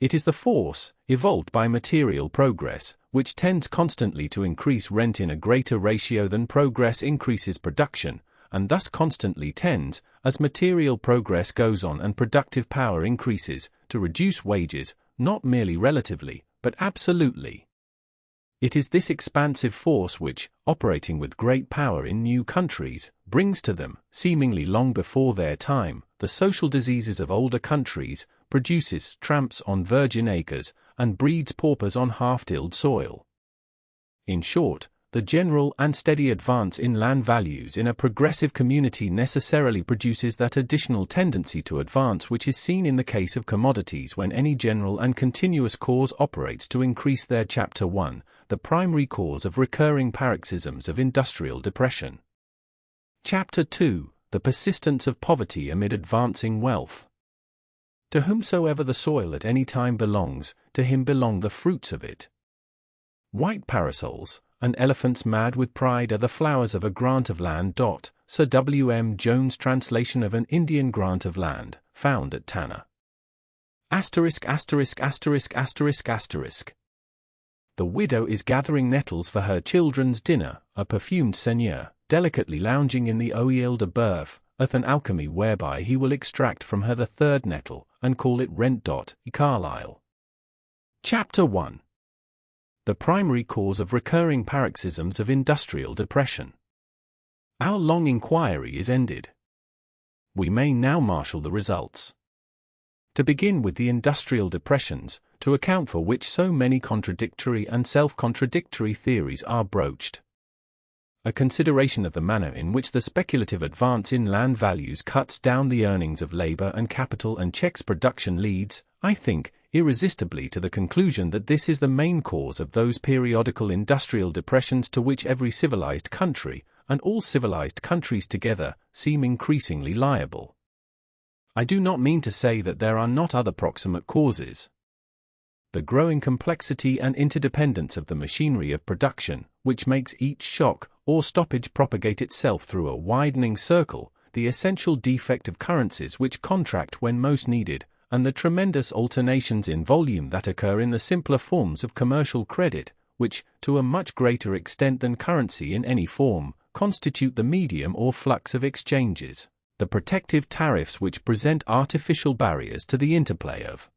It is the force, evolved by material progress, which tends constantly to increase rent in a greater ratio than progress increases production, and thus constantly tends, as material progress goes on and productive power increases, to reduce wages, not merely relatively, but absolutely. It is this expansive force which, operating with great power in new countries, brings to them, seemingly long before their time, the social diseases of older countries, produces tramps on virgin acres, and breeds paupers on half-tilled soil. In short, the general and steady advance in land values in a progressive community necessarily produces that additional tendency to advance which is seen in the case of commodities when any general and continuous cause operates to increase their Chapter 1, the primary cause of recurring paroxysms of industrial depression. Chapter 2, the persistence of poverty amid advancing wealth. To whomsoever the soil at any time belongs, to him belong the fruits of it. White parasols, and elephants mad with pride are the flowers of a grant of land. Sir W. M. Jones' translation of an Indian grant of land, found at Tanna. *********** The widow is gathering nettles for her children's dinner, a perfumed seigneur, delicately lounging in the Oeil de Boeuf, hath an alchemy whereby he will extract from her the third nettle, and call it rent. Carlyle. Chapter 1. The primary cause of recurring paroxysms of industrial depression. Our long inquiry is ended. We may now marshal the results. To begin with the industrial depressions, to account for which so many contradictory and self-contradictory theories are broached. A consideration of the manner in which the speculative advance in land values cuts down the earnings of labor and capital and checks production leads, I think, irresistibly to the conclusion that this is the main cause of those periodical industrial depressions to which every civilized country, and all civilized countries together, seem increasingly liable. I do not mean to say that there are not other proximate causes. The growing complexity and interdependence of the machinery of production, which makes each shock or stoppage propagate itself through a widening circle, the essential defect of currencies which contract when most needed, and the tremendous alternations in volume that occur in the simpler forms of commercial credit, which, to a much greater extent than currency in any form, constitute the medium or flux of exchanges, the protective tariffs which present artificial barriers to the interplay of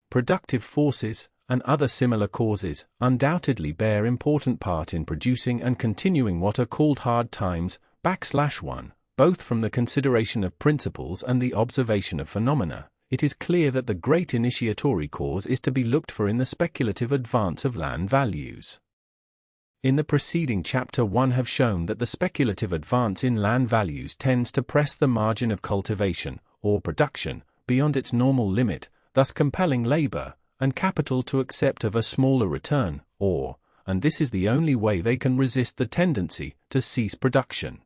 productive forces, and other similar causes, undoubtedly bear important part in producing and continuing what are called hard times, \1, both from the consideration of principles and the observation of phenomena. It is clear that the great initiatory cause is to be looked for in the speculative advance of land values. In the preceding Chapter 1 have shown that the speculative advance in land values tends to press the margin of cultivation, or production, beyond its normal limit, thus compelling labor and capital to accept of a smaller return, or, and this is the only way they can resist the tendency, to cease production.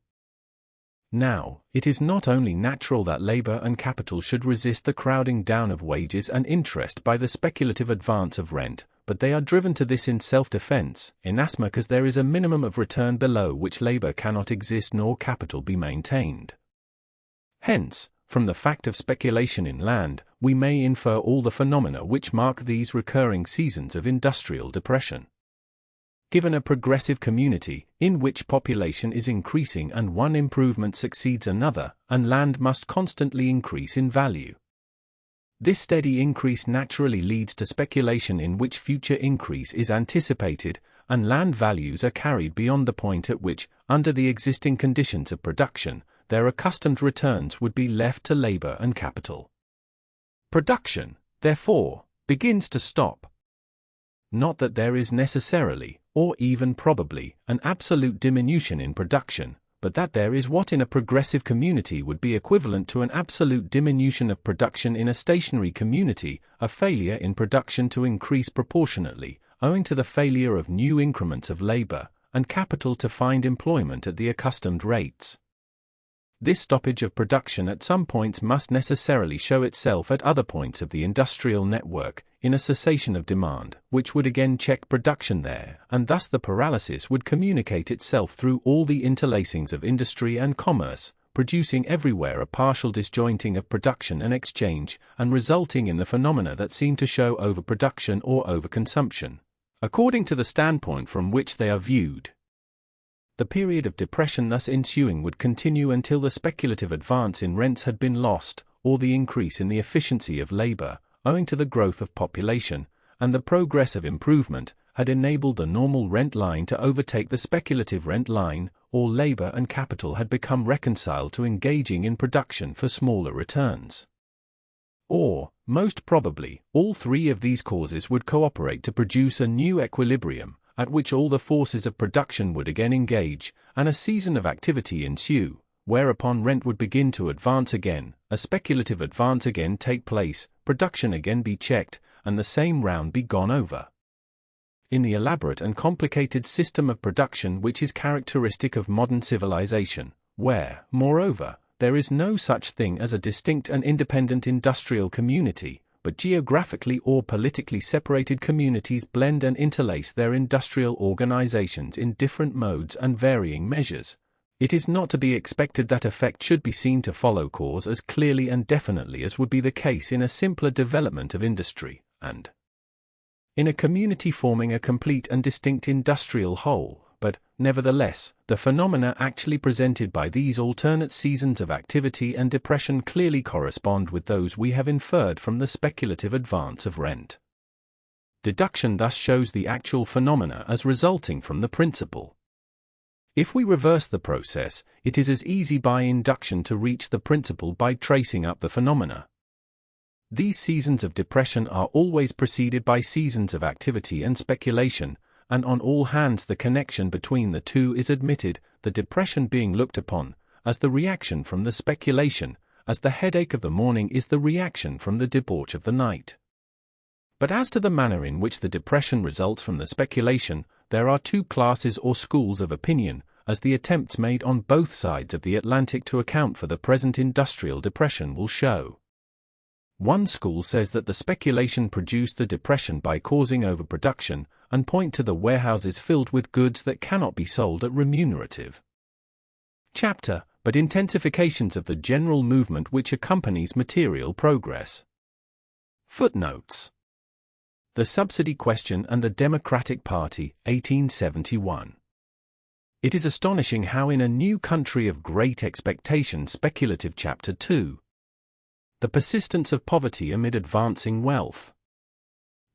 Now, it is not only natural that labor and capital should resist the crowding down of wages and interest by the speculative advance of rent, but they are driven to this in self-defense, inasmuch as there is a minimum of return below which labor cannot exist nor capital be maintained. Hence, from the fact of speculation in land, we may infer all the phenomena which mark these recurring seasons of industrial depression. Given a progressive community, in which population is increasing and one improvement succeeds another, and land must constantly increase in value. This steady increase naturally leads to speculation in which future increase is anticipated, and land values are carried beyond the point at which, under the existing conditions of production, their accustomed returns would be left to labor and capital. Production, therefore, begins to stop. Not that there is necessarily, or even probably, an absolute diminution in production, but that there is what in a progressive community would be equivalent to an absolute diminution of production in a stationary community, a failure in production to increase proportionately, owing to the failure of new increments of labor and capital to find employment at the accustomed rates. This stoppage of production at some points must necessarily show itself at other points of the industrial network, in a cessation of demand, which would again check production there, and thus the paralysis would communicate itself through all the interlacings of industry and commerce, producing everywhere a partial disjointing of production and exchange, and resulting in the phenomena that seem to show overproduction or overconsumption, according to the standpoint from which they are viewed. The period of depression thus ensuing would continue until the speculative advance in rents had been lost, or the increase in the efficiency of labor, owing to the growth of population, and the progress of improvement, had enabled the normal rent line to overtake the speculative rent line, or labor and capital had become reconciled to engaging in production for smaller returns. Or, most probably, all three of these causes would cooperate to produce a new equilibrium, at which all the forces of production would again engage, and a season of activity ensue, whereupon rent would begin to advance again, a speculative advance again take place, production again be checked, and the same round be gone over. In the elaborate and complicated system of production which is characteristic of modern civilization, where, moreover, there is no such thing as a distinct and independent industrial community, but geographically or politically separated communities blend and interlace their industrial organizations in different modes and varying measures, it is not to be expected that effect should be seen to follow cause as clearly and definitely as would be the case in a simpler development of industry, and in a community forming a complete and distinct industrial whole. But, nevertheless, the phenomena actually presented by these alternate seasons of activity and depression clearly correspond with those we have inferred from the speculative advance of rent. Deduction thus shows the actual phenomena as resulting from the principle. If we reverse the process, it is as easy by induction to reach the principle by tracing up the phenomena. These seasons of depression are always preceded by seasons of activity and speculation, and on all hands the connection between the two is admitted, the depression being looked upon as the reaction from the speculation, as the headache of the morning is the reaction from the debauch of the night. But as to the manner in which the depression results from the speculation, there are two classes or schools of opinion, as the attempts made on both sides of the Atlantic to account for the present industrial depression will show. One school says that the speculation produced the depression by causing overproduction, and point to the warehouses filled with goods that cannot be sold at remunerative chapter, but intensifications of the general movement which accompanies material progress. Footnotes. The Subsidy Question and the Democratic Party, 1871. It is astonishing how in a new country of great expectation speculative Chapter 2. The persistence of poverty amid advancing wealth.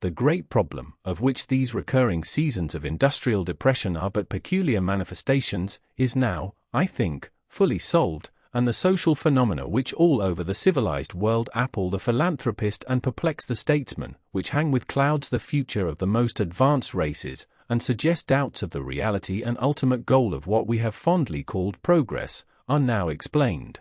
The great problem, of which these recurring seasons of industrial depression are but peculiar manifestations, is now, I think, fully solved, and the social phenomena which all over the civilized world appall the philanthropist and perplex the statesman, which hang with clouds the future of the most advanced races, and suggest doubts of the reality and ultimate goal of what we have fondly called progress, are now explained.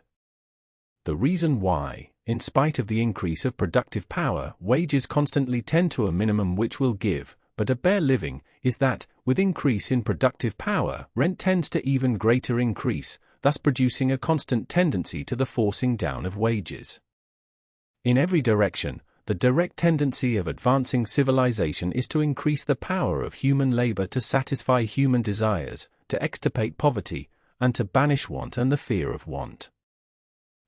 The reason why, in spite of the increase of productive power, wages constantly tend to a minimum which will give but a bare living, is that, with increase in productive power, rent tends to even greater increase, thus producing a constant tendency to the forcing down of wages. In every direction, the direct tendency of advancing civilization is to increase the power of human labor to satisfy human desires, to extirpate poverty, and to banish want and the fear of want.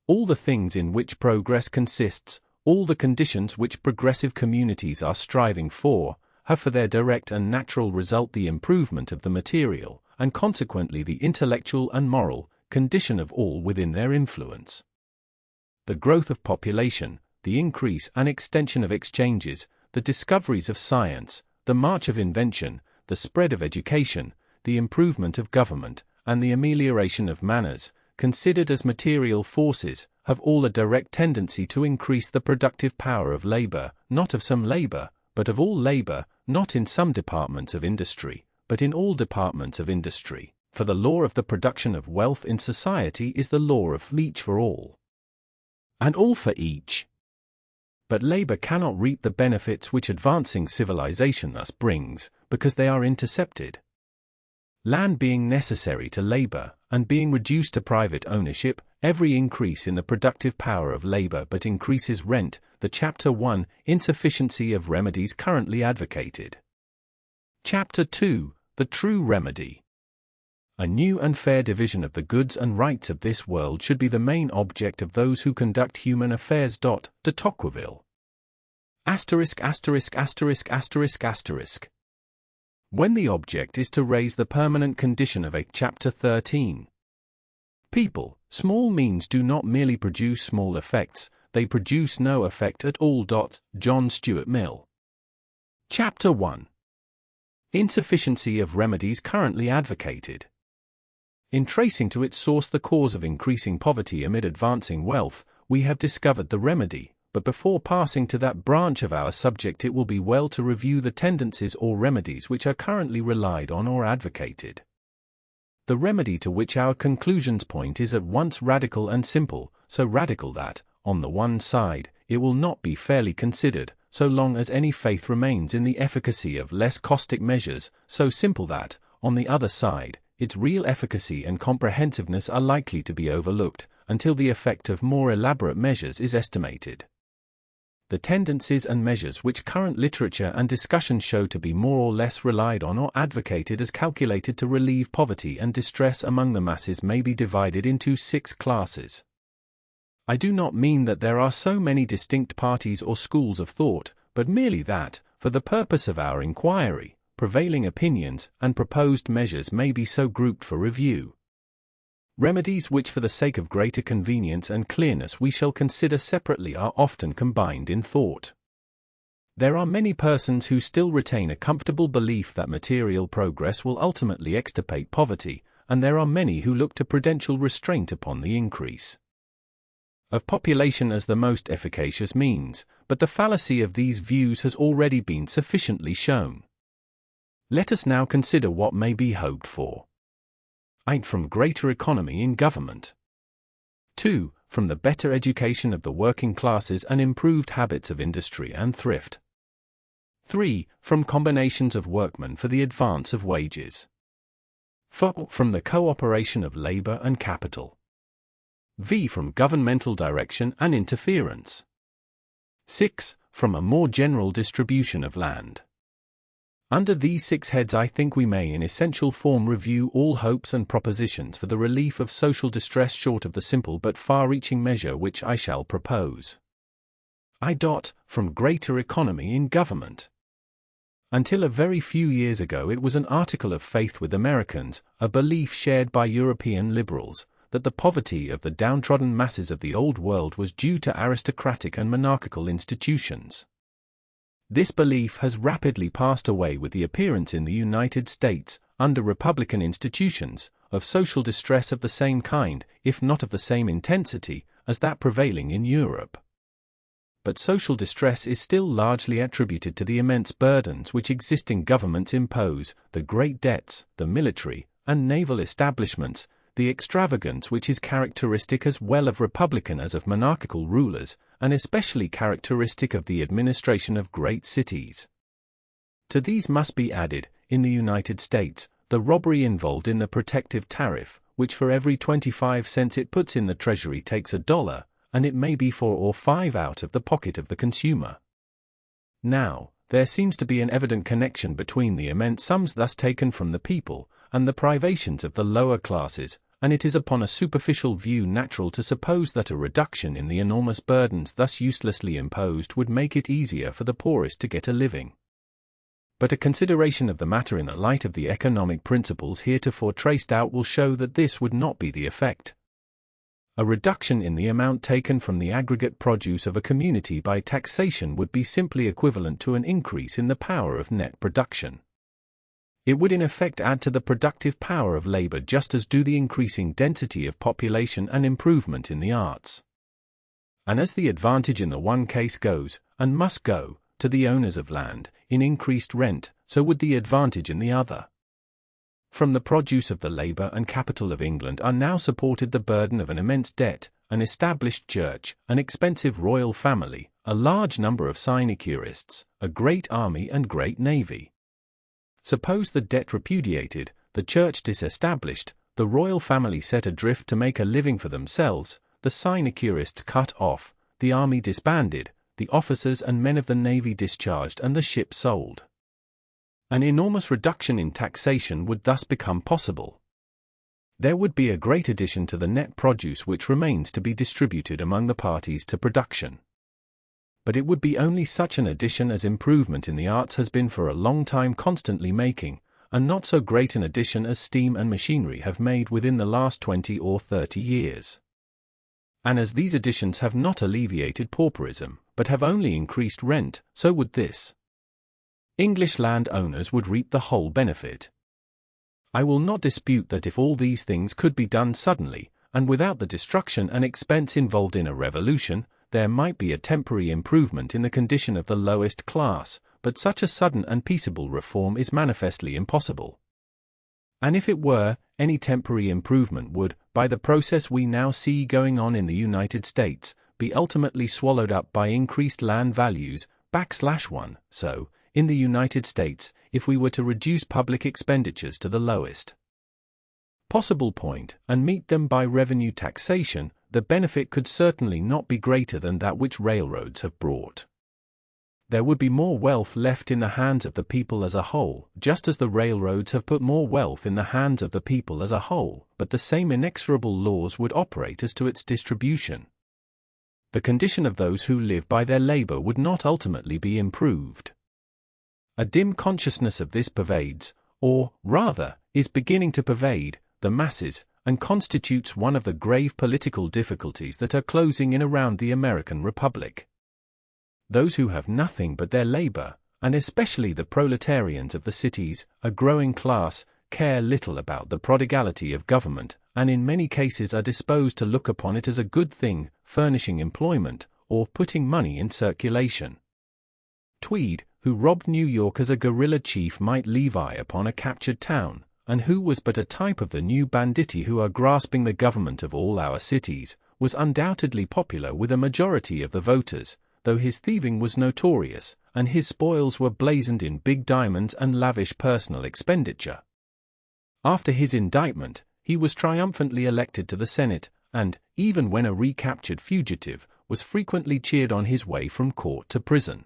All the things in which progress consists, all the conditions which progressive communities are striving for, have for their direct and natural result the improvement of the material, and consequently the intellectual and moral, condition of all within their influence. The growth of population, the increase and extension of exchanges, the discoveries of science, the march of invention, the spread of education, the improvement of government, and the amelioration of manners, considered as material forces, have all a direct tendency to increase the productive power of labor, not of some labor, but of all labor, not in some departments of industry, but in all departments of industry, for the law of the production of wealth in society is the law of each for all, and all for each. But labor cannot reap the benefits which advancing civilization thus brings, because they are intercepted. Land being necessary to labor, and being reduced to private ownership, every increase in the productive power of labor but increases rent, the Chapter 1, Insufficiency of Remedies currently advocated. Chapter 2, The True Remedy. A new and fair division of the goods and rights of this world should be the main object of those who conduct human affairs. De Tocqueville. *************** When the object is to raise the permanent condition of a Chapter 13. People, small means do not merely produce small effects, they produce no effect at all. John Stuart Mill. Chapter 1. Insufficiency of remedies currently advocated. In tracing to its source the cause of increasing poverty amid advancing wealth, we have discovered the remedy, but before passing to that branch of our subject it will be well to review the tendencies or remedies which are currently relied on or advocated. The remedy to which our conclusions point is at once radical and simple, so radical that, on the one side, it will not be fairly considered, so long as any faith remains in the efficacy of less caustic measures, so simple that, on the other side, its real efficacy and comprehensiveness are likely to be overlooked, until the effect of more elaborate measures is estimated. The tendencies and measures which current literature and discussion show to be more or less relied on or advocated as calculated to relieve poverty and distress among the masses may be divided into 6 classes. I do not mean that there are so many distinct parties or schools of thought, but merely that, for the purpose of our inquiry, prevailing opinions and proposed measures may be so grouped for review. Remedies which for the sake of greater convenience and clearness we shall consider separately are often combined in thought. There are many persons who still retain a comfortable belief that material progress will ultimately extirpate poverty, and there are many who look to prudential restraint upon the increase of population as the most efficacious means, but the fallacy of these views has already been sufficiently shown. Let us now consider what may be hoped for. 1. From greater economy in government. 2. From the better education of the working classes and improved habits of industry and thrift. 3. From combinations of workmen for the advance of wages. 4. From the cooperation of labor and capital. V. From governmental direction and interference. 6. From a more general distribution of land. Under these 6 heads I think we may in essential form review all hopes and propositions for the relief of social distress short of the simple but far-reaching measure which I shall propose. From greater economy in government. Until a very few years ago it was an article of faith with Americans, a belief shared by European liberals, that the poverty of the downtrodden masses of the Old World was due to aristocratic and monarchical institutions. This belief has rapidly passed away with the appearance in the United States, under Republican institutions, of social distress of the same kind, if not of the same intensity, as that prevailing in Europe. But social distress is still largely attributed to the immense burdens which existing governments impose, the great debts, the military and naval establishments, the extravagance which is characteristic as well of Republican as of monarchical rulers, and especially characteristic of the administration of great cities. To these must be added, in the United States, the robbery involved in the protective tariff, which for every 25 cents it puts in the Treasury takes $1, and it may be 4 or 5 out of the pocket of the consumer. Now, there seems to be an evident connection between the immense sums thus taken from the people, and the privations of the lower classes, and it is upon a superficial view natural to suppose that a reduction in the enormous burdens thus uselessly imposed would make it easier for the poorest to get a living. But a consideration of the matter in the light of the economic principles heretofore traced out will show that this would not be the effect. A reduction in the amount taken from the aggregate produce of a community by taxation would be simply equivalent to an increase in the power of net production. It would in effect add to the productive power of labor just as do the increasing density of population and improvement in the arts. And as the advantage in the one case goes, and must go, to the owners of land, in increased rent, so would the advantage in the other. From the produce of the labor and capital of England are now supported the burden of an immense debt, an established church, an expensive royal family, a large number of sinecurists, a great army and great navy. Suppose the debt repudiated, the the church disestablished, the royal family set adrift to make a living for themselves, the sinecurists cut off, the army disbanded, the officers and men of the navy discharged and the ship sold. An enormous reduction in taxation would thus become possible. There would be a great addition to the net produce which remains to be distributed among the parties to production. But it would be only such an addition as improvement in the arts has been for a long time constantly making, and not so great an addition as steam and machinery have made within the last 20 or 30 years. And as these additions have not alleviated pauperism, but have only increased rent, so would this. English landowners would reap the whole benefit. I will not dispute that if all these things could be done suddenly, and without the destruction and expense involved in a revolution, there might be a temporary improvement in the condition of the lowest class, but such a sudden and peaceable reform is manifestly impossible. And if it were, any temporary improvement would, by the process we now see going on in the United States, be ultimately swallowed up by increased land values, \1. So, in the United States, if we were to reduce public expenditures to the lowest possible point, and meet them by revenue taxation, the benefit could certainly not be greater than that which railroads have brought. There would be more wealth left in the hands of the people as a whole, just as the railroads have put more wealth in the hands of the people as a whole, but the same inexorable laws would operate as to its distribution. The condition of those who live by their labor would not ultimately be improved. A dim consciousness of this pervades, or, rather, is beginning to pervade, the masses, and constitutes one of the grave political difficulties that are closing in around the American Republic. Those who have nothing but their labor, and especially the proletarians of the cities, a growing class, care little about the prodigality of government, and in many cases are disposed to look upon it as a good thing, furnishing employment, or putting money in circulation. Tweed, who robbed New York as a guerrilla chief, might levi upon a captured town, and who was but a type of the new banditti who are grasping the government of all our cities, was undoubtedly popular with a majority of the voters, though his thieving was notorious, and his spoils were blazoned in big diamonds and lavish personal expenditure. After his indictment, he was triumphantly elected to the Senate, and, even when a recaptured fugitive, was frequently cheered on his way from court to prison.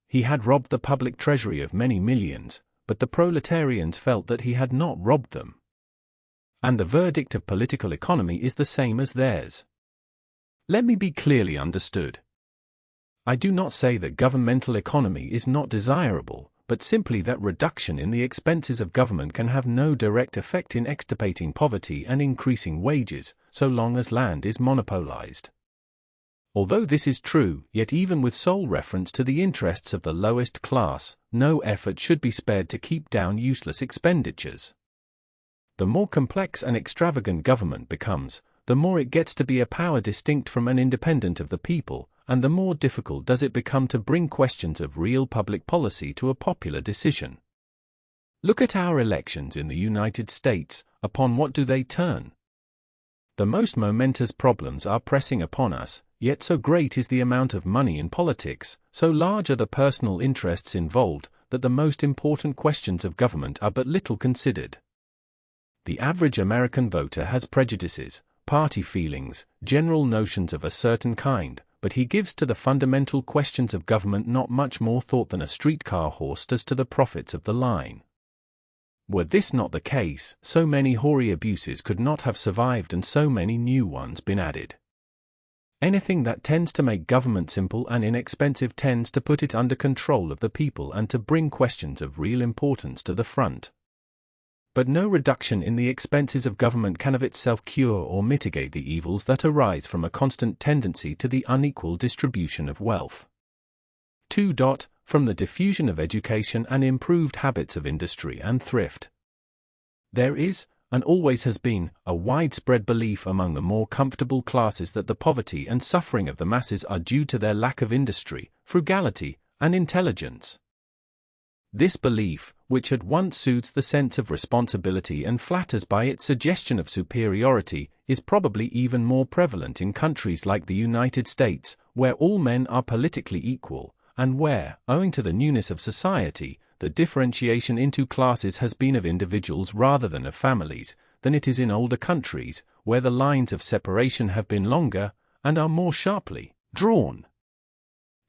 He had robbed the public treasury of many millions, but the proletarians felt that he had not robbed them. And the verdict of political economy is the same as theirs. Let me be clearly understood. I do not say that governmental economy is not desirable, but simply that reduction in the expenses of government can have no direct effect in extirpating poverty and increasing wages, so long as land is monopolized. Although this is true, yet even with sole reference to the interests of the lowest class, no effort should be spared to keep down useless expenditures. The more complex and extravagant government becomes, the more it gets to be a power distinct from and independent of the people, and the more difficult does it become to bring questions of real public policy to a popular decision. Look at our elections in the United States. Upon what do they turn? The most momentous problems are pressing upon us, yet so great is the amount of money in politics, so large are the personal interests involved, that the most important questions of government are but little considered. The average American voter has prejudices, party feelings, general notions of a certain kind, but he gives to the fundamental questions of government not much more thought than a streetcar horse does to the profits of the line. Were this not the case, so many hoary abuses could not have survived and so many new ones been added. Anything that tends to make government simple and inexpensive tends to put it under control of the people and to bring questions of real importance to the front. But no reduction in the expenses of government can of itself cure or mitigate the evils that arise from a constant tendency to the unequal distribution of wealth. 2. From the diffusion of education and improved habits of industry and thrift. There is, and always has been, a widespread belief among the more comfortable classes that the poverty and suffering of the masses are due to their lack of industry, frugality, and intelligence. This belief, which at once soothes the sense of responsibility and flatters by its suggestion of superiority, is probably even more prevalent in countries like the United States, where all men are politically equal, and where, owing to the newness of society, the differentiation into classes has been of individuals rather than of families, than it is in older countries, where the lines of separation have been longer and are more sharply drawn.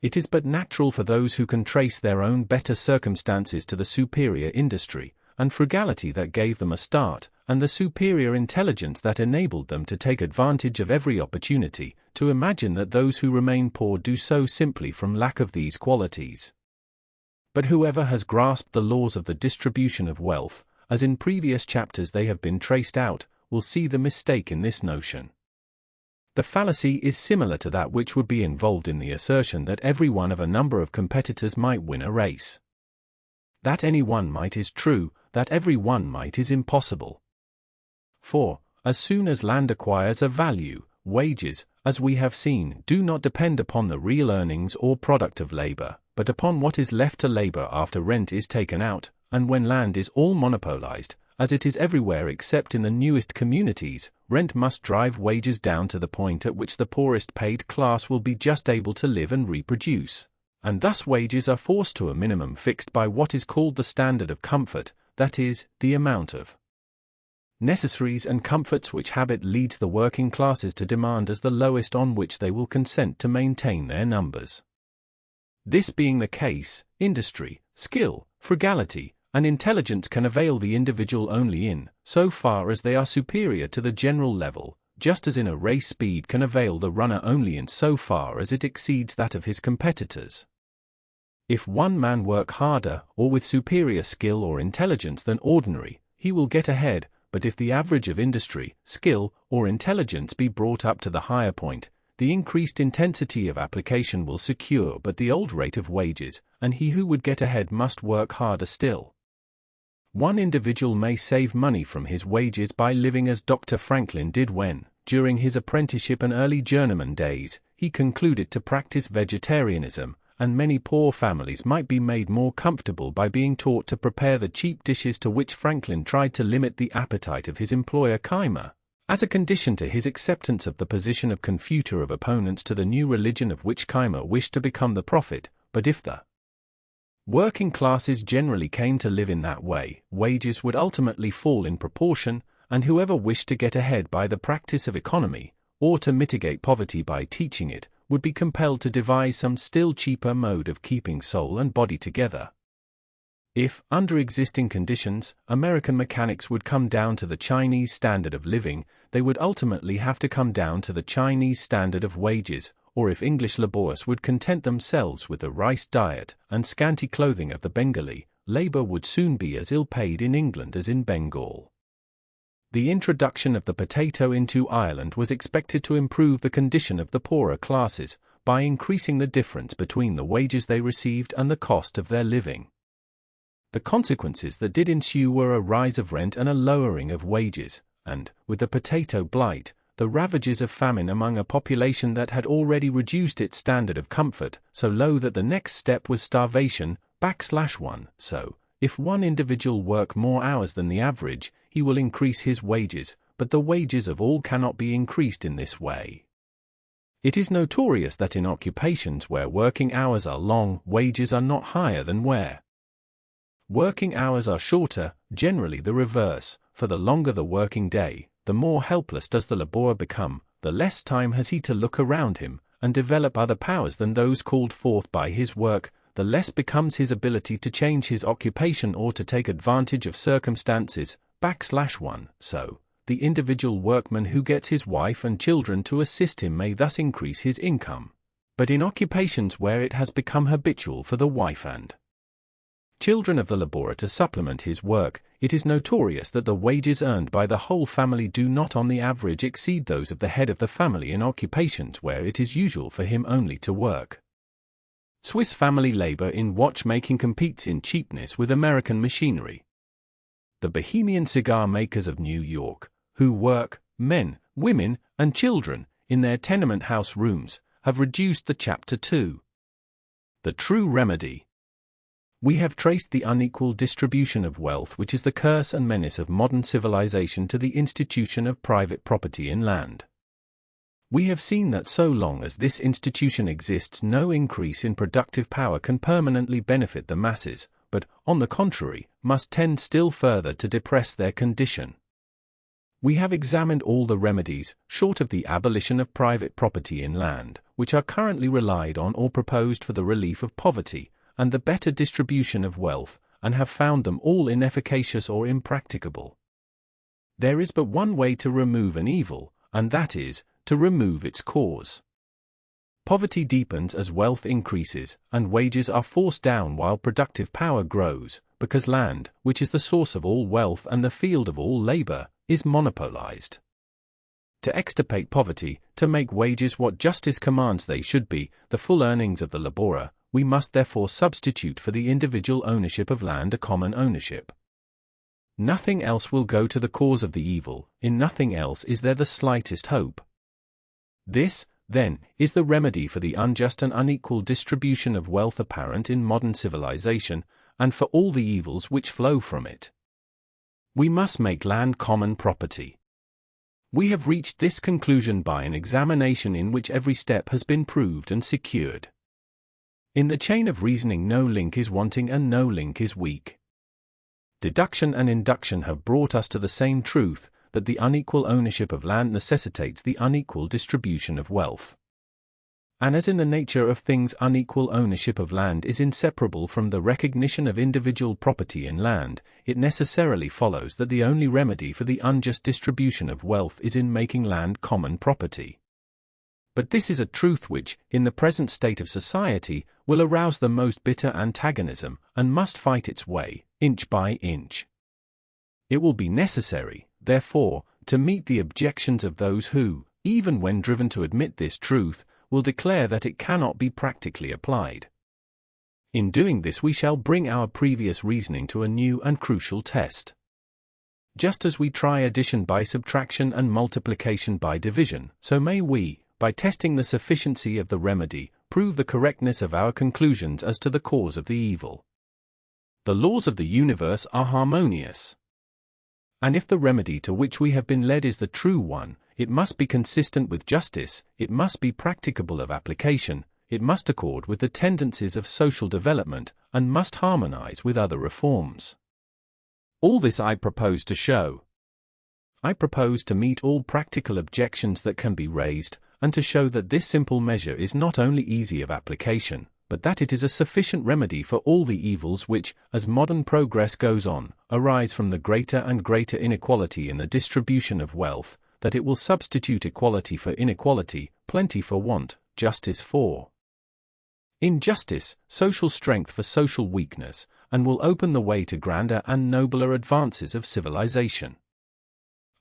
It is but natural for those who can trace their own better circumstances to the superior industry and frugality that gave them a start, and the superior intelligence that enabled them to take advantage of every opportunity, to imagine that those who remain poor do so simply from lack of these qualities. But whoever has grasped the laws of the distribution of wealth, as in previous chapters they have been traced out, will see the mistake in this notion. The fallacy is similar to that which would be involved in the assertion that every one of a number of competitors might win a race. That any one might is true, that every one might is impossible. For, as soon as land acquires a value, wages, as we have seen, do not depend upon the real earnings or product of labor, but upon what is left to labor after rent is taken out, and when land is all monopolized, as it is everywhere except in the newest communities, rent must drive wages down to the point at which the poorest paid class will be just able to live and reproduce. And thus wages are forced to a minimum fixed by what is called the standard of comfort, that is, the amount of necessaries and comforts which habit leads the working classes to demand as the lowest on which they will consent to maintain their numbers. This being the case, industry, skill, frugality, and intelligence can avail the individual only in so far as they are superior to the general level, just as in a race speed can avail the runner only in so far as it exceeds that of his competitors. If one man work harder or with superior skill or intelligence than ordinary, he will get ahead, but if the average of industry, skill, or intelligence be brought up to the higher point, the increased intensity of application will secure but the old rate of wages, and he who would get ahead must work harder still. One individual may save money from his wages by living as Dr. Franklin did when, during his apprenticeship and early journeyman days, he concluded to practice vegetarianism, and many poor families might be made more comfortable by being taught to prepare the cheap dishes to which Franklin tried to limit the appetite of his employer Keimer, as a condition to his acceptance of the position of confuter of opponents to the new religion of which Keimer wished to become the prophet. But if the working classes generally came to live in that way, wages would ultimately fall in proportion, and whoever wished to get ahead by the practice of economy, or to mitigate poverty by teaching it, would be compelled to devise some still cheaper mode of keeping soul and body together. If, under existing conditions, American mechanics would come down to the Chinese standard of living, they would ultimately have to come down to the Chinese standard of wages, or if English labourers would content themselves with the rice diet and scanty clothing of the Bengali, labour would soon be as ill-paid in England as in Bengal. The introduction of the potato into Ireland was expected to improve the condition of the poorer classes, by increasing the difference between the wages they received and the cost of their living. The consequences that did ensue were a rise of rent and a lowering of wages, and, with the potato blight, the ravages of famine among a population that had already reduced its standard of comfort so low that the next step was starvation, /1. So, if one individual work more hours than the average, he will increase his wages, but the wages of all cannot be increased in this way. It is notorious that in occupations where working hours are long, wages are not higher than where working hours are shorter, generally the reverse, for the longer the working day, the more helpless does the labourer become, the less time has he to look around him, and develop other powers than those called forth by his work, the less becomes his ability to change his occupation or to take advantage of circumstances, /1. So, the individual workman who gets his wife and children to assist him may thus increase his income. But in occupations where it has become habitual for the wife and children of the labourer to supplement his work, it is notorious that the wages earned by the whole family do not on the average exceed those of the head of the family in occupations where it is usual for him only to work. Swiss family labour in watchmaking competes in cheapness with American machinery. The Bohemian cigar makers of New York, who work, men, women, and children, in their tenement house rooms, have reduced the chapter to the true remedy. We have traced the unequal distribution of wealth which is the curse and menace of modern civilization to the institution of private property in land. We have seen that so long as this institution exists, no increase in productive power can permanently benefit the masses, but, on the contrary, must tend still further to depress their condition. We have examined all the remedies, short of the abolition of private property in land, which are currently relied on or proposed for the relief of poverty, and the better distribution of wealth, and have found them all inefficacious or impracticable. There is but one way to remove an evil, and that is, to remove its cause. Poverty deepens as wealth increases, and wages are forced down while productive power grows, because land, which is the source of all wealth and the field of all labor, is monopolized. To extirpate poverty, to make wages what justice commands they should be, the full earnings of the laborer, we must therefore substitute for the individual ownership of land a common ownership. Nothing else will go to the cause of the evil, in nothing else is there the slightest hope. This, then, is the remedy for the unjust and unequal distribution of wealth apparent in modern civilization, and for all the evils which flow from it. We must make land common property. We have reached this conclusion by an examination in which every step has been proved and secured. In the chain of reasoning no link is wanting and no link is weak. Deduction and induction have brought us to the same truth, that the unequal ownership of land necessitates the unequal distribution of wealth. And as in the nature of things unequal ownership of land is inseparable from the recognition of individual property in land, it necessarily follows that the only remedy for the unjust distribution of wealth is in making land common property. But this is a truth which, in the present state of society, will arouse the most bitter antagonism, and must fight its way, inch by inch. It will be necessary, therefore, to meet the objections of those who, even when driven to admit this truth, will declare that it cannot be practically applied. In doing this we shall bring our previous reasoning to a new and crucial test. Just as we try addition by subtraction and multiplication by division, so may we, by testing the sufficiency of the remedy, prove the correctness of our conclusions as to the cause of the evil. The laws of the universe are harmonious. And if the remedy to which we have been led is the true one, it must be consistent with justice, it must be practicable of application, it must accord with the tendencies of social development, and must harmonize with other reforms. All this I propose to show. I propose to meet all practical objections that can be raised, and to show that this simple measure is not only easy of application, but that it is a sufficient remedy for all the evils which, as modern progress goes on, arise from the greater and greater inequality in the distribution of wealth, that it will substitute equality for inequality, plenty for want, justice for injustice, social strength for social weakness, and will open the way to grander and nobler advances of civilization.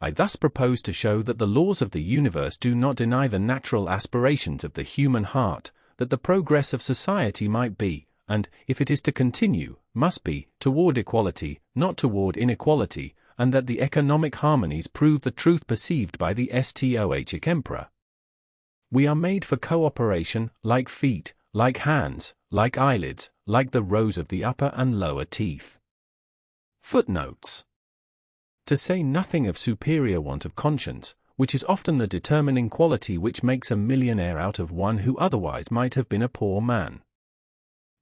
I thus propose to show that the laws of the universe do not deny the natural aspirations of the human heart, that the progress of society might be, and, if it is to continue, must be, toward equality, not toward inequality, and that the economic harmonies prove the truth perceived by the Stoic emperor. We are made for cooperation, like feet, like hands, like eyelids, like the rows of the upper and lower teeth. Footnotes. To say nothing of superior want of conscience, which is often the determining quality which makes a millionaire out of one who otherwise might have been a poor man.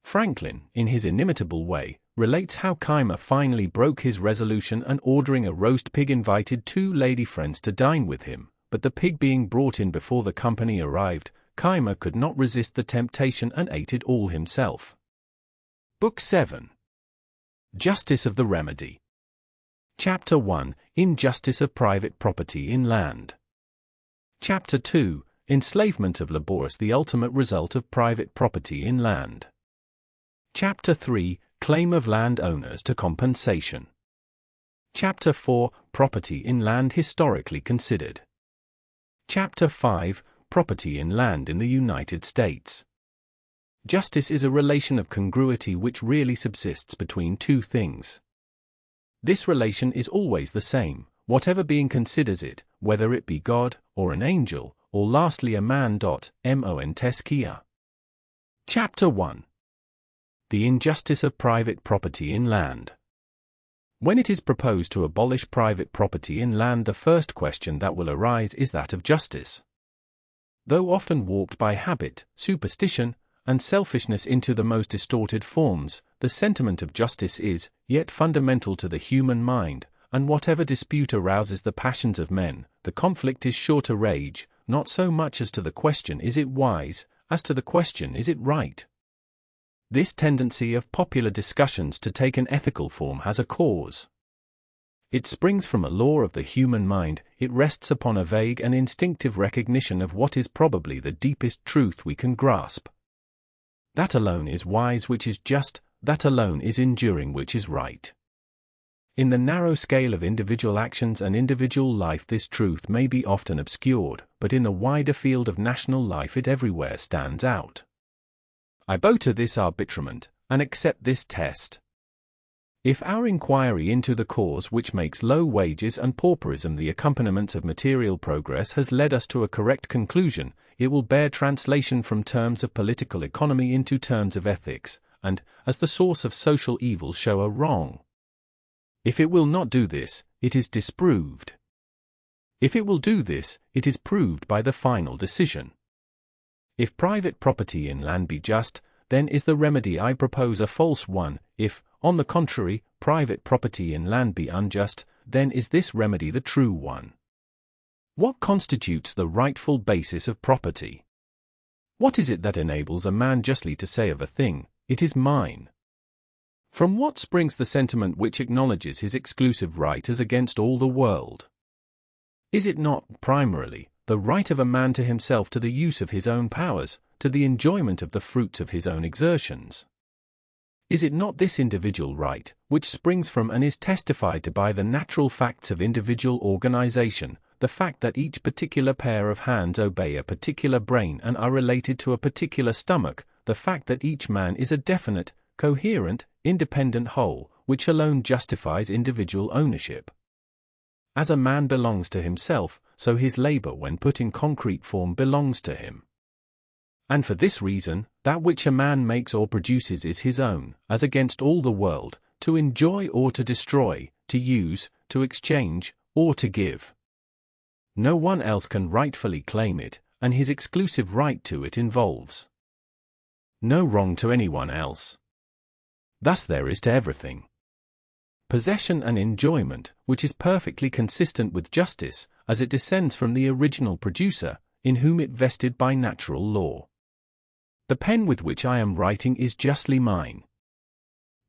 Franklin, in his inimitable way, relates how Keimer finally broke his resolution and ordering a roast pig invited 2 lady friends to dine with him, but the pig being brought in before the company arrived, Keimer could not resist the temptation and ate it all himself. Book 7. Justice of the Remedy. Chapter 1, Injustice of Private Property in Land. Chapter 2, Enslavement of Laborers, the ultimate result of private property in land. Chapter 3, Claim of land owners to compensation. Chapter 4, Property in land historically considered. Chapter 5, Property in land in the United States. Justice is a relation of congruity which really subsists between 2 things. This relation is always the same, whatever being considers it, whether it be God, or an angel, or lastly a man. Montesquieu. Chapter 1. The Injustice of Private Property in Land. When it is proposed to abolish private property in land, the first question that will arise is that of justice. Though often warped by habit, superstition, and selfishness into the most distorted forms, the sentiment of justice is, yet fundamental to the human mind, and whatever dispute arouses the passions of men, the conflict is sure to rage, not so much as to the question is it wise, as to the question is it right. This tendency of popular discussions to take an ethical form has a cause. It springs from a law of the human mind. It rests upon a vague and instinctive recognition of what is probably the deepest truth we can grasp. That alone is wise which is just, that alone is enduring which is right. In the narrow scale of individual actions and individual life this truth may be often obscured, but in the wider field of national life it everywhere stands out. I bow to this arbitrament, and accept this test. If our inquiry into the cause which makes low wages and pauperism the accompaniments of material progress has led us to a correct conclusion, it will bear translation from terms of political economy into terms of ethics, and, as the source of social evil, show a wrong. If it will not do this, it is disproved. If it will do this, it is proved by the final decision. If private property in land be just, then is the remedy I propose a false one. If, on the contrary, private property in land be unjust, then is this remedy the true one. What constitutes the rightful basis of property? What is it that enables a man justly to say of a thing, "It is mine"? From what springs the sentiment which acknowledges his exclusive right as against all the world? Is it not, primarily, the right of a man to himself to the use of his own powers, to the enjoyment of the fruits of his own exertions? Is it not this individual right, which springs from and is testified to by the natural facts of individual organization, the fact that each particular pair of hands obey a particular brain and are related to a particular stomach, the fact that each man is a definite, coherent, independent whole, which alone justifies individual ownership? As a man belongs to himself, so his labor when put in concrete form belongs to him. And for this reason, that which a man makes or produces is his own, as against all the world, to enjoy or to destroy, to use, to exchange, or to give. No one else can rightfully claim it, and his exclusive right to it involves no wrong to anyone else. Thus there is to everything possession and enjoyment, which is perfectly consistent with justice, as it descends from the original producer, in whom it vested by natural law. The pen with which I am writing is justly mine.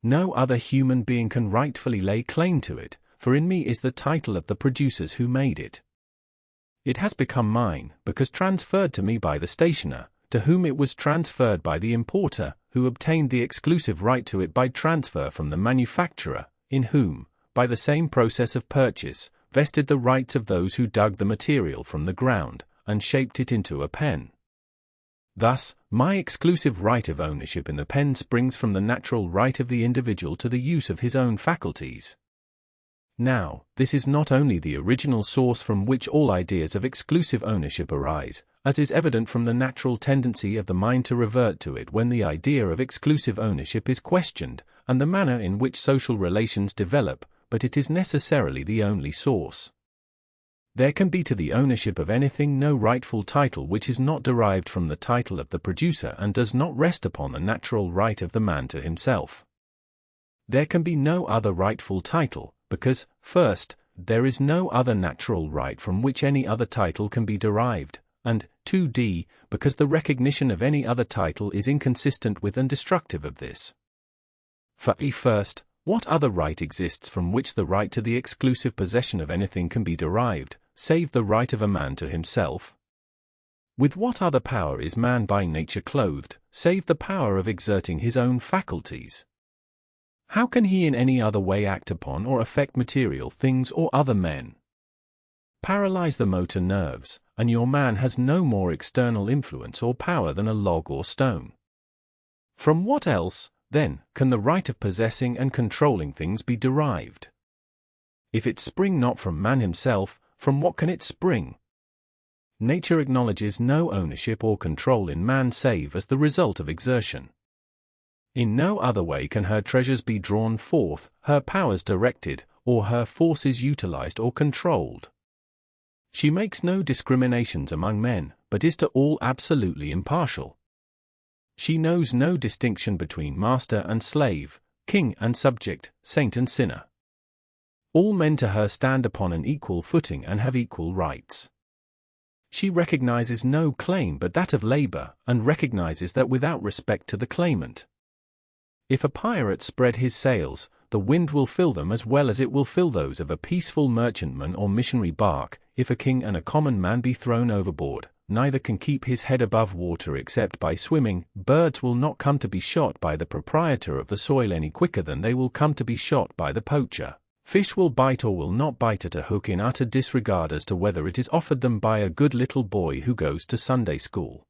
No other human being can rightfully lay claim to it, for in me is the title of the producers who made it. It has become mine, because transferred to me by the stationer, to whom it was transferred by the importer, who obtained the exclusive right to it by transfer from the manufacturer, in whom, by the same process of purchase, vested the rights of those who dug the material from the ground, and shaped it into a pen. Thus, my exclusive right of ownership in the pen springs from the natural right of the individual to the use of his own faculties. Now, this is not only the original source from which all ideas of exclusive ownership arise, as is evident from the natural tendency of the mind to revert to it when the idea of exclusive ownership is questioned, and the manner in which social relations develop, but it is necessarily the only source. There can be to the ownership of anything no rightful title which is not derived from the title of the producer and does not rest upon the natural right of the man to himself. There can be no other rightful title, because, first, there is no other natural right from which any other title can be derived, and, 2d, because the recognition of any other title is inconsistent with and destructive of this. For first, what other right exists from which the right to the exclusive possession of anything can be derived, save the right of a man to himself? With what other power is man by nature clothed, save the power of exerting his own faculties? How can he in any other way act upon or affect material things or other men? Paralyze the motor nerves, and your man has no more external influence or power than a log or stone. From what else, then, can the right of possessing and controlling things be derived? If it spring not from man himself, from what can it spring? Nature acknowledges no ownership or control in man save as the result of exertion. In no other way can her treasures be drawn forth, her powers directed, or her forces utilized or controlled. She makes no discriminations among men, but is to all absolutely impartial. She knows no distinction between master and slave, king and subject, saint and sinner. All men to her stand upon an equal footing and have equal rights. She recognizes no claim but that of labor, and recognizes that without respect to the claimant. If a pirate spread his sails, the wind will fill them as well as it will fill those of a peaceful merchantman or missionary bark. If a king and a common man be thrown overboard, neither can keep his head above water except by swimming. Birds will not come to be shot by the proprietor of the soil any quicker than they will come to be shot by the poacher. Fish will bite or will not bite at a hook in utter disregard as to whether it is offered them by a good little boy who goes to Sunday school,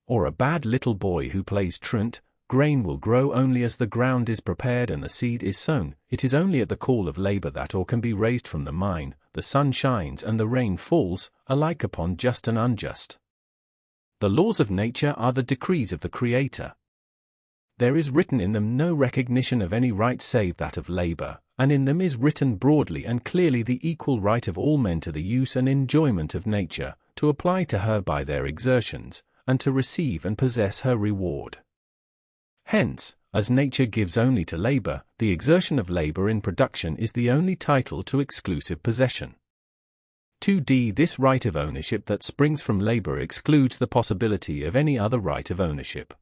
or a bad little boy who plays truant. Grain will grow only as the ground is prepared and the seed is sown. It is only at the call of labor that ore can be raised from the mine. The sun shines and the rain falls, alike upon just and unjust. The laws of nature are the decrees of the Creator. There is written in them no recognition of any right save that of labor, and in them is written broadly and clearly the equal right of all men to the use and enjoyment of nature, to apply to her by their exertions, and to receive and possess her reward. Hence, as nature gives only to labor, the exertion of labor in production is the only title to exclusive possession. 2d. This right of ownership that springs from labor excludes the possibility of any other right of ownership.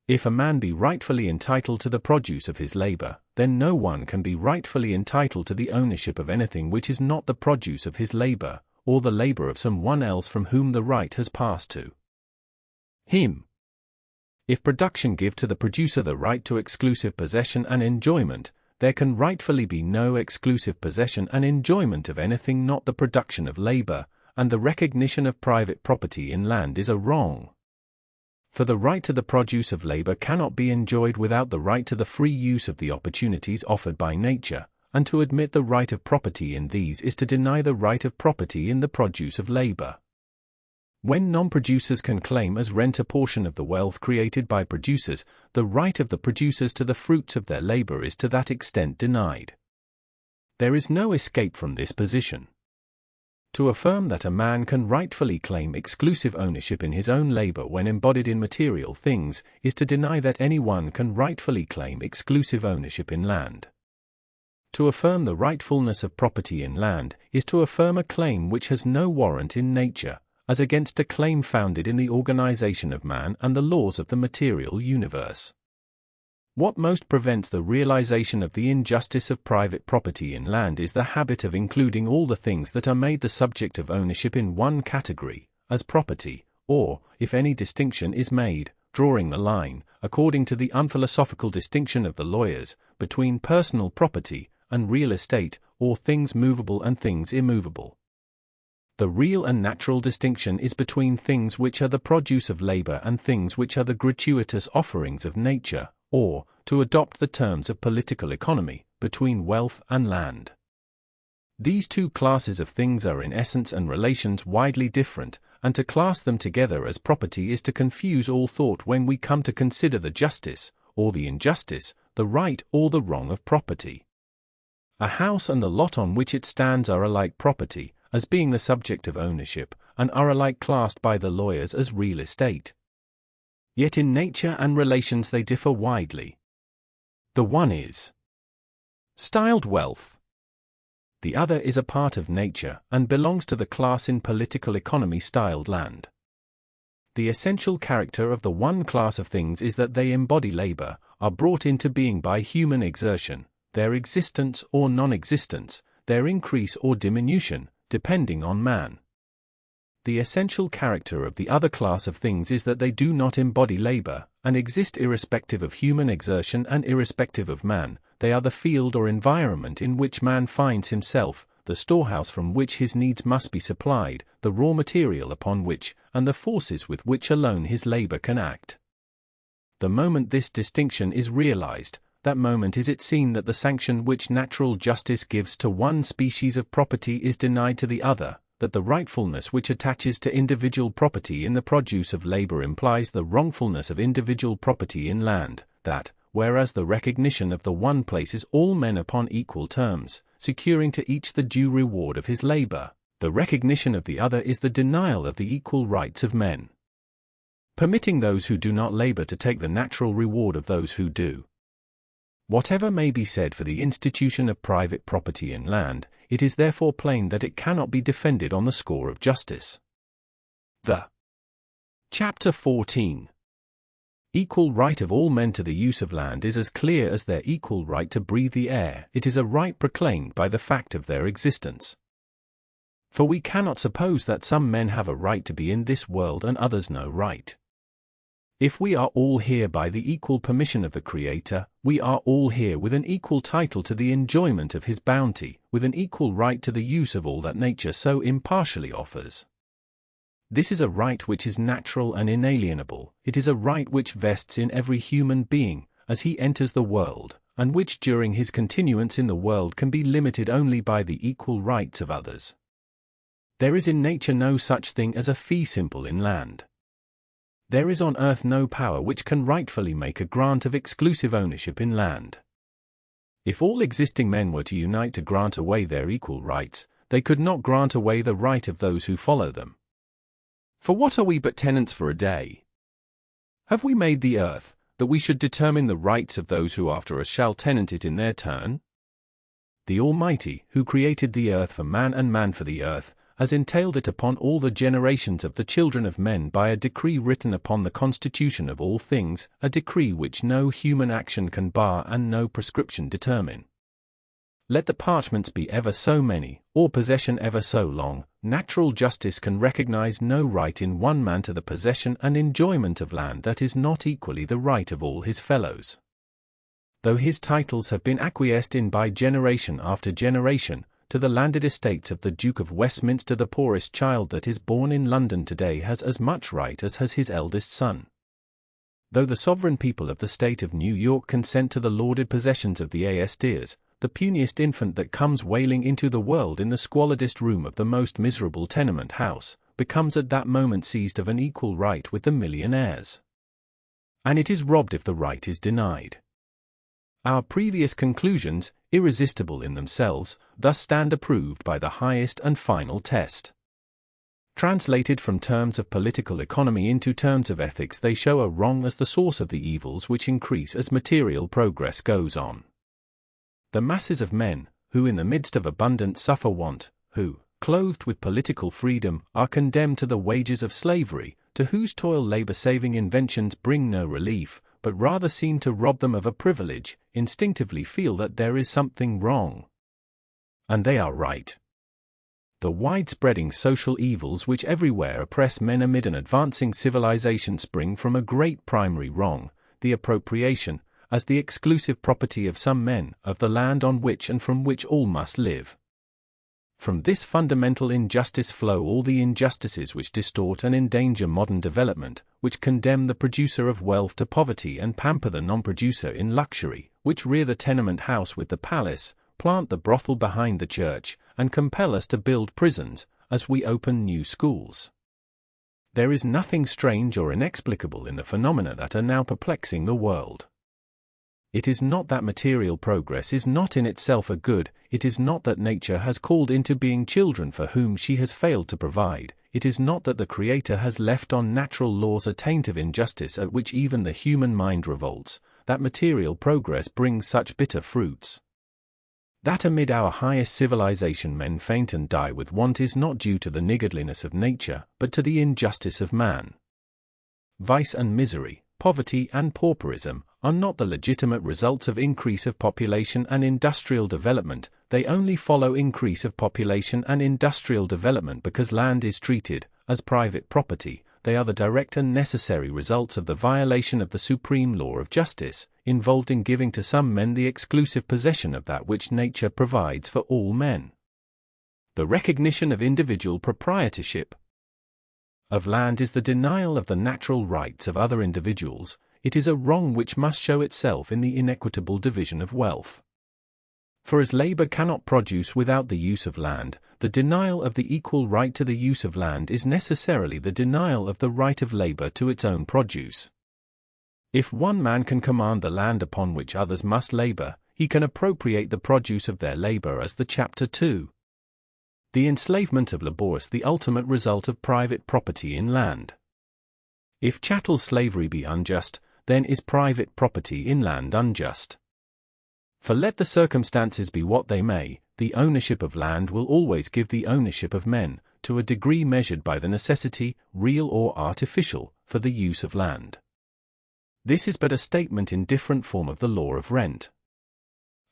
If a man be rightfully entitled to the produce of his labor, then no one can be rightfully entitled to the ownership of anything which is not the produce of his labor, or the labor of some one else from whom the right has passed to him. If production give to the producer the right to exclusive possession and enjoyment, there can rightfully be no exclusive possession and enjoyment of anything not the production of labor, and the recognition of private property in land is a wrong. For the right to the produce of labor cannot be enjoyed without the right to the free use of the opportunities offered by nature, and to admit the right of property in these is to deny the right of property in the produce of labor. When non-producers can claim as rent a portion of the wealth created by producers, the right of the producers to the fruits of their labor is to that extent denied. There is no escape from this position. To affirm that a man can rightfully claim exclusive ownership in his own labor when embodied in material things, is to deny that anyone can rightfully claim exclusive ownership in land. To affirm the rightfulness of property in land is to affirm a claim which has no warrant in nature, as against a claim founded in the organization of man and the laws of the material universe. What most prevents the realization of the injustice of private property in land is the habit of including all the things that are made the subject of ownership in one category, as property, or, if any distinction is made, drawing the line, according to the unphilosophical distinction of the lawyers, between personal property and real estate, or things movable and things immovable. The real and natural distinction is between things which are the produce of labor and things which are the gratuitous offerings of nature, or, to adopt the terms of political economy, between wealth and land. These two classes of things are in essence and relations widely different, and to class them together as property is to confuse all thought when we come to consider the justice, or the injustice, the right or the wrong of property. A house and the lot on which it stands are alike property, as being the subject of ownership, and are alike classed by the lawyers as real estate. Yet in nature and relations they differ widely. The one is styled wealth. The other is a part of nature, and belongs to the class in political economy styled land. The essential character of the one class of things is that they embody labor, are brought into being by human exertion, their existence or non-existence, their increase or diminution, depending on man. The essential character of the other class of things is that they do not embody labor, and exist irrespective of human exertion and irrespective of man. They are the field or environment in which man finds himself, the storehouse from which his needs must be supplied, the raw material upon which, and the forces with which alone his labor can act. The moment this distinction is realized, that moment is it seen that the sanction which natural justice gives to one species of property is denied to the other, that the rightfulness which attaches to individual property in the produce of labor implies the wrongfulness of individual property in land, that, whereas the recognition of the one places all men upon equal terms, securing to each the due reward of his labor, the recognition of the other is the denial of the equal rights of men. permitting those who do not labor to take the natural reward of those who do. Whatever may be said for the institution of private property in land, it is therefore plain that it cannot be defended on the score of justice. Chapter 14. Equal right of all men to the use of land is as clear as their equal right to breathe the air. It is a right proclaimed by the fact of their existence. For we cannot suppose that some men have a right to be in this world and others no right. If we are all here by the equal permission of the Creator, we are all here with an equal title to the enjoyment of His bounty, with an equal right to the use of all that nature so impartially offers. This is a right which is natural and inalienable. It is a right which vests in every human being, as he enters the world, and which during his continuance in the world can be limited only by the equal rights of others. There is in nature no such thing as a fee simple in land. There is on earth no power which can rightfully make a grant of exclusive ownership in land. If all existing men were to unite to grant away their equal rights, they could not grant away the right of those who follow them. For what are we but tenants for a day? Have we made the earth, that we should determine the rights of those who after us shall tenant it in their turn? The Almighty, who created the earth for man and man for the earth, has entailed it upon all the generations of the children of men by a decree written upon the constitution of all things, a decree which no human action can bar and no prescription determine. Let the parchments be ever so many, or possession ever so long, natural justice can recognize no right in one man to the possession and enjoyment of land that is not equally the right of all his fellows. Though his titles have been acquiesced in by generation after generation, to the landed estates of the Duke of Westminster the poorest child that is born in London today has as much right as has his eldest son. Though the sovereign people of the state of New York consent to the lauded possessions of the A.S.T.ers, the puniest infant that comes wailing into the world in the squalidest room of the most miserable tenement house, becomes at that moment seized of an equal right with the millionaires. And it is robbed if the right is denied. Our previous conclusions, irresistible in themselves, thus stand approved by the highest and final test. Translated from terms of political economy into terms of ethics, they show a wrong as the source of the evils which increase as material progress goes on. The masses of men, who in the midst of abundance suffer want, who, clothed with political freedom, are condemned to the wages of slavery, to whose toil labor-saving inventions bring no relief, but rather seem to rob them of a privilege, instinctively feel that there is something wrong. And they are right. The wide-spreading social evils which everywhere oppress men amid an advancing civilization spring from a great primary wrong, the appropriation, as the exclusive property of some men, of the land on which and from which all must live. From this fundamental injustice flow all the injustices which distort and endanger modern development, which condemn the producer of wealth to poverty and pamper the non-producer in luxury, which rear the tenement house with the palace, plant the brothel behind the church, and compel us to build prisons, as we open new schools. There is nothing strange or inexplicable in the phenomena that are now perplexing the world. It is not that material progress is not in itself a good, it is not that nature has called into being children for whom she has failed to provide, it is not that the Creator has left on natural laws a taint of injustice at which even the human mind revolts, that material progress brings such bitter fruits. That amid our highest civilization men faint and die with want is not due to the niggardliness of nature, but to the injustice of man. Vice and misery, poverty and pauperism, are not the legitimate results of increase of population and industrial development, they only follow increase of population and industrial development because land is treated as private property. They are the direct and necessary results of the violation of the supreme law of justice, involved in giving to some men the exclusive possession of that which nature provides for all men. The recognition of individual proprietorship of land is the denial of the natural rights of other individuals. It is a wrong which must show itself in the inequitable division of wealth. For as labor cannot produce without the use of land, the denial of the equal right to the use of land is necessarily the denial of the right of labor to its own produce. If one man can command the land upon which others must labor, he can appropriate the produce of their labor as the chapter 2. The enslavement of labor is the ultimate result of private property in land. If chattel slavery be unjust, then is private property in land unjust. For let the circumstances be what they may, the ownership of land will always give the ownership of men, to a degree measured by the necessity, real or artificial, for the use of land. This is but a statement in different form of the law of rent.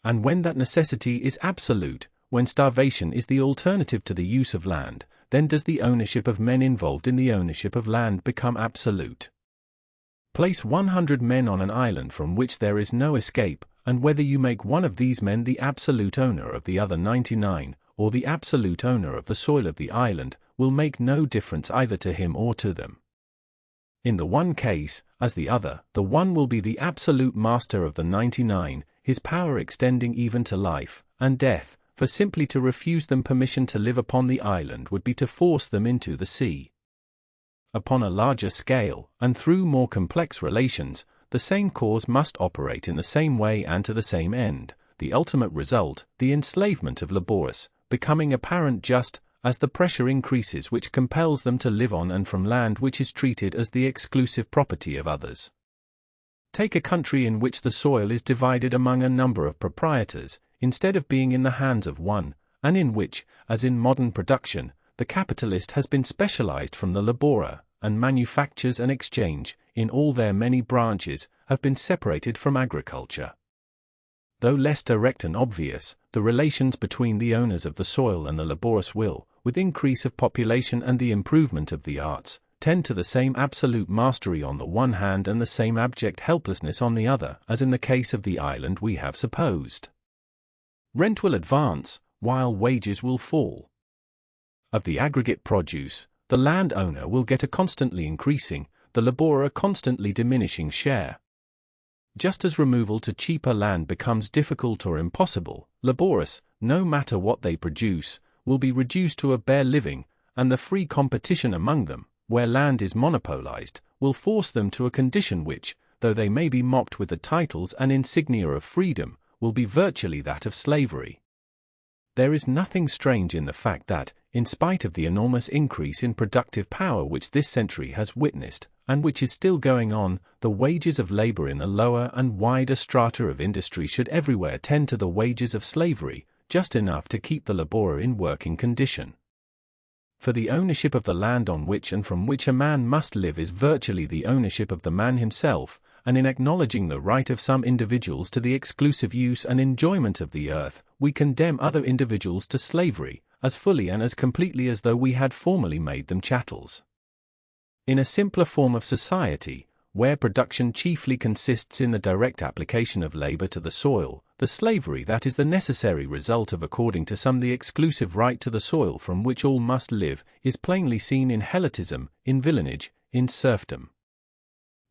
And when that necessity is absolute, when starvation is the alternative to the use of land, then does the ownership of men involved in the ownership of land become absolute. Place 100 men on an island from which there is no escape, and whether you make one of these men the absolute owner of the other 99, or the absolute owner of the soil of the island, will make no difference either to him or to them. In the one case, as the other, the one will be the absolute master of the 99, his power extending even to life and death, for simply to refuse them permission to live upon the island would be to force them into the sea. Upon a larger scale, and through more complex relations, the same cause must operate in the same way and to the same end, the ultimate result, the enslavement of laborers, becoming apparent just as the pressure increases which compels them to live on and from land which is treated as the exclusive property of others. Take a country in which the soil is divided among a number of proprietors, instead of being in the hands of one, and in which, as in modern production, the capitalist has been specialized from the laborer, and manufactures and exchange, in all their many branches, have been separated from agriculture. Though less direct and obvious, the relations between the owners of the soil and the laborers will, with increase of population and the improvement of the arts, tend to the same absolute mastery on the one hand and the same abject helplessness on the other, as in the case of the island we have supposed. Rent will advance, while wages will fall. Of the aggregate produce, the landowner will get a constantly increasing, the laborer a constantly diminishing share. Just as removal to cheaper land becomes difficult or impossible, laborers, no matter what they produce, will be reduced to a bare living, and the free competition among them, where land is monopolized, will force them to a condition which, though they may be mocked with the titles and insignia of freedom, will be virtually that of slavery. There is nothing strange in the fact that, in spite of the enormous increase in productive power which this century has witnessed, and which is still going on, the wages of labor in the lower and wider strata of industry should everywhere tend to the wages of slavery, just enough to keep the laborer in working condition. For the ownership of the land on which and from which a man must live is virtually the ownership of the man himself, and in acknowledging the right of some individuals to the exclusive use and enjoyment of the earth, we condemn other individuals to slavery, as fully and as completely as though we had formerly made them chattels. In a simpler form of society, where production chiefly consists in the direct application of labor to the soil, the slavery that is the necessary result of according to some the exclusive right to the soil from which all must live, is plainly seen in helotism, in villanage, in serfdom.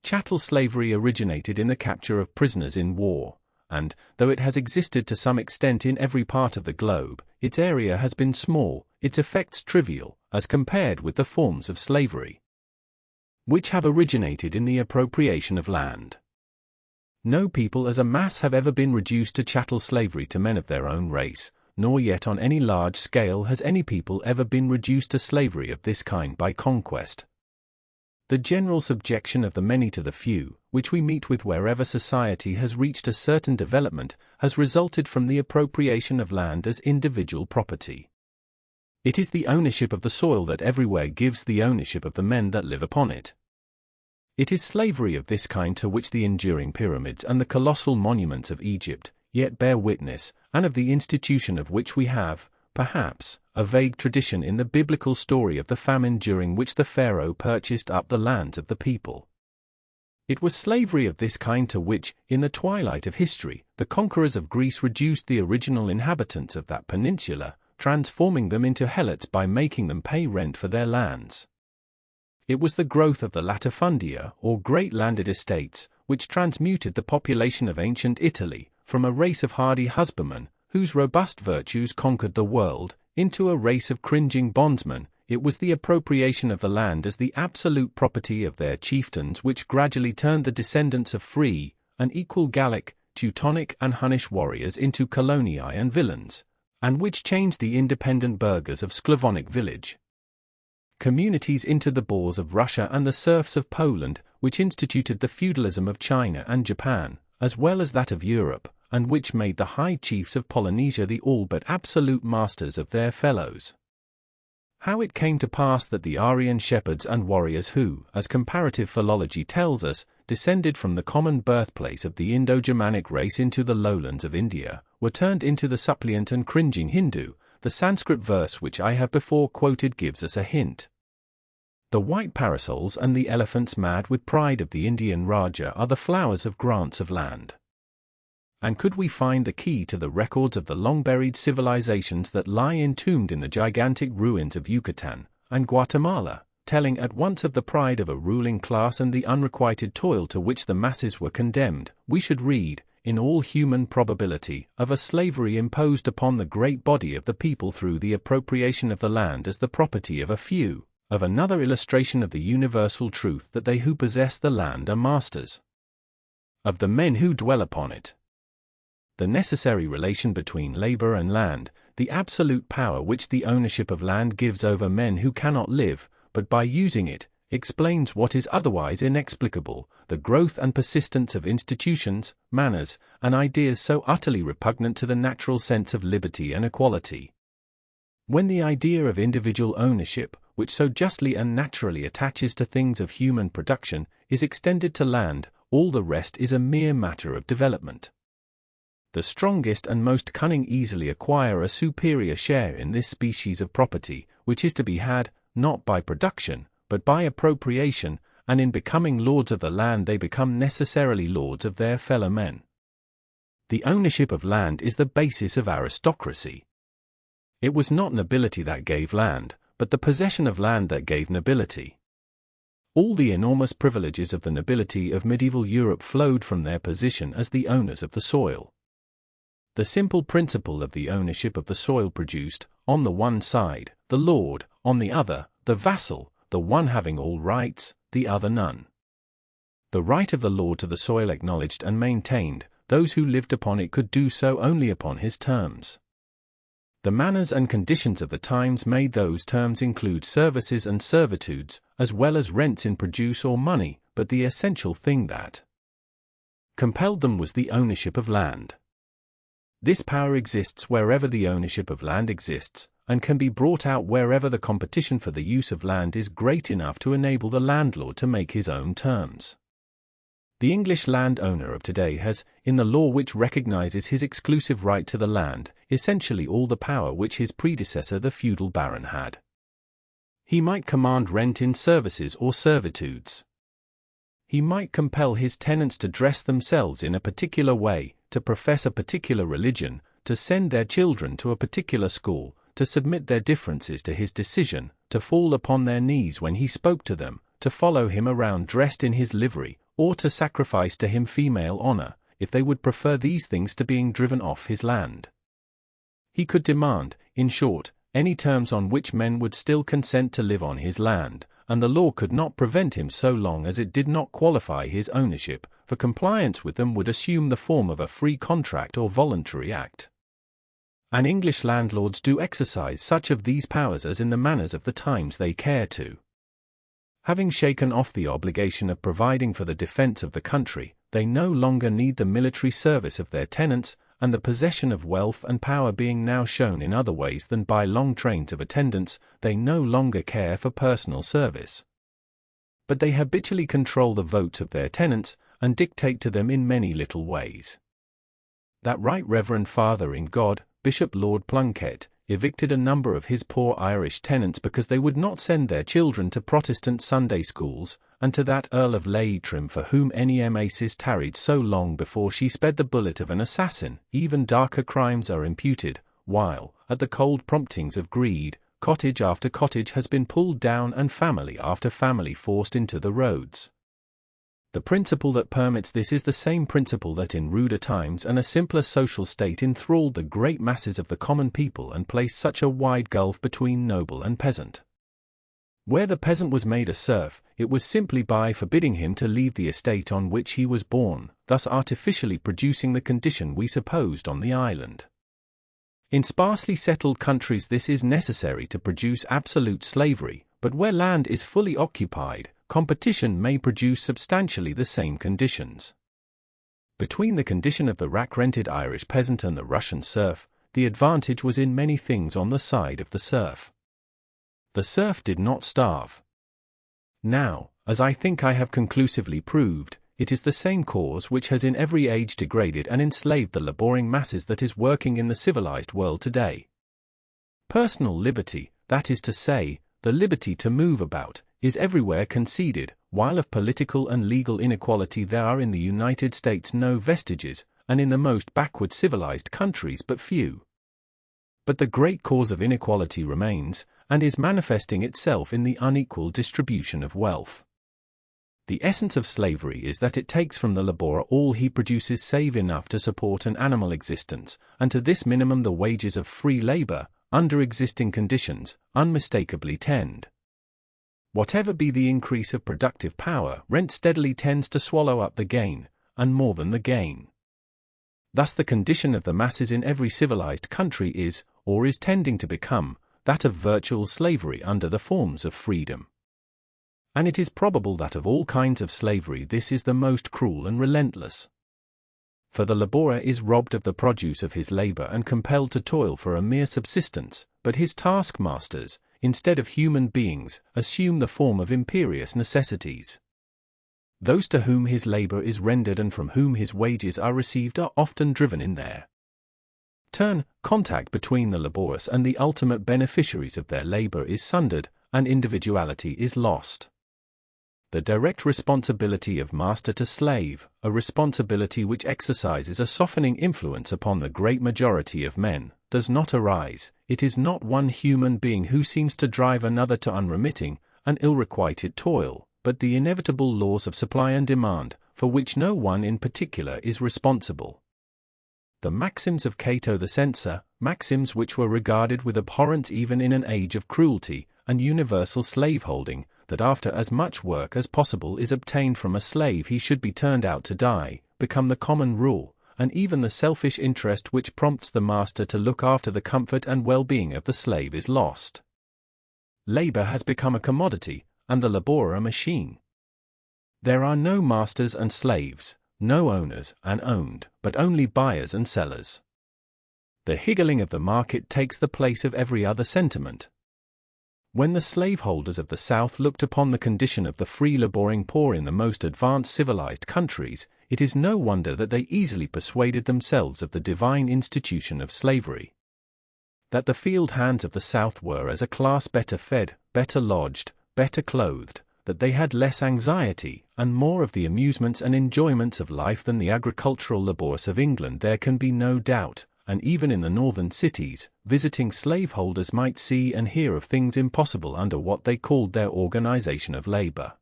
Chattel slavery originated in the capture of prisoners in war, and, though it has existed to some extent in every part of the globe, its area has been small, its effects trivial, as compared with the forms of slavery which have originated in the appropriation of land. No people as a mass have ever been reduced to chattel slavery to men of their own race, nor yet on any large scale has any people ever been reduced to slavery of this kind by conquest. The general subjection of the many to the few, which we meet with wherever society has reached a certain development, has resulted from the appropriation of land as individual property. It is the ownership of the soil that everywhere gives the ownership of the men that live upon it. It is slavery of this kind to which the enduring pyramids and the colossal monuments of Egypt yet bear witness, and of the institution of which we have, perhaps, a vague tradition in the biblical story of the famine during which the Pharaoh purchased up the lands of the people. It was slavery of this kind to which, in the twilight of history, the conquerors of Greece reduced the original inhabitants of that peninsula, transforming them into helots by making them pay rent for their lands. It was the growth of the latifundia, or great landed estates, which transmuted the population of ancient Italy, from a race of hardy husbandmen, whose robust virtues conquered the world, into a race of cringing bondsmen. It was the appropriation of the land as the absolute property of their chieftains which gradually turned the descendants of free, and equal Gallic, Teutonic and Hunnish warriors into colonii and villains, and which changed the independent burghers of Sclavonic village. communities into the boors of Russia and the serfs of Poland, which instituted the feudalism of China and Japan, as well as that of Europe, and which made the high chiefs of Polynesia the all but absolute masters of their fellows. How it came to pass that the Aryan shepherds and warriors who, as comparative philology tells us, descended from the common birthplace of the Indo-Germanic race into the lowlands of India, were turned into the suppliant and cringing Hindu, the Sanskrit verse which I have before quoted gives us a hint. The white parasols and the elephants mad with pride of the Indian Raja are the flowers of grants of land. And could we find the key to the records of the long-buried civilizations that lie entombed in the gigantic ruins of Yucatan and Guatemala, telling at once of the pride of a ruling class and the unrequited toil to which the masses were condemned, we should read, in all human probability, of a slavery imposed upon the great body of the people through the appropriation of the land as the property of a few, of another illustration of the universal truth that they who possess the land are masters of the men who dwell upon it. The necessary relation between labor and land, the absolute power which the ownership of land gives over men who cannot live, but by using it, explains what is otherwise inexplicable, the growth and persistence of institutions, manners, and ideas so utterly repugnant to the natural sense of liberty and equality. When the idea of individual ownership, which so justly and naturally attaches to things of human production, is extended to land, all the rest is a mere matter of development. The strongest and most cunning easily acquire a superior share in this species of property, which is to be had, not by production, but by appropriation, and in becoming lords of the land they become necessarily lords of their fellow men. The ownership of land is the basis of aristocracy. It was not nobility that gave land, but the possession of land that gave nobility. All the enormous privileges of the nobility of medieval Europe flowed from their position as the owners of the soil. The simple principle of the ownership of the soil produced, on the one side, the lord, on the other, the vassal, the one having all rights, the other none. The right of the lord to the soil acknowledged and maintained, those who lived upon it could do so only upon his terms. The manners and conditions of the times made those terms include services and servitudes, as well as rents in produce or money, but the essential thing that compelled them was the ownership of land. This power exists wherever the ownership of land exists, and can be brought out wherever the competition for the use of land is great enough to enable the landlord to make his own terms. The English landowner of today has, in the law which recognizes his exclusive right to the land, essentially all the power which his predecessor the feudal baron had. He might command rent in services or servitudes. He might compel his tenants to dress themselves in a particular way, to profess a particular religion, to send their children to a particular school, to submit their differences to his decision, to fall upon their knees when he spoke to them, to follow him around dressed in his livery, or to sacrifice to him female honor, if they would prefer these things to being driven off his land. He could demand, in short, any terms on which men would still consent to live on his land, and the law could not prevent him so long as it did not qualify his ownership, for compliance with them would assume the form of a free contract or voluntary act. And English landlords do exercise such of these powers as in the manners of the times they care to. Having shaken off the obligation of providing for the defense of the country, they no longer need the military service of their tenants, and the possession of wealth and power being now shown in other ways than by long trains of attendants, they no longer care for personal service. But they habitually control the votes of their tenants, and dictate to them in many little ways. That Right Reverend Father in God, Bishop Lord Plunkett, evicted a number of his poor Irish tenants because they would not send their children to Protestant Sunday schools, and to that Earl of Leitrim for whom any Maces tarried so long before she sped the bullet of an assassin, even darker crimes are imputed, while, at the cold promptings of greed, cottage after cottage has been pulled down and family after family forced into the roads. The principle that permits this is the same principle that in ruder times and a simpler social state enthralled the great masses of the common people and placed such a wide gulf between noble and peasant. Where the peasant was made a serf, it was simply by forbidding him to leave the estate on which he was born, thus artificially producing the condition we supposed on the island. In sparsely settled countries this is necessary to produce absolute slavery, but where land is fully occupied, competition may produce substantially the same conditions. Between the condition of the rack-rented Irish peasant and the Russian serf, the advantage was in many things on the side of the serf. The serf did not starve. Now, as I think I have conclusively proved, it is the same cause which has in every age degraded and enslaved the laboring masses that is working in the civilized world today. Personal liberty, that is to say, the liberty to move about, is everywhere conceded, while of political and legal inequality there are in the United States no vestiges, and in the most backward civilized countries but few. But the great cause of inequality remains, and is manifesting itself in the unequal distribution of wealth. The essence of slavery is that it takes from the laborer all he produces save enough to support an animal existence, and to this minimum the wages of free labor, under existing conditions, unmistakably tend. Whatever be the increase of productive power, rent steadily tends to swallow up the gain, and more than the gain. Thus the condition of the masses in every civilized country is, or is tending to become, that of virtual slavery under the forms of freedom. And it is probable that of all kinds of slavery this is the most cruel and relentless. For the laborer is robbed of the produce of his labor and compelled to toil for a mere subsistence, but his taskmasters, instead of human beings, assume the form of imperious necessities. Those to whom his labor is rendered and from whom his wages are received are often driven in their turn. Contact between the laborers and the ultimate beneficiaries of their labor is sundered, and individuality is lost. The direct responsibility of master to slave, a responsibility which exercises a softening influence upon the great majority of men, does not arise. It is not one human being who seems to drive another to unremitting and ill-requited toil, but the inevitable laws of supply and demand, for which no one in particular is responsible. The maxims of Cato the Censor, maxims which were regarded with abhorrence even in an age of cruelty and universal slaveholding, that after as much work as possible is obtained from a slave he should be turned out to die, become the common rule, and even the selfish interest which prompts the master to look after the comfort and well-being of the slave is lost. Labor has become a commodity, and the laborer a machine. There are no masters and slaves, no owners and owned, but only buyers and sellers. The higgling of the market takes the place of every other sentiment. When the slaveholders of the South looked upon the condition of the free laboring poor in the most advanced civilized countries, it is no wonder that they easily persuaded themselves of the divine institution of slavery. That the field hands of the South were as a class better fed, better lodged, better clothed, that they had less anxiety, and more of the amusements and enjoyments of life than the agricultural labourers of England there can be no doubt, and even in the northern cities, visiting slaveholders might see and hear of things impossible under what they called their organization of labor.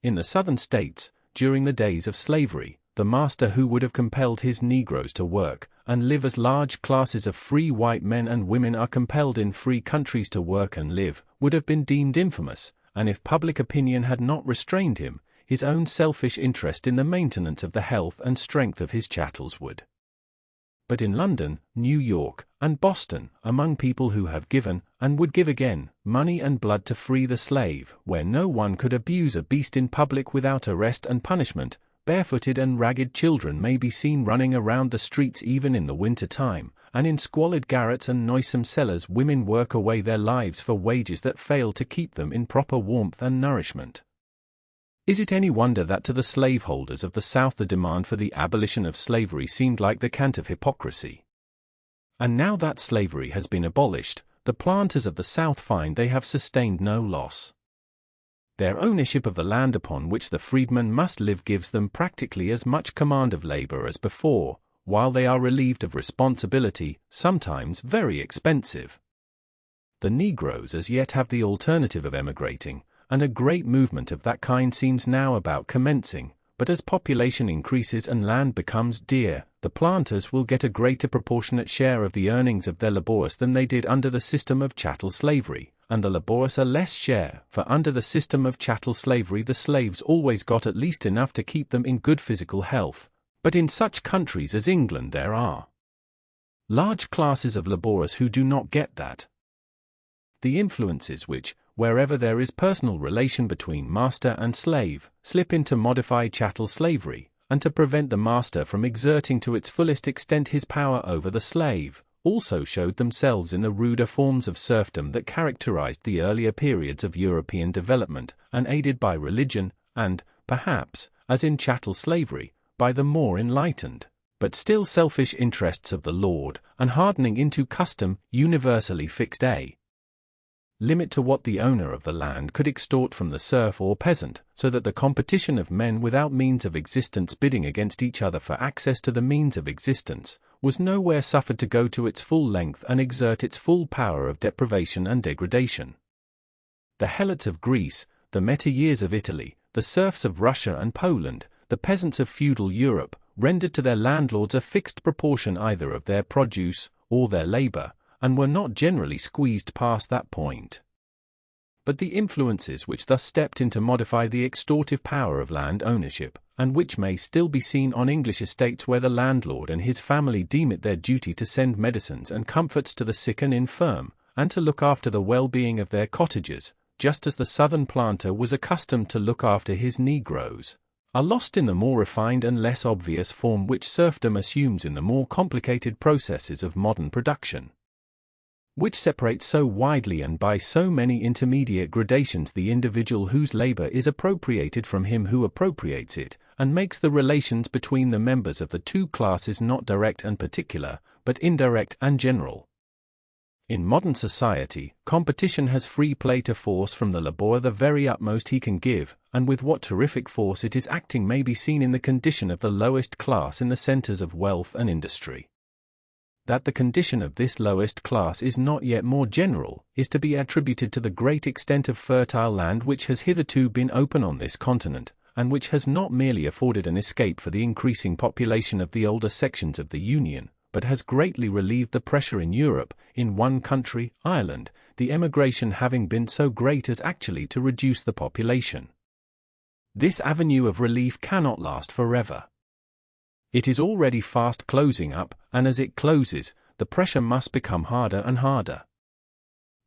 In the southern states, during the days of slavery, the master who would have compelled his Negroes to work and live as large classes of free white men and women are compelled in free countries to work and live, would have been deemed infamous, and if public opinion had not restrained him, his own selfish interest in the maintenance of the health and strength of his chattels would. But in London, New York, and Boston, among people who have given, and would give again, money and blood to free the slave, where no one could abuse a beast in public without arrest and punishment, barefooted and ragged children may be seen running around the streets even in the winter time, and in squalid garrets and noisome cellars women work away their lives for wages that fail to keep them in proper warmth and nourishment. Is it any wonder that to the slaveholders of the South the demand for the abolition of slavery seemed like the cant of hypocrisy? And now that slavery has been abolished, the planters of the South find they have sustained no loss. Their ownership of the land upon which the freedmen must live gives them practically as much command of labor as before, while they are relieved of responsibility, sometimes very expensive. The Negroes as yet have the alternative of emigrating, and a great movement of that kind seems now about commencing, but as population increases and land becomes dear, the planters will get a greater proportionate share of the earnings of their labourers than they did under the system of chattel slavery, and the labourers a less share, for under the system of chattel slavery the slaves always got at least enough to keep them in good physical health, but in such countries as England there are large classes of labourers who do not get that. The influences which, wherever there is personal relation between master and slave, slip in to modify chattel slavery, and to prevent the master from exerting to its fullest extent his power over the slave, also showed themselves in the ruder forms of serfdom that characterized the earlier periods of European development, unaided by religion, and, perhaps, as in chattel slavery, by the more enlightened, but still selfish interests of the lord, and hardening into custom, universally fixed a limit to what the owner of the land could extort from the serf or peasant, so that the competition of men without means of existence bidding against each other for access to the means of existence, was nowhere suffered to go to its full length and exert its full power of deprivation and degradation. The helots of Greece, the metayears of Italy, the serfs of Russia and Poland, the peasants of feudal Europe, rendered to their landlords a fixed proportion either of their produce or their labor, and were not generally squeezed past that point. But the influences which thus stepped in to modify the extortive power of land ownership, and which may still be seen on English estates where the landlord and his family deem it their duty to send medicines and comforts to the sick and infirm, and to look after the well-being of their cottagers, just as the southern planter was accustomed to look after his negroes, are lost in the more refined and less obvious form which serfdom assumes in the more complicated processes of modern production, which separates so widely and by so many intermediate gradations the individual whose labor is appropriated from him who appropriates it, and makes the relations between the members of the two classes not direct and particular, but indirect and general. In modern society, competition has free play to force from the laborer the very utmost he can give, and with what terrific force it is acting may be seen in the condition of the lowest class in the centers of wealth and industry. That the condition of this lowest class is not yet more general, is to be attributed to the great extent of fertile land which has hitherto been open on this continent, and which has not merely afforded an escape for the increasing population of the older sections of the Union, but has greatly relieved the pressure in Europe, in one country, Ireland, the emigration having been so great as actually to reduce the population. This avenue of relief cannot last forever. It is already fast closing up, and as it closes, the pressure must become harder and harder.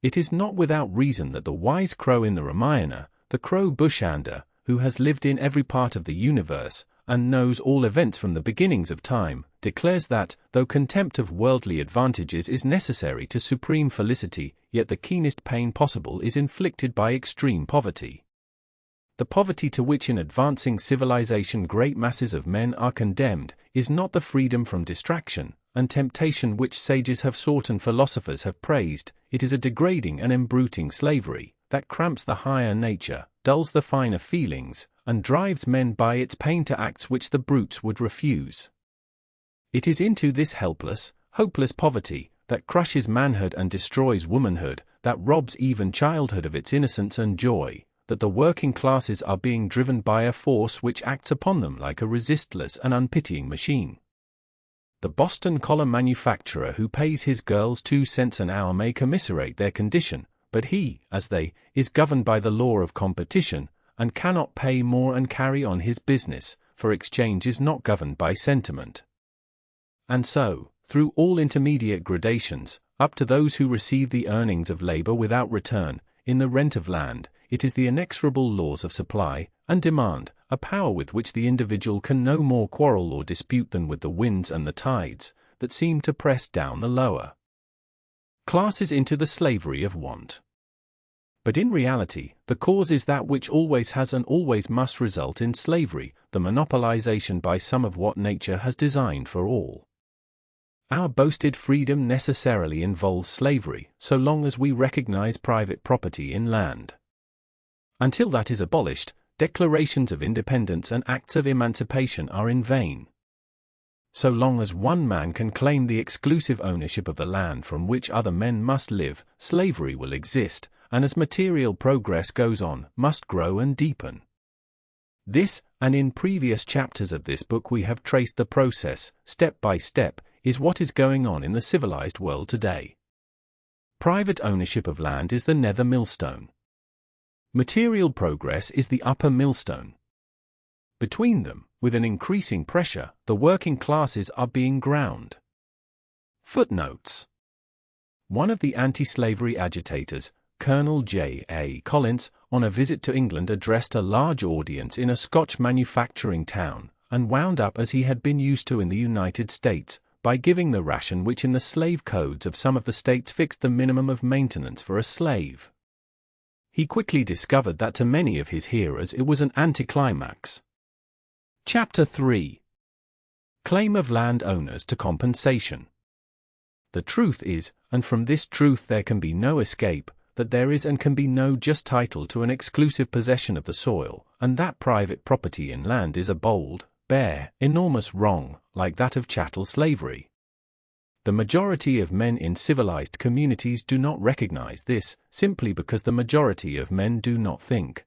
It is not without reason that the wise crow in the Ramayana, the crow Bushanda, who has lived in every part of the universe, and knows all events from the beginnings of time, declares that, though contempt of worldly advantages is necessary to supreme felicity, yet the keenest pain possible is inflicted by extreme poverty. The poverty to which in advancing civilization great masses of men are condemned, is not the freedom from distraction and temptation which sages have sought and philosophers have praised, it is a degrading and embruting slavery, that cramps the higher nature, dulls the finer feelings, and drives men by its pain to acts which the brutes would refuse. It is into this helpless, hopeless poverty, that crushes manhood and destroys womanhood, that robs even childhood of its innocence and joy, that the working classes are being driven by a force which acts upon them like a resistless and unpitying machine. The Boston collar manufacturer who pays his girls 2 cents an hour may commiserate their condition, but he, as they, is governed by the law of competition, and cannot pay more and carry on his business, for exchange is not governed by sentiment. And so, through all intermediate gradations, up to those who receive the earnings of labor without return, in the rent of land, it is the inexorable laws of supply and demand, a power with which the individual can no more quarrel or dispute than with the winds and the tides, that seem to press down the lower classes into the slavery of want. But in reality, the cause is that which always has and always must result in slavery, the monopolization by some of what nature has designed for all. Our boasted freedom necessarily involves slavery, so long as we recognize private property in land. Until that is abolished, declarations of independence and acts of emancipation are in vain. So long as one man can claim the exclusive ownership of the land from which other men must live, slavery will exist, and as material progress goes on, must grow and deepen. This, and in previous chapters of this book we have traced the process, step by step, is what is going on in the civilized world today. Private ownership of land is the nether millstone. Material progress is the upper millstone. Between them, with an increasing pressure, the working classes are being ground. Footnotes. One of the anti-slavery agitators, Colonel J. A. Collins, on a visit to England, addressed a large audience in a Scotch manufacturing town, and wound up as he had been used to in the United States, by giving the ration which in the slave codes of some of the states fixed the minimum of maintenance for a slave. He quickly discovered that to many of his hearers it was an anticlimax. Chapter 3. Claim of land owners to compensation. The truth is, and from this truth there can be no escape, that there is and can be no just title to an exclusive possession of the soil, and that private property in land is a bold, bare, enormous wrong, like that of chattel slavery. The majority of men in civilized communities do not recognize this, simply because the majority of men do not think.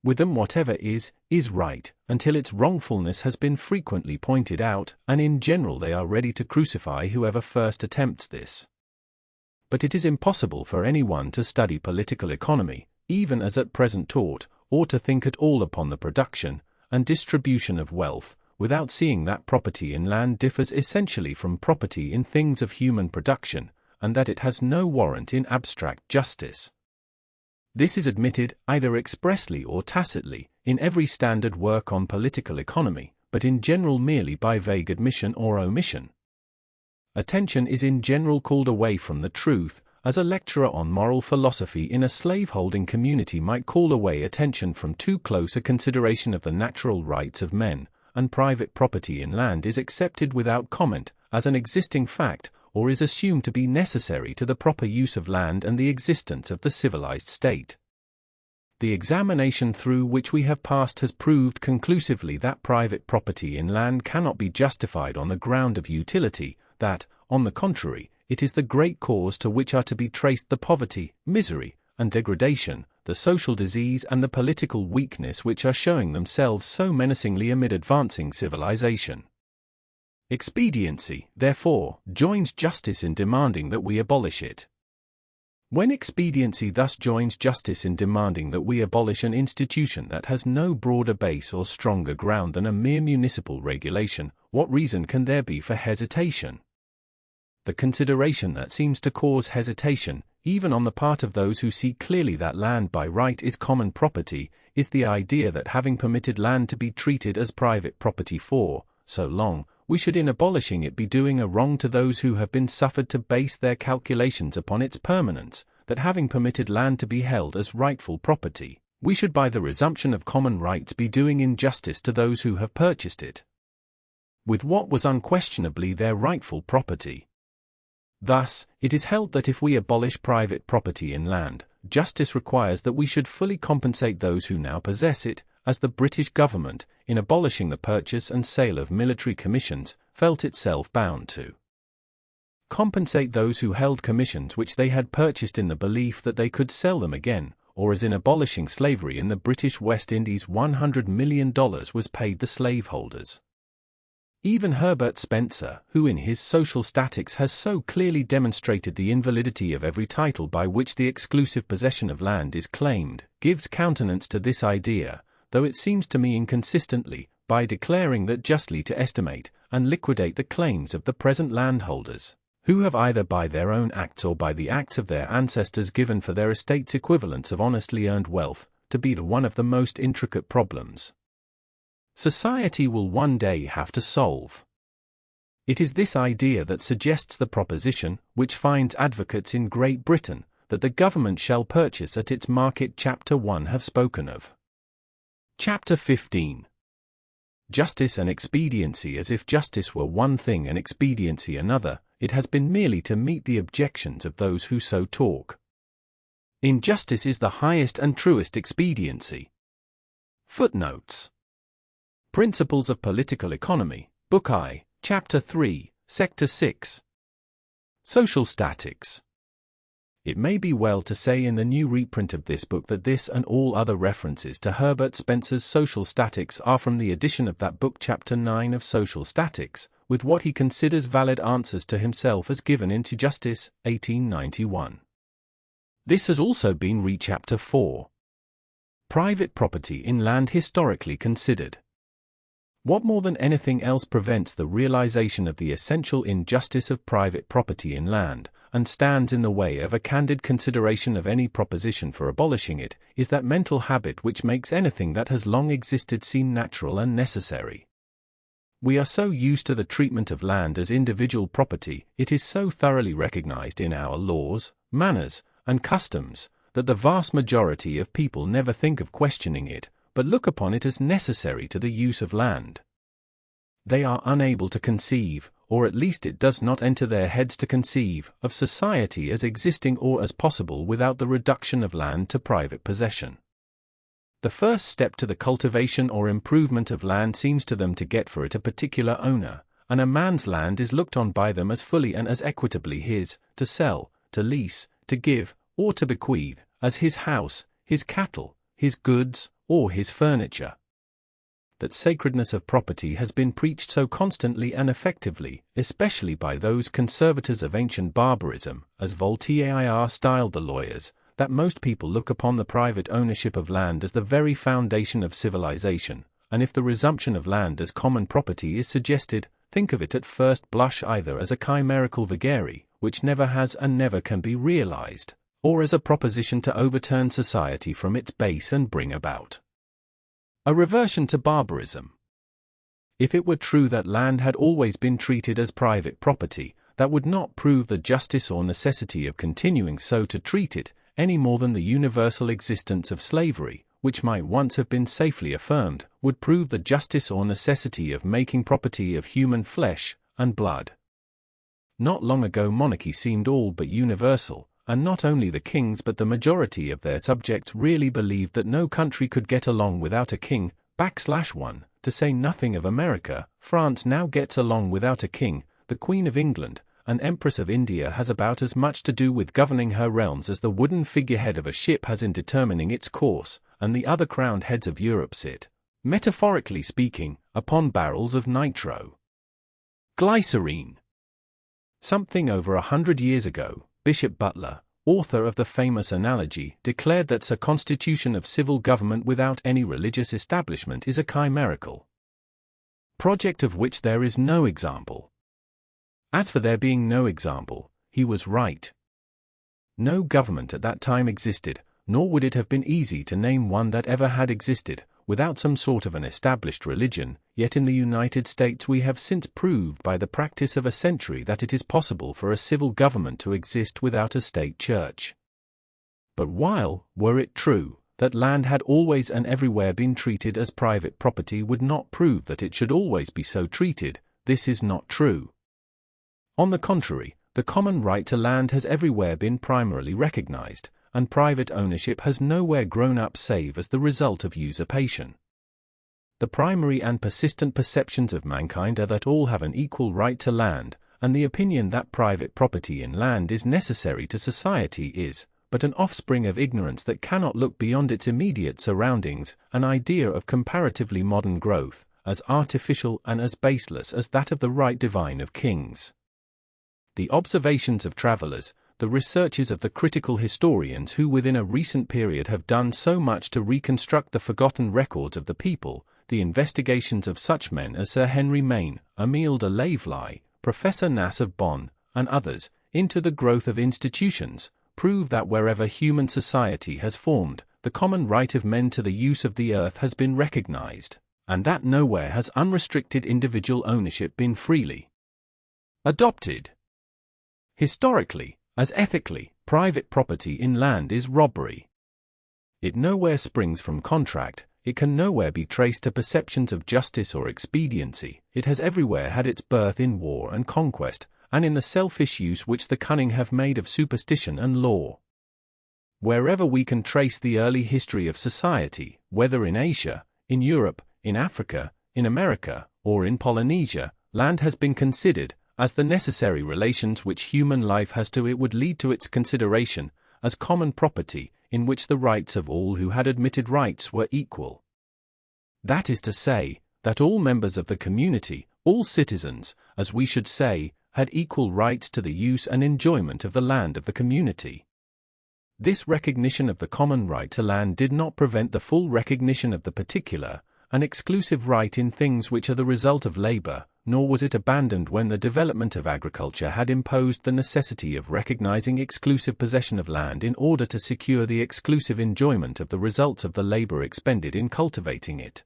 With them whatever is right, until its wrongfulness has been frequently pointed out, and in general they are ready to crucify whoever first attempts this. But it is impossible for anyone to study political economy, even as at present taught, or to think at all upon the production and distribution of wealth, without seeing that property in land differs essentially from property in things of human production, and that it has no warrant in abstract justice. This is admitted, either expressly or tacitly, in every standard work on political economy, but in general merely by vague admission or omission. Attention is in general called away from the truth, as a lecturer on moral philosophy in a slaveholding community might call away attention from too close a consideration of the natural rights of men, and private property in land is accepted without comment, as an existing fact, or is assumed to be necessary to the proper use of land and the existence of the civilized state. The examination through which we have passed has proved conclusively that private property in land cannot be justified on the ground of utility, that, on the contrary, it is the great cause to which are to be traced the poverty, misery, and degradation, the social disease and the political weakness which are showing themselves so menacingly amid advancing civilization. Expediency, therefore, joins justice in demanding that we abolish it. When expediency thus joins justice in demanding that we abolish an institution that has no broader base or stronger ground than a mere municipal regulation, what reason can there be for hesitation? The consideration that seems to cause hesitation, even on the part of those who see clearly that land by right is common property, is the idea that having permitted land to be treated as private property for so long, we should in abolishing it be doing a wrong to those who have been suffered to base their calculations upon its permanence, that having permitted land to be held as rightful property, we should by the resumption of common rights be doing injustice to those who have purchased it with what was unquestionably their rightful property. Thus, it is held that if we abolish private property in land, justice requires that we should fully compensate those who now possess it, as the British government, in abolishing the purchase and sale of military commissions, felt itself bound to compensate those who held commissions which they had purchased in the belief that they could sell them again, or as in abolishing slavery in the British West Indies $100 million was paid the slaveholders. Even Herbert Spencer, who in his Social Statics has so clearly demonstrated the invalidity of every title by which the exclusive possession of land is claimed, gives countenance to this idea, though it seems to me inconsistently, by declaring that justly to estimate and liquidate the claims of the present landholders, who have either by their own acts or by the acts of their ancestors given for their estates equivalents of honestly earned wealth, to be one of the most intricate problems society will one day have to solve. It is this idea that suggests the proposition, which finds advocates in Great Britain, that the government shall purchase at its market. Chapter 1 have spoken of. Chapter 15. Justice and expediency. As if justice were one thing and expediency another, it has been merely to meet the objections of those who so talk. Injustice is the highest and truest expediency. Footnotes. Principles of Political Economy, Book I, Chapter 3, Sector 6. Social Statics. It may be well to say in the new reprint of this book that this and all other references to Herbert Spencer's Social Statics are from the edition of that book, Chapter 9 of Social Statics, with what he considers valid answers to himself as given into Justice, 1891. This has also been Chapter 4. Private Property in Land Historically Considered. What more than anything else prevents the realization of the essential injustice of private property in land, and stands in the way of a candid consideration of any proposition for abolishing it, is that mental habit which makes anything that has long existed seem natural and necessary. We are so used to the treatment of land as individual property, it is so thoroughly recognized in our laws, manners, and customs, that the vast majority of people never think of questioning it, but look upon it as necessary to the use of land. They are unable to conceive, or at least it does not enter their heads to conceive, of society as existing or as possible without the reduction of land to private possession. The first step to the cultivation or improvement of land seems to them to get for it a particular owner, and a man's land is looked on by them as fully and as equitably his, to sell, to lease, to give, or to bequeath, as his house, his cattle, his goods, or his furniture. That sacredness of property has been preached so constantly and effectively, especially by those conservators of ancient barbarism, as Voltaire styled the lawyers, that most people look upon the private ownership of land as the very foundation of civilization, and if the resumption of land as common property is suggested, think of it at first blush either as a chimerical vagary, which never has and never can be realized, or as a proposition to overturn society from its base and bring about a reversion to barbarism. If it were true that land had always been treated as private property, that would not prove the justice or necessity of continuing so to treat it, any more than the universal existence of slavery, which might once have been safely affirmed, would prove the justice or necessity of making property of human flesh and blood. Not long ago monarchy seemed all but universal, and not only the kings but the majority of their subjects really believed that no country could get along without a king, /1, to say nothing of America. France now gets along without a king, the Queen of England, an Empress of India has about as much to do with governing her realms as the wooden figurehead of a ship has in determining its course, and the other crowned heads of Europe sit, metaphorically speaking, upon barrels of nitroglycerine. Something over 100 years ago, Bishop Butler, author of the famous Analogy, declared that a constitution of civil government without any religious establishment is a chimerical project of which there is no example. As for there being no example, he was right. No government at that time existed, nor would it have been easy to name one that ever had existed, without some sort of an established religion, yet in the United States we have since proved by the practice of a century that it is possible for a civil government to exist without a state church. But while, were it true, that land had always and everywhere been treated as private property would not prove that it should always be so treated, this is not true. On the contrary, the common right to land has everywhere been primarily recognized, and private ownership has nowhere grown up save as the result of usurpation. The primary and persistent perceptions of mankind are that all have an equal right to land, and the opinion that private property in land is necessary to society is but an offspring of ignorance that cannot look beyond its immediate surroundings, an idea of comparatively modern growth, as artificial and as baseless as that of the right divine of kings. The observations of travelers, the researches of the critical historians who within a recent period have done so much to reconstruct the forgotten records of the people, the investigations of such men as Sir Henry Maine, Emile de Lavelie, Professor Nass of Bonn, and others, into the growth of institutions, prove that wherever human society has formed, the common right of men to the use of the earth has been recognized, and that nowhere has unrestricted individual ownership been freely adopted. Historically, as ethically, private property in land is robbery. It nowhere springs from contract, it can nowhere be traced to perceptions of justice or expediency, it has everywhere had its birth in war and conquest, and in the selfish use which the cunning have made of superstition and law. Wherever we can trace the early history of society, whether in Asia, in Europe, in Africa, in America, or in Polynesia, land has been considered, as the necessary relations which human life has to it would lead to its consideration, as common property, in which the rights of all who had admitted rights were equal. That is to say, that all members of the community, all citizens, as we should say, had equal rights to the use and enjoyment of the land of the community. This recognition of the common right to land did not prevent the full recognition of the particular, an exclusive right in things which are the result of labor, nor was it abandoned when the development of agriculture had imposed the necessity of recognizing exclusive possession of land in order to secure the exclusive enjoyment of the results of the labor expended in cultivating it.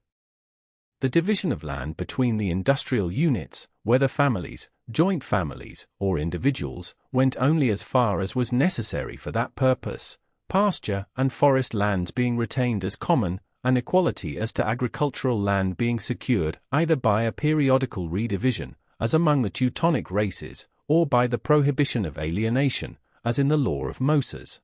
The division of land between the industrial units, whether families, joint families, or individuals, went only as far as was necessary for that purpose, pasture and forest lands being retained as common, and equality as to agricultural land being secured either by a periodical redivision, as among the Teutonic races, or by the prohibition of alienation, as in the law of Moses.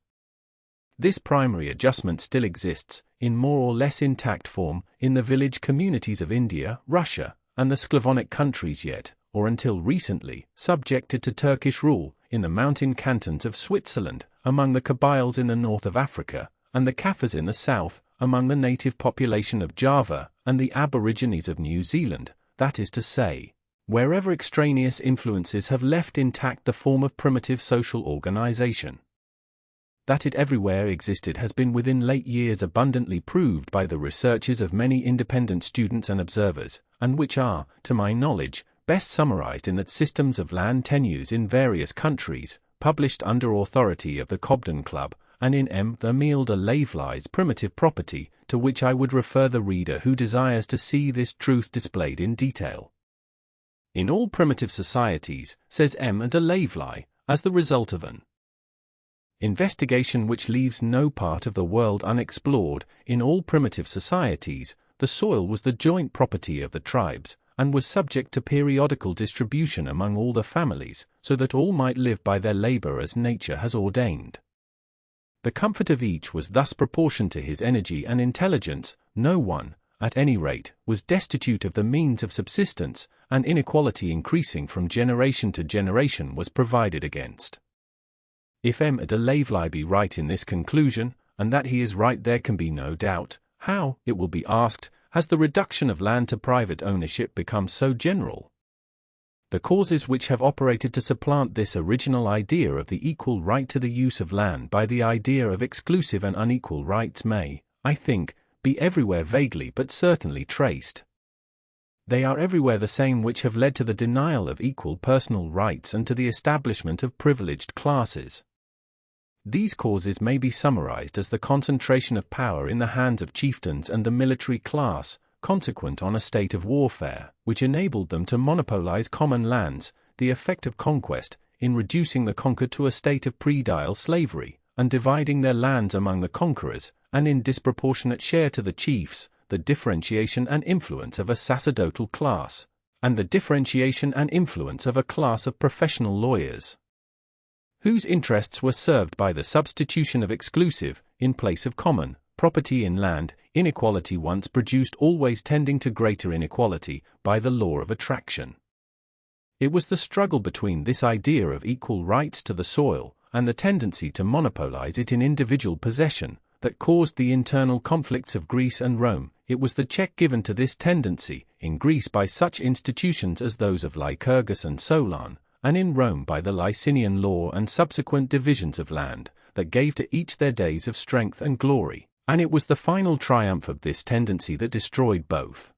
This primary adjustment still exists, in more or less intact form, in the village communities of India, Russia, and the Slavonic countries yet, or until recently, subjected to Turkish rule, in the mountain cantons of Switzerland, among the Kabyles in the north of Africa, and the Kaffirs in the south, among the native population of Java, and the Aborigines of New Zealand, that is to say, wherever extraneous influences have left intact the form of primitive social organization. That it everywhere existed has been within late years abundantly proved by the researches of many independent students and observers, and which are, to my knowledge, best summarized in the Systems of Land Tenures in Various Countries, published under authority of the Cobden Club, and in M. the Emile de Laveley's Primitive Property, to which I would refer the reader who desires to see this truth displayed in detail. In all primitive societies, says M. de Laveley, as the result of an investigation which leaves no part of the world unexplored, in all primitive societies, the soil was the joint property of the tribes, and was subject to periodical distribution among all the families, so that all might live by their labor as nature has ordained. The comfort of each was thus proportioned to his energy and intelligence. No one, at any rate, was destitute of the means of subsistence, and inequality increasing from generation to generation was provided against. If M. de Laveley be right in this conclusion, and that he is right there can be no doubt, how, it will be asked, has the reduction of land to private ownership become so general? The causes which have operated to supplant this original idea of the equal right to the use of land by the idea of exclusive and unequal rights may, I think, be everywhere vaguely but certainly traced. They are everywhere the same which have led to the denial of equal personal rights and to the establishment of privileged classes. These causes may be summarized as the concentration of power in the hands of chieftains and the military class, consequent on a state of warfare, which enabled them to monopolize common lands, the effect of conquest, in reducing the conquered to a state of predial slavery, and dividing their lands among the conquerors, and in disproportionate share to the chiefs, the differentiation and influence of a sacerdotal class, and the differentiation and influence of a class of professional lawyers, whose interests were served by the substitution of exclusive, in place of common, property in land, inequality once produced always tending to greater inequality, by the law of attraction. It was the struggle between this idea of equal rights to the soil, and the tendency to monopolize it in individual possession, that caused the internal conflicts of Greece and Rome. It was the check given to this tendency, in Greece by such institutions as those of Lycurgus and Solon, and in Rome by the Licinian law and subsequent divisions of land, that gave to each their days of strength and glory, and it was the final triumph of this tendency that destroyed both.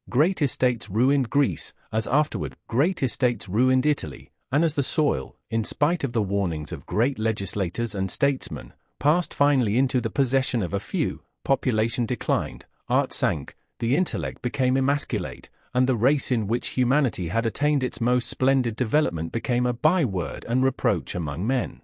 Great estates ruined Greece, as afterward great estates ruined Italy, and as the soil, in spite of the warnings of great legislators and statesmen, passed finally into the possession of a few, population declined, art sank, the intellect became emasculate, and the race in which humanity had attained its most splendid development became a byword and reproach among men.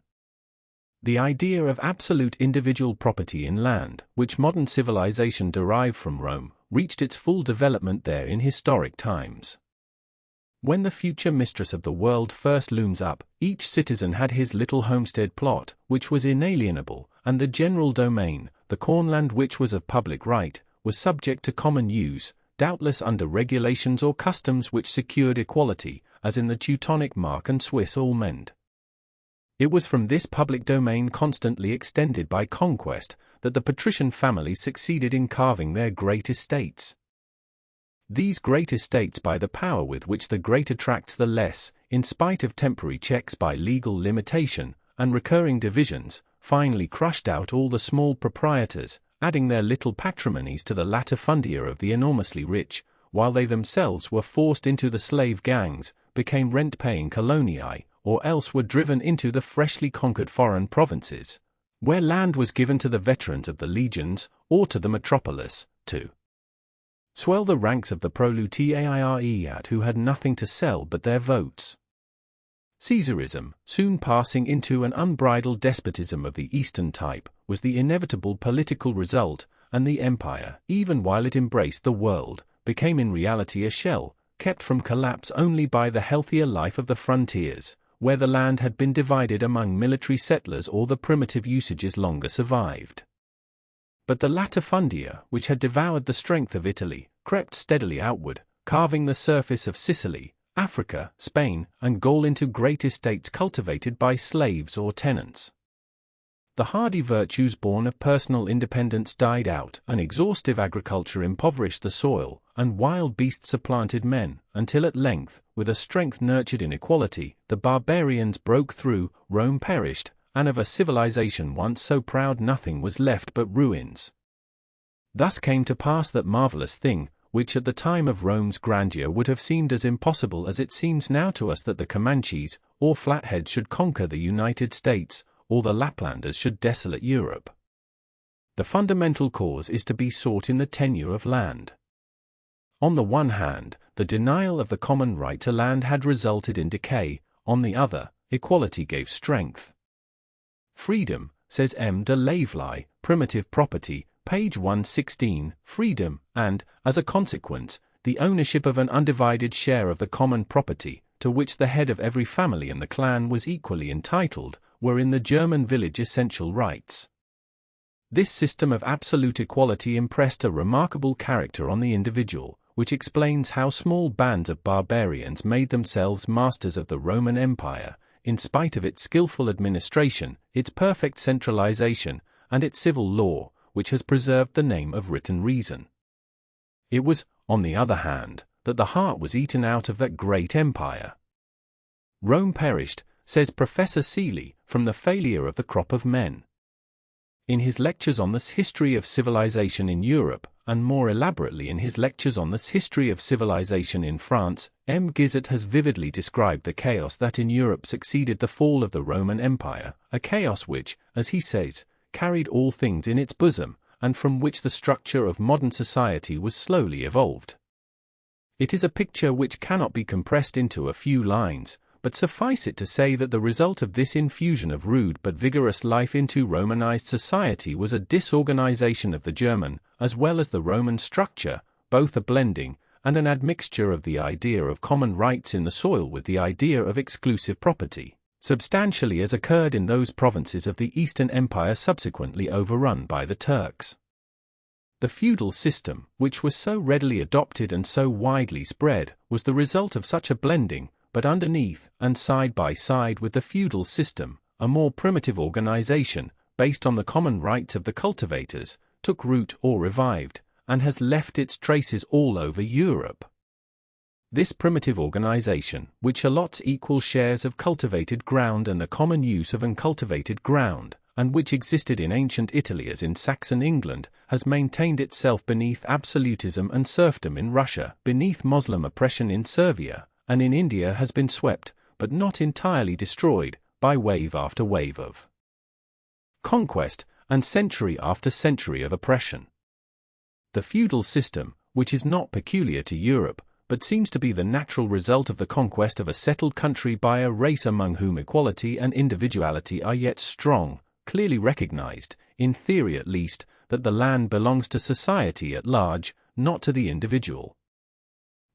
The idea of absolute individual property in land, which modern civilization derived from Rome, reached its full development there in historic times. When the future mistress of the world first looms up, each citizen had his little homestead plot, which was inalienable, and the general domain, the cornland which was of public right, was subject to common use, doubtless under regulations or customs which secured equality, as in the Teutonic Mark and Swiss Allmend. It was from this public domain constantly extended by conquest, that the patrician families succeeded in carving their great estates. These great estates, by the power with which the great attracts the less, in spite of temporary checks by legal limitation, and recurring divisions, finally crushed out all the small proprietors, adding their little patrimonies to the latifundia of the enormously rich, while they themselves were forced into the slave gangs, became rent-paying colonii, or else were driven into the freshly conquered foreign provinces, where land was given to the veterans of the legions, or to the metropolis, to swell the ranks of the proletariat who had nothing to sell but their votes. Caesarism, soon passing into an unbridled despotism of the Eastern type, was the inevitable political result, and the empire, even while it embraced the world, became in reality a shell, kept from collapse only by the healthier life of the frontiers, where the land had been divided among military settlers or the primitive usages longer survived. But the latifundia, which had devoured the strength of Italy, crept steadily outward, carving the surface of Sicily, Africa, Spain, and Gaul into great estates cultivated by slaves or tenants. The hardy virtues born of personal independence died out, and exhaustive agriculture impoverished the soil, and wild beasts supplanted men, until at length, with a strength nurtured in equality, the barbarians broke through, Rome perished, and of a civilization once so proud nothing was left but ruins. Thus came to pass that marvelous thing, which at the time of Rome's grandeur would have seemed as impossible as it seems now to us, that the Comanches, or Flatheads should conquer the United States, or the Laplanders should desolate Europe. The fundamental cause is to be sought in the tenure of land. On the one hand, the denial of the common right to land had resulted in decay, on the other, equality gave strength. Freedom, says M. de Laveley, Primitive Property, page 116, freedom, and, as a consequence, the ownership of an undivided share of the common property, to which the head of every family in the clan was equally entitled, were in the German village essential rights. This system of absolute equality impressed a remarkable character on the individual, which explains how small bands of barbarians made themselves masters of the Roman Empire, in spite of its skillful administration, its perfect centralization, and its civil law, which has preserved the name of written reason. It was, on the other hand, that the heart was eaten out of that great empire. Rome perished, says Professor Seeley, from the failure of the crop of men. In his lectures on the history of civilization in Europe, and more elaborately in his lectures on the history of civilization in France, M. Guizot has vividly described the chaos that in Europe succeeded the fall of the Roman Empire, a chaos which, as he says, carried all things in its bosom, and from which the structure of modern society was slowly evolved. It is a picture which cannot be compressed into a few lines, but suffice it to say that the result of this infusion of rude but vigorous life into Romanized society was a disorganization of the German, as well as the Roman structure, both a blending, and an admixture of the idea of common rights in the soil with the idea of exclusive property, substantially as occurred in those provinces of the Eastern Empire subsequently overrun by the Turks. The feudal system, which was so readily adopted and so widely spread, was the result of such a blending, but underneath, and side by side with the feudal system, a more primitive organization, based on the common rights of the cultivators, took root or revived, and has left its traces all over Europe. This primitive organization, which allots equal shares of cultivated ground and the common use of uncultivated ground, and which existed in ancient Italy as in Saxon England, has maintained itself beneath absolutism and serfdom in Russia, beneath Moslem oppression in Serbia, and in India has been swept, but not entirely destroyed, by wave after wave of conquest, and century after century of oppression. The feudal system, which is not peculiar to Europe, but seems to be the natural result of the conquest of a settled country by a race among whom equality and individuality are yet strong, clearly recognized, in theory at least, that the land belongs to society at large, not to the individual.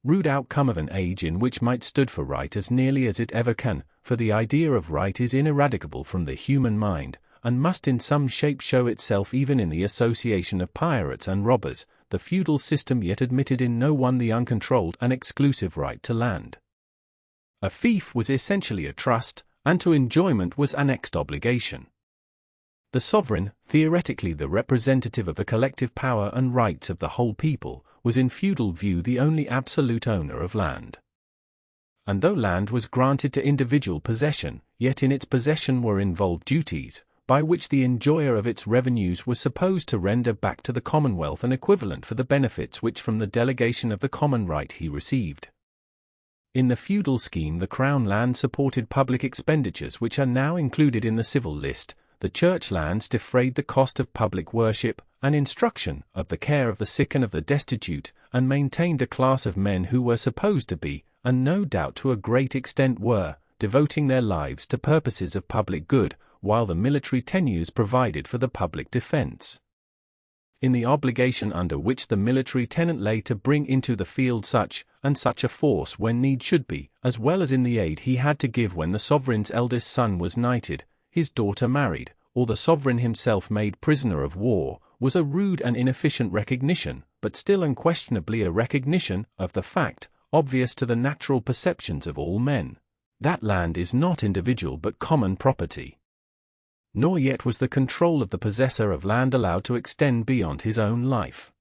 Rude outcome of an age in which might stood for right as nearly as it ever can, for the idea of right is ineradicable from the human mind, and must in some shape show itself even in the association of pirates and robbers. The feudal system yet admitted in no one the uncontrolled and exclusive right to land. A fief was essentially a trust, and to enjoyment was annexed obligation. The sovereign, theoretically the representative of the collective power and rights of the whole people, was in feudal view the only absolute owner of land. And though land was granted to individual possession, yet in its possession were involved duties, by which the enjoyer of its revenues was supposed to render back to the Commonwealth an equivalent for the benefits which from the delegation of the common right he received. In the feudal scheme, the crown land supported public expenditures which are now included in the civil list. The church lands defrayed the cost of public worship and instruction, of the care of the sick and of the destitute, and maintained a class of men who were supposed to be, and no doubt to a great extent were, devoting their lives to purposes of public good, while the military tenures provided for the public defense. In the obligation under which the military tenant lay to bring into the field such and such a force when need should be, as well as in the aid he had to give when the sovereign's eldest son was knighted, his daughter married, or the sovereign himself made prisoner of war, was a rude and inefficient recognition, but still unquestionably a recognition, of the fact, obvious to the natural perceptions of all men, that land is not individual but common property. Nor yet was the control of the possessor of land allowed to extend beyond his own life.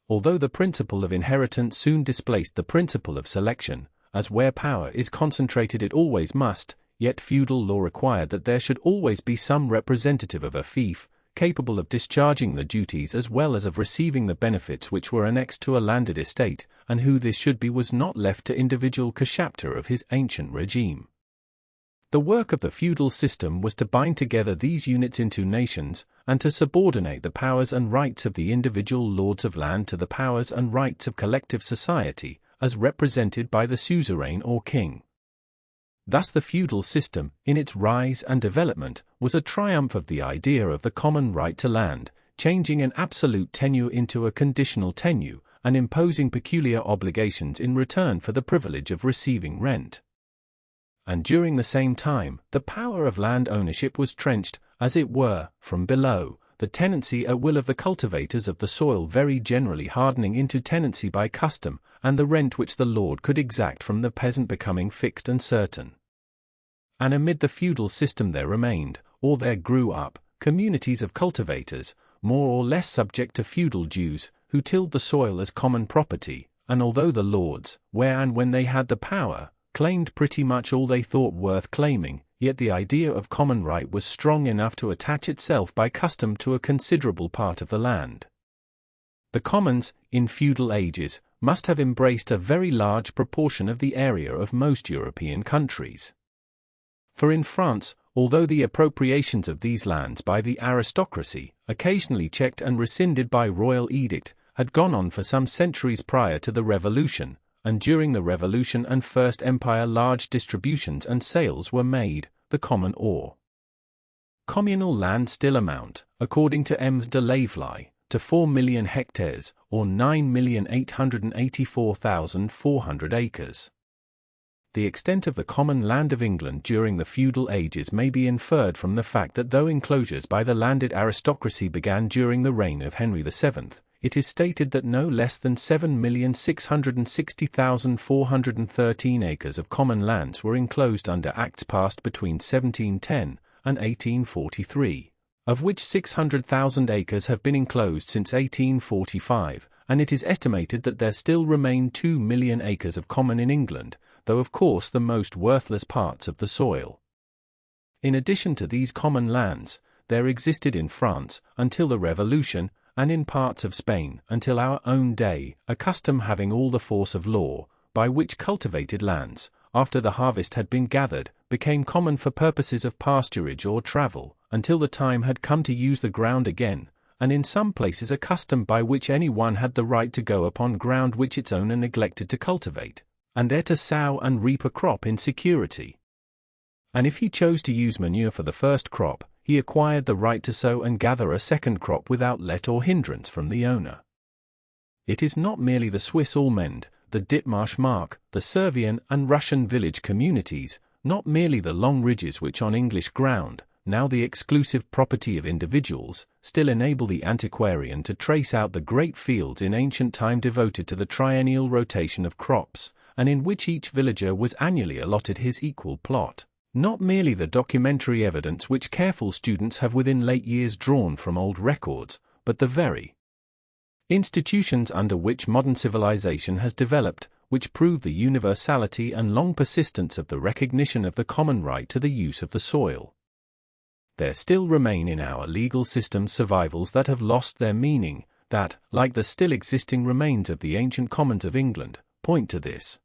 Although the principle of inheritance soon displaced the principle of selection, as where power is concentrated it always must, yet feudal law required that there should always be some representative of a fief, capable of discharging the duties as well as of receiving the benefits which were annexed to a landed estate, and who this should be was not left to individual kashapta of his ancient regime. The work of the feudal system was to bind together these units into nations, and to subordinate the powers and rights of the individual lords of land to the powers and rights of collective society, as represented by the suzerain or king. Thus the feudal system, in its rise and development, was a triumph of the idea of the common right to land, changing an absolute tenure into a conditional tenure, and imposing peculiar obligations in return for the privilege of receiving rent. And during the same time, the power of land ownership was trenched, as it were, from below, the tenancy at will of the cultivators of the soil very generally hardening into tenancy by custom, and the rent which the lord could exact from the peasant becoming fixed and certain. And amid the feudal system there remained, or there grew up, communities of cultivators, more or less subject to feudal dues, who tilled the soil as common property, and although the lords, where and when they had the power, claimed pretty much all they thought worth claiming, yet the idea of common right was strong enough to attach itself by custom to a considerable part of the land. The commons, in feudal ages, must have embraced a very large proportion of the area of most European countries. For in France, although the appropriations of these lands by the aristocracy, occasionally checked and rescinded by royal edict, had gone on for some centuries prior to the Revolution, and during the Revolution and First Empire large distributions and sales were made, the common or communal land still amount, according to M. de Laveley, to 4 million hectares, or 9,884,400 acres. The extent of the common land of England during the feudal ages may be inferred from the fact that though enclosures by the landed aristocracy began during the reign of Henry VII, it is stated that no less than 7,660,413 acres of common lands were enclosed under Acts passed between 1710 and 1843, of which 600,000 acres have been enclosed since 1845, and it is estimated that there still remain 2 million acres of common in England, though of course the most worthless parts of the soil. In addition to these common lands, there existed in France, until the Revolution, and in parts of Spain, until our own day, a custom having all the force of law, by which cultivated lands, after the harvest had been gathered, became common for purposes of pasturage or travel, until the time had come to use the ground again, and in some places a custom by which any one had the right to go upon ground which its owner neglected to cultivate, and there to sow and reap a crop in security. And if he chose to use manure for the first crop, he acquired the right to sow and gather a second crop without let or hindrance from the owner. It is not merely the Swiss Allmend, the Dithmarsh Mark, the Servian and Russian village communities, not merely the long ridges which on English ground, now the exclusive property of individuals, still enable the antiquarian to trace out the great fields in ancient time devoted to the triennial rotation of crops, and in which each villager was annually allotted his equal plot. Not merely the documentary evidence which careful students have within late years drawn from old records, but the very institutions under which modern civilization has developed, which prove the universality and long persistence of the recognition of the common right to the use of the soil. there still remain in our legal system survivals that have lost their meaning, that, like the still existing remains of the ancient commons of England, point to this.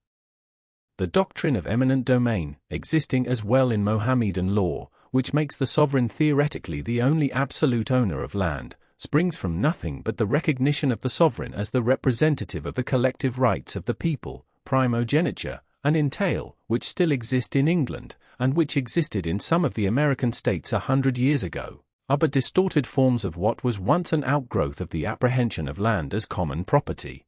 The doctrine of eminent domain, existing as well in Mohammedan law, which makes the sovereign theoretically the only absolute owner of land, springs from nothing but the recognition of the sovereign as the representative of the collective rights of the people, primogeniture, and entail, which still exist in England, and which existed in some of the American states 100 years ago, are but distorted forms of what was once an outgrowth of the apprehension of land as common property.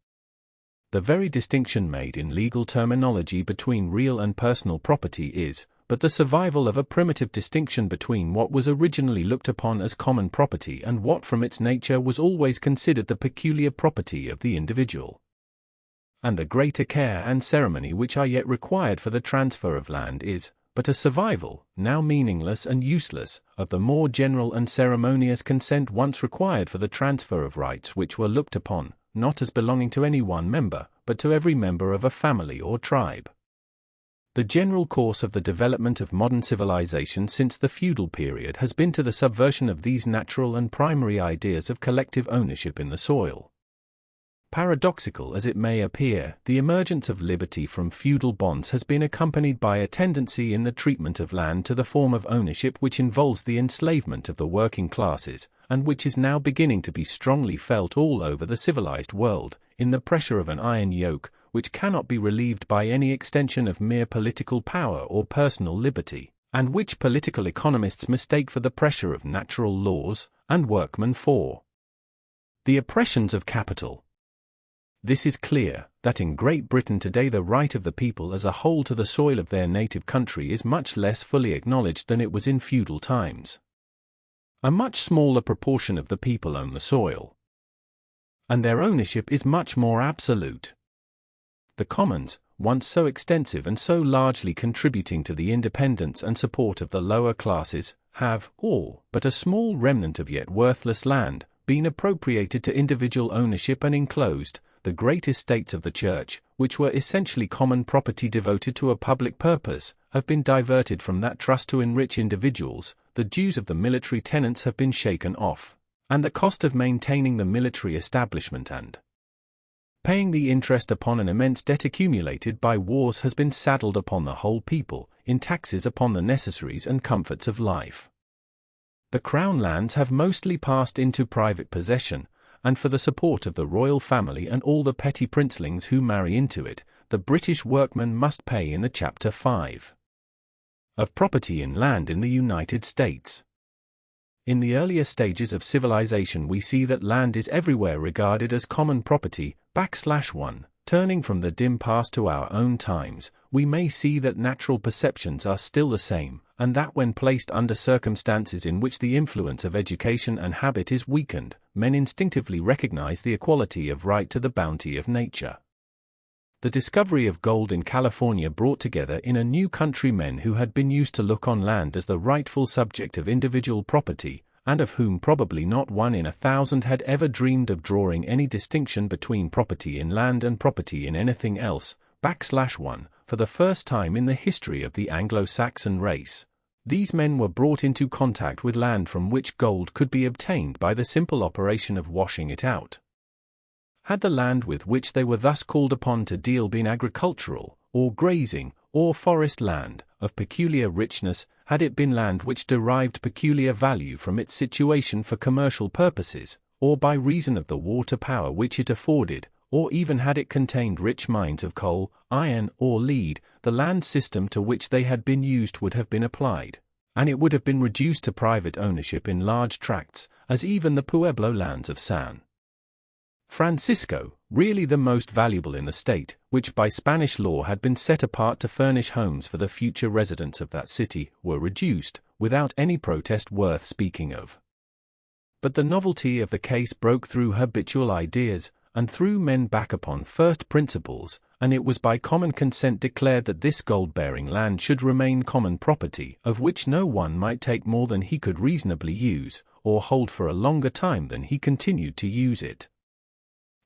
The very distinction made in legal terminology between real and personal property is but the survival of a primitive distinction between what was originally looked upon as common property and what from its nature was always considered the peculiar property of the individual. And the greater care and ceremony which are yet required for the transfer of land is but a survival, now meaningless and useless, of the more general and ceremonious consent once required for the transfer of rights which were looked upon, not as belonging to any one member, but to every member of a family or tribe. The general course of the development of modern civilization since the feudal period has been to the subversion of these natural and primary ideas of collective ownership in the soil. Paradoxical as it may appear, the emergence of liberty from feudal bonds has been accompanied by a tendency in the treatment of land to the form of ownership which involves the enslavement of the working classes, and which is now beginning to be strongly felt all over the civilized world, in the pressure of an iron yoke, which cannot be relieved by any extension of mere political power or personal liberty, and which political economists mistake for the pressure of natural laws, and workmen for the oppressions of capital. This is clear, that in Great Britain today the right of the people as a whole to the soil of their native country is much less fully acknowledged than it was in feudal times. A much smaller proportion of the people own the soil, and their ownership is much more absolute. The commons, once so extensive and so largely contributing to the independence and support of the lower classes, have, all but a small remnant of yet worthless land, been appropriated to individual ownership and enclosed. The great estates of the Church, which were essentially common property devoted to a public purpose, have been diverted from that trust to enrich individuals, the dues of the military tenants have been shaken off, and the cost of maintaining the military establishment and paying the interest upon an immense debt accumulated by wars has been saddled upon the whole people, in taxes upon the necessaries and comforts of life. The crown lands have mostly passed into private possession, and for the support of the royal family and all the petty princelings who marry into it, the British workman must pay in the Chapter 5 of Property in Land in the United States. In the earlier stages of civilization we see that land is everywhere regarded as common property. /1. Turning from the dim past to our own times, we may see that natural perceptions are still the same, and that when placed under circumstances in which the influence of education and habit is weakened, men instinctively recognize the equality of right to the bounty of nature. The discovery of gold in California brought together in a new country men who had been used to look on land as the rightful subject of individual property, and of whom probably not 1 in 1,000 had ever dreamed of drawing any distinction between property in land and property in anything else. /1. For the first time in the history of the Anglo-Saxon race, these men were brought into contact with land from which gold could be obtained by the simple operation of washing it out. Had the land with which they were thus called upon to deal been agricultural, or grazing, or forest land, of peculiar richness, had it been land which derived peculiar value from its situation for commercial purposes, or by reason of the water power which it afforded, or even had it contained rich mines of coal, iron, or lead, the land system to which they had been used would have been applied, and it would have been reduced to private ownership in large tracts, as even the Pueblo lands of San Francisco, really the most valuable in the state, which by Spanish law had been set apart to furnish homes for the future residents of that city, were reduced, without any protest worth speaking of. But the novelty of the case broke through habitual ideas, and threw men back upon first principles, and it was by common consent declared that this gold-bearing land should remain common property, of which no one might take more than he could reasonably use, or hold for a longer time than he continued to use it.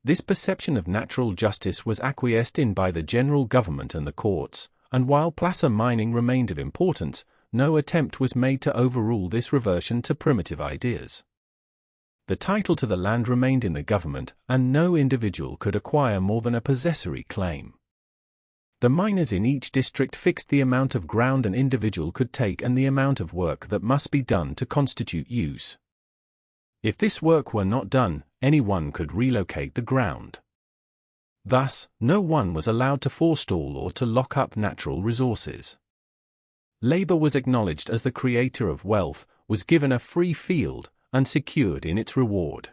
This perception of natural justice was acquiesced in by the general government and the courts, and while placer mining remained of importance, no attempt was made to overrule this reversion to primitive ideas. The title to the land remained in the government, and no individual could acquire more than a possessory claim. The miners in each district fixed the amount of ground an individual could take and the amount of work that must be done to constitute use. If this work were not done, anyone could relocate the ground. Thus, no one was allowed to forestall or to lock up natural resources. Labor was acknowledged as the creator of wealth, was given a free field, and secured in its reward.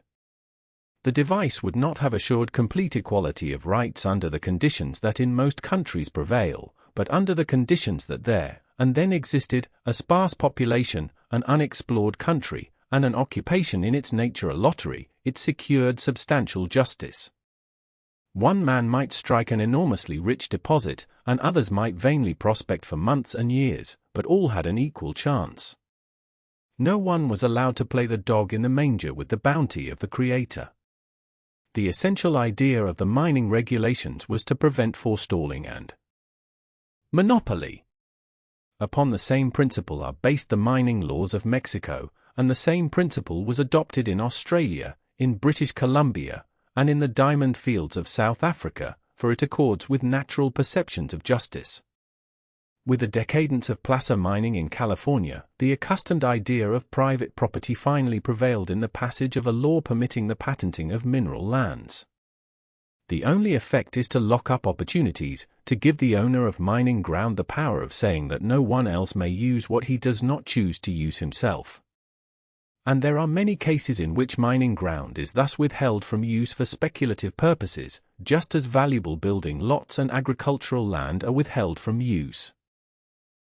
The device would not have assured complete equality of rights under the conditions that in most countries prevail, but under the conditions that there, and then existed, a sparse population, an unexplored country, and an occupation in its nature a lottery, it secured substantial justice. One man might strike an enormously rich deposit, and others might vainly prospect for months and years, but all had an equal chance. No one was allowed to play the dog in the manger with the bounty of the Creator. The essential idea of the mining regulations was to prevent forestalling and monopoly. Upon the same principle are based the mining laws of Mexico, and the same principle was adopted in Australia, in British Columbia, and in the diamond fields of South Africa, for it accords with natural perceptions of justice. With the decadence of placer mining in California, the accustomed idea of private property finally prevailed in the passage of a law permitting the patenting of mineral lands. The only effect is to lock up opportunities, to give the owner of mining ground the power of saying that no one else may use what he does not choose to use himself. And there are many cases in which mining ground is thus withheld from use for speculative purposes, just as valuable building lots and agricultural land are withheld from use.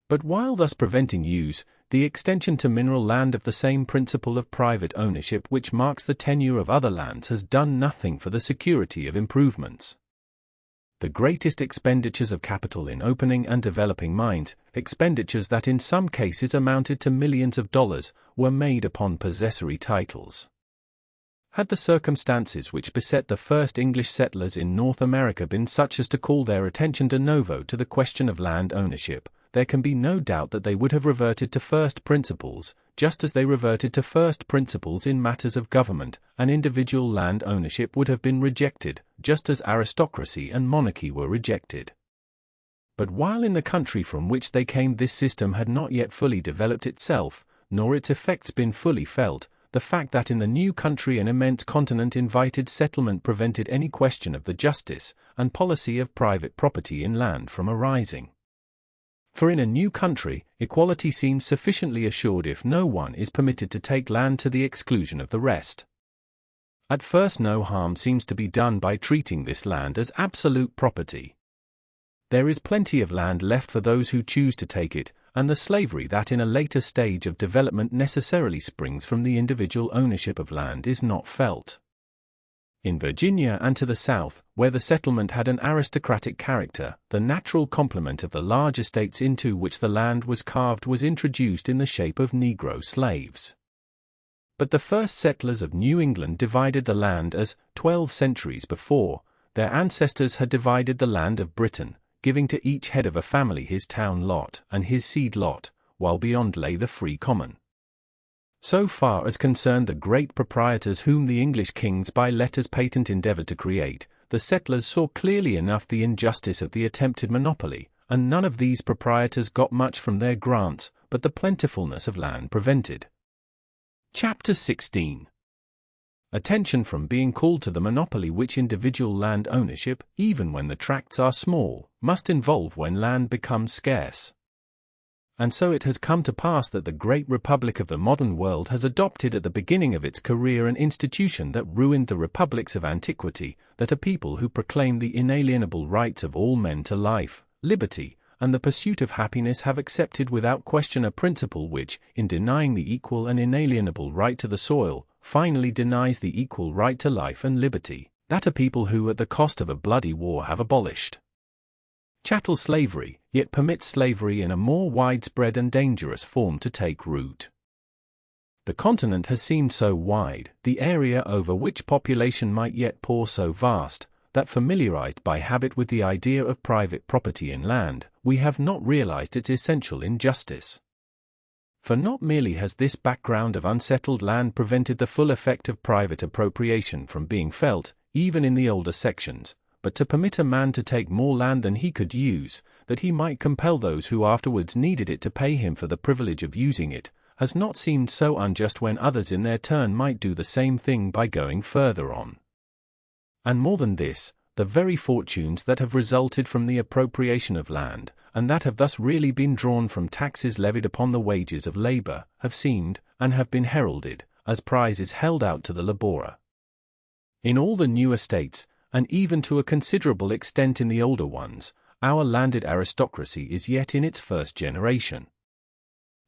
But while thus preventing use, the extension to mineral land of the same principle of private ownership which marks the tenure of other lands has done nothing for the security of improvements. The greatest expenditures of capital in opening and developing mines, expenditures that in some cases amounted to millions of dollars, were made upon possessory titles. Had the circumstances which beset the first English settlers in North America been such as to call their attention de novo to the question of land ownership, there can be no doubt that they would have reverted to first principles, just as they reverted to first principles in matters of government, and individual land ownership would have been rejected, just as aristocracy and monarchy were rejected. But while in the country from which they came this system had not yet fully developed itself, nor its effects been fully felt, the fact that in the new country an immense continent invited settlement prevented any question of the justice and policy of private property in land from arising. For in a new country, equality seems sufficiently assured if no one is permitted to take land to the exclusion of the rest. At first no harm seems to be done by treating this land as absolute property. There is plenty of land left for those who choose to take it, and the slavery that in a later stage of development necessarily springs from the individual ownership of land is not felt. In Virginia and to the south, where the settlement had an aristocratic character, the natural complement of the large estates into which the land was carved was introduced in the shape of Negro slaves. But the first settlers of New England divided the land as, 12 centuries before, their ancestors had divided the land of Britain, giving to each head of a family his town lot and his seed lot, while beyond lay the free common. So far as concerned the great proprietors whom the English kings by letters patent endeavoured to create, the settlers saw clearly enough the injustice of the attempted monopoly, and none of these proprietors got much from their grants, but the plentifulness of land prevented. Chapter 16. Attention from being called to the monopoly which individual land ownership, even when the tracts are small, must involve when land becomes scarce. And so it has come to pass that the great republic of the modern world has adopted at the beginning of its career an institution that ruined the republics of antiquity, that a people who proclaim the inalienable rights of all men to life, liberty, and the pursuit of happiness have accepted without question a principle which, in denying the equal and inalienable right to the soil, finally denies the equal right to life and liberty, that a people who at the cost of a bloody war have abolished chattel slavery, yet permits slavery in a more widespread and dangerous form to take root. The continent has seemed so wide, the area over which population might yet pour so vast, that familiarized by habit with the idea of private property in land, we have not realized its essential injustice. For not merely has this background of unsettled land prevented the full effect of private appropriation from being felt, even in the older sections, but to permit a man to take more land than he could use, that he might compel those who afterwards needed it to pay him for the privilege of using it, has not seemed so unjust when others in their turn might do the same thing by going further on. And more than this, the very fortunes that have resulted from the appropriation of land, and that have thus really been drawn from taxes levied upon the wages of labor, have seemed, and have been heralded, as prizes held out to the laborer. In all the newer states, and even to a considerable extent in the older ones, our landed aristocracy is yet in its first generation.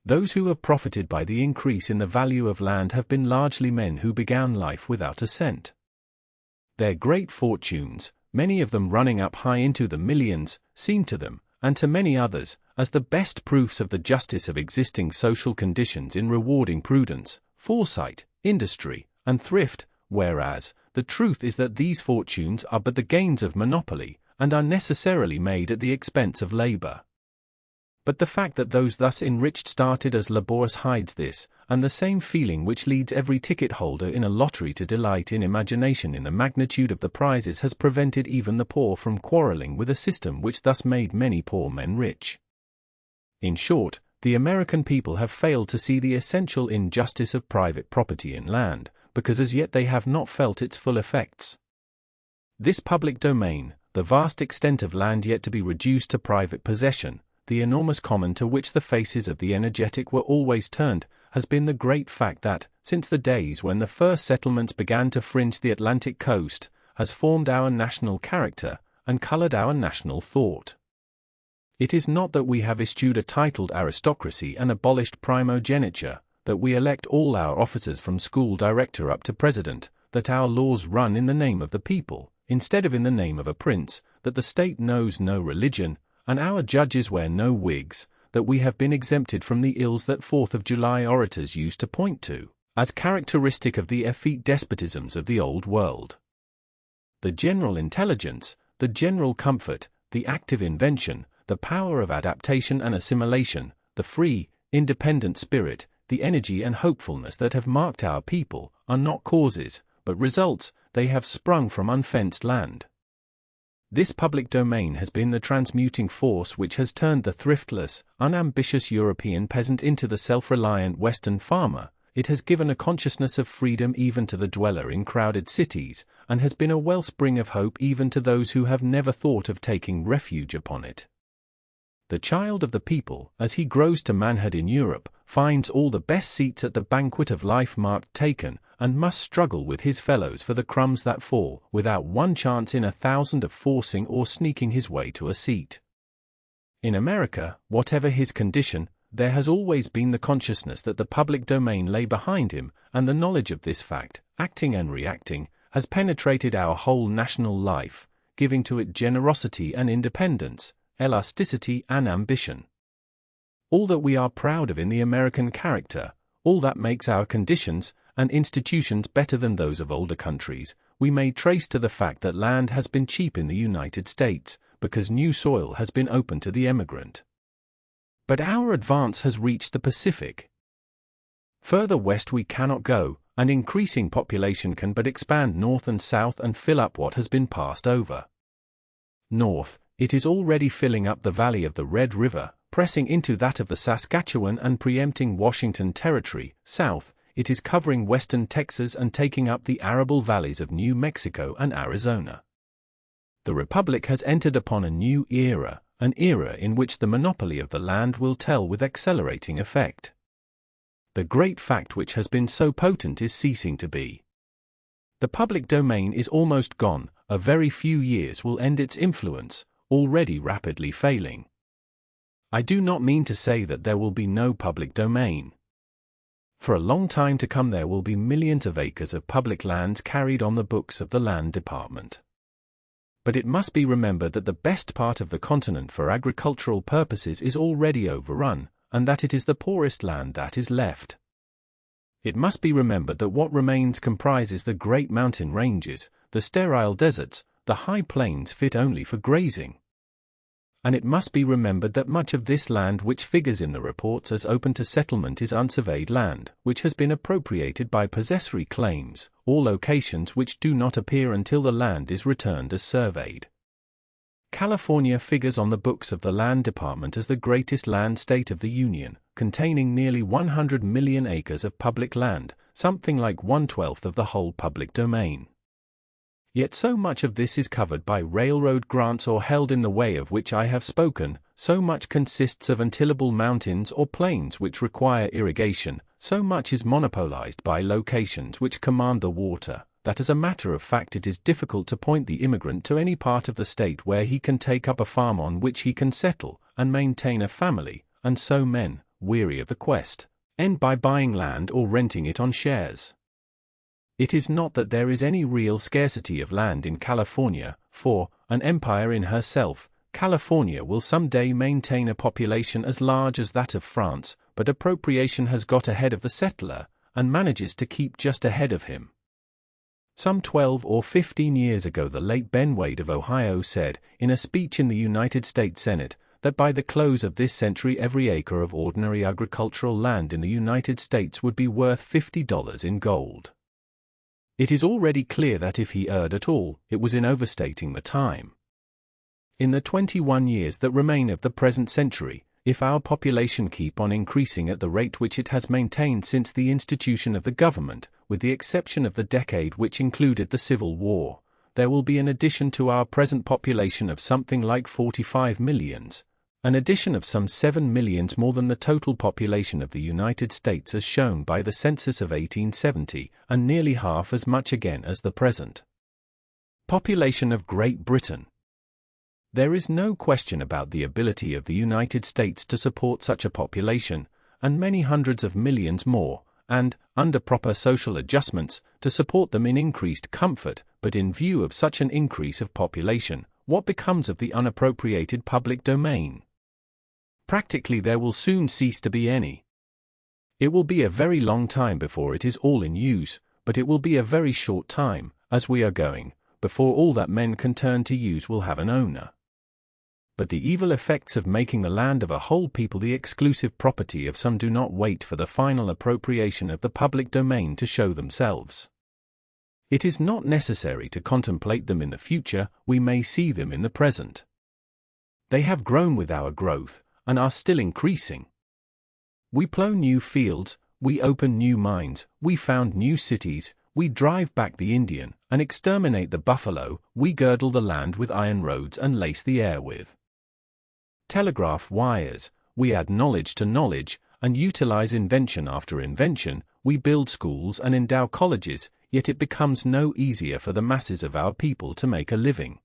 Those who have profited by the increase in the value of land have been largely men who began life without a cent. Their great fortunes, many of them running up high into the millions, seem to them, and to many others, as the best proofs of the justice of existing social conditions in rewarding prudence, foresight, industry, and thrift, whereas, the truth is that these fortunes are but the gains of monopoly, and are necessarily made at the expense of labor. But the fact that those thus enriched started as laborers hides this, and the same feeling which leads every ticket holder in a lottery to delight in imagination in the magnitude of the prizes has prevented even the poor from quarreling with a system which thus made many poor men rich. In short, the American people have failed to see the essential injustice of private property in land, because as yet they have not felt its full effects. This public domain, the vast extent of land yet to be reduced to private possession, the enormous common to which the faces of the energetic were always turned, has been the great fact that, since the days when the first settlements began to fringe the Atlantic coast, has formed our national character, and colored our national thought. It is not that we have eschewed a titled aristocracy and abolished primogeniture, that we elect all our officers from school director up to president, that our laws run in the name of the people, instead of in the name of a prince, that the state knows no religion, and our judges wear no wigs, that we have been exempted from the ills that 4th of July orators used to point to, as characteristic of the effete despotisms of the old world. The general intelligence, the general comfort, the active invention, the power of adaptation and assimilation, the free, independent spirit, the energy and hopefulness that have marked our people, are not causes, but results. They have sprung from unfenced land. This public domain has been the transmuting force which has turned the thriftless, unambitious European peasant into the self-reliant Western farmer. It has given a consciousness of freedom even to the dweller in crowded cities, and has been a wellspring of hope even to those who have never thought of taking refuge upon it. The child of the people, as he grows to manhood in Europe, finds all the best seats at the banquet of life marked taken, and must struggle with his fellows for the crumbs that fall, without one chance in 1,000 of forcing or sneaking his way to a seat. In America, whatever his condition, there has always been the consciousness that the public domain lay behind him, and the knowledge of this fact, acting and reacting, has penetrated our whole national life, giving to it generosity and independence, elasticity and ambition. All that we are proud of in the American character, all that makes our conditions and institutions better than those of older countries, we may trace to the fact that land has been cheap in the United States, because new soil has been open to the emigrant. But our advance has reached the Pacific. Further west we cannot go, and increasing population can but expand north and south and fill up what has been passed over. North, it is already filling up the valley of the Red River, pressing into that of the Saskatchewan and preempting Washington Territory. South, it is covering western Texas and taking up the arable valleys of New Mexico and Arizona. The Republic has entered upon a new era, an era in which the monopoly of the land will tell with accelerating effect. The great fact which has been so potent is ceasing to be. The public domain is almost gone, a very few years will end its influence, already rapidly failing. I do not mean to say that there will be no public domain. For a long time to come there will be millions of acres of public lands carried on the books of the Land Department. But it must be remembered that the best part of the continent for agricultural purposes is already overrun, and that it is the poorest land that is left. It must be remembered that what remains comprises the great mountain ranges, the sterile deserts, the high plains fit only for grazing. And it must be remembered that much of this land which figures in the reports as open to settlement is unsurveyed land, which has been appropriated by possessory claims, or locations which do not appear until the land is returned as surveyed. California figures on the books of the Land Department as the greatest land state of the Union, containing nearly 100 million acres of public land, something like 1/12 of the whole public domain. Yet so much of this is covered by railroad grants or held in the way of which I have spoken, so much consists of untillable mountains or plains which require irrigation, so much is monopolized by locations which command the water, that as a matter of fact it is difficult to point the immigrant to any part of the state where he can take up a farm on which he can settle and maintain a family, and so men, weary of the quest, end by buying land or renting it on shares. It is not that there is any real scarcity of land in California, for, an empire in herself, California will someday maintain a population as large as that of France, but appropriation has got ahead of the settler, and manages to keep just ahead of him. Some 12 or 15 years ago the late Ben Wade of Ohio said, in a speech in the United States Senate, that by the close of this century every acre of ordinary agricultural land in the United States would be worth $50 in gold. It is already clear that if he erred at all, it was in overstating the time. In the 21 years that remain of the present century, if our population keep on increasing at the rate which it has maintained since the institution of the government, with the exception of the decade which included the Civil War, there will be an addition to our present population of something like 45 millions, an addition of some 7 millions more than the total population of the United States as shown by the census of 1870, and nearly half as much again as the present population of Great Britain. There is no question about the ability of the United States to support such a population, and many hundreds of millions more, and, under proper social adjustments, to support them in increased comfort, but in view of such an increase of population, what becomes of the unappropriated public domain? Practically there will soon cease to be any. It will be a very long time before it is all in use, but it will be a very short time, as we are going, before all that men can turn to use will have an owner. But the evil effects of making the land of a whole people the exclusive property of some do not wait for the final appropriation of the public domain to show themselves. It is not necessary to contemplate them in the future, we may see them in the present. They have grown with our growth, and are still increasing. We plough new fields, we open new mines, we found new cities, we drive back the Indian, and exterminate the buffalo, we girdle the land with iron roads and lace the air with telegraph wires, we add knowledge to knowledge, and utilize invention after invention, we build schools and endow colleges, yet it becomes no easier for the masses of our people to make a living.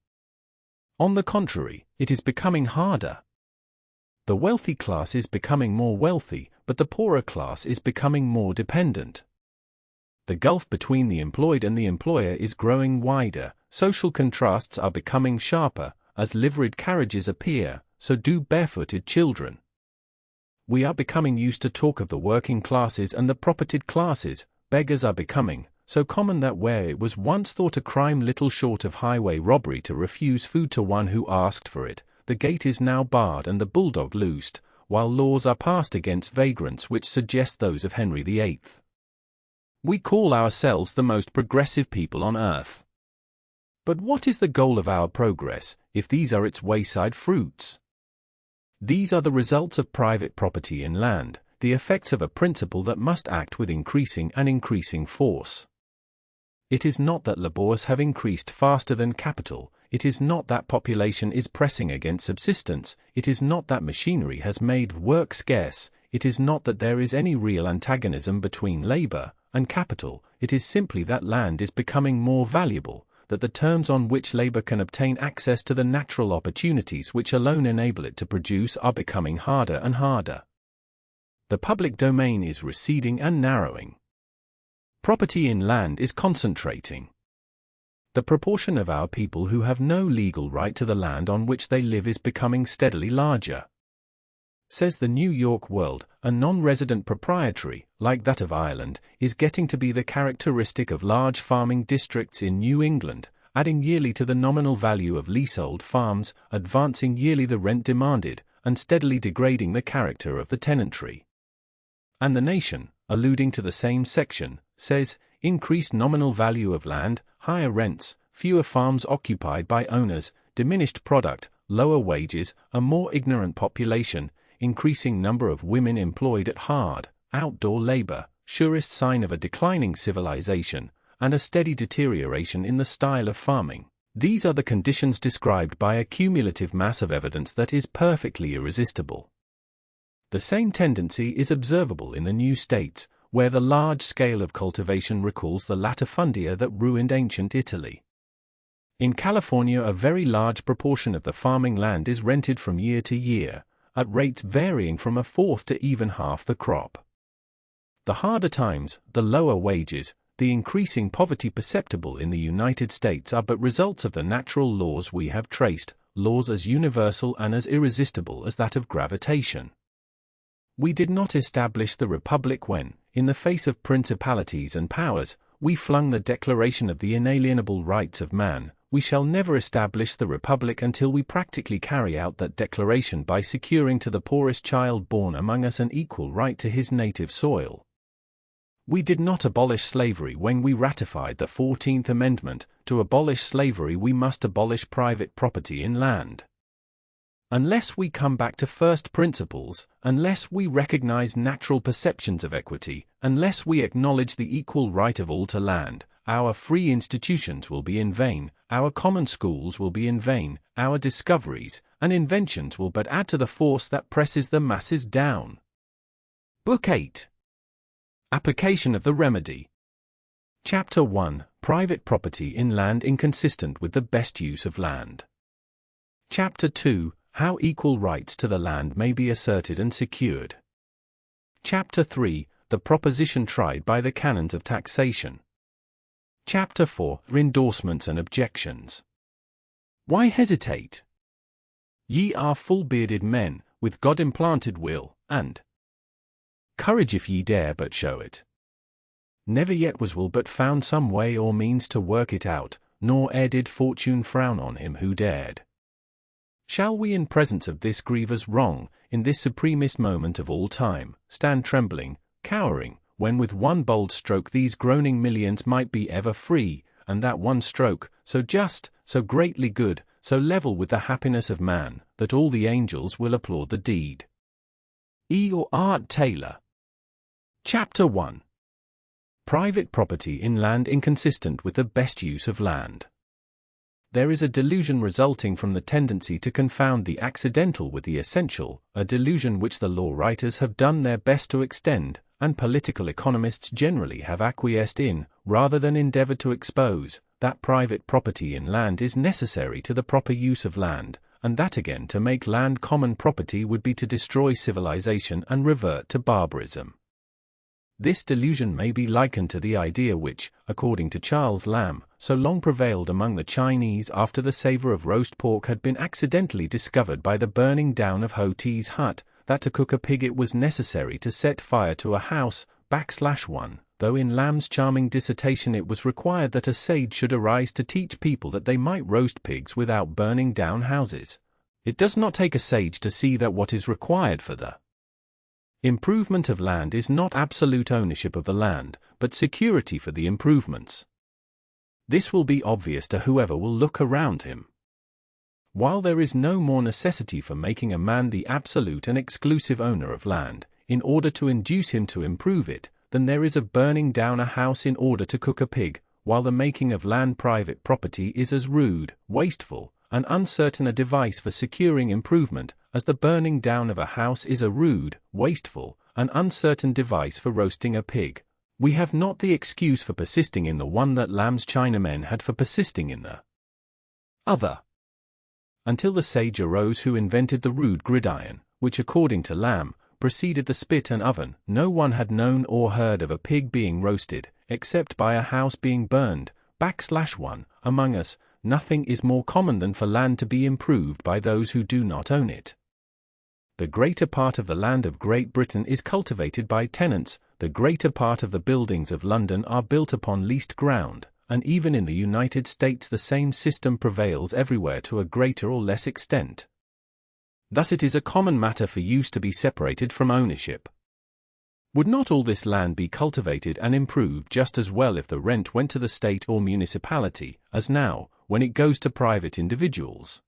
On the contrary, it is becoming harder. The wealthy class is becoming more wealthy, but the poorer class is becoming more dependent. The gulf between the employed and the employer is growing wider, social contrasts are becoming sharper, as liveried carriages appear, so do barefooted children. We are becoming used to talk of the working classes and the propertied classes, beggars are becoming so common that where it was once thought a crime little short of highway robbery to refuse food to one who asked for it, the gate is now barred and the bulldog loosed, while laws are passed against vagrants which suggest those of Henry VIII. We call ourselves the most progressive people on earth. But what is the goal of our progress, if these are its wayside fruits? These are the results of private property in land, the effects of a principle that must act with increasing and increasing force. It is not that labours have increased faster than capital, it is not that population is pressing against subsistence, it is not that machinery has made work scarce, it is not that there is any real antagonism between labour and capital, it is simply that land is becoming more valuable, that the terms on which labour can obtain access to the natural opportunities which alone enable it to produce are becoming harder and harder. The public domain is receding and narrowing. Property in land is concentrating. The proportion of our people who have no legal right to the land on which they live is becoming steadily larger. Says the New York World, a non-resident proprietary, like that of Ireland, is getting to be the characteristic of large farming districts in New England, adding yearly to the nominal value of leasehold farms, advancing yearly the rent demanded, and steadily degrading the character of the tenantry. And the Nation, alluding to the same section, says, increased nominal value of land, higher rents, fewer farms occupied by owners, diminished product, lower wages, a more ignorant population, increasing number of women employed at hard, outdoor labor, surest sign of a declining civilization, and a steady deterioration in the style of farming. These are the conditions described by a cumulative mass of evidence that is perfectly irresistible. The same tendency is observable in the new states, where the large scale of cultivation recalls the latifundia that ruined ancient Italy. In California, a very large proportion of the farming land is rented from year to year, at rates varying from a fourth to even half the crop. The harder times, the lower wages, the increasing poverty perceptible in the United States are but results of the natural laws we have traced, laws as universal and as irresistible as that of gravitation. We did not establish the Republic when, in the face of principalities and powers, we flung the Declaration of the Inalienable Rights of Man. We shall never establish the Republic until we practically carry out that declaration by securing to the poorest child born among us an equal right to his native soil. We did not abolish slavery when we ratified the 14th Amendment. To abolish slavery we must abolish private property in land. Unless we come back to first principles, unless we recognize natural perceptions of equity, unless we acknowledge the equal right of all to land, our free institutions will be in vain, our common schools will be in vain, our discoveries and inventions will but add to the force that presses the masses down. Book 8. Application of the Remedy. Chapter 1. Private property in land inconsistent with the best use of land. Chapter 2. How equal rights to the land may be asserted and secured. Chapter 3. The proposition tried by the canons of taxation. Chapter 4. Endorsements and objections. Why hesitate? Ye are full-bearded men, with God-implanted will, and courage if ye dare but show it. Never yet was will but found some way or means to work it out, nor e'er did fortune frown on him who dared. Shall we in presence of this grievous wrong, in this supremest moment of all time, stand trembling, cowering, when with one bold stroke these groaning millions might be ever free, and that one stroke, so just, so greatly good, so level with the happiness of man, that all the angels will applaud the deed? E. or Art Taylor. Chapter 1. Private property in land inconsistent with the best use of land. There is a delusion resulting from the tendency to confound the accidental with the essential, a delusion which the law writers have done their best to extend, and political economists generally have acquiesced in, rather than endeavored to expose, that private property in land is necessary to the proper use of land, and that again to make land common property would be to destroy civilization and revert to barbarism. This delusion may be likened to the idea which, according to Charles Lamb, so long prevailed among the Chinese after the savor of roast pork had been accidentally discovered by the burning down of Ho Ti's hut, that to cook a pig it was necessary to set fire to a house, /1, though in Lamb's charming dissertation it was required that a sage should arise to teach people that they might roast pigs without burning down houses. It does not take a sage to see that what is required for the improvement of land is not absolute ownership of the land, but security for the improvements. This will be obvious to whoever will look around him. While there is no more necessity for making a man the absolute and exclusive owner of land, in order to induce him to improve it, than there is of burning down a house in order to cook a pig, while the making of land private property is as rude, wasteful, and uncertain a device for securing improvement, as the burning down of a house is a rude, wasteful, and uncertain device for roasting a pig. We have not the excuse for persisting in the one that Lamb's Chinamen had for persisting in the other. Until the sage arose who invented the rude gridiron, which according to Lamb, preceded the spit and oven, no one had known or heard of a pig being roasted, except by a house being burned, /1, among us. Nothing is more common than for land to be improved by those who do not own it. The greater part of the land of Great Britain is cultivated by tenants, the greater part of the buildings of London are built upon leased ground, and even in the United States the same system prevails everywhere to a greater or less extent. Thus it is a common matter for use to be separated from ownership. Would not all this land be cultivated and improved just as well if the rent went to the state or municipality, as now, when it goes to private individuals?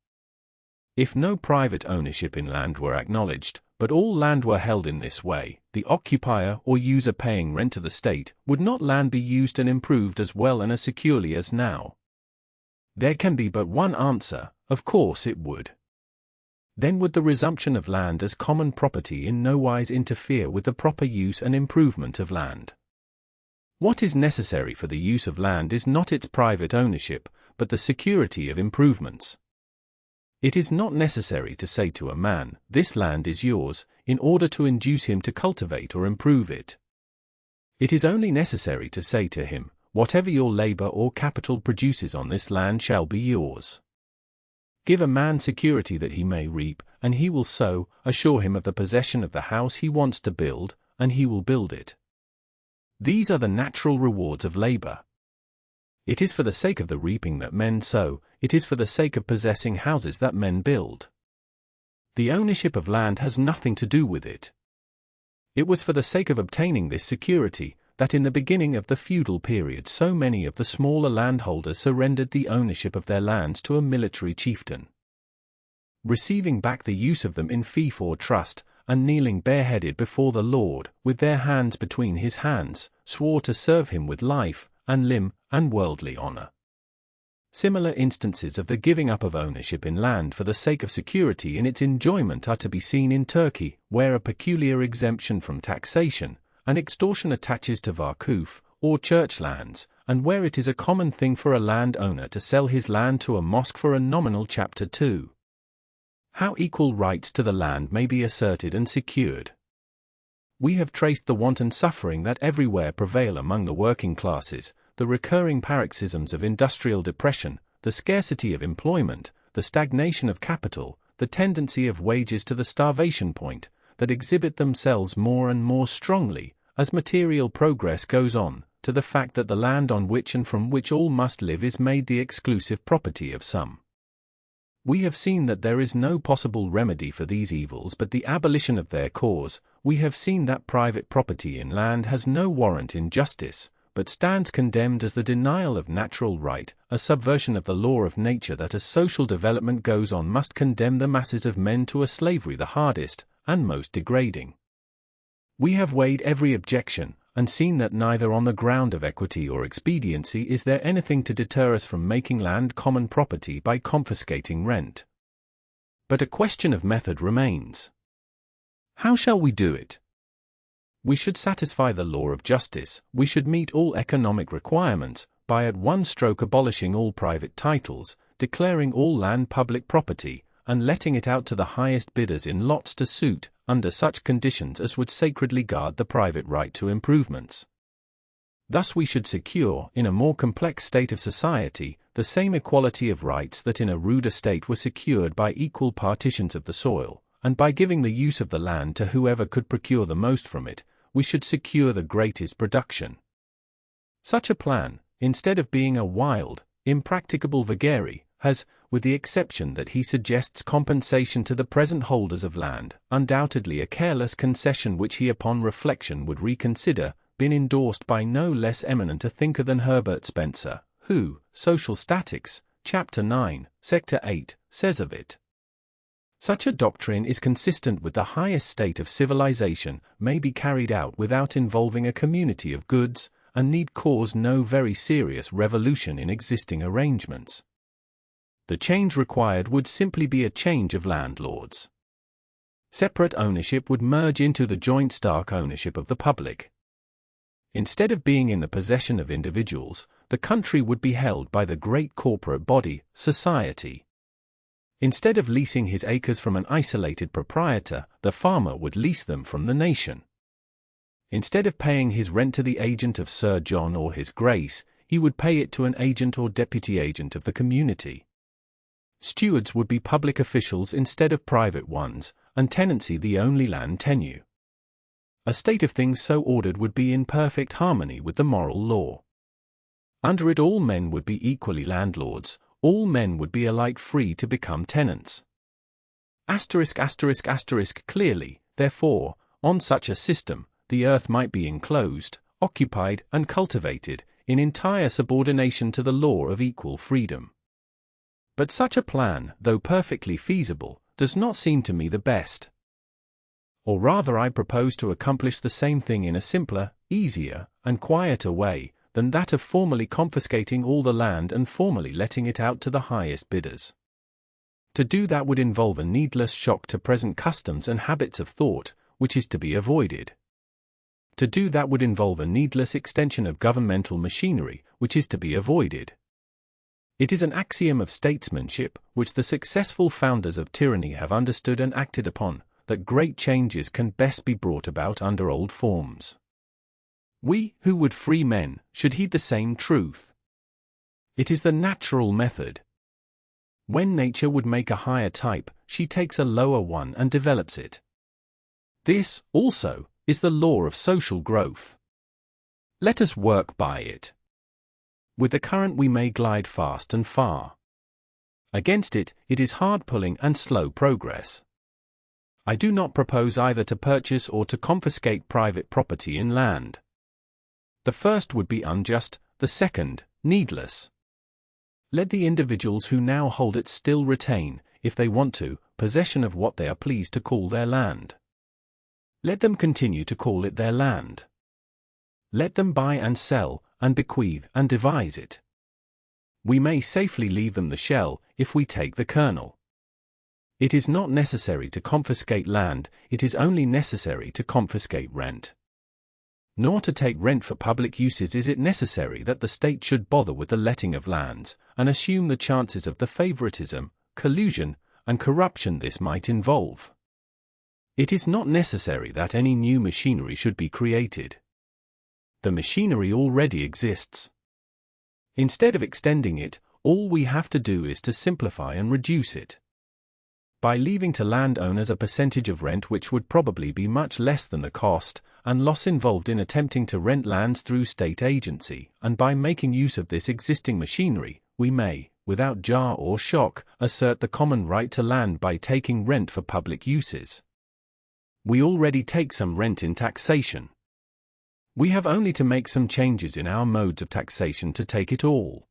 If no private ownership in land were acknowledged, but all land were held in this way, the occupier or user paying rent to the state, would not land be used and improved as well and as securely as now? There can be but one answer: of course it would. Then would the resumption of land as common property in no wise interfere with the proper use and improvement of land. What is necessary for the use of land is not its private ownership, but the security of improvements. It is not necessary to say to a man, "This land is yours," in order to induce him to cultivate or improve it. It is only necessary to say to him, "Whatever your labor or capital produces on this land shall be yours." Give a man security that he may reap, and he will sow; assure him of the possession of the house he wants to build, and he will build it. These are the natural rewards of labor. It is for the sake of the reaping that men sow, it is for the sake of possessing houses that men build. The ownership of land has nothing to do with it. It was for the sake of obtaining this security that in the beginning of the feudal period so many of the smaller landholders surrendered the ownership of their lands to a military chieftain. Receiving back the use of them in fee for trust, and kneeling bareheaded before the Lord, with their hands between his hands, swore to serve him with life, and limb, and worldly honor. Similar instances of the giving up of ownership in land for the sake of security in its enjoyment are to be seen in Turkey, where a peculiar exemption from taxation and extortion attaches to vakuf, or church lands, and where it is a common thing for a land owner to sell his land to a mosque for a nominal chapter 2. How equal rights to the land may be asserted and secured. We have traced the want and suffering that everywhere prevail among the working classes, the recurring paroxysms of industrial depression, the scarcity of employment, the stagnation of capital, the tendency of wages to the starvation point, that exhibit themselves more and more strongly, as material progress goes on, to the fact that the land on which and from which all must live is made the exclusive property of some. We have seen that there is no possible remedy for these evils but the abolition of their cause. We have seen that private property in land has no warrant in justice, but stands condemned as the denial of natural right, a subversion of the law of nature that as social development goes on must condemn the masses of men to a slavery the hardest and most degrading. We have weighed every objection, and seen that neither on the ground of equity or expediency is there anything to deter us from making land common property by confiscating rent. But a question of method remains. How shall we do it? We should satisfy the law of justice, we should meet all economic requirements, by at one stroke abolishing all private titles, declaring all land public property, and letting it out to the highest bidders in lots to suit, under such conditions as would sacredly guard the private right to improvements. Thus we should secure, in a more complex state of society, the same equality of rights that in a ruder state were secured by equal partitions of the soil, and by giving the use of the land to whoever could procure the most from it, we should secure the greatest production. Such a plan, instead of being a wild, impracticable vagary, has, with the exception that he suggests compensation to the present holders of land, undoubtedly a careless concession which he upon reflection would reconsider, been endorsed by no less eminent a thinker than Herbert Spencer, who, Social Statics, Chapter 9, Sector 8, says of it. Such a doctrine is consistent with the highest state of civilization, may be carried out without involving a community of goods, and need cause no very serious revolution in existing arrangements. The change required would simply be a change of landlords. Separate ownership would merge into the joint stark ownership of the public. Instead of being in the possession of individuals, the country would be held by the great corporate body, society. Instead of leasing his acres from an isolated proprietor, the farmer would lease them from the nation. Instead of paying his rent to the agent of Sir John or His Grace, he would pay it to an agent or deputy agent of the community. Stewards would be public officials instead of private ones, and tenancy the only land tenure. A state of things so ordered would be in perfect harmony with the moral law. Under it all men would be equally landlords, all men would be alike free to become tenants. Clearly, therefore, on such a system, the earth might be enclosed, occupied, and cultivated, in entire subordination to the law of equal freedom. But such a plan, though perfectly feasible, does not seem to me the best. Or rather, I propose to accomplish the same thing in a simpler, easier, and quieter way than that of formally confiscating all the land and formally letting it out to the highest bidders. To do that would involve a needless shock to present customs and habits of thought, which is to be avoided. To do that would involve a needless extension of governmental machinery, which is to be avoided. It is an axiom of statesmanship, which the successful founders of tyranny have understood and acted upon, that great changes can best be brought about under old forms. We, who would free men, should heed the same truth. It is the natural method. When nature would make a higher type, she takes a lower one and develops it. This, also, is the law of social growth. Let us work by it. With the current we may glide fast and far. Against it, it is hard pulling and slow progress. I do not propose either to purchase or to confiscate private property in land. The first would be unjust, the second, needless. Let the individuals who now hold it still retain, if they want to, possession of what they are pleased to call their land. Let them continue to call it their land. Let them buy and sell, and bequeath and devise it. We may safely leave them the shell, if we take the kernel. It is not necessary to confiscate land, it is only necessary to confiscate rent. Nor to take rent for public uses is it necessary that the state should bother with the letting of lands, and assume the chances of the favoritism, collusion, and corruption this might involve. It is not necessary that any new machinery should be created. The machinery already exists. Instead of extending it, all we have to do is to simplify and reduce it. By leaving to landowners a percentage of rent which would probably be much less than the cost and loss involved in attempting to rent lands through state agency, and by making use of this existing machinery, we may, without jar or shock, assert the common right to land by taking rent for public uses. We already take some rent in taxation. We have only to make some changes in our modes of taxation to take it all.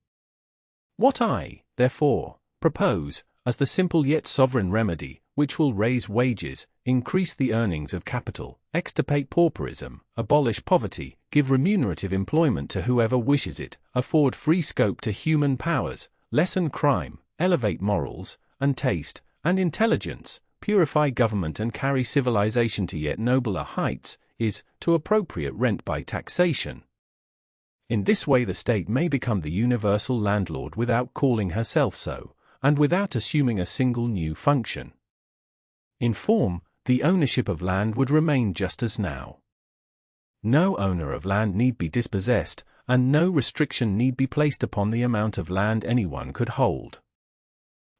What I, therefore, propose, as the simple yet sovereign remedy, which will raise wages, increase the earnings of capital, extirpate pauperism, abolish poverty, give remunerative employment to whoever wishes it, afford free scope to human powers, lessen crime, elevate morals, and taste, and intelligence, purify government and carry civilization to yet nobler heights, is, to appropriate rent by taxation. In this way the state may become the universal landlord without calling herself so, and without assuming a single new function. In form, the ownership of land would remain just as now. No owner of land need be dispossessed, and no restriction need be placed upon the amount of land anyone could hold.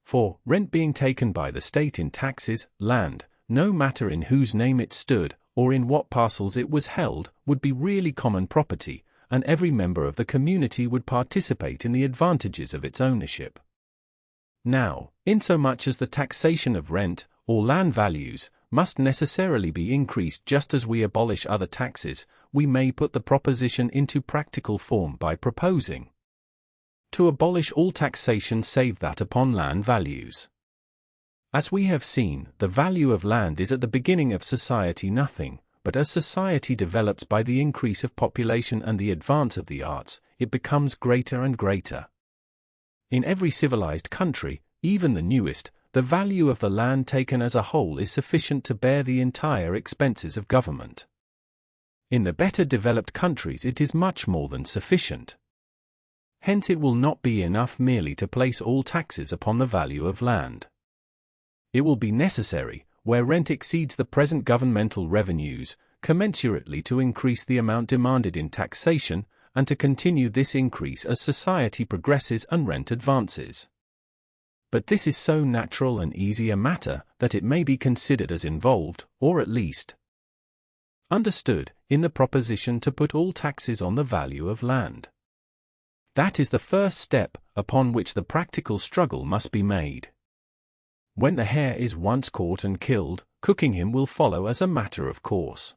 For, rent being taken by the state in taxes, land, no matter in whose name it stood, or in what parcels it was held, would be really common property, and every member of the community would participate in the advantages of its ownership. Now, insomuch as the taxation of rent, or land values, must necessarily be increased just as we abolish other taxes, we may put the proposition into practical form by proposing to abolish all taxation save that upon land values. As we have seen, the value of land is at the beginning of society nothing, but as society develops by the increase of population and the advance of the arts, it becomes greater and greater. In every civilized country, even the newest, the value of the land taken as a whole is sufficient to bear the entire expenses of government. In the better developed countries it is much more than sufficient. Hence it will not be enough merely to place all taxes upon the value of land. It will be necessary, where rent exceeds the present governmental revenues, commensurately to increase the amount demanded in taxation, and to continue this increase as society progresses and rent advances. But this is so natural and easy a matter that it may be considered as involved, or at least understood, in the proposition to put all taxes on the value of land. That is the first step upon which the practical struggle must be made. When the hare is once caught and killed, cooking him will follow as a matter of course.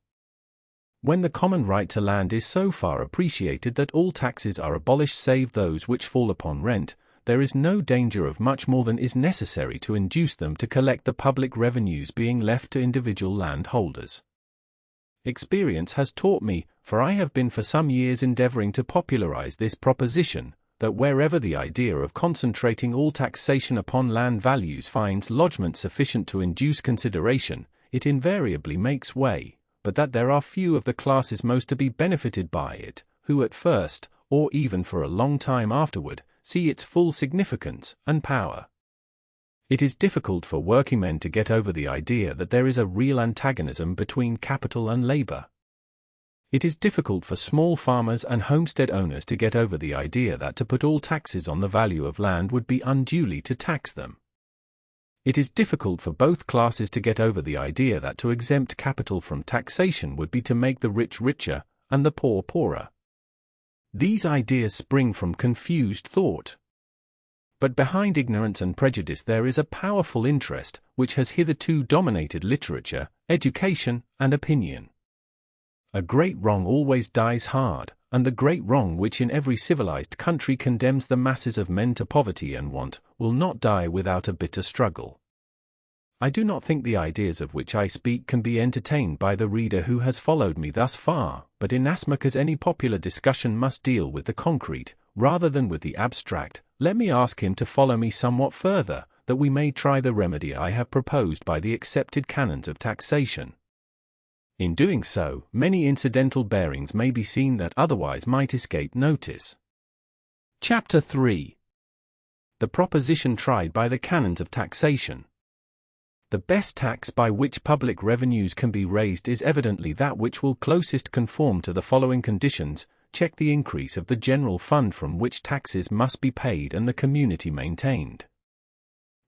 When the common right to land is so far appreciated that all taxes are abolished save those which fall upon rent, there is no danger of much more than is necessary to induce them to collect the public revenues being left to individual landholders. Experience has taught me, for I have been for some years endeavoring to popularize this proposition, that wherever the idea of concentrating all taxation upon land values finds lodgment sufficient to induce consideration, it invariably makes way, but that there are few of the classes most to be benefited by it, who at first, or even for a long time afterward, see its full significance and power. It is difficult for working men to get over the idea that there is a real antagonism between capital and labor. It is difficult for small farmers and homestead owners to get over the idea that to put all taxes on the value of land would be unduly to tax them. It is difficult for both classes to get over the idea that to exempt capital from taxation would be to make the rich richer and the poor poorer. These ideas spring from confused thought. But behind ignorance and prejudice there is a powerful interest, which has hitherto dominated literature, education, and opinion. A great wrong always dies hard, and the great wrong which in every civilized country condemns the masses of men to poverty and want, will not die without a bitter struggle. I do not think the ideas of which I speak can be entertained by the reader who has followed me thus far, but inasmuch as any popular discussion must deal with the concrete, rather than with the abstract, let me ask him to follow me somewhat further, that we may try the remedy I have proposed by the accepted canons of taxation. In doing so, many incidental bearings may be seen that otherwise might escape notice. Chapter 3. The proposition tried by the canons of taxation. The best tax by which public revenues can be raised is evidently that which will closest conform to the following conditions: check the increase of the general fund from which taxes must be paid and the community maintained.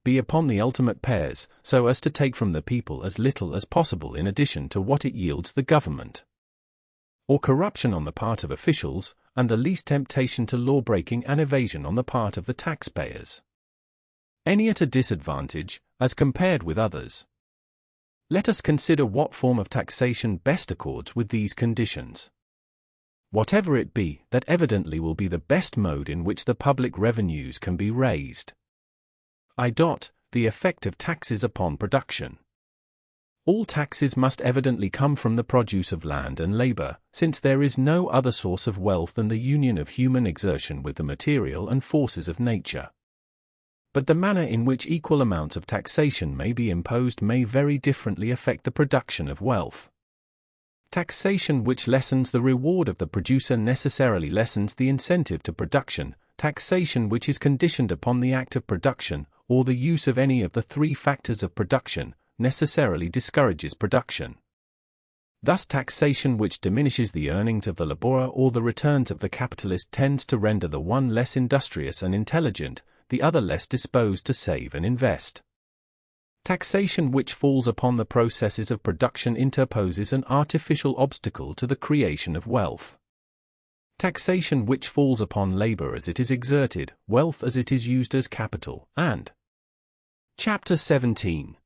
Be upon the ultimate pairs, so as to take from the people as little as possible in addition to what it yields the government. Or corruption on the part of officials, and the least temptation to law-breaking and evasion on the part of the taxpayers. Any at a disadvantage, as compared with others. Let us consider what form of taxation best accords with these conditions. Whatever it be, that evidently will be the best mode in which the public revenues can be raised. The effect of taxes upon production. All taxes must evidently come from the produce of land and labor, since there is no other source of wealth than the union of human exertion with the material and forces of nature. But the manner in which equal amounts of taxation may be imposed may very differently affect the production of wealth. Taxation which lessens the reward of the producer necessarily lessens the incentive to production. Taxation which is conditioned upon the act of production, or the use of any of the three factors of production, necessarily discourages production. Thus taxation which diminishes the earnings of the laborer or the returns of the capitalist tends to render the one less industrious and intelligent, the other less disposed to save and invest. Taxation which falls upon the processes of production interposes an artificial obstacle to the creation of wealth. Taxation which falls upon labor as it is exerted, wealth as it is used as capital, and Chapter 17.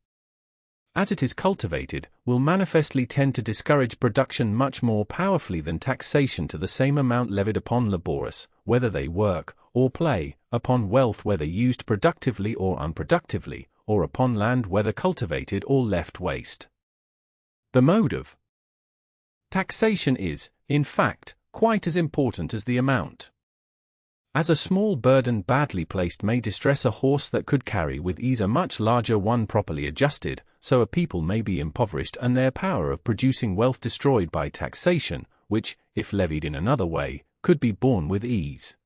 As it is cultivated, will manifestly tend to discourage production much more powerfully than taxation to the same amount levied upon laborers, whether they work or play, upon wealth whether used productively or unproductively, or upon land whether cultivated or left waste. The mode of taxation is, in fact, quite as important as the amount. As a small burden badly placed may distress a horse that could carry with ease a much larger one properly adjusted, so a people may be impoverished and their power of producing wealth destroyed by taxation, which, if levied in another way, could be borne with ease.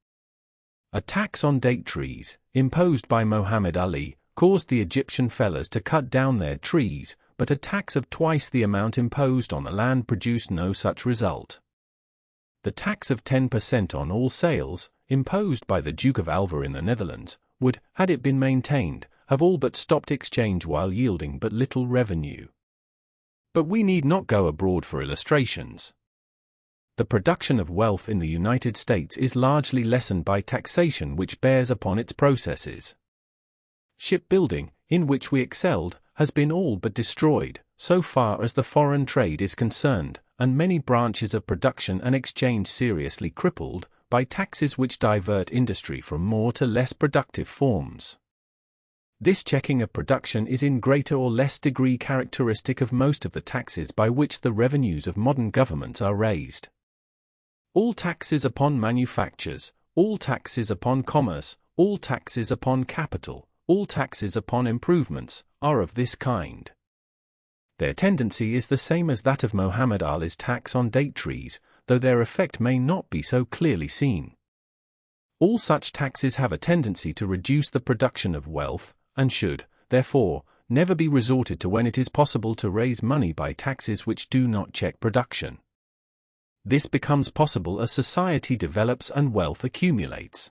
A tax on date trees, imposed by Muhammad Ali, caused the Egyptian fellers to cut down their trees, but a tax of twice the amount imposed on the land produced no such result. The tax of 10% on all sales, imposed by the Duke of Alva in the Netherlands, would, had it been maintained, have all but stopped exchange while yielding but little revenue. But we need not go abroad for illustrations. The production of wealth in the United States is largely lessened by taxation which bears upon its processes. Shipbuilding, in which we excelled, has been all but destroyed, so far as the foreign trade is concerned, and many branches of production and exchange seriously crippled by taxes which divert industry from more to less productive forms. This checking of production is in greater or less degree characteristic of most of the taxes by which the revenues of modern governments are raised. All taxes upon manufactures, all taxes upon commerce, all taxes upon capital, all taxes upon improvements, are of this kind. Their tendency is the same as that of Muhammad Ali's tax on date trees, though their effect may not be so clearly seen. All such taxes have a tendency to reduce the production of wealth, and should, therefore, never be resorted to when it is possible to raise money by taxes which do not check production. This becomes possible as society develops and wealth accumulates.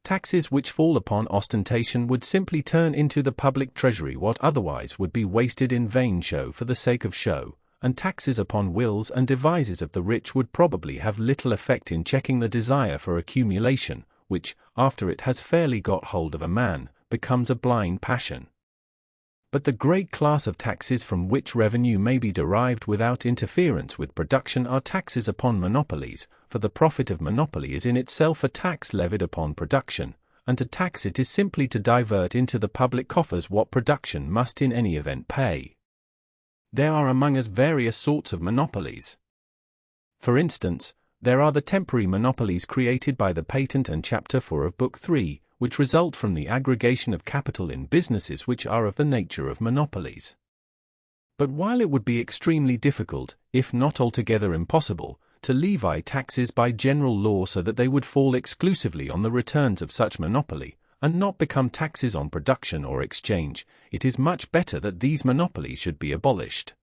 Taxes which fall upon ostentation would simply turn into the public treasury what otherwise would be wasted in vain show for the sake of show, and taxes upon wills and devises of the rich would probably have little effect in checking the desire for accumulation, which, after it has fairly got hold of a man, becomes a blind passion. But the great class of taxes from which revenue may be derived without interference with production are taxes upon monopolies, for the profit of monopoly is in itself a tax levied upon production, and to tax it is simply to divert into the public coffers what production must in any event pay. There are among us various sorts of monopolies. For instance, there are the temporary monopolies created by the Patent and Chapter 4 of Book 3, which result from the aggregation of capital in businesses which are of the nature of monopolies. But while it would be extremely difficult, if not altogether impossible, to levy taxes by general law so that they would fall exclusively on the returns of such monopoly, and not become taxes on production or exchange, it is much better that these monopolies should be abolished.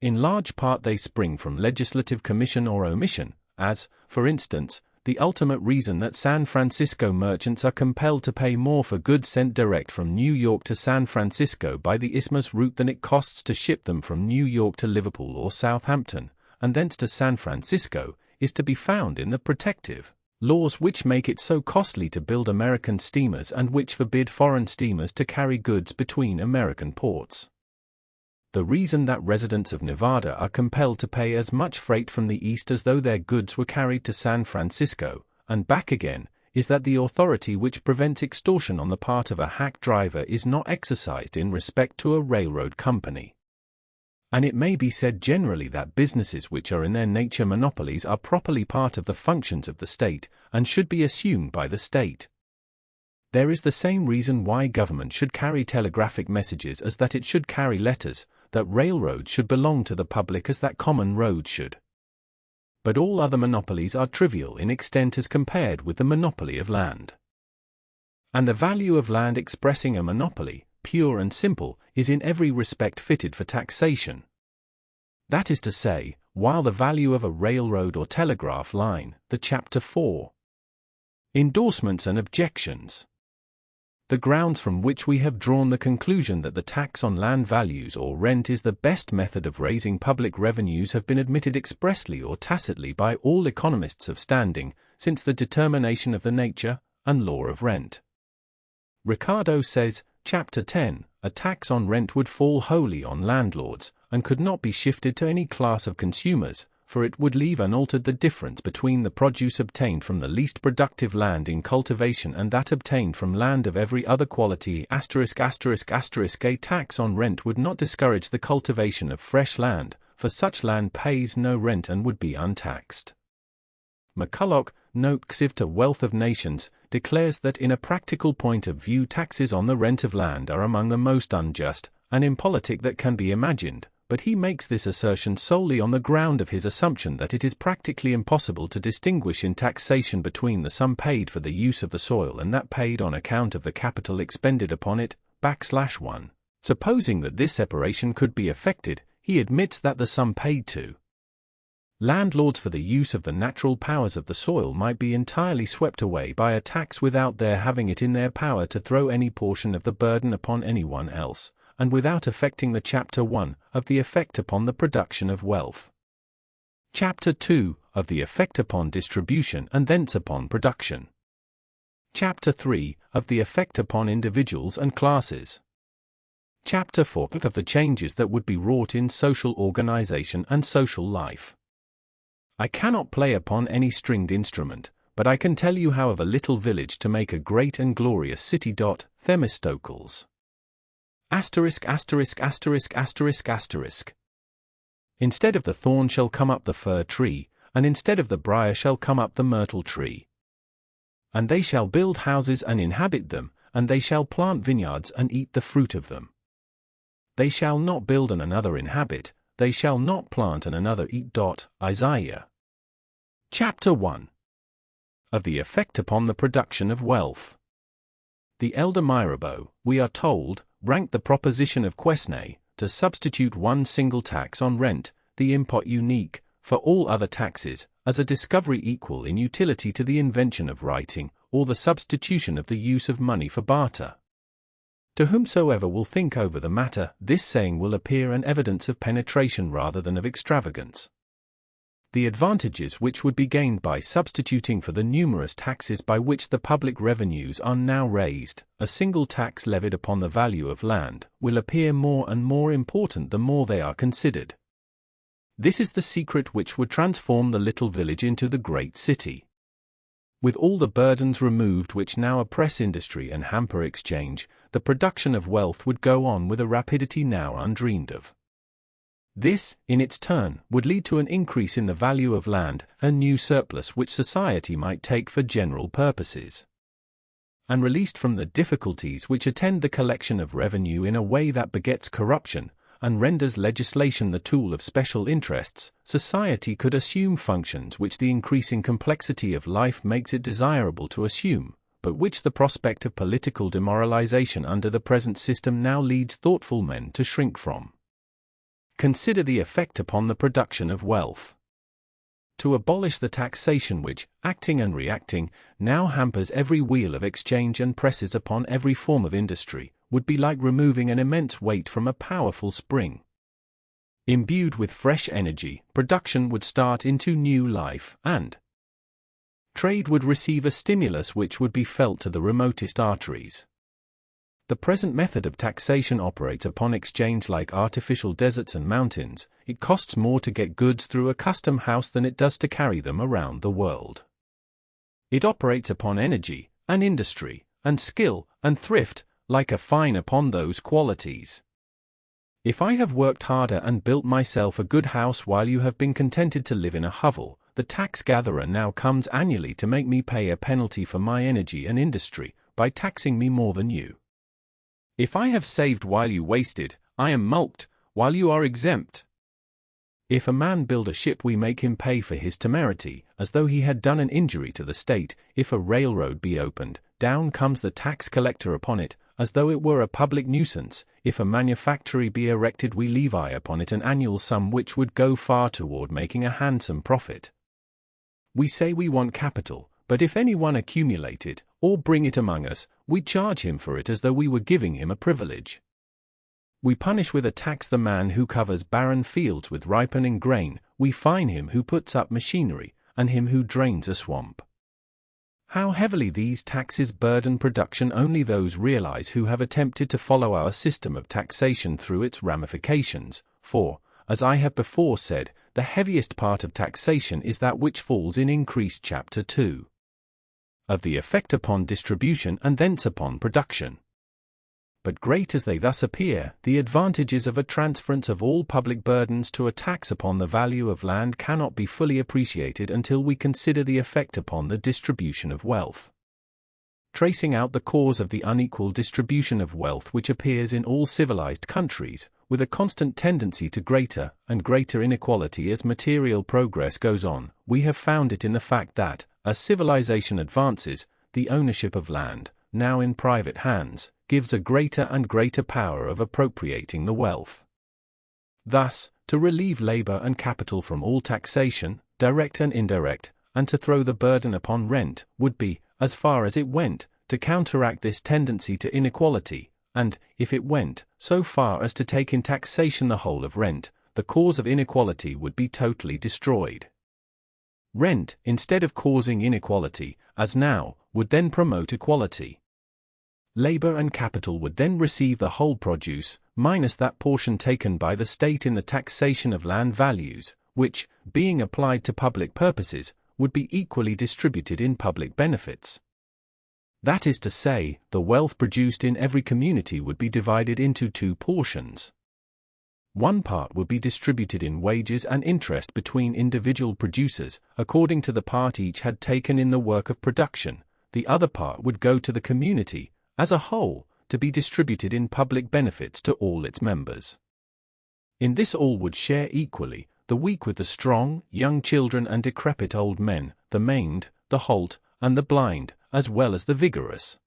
In large part they spring from legislative commission or omission, as, for instance, the ultimate reason that San Francisco merchants are compelled to pay more for goods sent direct from New York to San Francisco by the Isthmus route than it costs to ship them from New York to Liverpool or Southampton, and thence to San Francisco, is to be found in the protective laws which make it so costly to build American steamers and which forbid foreign steamers to carry goods between American ports. The reason that residents of Nevada are compelled to pay as much freight from the east as though their goods were carried to San Francisco, and back again, is that the authority which prevents extortion on the part of a hack driver is not exercised in respect to a railroad company. And it may be said generally that businesses which are in their nature monopolies are properly part of the functions of the state, and should be assumed by the state. There is the same reason why government should carry telegraphic messages as that it should carry letters, that railroads should belong to the public as that common roads should. But all other monopolies are trivial in extent as compared with the monopoly of land. And the value of land expressing a monopoly, pure and simple, is in every respect fitted for taxation. That is to say, while the value of a railroad or telegraph line, the Chapter 4. Endorsements and objections. The grounds from which we have drawn the conclusion that the tax on land values or rent is the best method of raising public revenues have been admitted expressly or tacitly by all economists of standing, since the determination of the nature and law of rent. Ricardo says, Chapter 10, a tax on rent would fall wholly on landlords, and could not be shifted to any class of consumers, for it would leave unaltered the difference between the produce obtained from the least productive land in cultivation and that obtained from land of every other quality. A tax on rent would not discourage the cultivation of fresh land, for such land pays no rent and would be untaxed. McCulloch, Note Xiv to Wealth of Nations, declares that in a practical point of view taxes on the rent of land are among the most unjust and impolitic that can be imagined, but he makes this assertion solely on the ground of his assumption that it is practically impossible to distinguish in taxation between the sum paid for the use of the soil and that paid on account of the capital expended upon it, \1. Supposing that this separation could be effected, he admits that the sum paid to landlords for the use of the natural powers of the soil might be entirely swept away by a tax without their having it in their power to throw any portion of the burden upon anyone else, and without affecting the Chapter 1 of the effect upon the production of wealth. Chapter 2, of the effect upon distribution and thence upon production. Chapter 3, of the effect upon individuals and classes. Chapter 4, of the changes that would be wrought in social organization and social life. I cannot play upon any stringed instrument, but I can tell you how of a little village to make a great and glorious city. Themistocles. Asterisk asterisk asterisk asterisk asterisk. Instead of the thorn shall come up the fir tree, and instead of the briar shall come up the myrtle tree. And they shall build houses and inhabit them, and they shall plant vineyards and eat the fruit of them. They shall not build and another inhabit, they shall not plant and another eat. Isaiah. Chapter 1. Of the effect upon the production of wealth. The elder Mirabeau, we are told, ranked the proposition of Quesnay, to substitute one single tax on rent, the impôt unique, for all other taxes, as a discovery equal in utility to the invention of writing, or the substitution of the use of money for barter. To whomsoever will think over the matter, this saying will appear an evidence of penetration rather than of extravagance. The advantages which would be gained by substituting for the numerous taxes by which the public revenues are now raised, a single tax levied upon the value of land, will appear more and more important the more they are considered. This is the secret which would transform the little village into the great city. With all the burdens removed which now oppress industry and hamper exchange, the production of wealth would go on with a rapidity now undreamed of. This, in its turn, would lead to an increase in the value of land, a new surplus which society might take for general purposes. And released from the difficulties which attend the collection of revenue in a way that begets corruption, and renders legislation the tool of special interests, society could assume functions which the increasing complexity of life makes it desirable to assume, but which the prospect of political demoralization under the present system now leads thoughtful men to shrink from. Consider the effect upon the production of wealth. To abolish the taxation which, acting and reacting, now hampers every wheel of exchange and presses upon every form of industry, would be like removing an immense weight from a powerful spring. Imbued with fresh energy, production would start into new life, and trade would receive a stimulus which would be felt to the remotest arteries. The present method of taxation operates upon exchange like artificial deserts and mountains. It costs more to get goods through a custom house than it does to carry them around the world. It operates upon energy, and industry, and skill, and thrift, like a fine upon those qualities. If I have worked harder and built myself a good house while you have been contented to live in a hovel, the tax gatherer now comes annually to make me pay a penalty for my energy and industry, by taxing me more than you. If I have saved while you wasted, I am mulcted, while you are exempt. If a man build a ship, we make him pay for his temerity, as though he had done an injury to the state. If a railroad be opened, down comes the tax collector upon it, as though it were a public nuisance. If a manufactory be erected, we levy upon it an annual sum which would go far toward making a handsome profit. We say we want capital, but if any one accumulate it, or bring it among us, we charge him for it as though we were giving him a privilege. We punish with a tax the man who covers barren fields with ripening grain, we fine him who puts up machinery, and him who drains a swamp. How heavily these taxes burden production only those realize who have attempted to follow our system of taxation through its ramifications, for, as I have before said, the heaviest part of taxation is that which falls in increased Chapter 2. Of the effect upon distribution and thence upon production. But great as they thus appear, the advantages of a transference of all public burdens to a tax upon the value of land cannot be fully appreciated until we consider the effect upon the distribution of wealth. Tracing out the cause of the unequal distribution of wealth which appears in all civilized countries, with a constant tendency to greater and greater inequality as material progress goes on, we have found it in the fact that, as civilization advances, the ownership of land, now in private hands, gives a greater and greater power of appropriating the wealth. Thus, to relieve labor and capital from all taxation, direct and indirect, and to throw the burden upon rent, would be, as far as it went, to counteract this tendency to inequality, and, if it went so far as to take in taxation the whole of rent, the cause of inequality would be totally destroyed. Rent, instead of causing inequality, as now, would then promote equality. Labor and capital would then receive the whole produce, minus that portion taken by the state in the taxation of land values, which, being applied to public purposes, would be equally distributed in public benefits. That is to say, the wealth produced in every community would be divided into two portions. One part would be distributed in wages and interest between individual producers, according to the part each had taken in the work of production. The other part would go to the community, as a whole, to be distributed in public benefits to all its members. In this all would share equally, the weak with the strong, young children and decrepit old men, the maimed, the halt, and the blind, as well as the vigorous.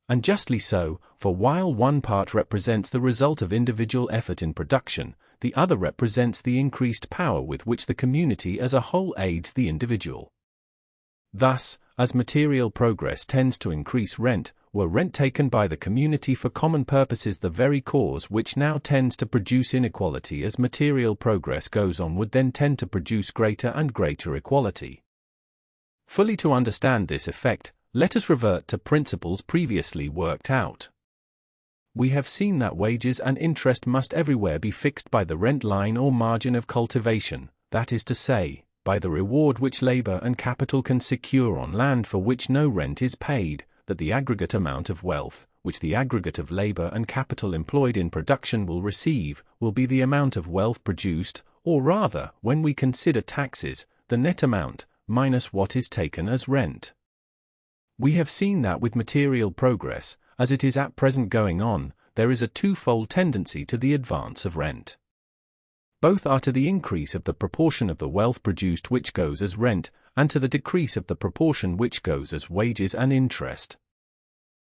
And justly so, for while one part represents the result of individual effort in production, the other represents the increased power with which the community as a whole aids the individual. Thus, as material progress tends to increase rent, were rent taken by the community for common purposes the very cause which now tends to produce inequality as material progress goes on would then tend to produce greater and greater equality. Fully to understand this effect, let us revert to principles previously worked out. We have seen that wages and interest must everywhere be fixed by the rent line or margin of cultivation, that is to say, by the reward which labor and capital can secure on land for which no rent is paid, that the aggregate amount of wealth, which the aggregate of labor and capital employed in production will receive, will be the amount of wealth produced, or rather, when we consider taxes, the net amount, minus what is taken as rent. We have seen that with material progress, as it is at present going on, there is a twofold tendency to the advance of rent. Both are to the increase of the proportion of the wealth produced which goes as rent, and to the decrease of the proportion which goes as wages and interest.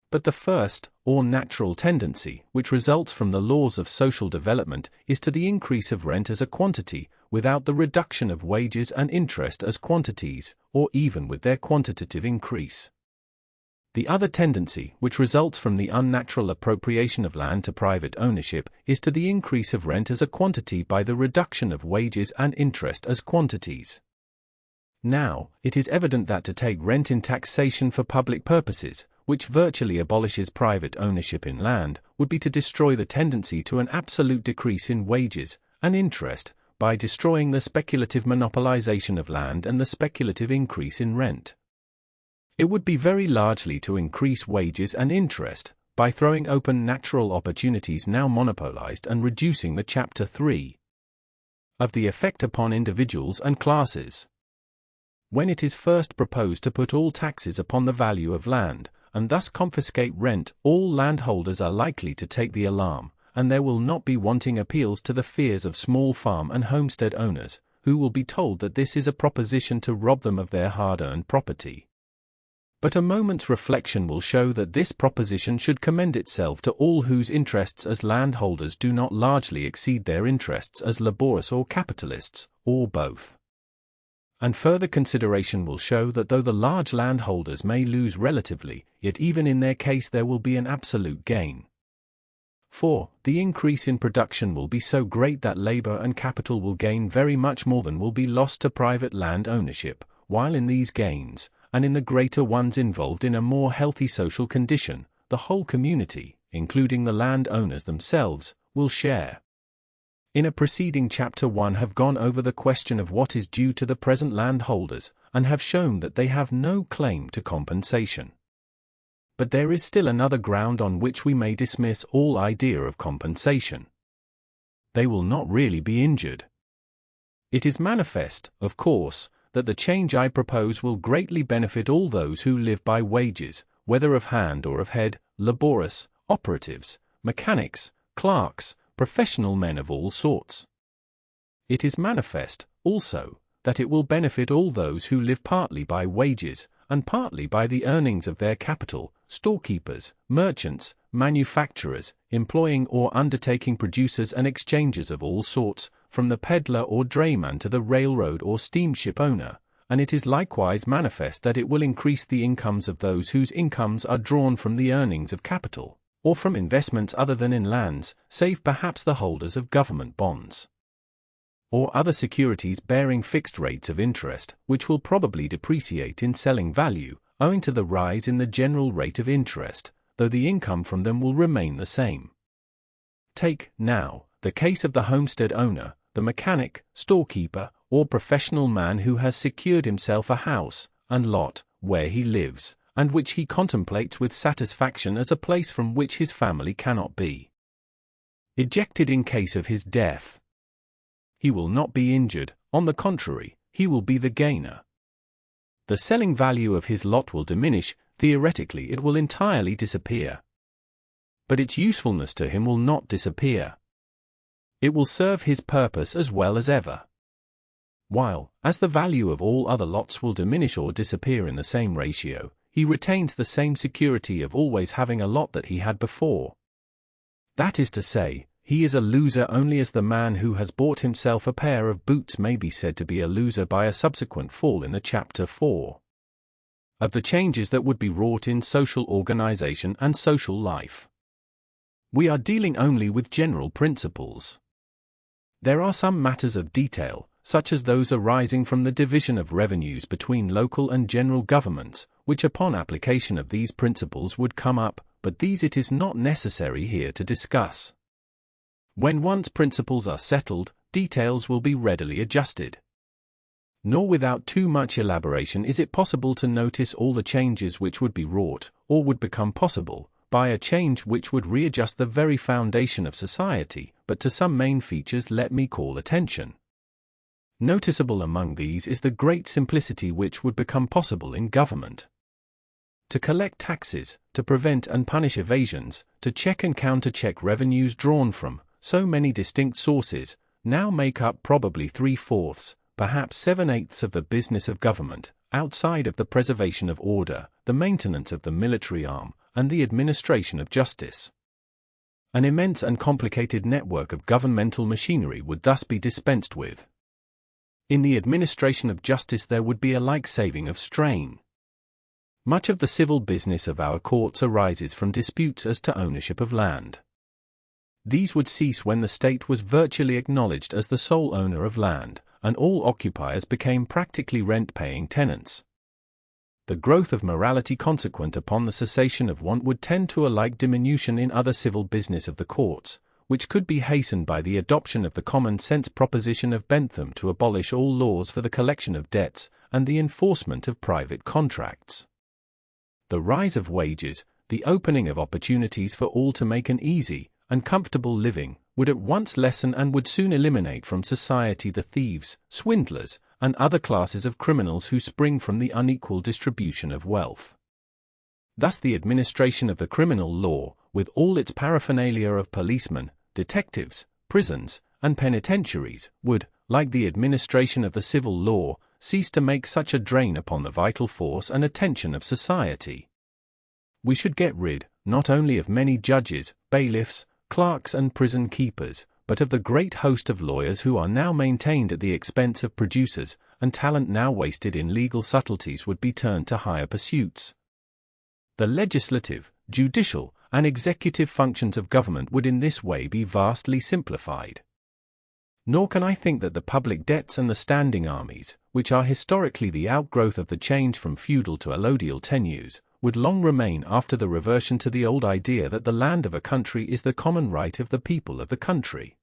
But the first, or natural tendency, which results from the laws of social development, is to the increase of rent as a quantity, without the reduction of wages and interest as quantities, or even with their quantitative increase. The other tendency, which results from the unnatural appropriation of land to private ownership, is to the increase of rent as a quantity by the reduction of wages and interest as quantities. Now, it is evident that to take rent in taxation for public purposes, which virtually abolishes private ownership in land, would be to destroy the tendency to an absolute decrease in wages and interest, by destroying the speculative monopolization of land and the speculative increase in rent. It would be very largely to increase wages and interest, by throwing open natural opportunities now monopolized and reducing the Chapter 3 of the effect upon individuals and classes. When it is first proposed to put all taxes upon the value of land, and thus confiscate rent, all landholders are likely to take the alarm, and there will not be wanting appeals to the fears of small farm and homestead owners, who will be told that this is a proposition to rob them of their hard-earned property. But a moment's reflection will show that this proposition should commend itself to all whose interests as landholders do not largely exceed their interests as laborious or capitalists, or both. And further consideration will show that though the large landholders may lose relatively, yet even in their case there will be an absolute gain. For, the increase in production will be so great that labor and capital will gain very much more than will be lost to private land ownership, while in these gains, and in the greater ones involved in a more healthy social condition, the whole community, including the land owners themselves, will share. In a preceding chapter 1 have gone over the question of what is due to the present landholders, and have shown that they have no claim to compensation. But there is still another ground on which we may dismiss all idea of compensation. They will not really be injured. It is manifest, of course, that the change I propose will greatly benefit all those who live by wages, whether of hand or of head, laborious, operatives, mechanics, clerks, professional men of all sorts. It is manifest, also, that it will benefit all those who live partly by wages, and partly by the earnings of their capital, storekeepers, merchants, manufacturers, employing or undertaking producers and exchangers of all sorts, from the peddler or drayman to the railroad or steamship owner, and it is likewise manifest that it will increase the incomes of those whose incomes are drawn from the earnings of capital, or from investments other than in lands, save perhaps the holders of government bonds. or other securities bearing fixed rates of interest, which will probably depreciate in selling value, owing to the rise in the general rate of interest, though the income from them will remain the same. Take, now, the case of the homestead owner, the mechanic, storekeeper, or professional man who has secured himself a house and lot where he lives, and which he contemplates with satisfaction as a place from which his family cannot be ejected in case of his death. He will not be injured, on the contrary, he will be the gainer. The selling value of his lot will diminish, theoretically it will entirely disappear. But its usefulness to him will not disappear. It will serve his purpose as well as ever. While, as the value of all other lots will diminish or disappear in the same ratio, he retains the same security of always having a lot that he had before. That is to say, he is a loser only as the man who has bought himself a pair of boots may be said to be a loser by a subsequent fall in the Chapter 4 of the changes that would be wrought in social organization and social life. We are dealing only with general principles. There are some matters of detail, such as those arising from the division of revenues between local and general governments, which upon application of these principles would come up, but these it is not necessary here to discuss. When once principles are settled, details will be readily adjusted. Nor without too much elaboration is it possible to notice all the changes which would be wrought, or would become possible, by a change which would readjust the very foundation of society, but to some main features let me call attention. Noticeable among these is the great simplicity which would become possible in government. To collect taxes, to prevent and punish evasions, to check and counter-check revenues drawn from so many distinct sources, now make up probably 3/4, perhaps 7/8 of the business of government, outside of the preservation of order, the maintenance of the military arm, and the administration of justice. An immense and complicated network of governmental machinery would thus be dispensed with. In the administration of justice there would be a like saving of strain. Much of the civil business of our courts arises from disputes as to ownership of land. These would cease when the state was virtually acknowledged as the sole owner of land, and all occupiers became practically rent-paying tenants. The growth of morality consequent upon the cessation of want would tend to a like diminution in other civil business of the courts, which could be hastened by the adoption of the common-sense proposition of Bentham to abolish all laws for the collection of debts and the enforcement of private contracts. The rise of wages, the opening of opportunities for all to make an easy and comfortable living, would at once lessen and would soon eliminate from society the thieves, swindlers, and other classes of criminals who spring from the unequal distribution of wealth. Thus the administration of the criminal law, with all its paraphernalia of policemen, detectives, prisons, and penitentiaries, would, like the administration of the civil law, cease to make such a drain upon the vital force and attention of society. We should get rid, not only of many judges, bailiffs, clerks and prison keepers, but of the great host of lawyers who are now maintained at the expense of producers, and talent now wasted in legal subtleties would be turned to higher pursuits. The legislative, judicial, and executive functions of government would in this way be vastly simplified. Nor can I think that the public debts and the standing armies, which are historically the outgrowth of the change from feudal to allodial tenures, would long remain after the reversion to the old idea that the land of a country is the common right of the people of the country.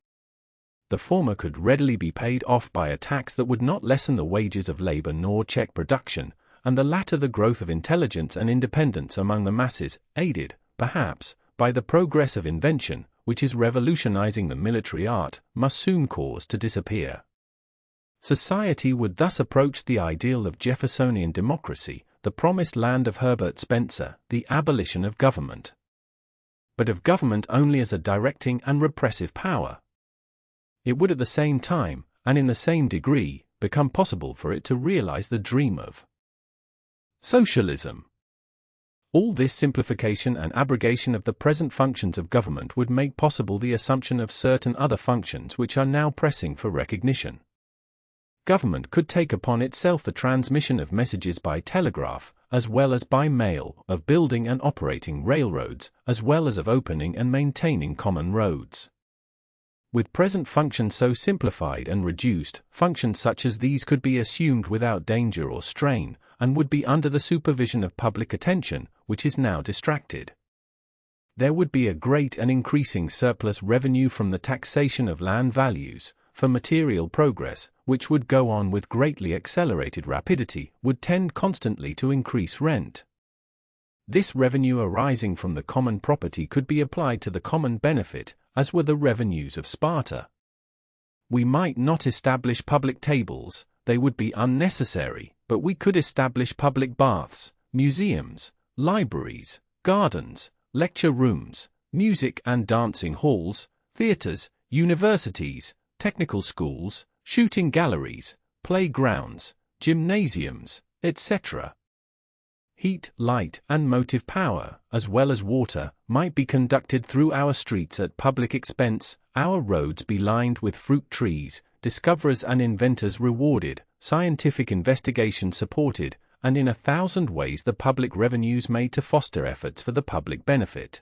The former could readily be paid off by a tax that would not lessen the wages of labor nor check production, and the latter the growth of intelligence and independence among the masses, aided, perhaps, by the progress of invention, which is revolutionizing the military art, must soon cause to disappear. Society would thus approach the ideal of Jeffersonian democracy, the promised land of Herbert Spencer, the abolition of government. But of government only as a directing and repressive power. It would at the same time, and in the same degree, become possible for it to realize the dream of socialism. All this simplification and abrogation of the present functions of government would make possible the assumption of certain other functions which are now pressing for recognition. Government could take upon itself the transmission of messages by telegraph, as well as by mail, of building and operating railroads, as well as of opening and maintaining common roads. With present functions so simplified and reduced, functions such as these could be assumed without danger or strain, and would be under the supervision of public attention, which is now distracted. There would be a great and increasing surplus revenue from the taxation of land values, for material progress, which would go on with greatly accelerated rapidity, would tend constantly to increase rent. This revenue arising from the common property could be applied to the common benefit, as were the revenues of Sparta. We might not establish public tables, they would be unnecessary, but we could establish public baths, museums, libraries, gardens, lecture rooms, music and dancing halls, theatres, universities, technical schools, shooting galleries, playgrounds, gymnasiums, etc. Heat, light, and motive power, as well as water, might be conducted through our streets at public expense, our roads be lined with fruit trees, discoverers and inventors rewarded, scientific investigation supported, and in 1,000 ways the public revenues made to foster efforts for the public benefit.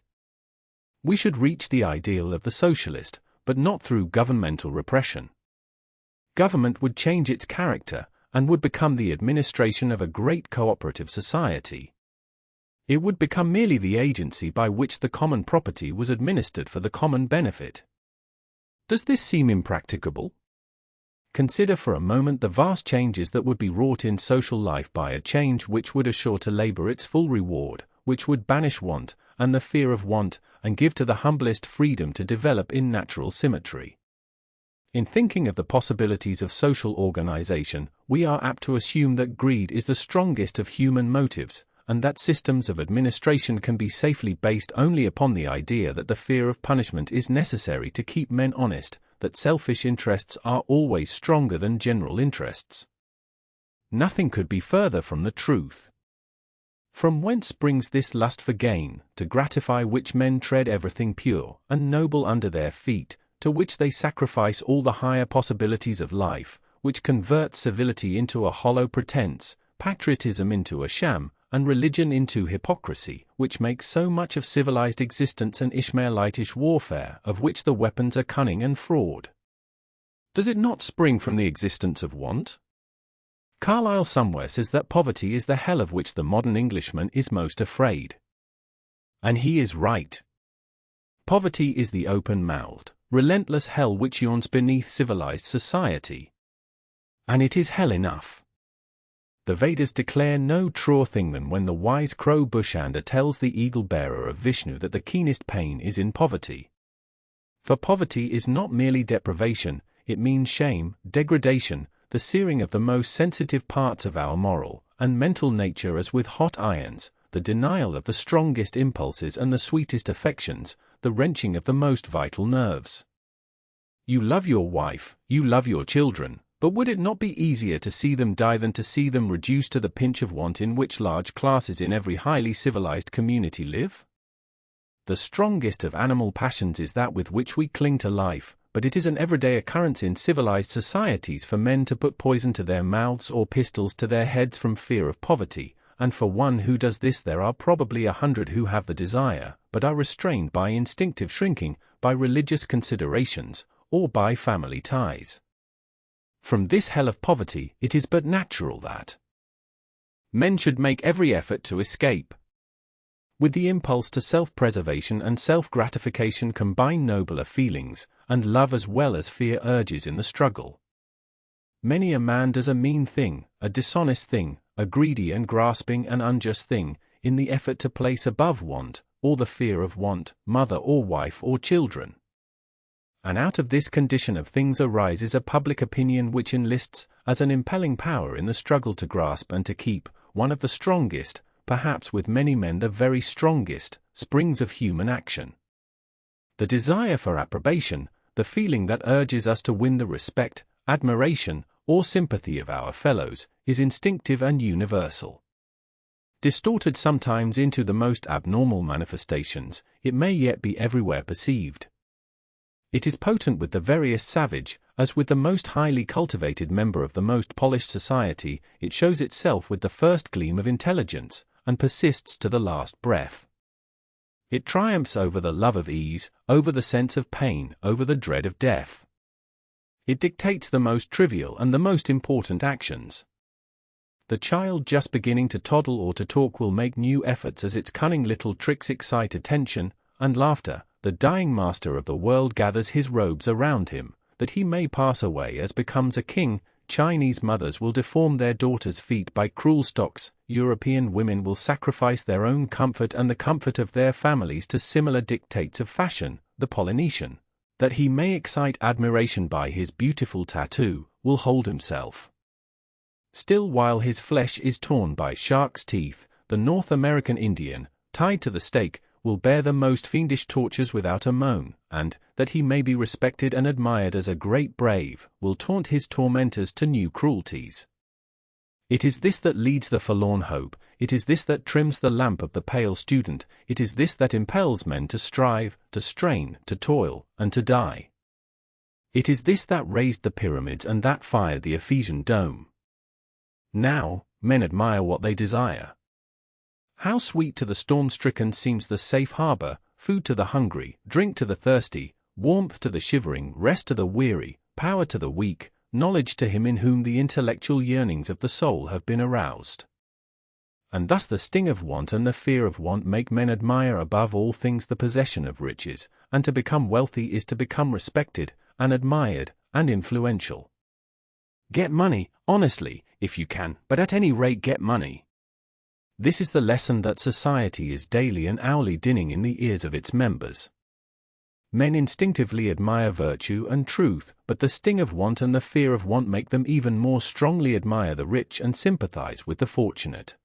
We should reach the ideal of the socialist, but not through governmental repression. Government would change its character, and would become the administration of a great cooperative society. It would become merely the agency by which the common property was administered for the common benefit. Does this seem impracticable? Consider for a moment the vast changes that would be wrought in social life by a change which would assure to labor its full reward, which would banish want, and the fear of want, and give to the humblest freedom to develop in natural symmetry. In thinking of the possibilities of social organization, we are apt to assume that greed is the strongest of human motives, and that systems of administration can be safely based only upon the idea that the fear of punishment is necessary to keep men honest, that selfish interests are always stronger than general interests. Nothing could be further from the truth. From whence springs this lust for gain, to gratify which men tread everything pure and noble under their feet, to which they sacrifice all the higher possibilities of life, which converts civility into a hollow pretense, patriotism into a sham, and religion into hypocrisy, which makes so much of civilized existence an Ishmaelitish warfare of which the weapons are cunning and fraud? Does it not spring from the existence of want? Carlyle somewhere says that poverty is the hell of which the modern Englishman is most afraid. And he is right. Poverty is the open-mouthed, relentless hell which yawns beneath civilized society. And it is hell enough. The Vedas declare no truer thing than when the wise crow Bushanda tells the eagle-bearer of Vishnu that the keenest pain is in poverty. For poverty is not merely deprivation, it means shame, degradation, the searing of the most sensitive parts of our moral and mental nature as with hot irons, the denial of the strongest impulses and the sweetest affections, the wrenching of the most vital nerves. You love your wife, you love your children, but would it not be easier to see them die than to see them reduced to the pinch of want in which large classes in every highly civilized community live? The strongest of animal passions is that with which we cling to life, but it is an everyday occurrence in civilized societies for men to put poison to their mouths or pistols to their heads from fear of poverty, and for one who does this there are probably 100 who have the desire, but are restrained by instinctive shrinking, by religious considerations, or by family ties. From this hell of poverty, it is but natural that men should make every effort to escape. With the impulse to self-preservation and self-gratification combine nobler feelings, and love as well as fear urges in the struggle. Many a man does a mean thing, a dishonest thing, a greedy and grasping and unjust thing, in the effort to place above want, or the fear of want, mother or wife or children. And out of this condition of things arises a public opinion which enlists, as an impelling power in the struggle to grasp and to keep, one of the strongest, perhaps with many men the very strongest, springs of human action. The desire for approbation, the feeling that urges us to win the respect, admiration, or sympathy of our fellows, is instinctive and universal. Distorted sometimes into the most abnormal manifestations, it may yet be everywhere perceived. It is potent with the veriest savage, as with the most highly cultivated member of the most polished society, it shows itself with the first gleam of intelligence, and persists to the last breath. It triumphs over the love of ease, over the sense of pain, over the dread of death. It dictates the most trivial and the most important actions. The child just beginning to toddle or to talk will make new efforts as its cunning little tricks excite attention and laughter. The dying master of the world gathers his robes around him, that he may pass away as becomes a king. Chinese mothers will deform their daughters' feet by cruel stocks. European women will sacrifice their own comfort and the comfort of their families to similar dictates of fashion. The Polynesian, that he may excite admiration by his beautiful tattoo, will hold himself still while his flesh is torn by shark's teeth. The North American Indian, tied to the stake, will bear the most fiendish tortures without a moan, and, that he may be respected and admired as a great brave, will taunt his tormentors to new cruelties. It is this that leads the forlorn hope, it is this that trims the lamp of the pale student, it is this that impels men to strive, to strain, to toil, and to die. It is this that raised the pyramids and that fired the Ephesian dome. Now, men admire what they desire. How sweet to the storm-stricken seems the safe harbor, food to the hungry, drink to the thirsty, warmth to the shivering, rest to the weary, power to the weak, knowledge to him in whom the intellectual yearnings of the soul have been aroused. And thus the sting of want and the fear of want make men admire above all things the possession of riches, and to become wealthy is to become respected, and admired, and influential. Get money, honestly, if you can, but at any rate get money. This is the lesson that society is daily and hourly dinning in the ears of its members. Men instinctively admire virtue and truth, but the sting of want and the fear of want make them even more strongly admire the rich and sympathize with the fortunate.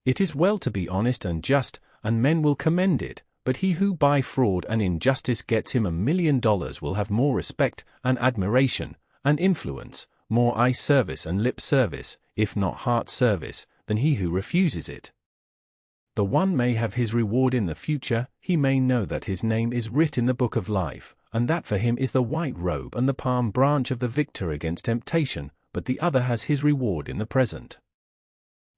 It is well to be honest and just, and men will commend it, but he who by fraud and injustice gets him $1 million will have more respect and admiration and influence, more eye service and lip service, if not heart service, than he who refuses it. The one may have his reward in the future, he may know that his name is writ in the book of life, and that for him is the white robe and the palm branch of the victor against temptation, but the other has his reward in the present.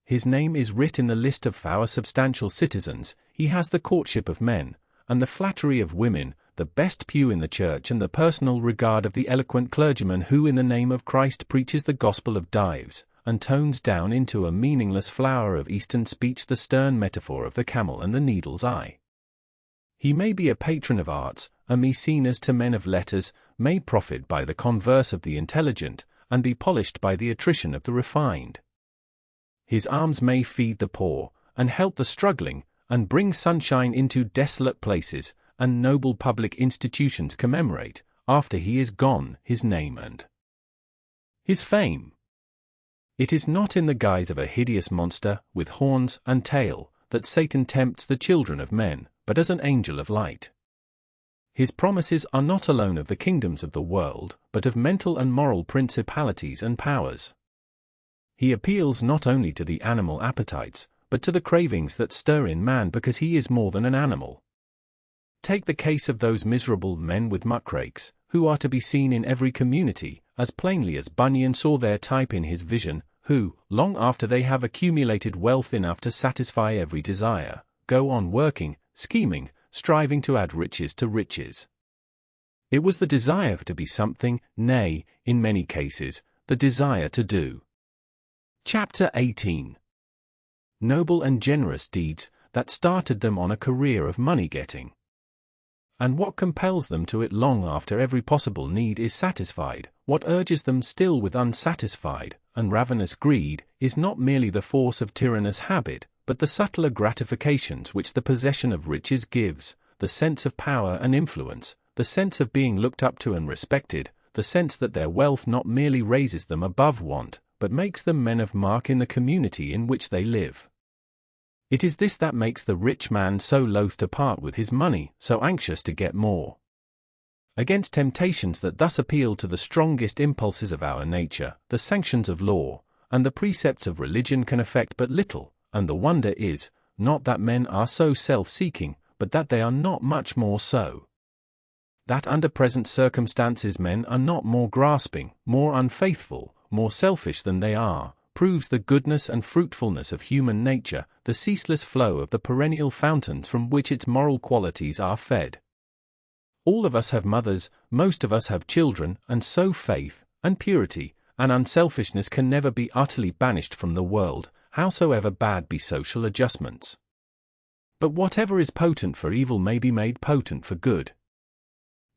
His name is writ in the list of our substantial citizens, he has the courtship of men, and the flattery of women, the best pew in the church and the personal regard of the eloquent clergyman who in the name of Christ preaches the gospel of dives, and tones down into a meaningless flower of Eastern speech the stern metaphor of the camel and the needle's eye. He may be a patron of arts, a Maecenas to men of letters, may profit by the converse of the intelligent, and be polished by the attrition of the refined. His arms may feed the poor, and help the struggling, and bring sunshine into desolate places, and noble public institutions commemorate, after he is gone, his name and his fame. It is not in the guise of a hideous monster, with horns and tail, that Satan tempts the children of men, but as an angel of light. His promises are not alone of the kingdoms of the world, but of mental and moral principalities and powers. He appeals not only to the animal appetites, but to the cravings that stir in man because he is more than an animal. Take the case of those miserable men with muckrakes, who are to be seen in every community, as plainly as Bunyan saw their type in his vision, who, long after they have accumulated wealth enough to satisfy every desire, go on working, scheming, striving to add riches to riches. It was the desire to be something, nay, in many cases, the desire to do. Chapter 18. Noble and generous deeds, that started them on a career of money-getting. And what compels them to it long after every possible need is satisfied, what urges them still with unsatisfied and ravenous greed, is not merely the force of tyrannous habit, but the subtler gratifications which the possession of riches gives, the sense of power and influence, the sense of being looked up to and respected, the sense that their wealth not merely raises them above want, but makes them men of mark in the community in which they live. It is this that makes the rich man so loath to part with his money, so anxious to get more. Against temptations that thus appeal to the strongest impulses of our nature, the sanctions of law and the precepts of religion can effect but little, and the wonder is, not that men are so self-seeking, but that they are not much more so. That under present circumstances men are not more grasping, more unfaithful, more selfish than they are, proves the goodness and fruitfulness of human nature, the ceaseless flow of the perennial fountains from which its moral qualities are fed. All of us have mothers, most of us have children, and so faith, and purity, and unselfishness can never be utterly banished from the world, howsoever bad be social adjustments. But whatever is potent for evil may be made potent for good.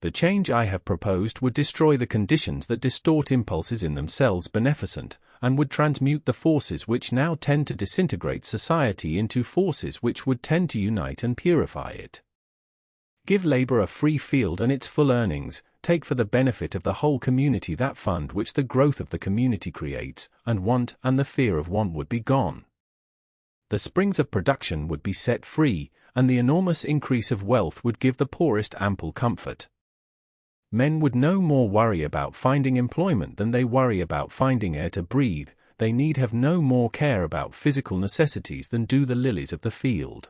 The change I have proposed would destroy the conditions that distort impulses in themselves beneficent, and would transmute the forces which now tend to disintegrate society into forces which would tend to unite and purify it. Give labor a free field and its full earnings, take for the benefit of the whole community that fund which the growth of the community creates, and want and the fear of want would be gone. The springs of production would be set free, and the enormous increase of wealth would give the poorest ample comfort. Men would no more worry about finding employment than they worry about finding air to breathe, they need have no more care about physical necessities than do the lilies of the field.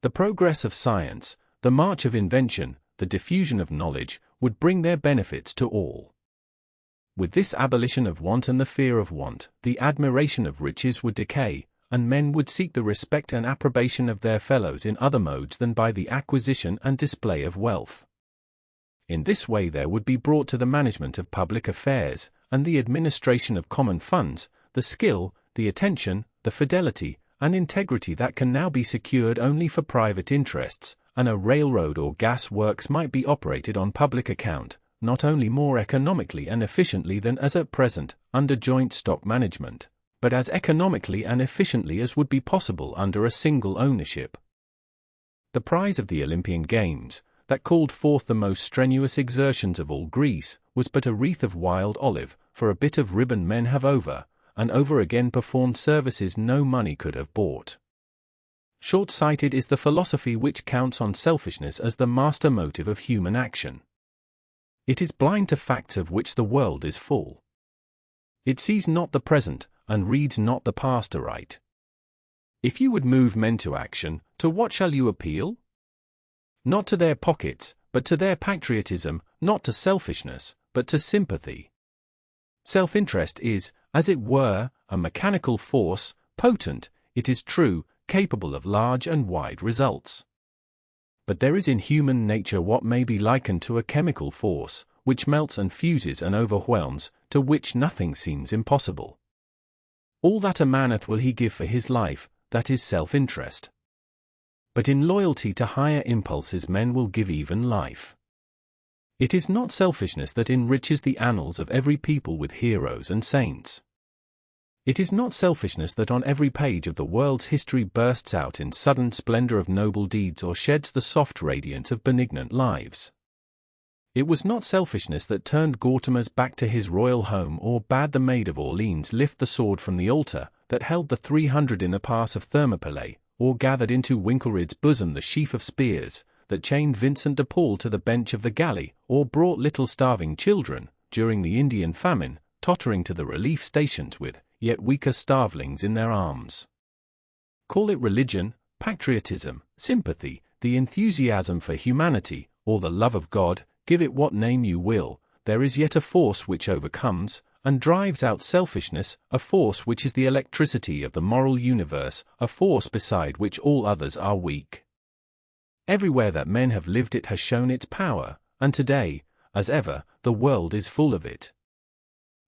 The progress of science, the march of invention, the diffusion of knowledge, would bring their benefits to all. With this abolition of want and the fear of want, the admiration of riches would decay, and men would seek the respect and approbation of their fellows in other modes than by the acquisition and display of wealth. In this way there would be brought to the management of public affairs, and the administration of common funds, the skill, the attention, the fidelity, and integrity that can now be secured only for private interests, and a railroad or gas works might be operated on public account, not only more economically and efficiently than as at present, under joint stock management, but as economically and efficiently as would be possible under a single ownership. The prize of the Olympian Games, that called forth the most strenuous exertions of all Greece, was but a wreath of wild olive, for a bit of ribbon men have over, and over again performed services no money could have bought. Short-sighted is the philosophy which counts on selfishness as the master motive of human action. It is blind to facts of which the world is full. It sees not the present, and reads not the past aright. If you would move men to action, to what shall you appeal? Not to their pockets, but to their patriotism, not to selfishness, but to sympathy. Self-interest is, as it were, a mechanical force, potent, it is true, capable of large and wide results. But there is in human nature what may be likened to a chemical force, which melts and fuses and overwhelms, to which nothing seems impossible. All that a man hath will he give for his life, that is self-interest. But in loyalty to higher impulses men will give even life. It is not selfishness that enriches the annals of every people with heroes and saints. It is not selfishness that on every page of the world's history bursts out in sudden splendor of noble deeds or sheds the soft radiance of benignant lives. It was not selfishness that turned Gautama's back to his royal home or bade the Maid of Orleans lift the sword from the altar, that held the 300 in the pass of Thermopylae, or gathered into Winkelried's bosom the sheaf of spears, that chained Vincent de Paul to the bench of the galley, or brought little starving children, during the Indian famine, tottering to the relief stations with, yet weaker starvelings in their arms. Call it religion, patriotism, sympathy, the enthusiasm for humanity, or the love of God, give it what name you will, there is yet a force which overcomes, and drives out selfishness, a force which is the electricity of the moral universe, a force beside which all others are weak. Everywhere that men have lived it has shown its power, and today, as ever, the world is full of it.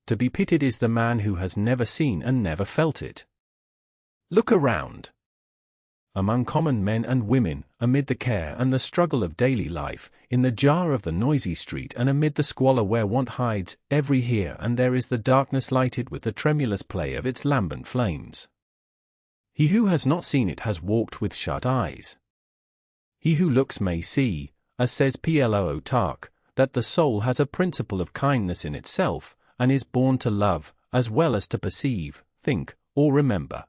To be pitied is the man who has never seen and never felt it. Look around. Among common men and women, amid the care and the struggle of daily life, in the jar of the noisy street and amid the squalor where want hides, every here and there is the darkness lighted with the tremulous play of its lambent flames. He who has not seen it has walked with shut eyes. He who looks may see, as says Plutarch, that the soul has a principle of kindness in itself, and is born to love, as well as to perceive, think, or remember.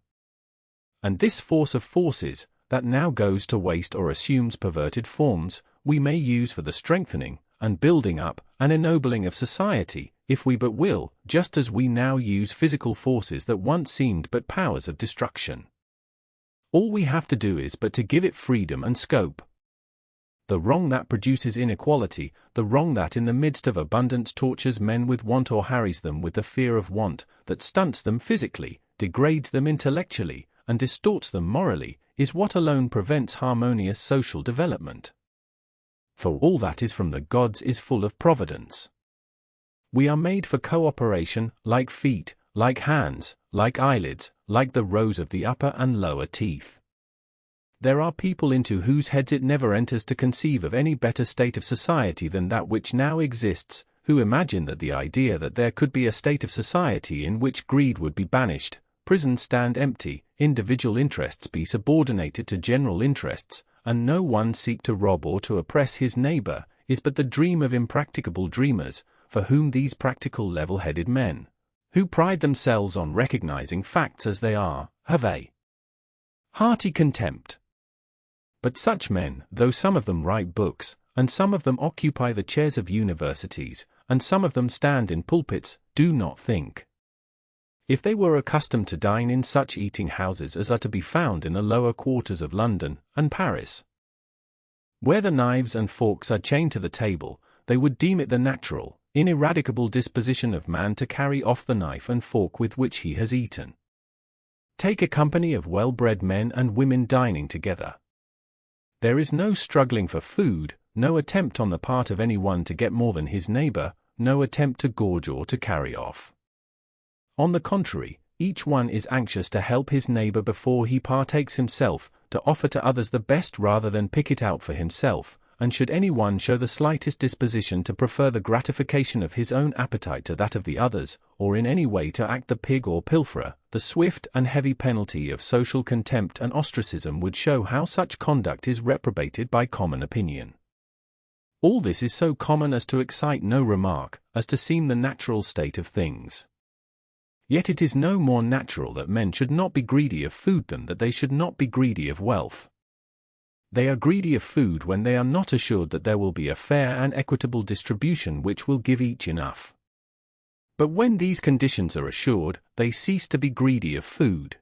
And this force of forces, that now goes to waste or assumes perverted forms, we may use for the strengthening, and building up, and ennobling of society, if we but will, just as we now use physical forces that once seemed but powers of destruction. All we have to do is but to give it freedom and scope. the wrong that produces inequality, the wrong that in the midst of abundance tortures men with want or harries them with the fear of want, that stunts them physically, degrades them intellectually, and distorts them morally, is what alone prevents harmonious social development. For all that is from the gods is full of providence. We are made for cooperation, like feet, like hands, like eyelids, like the rows of the upper and lower teeth. There are people into whose heads it never enters to conceive of any better state of society than that which now exists, who imagine that the idea that there could be a state of society in which greed would be banished, prisons stand empty, individual interests be subordinated to general interests, and no one seek to rob or to oppress his neighbor, is but the dream of impracticable dreamers, for whom these practical level-headed men, who pride themselves on recognizing facts as they are, have a hearty contempt. But such men, though some of them write books, and some of them occupy the chairs of universities, and some of them stand in pulpits, do not think. If they were accustomed to dine in such eating houses as are to be found in the lower quarters of London and Paris, where the knives and forks are chained to the table, they would deem it the natural, ineradicable disposition of man to carry off the knife and fork with which he has eaten. Take a company of well-bred men and women dining together. There is no struggling for food, no attempt on the part of any one to get more than his neighbor, no attempt to gorge or to carry off. On the contrary, each one is anxious to help his neighbor before he partakes himself, to offer to others the best rather than pick it out for himself, and should any one show the slightest disposition to prefer the gratification of his own appetite to that of the others, or in any way to act the pig or pilferer, the swift and heavy penalty of social contempt and ostracism would show how such conduct is reprobated by common opinion. All this is so common as to excite no remark, as to seem the natural state of things. Yet it is no more natural that men should not be greedy of food than that they should not be greedy of wealth. They are greedy of food when they are not assured that there will be a fair and equitable distribution which will give each enough. But when these conditions are assured, they cease to be greedy of food.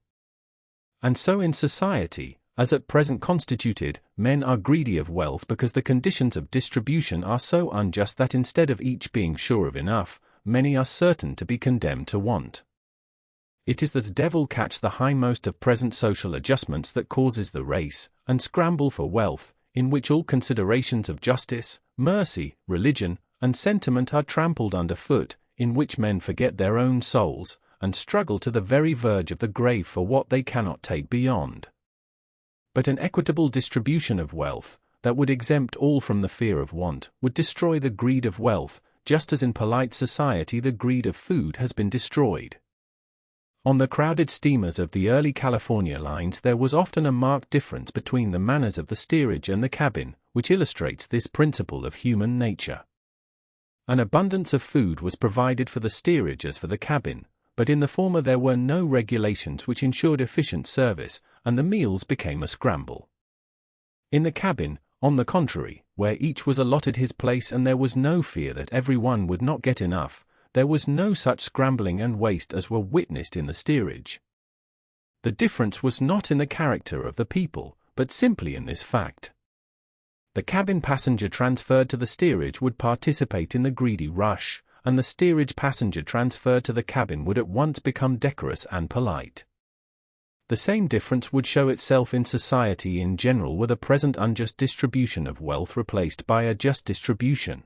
And so in society, as at present constituted, men are greedy of wealth because the conditions of distribution are so unjust that instead of each being sure of enough, many are certain to be condemned to want. It is the devil catch the hindmost of present social adjustments that causes the race and scramble for wealth, in which all considerations of justice, mercy, religion, and sentiment are trampled underfoot, in which men forget their own souls, and struggle to the very verge of the grave for what they cannot take beyond. But an equitable distribution of wealth, that would exempt all from the fear of want, would destroy the greed of wealth, just as in polite society the greed of food has been destroyed. On the crowded steamers of the early California lines there was often a marked difference between the manners of the steerage and the cabin, which illustrates this principle of human nature. An abundance of food was provided for the steerage as for the cabin, but in the former there were no regulations which ensured efficient service, and the meals became a scramble. In the cabin, on the contrary, where each was allotted his place and there was no fear that every one would not get enough, there was no such scrambling and waste as were witnessed in the steerage. The difference was not in the character of the people, but simply in this fact. The cabin passenger transferred to the steerage would participate in the greedy rush, and the steerage passenger transferred to the cabin would at once become decorous and polite. The same difference would show itself in society in general were the present unjust distribution of wealth replaced by a just distribution.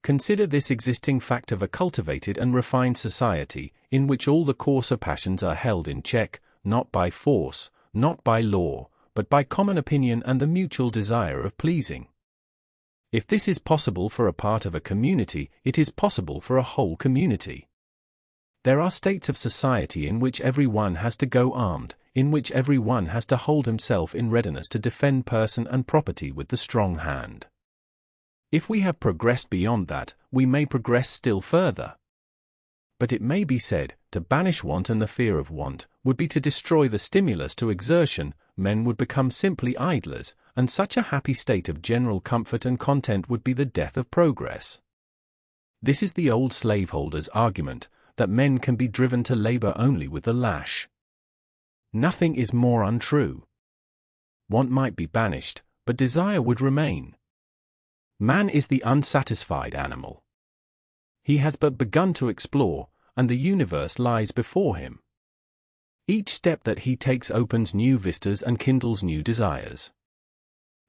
Consider this existing fact of a cultivated and refined society, in which all the coarser passions are held in check, not by force, not by law, but by common opinion and the mutual desire of pleasing. If this is possible for a part of a community, it is possible for a whole community. There are states of society in which every one has to go armed, in which every one has to hold himself in readiness to defend person and property with the strong hand. If we have progressed beyond that, we may progress still further. But it may be said, to banish want and the fear of want, would be to destroy the stimulus to exertion, men would become simply idlers, and such a happy state of general comfort and content would be the death of progress. This is the old slaveholder's argument, that men can be driven to labor only with the lash. Nothing is more untrue. Want might be banished, but desire would remain. Man is the unsatisfied animal. He has but begun to explore, and the universe lies before him. Each step that he takes opens new vistas and kindles new desires.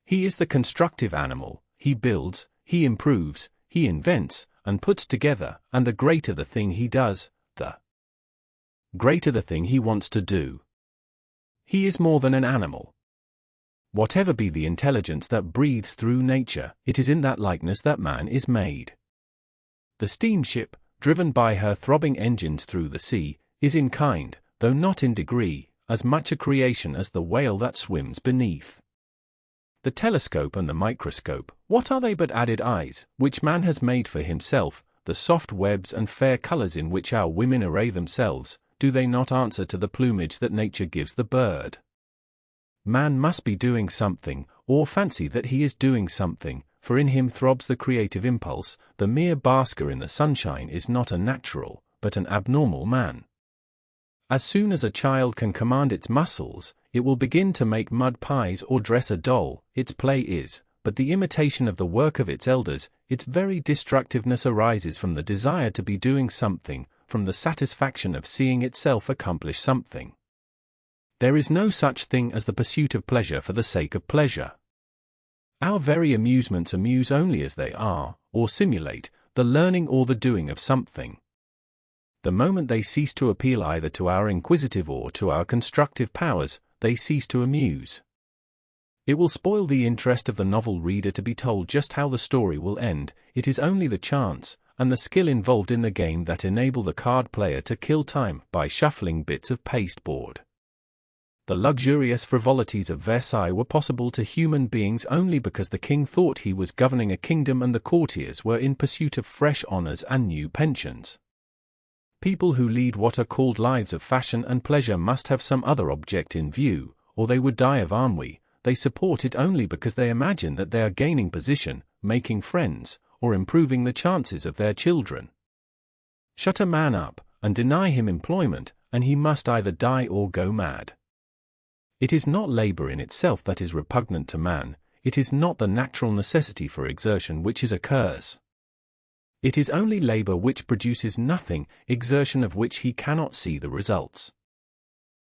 He is the constructive animal. He builds, he improves, he invents, and puts together, and the greater the thing he does, the greater the thing he wants to do. He is more than an animal. Whatever be the intelligence that breathes through nature, it is in that likeness that man is made. The steamship, driven by her throbbing engines through the sea, is in kind, though not in degree, as much a creation as the whale that swims beneath. The telescope and the microscope, what are they but added eyes, which man has made for himself, the soft webs and fair colors in which our women array themselves, do they not answer to the plumage that nature gives the bird? Man must be doing something, or fancy that he is doing something, for in him throbs the creative impulse. The mere basker in the sunshine is not a natural, but an abnormal man. As soon as a child can command its muscles, it will begin to make mud pies or dress a doll. Its play is but the imitation of the work of its elders. Its very destructiveness arises from the desire to be doing something, from the satisfaction of seeing itself accomplish something. There is no such thing as the pursuit of pleasure for the sake of pleasure. Our very amusements amuse only as they are, or simulate, the learning or the doing of something. The moment they cease to appeal either to our inquisitive or to our constructive powers, they cease to amuse. It will spoil the interest of the novel reader to be told just how the story will end. It is only the chance, and the skill involved in the game that enable the card player to kill time by shuffling bits of pasteboard. The luxurious frivolities of Versailles were possible to human beings only because the king thought he was governing a kingdom and the courtiers were in pursuit of fresh honors and new pensions. People who lead what are called lives of fashion and pleasure must have some other object in view, or they would die of ennui. They support it only because they imagine that they are gaining position, making friends, or improving the chances of their children. Shut a man up, and deny him employment, and he must either die or go mad. It is not labor in itself that is repugnant to man. It is not the natural necessity for exertion which is a curse. It is only labor which produces nothing, exertion of which he cannot see the results.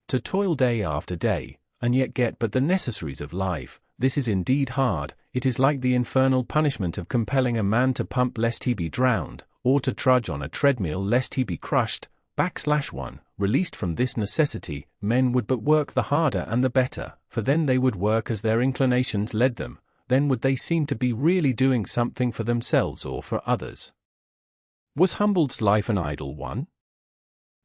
To toil day after day, and yet get but the necessaries of life, this is indeed hard. It is like the infernal punishment of compelling a man to pump lest he be drowned, or to trudge on a treadmill lest he be crushed. /1. Released from this necessity, men would but work the harder and the better, for then they would work as their inclinations led them. Then would they seem to be really doing something for themselves or for others. Was Humboldt's life an idle one?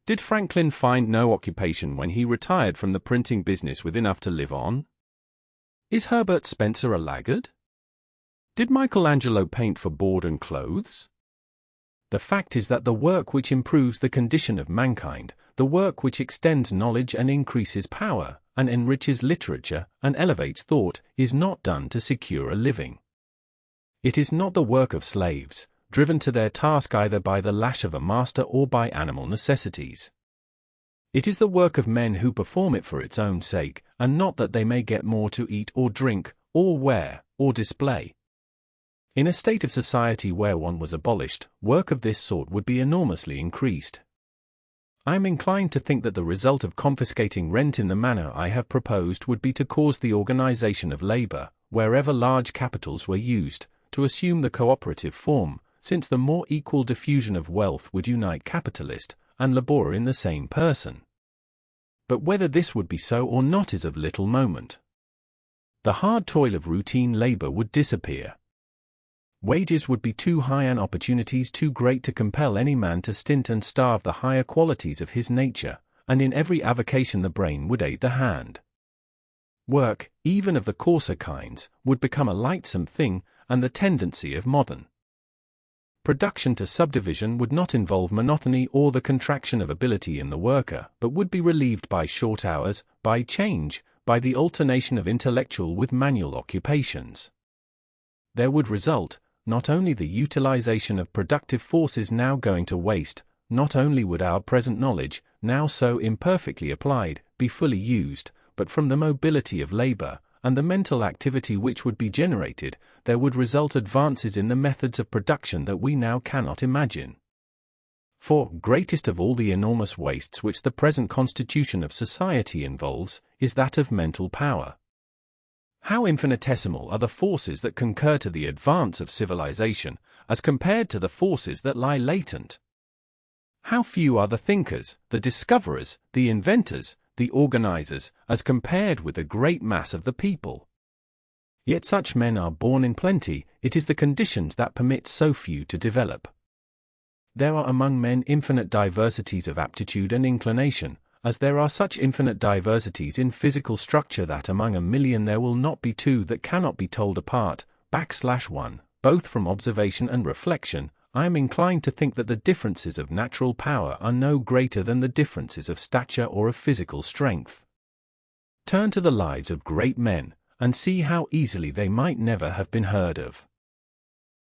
Did Franklin find no occupation when he retired from the printing business with enough to live on? Is Herbert Spencer a laggard? Did Michelangelo paint for board and clothes? The fact is that the work which improves the condition of mankind, the work which extends knowledge and increases power, and enriches literature, and elevates thought, is not done to secure a living. It is not the work of slaves, driven to their task either by the lash of a master or by animal necessities. It is the work of men who perform it for its own sake, and not that they may get more to eat or drink, or wear, or display. In a state of society where one was abolished, work of this sort would be enormously increased. I am inclined to think that the result of confiscating rent in the manner I have proposed would be to cause the organization of labor, wherever large capitals were used, to assume the cooperative form, since the more equal diffusion of wealth would unite capitalist and laborer in the same person. But whether this would be so or not is of little moment. The hard toil of routine labor would disappear. Wages would be too high and opportunities too great to compel any man to stint and starve the higher qualities of his nature, and in every avocation the brain would aid the hand. Work, even of the coarser kinds, would become a lightsome thing, and the tendency of modern production to subdivision would not involve monotony or the contraction of ability in the worker, but would be relieved by short hours, by change, by the alternation of intellectual with manual occupations. There would result, not only the utilization of productive forces now going to waste, not only would our present knowledge, now so imperfectly applied, be fully used, but from the mobility of labor, and the mental activity which would be generated, there would result advances in the methods of production that we now cannot imagine. For, greatest of all the enormous wastes which the present constitution of society involves, is that of mental power. How infinitesimal are the forces that concur to the advance of civilization, as compared to the forces that lie latent? How few are the thinkers, the discoverers, the inventors, the organizers, as compared with the great mass of the people? Yet such men are born in plenty, it is the conditions that permit so few to develop. There are among men infinite diversities of aptitude and inclination, as there are such infinite diversities in physical structure that among 1,000,000 there will not be two that cannot be told apart, /1, both from observation and reflection. I am inclined to think that the differences of natural power are no greater than the differences of stature or of physical strength. Turn to the lives of great men, and see how easily they might never have been heard of.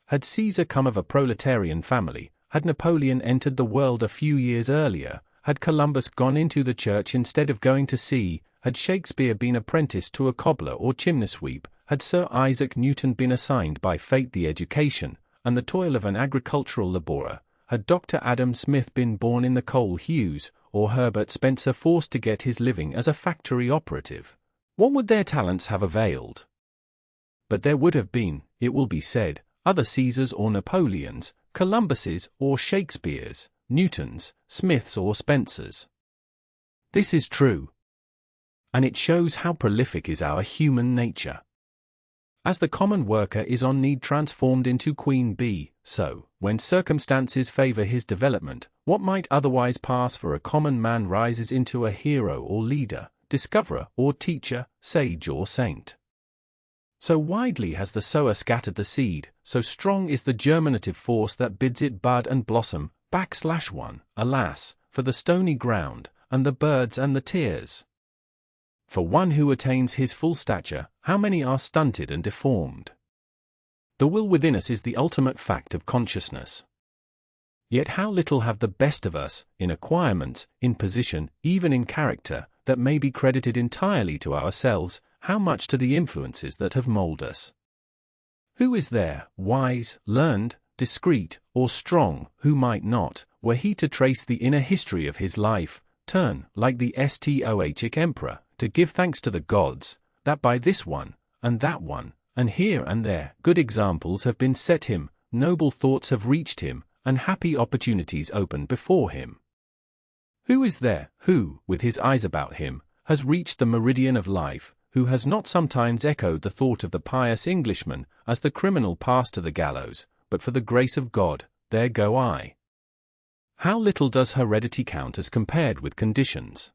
Had Caesar come of a proletarian family, had Napoleon entered the world a few years earlier, had Columbus gone into the church instead of going to sea, had Shakespeare been apprenticed to a cobbler or chimney sweep, had Sir Isaac Newton been assigned by fate the education and the toil of an agricultural laborer, had Dr. Adam Smith been born in the coal hues, or Herbert Spencer forced to get his living as a factory operative, what would their talents have availed? But there would have been, it will be said, other Caesars or Napoleons, Columbuses or Shakespeares, Newtons, Smiths or Spencers. This is true. And it shows how prolific is our human nature. As the common worker is on need transformed into queen bee, so, when circumstances favor his development, what might otherwise pass for a common man rises into a hero or leader, discoverer or teacher, sage or saint. So widely has the sower scattered the seed, so strong is the germinative force that bids it bud and blossom, /1, alas, for the stony ground, and the birds and the tears. For one who attains his full stature, how many are stunted and deformed? The will within us is the ultimate fact of consciousness. Yet how little have the best of us, in acquirements, in position, even in character, that may be credited entirely to ourselves, how much to the influences that have molded us? Who is there, wise, learned, discreet, or strong, who might not, were he to trace the inner history of his life, turn, like the Stoic emperor, to give thanks to the gods, that by this one, and that one, and here and there, good examples have been set him, noble thoughts have reached him, and happy opportunities opened before him? Who is there, who, with his eyes about him, has reached the meridian of life, who has not sometimes echoed the thought of the pious Englishman, as the criminal passed to the gallows, but for the grace of God, there go I? How little does heredity count as compared with conditions?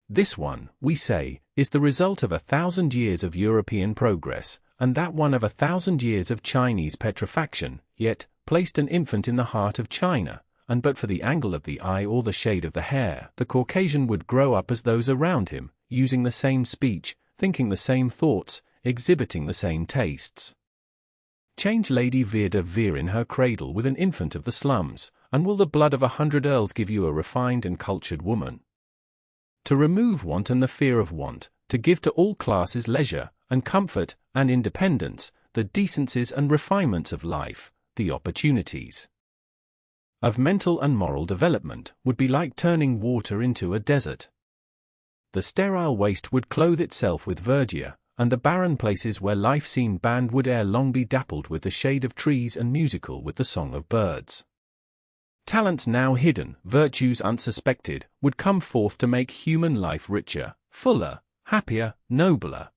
This one, we say, is the result of 1,000 years of European progress, and that one of 1,000 years of Chinese petrifaction, yet, placed an infant in the heart of China, and but for the angle of the eye or the shade of the hair, the Caucasian would grow up as those around him, using the same speech, thinking the same thoughts, exhibiting the same tastes. Change Lady Vere de Vere in her cradle with an infant of the slums, and will the blood of 100 earls give you a refined and cultured woman? To remove want and the fear of want, to give to all classes leisure, and comfort, and independence, the decencies and refinements of life, the opportunities of mental and moral development, would be like turning water into a desert. The sterile waste would clothe itself with verdure, and the barren places where life seemed banned would ere long be dappled with the shade of trees and musical with the song of birds. Talents now hidden, virtues unsuspected, would come forth to make human life richer, fuller, happier, nobler.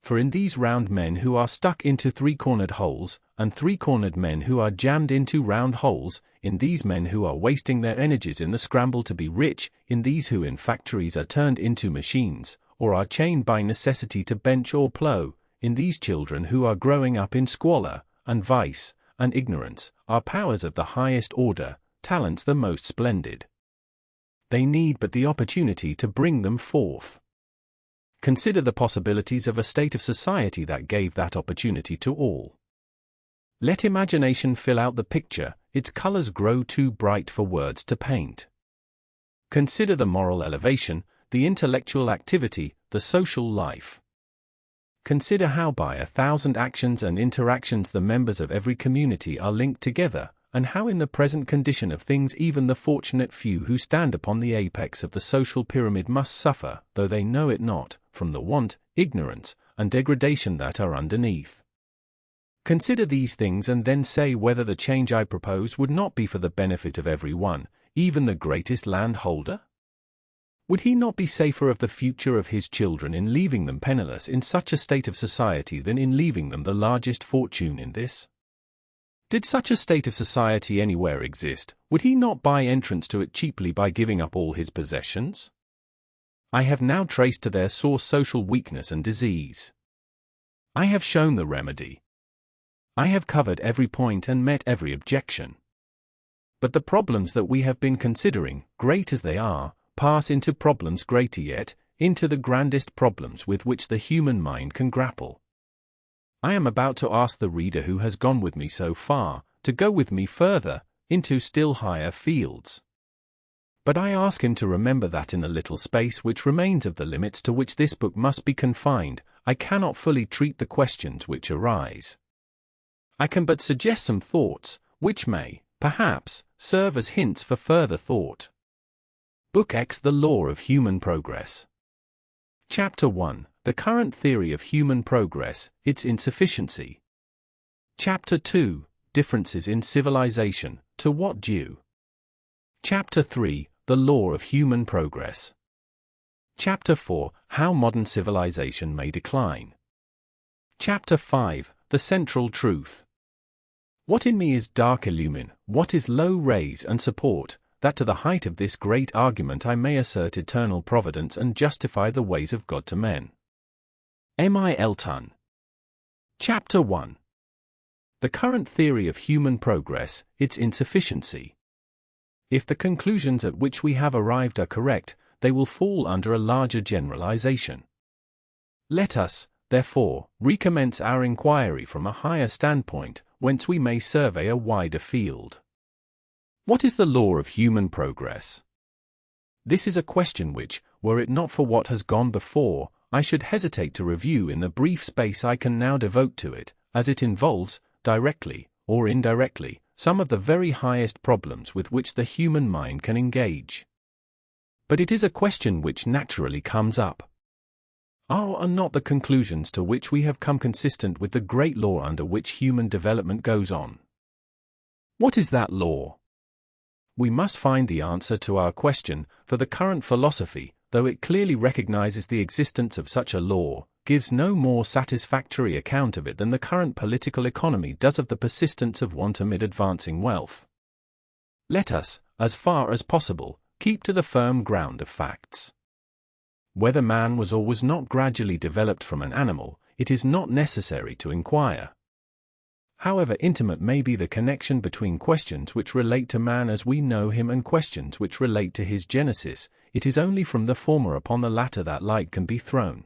For in these round men who are stuck into three-cornered holes, and three-cornered men who are jammed into round holes, in these men who are wasting their energies in the scramble to be rich, in these who in factories are turned into machines, or are chained by necessity to bench or plough, in these children who are growing up in squalor, and vice, and ignorance, are powers of the highest order, talents the most splendid. They need but the opportunity to bring them forth. Consider the possibilities of a state of society that gave that opportunity to all. Let imagination fill out the picture, its colors grow too bright for words to paint. Consider the moral elevation, the intellectual activity, the social life. consider how by 1,000 actions and interactions the members of every community are linked together, and how in the present condition of things even the fortunate few who stand upon the apex of the social pyramid must suffer, though they know it not, from the want, ignorance, and degradation that are underneath. Consider these things and then say whether the change I propose would not be for the benefit of every one, even the greatest landholder? Would he not be safer of the future of his children in leaving them penniless in such a state of society than in leaving them the largest fortune in this? Did such a state of society anywhere exist, would he not buy entrance to it cheaply by giving up all his possessions? I have now traced to their source social weakness and disease. I have shown the remedy. I have covered every point and met every objection. But the problems that we have been considering, great as they are, pass into problems greater yet, into the grandest problems with which the human mind can grapple. I am about to ask the reader who has gone with me so far, to go with me further, into still higher fields. But I ask him to remember that in the little space which remains of the limits to which this book must be confined, I cannot fully treat the questions which arise. I can but suggest some thoughts, which may, perhaps, serve as hints for further thought. Book X: The Law of Human Progress. Chapter 1: The Current Theory of Human Progress, Its Insufficiency. Chapter 2: Differences in Civilization, To What Due? Chapter 3: The Law of Human Progress. Chapter 4: How Modern Civilization May Decline. Chapter 5: The Central Truth. What in me is dark illumine, what is low raise and support, that to the height of this great argument I may assert eternal providence and justify the ways of God to men. M.I. Elton. Chapter 1. The Current Theory of Human Progress, Its Insufficiency. If the conclusions at which we have arrived are correct, they will fall under a larger generalization. Let us, therefore, recommence our inquiry from a higher standpoint, whence we may survey a wider field. What is the law of human progress? This is a question which, were it not for what has gone before, I should hesitate to review in the brief space I can now devote to it, as it involves, directly or indirectly, some of the very highest problems with which the human mind can engage. But it is a question which naturally comes up. Are not the conclusions to which we have come consistent with the great law under which human development goes on? What is that law? We must find the answer to our question, for the current philosophy, though it clearly recognizes the existence of such a law, gives no more satisfactory account of it than the current political economy does of the persistence of want amid advancing wealth. Let us, as far as possible, keep to the firm ground of facts. Whether man was or was not gradually developed from an animal, it is not necessary to inquire. However intimate may be the connection between questions which relate to man as we know him and questions which relate to his genesis, it is only from the former upon the latter that light can be thrown.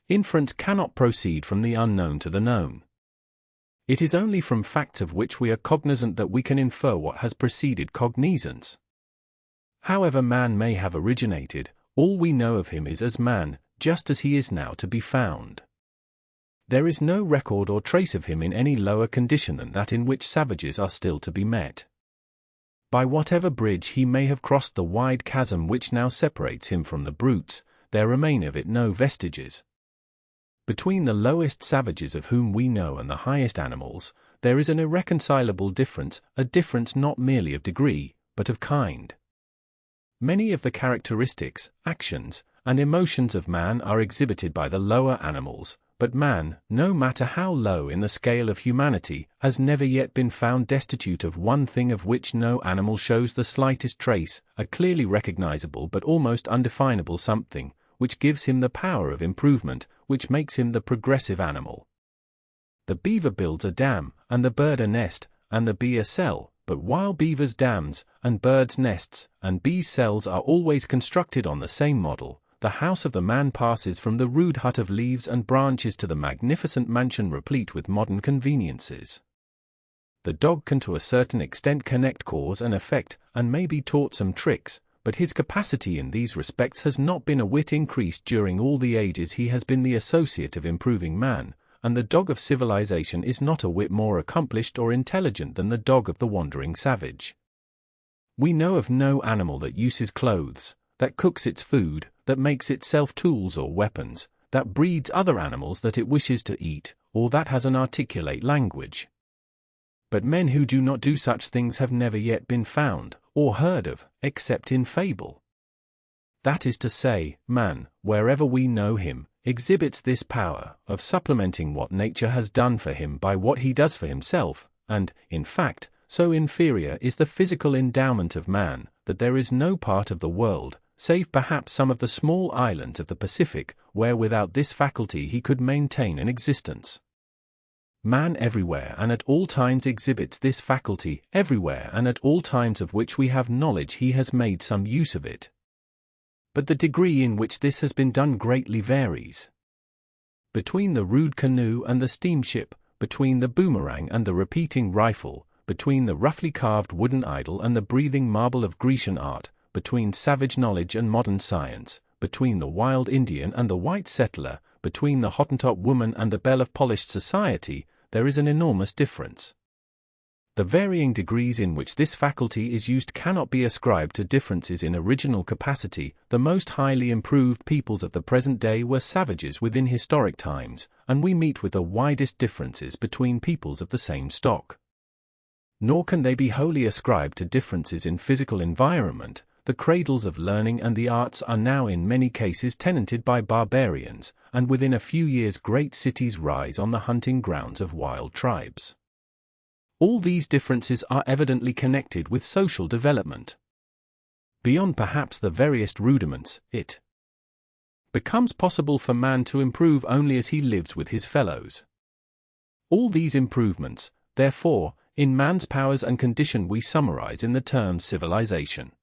Inference cannot proceed from the unknown to the known. It is only from facts of which we are cognizant that we can infer what has preceded cognizance. However man may have originated, all we know of him is as man, just as he is now to be found. There is no record or trace of him in any lower condition than that in which savages are still to be met. By whatever bridge he may have crossed the wide chasm which now separates him from the brutes, there remain of it no vestiges. Between the lowest savages of whom we know and the highest animals, there is an irreconcilable difference, a difference not merely of degree, but of kind. Many of the characteristics, actions, and emotions of man are exhibited by the lower animals, but man, no matter how low in the scale of humanity, has never yet been found destitute of one thing of which no animal shows the slightest trace, a clearly recognizable but almost undefinable something, which gives him the power of improvement, which makes him the progressive animal. The beaver builds a dam, and the bird a nest, and the bee a cell, but while beavers' dams, and birds' nests, and bees' cells are always constructed on the same model, the house of the man passes from the rude hut of leaves and branches to the magnificent mansion replete with modern conveniences. The dog can to a certain extent connect cause and effect, and may be taught some tricks, but his capacity in these respects has not been a whit increased during all the ages he has been the associate of improving man, and the dog of civilization is not a whit more accomplished or intelligent than the dog of the wandering savage. We know of no animal that uses clothes, that cooks its food, that makes itself tools or weapons, that breeds other animals that it wishes to eat, or that has an articulate language. But men who do not do such things have never yet been found, or heard of, except in fable. That is to say, man, wherever we know him, exhibits this power of supplementing what nature has done for him by what he does for himself, and, in fact, so inferior is the physical endowment of man, that there is no part of the world, save perhaps some of the small islands of the Pacific, where without this faculty he could maintain an existence. Man everywhere and at all times exhibits this faculty, everywhere and at all times of which we have knowledge he has made some use of it. But the degree in which this has been done greatly varies. Between the rude canoe and the steamship, between the boomerang and the repeating rifle, between the roughly carved wooden idol and the breathing marble of Grecian art, between savage knowledge and modern science, between the wild Indian and the white settler, between the Hottentot woman and the belle of polished society, there is an enormous difference. The varying degrees in which this faculty is used cannot be ascribed to differences in original capacity. The most highly improved peoples of the present day were savages within historic times, and we meet with the widest differences between peoples of the same stock. Nor can they be wholly ascribed to differences in physical environment. The cradles of learning and the arts are now in many cases tenanted by barbarians, and within a few years great cities rise on the hunting grounds of wild tribes. All these differences are evidently connected with social development. Beyond perhaps the veriest rudiments, it becomes possible for man to improve only as he lives with his fellows. All these improvements, therefore, in man's powers and condition we summarize in the term civilization.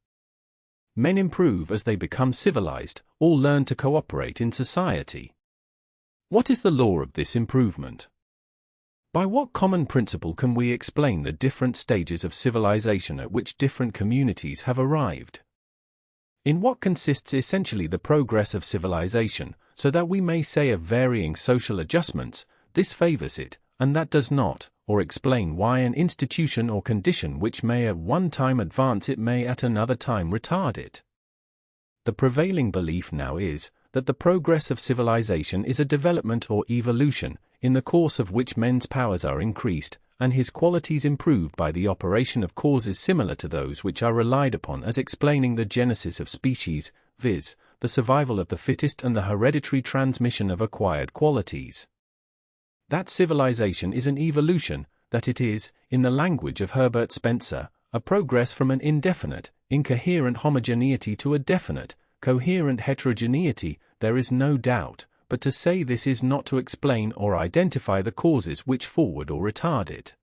Men improve as they become civilized, or learn to cooperate in society. What is the law of this improvement? By what common principle can we explain the different stages of civilization at which different communities have arrived? In what consists essentially the progress of civilization, so that we may say of varying social adjustments, this favors it, and that does not, or explain why an institution or condition which may at one time advance it may at another time retard it? The prevailing belief now is that the progress of civilization is a development or evolution, in the course of which men's powers are increased, and his qualities improved by the operation of causes similar to those which are relied upon as explaining the genesis of species, viz., the survival of the fittest and the hereditary transmission of acquired qualities. That civilization is an evolution, that it is, in the language of Herbert Spencer, a progress from an indefinite, incoherent homogeneity to a definite, coherent heterogeneity, there is no doubt, but to say this is not to explain or identify the causes which forward or retard it.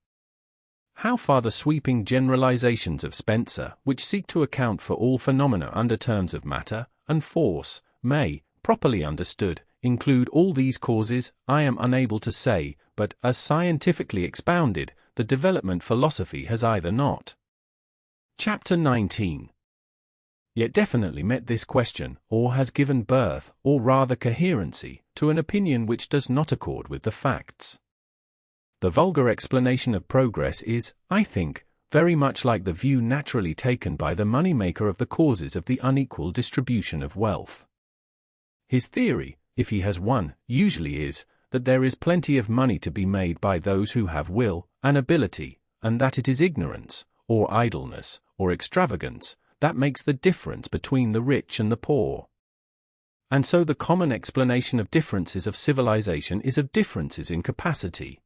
How far the sweeping generalizations of Spencer, which seek to account for all phenomena under terms of matter and force, may, properly understood, include all these causes, I am unable to say, but, as scientifically expounded, the development philosophy has either not. Chapter 19. Yet definitely met this question, or has given birth, or rather coherency, to an opinion which does not accord with the facts. The vulgar explanation of progress is, I think, very much like the view naturally taken by the money-maker of the causes of the unequal distribution of wealth. His theory, if he has one, usually is, that there is plenty of money to be made by those who have will and ability, and that it is ignorance, or idleness, or extravagance, that makes the difference between the rich and the poor. And so the common explanation of differences of civilization is of differences in capacity.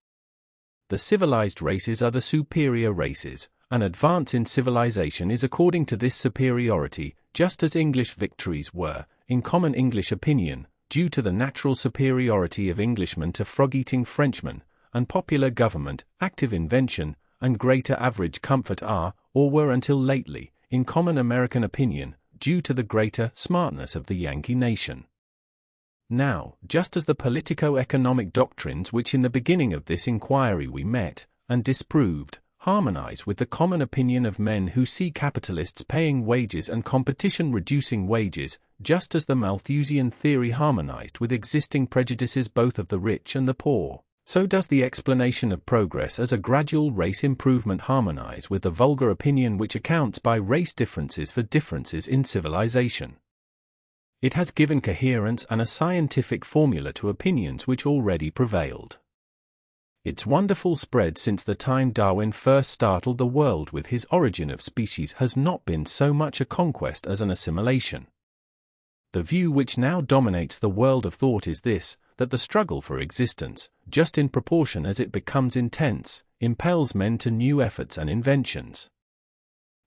The civilized races are the superior races, and advance in civilization is according to this superiority, just as English victories were, in common English opinion, due to the natural superiority of Englishmen to frog-eating Frenchmen, and popular government, active invention, and greater average comfort are, or were until lately, in common American opinion, due to the greater smartness of the Yankee nation. Now, just as the politico-economic doctrines which in the beginning of this inquiry we met, and disproved, harmonize with the common opinion of men who see capitalists paying wages and competition reducing wages, just as the Malthusian theory harmonized with existing prejudices both of the rich and the poor. So does the explanation of progress as a gradual race improvement harmonize with the vulgar opinion which accounts by race differences for differences in civilization. It has given coherence and a scientific formula to opinions which already prevailed. Its wonderful spread since the time Darwin first startled the world with his Origin of Species has not been so much a conquest as an assimilation. The view which now dominates the world of thought is this, that the struggle for existence, just in proportion as it becomes intense, impels men to new efforts and inventions.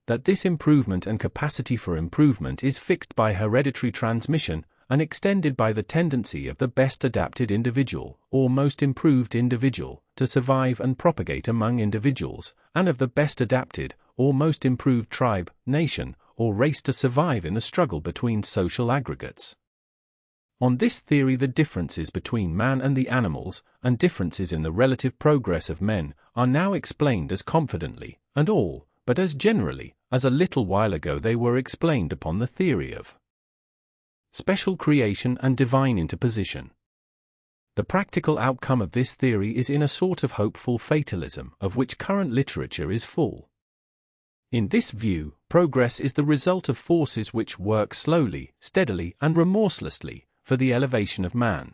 That this improvement and capacity for improvement is fixed by hereditary transmission, and extended by the tendency of the best adapted individual, or most improved individual, to survive and propagate among individuals, and of the best adapted, or most improved tribe, nation, or race to survive in the struggle between social aggregates. On this theory the differences between man and the animals, and differences in the relative progress of men, are now explained as confidently, and all, but as generally, as a little while ago they were explained upon the theory of special creation and divine interposition. The practical outcome of this theory is in a sort of hopeful fatalism, of which current literature is full. In this view, progress is the result of forces which work slowly, steadily, and remorselessly for the elevation of man.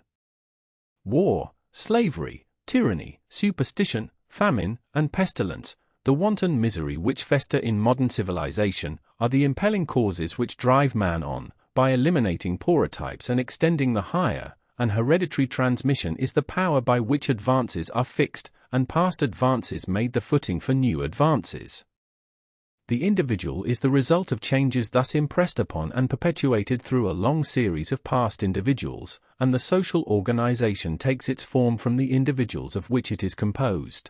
War, slavery, tyranny, superstition, famine, and pestilence, the wanton misery which fester in modern civilization, are the impelling causes which drive man on, by eliminating poorer types and extending the higher, and hereditary transmission is the power by which advances are fixed, and past advances made the footing for new advances. The individual is the result of changes thus impressed upon and perpetuated through a long series of past individuals, and the social organization takes its form from the individuals of which it is composed.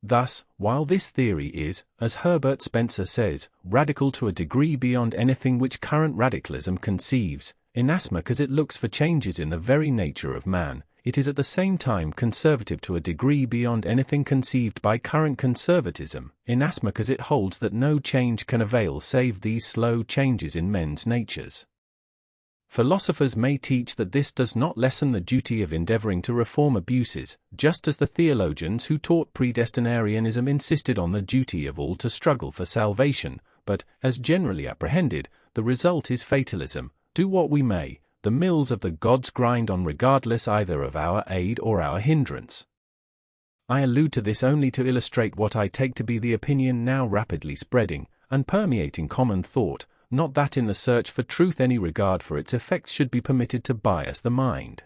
Thus, while this theory is, as Herbert Spencer says, radical to a degree beyond anything which current radicalism conceives, inasmuch as it looks for changes in the very nature of man, it is at the same time conservative to a degree beyond anything conceived by current conservatism, inasmuch as it holds that no change can avail save these slow changes in men's natures. Philosophers may teach that this does not lessen the duty of endeavoring to reform abuses, just as the theologians who taught predestinarianism insisted on the duty of all to struggle for salvation, but, as generally apprehended, the result is fatalism. Do what we may, the mills of the gods grind on regardless either of our aid or our hindrance. I allude to this only to illustrate what I take to be the opinion now rapidly spreading, and permeating common thought, not that in the search for truth any regard for its effects should be permitted to bias the mind.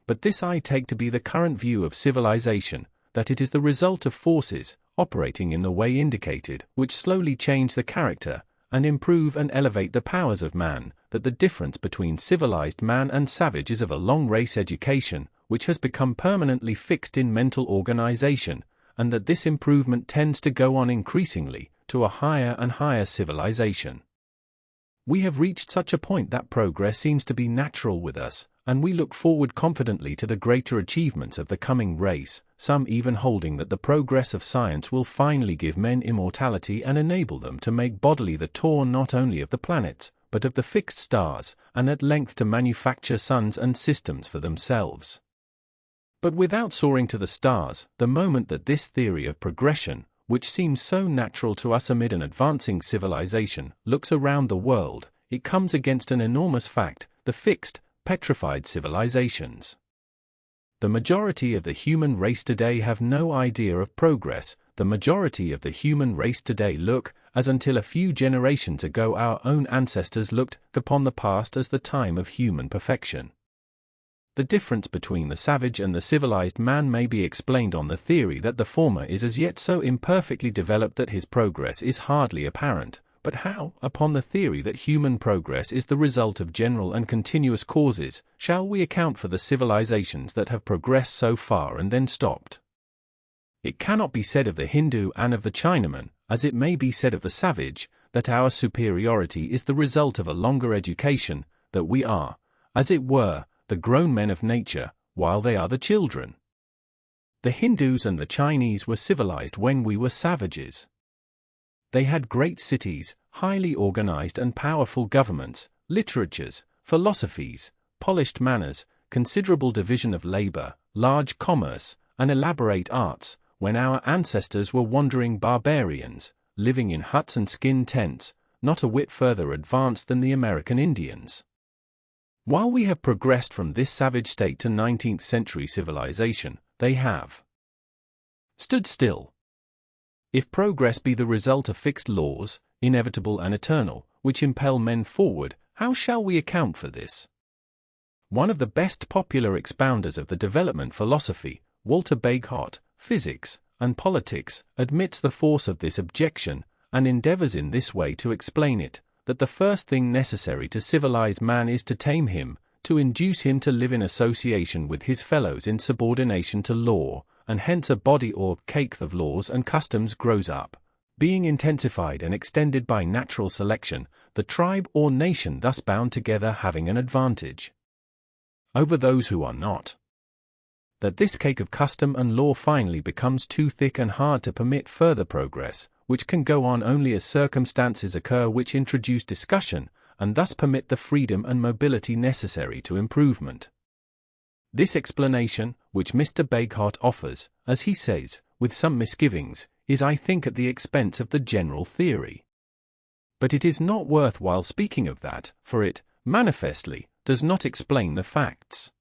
But this I take to be the current view of civilization, that it is the result of forces, operating in the way indicated, which slowly change the character, and improve and elevate the powers of man, that the difference between civilized man and savage is of a long race education, which has become permanently fixed in mental organization, and that this improvement tends to go on increasingly, to a higher and higher civilization. We have reached such a point that progress seems to be natural with us, and we look forward confidently to the greater achievements of the coming race, some even holding that the progress of science will finally give men immortality and enable them to make bodily the tour not only of the planets, but of the fixed stars, and at length to manufacture suns and systems for themselves. But without soaring to the stars, the moment that this theory of progression, which seems so natural to us amid an advancing civilization, looks around the world, it comes against an enormous fact, the fixed, petrified civilizations. The majority of the human race today have no idea of progress. The majority of the human race today look, as until a few generations ago our own ancestors looked, upon the past as the time of human perfection. The difference between the savage and the civilized man may be explained on the theory that the former is as yet so imperfectly developed that his progress is hardly apparent, but how, upon the theory that human progress is the result of general and continuous causes, shall we account for the civilizations that have progressed so far and then stopped? It cannot be said of the Hindu and of the Chinaman, as it may be said of the savage, that our superiority is the result of a longer education, that we are, as it were, the grown men of nature, while they are the children. The Hindus and the Chinese were civilized when we were savages. They had great cities, highly organized and powerful governments, literatures, philosophies, polished manners, considerable division of labor, large commerce, and elaborate arts, when our ancestors were wandering barbarians, living in huts and skin tents, not a whit further advanced than the American Indians. While we have progressed from this savage state to 19th century civilization, they have stood still. If progress be the result of fixed laws, inevitable and eternal, which impel men forward, how shall we account for this? One of the best popular expounders of the development philosophy, Walter Bagehot, Physics and Politics, admits the force of this objection, and endeavors in this way to explain it, that the first thing necessary to civilize man is to tame him, to induce him to live in association with his fellows in subordination to law, and hence a body or cake of laws and customs grows up, being intensified and extended by natural selection, the tribe or nation thus bound together having an advantage over those who are not. That this cake of custom and law finally becomes too thick and hard to permit further progress, which can go on only as circumstances occur which introduce discussion, and thus permit the freedom and mobility necessary to improvement. This explanation, which Mr. Bagehot offers, as he says, with some misgivings, is I think at the expense of the general theory. But it is not worth while speaking of that, for it, manifestly, does not explain the facts.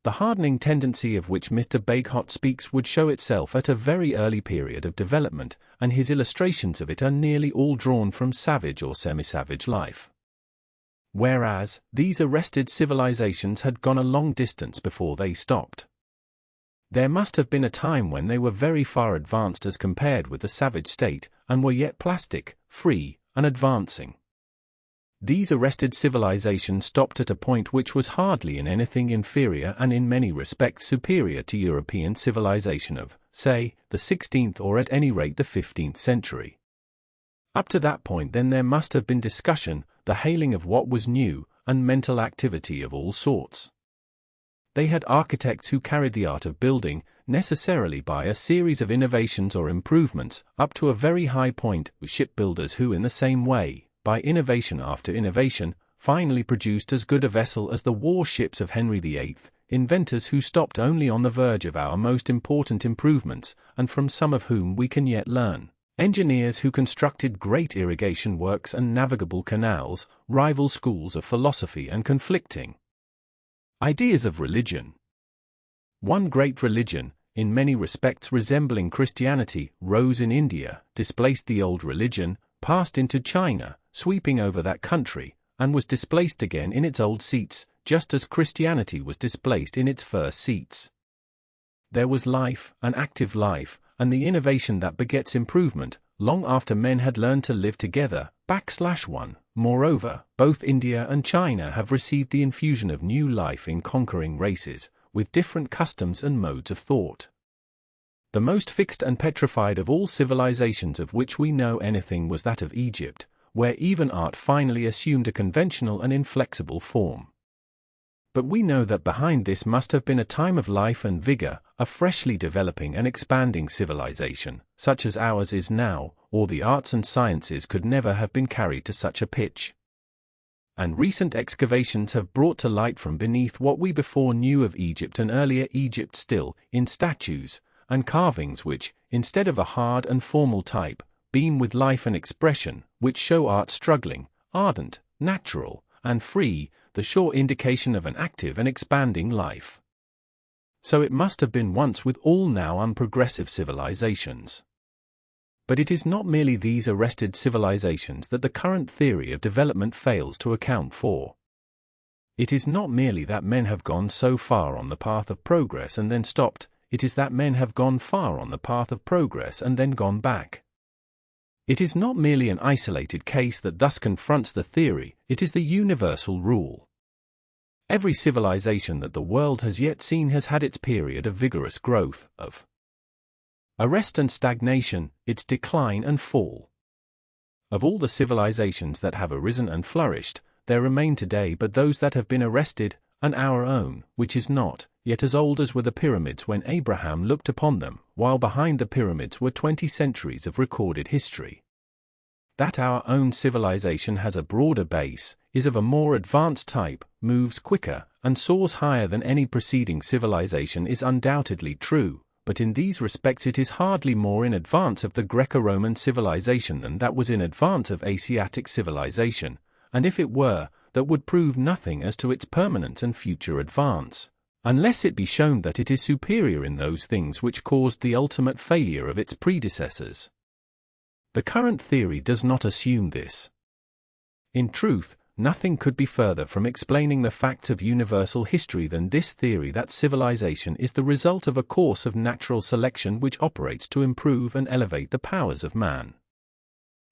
The hardening tendency of which Mr. Bagehot speaks would show itself at a very early period of development, and his illustrations of it are nearly all drawn from savage or semi-savage life. Whereas, these arrested civilizations had gone a long distance before they stopped. There must have been a time when they were very far advanced as compared with the savage state, and were yet plastic, free, and advancing. These arrested civilizations stopped at a point which was hardly in anything inferior and in many respects superior to European civilization of, say, the 16th or at any rate the 15th century. Up to that point then there must have been discussion, the hailing of what was new, and mental activity of all sorts. They had architects who carried the art of building, necessarily by a series of innovations or improvements, up to a very high point, shipbuilders who in the same way, by innovation after innovation, finally produced as good a vessel as the warships of Henry VIII, inventors who stopped only on the verge of our most important improvements, and from some of whom we can yet learn. Engineers who constructed great irrigation works and navigable canals, rival schools of philosophy and conflicting ideas of religion. One great religion, in many respects resembling Christianity, rose in India, displaced the old religion, passed into China, sweeping over that country, and was displaced again in its old seats, just as Christianity was displaced in its first seats. There was life, an active life, and the innovation that begets improvement, long after men had learned to live together, /1. Moreover, both India and China have received the infusion of new life in conquering races, with different customs and modes of thought. The most fixed and petrified of all civilizations of which we know anything was that of Egypt, where even art finally assumed a conventional and inflexible form. But we know that behind this must have been a time of life and vigor, a freshly developing and expanding civilization, such as ours is now, or the arts and sciences could never have been carried to such a pitch. And recent excavations have brought to light from beneath what we before knew of Egypt and earlier Egypt still, in statues and carvings which, instead of a hard and formal type, beam with life and expression, which show art struggling, ardent, natural, and free, the sure indication of an active and expanding life. So it must have been once with all now unprogressive civilizations. But it is not merely these arrested civilizations that the current theory of development fails to account for. It is not merely that men have gone so far on the path of progress and then stopped, it is that men have gone far on the path of progress and then gone back. It is not merely an isolated case that thus confronts the theory, it is the universal rule. Every civilization that the world has yet seen has had its period of vigorous growth, of arrest and stagnation, its decline and fall. Of all the civilizations that have arisen and flourished, there remain today but those that have been arrested, and our own, which is not, yet as old as were the pyramids when Abraham looked upon them, while behind the pyramids were 20 centuries of recorded history. That our own civilization has a broader base, is of a more advanced type, moves quicker, and soars higher than any preceding civilization is undoubtedly true, but in these respects it is hardly more in advance of the Greco-Roman civilization than that was in advance of Asiatic civilization, and if it were, that would prove nothing as to its permanent and future advance, unless it be shown that it is superior in those things which caused the ultimate failure of its predecessors. The current theory does not assume this. In truth, nothing could be further from explaining the facts of universal history than this theory that civilization is the result of a course of natural selection which operates to improve and elevate the powers of man.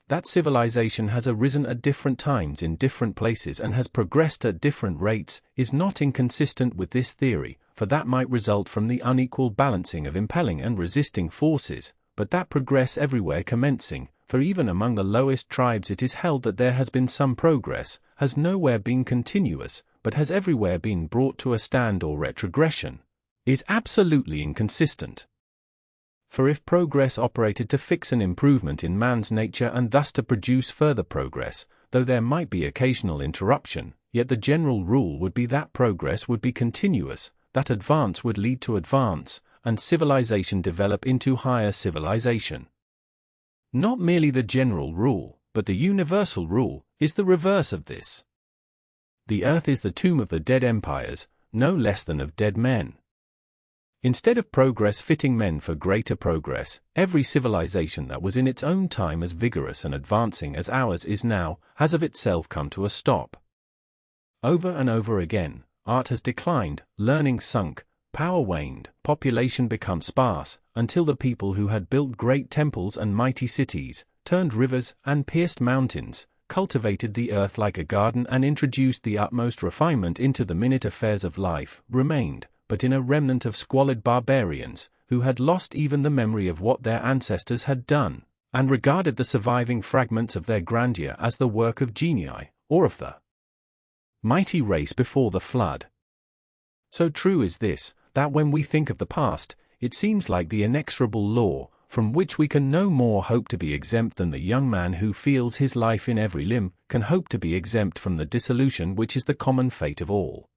That civilization has arisen at different times in different places and has progressed at different rates is not inconsistent with this theory, for that might result from the unequal balancing of impelling and resisting forces, but that progress everywhere commencing, for even among the lowest tribes it is held that there has been some progress, has nowhere been continuous, but has everywhere been brought to a stand or retrogression, is absolutely inconsistent. For if progress operated to fix an improvement in man's nature and thus to produce further progress, though there might be occasional interruption, yet the general rule would be that progress would be continuous, that advance would lead to advance, and civilization develop into higher civilization. Not merely the general rule, but the universal rule, is the reverse of this. The earth is the tomb of the dead empires, no less than of dead men. Instead of progress fitting men for greater progress, every civilization that was in its own time as vigorous and advancing as ours is now, has of itself come to a stop. Over and over again, art has declined, learning sunk, power waned, population become sparse, until the people who had built great temples and mighty cities, turned rivers and pierced mountains, cultivated the earth like a garden and introduced the utmost refinement into the minute affairs of life, remained, but in a remnant of squalid barbarians, who had lost even the memory of what their ancestors had done, and regarded the surviving fragments of their grandeur as the work of genii, or of the mighty race before the flood. So true is this, that when we think of the past, it seems like the inexorable law, from which we can no more hope to be exempt than the young man who feels his life in every limb can hope to be exempt from the dissolution which is the common fate of all.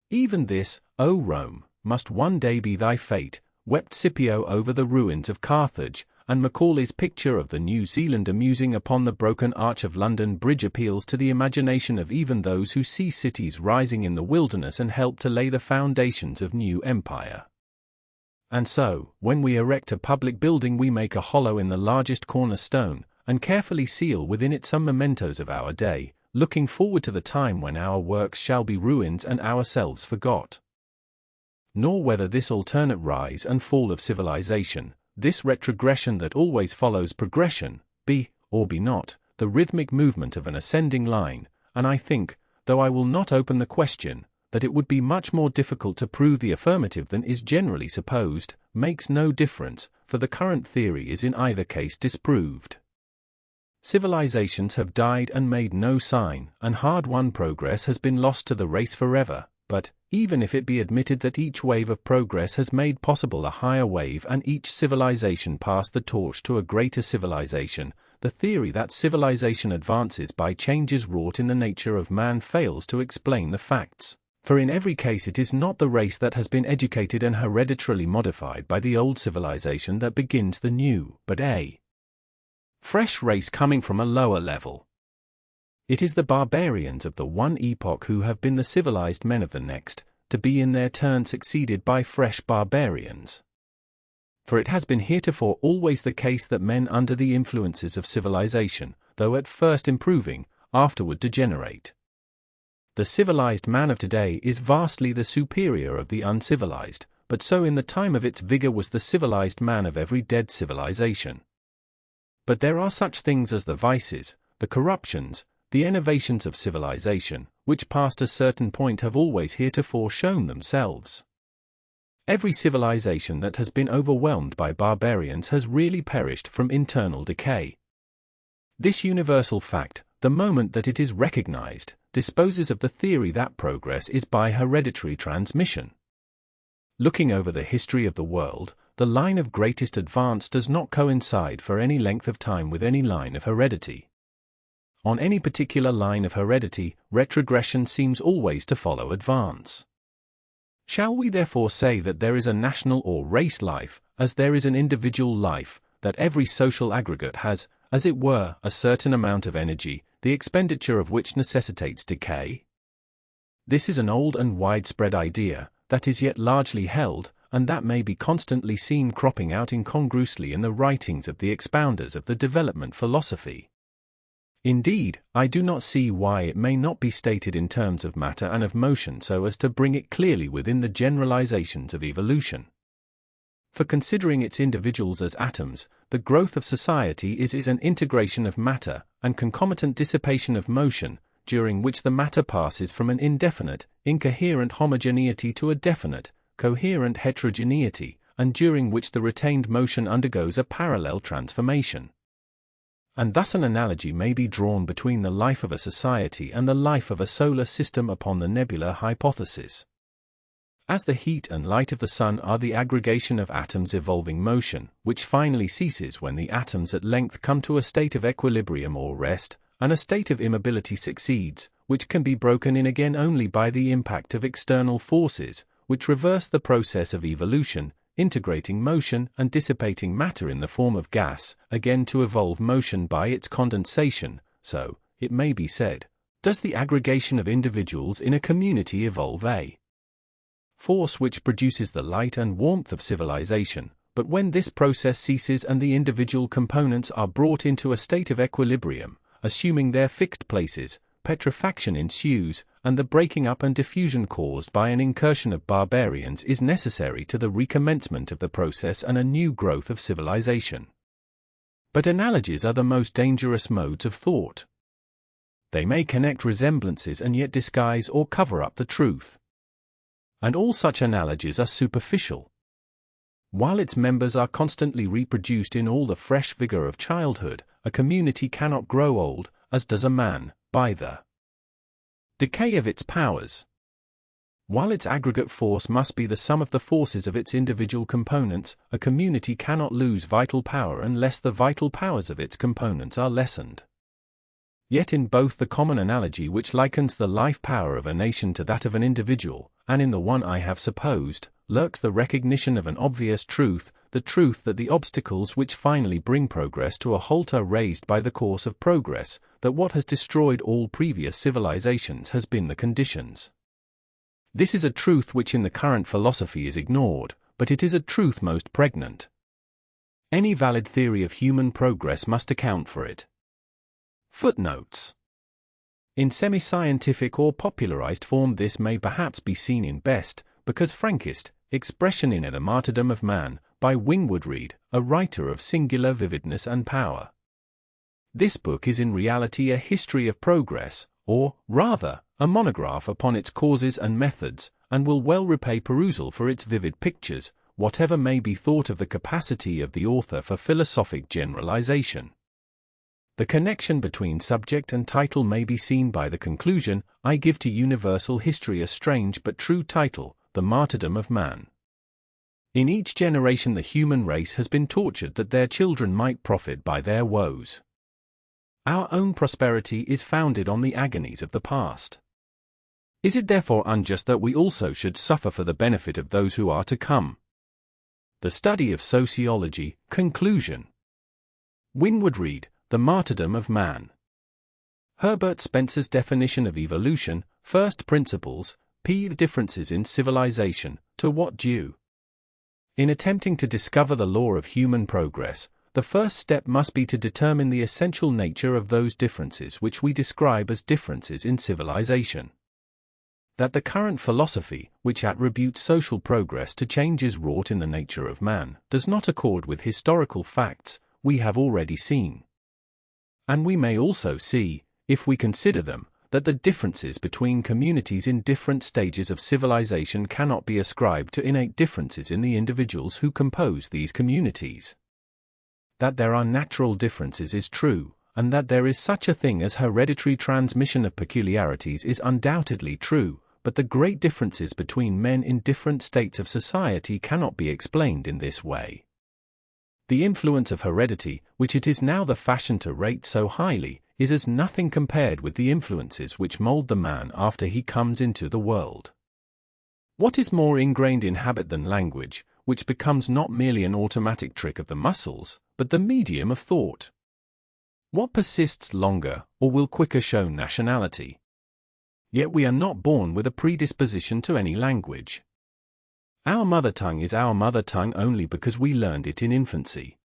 Even this, O Rome, must one day be thy fate, wept Scipio over the ruins of Carthage, and Macaulay's picture of the New Zealander musing upon the broken arch of London Bridge appeals to the imagination of even those who see cities rising in the wilderness and help to lay the foundations of new empire. And so, when we erect a public building we make a hollow in the largest cornerstone, and carefully seal within it some mementos of our day, looking forward to the time when our works shall be ruins and ourselves forgot. Nor whether this alternate rise and fall of civilization, this retrogression that always follows progression, be, or be not, the rhythmic movement of an ascending line, and I think, though I will not open the question, that it would be much more difficult to prove the affirmative than is generally supposed, makes no difference, for the current theory is in either case disproved. Civilizations have died and made no sign, and hard-won progress has been lost to the race forever. But, even if it be admitted that each wave of progress has made possible a higher wave and each civilization passed the torch to a greater civilization, the theory that civilization advances by changes wrought in the nature of man fails to explain the facts. For in every case it is not the race that has been educated and hereditarily modified by the old civilization that begins the new, but a fresh race coming from a lower level. It is the barbarians of the one epoch who have been the civilized men of the next, to be in their turn succeeded by fresh barbarians. For it has been heretofore always the case that men under the influences of civilization, though at first improving, afterward degenerate. The civilized man of today is vastly the superior of the uncivilized, but so in the time of its vigor was the civilized man of every dead civilization. But there are such things as the vices, the corruptions, the enervations of civilization, which past a certain point have always heretofore shown themselves. Every civilization that has been overwhelmed by barbarians has really perished from internal decay. This universal fact, the moment that it is recognized, disposes of the theory that progress is by hereditary transmission. Looking over the history of the world, the line of greatest advance does not coincide for any length of time with any line of heredity. On any particular line of heredity, retrogression seems always to follow advance. Shall we therefore say that there is a national or race life, as there is an individual life, that every social aggregate has, as it were, a certain amount of energy, the expenditure of which necessitates decay? This is an old and widespread idea, that is yet largely held, and that may be constantly seen cropping out incongruously in the writings of the expounders of the development philosophy. Indeed, I do not see why it may not be stated in terms of matter and of motion so as to bring it clearly within the generalizations of evolution. For considering its individuals as atoms, the growth of society is an integration of matter and concomitant dissipation of motion, during which the matter passes from an indefinite, incoherent homogeneity to a definite, coherent heterogeneity, and during which the retained motion undergoes a parallel transformation. And thus an analogy may be drawn between the life of a society and the life of a solar system upon the nebular hypothesis. As the heat and light of the sun are the aggregation of atoms evolving motion, which finally ceases when the atoms at length come to a state of equilibrium or rest, and a state of immobility succeeds, which can be broken in again only by the impact of external forces, which reverse the process of evolution, integrating motion and dissipating matter in the form of gas, again to evolve motion by its condensation. So, it may be said, does the aggregation of individuals in a community evolve a force which produces the light and warmth of civilization, but when this process ceases and the individual components are brought into a state of equilibrium, assuming their fixed places, petrifaction ensues, and the breaking up and diffusion caused by an incursion of barbarians is necessary to the recommencement of the process and a new growth of civilization. But analogies are the most dangerous modes of thought. They may connect resemblances and yet disguise or cover up the truth. And all such analogies are superficial. While its members are constantly reproduced in all the fresh vigor of childhood, a community cannot grow old, as does a man, by the decay of its powers. While its aggregate force must be the sum of the forces of its individual components, a community cannot lose vital power unless the vital powers of its components are lessened. Yet in both the common analogy which likens the life power of a nation to that of an individual, and in the one I have supposed, lurks the recognition of an obvious truth, the truth that the obstacles which finally bring progress to a halt are raised by the course of progress, that what has destroyed all previous civilizations has been the conditions. This is a truth which in the current philosophy is ignored, but it is a truth most pregnant. Any valid theory of human progress must account for it. Footnotes. In semi-scientific or popularized form this may perhaps be seen in best, because frankest, expression in it a martyrdom of man, by Wingwood Reed, a writer of singular vividness and power. This book is in reality a history of progress, or, rather, a monograph upon its causes and methods, and will well repay perusal for its vivid pictures, whatever may be thought of the capacity of the author for philosophic generalization. The connection between subject and title may be seen by the conclusion, I give to universal history a strange but true title, The Martyrdom of Man. In each generation the human race has been tortured that their children might profit by their woes. Our own prosperity is founded on the agonies of the past. Is it therefore unjust that we also should suffer for the benefit of those who are to come? The Study of Sociology, Conclusion. Wingwood Reed, The Martyrdom of Man. Herbert Spencer's definition of evolution, First Principles, p. Differences in civilization, to what due? In attempting to discover the law of human progress, the first step must be to determine the essential nature of those differences which we describe as differences in civilization. That the current philosophy, which attributes social progress to changes wrought in the nature of man, does not accord with historical facts, we have already seen. And we may also see, if we consider them, that the differences between communities in different stages of civilization cannot be ascribed to innate differences in the individuals who compose these communities. That there are natural differences is true, and that there is such a thing as hereditary transmission of peculiarities is undoubtedly true, but the great differences between men in different states of society cannot be explained in this way. The influence of heredity, which it is now the fashion to rate so highly, is as nothing compared with the influences which mold the man after he comes into the world. What is more ingrained in habit than language, which becomes not merely an automatic trick of the muscles, but the medium of thought? What persists longer, or will quicker show nationality? Yet we are not born with a predisposition to any language. Our mother tongue is our mother tongue only because we learned it in infancy.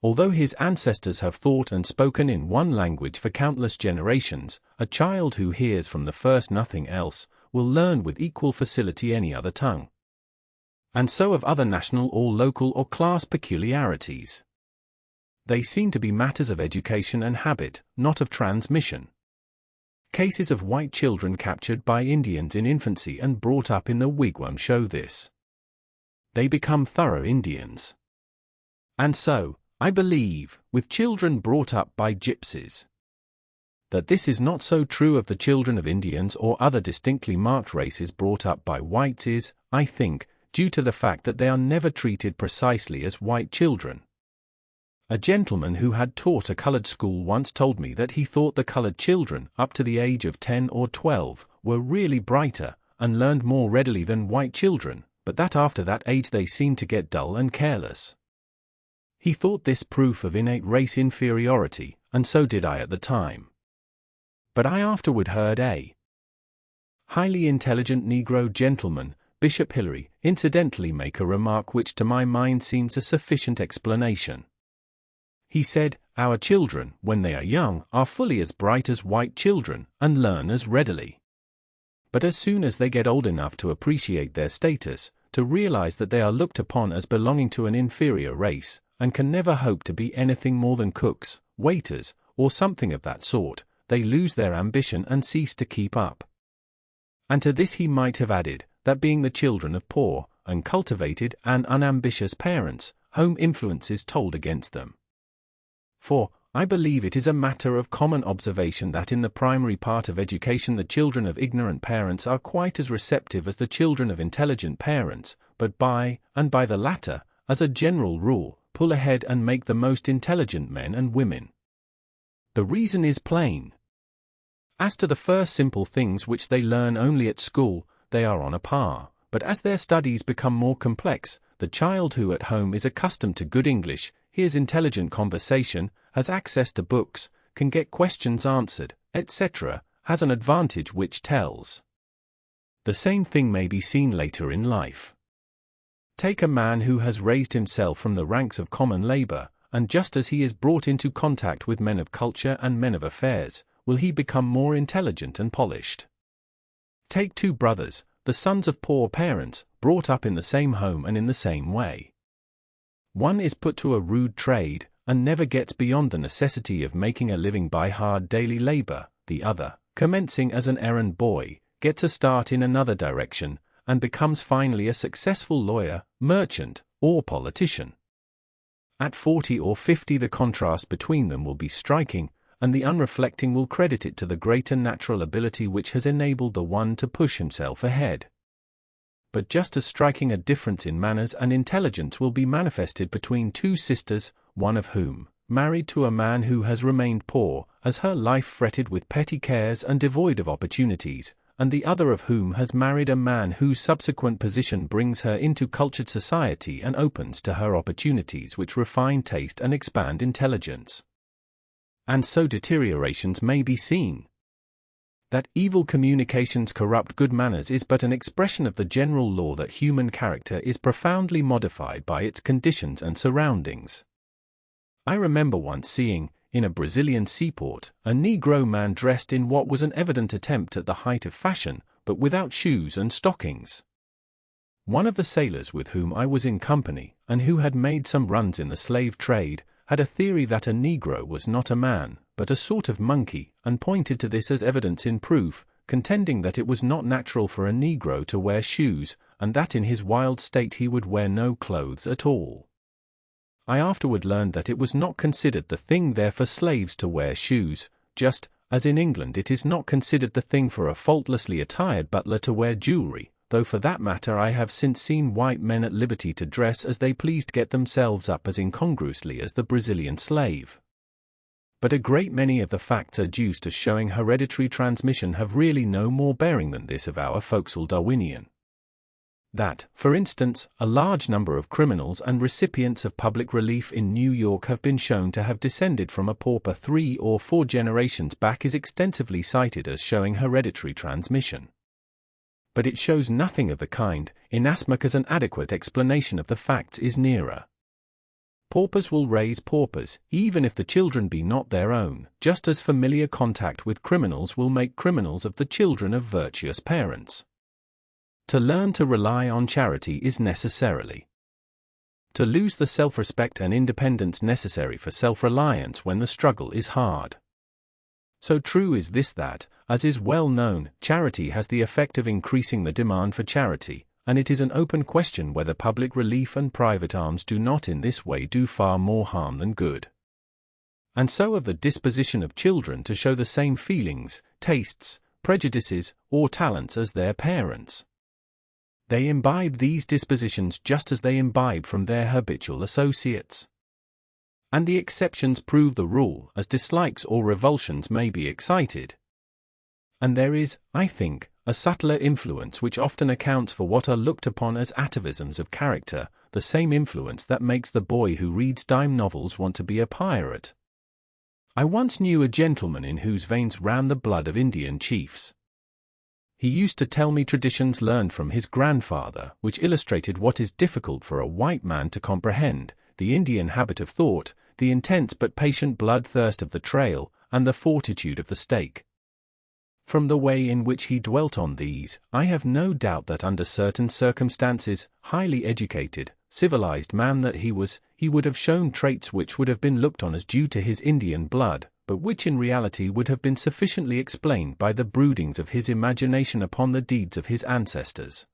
Although his ancestors have thought and spoken in one language for countless generations, a child who hears from the first nothing else will learn with equal facility any other tongue. And so of other national or local or class peculiarities. They seem to be matters of education and habit, not of transmission. Cases of white children captured by Indians in infancy and brought up in the wigwam show this. They become thorough Indians. And so, I believe, with children brought up by gypsies. That this is not so true of the children of Indians or other distinctly marked races brought up by whites is, I think, due to the fact that they are never treated precisely as white children. A gentleman who had taught a colored school once told me that he thought the colored children, up to the age of 10 or 12, were really brighter, and learned more readily than white children, but that after that age they seemed to get dull and careless. He thought this proof of innate race inferiority, and so did I at the time. But I afterward heard a highly intelligent Negro gentleman, Bishop Hillary, incidentally make a remark which to my mind seems a sufficient explanation. He said, "Our children, when they are young, are fully as bright as white children, and learn as readily. But as soon as they get old enough to appreciate their status, to realize that they are looked upon as belonging to an inferior race, and can never hope to be anything more than cooks, waiters, or something of that sort, they lose their ambition and cease to keep up." And to this he might have added, that being the children of poor, uncultivated, and unambitious parents, home influences told against them. For, I believe it is a matter of common observation that in the primary part of education the children of ignorant parents are quite as receptive as the children of intelligent parents, but by the latter, as a general rule, pull ahead and make the most intelligent men and women. The reason is plain. As to the first simple things which they learn only at school, they are on a par, but as their studies become more complex, the child who at home is accustomed to good English, hears intelligent conversation, has access to books, can get questions answered, etc., has an advantage which tells. The same thing may be seen later in life. Take a man who has raised himself from the ranks of common labor, and just as he is brought into contact with men of culture and men of affairs, will he become more intelligent and polished. Take two brothers, the sons of poor parents, brought up in the same home and in the same way. One is put to a rude trade, and never gets beyond the necessity of making a living by hard daily labor. The other, commencing as an errand boy, gets a start in another direction, and becomes finally a successful lawyer, merchant, or politician. At 40 or 50 the contrast between them will be striking, and the unreflecting will credit it to the greater natural ability which has enabled the one to push himself ahead. But just as striking a difference in manners and intelligence will be manifested between two sisters, one of whom, married to a man who has remained poor, as her life fretted with petty cares and devoid of opportunities, and the other of whom has married a man whose subsequent position brings her into cultured society and opens to her opportunities which refine taste and expand intelligence. And so deteriorations may be seen. That evil communications corrupt good manners is but an expression of the general law that human character is profoundly modified by its conditions and surroundings. I remember once seeing, in a Brazilian seaport, a Negro man dressed in what was an evident attempt at the height of fashion, but without shoes and stockings. One of the sailors with whom I was in company, and who had made some runs in the slave trade, had a theory that a Negro was not a man, but a sort of monkey, and pointed to this as evidence in proof, contending that it was not natural for a Negro to wear shoes, and that in his wild state he would wear no clothes at all. I afterward learned that it was not considered the thing there for slaves to wear shoes, just as in England it is not considered the thing for a faultlessly attired butler to wear jewelry, though for that matter I have since seen white men at liberty to dress as they pleased, get themselves up as incongruously as the Brazilian slave. But a great many of the facts adduced as showing hereditary transmission have really no more bearing than this of our forecastle Darwinian. That, for instance, a large number of criminals and recipients of public relief in New York have been shown to have descended from a pauper 3 or 4 generations back is extensively cited as showing hereditary transmission. But it shows nothing of the kind, inasmuch as an adequate explanation of the facts is nearer. Paupers will raise paupers, even if the children be not their own, just as familiar contact with criminals will make criminals of the children of virtuous parents. To learn to rely on charity is necessarily to lose the self-respect and independence necessary for self-reliance when the struggle is hard. So true is this that, as is well known, charity has the effect of increasing the demand for charity, and it is an open question whether public relief and private alms do not in this way do far more harm than good. And so of the disposition of children to show the same feelings, tastes, prejudices, or talents as their parents. They imbibe these dispositions just as they imbibe from their habitual associates. And the exceptions prove the rule, as dislikes or revulsions may be excited. And there is, I think, a subtler influence which often accounts for what are looked upon as atavisms of character, the same influence that makes the boy who reads dime novels want to be a pirate. I once knew a gentleman in whose veins ran the blood of Indian chiefs. He used to tell me traditions learned from his grandfather, which illustrated what is difficult for a white man to comprehend, the Indian habit of thought, the intense but patient bloodthirst of the trail, and the fortitude of the stake. From the way in which he dwelt on these, I have no doubt that under certain circumstances, highly educated, civilized man that he was, he would have shown traits which would have been looked on as due to his Indian blood, but which in reality would have been sufficiently explained by the broodings of his imagination upon the deeds of his ancestors.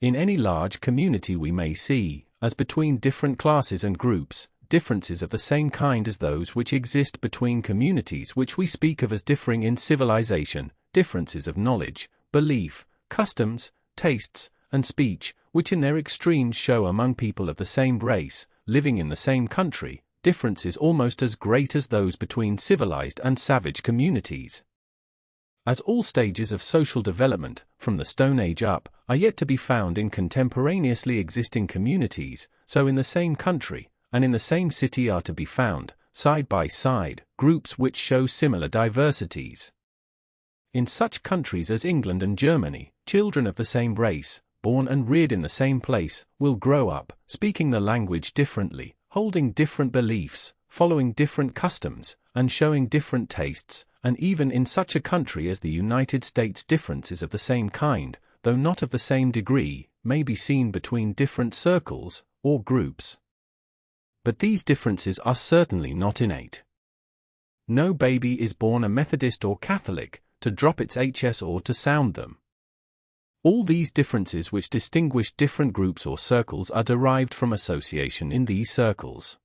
In any large community we may see, as between different classes and groups, differences of the same kind as those which exist between communities which we speak of as differing in civilization, differences of knowledge, belief, customs, tastes, and speech, which in their extremes show among people of the same race, living in the same country, differences almost as great as those between civilized and savage communities. As all stages of social development, from the Stone Age up, are yet to be found in contemporaneously existing communities, so in the same country, and in the same city are to be found, side by side, groups which show similar diversities. In such countries as England and Germany, children of the same race, born and reared in the same place, will grow up, speaking the language differently, holding different beliefs, following different customs, and showing different tastes, and even in such a country as the United States differences of the same kind, though not of the same degree, may be seen between different circles, or groups. But these differences are certainly not innate. No baby is born a Methodist or Catholic, to drop its HS or to sound them. All these differences which distinguish different groups or circles are derived from association in these circles.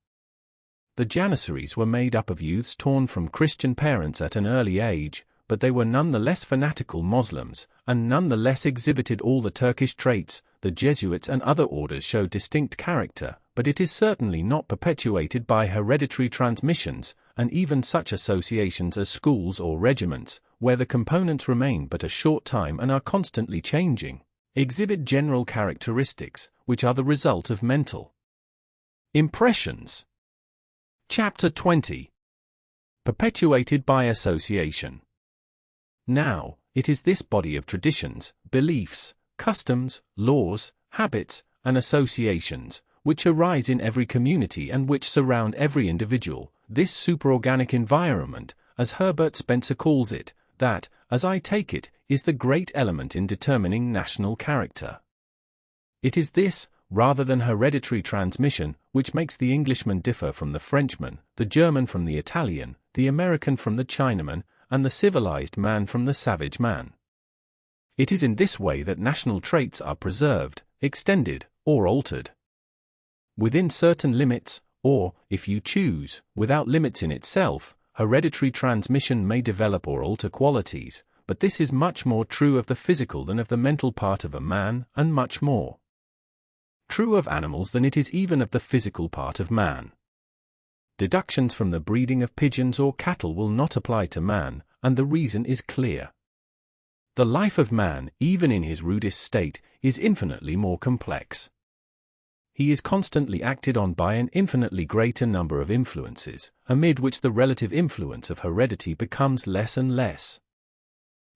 The Janissaries were made up of youths torn from Christian parents at an early age, but they were none the less fanatical Moslems, and none the less exhibited all the Turkish traits. The Jesuits and other orders show distinct character, but it is certainly not perpetuated by hereditary transmissions, and even such associations as schools or regiments, where the components remain but a short time and are constantly changing, exhibit general characteristics, which are the result of mental impressions. Chapter 20. Perpetuated by association. Now, it is this body of traditions, beliefs, customs, laws, habits, and associations, which arise in every community and which surround every individual, this superorganic environment, as Herbert Spencer calls it, that, as I take it, is the great element in determining national character. It is this, rather than hereditary transmission, which makes the Englishman differ from the Frenchman, the German from the Italian, the American from the Chinaman, and the civilized man from the savage man. It is in this way that national traits are preserved, extended, or altered. Within certain limits, or, if you choose, without limits in itself, hereditary transmission may develop or alter qualities, but this is much more true of the physical than of the mental part of a man, and much more true of animals than it is even of the physical part of man. Deductions from the breeding of pigeons or cattle will not apply to man, and the reason is clear. The life of man, even in his rudest state, is infinitely more complex. He is constantly acted on by an infinitely greater number of influences, amid which the relative influence of heredity becomes less and less.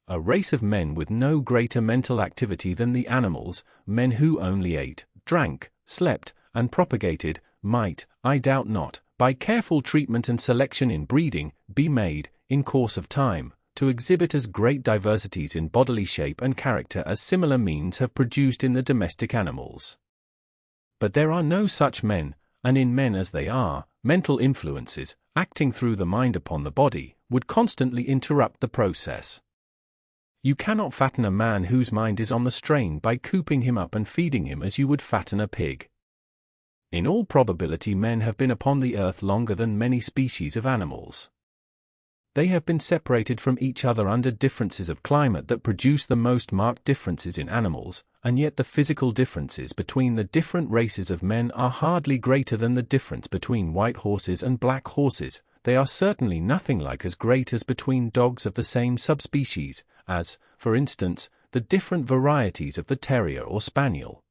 A race of men with no greater mental activity than the animals, men who only ate, drank, slept, and propagated, might, I doubt not, by careful treatment and selection in breeding, be made, in course of time, to exhibit as great diversities in bodily shape and character as similar means have produced in the domestic animals. But there are no such men, and in men as they are, mental influences, acting through the mind upon the body, would constantly interrupt the process. You cannot fatten a man whose mind is on the strain by cooping him up and feeding him as you would fatten a pig. In all probability men have been upon the earth longer than many species of animals. They have been separated from each other under differences of climate that produce the most marked differences in animals, and yet the physical differences between the different races of men are hardly greater than the difference between white horses and black horses. They are certainly nothing like as great as between dogs of the same subspecies, as, for instance, the different varieties of the terrier or spaniel.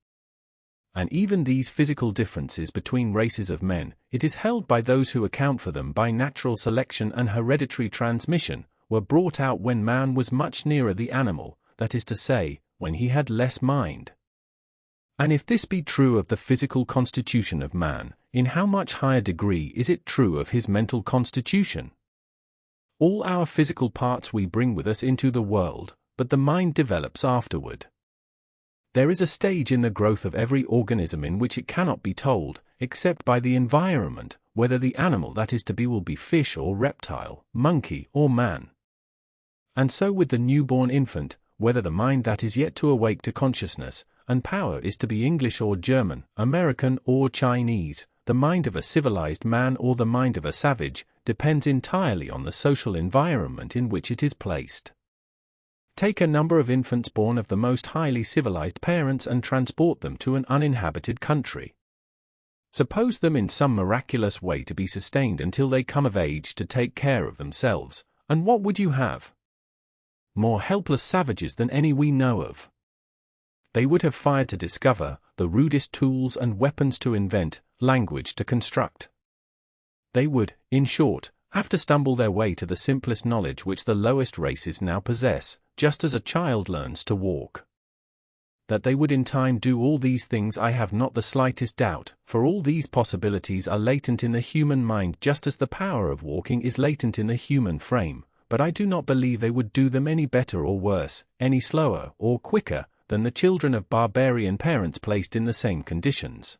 And even these physical differences between races of men, it is held by those who account for them by natural selection and hereditary transmission, were brought out when man was much nearer the animal, that is to say, when he had less mind. And if this be true of the physical constitution of man, in how much higher degree is it true of his mental constitution? All our physical parts we bring with us into the world, but the mind develops afterward. There is a stage in the growth of every organism in which it cannot be told, except by the environment, whether the animal that is to be will be fish or reptile, monkey or man. And so with the newborn infant, whether the mind that is yet to awake to consciousness and power is to be English or German, American or Chinese, the mind of a civilized man or the mind of a savage, depends entirely on the social environment in which it is placed. Take a number of infants born of the most highly civilized parents and transport them to an uninhabited country. Suppose them in some miraculous way to be sustained until they come of age to take care of themselves, and what would you have? More helpless savages than any we know of. They would have fire to discover, the rudest tools and weapons to invent, language to construct. They would, in short, have to stumble their way to the simplest knowledge which the lowest races now possess, just as a child learns to walk. That they would in time do all these things I have not the slightest doubt, for all these possibilities are latent in the human mind just as the power of walking is latent in the human frame, but I do not believe they would do them any better or worse, any slower or quicker, than the children of barbarian parents placed in the same conditions.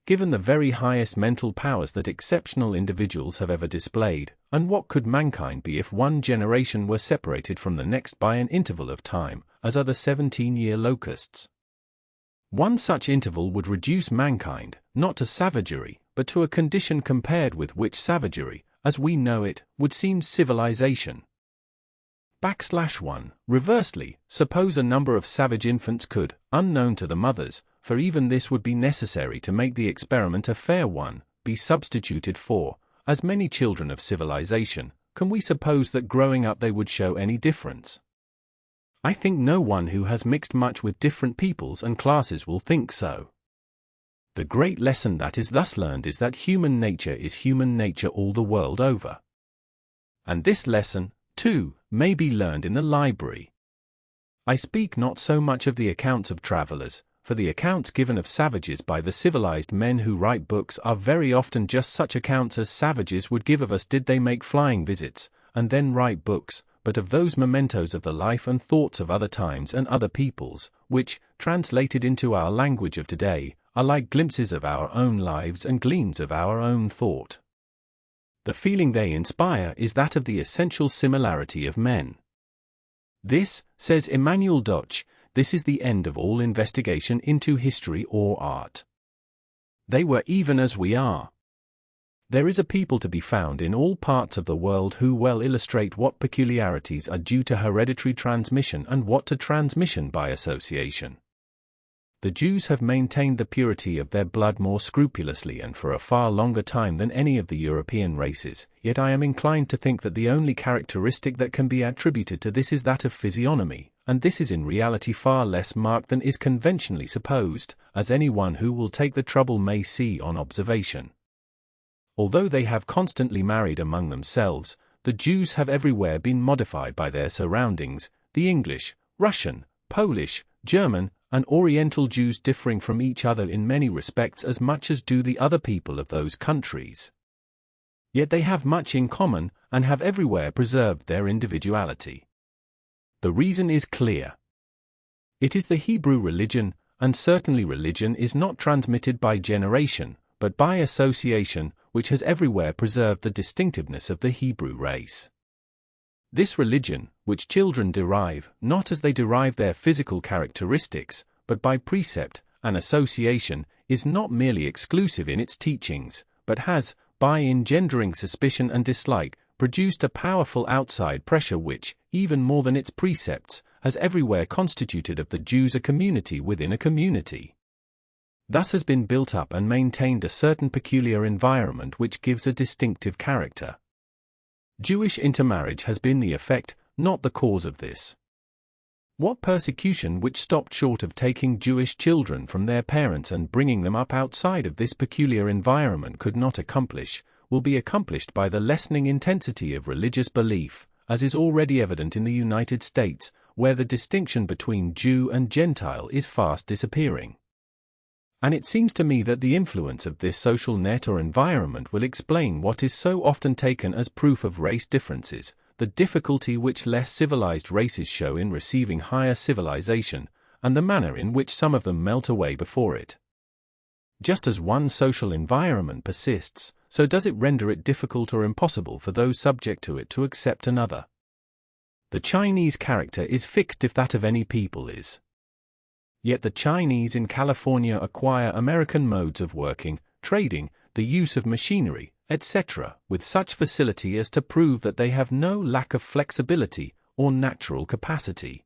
Given the very highest mental powers that exceptional individuals have ever displayed, and what could mankind be if one generation were separated from the next by an interval of time, as are the 17-year locusts? One such interval would reduce mankind, not to savagery, but to a condition compared with which savagery, as we know it, would seem civilization. /1. Reversely, suppose a number of savage infants could, unknown to the mothers, for even this would be necessary to make the experiment a fair one, be substituted for, as many children of civilization, can we suppose that growing up they would show any difference? I think no one who has mixed much with different peoples and classes will think so. The great lesson that is thus learned is that human nature is human nature all the world over. And this lesson, too, may be learned in the library. I speak not so much of the accounts of travelers, for the accounts given of savages by the civilized men who write books are very often just such accounts as savages would give of us did they make flying visits, and then write books, but of those mementos of the life and thoughts of other times and other peoples, which, translated into our language of today, are like glimpses of our own lives and gleams of our own thought. The feeling they inspire is that of the essential similarity of men. This, says Immanuel Deutsch, this is the end of all investigation into history or art. They were even as we are. There is a people to be found in all parts of the world who well illustrate what peculiarities are due to hereditary transmission and what to transmission by association. The Jews have maintained the purity of their blood more scrupulously and for a far longer time than any of the European races, yet I am inclined to think that the only characteristic that can be attributed to this is that of physiognomy, and this is in reality far less marked than is conventionally supposed, as anyone who will take the trouble may see on observation. Although they have constantly married among themselves, the Jews have everywhere been modified by their surroundings, the English, Russian, Polish, German, and Oriental Jews differing from each other in many respects as much as do the other people of those countries. Yet they have much in common, and have everywhere preserved their individuality. The reason is clear. It is the Hebrew religion, and certainly religion is not transmitted by generation, but by association, which has everywhere preserved the distinctiveness of the Hebrew race. This religion, which children derive, not as they derive their physical characteristics, but by precept and association, is not merely exclusive in its teachings, but has, by engendering suspicion and dislike, produced a powerful outside pressure which, even more than its precepts, has everywhere constituted of the Jews a community within a community. Thus has been built up and maintained a certain peculiar environment which gives a distinctive character. Jewish intermarriage has been the effect, not the cause of this. What persecution which stopped short of taking Jewish children from their parents and bringing them up outside of this peculiar environment could not accomplish, will be accomplished by the lessening intensity of religious belief, as is already evident in the United States, where the distinction between Jew and Gentile is fast disappearing. And it seems to me that the influence of this social net or environment will explain what is so often taken as proof of race differences, the difficulty which less civilized races show in receiving higher civilization, and the manner in which some of them melt away before it. Just as one social environment persists, so does it render it difficult or impossible for those subject to it to accept another. The Chinese character is fixed if that of any people is. Yet the Chinese in California acquire American modes of working, trading, the use of machinery, etc., with such facility as to prove that they have no lack of flexibility or natural capacity.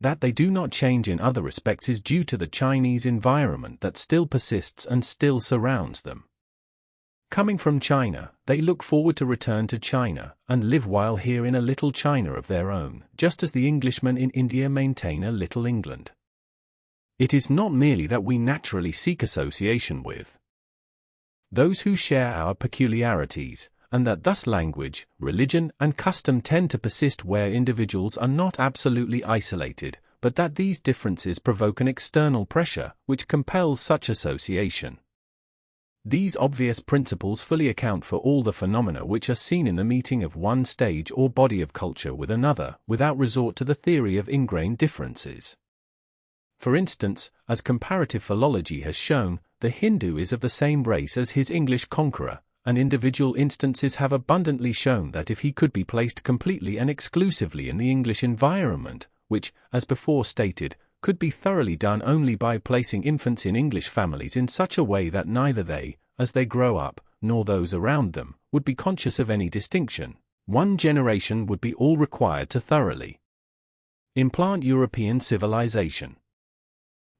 That they do not change in other respects is due to the Chinese environment that still persists and still surrounds them. Coming from China, they look forward to return to China and live while here in a little China of their own, just as the Englishmen in India maintain a little England. It is not merely that we naturally seek association with those who share our peculiarities, and that thus language, religion, and custom tend to persist where individuals are not absolutely isolated, but that these differences provoke an external pressure which compels such association. These obvious principles fully account for all the phenomena which are seen in the meeting of one stage or body of culture with another, without resort to the theory of ingrained differences. For instance, as comparative philology has shown, the Hindu is of the same race as his English conqueror, and individual instances have abundantly shown that if he could be placed completely and exclusively in the English environment, which, as before stated, could be thoroughly done only by placing infants in English families in such a way that neither they, as they grow up, nor those around them, would be conscious of any distinction, one generation would be all required to thoroughly implant European civilization.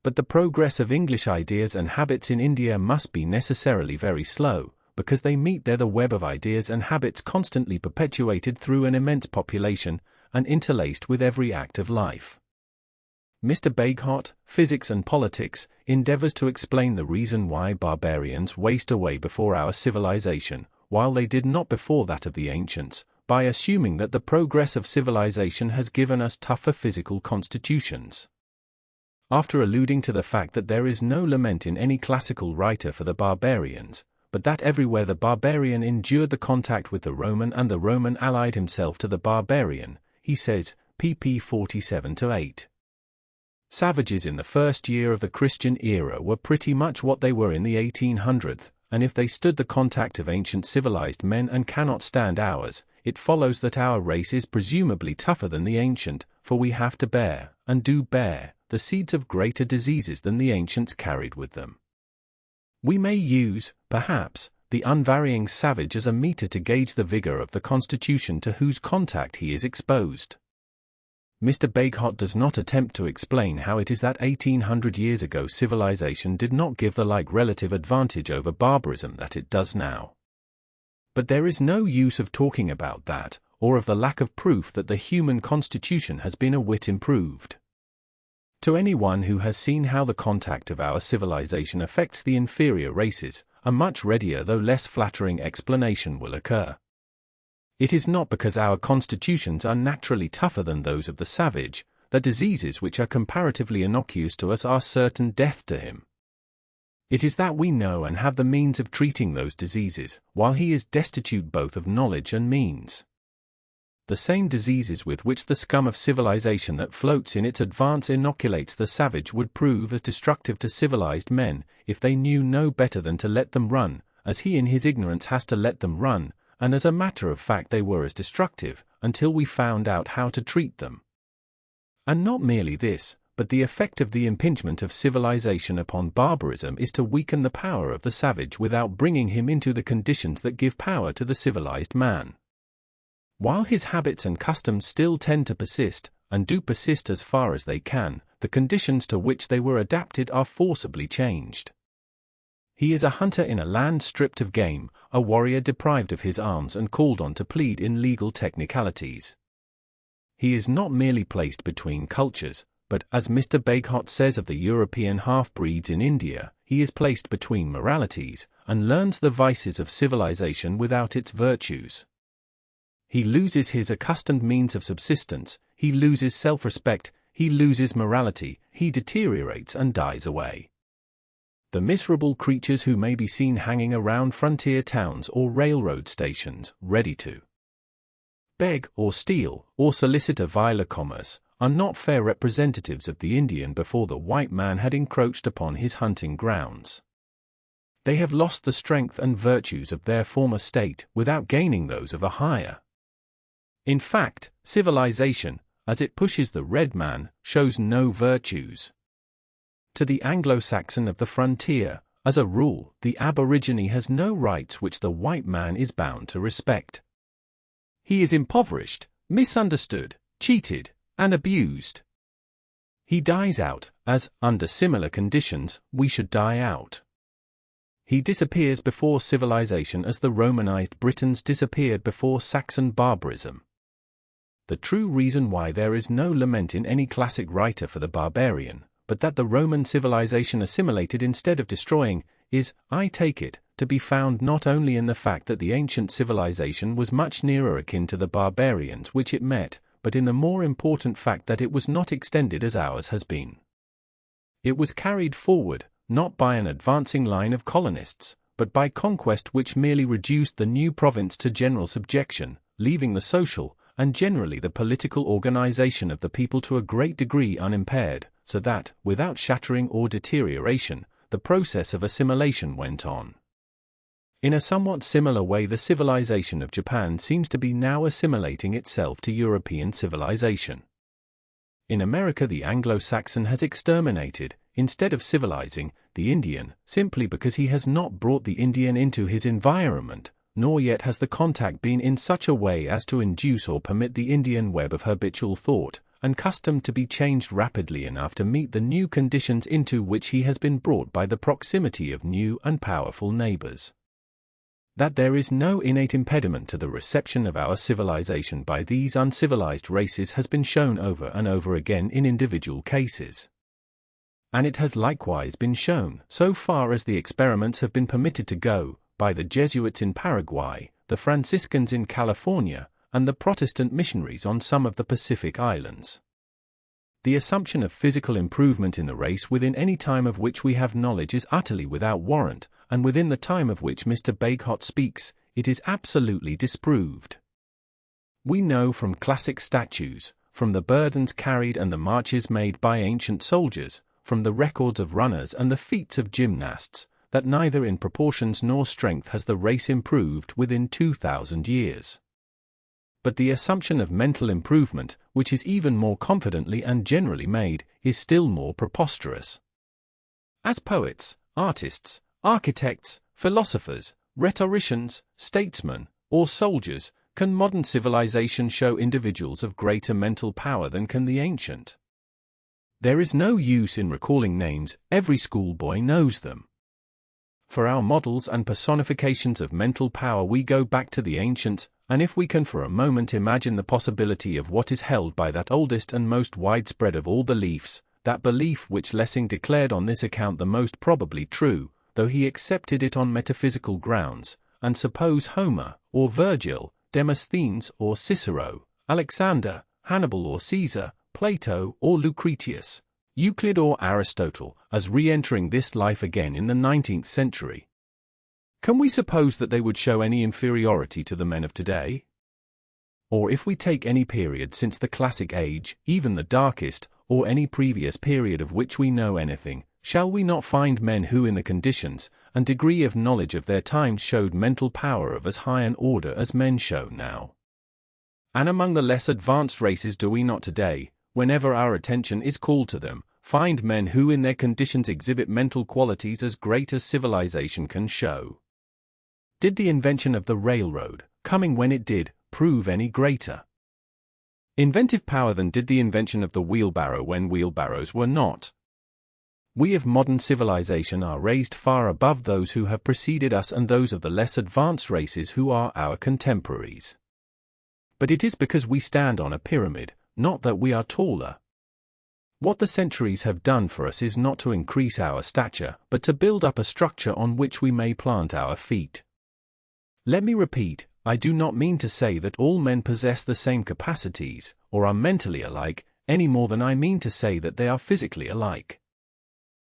But the progress of English ideas and habits in India must be necessarily very slow, because they meet there the web of ideas and habits constantly perpetuated through an immense population, and interlaced with every act of life. Mr. Bagehot, Physics and Politics, endeavors to explain the reason why barbarians waste away before our civilization, while they did not before that of the ancients, by assuming that the progress of civilization has given us tougher physical constitutions. After alluding to the fact that there is no lament in any classical writer for the barbarians, but that everywhere the barbarian endured the contact with the Roman and the Roman allied himself to the barbarian, he says, pp. 47-8. Savages in the first year of the Christian era were pretty much what they were in the 1800th, and if they stood the contact of ancient civilized men and cannot stand ours, it follows that our race is presumably tougher than the ancient, for we have to bear, and do bear, the seeds of greater diseases than the ancients carried with them. We may use, perhaps, the the unvarying savage as a meter to gauge the vigor of the constitution to whose contact he is exposed. Mr. Bagehot does not attempt to explain how it is that 1800 years ago civilization did not give the like relative advantage over barbarism that it does now. But there is no use of talking about that, or of the lack of proof that the human constitution has been a whit improved. To anyone who has seen how the contact of our civilization affects the inferior races, a much readier though less flattering explanation will occur. It is not because our constitutions are naturally tougher than those of the savage, that diseases which are comparatively innocuous to us are certain death to him. It is that we know and have the means of treating those diseases, while he is destitute both of knowledge and means. The same diseases with which the scum of civilization that floats in its advance inoculates the savage would prove as destructive to civilized men, if they knew no better than to let them run, as he in his ignorance has to let them run, and as a matter of fact they were as destructive, until we found out how to treat them. And not merely this, but the effect of the impingement of civilization upon barbarism is to weaken the power of the savage without bringing him into the conditions that give power to the civilized man. While his habits and customs still tend to persist, and do persist as far as they can, the conditions to which they were adapted are forcibly changed. He is a hunter in a land stripped of game, a warrior deprived of his arms and called on to plead in legal technicalities. He is not merely placed between cultures, but, as Mr. Bagehot says of the European half-breeds in India, he is placed between moralities, and learns the vices of civilization without its virtues. He loses his accustomed means of subsistence, he loses self-respect, he loses morality, he deteriorates and dies away. The miserable creatures who may be seen hanging around frontier towns or railroad stations, ready to beg or steal or solicit a viler commerce, are not fair representatives of the Indian before the white man had encroached upon his hunting grounds. They have lost the strength and virtues of their former state without gaining those of a higher. In fact, civilization, as it pushes the red man, shows no virtues. To the Anglo-Saxon of the frontier, as a rule, the aborigine has no rights which the white man is bound to respect. He is impoverished, misunderstood, cheated, and abused. He dies out, as, under similar conditions, we should die out. He disappears before civilization as the Romanized Britons disappeared before Saxon barbarism. The true reason why there is no lament in any classic writer for the barbarian, but that the Roman civilization assimilated instead of destroying, is, I take it, to be found not only in the fact that the ancient civilization was much nearer akin to the barbarians which it met, but in the more important fact that it was not extended as ours has been. It was carried forward, not by an advancing line of colonists, but by conquest which merely reduced the new province to general subjection, leaving the social, and generally the political organization of the people to a great degree unimpaired, so that, without shattering or deterioration, the process of assimilation went on. In a somewhat similar way the civilization of Japan seems to be now assimilating itself to European civilization. In America the Anglo-Saxon has exterminated, instead of civilizing, the Indian, simply because he has not brought the Indian into his environment, nor yet has the contact been in such a way as to induce or permit the Indian web of habitual thought and custom to be changed rapidly enough to meet the new conditions into which he has been brought by the proximity of new and powerful neighbors. That there is no innate impediment to the reception of our civilization by these uncivilized races has been shown over and over again in individual cases. And it has likewise been shown, so far as the experiments have been permitted to go, by the Jesuits in Paraguay, the Franciscans in California, and the Protestant missionaries on some of the Pacific Islands. The assumption of physical improvement in the race within any time of which we have knowledge is utterly without warrant, and within the time of which Mr. Bagehot speaks, it is absolutely disproved. We know from classic statues, from the burdens carried and the marches made by ancient soldiers, from the records of runners and the feats of gymnasts, that neither in proportions nor strength has the race improved within 2,000 years. But the assumption of mental improvement, which is even more confidently and generally made, is still more preposterous. As poets, artists, architects, philosophers, rhetoricians, statesmen, or soldiers, can modern civilization show individuals of greater mental power than can the ancient? There is no use in recalling names, every schoolboy knows them. For our models and personifications of mental power we go back to the ancients, and if we can for a moment imagine the possibility of what is held by that oldest and most widespread of all beliefs, that belief which Lessing declared on this account the most probably true, though he accepted it on metaphysical grounds, and suppose Homer, or Virgil, Demosthenes or Cicero, Alexander, Hannibal or Caesar, Plato or Lucretius, Euclid or Aristotle, as re-entering this life again in the 19th century. Can we suppose that they would show any inferiority to the men of today? Or if we take any period since the classic age, even the darkest, or any previous period of which we know anything, shall we not find men who in the conditions and degree of knowledge of their times showed mental power of as high an order as men show now? And among the less advanced races do we not today, whenever our attention is called to them, find men who in their conditions exhibit mental qualities as great as civilization can show? Did the invention of the railroad, coming when it did, prove any greater inventive power than did the invention of the wheelbarrow when wheelbarrows were not? We of modern civilization are raised far above those who have preceded us and those of the less advanced races who are our contemporaries. But it is because we stand on a pyramid, not that we are taller. What the centuries have done for us is not to increase our stature, but to build up a structure on which we may plant our feet. Let me repeat, I do not mean to say that all men possess the same capacities, or are mentally alike, any more than I mean to say that they are physically alike.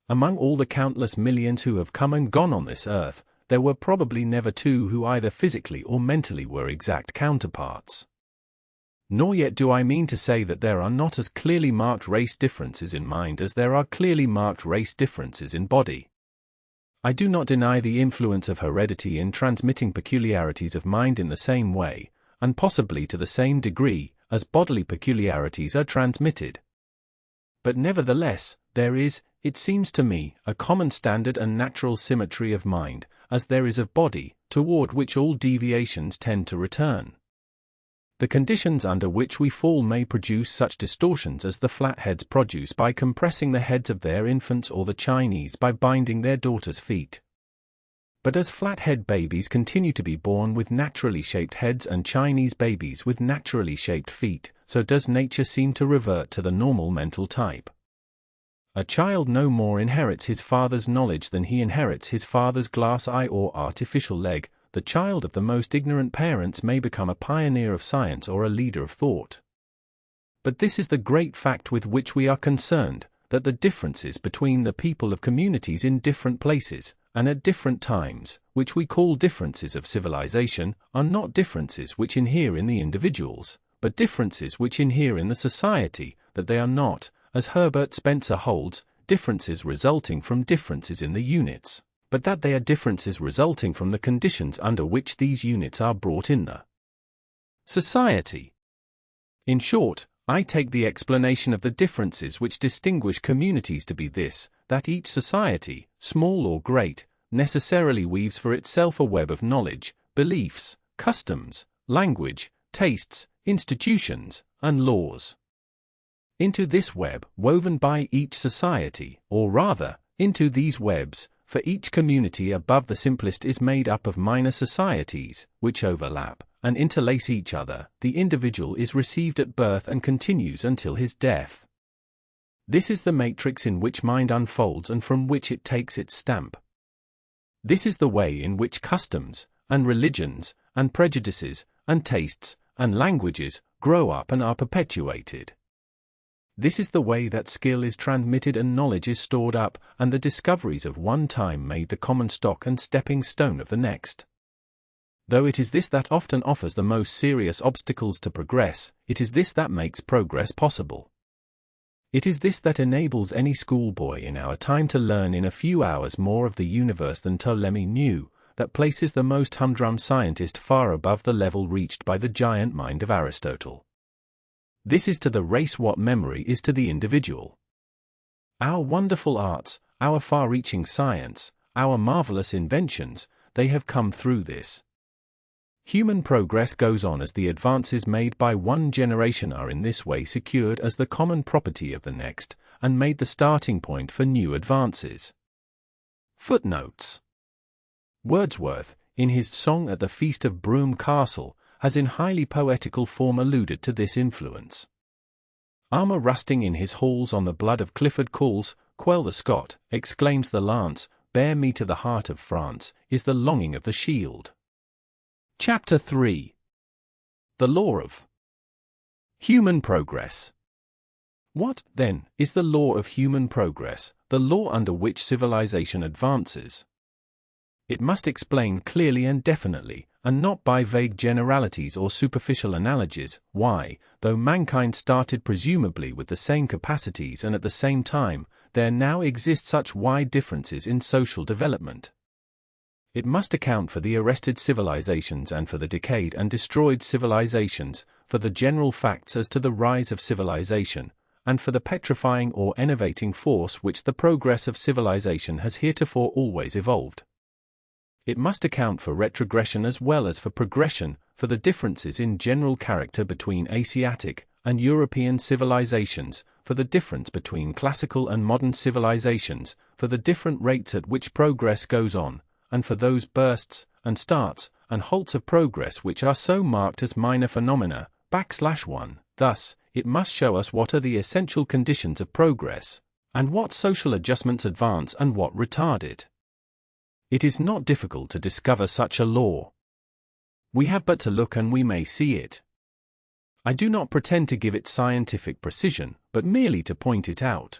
Among all the countless millions who have come and gone on this earth, there were probably never two who either physically or mentally were exact counterparts. Nor yet do I mean to say that there are not as clearly marked race differences in mind as there are clearly marked race differences in body. I do not deny the influence of heredity in transmitting peculiarities of mind in the same way, and possibly to the same degree, as bodily peculiarities are transmitted. But nevertheless, there is, it seems to me, a common standard and natural symmetry of mind, as there is of body, toward which all deviations tend to return. The conditions under which we fall may produce such distortions as the flatheads produce by compressing the heads of their infants or the Chinese by binding their daughters' feet. But as flathead babies continue to be born with naturally shaped heads and Chinese babies with naturally shaped feet, so does nature seem to revert to the normal mental type. A child no more inherits his father's knowledge than he inherits his father's glass eye or artificial leg. The child of the most ignorant parents may become a pioneer of science or a leader of thought. But this is the great fact with which we are concerned, that the differences between the people of communities in different places, and at different times, which we call differences of civilization, are not differences which inhere in the individuals, but differences which inhere in the society, that they are not, as Herbert Spencer holds, differences resulting from differences in the units, but that they are differences resulting from the conditions under which these units are brought in the society. In short, I take the explanation of the differences which distinguish communities to be this, that each society, small or great, necessarily weaves for itself a web of knowledge, beliefs, customs, language, tastes, institutions, and laws. Into this web, woven by each society, or rather, into these webs, for each community above the simplest is made up of minor societies, which overlap and interlace each other, the individual is received at birth and continues until his death. This is the matrix in which mind unfolds and from which it takes its stamp. This is the way in which customs, and religions, and prejudices, and tastes, and languages grow up and are perpetuated. This is the way that skill is transmitted and knowledge is stored up, and the discoveries of one time made the common stock and stepping stone of the next. Though it is this that often offers the most serious obstacles to progress, it is this that makes progress possible. It is this that enables any schoolboy in our time to learn in a few hours more of the universe than Ptolemy knew, that places the most humdrum scientist far above the level reached by the giant mind of Aristotle. This is to the race what memory is to the individual. Our wonderful arts, our far-reaching science, our marvelous inventions, they have come through this. Human progress goes on as the advances made by one generation are in this way secured as the common property of the next, and made the starting point for new advances. Footnotes. Wordsworth, in his Song at the Feast of Broome Castle, has in highly poetical form alluded to this influence. Armour rusting in his halls on the blood of Clifford calls, quell the Scot, exclaims the lance, bear me to the heart of France, is the longing of the shield. Chapter 3. The Law of Human Progress. What, then, is the law of human progress, the law under which civilization advances? It must explain clearly and definitely, and not by vague generalities or superficial analogies, why, though mankind started presumably with the same capacities and at the same time, there now exist such wide differences in social development. It must account for the arrested civilizations and for the decayed and destroyed civilizations, for the general facts as to the rise of civilization, and for the petrifying or enervating force which the progress of civilization has heretofore always evolved. It must account for retrogression as well as for progression, for the differences in general character between Asiatic and European civilizations, for the difference between classical and modern civilizations, for the different rates at which progress goes on, and for those bursts, and starts, and halts of progress which are so marked as minor phenomena, \1. Thus, it must show us what are the essential conditions of progress, and what social adjustments advance and what retard it. It is not difficult to discover such a law. We have but to look and we may see it. I do not pretend to give it scientific precision, but merely to point it out.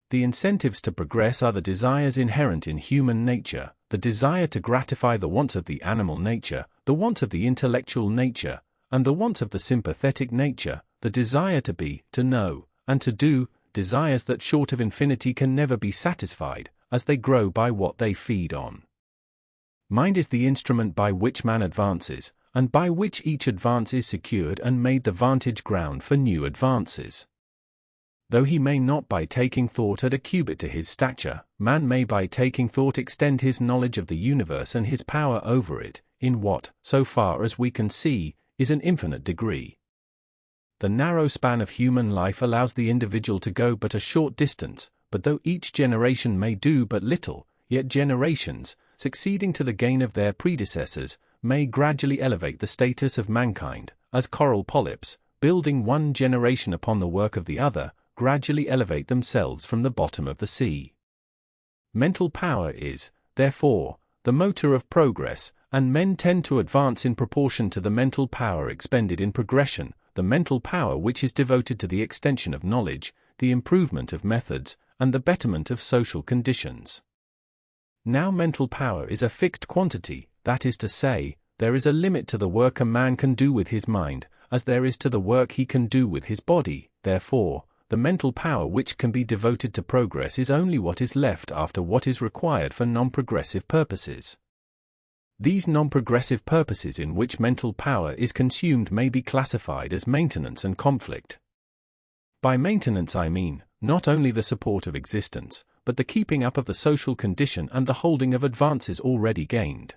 The incentives to progress are the desires inherent in human nature, the desire to gratify the wants of the animal nature, the want of the intellectual nature, and the want of the sympathetic nature, the desire to be, to know, and to do, desires that short of infinity can never be satisfied, as they grow by what they feed on. Mind is the instrument by which man advances, and by which each advance is secured and made the vantage ground for new advances. Though he may not by taking thought add a cubit to his stature, man may by taking thought extend his knowledge of the universe and his power over it, in what, so far as we can see, is an infinite degree. The narrow span of human life allows the individual to go but a short distance, but though each generation may do but little, yet generations, succeeding to the gain of their predecessors, may gradually elevate the status of mankind, as coral polyps, building one generation upon the work of the other, gradually elevate themselves from the bottom of the sea. Mental power is, therefore, the motor of progress, and men tend to advance in proportion to the mental power expended in progression, the mental power which is devoted to the extension of knowledge, the improvement of methods, and the betterment of social conditions. Now mental power is a fixed quantity, that is to say, there is a limit to the work a man can do with his mind, as there is to the work he can do with his body. Therefore, the mental power which can be devoted to progress is only what is left after what is required for non-progressive purposes. These non-progressive purposes in which mental power is consumed may be classified as maintenance and conflict. By maintenance I mean, not only the support of existence, but the keeping up of the social condition and the holding of advances already gained.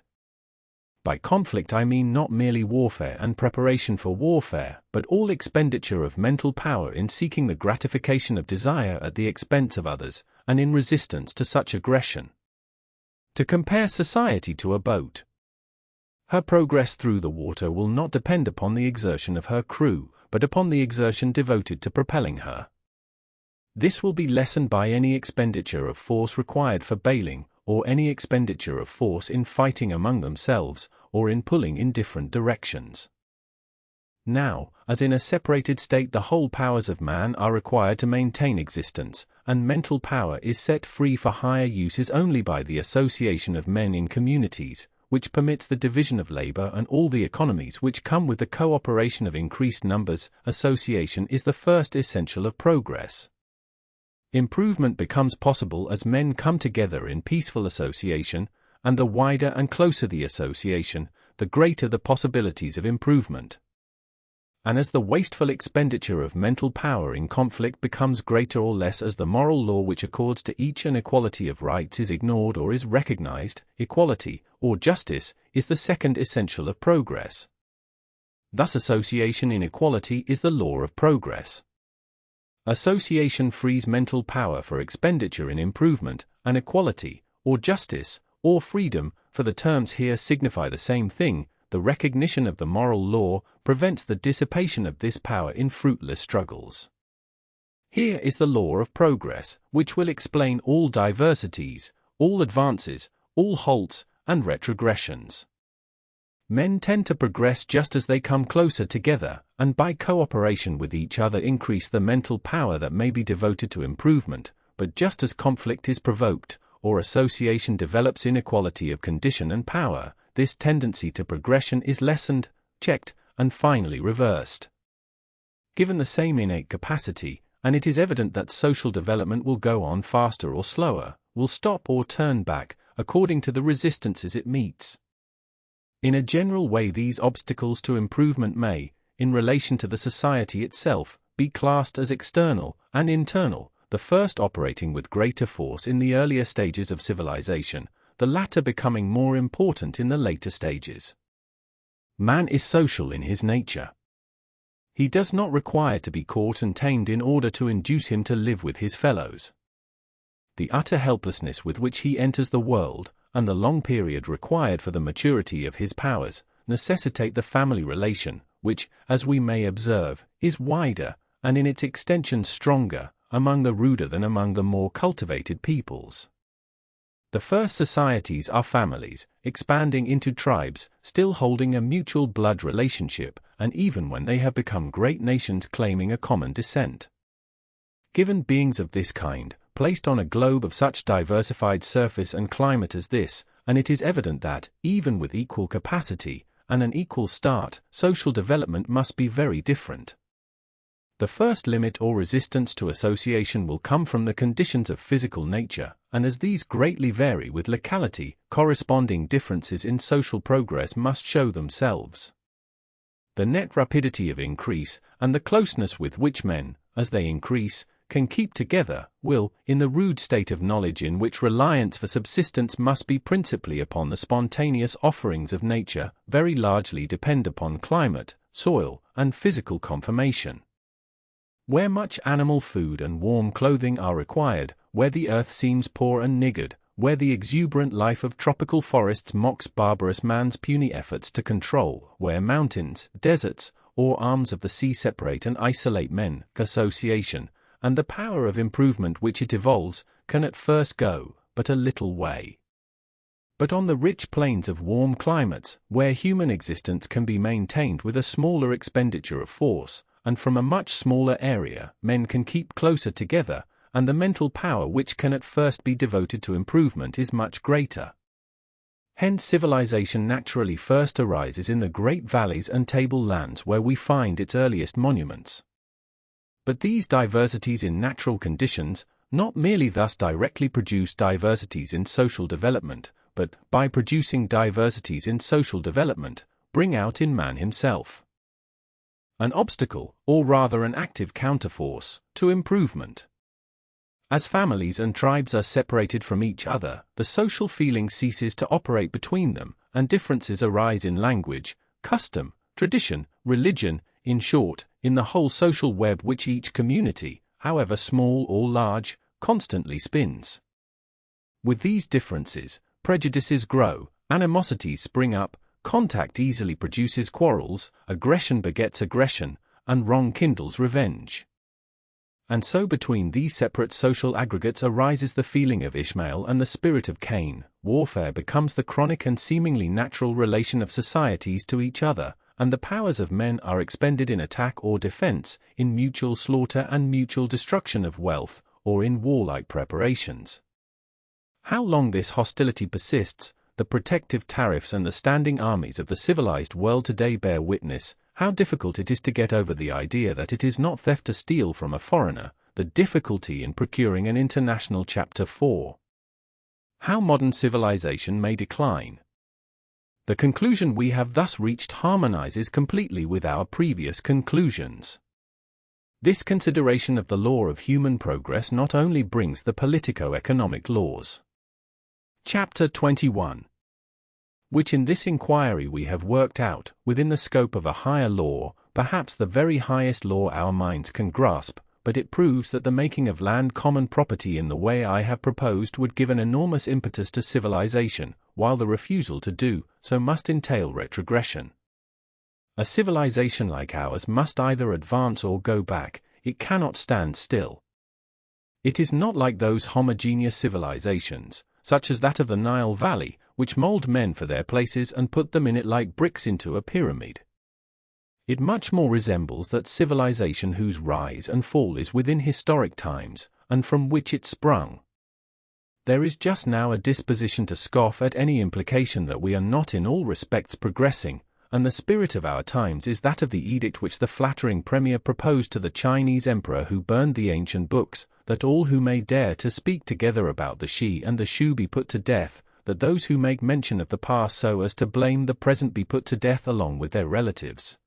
By conflict I mean not merely warfare and preparation for warfare, but all expenditure of mental power in seeking the gratification of desire at the expense of others, and in resistance to such aggression. To compare society to a boat. Her progress through the water will not depend upon the exertion of her crew, but upon the exertion devoted to propelling her. This will be lessened by any expenditure of force required for bailing, or any expenditure of force in fighting among themselves, or in pulling in different directions. Now, as in a separated state the whole powers of man are required to maintain existence, and mental power is set free for higher uses only by the association of men in communities, which permits the division of labor and all the economies which come with the cooperation of increased numbers, association is the first essential of progress. Improvement becomes possible as men come together in peaceful association, and the wider and closer the association, the greater the possibilities of improvement. And as the wasteful expenditure of mental power in conflict becomes greater or less as the moral law which accords to each an equality of rights is ignored or is recognized, equality, or justice, is the second essential of progress. Thus association inequality is the law of progress. Association frees mental power for expenditure in improvement, and equality, or justice, or freedom, for the terms here signify the same thing. The recognition of the moral law prevents the dissipation of this power in fruitless struggles. Here is the law of progress, which will explain all diversities, all advances, all halts, and retrogressions. Men tend to progress just as they come closer together, and by cooperation with each other increase the mental power that may be devoted to improvement, but just as conflict is provoked, or association develops inequality of condition and power, this tendency to progression is lessened, checked, and finally reversed. Given the same innate capacity, and it is evident that social development will go on faster or slower, will stop or turn back, according to the resistances it meets. In a general way, these obstacles to improvement may, in relation to the society itself, be classed as external and internal, the first operating with greater force in the earlier stages of civilization, the latter becoming more important in the later stages. Man is social in his nature. He does not require to be caught and tamed in order to induce him to live with his fellows. The utter helplessness with which he enters the world, and the long period required for the maturity of his powers, necessitate the family relation, which, as we may observe, is wider, and in its extension stronger, among the ruder than among the more cultivated peoples. The first societies are families, expanding into tribes, still holding a mutual blood relationship, and even when they have become great nations claiming a common descent. Given beings of this kind, placed on a globe of such diversified surface and climate as this, and it is evident that, even with equal capacity, and an equal start, social development must be very different. The first limit or resistance to association will come from the conditions of physical nature, and as these greatly vary with locality, corresponding differences in social progress must show themselves. The net rapidity of increase, and the closeness with which men, as they increase, can keep together, will, in the rude state of knowledge in which reliance for subsistence must be principally upon the spontaneous offerings of nature, very largely depend upon climate, soil, and physical conformation. Where much animal food and warm clothing are required, where the earth seems poor and niggard, where the exuberant life of tropical forests mocks barbarous man's puny efforts to control, where mountains, deserts, or arms of the sea separate and isolate men, association, and the power of improvement which it evolves, can at first go but a little way. But on the rich plains of warm climates, where human existence can be maintained with a smaller expenditure of force, and from a much smaller area, men can keep closer together, and the mental power which can at first be devoted to improvement is much greater. Hence civilization naturally first arises in the great valleys and tablelands where we find its earliest monuments. But these diversities in natural conditions, not merely thus directly produce diversities in social development, but, by producing diversities in social development, bring out in man himself an obstacle, or rather an active counterforce, to improvement. As families and tribes are separated from each other, the social feeling ceases to operate between them, and differences arise in language, custom, tradition, religion, in short, in the whole social web which each community, however small or large, constantly spins. With these differences, prejudices grow, animosities spring up, contact easily produces quarrels, aggression begets aggression, and wrong kindles revenge. And so between these separate social aggregates arises the feeling of Ishmael and the spirit of Cain. Warfare becomes the chronic and seemingly natural relation of societies to each other, and the powers of men are expended in attack or defense, in mutual slaughter and mutual destruction of wealth, or in warlike preparations. How long this hostility persists, the protective tariffs and the standing armies of the civilized world today bear witness. How difficult it is to get over the idea that it is not theft to steal from a foreigner, the difficulty in procuring an international Chapter 4. How modern civilization may decline. The conclusion we have thus reached harmonizes completely with our previous conclusions. This consideration of the law of human progress not only brings the politico-economic laws. Chapter 21. Which in this inquiry we have worked out, within the scope of a higher law, perhaps the very highest law our minds can grasp, but it proves that the making of land common property in the way I have proposed would give an enormous impetus to civilization, while the refusal to do so must entail retrogression. A civilization like ours must either advance or go back, it cannot stand still. It is not like those homogeneous civilizations, such as that of the Nile Valley, which mold men for their places and put them in it like bricks into a pyramid. It much more resembles that civilization whose rise and fall is within historic times, and from which it sprung. There is just now a disposition to scoff at any implication that we are not in all respects progressing, and the spirit of our times is that of the edict which the flattering premier proposed to the Chinese emperor who burned the ancient books, that all who may dare to speak together about the she and the shoe be put to death, that those who make mention of the past so as to blame the present be put to death along with their relatives.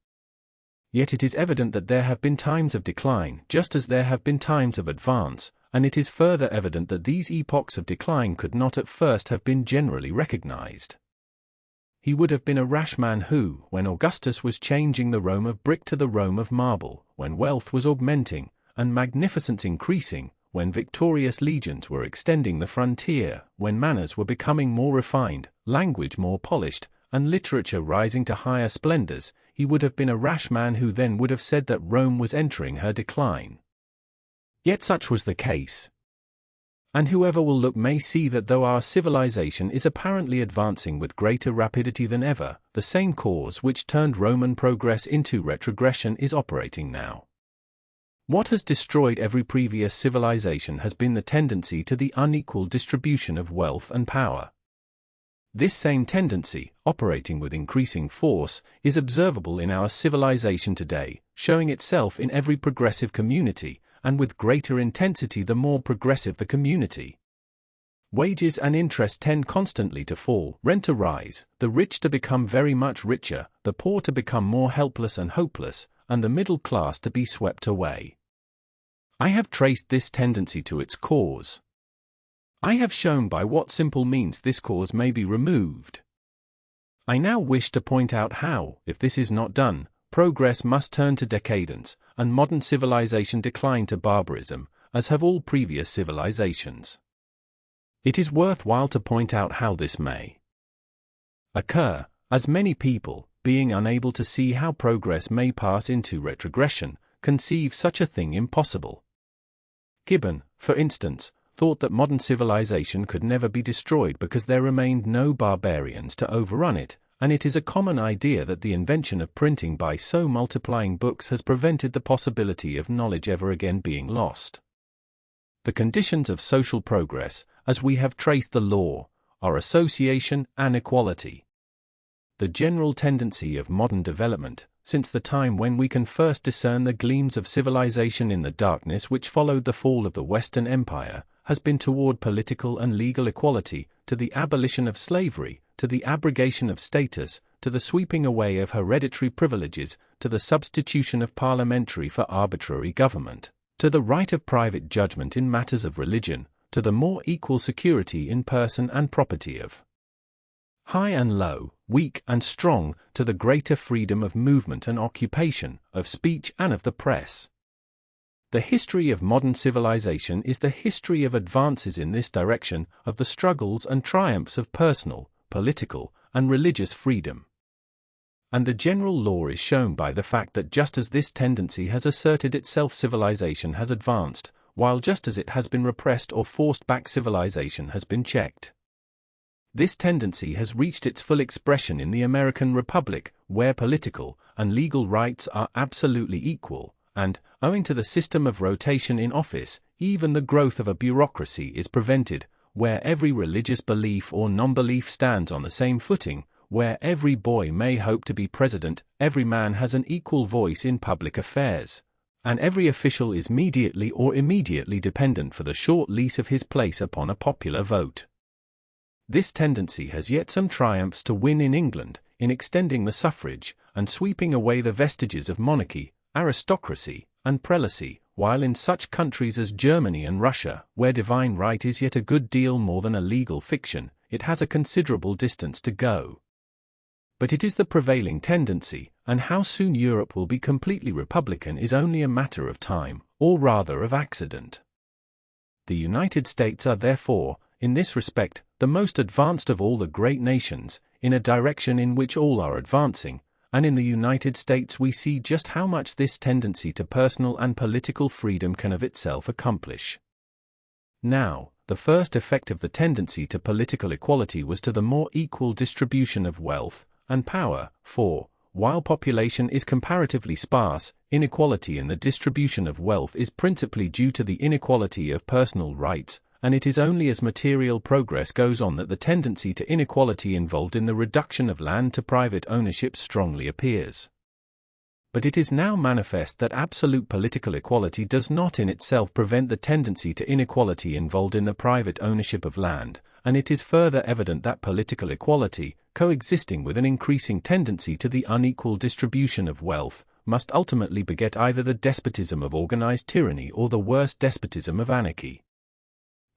Yet it is evident that there have been times of decline, just as there have been times of advance, and it is further evident that these epochs of decline could not at first have been generally recognized. He would have been a rash man who, when Augustus was changing the Rome of brick to the Rome of marble, when wealth was augmenting, and magnificence increasing, when victorious legions were extending the frontier, when manners were becoming more refined, language more polished, and literature rising to higher splendors, he would have been a rash man who then would have said that Rome was entering her decline. Yet such was the case. And whoever will look may see that though our civilization is apparently advancing with greater rapidity than ever, the same cause which turned Roman progress into retrogression is operating now. What has destroyed every previous civilization has been the tendency to the unequal distribution of wealth and power. This same tendency, operating with increasing force, is observable in our civilization today, showing itself in every progressive community, and with greater intensity the more progressive the community. Wages and interest tend constantly to fall, rent to rise, the rich to become very much richer, the poor to become more helpless and hopeless, and the middle class to be swept away. I have traced this tendency to its cause. I have shown by what simple means this cause may be removed. I now wish to point out how, if this is not done, progress must turn to decadence, and modern civilization decline to barbarism, as have all previous civilizations. It is worthwhile to point out how this may occur, as many people, being unable to see how progress may pass into retrogression, conceive such a thing impossible. Gibbon, for instance, thought that modern civilization could never be destroyed because there remained no barbarians to overrun it, and it is a common idea that the invention of printing by so multiplying books has prevented the possibility of knowledge ever again being lost. The conditions of social progress, as we have traced the law, are association and equality. The general tendency of modern development, since the time when we can first discern the gleams of civilization in the darkness which followed the fall of the Western Empire, has been toward political and legal equality, to the abolition of slavery, to the abrogation of status, to the sweeping away of hereditary privileges, to the substitution of parliamentary for arbitrary government, to the right of private judgment in matters of religion, to the more equal security in person and property of high and low, weak and strong, to the greater freedom of movement and occupation, of speech and of the press. The history of modern civilization is the history of advances in this direction, of the struggles and triumphs of personal, political, and religious freedom. And the general law is shown by the fact that just as this tendency has asserted itself, civilization has advanced, while just as it has been repressed or forced back, civilization has been checked. This tendency has reached its full expression in the American Republic, where political and legal rights are absolutely equal, and, owing to the system of rotation in office, even the growth of a bureaucracy is prevented, where every religious belief or non-belief stands on the same footing, where every boy may hope to be president, every man has an equal voice in public affairs, and every official is mediately or immediately dependent for the short lease of his place upon a popular vote. This tendency has yet some triumphs to win in England, in extending the suffrage, and sweeping away the vestiges of monarchy, aristocracy, and prelacy, while in such countries as Germany and Russia, where divine right is yet a good deal more than a legal fiction, it has a considerable distance to go. But it is the prevailing tendency, and how soon Europe will be completely republican is only a matter of time, or rather of accident. The United States are therefore, in this respect, the most advanced of all the great nations, in a direction in which all are advancing, and in the United States we see just how much this tendency to personal and political freedom can of itself accomplish. Now, the first effect of the tendency to political equality was to the more equal distribution of wealth and power, for, while population is comparatively sparse, inequality in the distribution of wealth is principally due to the inequality of personal rights, and it is only as material progress goes on that the tendency to inequality involved in the reduction of land to private ownership strongly appears. But it is now manifest that absolute political equality does not in itself prevent the tendency to inequality involved in the private ownership of land, and it is further evident that political equality, coexisting with an increasing tendency to the unequal distribution of wealth, must ultimately beget either the despotism of organized tyranny or the worst despotism of anarchy.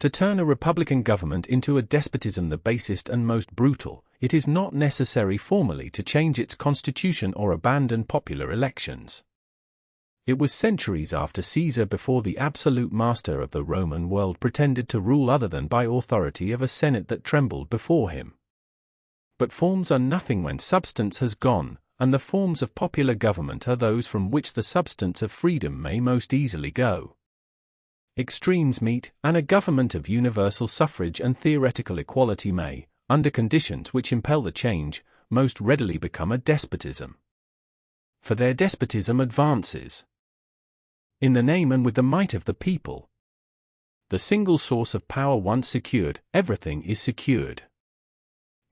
To turn a republican government into a despotism the basest and most brutal, it is not necessary formally to change its constitution or abandon popular elections. It was centuries after Caesar before the absolute master of the Roman world pretended to rule other than by authority of a senate that trembled before him. But forms are nothing when substance has gone, and the forms of popular government are those from which the substance of freedom may most easily go. Extremes meet, and a government of universal suffrage and theoretical equality may, under conditions which impel the change, most readily become a despotism. For their despotism advances in the name and with the might of the people. The single source of power once secured, everything is secured.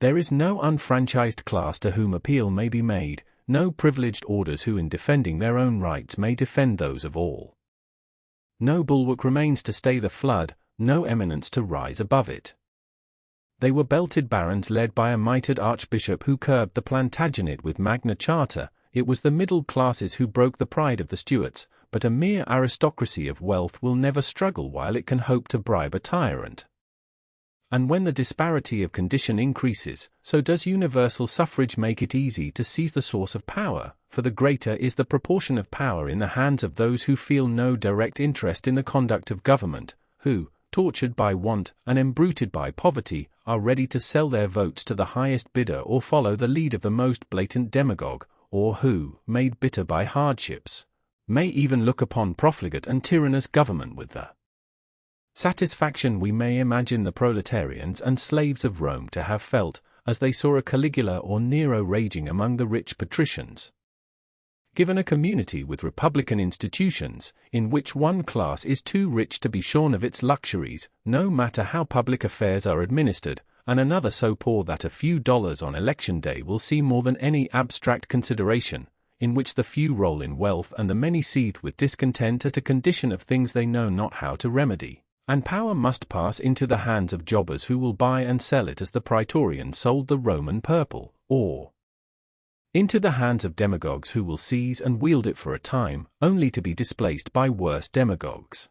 There is no unfranchised class to whom appeal may be made, no privileged orders who in defending their own rights may defend those of all. No bulwark remains to stay the flood, no eminence to rise above it. They were belted barons led by a mitred archbishop who curbed the Plantagenet with Magna Charta. It was the middle classes who broke the pride of the Stuarts, but a mere aristocracy of wealth will never struggle while it can hope to bribe a tyrant. And when the disparity of condition increases, so does universal suffrage make it easy to seize the source of power, for the greater is the proportion of power in the hands of those who feel no direct interest in the conduct of government, who, tortured by want and embruted by poverty, are ready to sell their votes to the highest bidder or follow the lead of the most blatant demagogue, or who, made bitter by hardships, may even look upon profligate and tyrannous government with the satisfaction we may imagine the proletarians and slaves of Rome to have felt, as they saw a Caligula or Nero raging among the rich patricians. Given a community with republican institutions, in which one class is too rich to be shorn of its luxuries, no matter how public affairs are administered, and another so poor that a few dollars on election day will see more than any abstract consideration, in which the few roll in wealth and the many seethe with discontent at a condition of things they know not how to remedy, and power must pass into the hands of jobbers who will buy and sell it as the praetorians sold the Roman purple, or into the hands of demagogues who will seize and wield it for a time, only to be displaced by worse demagogues.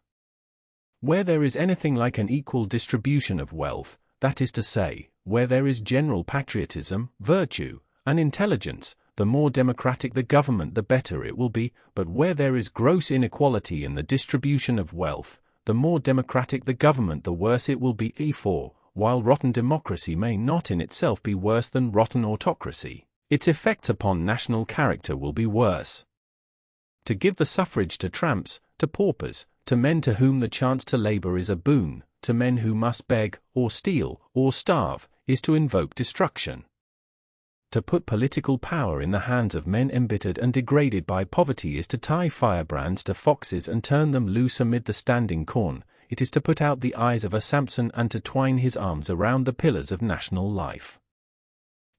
Where there is anything like an equal distribution of wealth, that is to say, where there is general patriotism, virtue, and intelligence, the more democratic the government the better it will be, but where there is gross inequality in the distribution of wealth, the more democratic the government the worse it will be. For, while rotten democracy may not in itself be worse than rotten autocracy, its effects upon national character will be worse. To give the suffrage to tramps, to paupers, to men to whom the chance to labor is a boon, to men who must beg, or steal, or starve, is to invoke destruction. To put political power in the hands of men embittered and degraded by poverty is to tie firebrands to foxes and turn them loose amid the standing corn. It is to put out the eyes of a Samson and to twine his arms around the pillars of national life.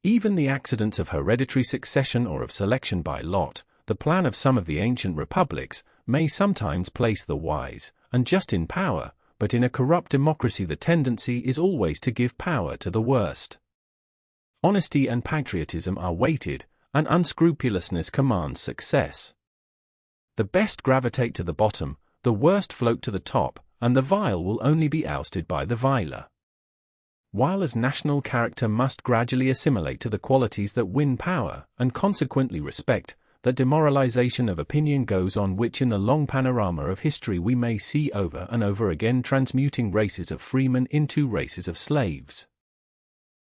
Even the accidents of hereditary succession or of selection by lot, the plan of some of the ancient republics, may sometimes place the wise and just in power, but in a corrupt democracy the tendency is always to give power to the worst. Honesty and patriotism are weighted, and unscrupulousness commands success. The best gravitate to the bottom, the worst float to the top, and the vile will only be ousted by the viler. While as national character must gradually assimilate to the qualities that win power, and consequently respect, that demoralization of opinion goes on which in the long panorama of history we may see over and over again transmuting races of freemen into races of slaves.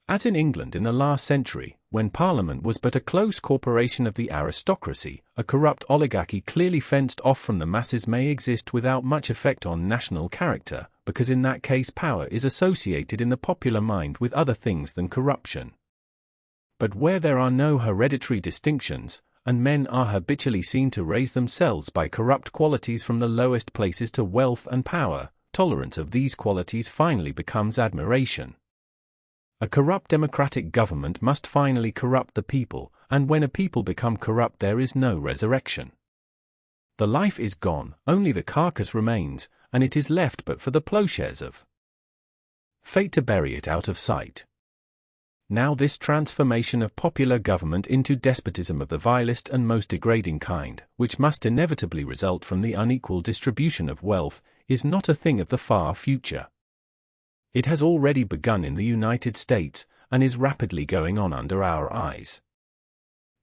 As in England in the last century, when Parliament was but a close corporation of the aristocracy, a corrupt oligarchy clearly fenced off from the masses may exist without much effect on national character, because in that case power is associated in the popular mind with other things than corruption. But where there are no hereditary distinctions, and men are habitually seen to raise themselves by corrupt qualities from the lowest places to wealth and power, tolerance of these qualities finally becomes admiration. A corrupt democratic government must finally corrupt the people, and when a people become corrupt there is no resurrection. The life is gone, only the carcass remains, and it is left but for the plowshares of fate to bury it out of sight. Now this transformation of popular government into despotism of the vilest and most degrading kind, which must inevitably result from the unequal distribution of wealth, is not a thing of the far future. It has already begun in the United States, and is rapidly going on under our eyes.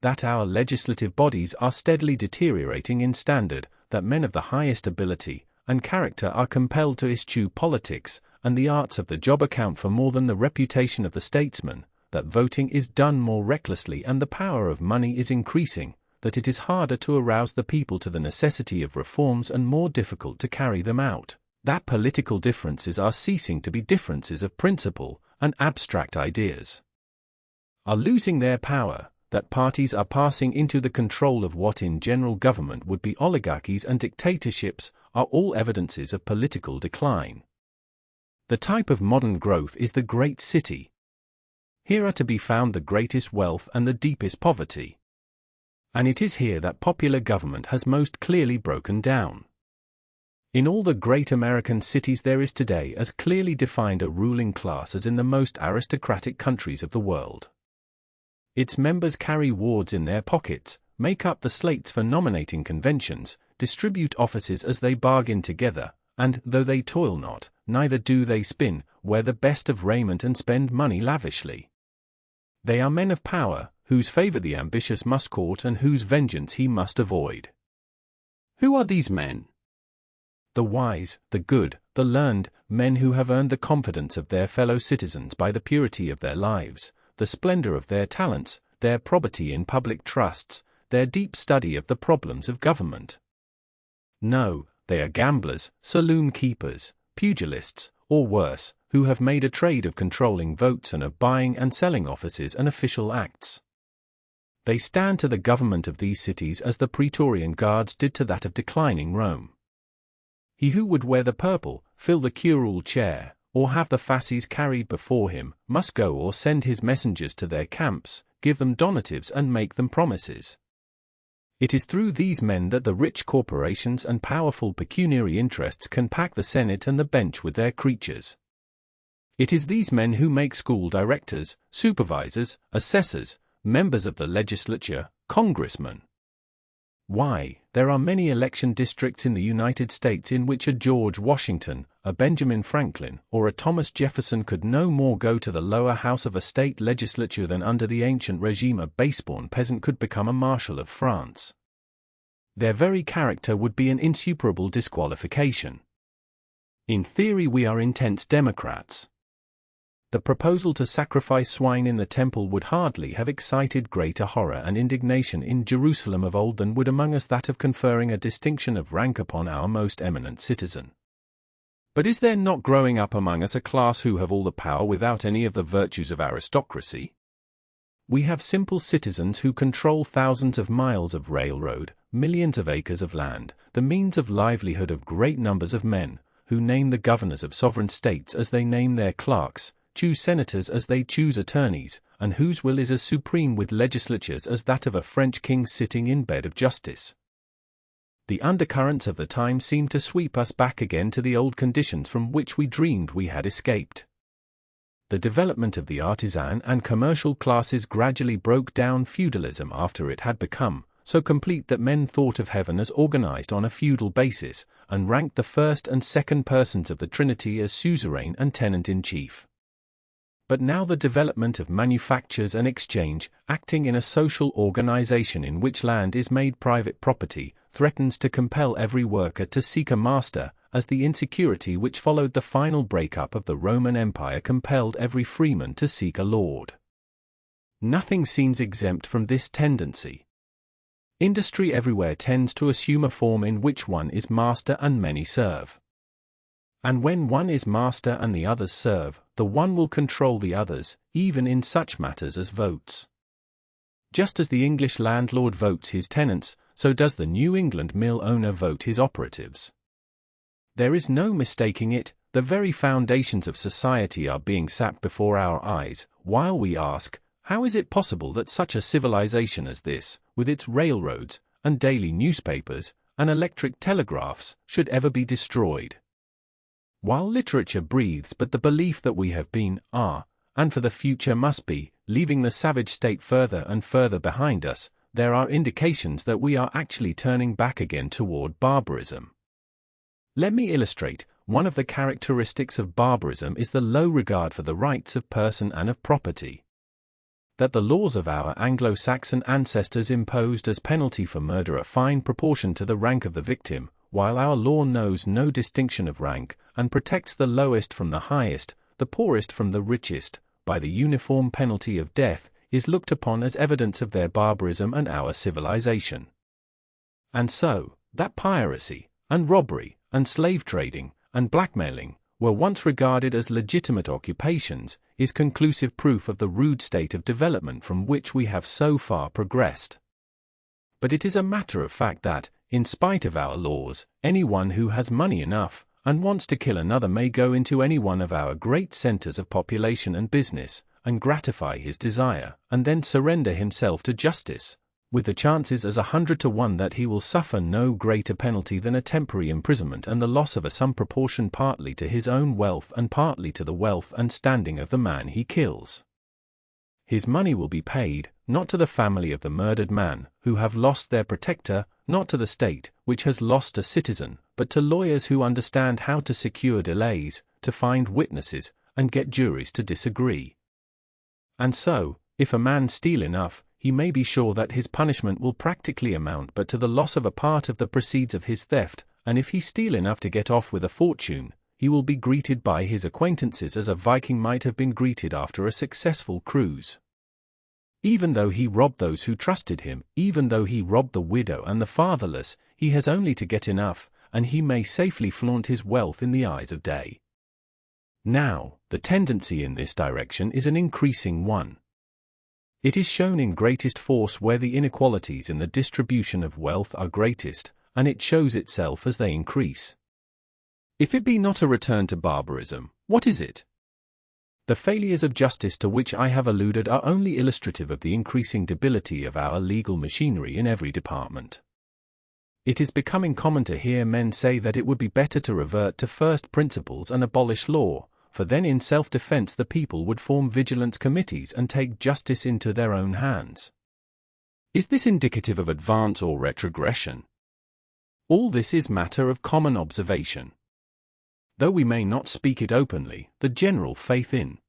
That our legislative bodies are steadily deteriorating in standard, that men of the highest ability and character are compelled to eschew politics, and the arts of the job account for more than the reputation of the statesman, that voting is done more recklessly and the power of money is increasing, that it is harder to arouse the people to the necessity of reforms and more difficult to carry them out, that political differences are ceasing to be differences of principle, and abstract ideas are losing their power, that parties are passing into the control of what in general government would be oligarchies and dictatorships, are all evidences of political decline. The type of modern growth is the great city. Here are to be found the greatest wealth and the deepest poverty. And it is here that popular government has most clearly broken down. In all the great American cities there is today as clearly defined a ruling class as in the most aristocratic countries of the world. Its members carry wards in their pockets, make up the slates for nominating conventions, distribute offices as they bargain together, and, though they toil not, neither do they spin, wear the best of raiment and spend money lavishly. They are men of power, whose favor the ambitious must court and whose vengeance he must avoid. Who are these men? The wise, the good, the learned, men who have earned the confidence of their fellow citizens by the purity of their lives, the splendor of their talents, their probity in public trusts, their deep study of the problems of government. No, they are gamblers, saloon keepers, pugilists, or worse, who have made a trade of controlling votes and of buying and selling offices and official acts. They stand to the government of these cities as the Praetorian Guards did to that of declining Rome. He who would wear the purple, fill the curule chair, or have the fasces carried before him, must go or send his messengers to their camps, give them donatives and make them promises. It is through these men that the rich corporations and powerful pecuniary interests can pack the Senate and the bench with their creatures. It is these men who make school directors, supervisors, assessors, members of the legislature, congressmen. Why, there are many election districts in the United States in which a George Washington, a Benjamin Franklin, or a Thomas Jefferson could no more go to the lower house of a state legislature than under the ancient regime a base-born peasant could become a marshal of France. Their very character would be an insuperable disqualification. In theory we are intense Democrats. The proposal to sacrifice swine in the temple would hardly have excited greater horror and indignation in Jerusalem of old than would among us that of conferring a distinction of rank upon our most eminent citizen. But is there not growing up among us a class who have all the power without any of the virtues of aristocracy? We have simple citizens who control thousands of miles of railroad, millions of acres of land, the means of livelihood of great numbers of men, who name the governors of sovereign states as they name their clerks, choose senators as they choose attorneys, and whose will is as supreme with legislatures as that of a French king sitting in bed of justice. The undercurrents of the time seem to sweep us back again to the old conditions from which we dreamed we had escaped. The development of the artisan and commercial classes gradually broke down feudalism after it had become so complete that men thought of heaven as organized on a feudal basis, and ranked the first and second persons of the Trinity as suzerain and tenant-in-chief. But now the development of manufactures and exchange, acting in a social organization in which land is made private property, threatens to compel every worker to seek a master, as the insecurity which followed the final breakup of the Roman Empire compelled every freeman to seek a lord. Nothing seems exempt from this tendency. Industry everywhere tends to assume a form in which one is master and many serve. And when one is master and the others serve, the one will control the others, even in such matters as votes. Just as the English landlord votes his tenants, so does the New England mill owner vote his operatives. There is no mistaking it, the very foundations of society are being sapped before our eyes, while we ask, how is it possible that such a civilization as this, with its railroads, and daily newspapers, and electric telegraphs, should ever be destroyed? While literature breathes but the belief that we have been, are, and for the future must be, leaving the savage state further and further behind us, there are indications that we are actually turning back again toward barbarism. Let me illustrate. One of the characteristics of barbarism is the low regard for the rights of person and of property. That the laws of our Anglo-Saxon ancestors imposed as penalty for murder a fine proportion to the rank of the victim, while our law knows no distinction of rank, and protects the lowest from the highest, the poorest from the richest, by the uniform penalty of death, is looked upon as evidence of their barbarism and our civilization. And so, that piracy, and robbery, and slave trading, and blackmailing, were once regarded as legitimate occupations, is conclusive proof of the rude state of development from which we have so far progressed. But it is a matter of fact that, in spite of our laws, anyone who has money enough, and wants to kill another may go into any one of our great centers of population and business, and gratify his desire, and then surrender himself to justice, with the chances as 100 to 1 that he will suffer no greater penalty than a temporary imprisonment and the loss of a sum proportion partly to his own wealth and partly to the wealth and standing of the man he kills. His money will be paid, not to the family of the murdered man, who have lost their protector, not to the state, which has lost a citizen, but to lawyers who understand how to secure delays, to find witnesses, and get juries to disagree. And so, if a man steal enough, he may be sure that his punishment will practically amount but to the loss of a part of the proceeds of his theft, and if he steal enough to get off with a fortune, he will be greeted by his acquaintances as a Viking might have been greeted after a successful cruise. Even though he robbed those who trusted him, even though he robbed the widow and the fatherless, he has only to get enough, and he may safely flaunt his wealth in the eyes of day. Now, the tendency in this direction is an increasing one. It is shown in greatest force where the inequalities in the distribution of wealth are greatest, and it shows itself as they increase. If it be not a return to barbarism, what is it? The failures of justice to which I have alluded are only illustrative of the increasing debility of our legal machinery in every department. It is becoming common to hear men say that it would be better to revert to first principles and abolish law, for then in self-defense the people would form vigilance committees and take justice into their own hands. Is this indicative of advance or retrogression? All this is matter of common observation. Though we may not speak it openly, the general faith in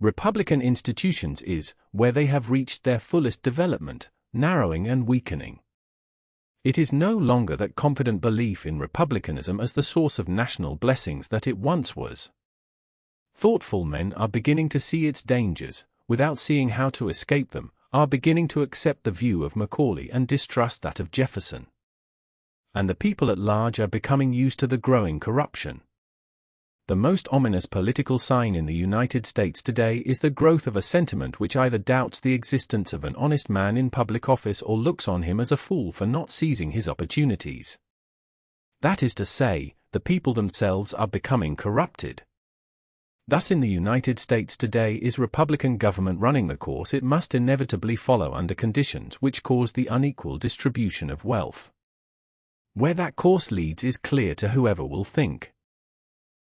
Republican institutions is, where they have reached their fullest development, narrowing and weakening. It is no longer that confident belief in republicanism as the source of national blessings that it once was. Thoughtful men are beginning to see its dangers, without seeing how to escape them, are beginning to accept the view of Macaulay and distrust that of Jefferson. And the people at large are becoming used to the growing corruption. The most ominous political sign in the United States today is the growth of a sentiment which either doubts the existence of an honest man in public office or looks on him as a fool for not seizing his opportunities. That is to say, the people themselves are becoming corrupted. Thus in the United States today is Republican government running the course it must inevitably follow under conditions which cause the unequal distribution of wealth. Where that course leads is clear to whoever will think.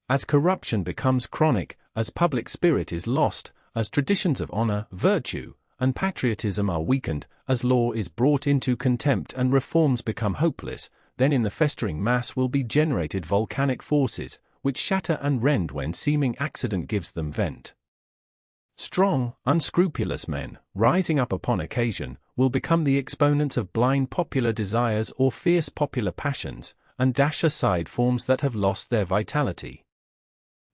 As corruption becomes chronic, as public spirit is lost, as traditions of honor, virtue, and patriotism are weakened, as law is brought into contempt and reforms become hopeless, then in the festering mass will be generated volcanic forces, which shatter and rend when seeming accident gives them vent. Strong, unscrupulous men, rising up upon occasion, will become the exponents of blind popular desires or fierce popular passions, and dash aside forms that have lost their vitality.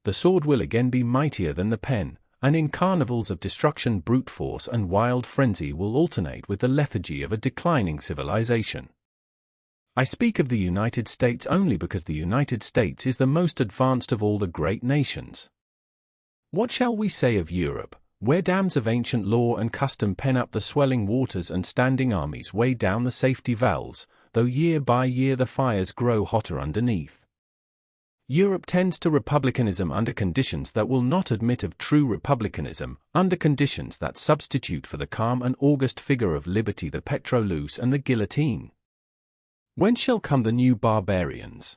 The sword will again be mightier than the pen, and in carnivals of destruction brute force and wild frenzy will alternate with the lethargy of a declining civilization. I speak of the United States only because the United States is the most advanced of all the great nations. What shall we say of Europe, where dams of ancient law and custom pen up the swelling waters and standing armies weigh down the safety valves, though year by year the fires grow hotter underneath? Europe tends to republicanism under conditions that will not admit of true republicanism, under conditions that substitute for the calm and august figure of liberty the petrolouse and the guillotine. Whence shall come the new barbarians?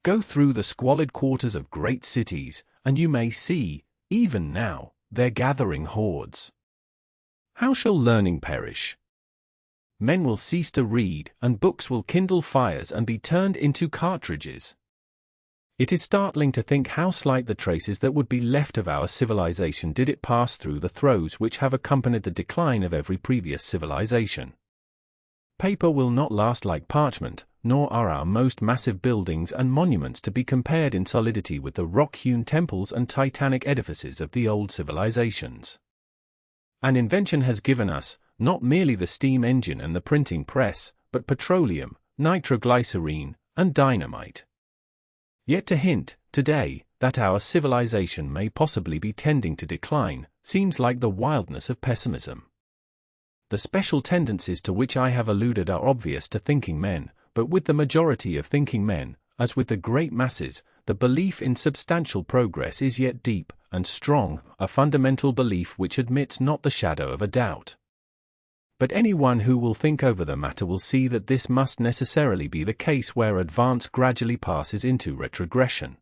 Go through the squalid quarters of great cities, and you may see, even now, their gathering hordes. How shall learning perish? Men will cease to read, and books will kindle fires and be turned into cartridges. It is startling to think how slight the traces that would be left of our civilization did it pass through the throes which have accompanied the decline of every previous civilization. Paper will not last like parchment, nor are our most massive buildings and monuments to be compared in solidity with the rock-hewn temples and titanic edifices of the old civilizations. An invention has given us, not merely the steam engine and the printing press, but petroleum, nitroglycerine, and dynamite. Yet to hint, today, that our civilization may possibly be tending to decline, seems like the wildness of pessimism. The special tendencies to which I have alluded are obvious to thinking men, but with the majority of thinking men, as with the great masses, the belief in substantial progress is yet deep and strong, a fundamental belief which admits not the shadow of a doubt. But anyone who will think over the matter will see that this must necessarily be the case where advance gradually passes into retrogression.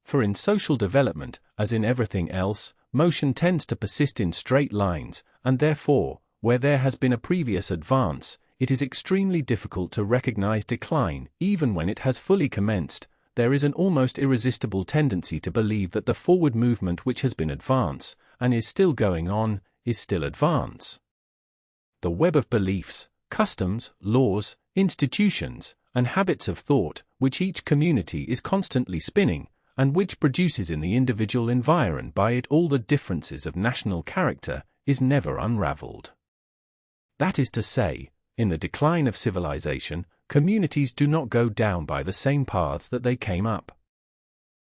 For in social development, as in everything else, motion tends to persist in straight lines, and therefore, where there has been a previous advance, it is extremely difficult to recognize decline, even when it has fully commenced. There is an almost irresistible tendency to believe that the forward movement which has been advance, and is still going on, is still advance. The web of beliefs, customs, laws, institutions, and habits of thought, which each community is constantly spinning, and which produces in the individual environed by it all the differences of national character, is never unraveled. That is to say, in the decline of civilization, communities do not go down by the same paths that they came up.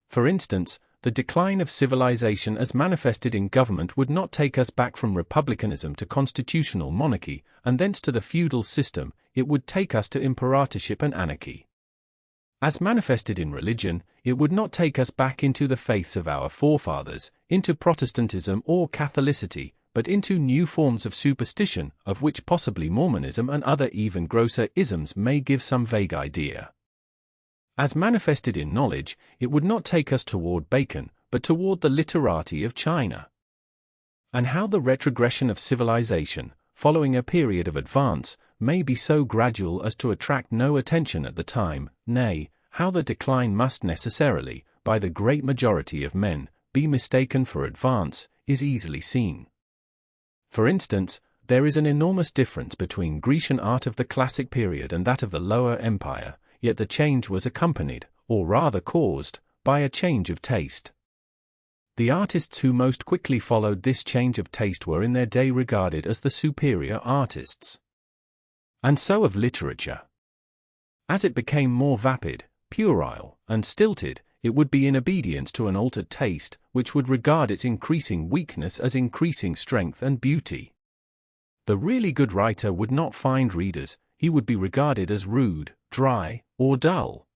For instance, the decline of civilization as manifested in government would not take us back from republicanism to constitutional monarchy, and thence to the feudal system. It would take us to imperatorship and anarchy. As manifested in religion, it would not take us back into the faiths of our forefathers, into Protestantism or Catholicity, but into new forms of superstition, of which possibly Mormonism and other even grosser isms may give some vague idea. As manifested in knowledge, it would not take us toward Bacon, but toward the literati of China. And how the retrogression of civilization, following a period of advance, may be so gradual as to attract no attention at the time, nay, how the decline must necessarily, by the great majority of men, be mistaken for advance, is easily seen. For instance, there is an enormous difference between Grecian art of the classic period and that of the Lower Empire, yet the change was accompanied, or rather caused, by a change of taste. The artists who most quickly followed this change of taste were in their day regarded as the superior artists. And so of literature. As it became more vapid, puerile, and stilted, it would be in obedience to an altered taste, which would regard its increasing weakness as increasing strength and beauty. The really good writer would not find readers, he would be regarded as rude, dry, or dull.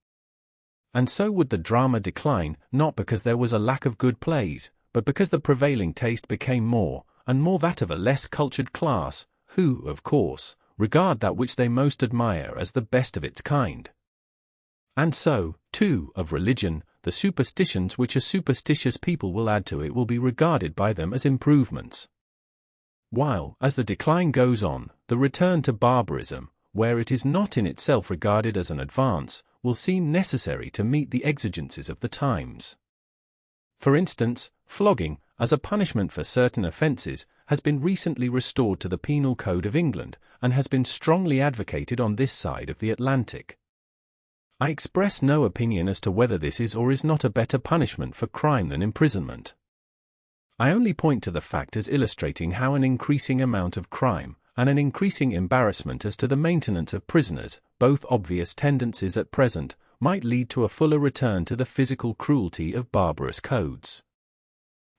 And so would the drama decline, not because there was a lack of good plays, but because the prevailing taste became more, and more that of a less cultured class, who, of course, regard that which they most admire as the best of its kind. And so, too, of religion, the superstitions which a superstitious people will add to it will be regarded by them as improvements. While, as the decline goes on, the return to barbarism, where it is not in itself regarded as an advance, will seem necessary to meet the exigencies of the times. For instance, flogging, as a punishment for certain offences, has been recently restored to the Penal Code of England, and has been strongly advocated on this side of the Atlantic. I express no opinion as to whether this is or is not a better punishment for crime than imprisonment. I only point to the fact as illustrating how an increasing amount of crime, and an increasing embarrassment as to the maintenance of prisoners, both obvious tendencies at present, might lead to a fuller return to the physical cruelty of barbarous codes.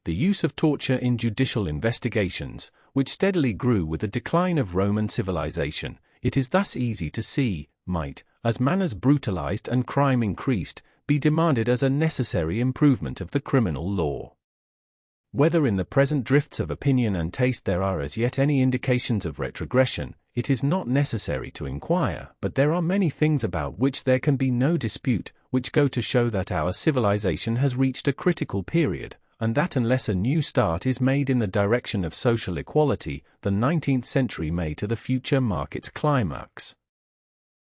The use of torture in judicial investigations, which steadily grew with the decline of Roman civilization, it is thus easy to see, might, as manners brutalized and crime increased, be demanded as a necessary improvement of the criminal law. Whether in the present drifts of opinion and taste there are as yet any indications of retrogression, it is not necessary to inquire, but there are many things about which there can be no dispute, which go to show that our civilization has reached a critical period, and that unless a new start is made in the direction of social equality, the 19th century may to the future mark its climax.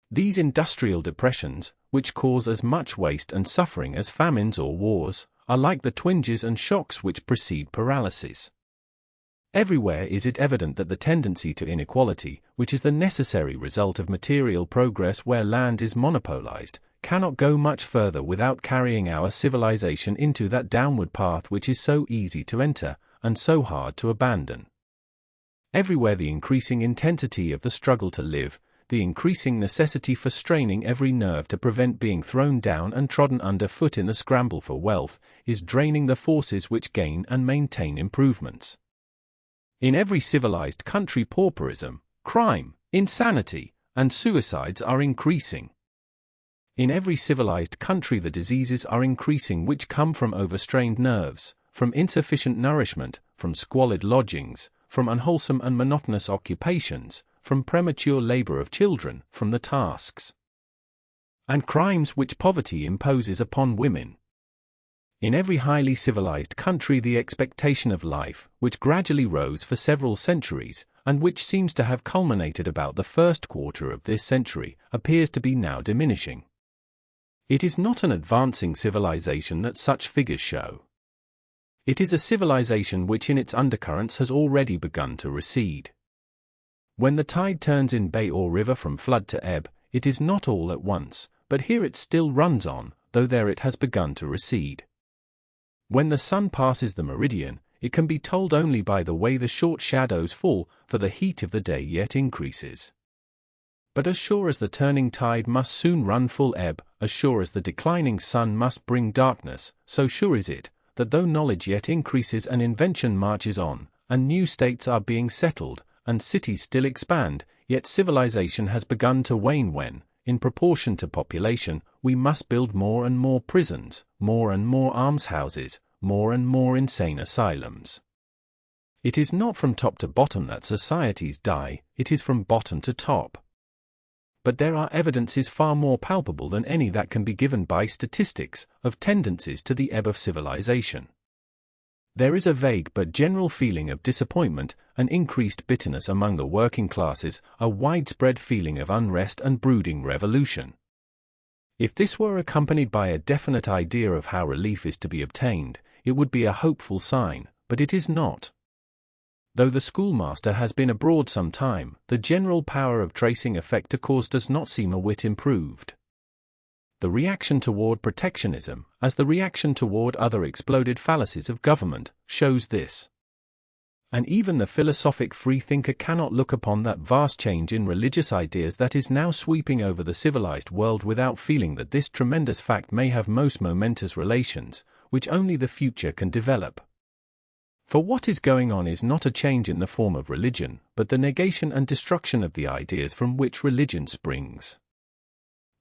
These industrial depressions, which cause as much waste and suffering as famines or wars, are like the twinges and shocks which precede paralysis. Everywhere is it evident that the tendency to inequality, which is the necessary result of material progress where land is monopolized, cannot go much further without carrying our civilization into that downward path which is so easy to enter, and so hard to abandon. Everywhere the increasing intensity of the struggle to live, the increasing necessity for straining every nerve to prevent being thrown down and trodden underfoot in the scramble for wealth, is draining the forces which gain and maintain improvements. In every civilized country pauperism, crime, insanity, and suicides are increasing. In every civilized country the diseases are increasing which come from overstrained nerves, from insufficient nourishment, from squalid lodgings, from unwholesome and monotonous occupations, from premature labor of children, from the tasks and crimes which poverty imposes upon women. In every highly civilized country the expectation of life, which gradually rose for several centuries, and which seems to have culminated about the first quarter of this century, appears to be now diminishing. It is not an advancing civilization that such figures show. It is a civilization which in its undercurrents has already begun to recede. When the tide turns in bay or river from flood to ebb, it is not all at once, but here it still runs on, though there it has begun to recede. When the sun passes the meridian, it can be told only by the way the short shadows fall, for the heat of the day yet increases. But as sure as the turning tide must soon run full ebb, as sure as the declining sun must bring darkness, so sure is it, that though knowledge yet increases and invention marches on, and new states are being settled, and cities still expand, yet civilization has begun to wane when, in proportion to population, we must build more and more prisons, more and more almshouses, more and more insane asylums. It is not from top to bottom that societies die, it is from bottom to top. But there are evidences far more palpable than any that can be given by statistics, of tendencies to the ebb of civilization. There is a vague but general feeling of disappointment, an increased bitterness among the working classes, a widespread feeling of unrest and brooding revolution. If this were accompanied by a definite idea of how relief is to be obtained, it would be a hopeful sign, but it is not. Though the schoolmaster has been abroad some time, the general power of tracing effect to cause does not seem a whit improved. The reaction toward protectionism, as the reaction toward other exploded fallacies of government, shows this. And even the philosophic freethinker cannot look upon that vast change in religious ideas that is now sweeping over the civilized world without feeling that this tremendous fact may have most momentous relations, which only the future can develop. For what is going on is not a change in the form of religion, but the negation and destruction of the ideas from which religion springs.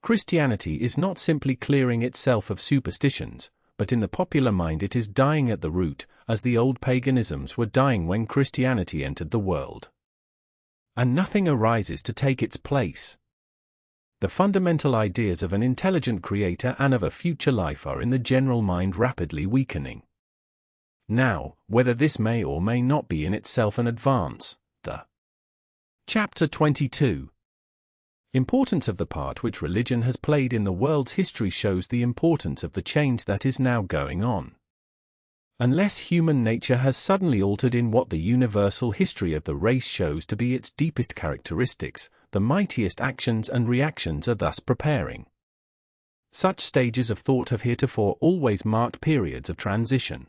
Christianity is not simply clearing itself of superstitions, but in the popular mind it is dying at the root, as the old paganisms were dying when Christianity entered the world. and nothing arises to take its place. The fundamental ideas of an intelligent creator and of a future life are in the general mind rapidly weakening. Now, whether this may or may not be in itself an advance, the Chapter 22. Importance of the part which religion has played in the world's history shows the importance of the change that is now going on. Unless human nature has suddenly altered in what the universal history of the race shows to be its deepest characteristics, the mightiest actions and reactions are thus preparing. Such stages of thought have heretofore always marked periods of transition.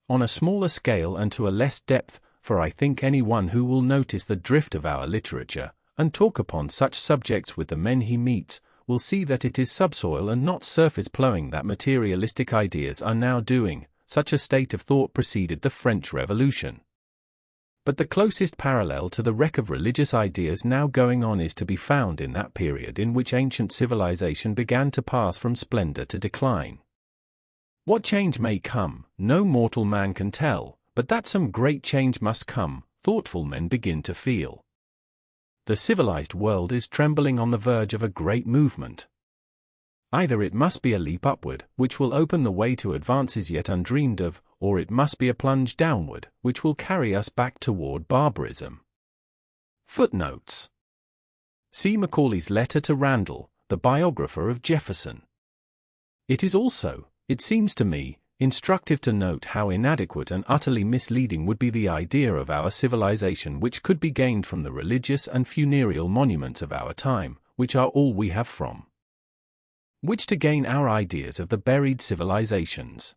On a smaller scale and to a less depth, for I think anyone who will notice the drift of our literature, and talk upon such subjects with the men he meets, will see that it is subsoil and not surface plowing that materialistic ideas are now doing. Such a state of thought preceded the French Revolution. But the closest parallel to the wreck of religious ideas now going on is to be found in that period in which ancient civilization began to pass from splendor to decline. What change may come, no mortal man can tell, but that some great change must come, thoughtful men begin to feel. The civilized world is trembling on the verge of a great movement. Either it must be a leap upward, which will open the way to advances yet undreamed of, or it must be a plunge downward, which will carry us back toward barbarism. Footnotes. See Macaulay's letter to Randall, the biographer of Jefferson. It is also, it seems to me, instructive to note how inadequate and utterly misleading would be the idea of our civilization which could be gained from the religious and funereal monuments of our time, which are all we have from which to gain our ideas of the buried civilizations.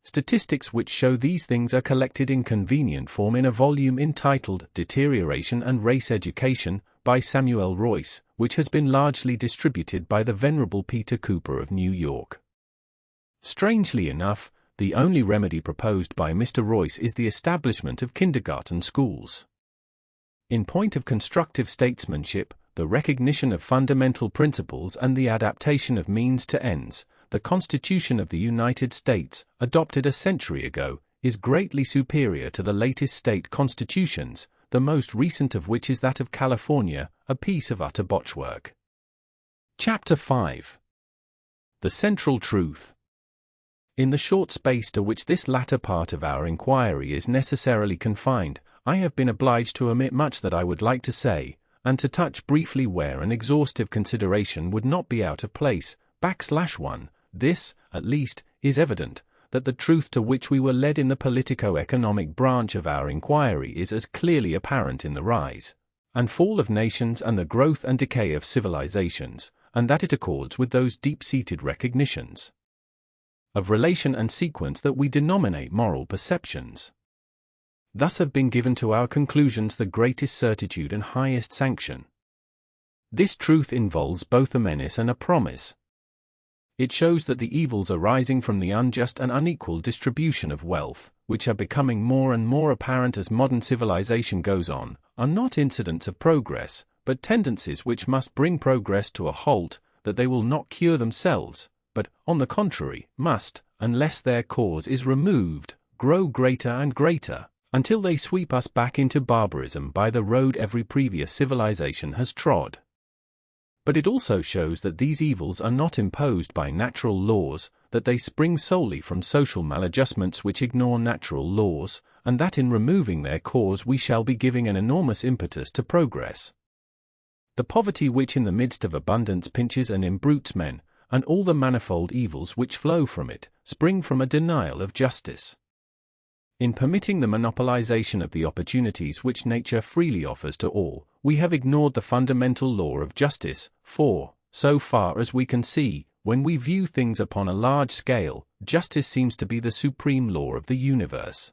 Statistics which show these things are collected in convenient form in a volume entitled Deterioration and Race Education, by Samuel Royce, which has been largely distributed by the Venerable Peter Cooper of New York. Strangely enough, the only remedy proposed by Mr. Royce is the establishment of kindergarten schools. In point of constructive statesmanship, the recognition of fundamental principles and the adaptation of means to ends, the Constitution of the United States, adopted a century ago, is greatly superior to the latest state constitutions, the most recent of which is that of California, a piece of utter botchwork. Chapter 5. The Central Truth. In the short space to which this latter part of our inquiry is necessarily confined, I have been obliged to omit much that I would like to say, and to touch briefly where an exhaustive consideration would not be out of place. /1. This, at least, is evident, that the truth to which we were led in the politico-economic branch of our inquiry is as clearly apparent in the rise and fall of nations and the growth and decay of civilizations, and that it accords with those deep-seated recognitions of relation and sequence that we denominate moral perceptions. Thus have been given to our conclusions the greatest certitude and highest sanction. This truth involves both a menace and a promise. It shows that the evils arising from the unjust and unequal distribution of wealth, which are becoming more and more apparent as modern civilization goes on, are not incidents of progress, but tendencies which must bring progress to a halt, that they will not cure themselves, but, on the contrary, must, unless their cause is removed, grow greater and greater, until they sweep us back into barbarism by the road every previous civilization has trod. But it also shows that these evils are not imposed by natural laws, that they spring solely from social maladjustments which ignore natural laws, and that in removing their cause we shall be giving an enormous impetus to progress. The poverty which in the midst of abundance pinches and imbrutes men, and all the manifold evils which flow from it, spring from a denial of justice. In permitting the monopolization of the opportunities which nature freely offers to all, we have ignored the fundamental law of justice, for, so far as we can see, when we view things upon a large scale, justice seems to be the supreme law of the universe.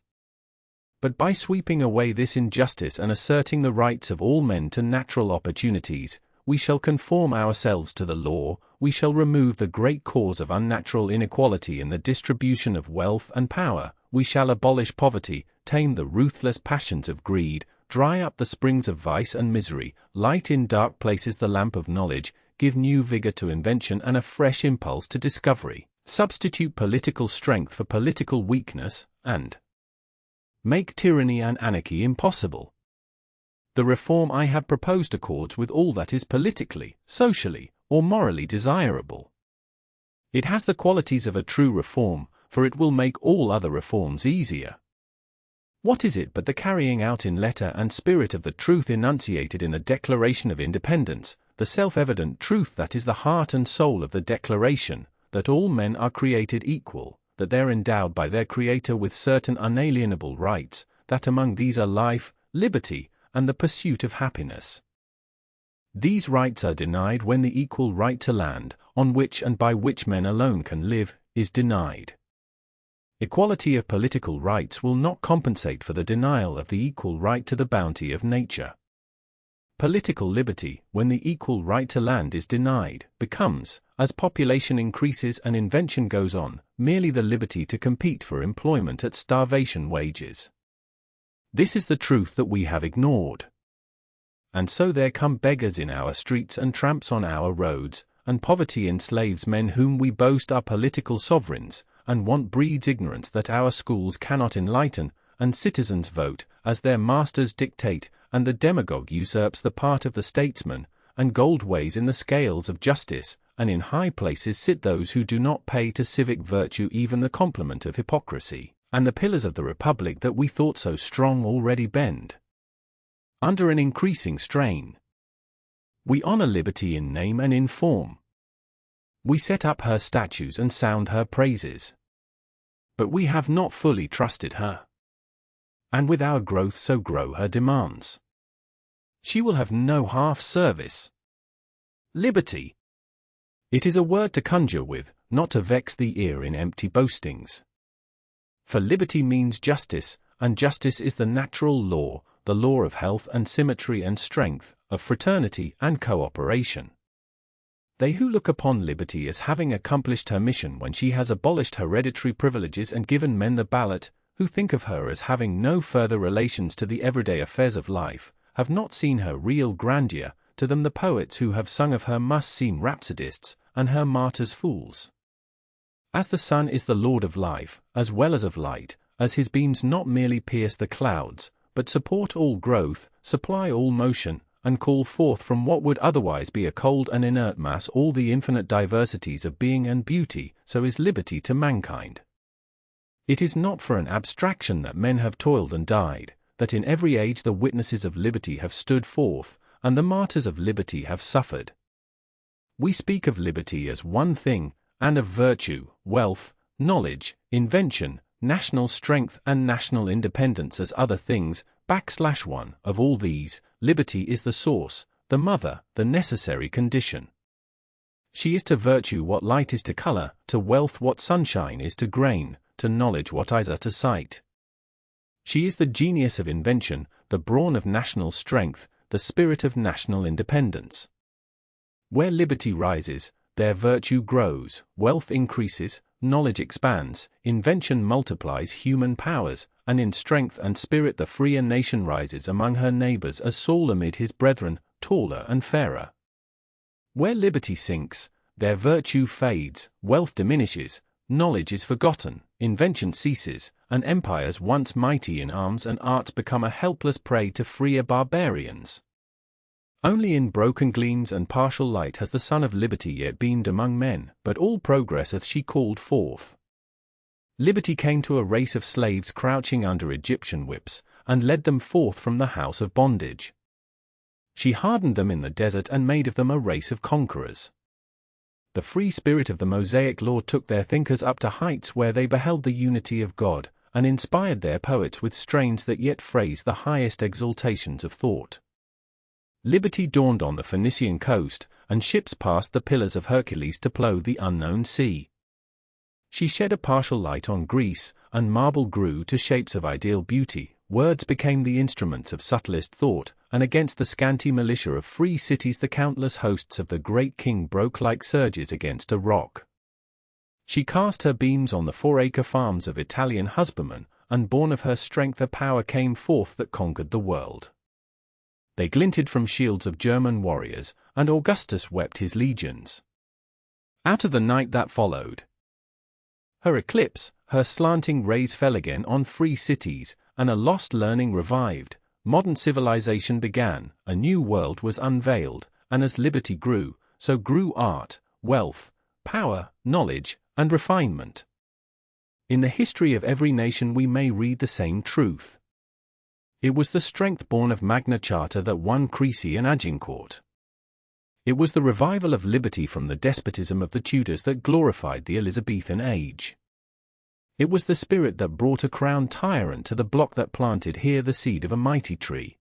But by sweeping away this injustice and asserting the rights of all men to natural opportunities, we shall conform ourselves to the law, we shall remove the great cause of unnatural inequality in the distribution of wealth and power, we shall abolish poverty, tame the ruthless passions of greed, dry up the springs of vice and misery, light in dark places the lamp of knowledge, give new vigor to invention and a fresh impulse to discovery, substitute political strength for political weakness, and make tyranny and anarchy impossible. The reform I have proposed accords with all that is politically, socially, or morally desirable. It has the qualities of a true reform, for it will make all other reforms easier. What is it but the carrying out in letter and spirit of the truth enunciated in the Declaration of Independence, the self-evident truth that is the heart and soul of the Declaration, that all men are created equal, that they're endowed by their Creator with certain unalienable rights, that among these are life, liberty, and the pursuit of happiness. These rights are denied when the equal right to land, on which and by which men alone can live, is denied. Equality of political rights will not compensate for the denial of the equal right to the bounty of nature. Political liberty, when the equal right to land is denied, becomes, as population increases and invention goes on, merely the liberty to compete for employment at starvation wages. This is the truth that we have ignored. And so there come beggars in our streets and tramps on our roads, and poverty enslaves men whom we boast are political sovereigns, and want breeds ignorance that our schools cannot enlighten, and citizens vote as their masters dictate, and the demagogue usurps the part of the statesman, and gold weighs in the scales of justice, and in high places sit those who do not pay to civic virtue even the compliment of hypocrisy, and the pillars of the republic that we thought so strong already bend under an increasing strain. We honor liberty in name and in form. We set up her statues and sound her praises. But we have not fully trusted her. And with our growth so grow her demands. She will have no half service. Liberty. It is a word to conjure with, not to vex the ear in empty boastings. For liberty means justice, and justice is the natural law, the law of health and symmetry and strength, of fraternity and cooperation. They who look upon liberty as having accomplished her mission when she has abolished hereditary privileges and given men the ballot, who think of her as having no further relations to the everyday affairs of life, have not seen her real grandeur. To them the poets who have sung of her must seem rhapsodists, and her martyrs fools. As the sun is the lord of life, as well as of light, as his beams not merely pierce the clouds, but support all growth, supply all motion, and call forth from what would otherwise be a cold and inert mass all the infinite diversities of being and beauty, so is liberty to mankind. It is not for an abstraction that men have toiled and died, that in every age the witnesses of liberty have stood forth, and the martyrs of liberty have suffered. We speak of liberty as one thing, and of virtue, wealth, knowledge, invention, national strength and national independence as other things. One of all these, liberty is the source, the mother, the necessary condition. She is to virtue what light is to color, to wealth what sunshine is to grain, to knowledge what eyes are to sight. She is the genius of invention, the brawn of national strength, the spirit of national independence. Where liberty rises, there virtue grows, wealth increases, knowledge expands, invention multiplies human powers, and in strength and spirit the freer nation rises among her neighbors as Saul amid his brethren, taller and fairer. Where liberty sinks, there virtue fades, wealth diminishes, knowledge is forgotten, invention ceases, and empires once mighty in arms and arts become a helpless prey to freer barbarians. Only in broken gleams and partial light has the sun of liberty yet beamed among men, but all progress hath she called forth. Liberty came to a race of slaves crouching under Egyptian whips, and led them forth from the house of bondage. She hardened them in the desert and made of them a race of conquerors. The free spirit of the Mosaic law took their thinkers up to heights where they beheld the unity of God, and inspired their poets with strains that yet phrase the highest exaltations of thought. Liberty dawned on the Phoenician coast, and ships passed the Pillars of Hercules to plough the unknown sea. She shed a partial light on Greece, and marble grew to shapes of ideal beauty, words became the instruments of subtlest thought, and against the scanty militia of free cities the countless hosts of the great king broke like surges against a rock. She cast her beams on the 4-acre farms of Italian husbandmen, and born of her strength a power came forth that conquered the world. They glinted from shields of German warriors, and Augustus wept his legions. Out of the night that followed, her eclipse, her slanting rays fell again on free cities, and a lost learning revived, modern civilization began, a new world was unveiled, and as liberty grew, so grew art, wealth, power, knowledge, and refinement. In the history of every nation we may read the same truth. It was the strength born of Magna Charta that won Crecy and Agincourt. It was the revival of liberty from the despotism of the Tudors that glorified the Elizabethan age. It was the spirit that brought a crowned tyrant to the block that planted here the seed of a mighty tree.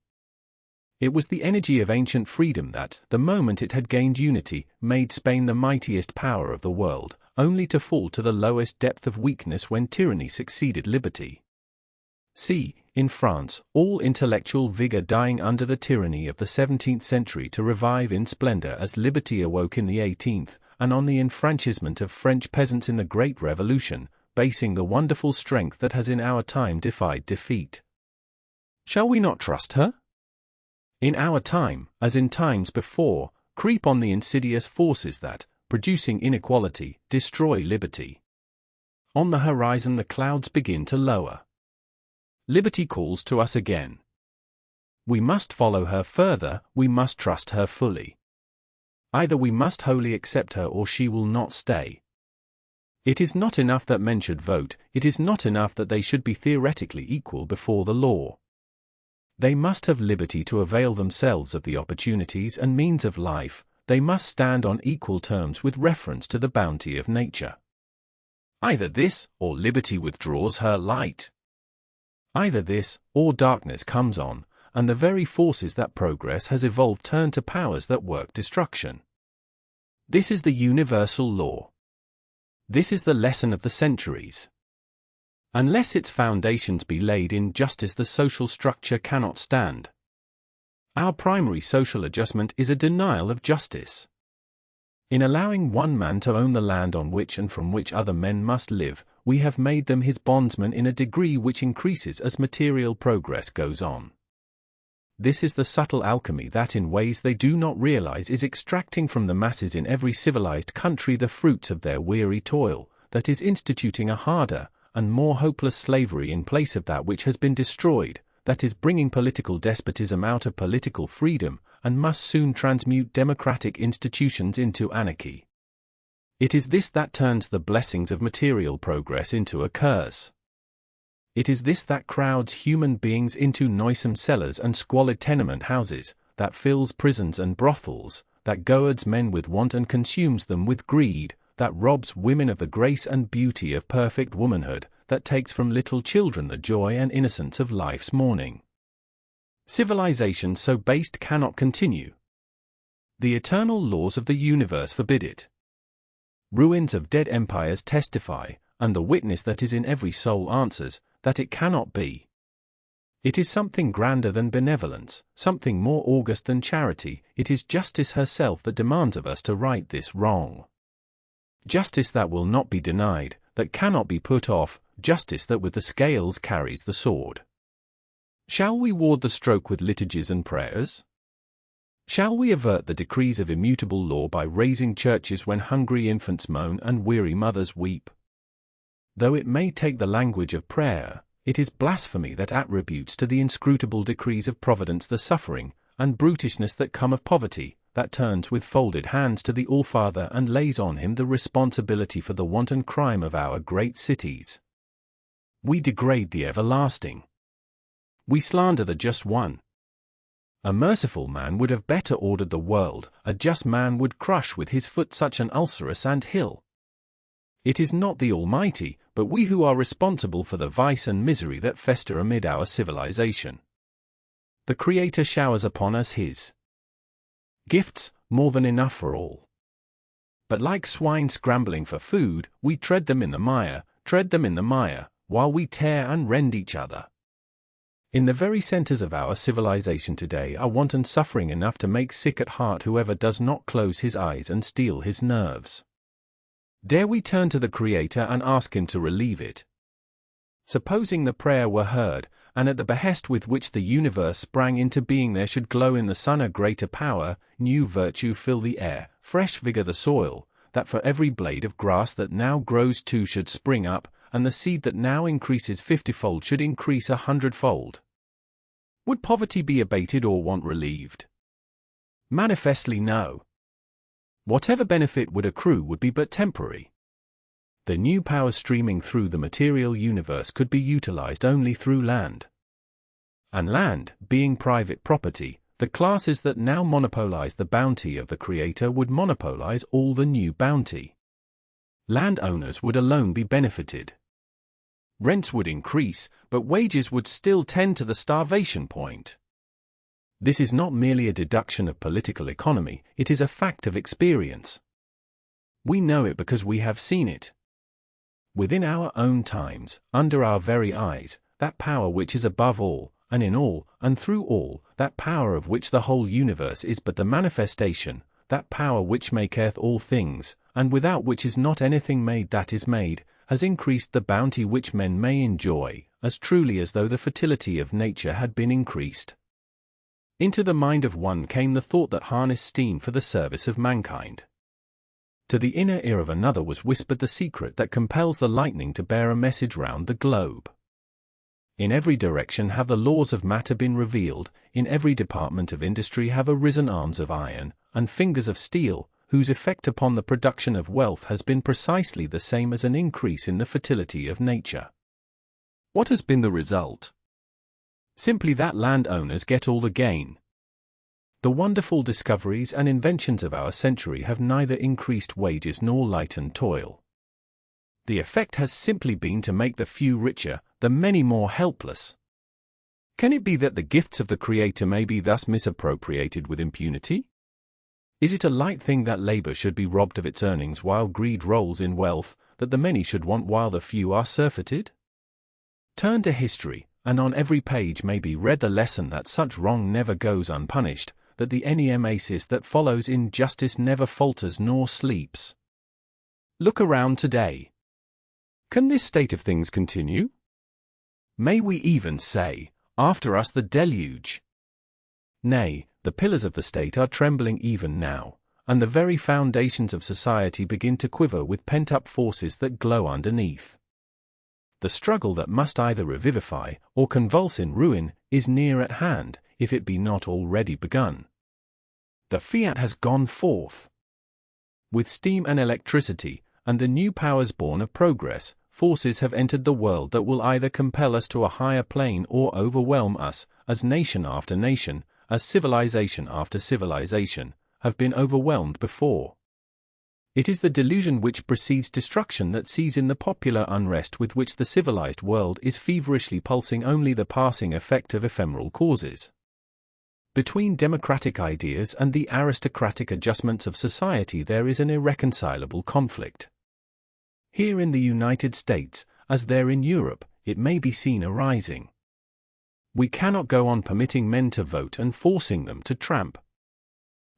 It was the energy of ancient freedom that, the moment it had gained unity, made Spain the mightiest power of the world, only to fall to the lowest depth of weakness when tyranny succeeded liberty. See, in France, all intellectual vigor dying under the tyranny of the 17th century to revive in splendor as liberty awoke in the 18th, and on the enfranchisement of French peasants in the Great Revolution, basing the wonderful strength that has in our time defied defeat. Shall we not trust her? In our time, as in times before, creep on the insidious forces that, producing inequality, destroy liberty. On the horizon the clouds begin to lower. Liberty calls to us again. We must follow her further, we must trust her fully. Either we must wholly accept her or she will not stay. It is not enough that men should vote, it is not enough that they should be theoretically equal before the law. They must have liberty to avail themselves of the opportunities and means of life, they must stand on equal terms with reference to the bounty of nature. Either this, or liberty withdraws her light. Either this, or darkness comes on, and the very forces that progress has evolved turn to powers that work destruction. This is the universal law. This is the lesson of the centuries. Unless its foundations be laid in justice, the social structure cannot stand. Our primary social adjustment is a denial of justice. In allowing one man to own the land on which and from which other men must live, we have made them his bondsmen in a degree which increases as material progress goes on. This is the subtle alchemy that in ways they do not realize is extracting from the masses in every civilized country the fruits of their weary toil, that is instituting a harder and more hopeless slavery in place of that which has been destroyed, that is bringing political despotism out of political freedom, and must soon transmute democratic institutions into anarchy. It is this that turns the blessings of material progress into a curse. It is this that crowds human beings into noisome cellars and squalid tenement houses, that fills prisons and brothels, that goads men with want and consumes them with greed, that robs women of the grace and beauty of perfect womanhood, that takes from little children the joy and innocence of life's morning. Civilization so based cannot continue. The eternal laws of the universe forbid it. Ruins of dead empires testify, and the witness that is in every soul answers, that it cannot be. It is something grander than benevolence, something more august than charity, it is justice herself that demands of us to right this wrong. Justice that will not be denied, that cannot be put off, justice that with the scales carries the sword. Shall we ward the stroke with liturgies and prayers? Shall we avert the decrees of immutable law by raising churches when hungry infants moan and weary mothers weep? Though it may take the language of prayer, it is blasphemy that attributes to the inscrutable decrees of providence the suffering and brutishness that come of poverty, that turns with folded hands to the All-Father and lays on him the responsibility for the wanton crime of our great cities. We degrade the everlasting. We slander the just one. A merciful man would have better ordered the world, a just man would crush with his foot such an ulcerous ant hill. It is not the Almighty, but we who are responsible for the vice and misery that fester amid our civilization. The Creator showers upon us His gifts, more than enough for all. But like swine scrambling for food, we tread them in the mire, while we tear and rend each other. In the very centers of our civilization today are wanton suffering enough to make sick at heart whoever does not close his eyes and steel his nerves. Dare we turn to the Creator and ask Him to relieve it? Supposing the prayer were heard, and at the behest with which the universe sprang into being there should glow in the sun a greater power, new virtue fill the air, fresh vigor the soil, that for every blade of grass that now grows two should spring up, and the seed that now increases 50-fold should increase 100-fold. Would poverty be abated or want relieved? Manifestly no. Whatever benefit would accrue would be but temporary. The new powers streaming through the material universe could be utilized only through land. And land, being private property, the classes that now monopolize the bounty of the Creator would monopolize all the new bounty. Landowners would alone be benefited. Rents would increase, but wages would still tend to the starvation point. This is not merely a deduction of political economy, it is a fact of experience. We know it because we have seen it. Within our own times, under our very eyes, that power which is above all, and in all, and through all, that power of which the whole universe is but the manifestation, that power which maketh all things, and without which is not anything made that is made, has increased the bounty which men may enjoy, as truly as though the fertility of nature had been increased. Into the mind of one came the thought that harnessed steam for the service of mankind. To the inner ear of another was whispered the secret that compels the lightning to bear a message round the globe. In every direction have the laws of matter been revealed, in every department of industry have arisen arms of iron, and fingers of steel, whose effect upon the production of wealth has been precisely the same as an increase in the fertility of nature. What has been the result? Simply that landowners get all the gain. The wonderful discoveries and inventions of our century have neither increased wages nor lightened toil. The effect has simply been to make the few richer, the many more helpless. Can it be that the gifts of the Creator may be thus misappropriated with impunity? Is it a light thing that labor should be robbed of its earnings while greed rolls in wealth, that the many should want while the few are surfeited? Turn to history, and on every page may be read the lesson that such wrong never goes unpunished, that the nemesis that follows injustice never falters nor sleeps. Look around today. Can this state of things continue? May we even say, after us the deluge? Nay, the pillars of the state are trembling even now, and the very foundations of society begin to quiver with pent-up forces that glow underneath. The struggle that must either revivify or convulse in ruin is near at hand, if it be not already begun. The fiat has gone forth. With steam and electricity, and the new powers born of progress, forces have entered the world that will either compel us to a higher plane or overwhelm us, as nation after nation, as civilization after civilization, have been overwhelmed before. It is the delusion which precedes destruction that sees in the popular unrest with which the civilized world is feverishly pulsing only the passing effect of ephemeral causes. Between democratic ideas and the aristocratic adjustments of society there is an irreconcilable conflict. Here in the United States, as there in Europe, it may be seen arising. We cannot go on permitting men to vote and forcing them to tramp.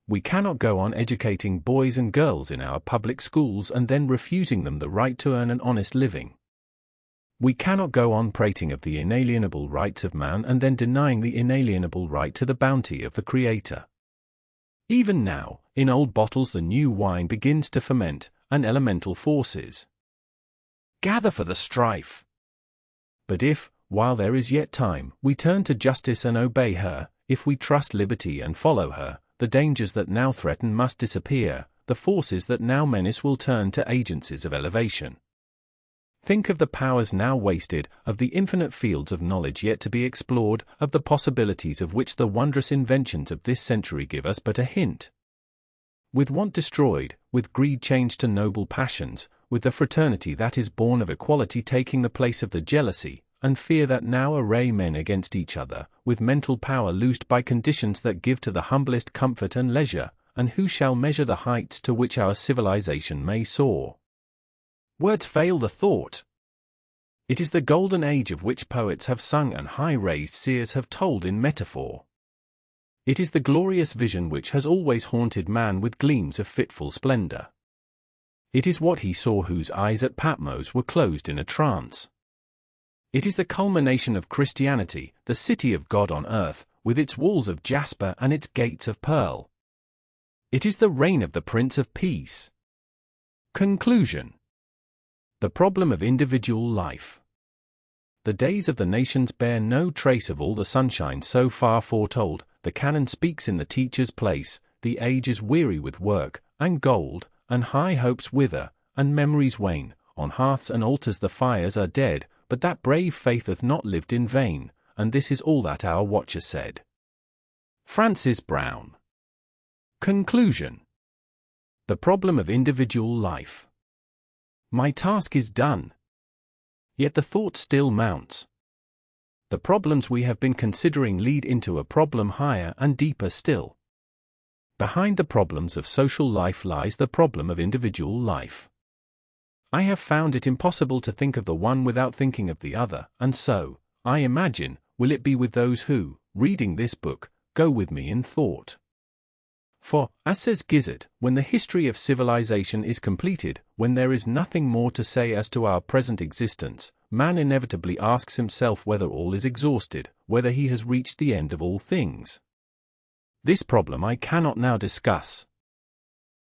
We cannot go on educating boys and girls in our public schools and then refusing them the right to earn an honest living. We cannot go on prating of the inalienable rights of man and then denying the inalienable right to the bounty of the Creator. Even now, in old bottles the new wine begins to ferment, and elemental forces gather for the strife. But if, while there is yet time, we turn to justice and obey her, if we trust liberty and follow her, the dangers that now threaten must disappear, the forces that now menace will turn to agencies of elevation. Think of the powers now wasted, of the infinite fields of knowledge yet to be explored, of the possibilities of which the wondrous inventions of this century give us but a hint. With want destroyed, with greed changed to noble passions, with the fraternity that is born of equality taking the place of the jealousy and fear that now array men against each other, with mental power loosed by conditions that give to the humblest comfort and leisure, and who shall measure the heights to which our civilization may soar? Words fail the thought. It is the golden age of which poets have sung and high-raised seers have told in metaphor. It is the glorious vision which has always haunted man with gleams of fitful splendor. It is what he saw whose eyes at Patmos were closed in a trance. It is the culmination of Christianity, the city of God on earth, with its walls of jasper and its gates of pearl. It is the reign of the Prince of Peace. Conclusion. The problem of individual life. The days of the nations bear no trace of all the sunshine so far foretold, the cannon speaks in the teacher's place, the age is weary with work, and gold, and high hopes wither, and memories wane, on hearths and altars the fires are dead, but that brave faith hath not lived in vain, and this is all that our watcher said. Francis Brown. Conclusion. The problem of individual life. My task is done. Yet the thought still mounts. The problems we have been considering lead into a problem higher and deeper still. Behind the problems of social life lies the problem of individual life. I have found it impossible to think of the one without thinking of the other, and so, I imagine, will it be with those who, reading this book, go with me in thought. For, as says Gizzard, when the history of civilization is completed, when there is nothing more to say as to our present existence, man inevitably asks himself whether all is exhausted, whether he has reached the end of all things. This problem I cannot now discuss.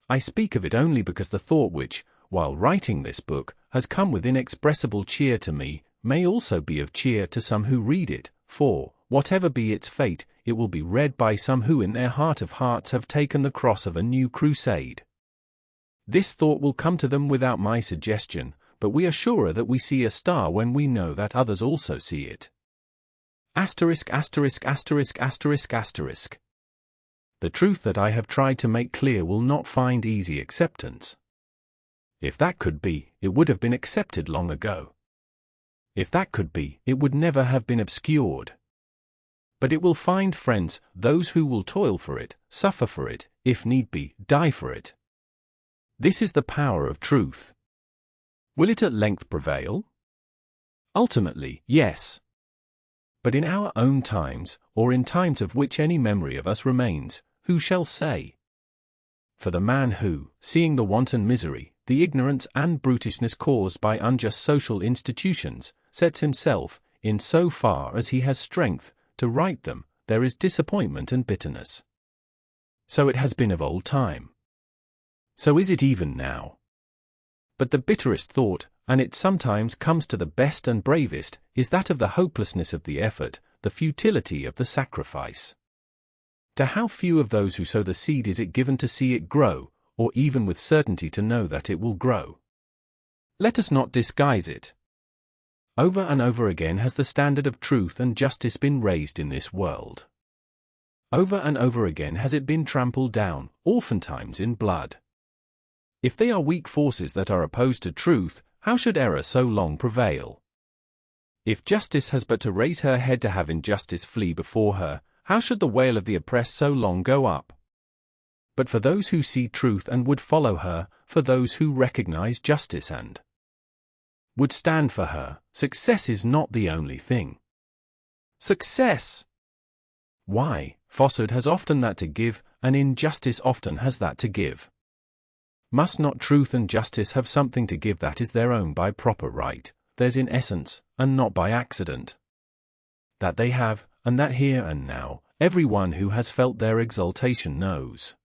I speak of it only because the thought which, while writing this book, has come with inexpressible cheer to me, may also be of cheer to some who read it, for, whatever be its fate, it will be read by some who in their heart of hearts have taken the cross of a new crusade. This thought will come to them without my suggestion, but we are surer that we see a star when we know that others also see it. Asterisk, asterisk, asterisk, asterisk, asterisk. The truth that I have tried to make clear will not find easy acceptance. If that could be, it would have been accepted long ago. If that could be, it would never have been obscured. But it will find friends, those who will toil for it, suffer for it, if need be, die for it. This is the power of truth. Will it at length prevail? Ultimately, yes. But in our own times, or in times of which any memory of us remains, who shall say? For the man who, seeing the wanton misery, the ignorance and brutishness caused by unjust social institutions, sets himself, in so far as he has strength, to right them, there is disappointment and bitterness. So it has been of old time. So is it even now. But the bitterest thought, and it sometimes comes to the best and bravest, is that of the hopelessness of the effort, the futility of the sacrifice. To how few of those who sow the seed is it given to see it grow, or even with certainty to know that it will grow? Let us not disguise it. Over and over again has the standard of truth and justice been raised in this world. Over and over again has it been trampled down, oftentimes in blood. If they are weak forces that are opposed to truth, how should error so long prevail? If justice has but to raise her head to have injustice flee before her, how should the wail of the oppressed so long go up? But for those who see truth and would follow her, for those who recognize justice and would stand for her, success is not the only thing. Success! Why, falsehood has often that to give, and injustice often has that to give. Must not truth and justice have something to give that is their own by proper right, theirs in essence, and not by accident? That they have, and that here and now, every one who has felt their exaltation knows.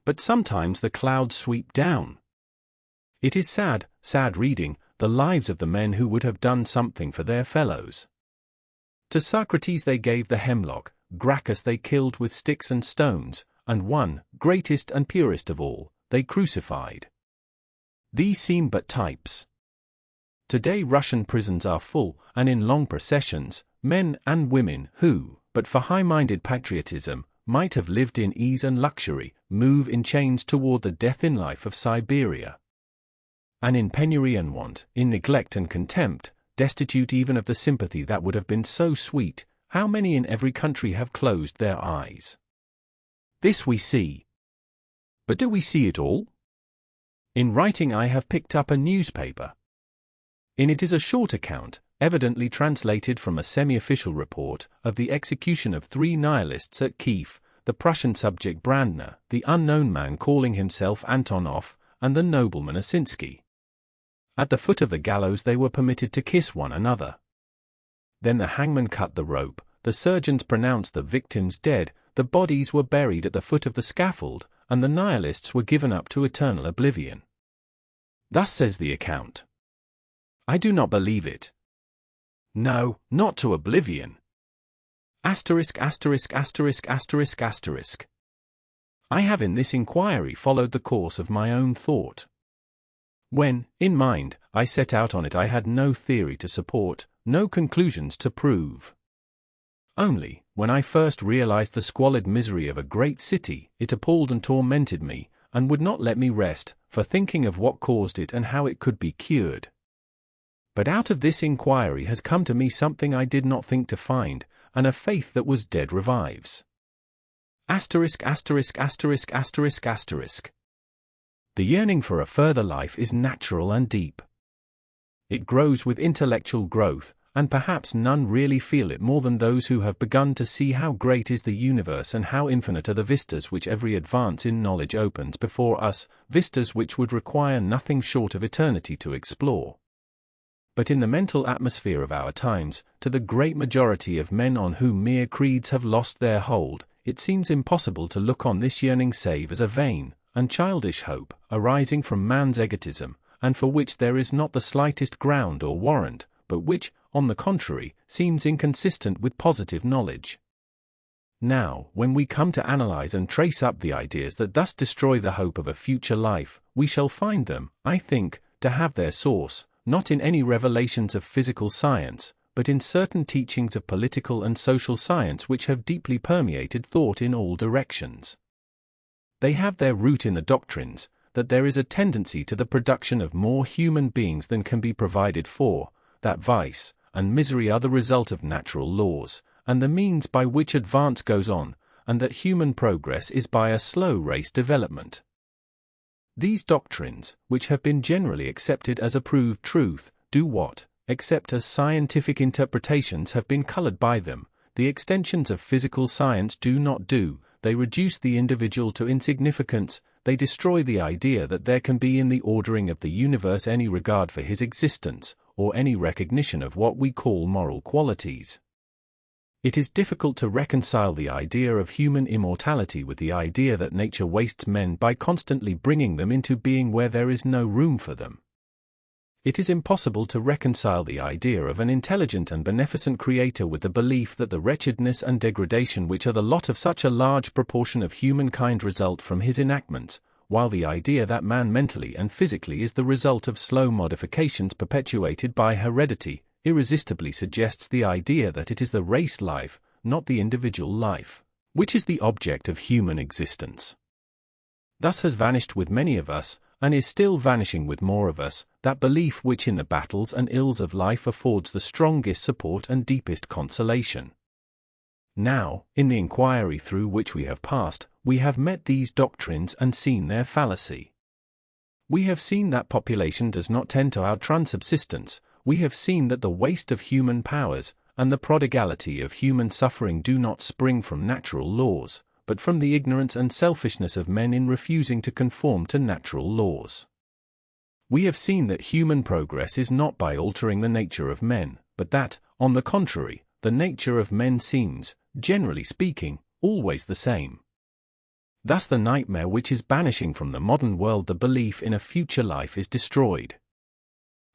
But sometimes the clouds sweep down. It is sad, sad reading, the lives of the men who would have done something for their fellows. To Socrates they gave the hemlock, Gracchus they killed with sticks and stones, and one, greatest and purest of all, they crucified. These seem but types. Today Russian prisons are full, and in long processions, men and women who, but for high-minded patriotism, might have lived in ease and luxury, move in chains toward the death in life of Siberia. And in penury and want, in neglect and contempt, destitute even of the sympathy that would have been so sweet, how many in every country have closed their eyes? This we see. But do we see it all? In writing I have picked up a newspaper. In it is a short account, evidently translated from a semi-official report, of the execution of 3 nihilists at Kiev, the Prussian subject Brandner, the unknown man calling himself Antonov, and the nobleman Osinski. At the foot of the gallows they were permitted to kiss one another. Then the hangman cut the rope, the surgeons pronounced the victims dead, the bodies were buried at the foot of the scaffold, and the nihilists were given up to eternal oblivion. Thus says the account. I do not believe it. No, not to oblivion. Asterisk asterisk asterisk asterisk asterisk. I have in this inquiry followed the course of my own thought. When, in mind, I set out on it, I had no theory to support, no conclusions to prove. Only, when I first realized the squalid misery of a great city, it appalled and tormented me, and would not let me rest, for thinking of what caused it and how it could be cured. But out of this inquiry has come to me something I did not think to find, and a faith that was dead revives. Asterisk asterisk asterisk asterisk asterisk. The yearning for a further life is natural and deep. It grows with intellectual growth, and perhaps none really feel it more than those who have begun to see how great is the universe and how infinite are the vistas which every advance in knowledge opens before us, vistas which would require nothing short of eternity to explore. But in the mental atmosphere of our times, to the great majority of men on whom mere creeds have lost their hold, it seems impossible to look on this yearning save as a vain and childish hope, arising from man's egotism, and for which there is not the slightest ground or warrant, but which, on the contrary, seems inconsistent with positive knowledge. Now, when we come to analyze and trace up the ideas that thus destroy the hope of a future life, we shall find them, I think, to have their source, not in any revelations of physical science, but in certain teachings of political and social science which have deeply permeated thought in all directions. They have their root in the doctrines that there is a tendency to the production of more human beings than can be provided for, that vice and misery are the result of natural laws, and the means by which advance goes on, and that human progress is by a slow race development. These doctrines, which have been generally accepted as approved truth, do what, except as scientific interpretations have been colored by them, the extensions of physical science do not do. They reduce the individual to insignificance, they destroy the idea that there can be in the ordering of the universe any regard for his existence, or any recognition of what we call moral qualities. It is difficult to reconcile the idea of human immortality with the idea that nature wastes men by constantly bringing them into being where there is no room for them. It is impossible to reconcile the idea of an intelligent and beneficent creator with the belief that the wretchedness and degradation which are the lot of such a large proportion of humankind result from his enactments, while the idea that man mentally and physically is the result of slow modifications perpetuated by heredity, irresistibly suggests the idea that it is the race life, not the individual life, which is the object of human existence. Thus has vanished with many of us, and is still vanishing with more of us, that belief which in the battles and ills of life affords the strongest support and deepest consolation. Now, in the inquiry through which we have passed, we have met these doctrines and seen their fallacy. We have seen that population does not tend to outrun subsistence, we have seen that the waste of human powers, and the prodigality of human suffering do not spring from natural laws, but from the ignorance and selfishness of men in refusing to conform to natural laws. We have seen that human progress is not by altering the nature of men, but that, on the contrary, the nature of men seems, generally speaking, always the same. Thus the nightmare which is banishing from the modern world the belief in a future life is destroyed.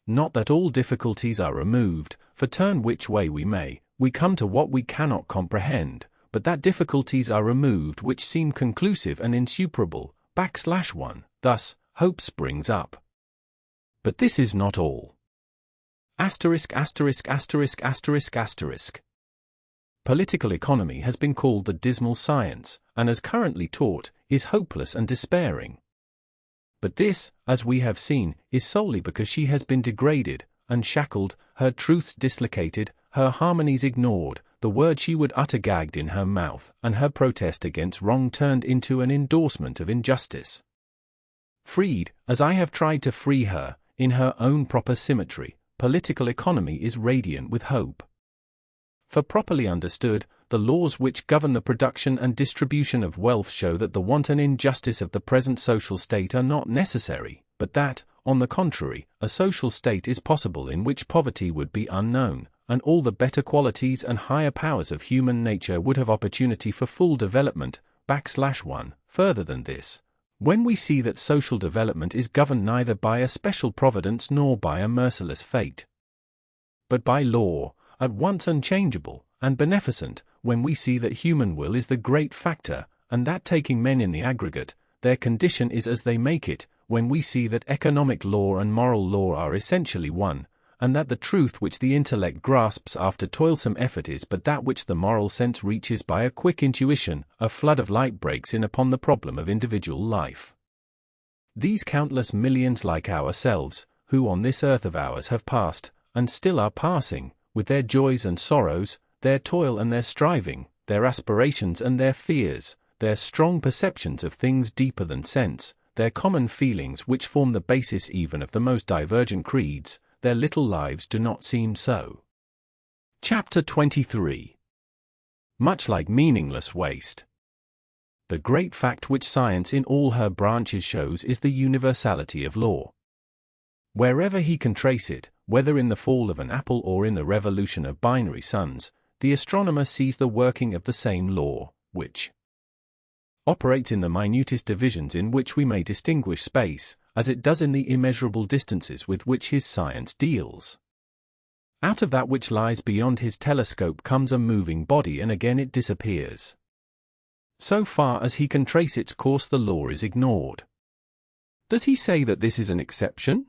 Not that all difficulties are removed, for turn which way we may, we come to what we cannot comprehend, but that difficulties are removed which seem conclusive and insuperable, /1, thus, hope springs up. But this is not all. Asterisk asterisk asterisk asterisk asterisk. Political economy has been called the dismal science, and as currently taught, is hopeless and despairing. But this, as we have seen, is solely because she has been degraded, unshackled, her truths dislocated, her harmonies ignored, the word she would utter gagged in her mouth, and her protest against wrong turned into an endorsement of injustice. Freed, as I have tried to free her, in her own proper symmetry, political economy is radiant with hope. For properly understood, the laws which govern the production and distribution of wealth show that the wanton injustice of the present social state are not necessary, but that, on the contrary, a social state is possible in which poverty would be unknown, and all the better qualities and higher powers of human nature would have opportunity for full development, /1. Further than this, when we see that social development is governed neither by a special providence nor by a merciless fate, but by law, at once unchangeable and beneficent, when we see that human will is the great factor, and that taking men in the aggregate, their condition is as they make it, when we see that economic law and moral law are essentially one, and that the truth which the intellect grasps after toilsome effort is but that which the moral sense reaches by a quick intuition, a flood of light breaks in upon the problem of individual life. These countless millions like ourselves, who on this earth of ours have passed, and still are passing, with their joys and sorrows, their toil and their striving, their aspirations and their fears, their strong perceptions of things deeper than sense, their common feelings which form the basis even of the most divergent creeds, their little lives do not seem so. Chapter 23. Much like meaningless waste. The great fact which science in all her branches shows is the universality of law. Wherever he can trace it, whether in the fall of an apple or in the revolution of binary suns, the astronomer sees the working of the same law, which operates in the minutest divisions in which we may distinguish space, as it does in the immeasurable distances with which his science deals. Out of that which lies beyond his telescope comes a moving body and again it disappears. So far as he can trace its course, the law is ignored. Does he say that this is an exception?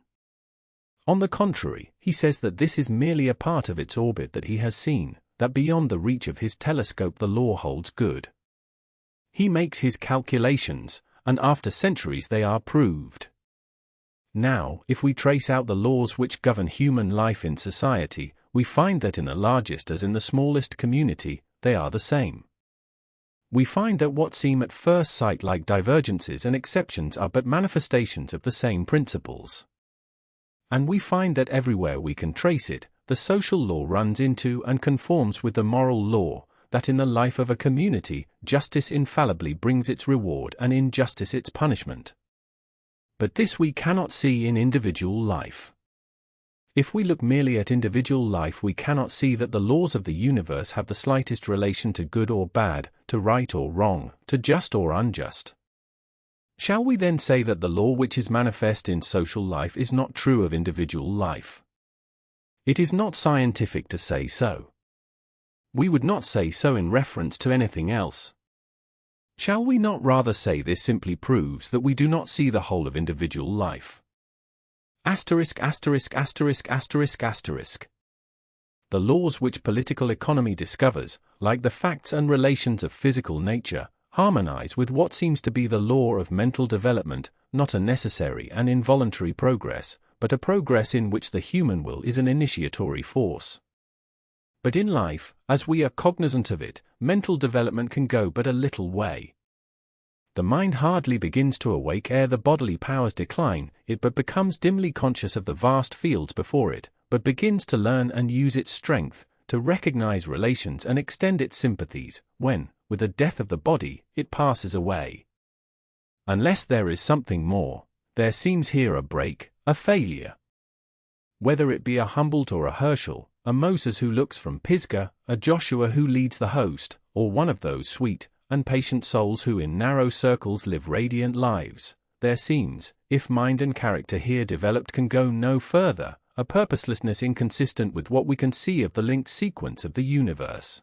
On the contrary, he says that this is merely a part of its orbit that he has seen, that beyond the reach of his telescope the law holds good. He makes his calculations, and after centuries they are proved. Now, if we trace out the laws which govern human life in society, we find that in the largest as in the smallest community, they are the same. We find that what seem at first sight like divergences and exceptions are but manifestations of the same principles. And we find that everywhere we can trace it, the social law runs into and conforms with the moral law, that in the life of a community, justice infallibly brings its reward and injustice its punishment. But this we cannot see in individual life. If we look merely at individual life, we cannot see that the laws of the universe have the slightest relation to good or bad, to right or wrong, to just or unjust. Shall we then say that the law which is manifest in social life is not true of individual life? It is not scientific to say so. We would not say so in reference to anything else. Shall we not rather say this simply proves that we do not see the whole of individual life? Asterisk, asterisk, asterisk, asterisk, asterisk. The laws which political economy discovers, like the facts and relations of physical nature, harmonize with what seems to be the law of mental development, not a necessary and involuntary progress, but a progress in which the human will is an initiatory force. But in life, as we are cognizant of it, mental development can go but a little way. The mind hardly begins to awake ere the bodily powers decline, it but becomes dimly conscious of the vast fields before it, but begins to learn and use its strength, to recognize relations and extend its sympathies, when, with the death of the body, it passes away. Unless there is something more, there seems here a break, a failure. Whether it be a Humboldt or a Herschel, a Moses who looks from Pisgah, a Joshua who leads the host, or one of those sweet and patient souls who in narrow circles live radiant lives, there seems, if mind and character here developed can go no further, a purposelessness inconsistent with what we can see of the linked sequence of the universe.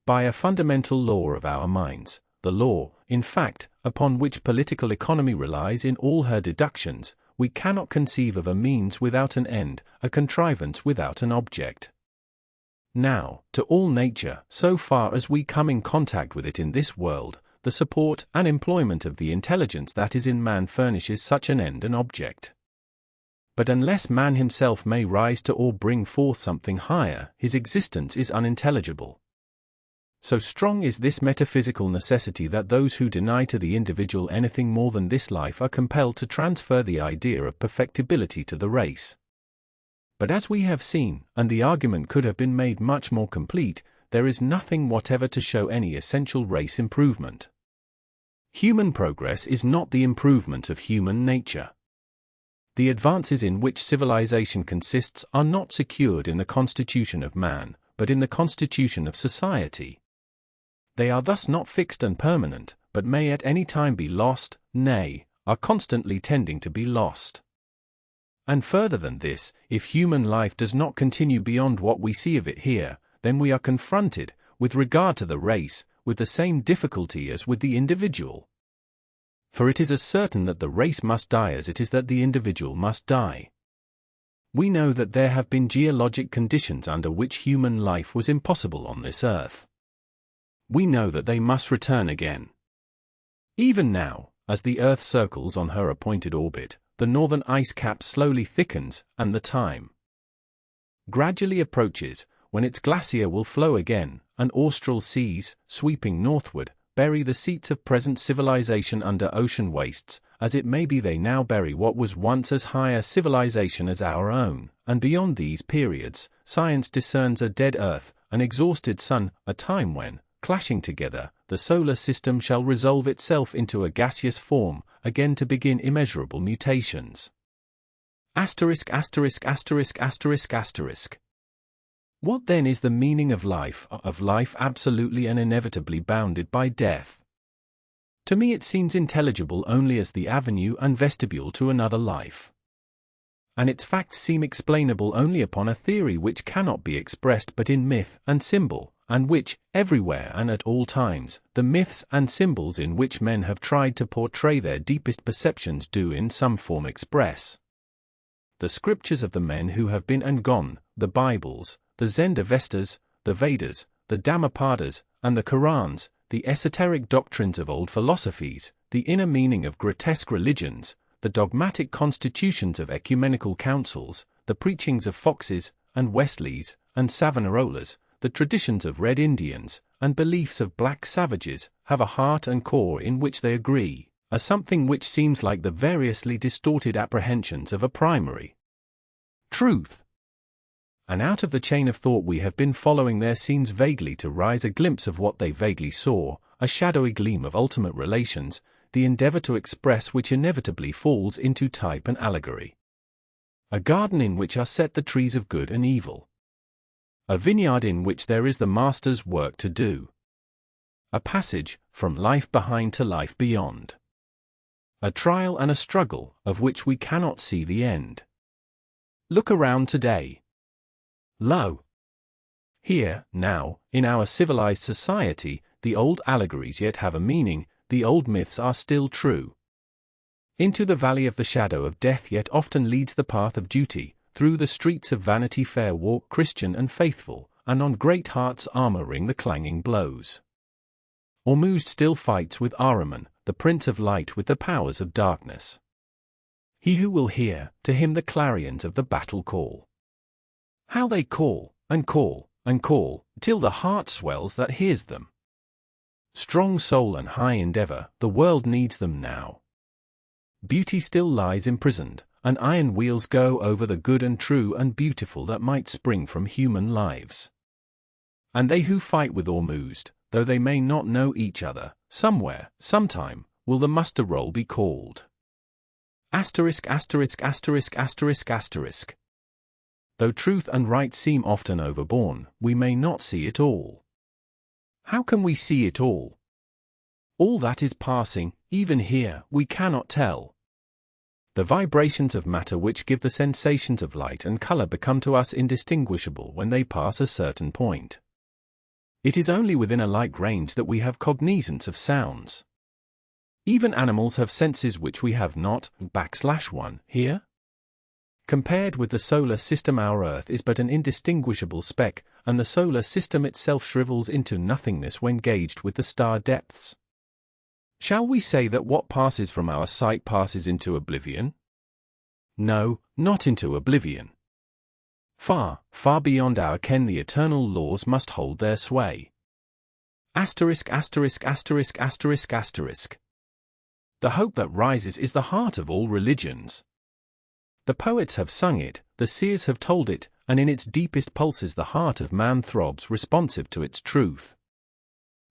By a fundamental law of our minds, the law, in fact, upon which political economy relies in all her deductions, we cannot conceive of a means without an end, a contrivance without an object. Now, to all nature, so far as we come in contact with it in this world, the support and employment of the intelligence that is in man furnishes such an end and object. But unless man himself may rise to or bring forth something higher, his existence is unintelligible. So strong is this metaphysical necessity that those who deny to the individual anything more than this life are compelled to transfer the idea of perfectibility to the race. But as we have seen, and the argument could have been made much more complete, there is nothing whatever to show any essential race improvement. Human progress is not the improvement of human nature. The advances in which civilization consists are not secured in the constitution of man, but in the constitution of society. They are thus not fixed and permanent, but may at any time be lost, nay, are constantly tending to be lost. And further than this, if human life does not continue beyond what we see of it here, then we are confronted, with regard to the race, with the same difficulty as with the individual. For it is as certain that the race must die as it is that the individual must die. We know that there have been geologic conditions under which human life was impossible on this earth. We know that they must return again. Even now, as the Earth circles on her appointed orbit, the northern ice cap slowly thickens, and the time gradually approaches when its glacier will flow again, and austral seas, sweeping northward, bury the seats of present civilization under ocean wastes, as it may be they now bury what was once as high a civilization as our own, and beyond these periods, science discerns a dead Earth, an exhausted Sun, a time when, clashing together, the solar system shall resolve itself into a gaseous form, again to begin immeasurable mutations. Asterisk, asterisk, asterisk, asterisk, asterisk. What then is the meaning of life absolutely and inevitably bounded by death? To me it seems intelligible only as the avenue and vestibule to another life. And its facts seem explainable only upon a theory which cannot be expressed but in myth and symbol, and which, everywhere and at all times, the myths and symbols in which men have tried to portray their deepest perceptions do in some form express. The scriptures of the men who have been and gone, the Bibles, the Zend-Avestas, the Vedas, the Dhammapadas, and the Qurans, the esoteric doctrines of old philosophies, the inner meaning of grotesque religions, the dogmatic constitutions of ecumenical councils, the preachings of Foxes, and Wesleys, and Savonarolas, the traditions of Red Indians, and beliefs of black savages, have a heart and core in which they agree, a something which seems like the variously distorted apprehensions of a primary truth. And out of the chain of thought we have been following there seems vaguely to rise a glimpse of what they vaguely saw, a shadowy gleam of ultimate relations, the endeavor to express which inevitably falls into type and allegory. A garden in which are set the trees of good and evil. A vineyard in which there is the master's work to do. A passage, from life behind to life beyond. A trial and a struggle, of which we cannot see the end. Look around today. Lo! Here, now, in our civilized society, the old allegories yet have a meaning, the old myths are still true. Into the valley of the shadow of death yet often leads the path of duty, through the streets of Vanity Fair walk Christian and faithful, and on great hearts' armor ring the clanging blows. Ormuzd still fights with Ahriman, the Prince of Light with the powers of darkness. He who will hear, to him the clarions of the battle call. How they call, and call, and call, till the heart swells that hears them. Strong soul and high endeavor, the world needs them now. Beauty still lies imprisoned, and iron wheels go over the good and true and beautiful that might spring from human lives. And they who fight with Ormuzd, though they may not know each other, somewhere, sometime, will the muster roll be called. Asterisk, asterisk, asterisk, asterisk, asterisk. Though truth and right seem often overborne, we may not see it all. How can we see it all? All that is passing, even here, we cannot tell. The vibrations of matter which give the sensations of light and color become to us indistinguishable when they pass a certain point. It is only within a like range that we have cognizance of sounds. Even animals have senses which we have not, \1 here. Compared with the solar system, our Earth is but an indistinguishable speck, and the solar system itself shrivels into nothingness when gauged with the star depths. Shall we say that what passes from our sight passes into oblivion? No, not into oblivion. Far, far beyond our ken the eternal laws must hold their sway. Asterisk, asterisk, asterisk, asterisk, asterisk. The hope that rises is the heart of all religions. The poets have sung it, the seers have told it, and in its deepest pulses the heart of man throbs responsive to its truth.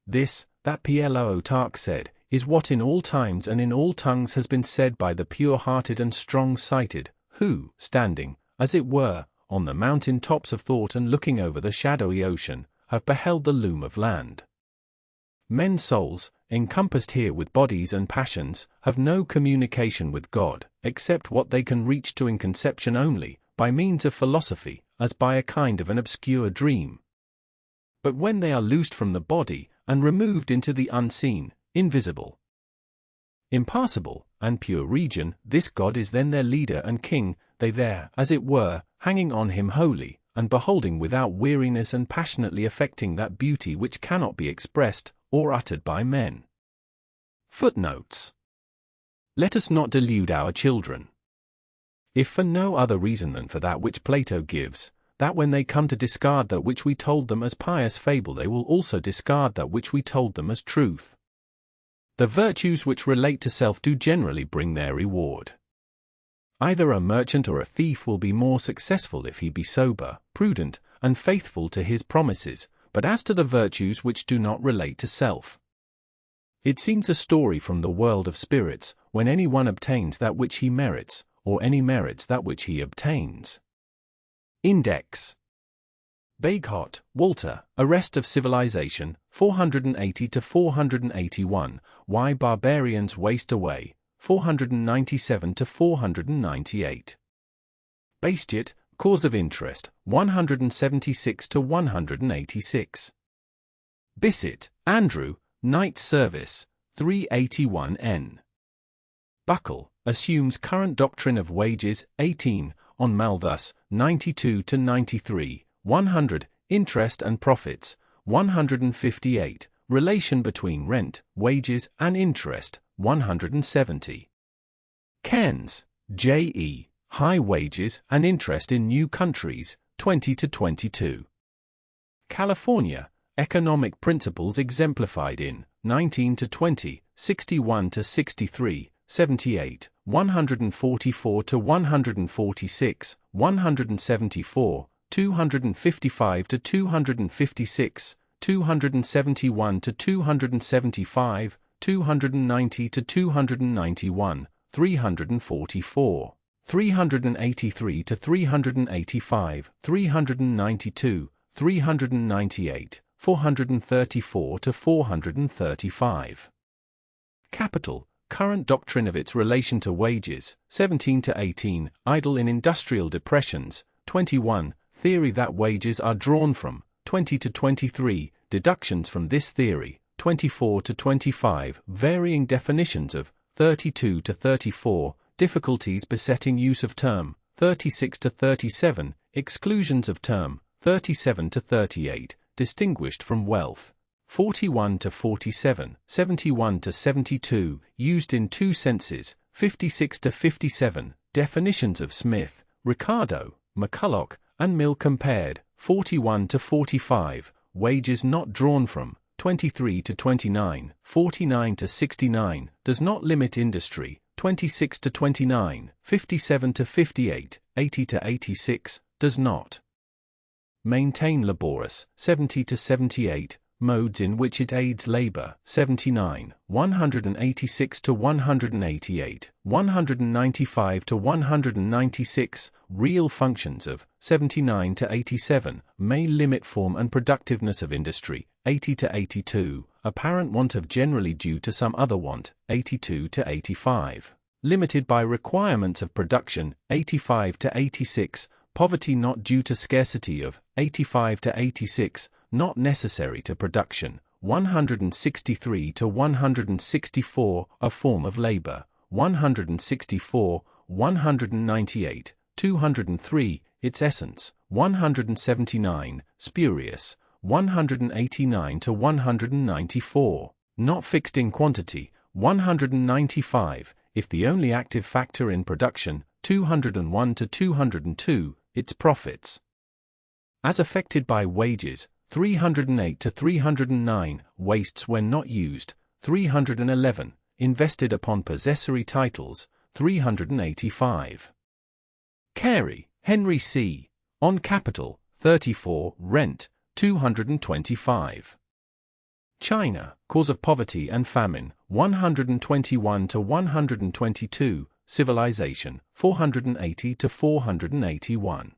This, that Plutarch said, is what in all times and in all tongues has been said by the pure-hearted and strong-sighted, who, standing, as it were, on the mountain tops of thought and looking over the shadowy ocean, have beheld the loom of land. Men's souls, encompassed here with bodies and passions, have no communication with God, except what they can reach to in conception only, by means of philosophy, as by a kind of an obscure dream. But when they are loosed from the body, and removed into the unseen, invisible, impassable, and pure region, this God is then their leader and king, they there, as it were, hanging on him wholly, and beholding without weariness and passionately affecting that beauty which cannot be expressed, or uttered by men. Footnotes. Let us not delude our children. If for no other reason than for that which Plato gives, that when they come to discard that which we told them as pious fable they will also discard that which we told them as truth. The virtues which relate to self do generally bring their reward. Either a merchant or a thief will be more successful if he be sober, prudent, and faithful to his promises, but as to the virtues which do not relate to self, it seems a story from the world of spirits, when any one obtains that which he merits, or any merits that which he obtains. Index. Bagehot, Walter, Arrest of Civilization, 480 to 481, Why Barbarians Waste Away, 497 to 498. Bastiat, Cause of Interest, 176 to 186. Bissett, Andrew, Night Service, 381n. Buckle, Assumes Current Doctrine of Wages, 18, on Malthus, 92 to 93, 100, Interest and Profits, 158, Relation between Rent, Wages, and Interest, 170. Keynes, J.E., High Wages and Interest in New Countries, 20 to 22. California, Economic Principles Exemplified in 19 to 20, 61 to 63, 78, 144 to 146, 174, 255 to 256, 271 to 275, 290 to 291, 344, 383 to 385, 392, 398, 434 to 435. Capital, Current Doctrine of its Relation to Wages, 17 to 18, Idle in Industrial Depressions, 21, Theory that Wages are drawn from, 20 to 23, Deductions from this theory, 24 to 25, Varying definitions of, 32 to 34, Difficulties besetting use of term, 36 to 37, Exclusions of term, 37 to 38, Distinguished from wealth, 41 to 47, 71 to 72, Used in two senses, 56 to 57, Definitions of Smith, Ricardo, McCulloch, and Mill compared, 41 to 45, Wages not drawn from, 23 to 29, 49 to 69, Does not limit industry, 26 to 29, 57 to 58, 80 to 86, Does not maintain laborious, 70 to 78, Modes in which it aids labor, 79, 186 to 188, 195 to 196, Real functions of, 79 to 87, May limit form and productiveness of industry, 80 to 82, Apparent want of generally due to some other want, 82 to 85, Limited by requirements of production, 85 to 86, Poverty not due to scarcity of, 85 to 86, Not necessary to production, 163 to 164, A form of labor, 164, 198, 203, Its essence, 179, Spurious, 189 to 194, Not fixed in quantity, 195, If the only active factor in production, 201 to 202, Its profits. As affected by wages, 308 to 309, Wastes when not used, 311, Invested upon possessory titles, 385. Carey, Henry C., On Capital, 34, Rent, 225. China, Cause of Poverty and Famine, 121 to 122, Civilization, 480 to 481.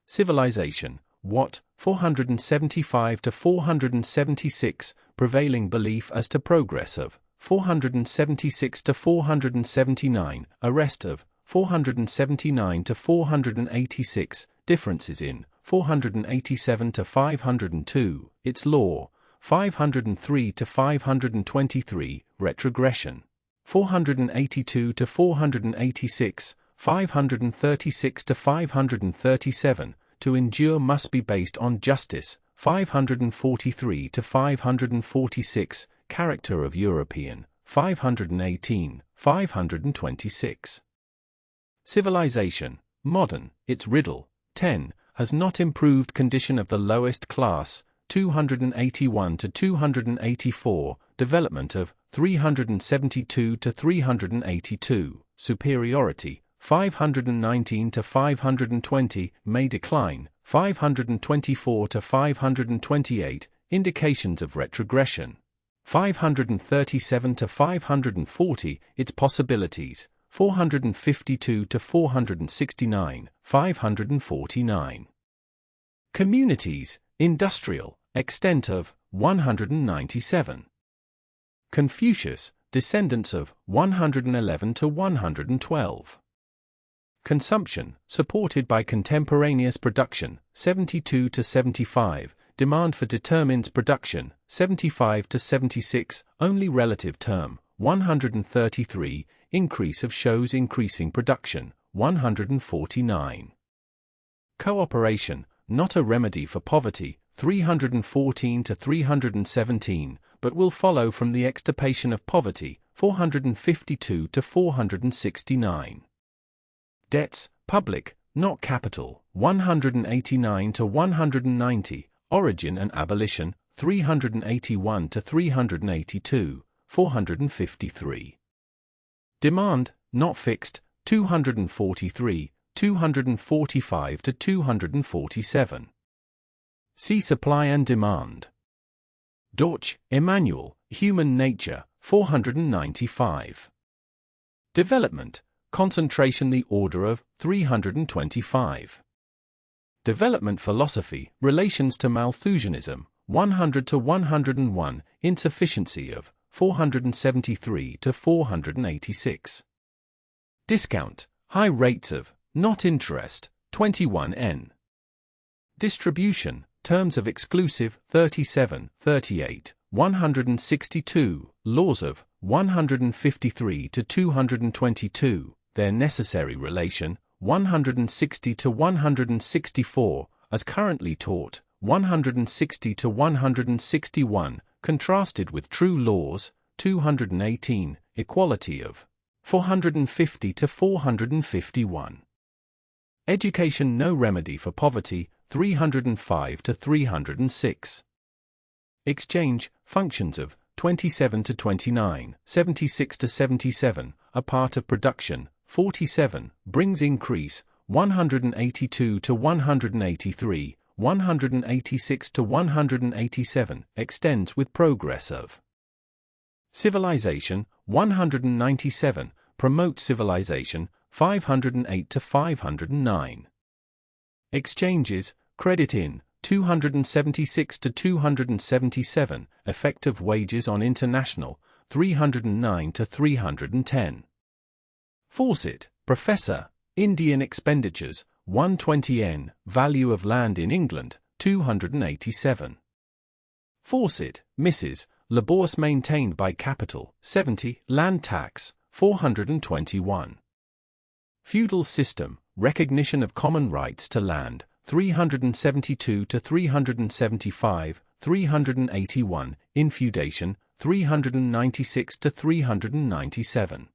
Civilization, What, 475 to 476, prevailing belief as to progress of 476 to 479, arrest of 479 to 486, differences in 487 to 502, its law 503 to 523, retrogression 482 to 486, 536 to 537, to endure must be based on justice 543 to 546, character of European 518, 526. Civilization, modern, its riddle 10, has not improved condition of the lowest class 281 to 284, development of 372 to 382, superiority 519 to 520, may decline 524 to 528, indications of retrogression 537 to 540, its possibilities 452 to 469, 549. Communities, industrial, extent of 197. Confucius, descendants of 111 to 112. Consumption, supported by contemporaneous production, 72 to 75, demand for determines production, 75 to 76, only relative term, 133, increase of shows increasing production, 149. Cooperation, not a remedy for poverty, 314 to 317, but will follow from the extirpation of poverty, 452 to 469. Debts, public, not capital, 189 to 190, origin and abolition, 381 to 382, 453. Demand, not fixed, 243, 245 to 247. See supply and demand. Deutsch, Emmanuel, Human Nature, 495. Development, concentration the order of 325. Development philosophy, relations to Malthusianism, 100 to 101, insufficiency of 473 to 486. Discount, high rates of, not interest, 21n. Distribution, terms of exclusive, 37, 38, 162, laws of, 153 to 222, their necessary relation, 160 to 164, as currently taught, 160 to 161, contrasted with true laws, 218, equality of, 450 to 451. Education no remedy for poverty, 305 to 306. Exchange, functions of, 27 to 29, 76 to 77, a part of production, 47, brings increase, 182 to 183, 186 to 187, extends with progress of. Civilization, 197, promote civilization, 508 to 509. Exchanges, credit in, 276 to 277, effective wages on international, 309 to 310. Fawcett, Professor, Indian expenditures, 120n, value of land in England, 287. Fawcett, Mrs., labors maintained by capital, 70, land tax, 421. Feudal system, recognition of common rights to land, 372 to 375, 381, infeudation, 396 to 397.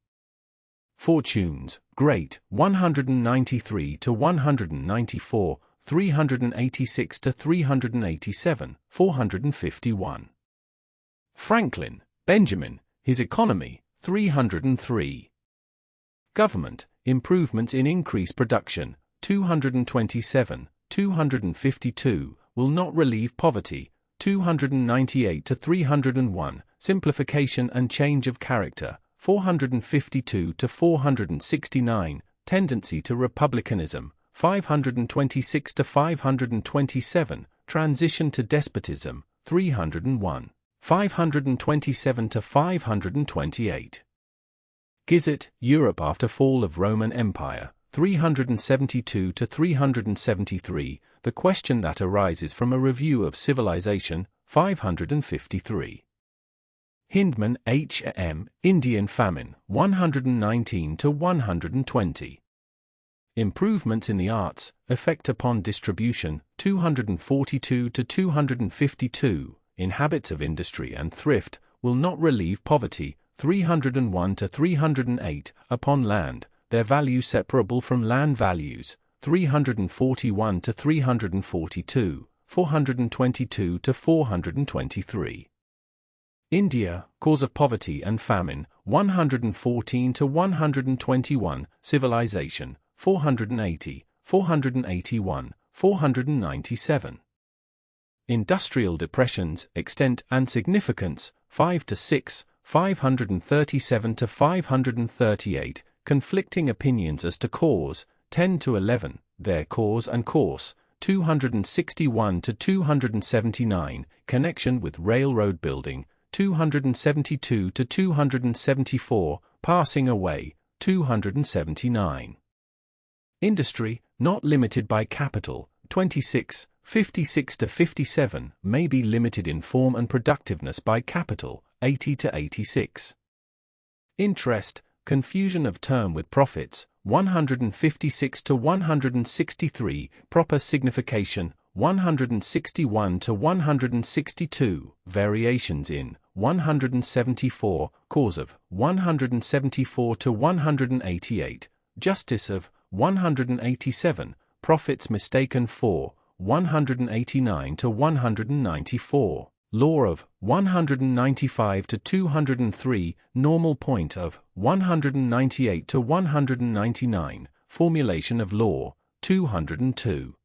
Fortunes, great, 193 to 194, 386 to 387, 451. Franklin, Benjamin, his economy, 303. Government, improvements in increased production, 227, 252, will not relieve poverty, 298 to 301, simplification and change of character, 452 to 469, tendency to republicanism, 526 to 527, Transition to despotism, 301. 527 to 528. Gizit, Europe after fall of Roman Empire, 372 to 373, the question that arises from a review of civilization, 553. Hindman, H. M., Indian famine, 119 to 120. Improvements in the arts, effect upon distribution, 242 to 252, in habits of industry and thrift, will not relieve poverty, 301 to 308, upon land, their value separable from land values, 341 to 342, 422 to 423. India, cause of poverty and famine, 114 to 121, civilization, 480, 481, 497. Industrial depressions, extent and significance, 5 to 6, 537 to 538, conflicting opinions as to cause, 10 to 11, their cause and course, 261 to 279, connection with railroad building, 272 to 274, passing away, 279. Industry, not limited by capital, 26, 56 to 57, may be limited in form and productiveness by capital, 80 to 86. Interest, confusion of term with profits, 156 to 163, proper signification, 161 to 162, variations in, 174, cause of, 174 to 188, justice of, 187, profits mistaken for, 189 to 194, law of, 195 to 203, normal point of, 198 to 199, formulation of law, 202.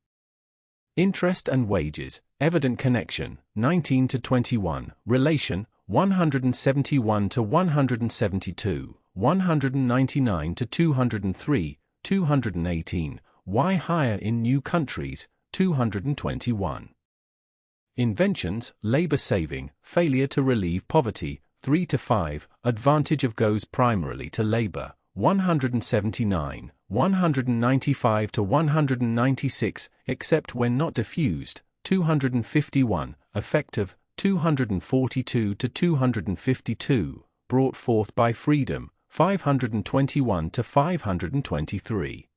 Interest and wages, evident connection, 19 to 21, relation, 171 to 172, 199 to 203, 218, why higher in new countries, 221. Inventions, labor saving, failure to relieve poverty, 3 to 5, advantage of goes primarily to labor, 179, 195 to 196, except when not diffused, 251, effective, 242 to 252, brought forth by freedom, 521 to 523.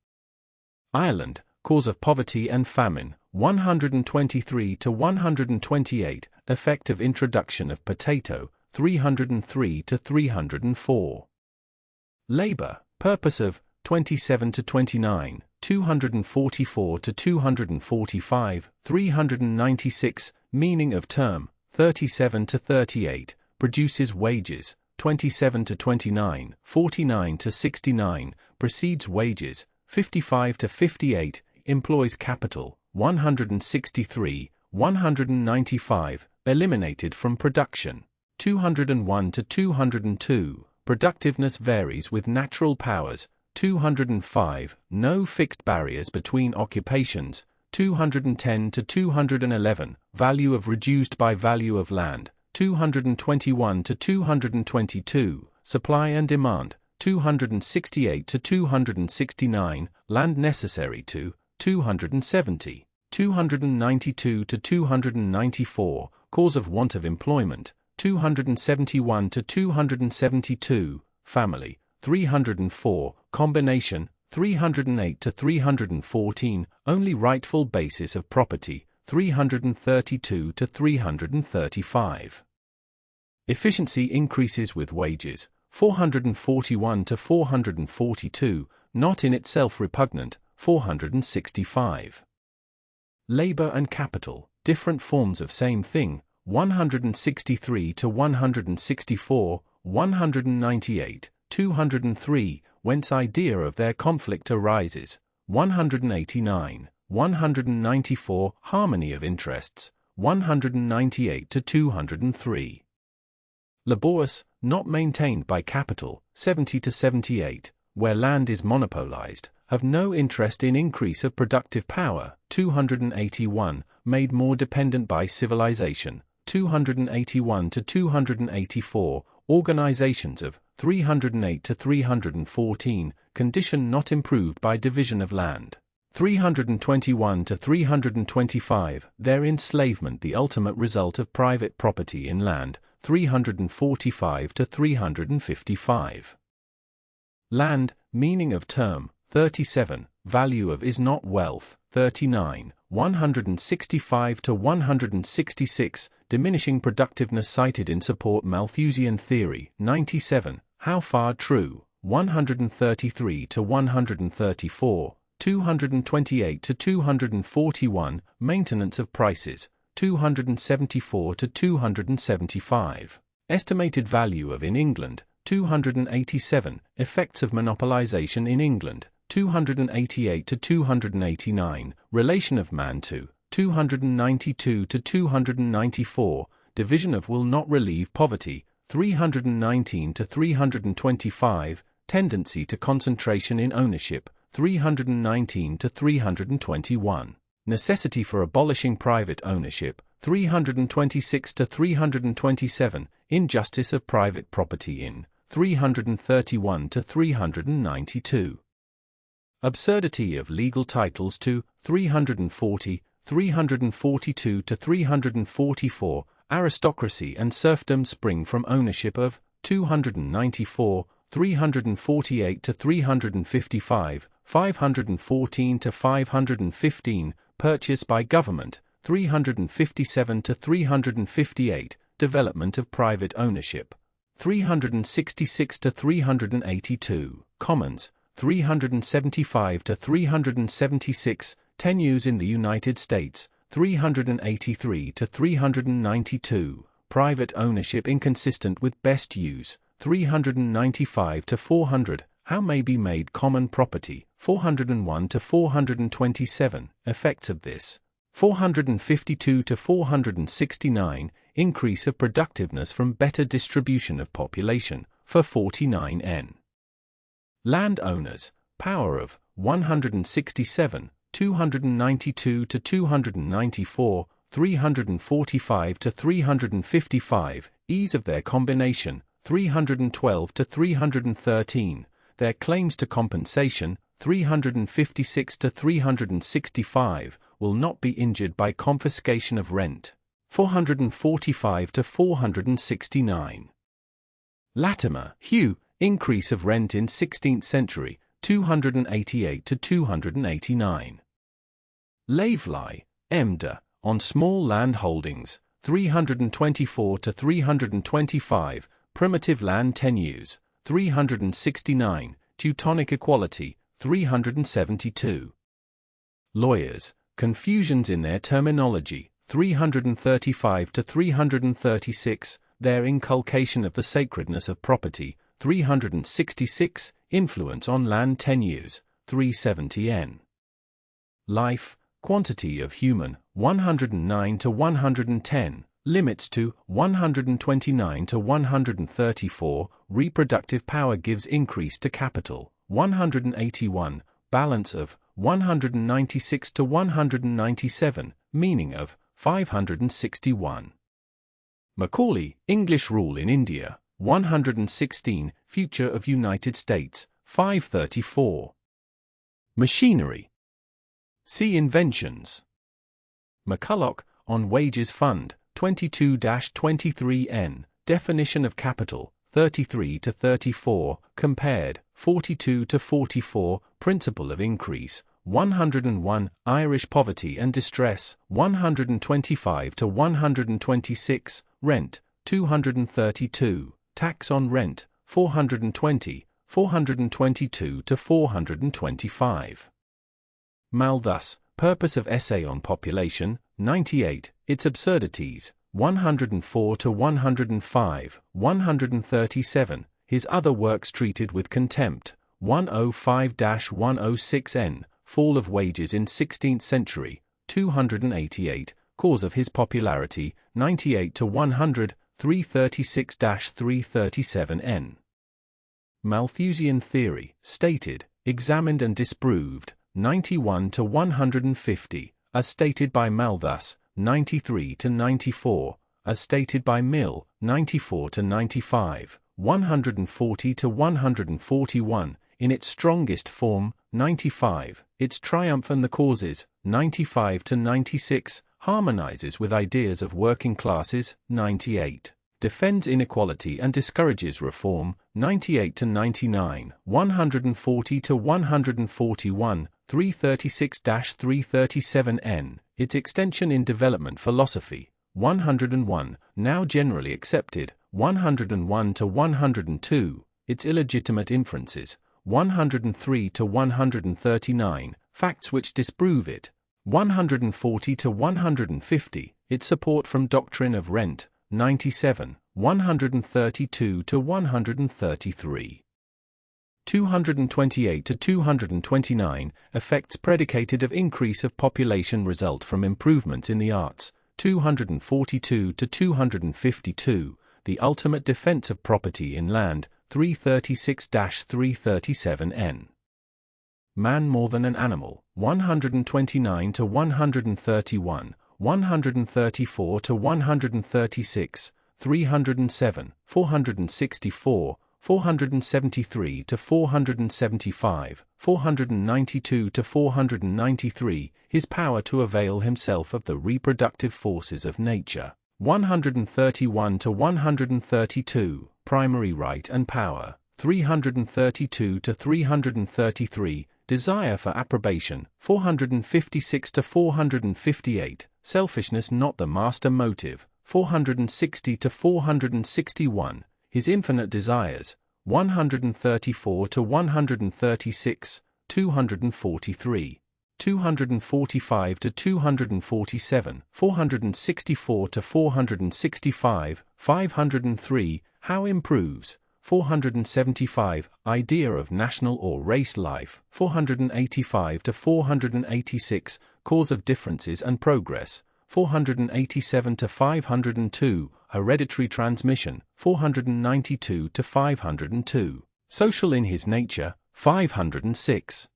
Ireland, cause of poverty and famine, 123 to 128, effect of introduction of potato, 303 to 304. Labor, purpose of, 27 to 29, 244 to 245, 396, meaning of term, 37 to 38, produces wages, 27 to 29, 49 to 69, precedes wages, 55 to 58, employs capital, 163, 195, eliminated from production, 201 to 202, productiveness varies with natural powers, 205, no fixed barriers between occupations, 210 to 211, value of reduced by value of land, 221 to 222, supply and demand, 268 to 269, land necessary to, 270, 292 to 294, cause of want of employment, 271 to 272, family, 304, combination, 308 to 314, only rightful basis of property, 332 to 335. Efficiency increases with wages, 441 to 442, not in itself repugnant, 465. Labor and capital, different forms of same thing, 163 to 164, 198, 203, whence idea of their conflict arises, 189, 194, harmony of interests, 198 to 203. Laborious, not maintained by capital, 70 to 78, where land is monopolized, have no interest in increase of productive power. 281, made more dependent by civilization. 281 to 284, organizations of. 308 to 314, condition not improved by division of land. 321 to 325, their enslavement the ultimate result of private property in land. 345 to 355. Land, meaning of term. 37, value of is not wealth. 39, 165 to 166, diminishing productiveness cited in support Malthusian theory. 97, how far true. 133 to 134, 228 to 241, maintenance of prices. 274 to 275, estimated value of in England. 287, effects of monopolization in England. 288 to 289, relation of man to. 292 to 294, division of will not relieve poverty. 319 to 325, tendency to concentration in ownership. 319 to 321, necessity for abolishing private ownership. 326 to 327, injustice of private property in. 331 to 392. Absurdity of legal titles to. 340, 342 to 344, aristocracy and serfdom spring from ownership of. 294, 348 to 355, 514 to 515, purchase by government. 357 to 358, development of private ownership. 366 to 382, commons. 375 to 376, tenures in the United States. 383 to 392, private ownership inconsistent with best use. 395 to 400, how may be made common property. 401 to 427, effects of this. 452 to 469, increase of productiveness from better distribution of population. For 49n. Landowners, power of. 167, 292 to 294, 345 to 355, ease of their combination. 312 to 313, their claims to compensation. 356 to 365, will not be injured by confiscation of rent. 445 to 469. Latimer, Hugh, increase of rent in 16th century. 288 to 289. Laveley, Emder, on small land holdings. 324 to 325, primitive land tenures. 369, Teutonic equality. 372. Lawyers, confusions in their terminology. 335 to 336, their inculcation of the sacredness of property. 366, influence on land tenures. 370n. Life, quantity of human. 109 to 110, limits to. 129 to 134, reproductive power gives increase to capital. 181, balance of. 196 to 197, meaning of. 561. Macaulay, English rule in India. 116, future of United States. 534. Machinery. See inventions. McCulloch, on wages fund. 22-23n, definition of capital. 33 to 34, compared. 42 to 44, principle of increase. 101, Irish poverty and distress. 125 to 126, rent. 232, tax on rent. 420, 422 to 425. Malthus, purpose of essay on population. 98, its absurdities. 104 to 105, 137, his other works treated with contempt. 105-106n, fall of wages in 16th century. 288, cause of his popularity. 98 to 100, 336-337n. Malthusian theory, stated, examined and disproved, 91 to 150, as stated by Malthus, 93 to 94, as stated by Mill, 94 to 95, 140 to 141, in its strongest form, 95, its triumph and the causes, 95 to 96, harmonizes with ideas of working classes, 98. Defends inequality and discourages reform, 98 to 99, 140 to 141, 336-337n, its extension in development philosophy, 101, now generally accepted, 101 to 102, its illegitimate inferences, 103 to 139, facts which disprove it, 140 to 150, its support from doctrine of rent, 97, 132 to 133. 228 to 229, effects predicated of increase of population result from improvements in the arts, 242 to 252, the ultimate defense of property in land, 336-337n. Man more than an animal, 129 to 131, 134 to 136, 307, 464, 473 to 475, 492 to 493, his power to avail himself of the reproductive forces of nature, 131 to 132, primary right and power, 332 to 333, desire for approbation, 456 to 458, selfishness not the master motive, 460 to 461, his infinite desires, 134 to 136, 243, 245 to 247, 464 to 465, 503, how improves, 475, idea of national or race life, 485 to 486, cause of differences and progress, 487 to 502, hereditary transmission, 492 to 502, social in his nature, 506.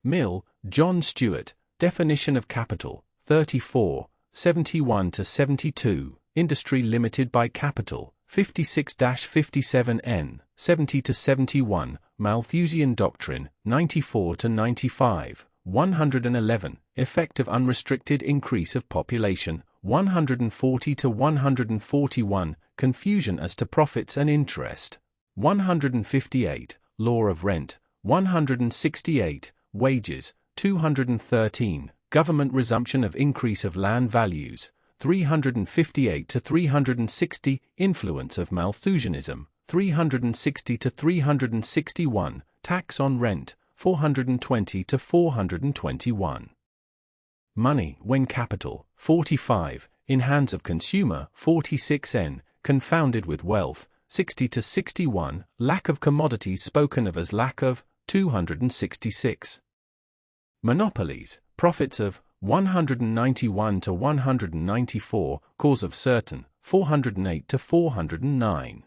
Mill, John Stuart, definition of capital, 34, 71 to 72, industry limited by capital, 56-57n, 70 to 71, Malthusian doctrine, 94 to 95, 111, effect of unrestricted increase of population, 140 to 141, confusion as to profits and interest, 158, law of rent, 168, wages, 213, government resumption of increase of land values, 358 to 360, influence of Malthusianism, 360 to 361, tax on rent, 420 to 421. Money, when capital, 45, in hands of consumer, 46n, confounded with wealth, 60 to 61, lack of commodities spoken of as lack of, 266. Monopolies, profits of, 191 to 194, cause of certain, 408 to 409.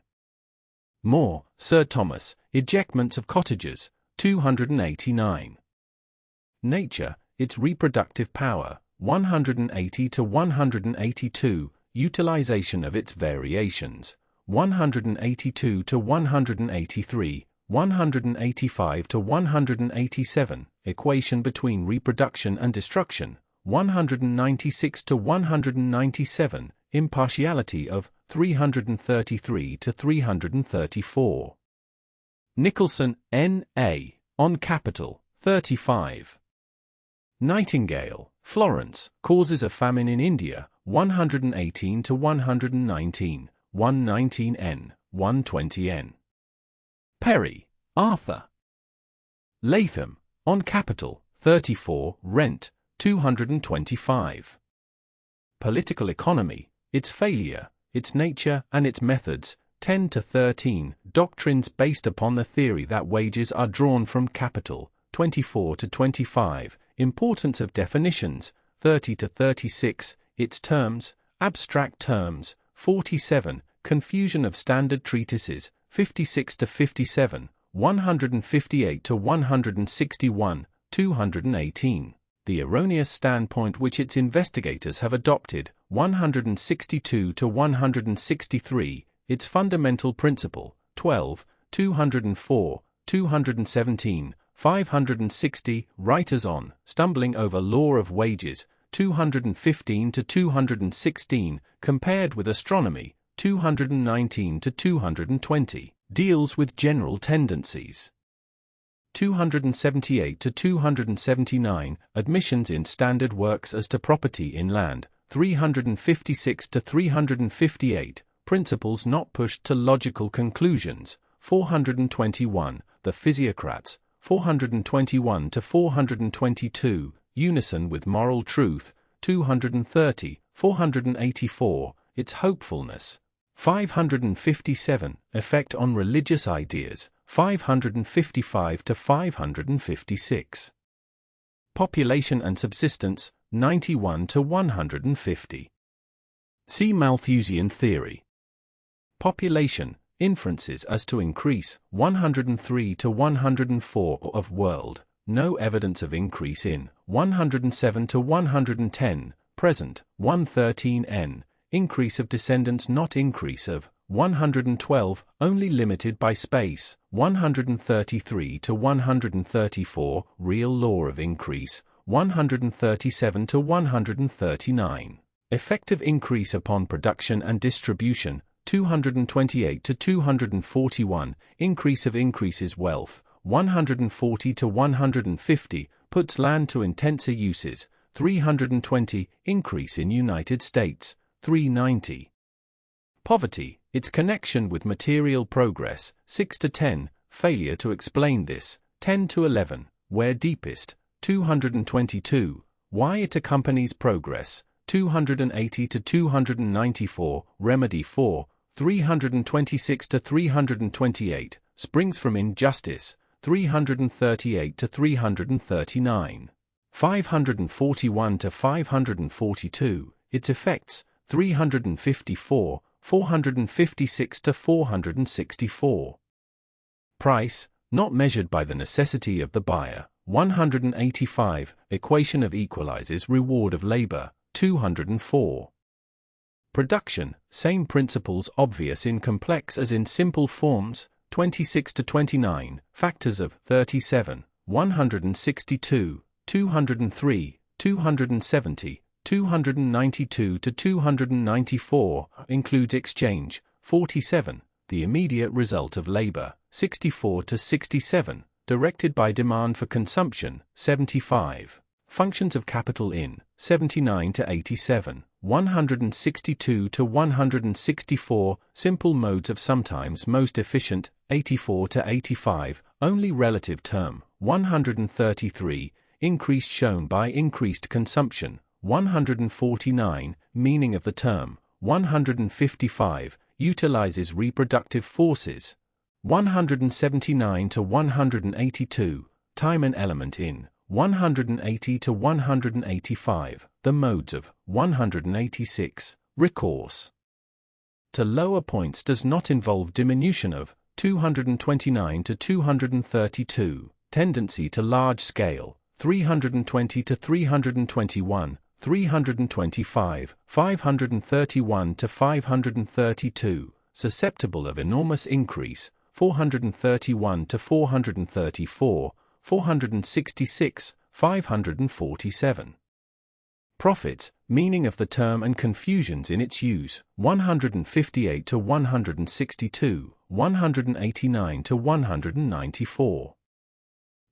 More, Sir Thomas, ejectments of cottagers, 289. Nature, its reproductive power, 180 to 182, utilization of its variations, 182 to 183, 185 to 187, equation between reproduction and destruction, 196 to 197, impartiality of, 333 to 334. Nicholson, N.A., on Capital, 35. Nightingale, Florence, Causes of Famine in India, 118 to 119, 119n, 120n. Perry, Arthur. Latham, on Capital, 34, Rent, 225. Political Economy, its failure, its nature and its methods, 10 to 13, Doctrines based upon the theory that wages are drawn from capital, 24 to 25, Importance of definitions, 30 to 36, its terms, abstract terms, 47, Confusion of standard treatises, 56 to 57, 158 to 161, 218. The erroneous standpoint which its investigators have adopted, 162 to 163, its fundamental principle, 12, 204, 217, 560, writers on, stumbling over law of wages, 215 to 216, compared with astronomy, 219 to 220, deals with general tendencies. 278 to 279, admissions in standard works as to property in land, 356 to 358, principles not pushed to logical conclusions, 421, the physiocrats, 421 to 422, unison with moral truth, 230, 484, its hopefulness, 557, effect on religious ideas, 555 to 556. Population and subsistence, 91 to 150. See Malthusian theory. Population, inferences as to increase, 103 to 104 of world, no evidence of increase in, 107 to 110, present, 113n, increase of descendants not increase of, 112, only limited by space, 133 to 134, real law of increase, 137 to 139. Effective increase upon production and distribution, 228 to 241, increase of increases wealth, 140 to 150, puts land to intenser uses, 320, increase in United States, 390. Poverty, its connection with material progress, 6 to 10, failure to explain this, 10 to 11, where deepest, 222, why it accompanies progress, 280 to 294, remedy for, 326 to 328, springs from injustice, 338 to 339, 541 to 542, its effects, 354, 456 to 464. Price, not measured by the necessity of the buyer, 185, equation of equalizes reward of labor, 204. Production, same principles obvious in complex as in simple forms, 26 to 29, factors of 37, 162, 203, 270, 292 to 294, includes exchange, 47, the immediate result of labor, 64 to 67, directed by demand for consumption, 75, functions of capital in, 79 to 87, 162 to 164, simple modes of sometimes most efficient, 84 to 85, only relative term, 133, increase shown by increased consumption, 149, meaning of the term, 155, utilizes reproductive forces, 179 to 182, time and element in, 180 to 185, the modes of, 186, recourse to lower points does not involve diminution of, 229 to 232, tendency to large scale, 320 to 321, 325, 531 to 532, susceptible of enormous increase, 431 to 434, 466, 547. Profits, meaning of the term and confusions in its use, 158 to 162, 189 to 194.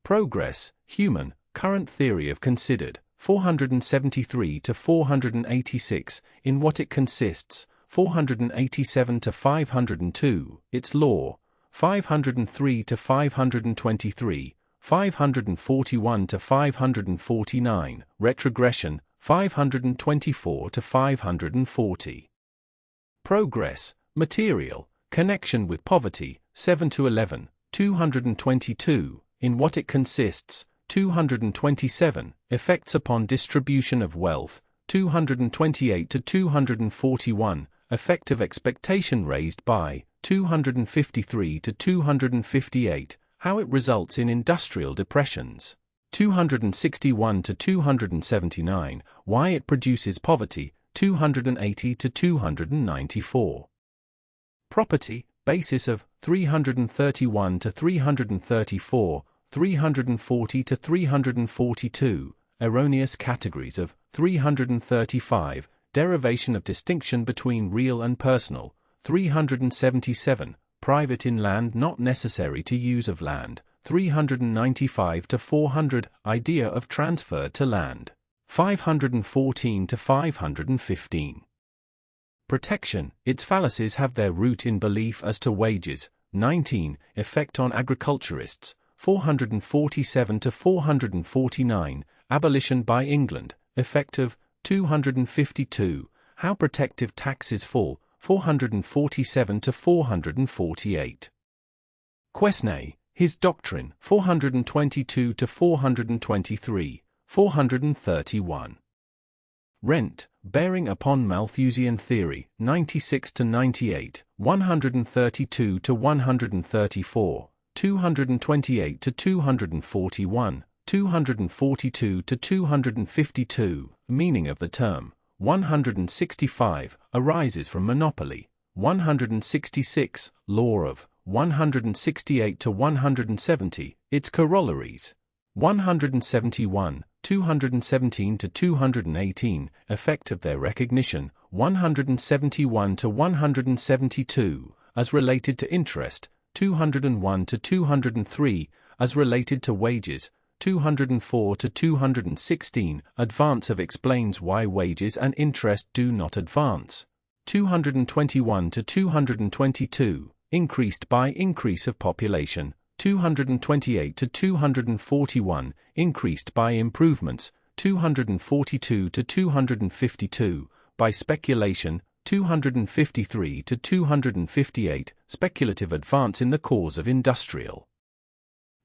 Progress, human, current theory of considered, 473 to 486, in what it consists, 487 to 502, its law, 503 to 523, 541 to 549, retrogression, 524 to 540. Progress, material, connection with poverty, 7 to 11, 222, in what it consists, 227, effects upon distribution of wealth, 228 to 241, effect of expectation raised by, 253 to 258, how it results in industrial depressions. 261 to 279, why it produces poverty. 280 to 294. Property, basis of 331 to 334, 340 to 342, erroneous categories of 335, derivation of distinction between real and personal, 377, private in land not necessary to use of land, 395 to 400, idea of transfer to land, 514 to 515. Protection, its fallacies have their root in belief as to wages, 19, effect on agriculturists, 447 to 449, abolition by England, effective, 252, how protective taxes fall, 447 to 448. Quesnay, his doctrine, 422 to 423, 431. Rent, bearing upon Malthusian theory, 96 to 98, 132 to 134, 228 to 241, 242 to 252, meaning of the term, 165, arises from monopoly, 166, law of, 168 to 170, its corollaries, 171, 217 to 218, effect of their recognition, 171 to 172, as related to interest, 201 to 203, as related to wages, 204 to 216, advance of explains why wages and interest do not advance, 221 to 222, increased by increase of population, 228 to 241, increased by improvements, 242 to 252, by speculation, 253 to 258, speculative advance in the cause of industrial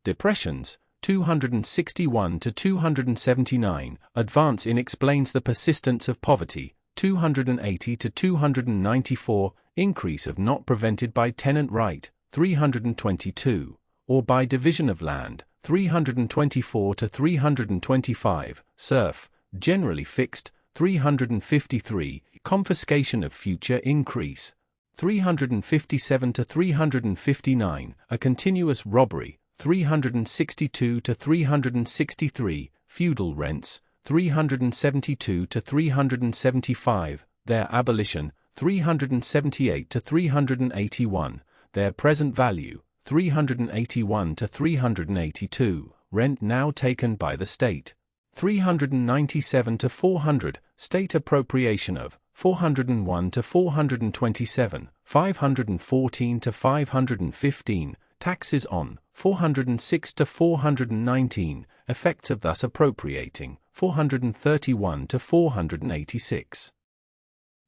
depressions, 261 to 279, advance in explains the persistence of poverty, 280 to 294, increase of not prevented by tenant right, 322, or by division of land, 324 to 325, serf, generally fixed, 353, confiscation of future increase, 357 to 359, a continuous robbery, 362 to 363, feudal rents, 372 to 375, their abolition, 378 to 381, their present value, 381 to 382, rent now taken by the state, 397 to 400, state appropriation of, 401 to 427, 514 to 515, taxes on, 406 to 419, effects of thus appropriating, 431 to 486.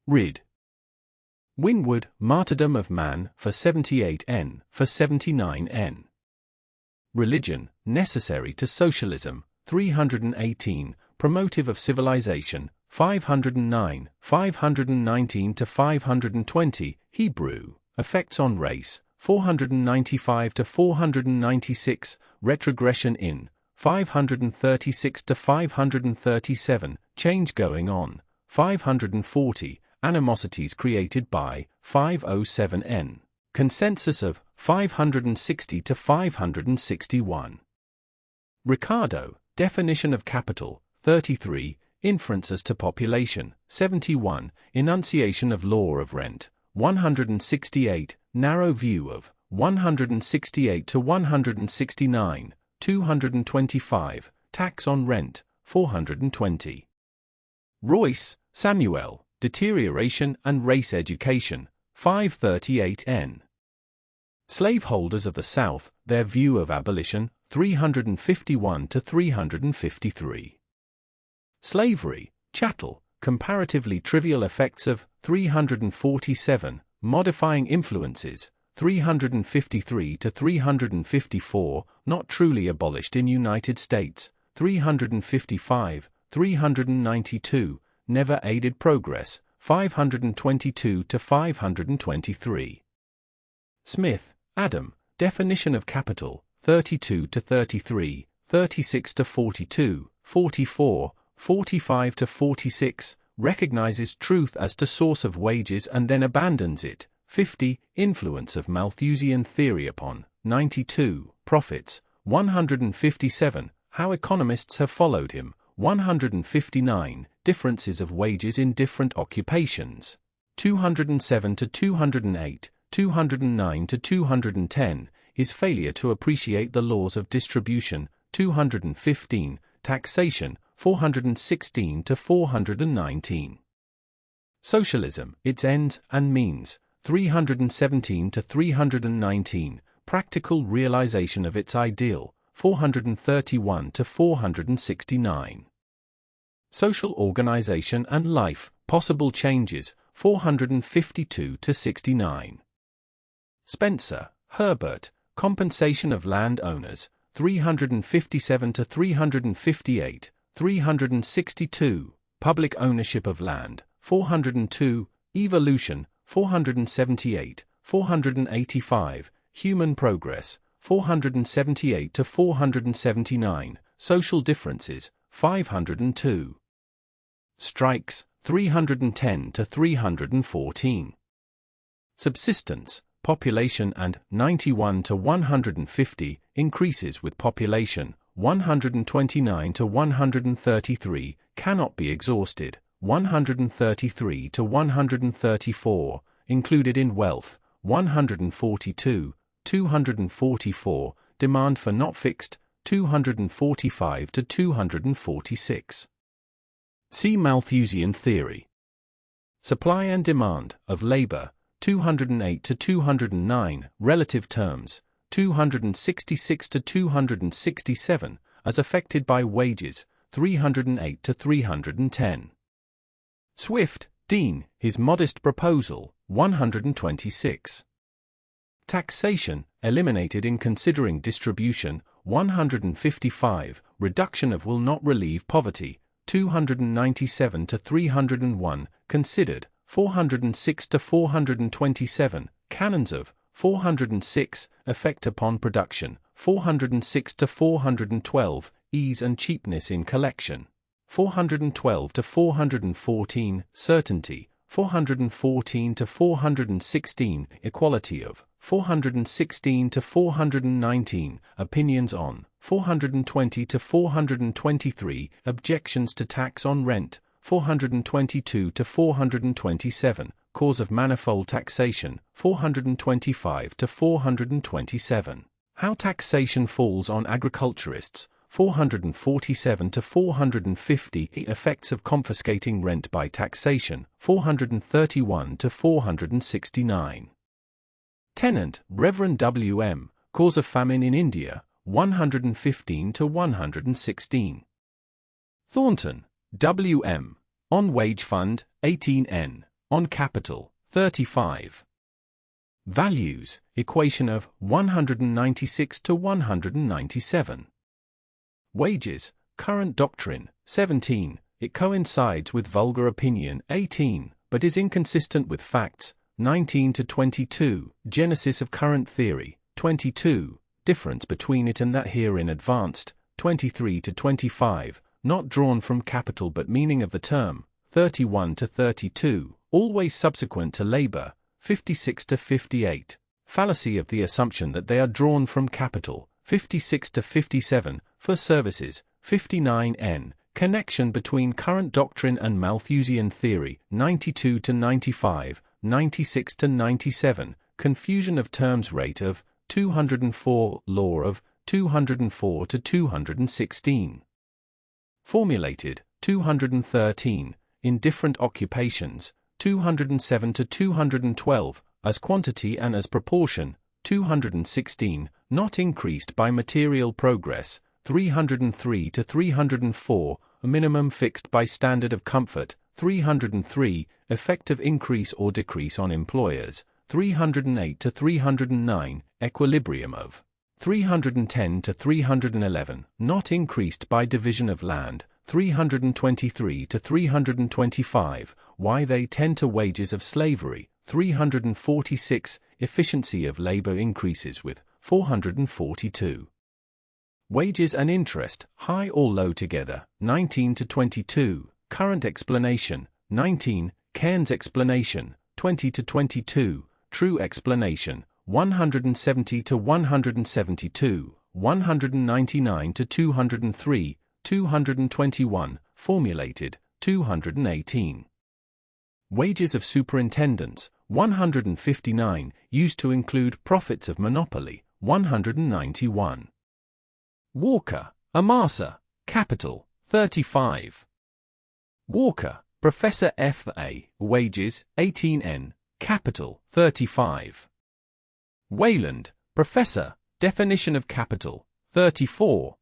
Rid. Winwood, Martyrdom of Man, for 78n, for 79n. Religion, necessary to socialism, 318, promotive of civilization, 509, 519 to 520, Hebrew, effects on race, 495 to 496, retrogression in, 536 to 537, change going on, 540, animosities created by, 507n, consensus of, 560 to 561. Ricardo, definition of capital, 33, inferences to population, 71, enunciation of law of rent, 168, narrow view of, 168 to 169, 225, tax on rent, 420. Royce, Samuel, deterioration and race education, 538n. Slaveholders of the South, their view of abolition, 351 to 353. Slavery, chattel, comparatively trivial effects of, 347, modifying influences, 353 to 354, not truly abolished in United States, 355, 392, never aided progress, 522 to 523. Smith, Adam, Definition of Capital, 32 to 33, 36 to 42, 44, 45 to 46, recognizes truth as to source of wages and then abandons it. 50, Influence of Malthusian theory upon, 92, Profits, 157, How economists have followed him, 159, Differences of wages in different occupations, 207 to 208, 209 to 210, His failure to appreciate the laws of distribution, 215, Taxation, 416 to 419. Socialism, Its Ends and Means, 317 to 319, Practical Realization of Its Ideal, 431 to 469. Social Organization and Life, Possible Changes, 452 to 69. Spencer, Herbert, Compensation of Land Owners, 357 to 358, 362, Public Ownership of Land, 402, Evolution, 478, 485, Human Progress, 478 to 479, Social Differences, 502. Strikes, 310 to 314. Subsistence, Population and 91 to 150, increases with population, 129 to 133, cannot be exhausted, 133 to 134, included in wealth, 142, 244, demand for not fixed, 245 to 246. See Malthusian theory. Supply and demand of labor, 208 to 209, relative terms, 266 to 267, as affected by wages, 308 to 310. Swift, Dean, His Modest Proposal, 126. Taxation, eliminated in considering distribution, 155, reduction of will not relieve poverty, 297 to 301, considered, 406 to 427, canons of, 406, effect upon production, 406 to 412, ease and cheapness in collection, 412 to 414, certainty, 414 to 416, equality of, 416 to 419, opinions on, 420 to 423, objections to tax on rent, 422 to 427, cause of manifold taxation, 425 to 427. How taxation falls on agriculturists, 447 to 450, effects of confiscating rent by taxation, 431 to 469. Tennant, Reverend W.M., Cause of Famine in India, 115 to 116. Thornton, W.M., On Wage Fund, 18N, On Capital, 35. Values, Equation of 196 to 197. Wages, Current Doctrine, 17, it coincides with vulgar opinion, 18, but is inconsistent with facts, 19 to 22, Genesis of Current Theory, 22, difference between it and that herein advanced, 23 to 25, not drawn from capital but meaning of the term, 31 to 32, always subsequent to labor, 56 to 58, fallacy of the assumption that they are drawn from capital, 56 to 57, for services, 59n, connection between current doctrine and Malthusian theory, 92 to 95, 96 to 97, confusion of terms rate of, 204, law of, 204 to 216. Formulated, 213, in different occupations, 207 to 212, as quantity and as proportion, 216, not increased by material progress, 303 to 304, a minimum fixed by standard of comfort, 303, effect of increase or decrease on employers, 308 to 309, equilibrium of, 310 to 311, not increased by division of land, 323 to 325, why they tend to wages of slavery, 346, efficiency of labor increases with 442. Wages and interest, high or low together, 19 to 22, current explanation, 19, Cairns explanation, 20 to 22, true explanation, 170 to 172, 199 to 203, 221, formulated, 218. Wages of superintendents, 159, used to include profits of monopoly, 191. Walker, Amasa, capital, 35. Walker, Professor F.A., wages, 18N, capital, 35. Wayland, Professor, definition of capital, 34.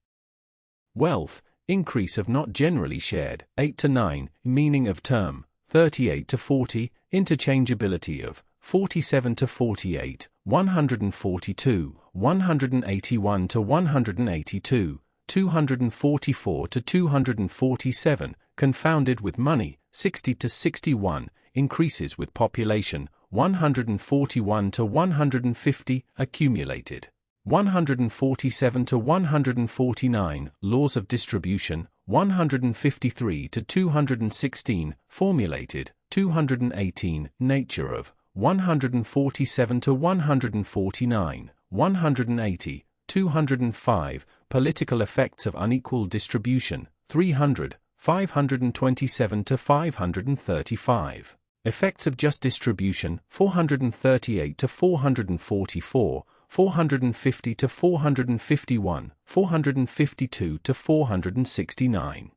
Wealth, increase of not generally shared, 8 to 9, meaning of term, 38 to 40, interchangeability of, 47 to 48, 142, 181 to 182, 244 to 247, confounded with money, 60 to 61, increases with population, 141 to 150, accumulated. 147 to 149, laws of distribution, 153 to 216, formulated, 218, nature of, 147 to 149, 180, 205, political effects of unequal distribution, 300, 527 to 535, effects of just distribution, 438 to 444, 450 to 451, 452 to 469.